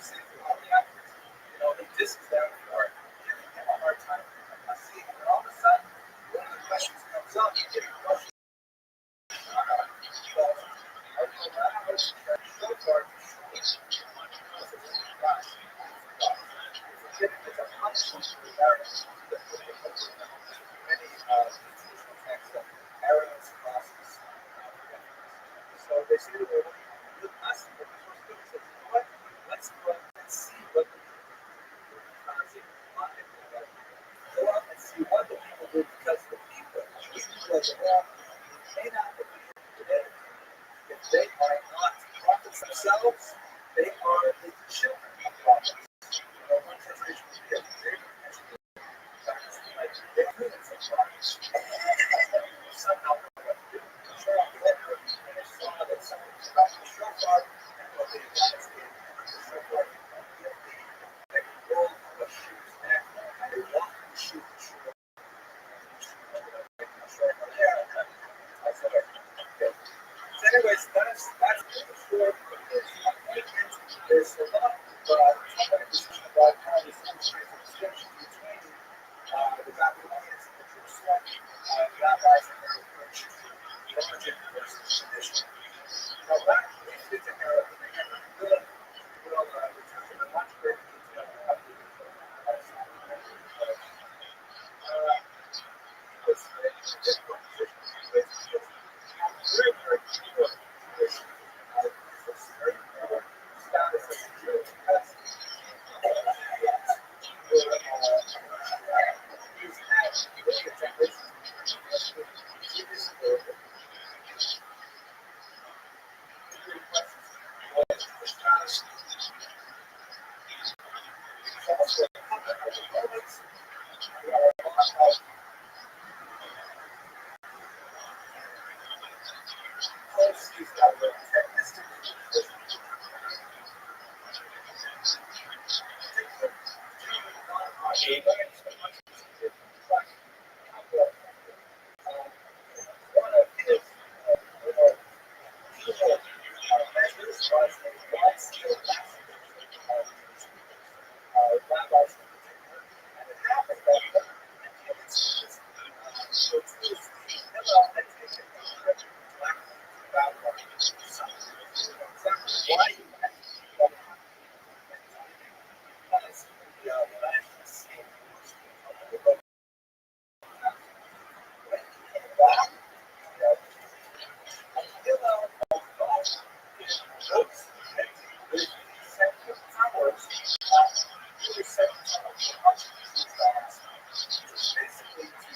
saying about the actors, the disc there for giving him a hard time seeing him. And all of a sudden, one of the questions comes up, you get a question. So, I go around with the show card, it's a punishment for Americans that many institutional texts that arrows crosses. So they say to me, the last thing that we're supposed to do is, you know what? Let's go out and see what the go out and see what the people do because the people as well may not believe today. If they are not prophets themselves, they are the children of prophets. One translation is they humans of prophets. Somehow and I saw that someone was about to show up and what they got is the shofar like a roll of a sheep's neck and they walk the sheep shore. I said, okay. So anyways, that's the story. There's a lot of discussion about how this illustrates the distinction between the Babylonians and the Jerusalem rabbis and their approach to logic versus tradition. Now, back briefly to Herod, we'll return to the much greater detail of the was a difficult position very, very poor position his very poor status as a Jew because he's had many generations one of his measures was a wide-scale rabbis in particular, and it happened that in instances, so Jews, Hillel had taken a trip back to Babylon. Exactly why he went, but because the land was saved. When he came back, Hillel thought those with secular powers really set much of these gods basically to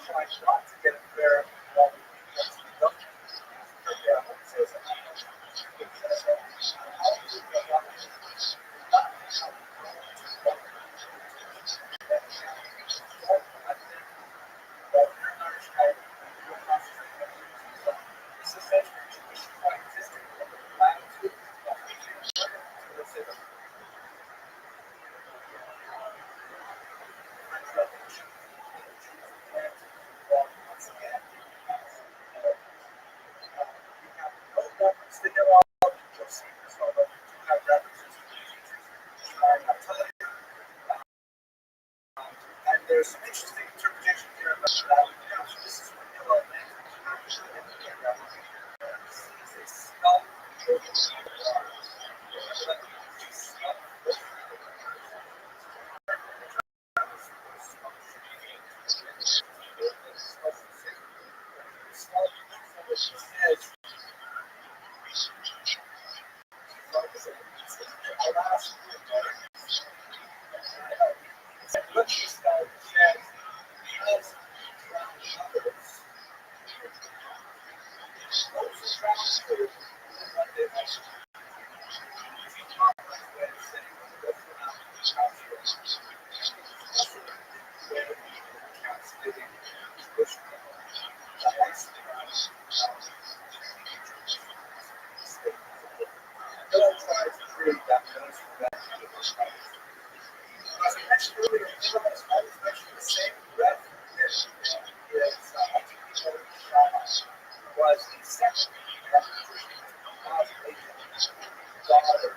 try not to get a fair against the government. Says this is essentially Jewish coexisting with the latitude of the and there's some interesting interpretation here about that. This is what Hillel meant. Sees a skull. Was the second daughter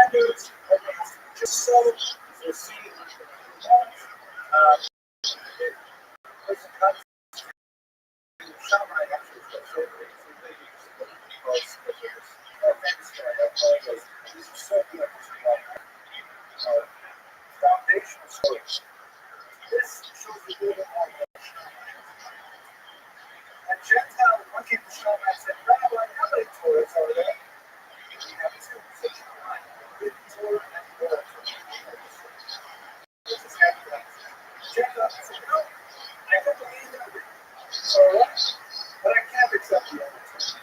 standards, just so you see there's a country Shammai actually goes over it, so they use the most of this. This is so good. Foundational stories. This shows you good on a Gentile looking to Shammai said, Rabbi, how many Torahs are there? We have two. So Shammai, with Torah and Torah. This is happening. Gentile said, no, I don't believe in it. Torah, but I can't accept the other two.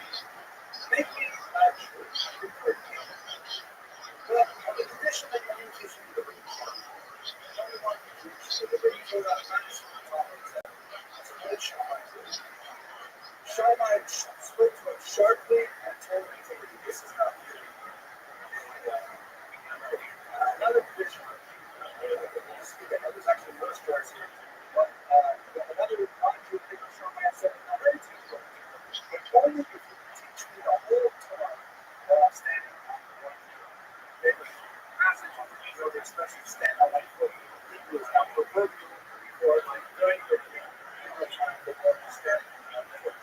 Make me true. But on the condition that you use this in the religion, no one can use the religion that matters to the Father. That's what Shammai did. Shammai spoke to him sharply and told him to leave. This is not good. Another tradition, there's actually more stories here, but another non-Jew thing Shammai said, I'm ready to go. But only if you teach me the whole Torah while I'm standing on one foot. Okay? Passage, the expression stand on one foot. Hebrew is not proverbial or like very quickly. English time before you stand on one foot.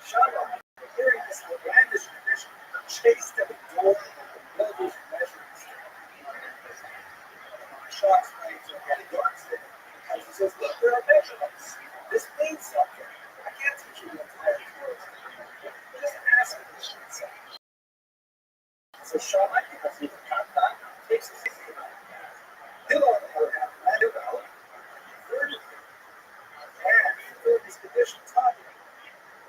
Shammai, hearing this outlandish tradition, chased them and drove them with builders and measurements. Shaw explains to him yardstick because he says, look, there are measurements. This means something. I can't teach you the entire Torah. Just ask me this should say. So Shammai, because he can count that, takes his Hillel, on the other hand, ran it out, converted him, and fulfilled his condition, taught him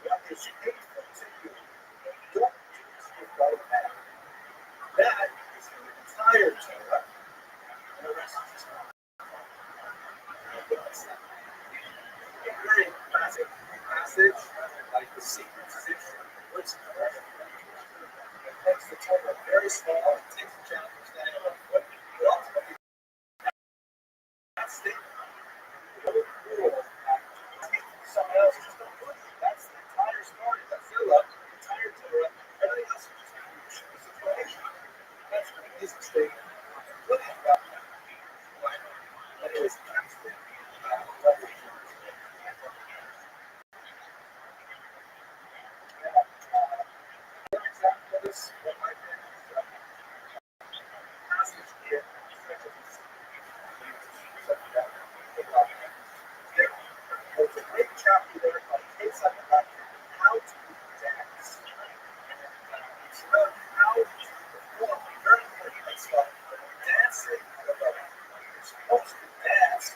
what is hateful to you. Don't do this without that. That is the entire Torah, and the rest is just a very classic passage, like the sequence is words of prayer. It makes the Torah very small, it takes the challenge standing on foot, but ultimately that's the really cool that someone else just don't do it. That's the entire story, that's Zillah, the entire Torah, everything else is just a situation. That's an amazing statement. What is about that? But it is absolutely there's a great chapter there called Case on the Left, How to Dance. It's about how to perform very important stuff. Dancing, you're supposed to dance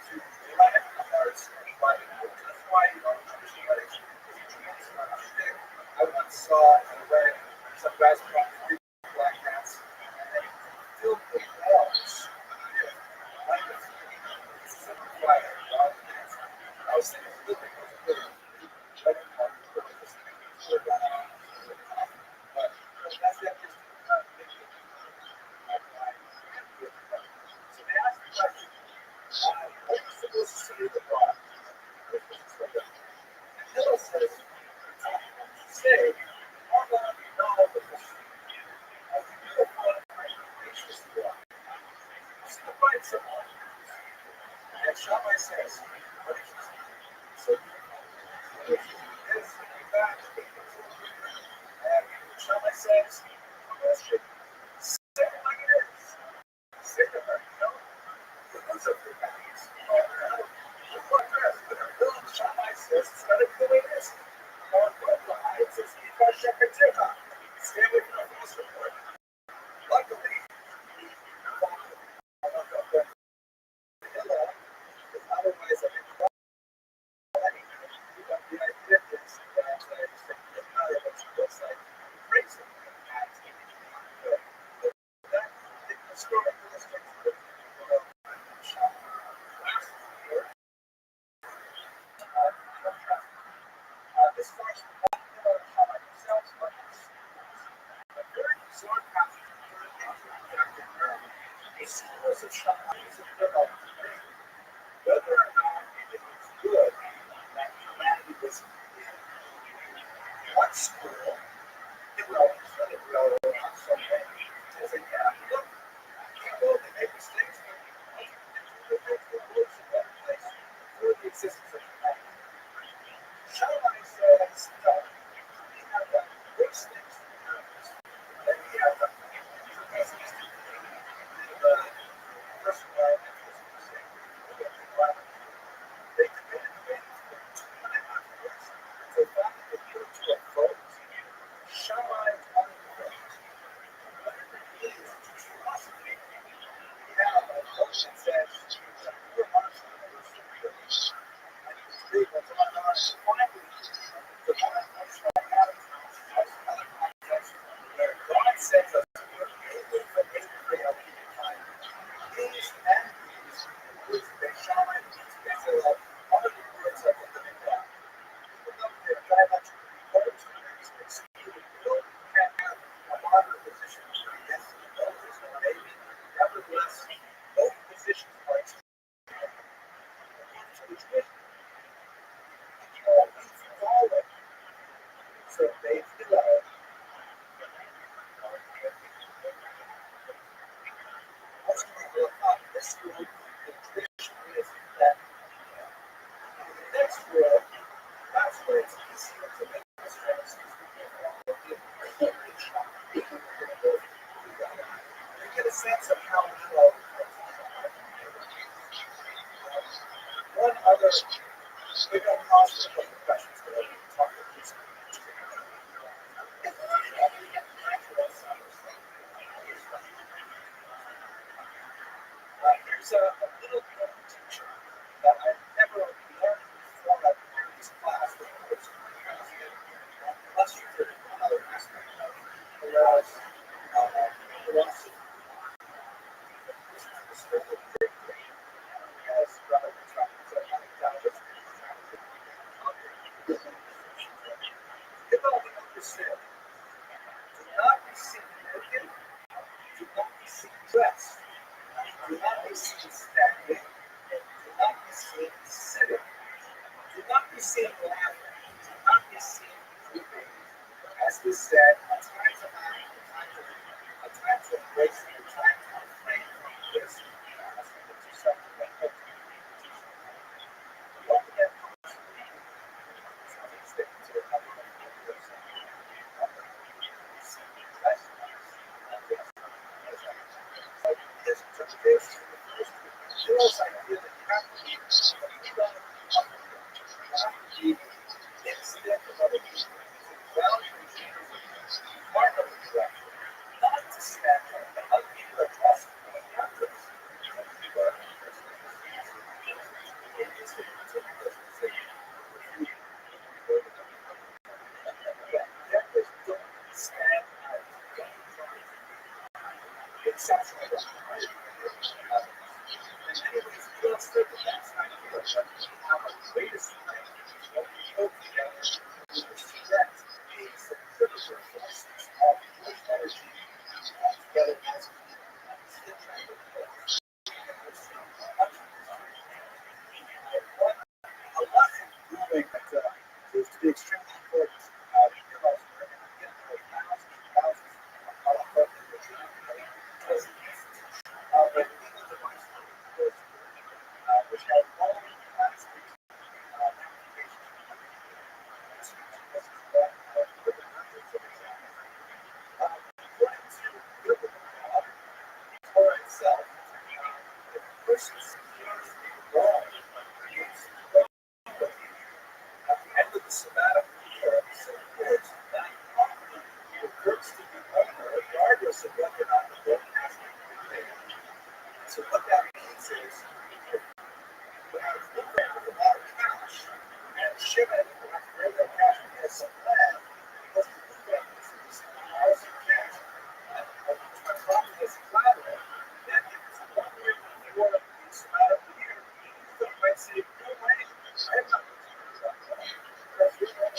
to drive the hearts of other people. That's why you don't understand what it's I once saw in a wedding some guys put on three black hats and they filled the walls with like this is a fire. I was thinking, look at those but that's that just so they asked the question, what are you supposed to say to the God? And Hillel says, say, Allah, no, but the beautiful and gracious God. See the fight someone. And Shammai says, what is this? So this and that. And Shammai says, question, say it like it is. Say it like it is. Those are the values. Shammai says, it's not a good way it is. It says, stay away from the false report. Luckily, otherwise, I mean, the idea is that it's like crazy. That the story illustrates the last year, this first Shammai themselves, but a very bizarre passage the schools of Shammai is whether or not it is good that school. Well, not so many. I said, yeah, look, people, they make mistakes, but the world's a better place for the existence of humanity. Shammai says, no, we have done worse things to the universe than we have done to the first environmentalists who say, they committed things for 2.5 years. So finally they put it to a vote. Shammai won the vote. Whatever it is, philosophy, we have a vote that says that we're honest universal universe. And it's big, but it's not honest. Finally, the one comes from Adam has another context where God sends us to work mainly for reality and time. These and these words that Shammai means basically like one of the words of the living God. Even though they're diametrically opposed, you can't have a moderate position against Moses or maybe. Nevertheless, both positions are according to the tradition. We follow. So they feel what's going on about this world, the tradition is that in the next world, that's where it's easier to make discrepancies between all of the you get a sense of how we all one other, we don't pause for the questions, but I can talk about this. There's a little teacher that I've never learned before I've learned this class, but it's illustrated in another aspect of it. Whereas, philosophy, this is the scope of great thing, as Rabbi Rothschild said, having done this, give all the understand. Do not be seen naked, do not be seen dressed. Do not be seen standing. Do not be seen sitting. Do not be seen laughing. Do not be seen weeping. As we said, a time to act, a time to embrace, a time to refrain from this. As we put yourself in that book. Don't forget something sticking to it. This interpretation Girls idea that you have to be incident of other people, part of the direction, not to stand up, but other people are trusted for the practice. Don't stand out. Exceptional. In many ways, it feels like the best idea, but our greatest strength is what we hold together with the strength is the critical forces of push energy together as a lesson moving that proves to be extremely important. Because we're going to get to thousands and thousands of because but legal device which have all kinds of according to biblical law, Torah itself, if a person secures a law against at the end of the sabbatical year, 7 years, that property reverts to the owner, regardless of whether or not the book has been completed. So what that means is, when I was looking at a lot of cash, and Shimon, who has very little cash, and he has some land, because the book that is hours of cash, and my property is collateral, then if it's 1 year before the sabbatical year, the might say, no way, I have not because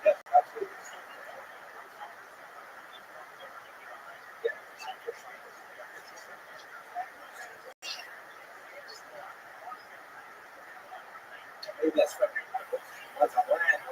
Yeah, absolutely. Yeah. Maybe that's right. What's on land?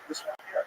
this one here.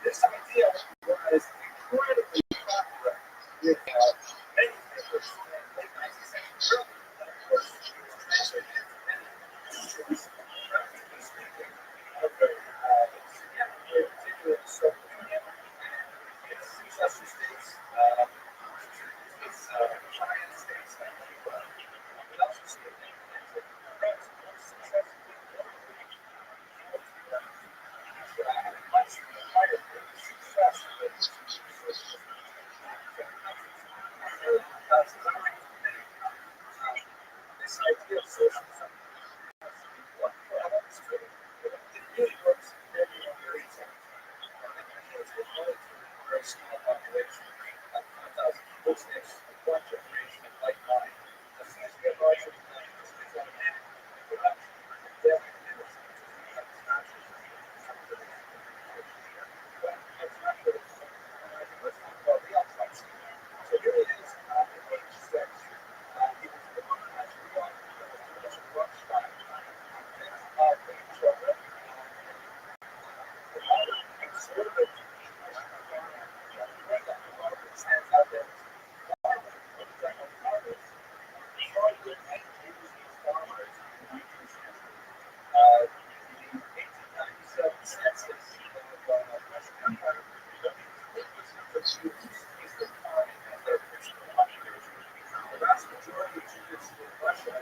This idea was incredibly popular with many thinkers in the late 19th century. Of course, it was translated into many countries, practically speaking, of the in particular the Soviet Union and its successor states, its giant states like Cuba. We also see it implemented perhaps more successfully globally. Much higher success with this idea of socialism, what happens to it, it really works very, very effectively. It's a very small population, like 5,000 people, takes one generation of like mind. As soon as you get larger than that, it just gets automatic production. Yeah, and it's natural. Let's talk about the outside scene. So here it is in page 6. People to the woman has Rothschild. The children, the mother, conservative, stands out there. The 1897 census of Russian Empire the Jews is defined as their Christian population. The vast majority of Jews in Russia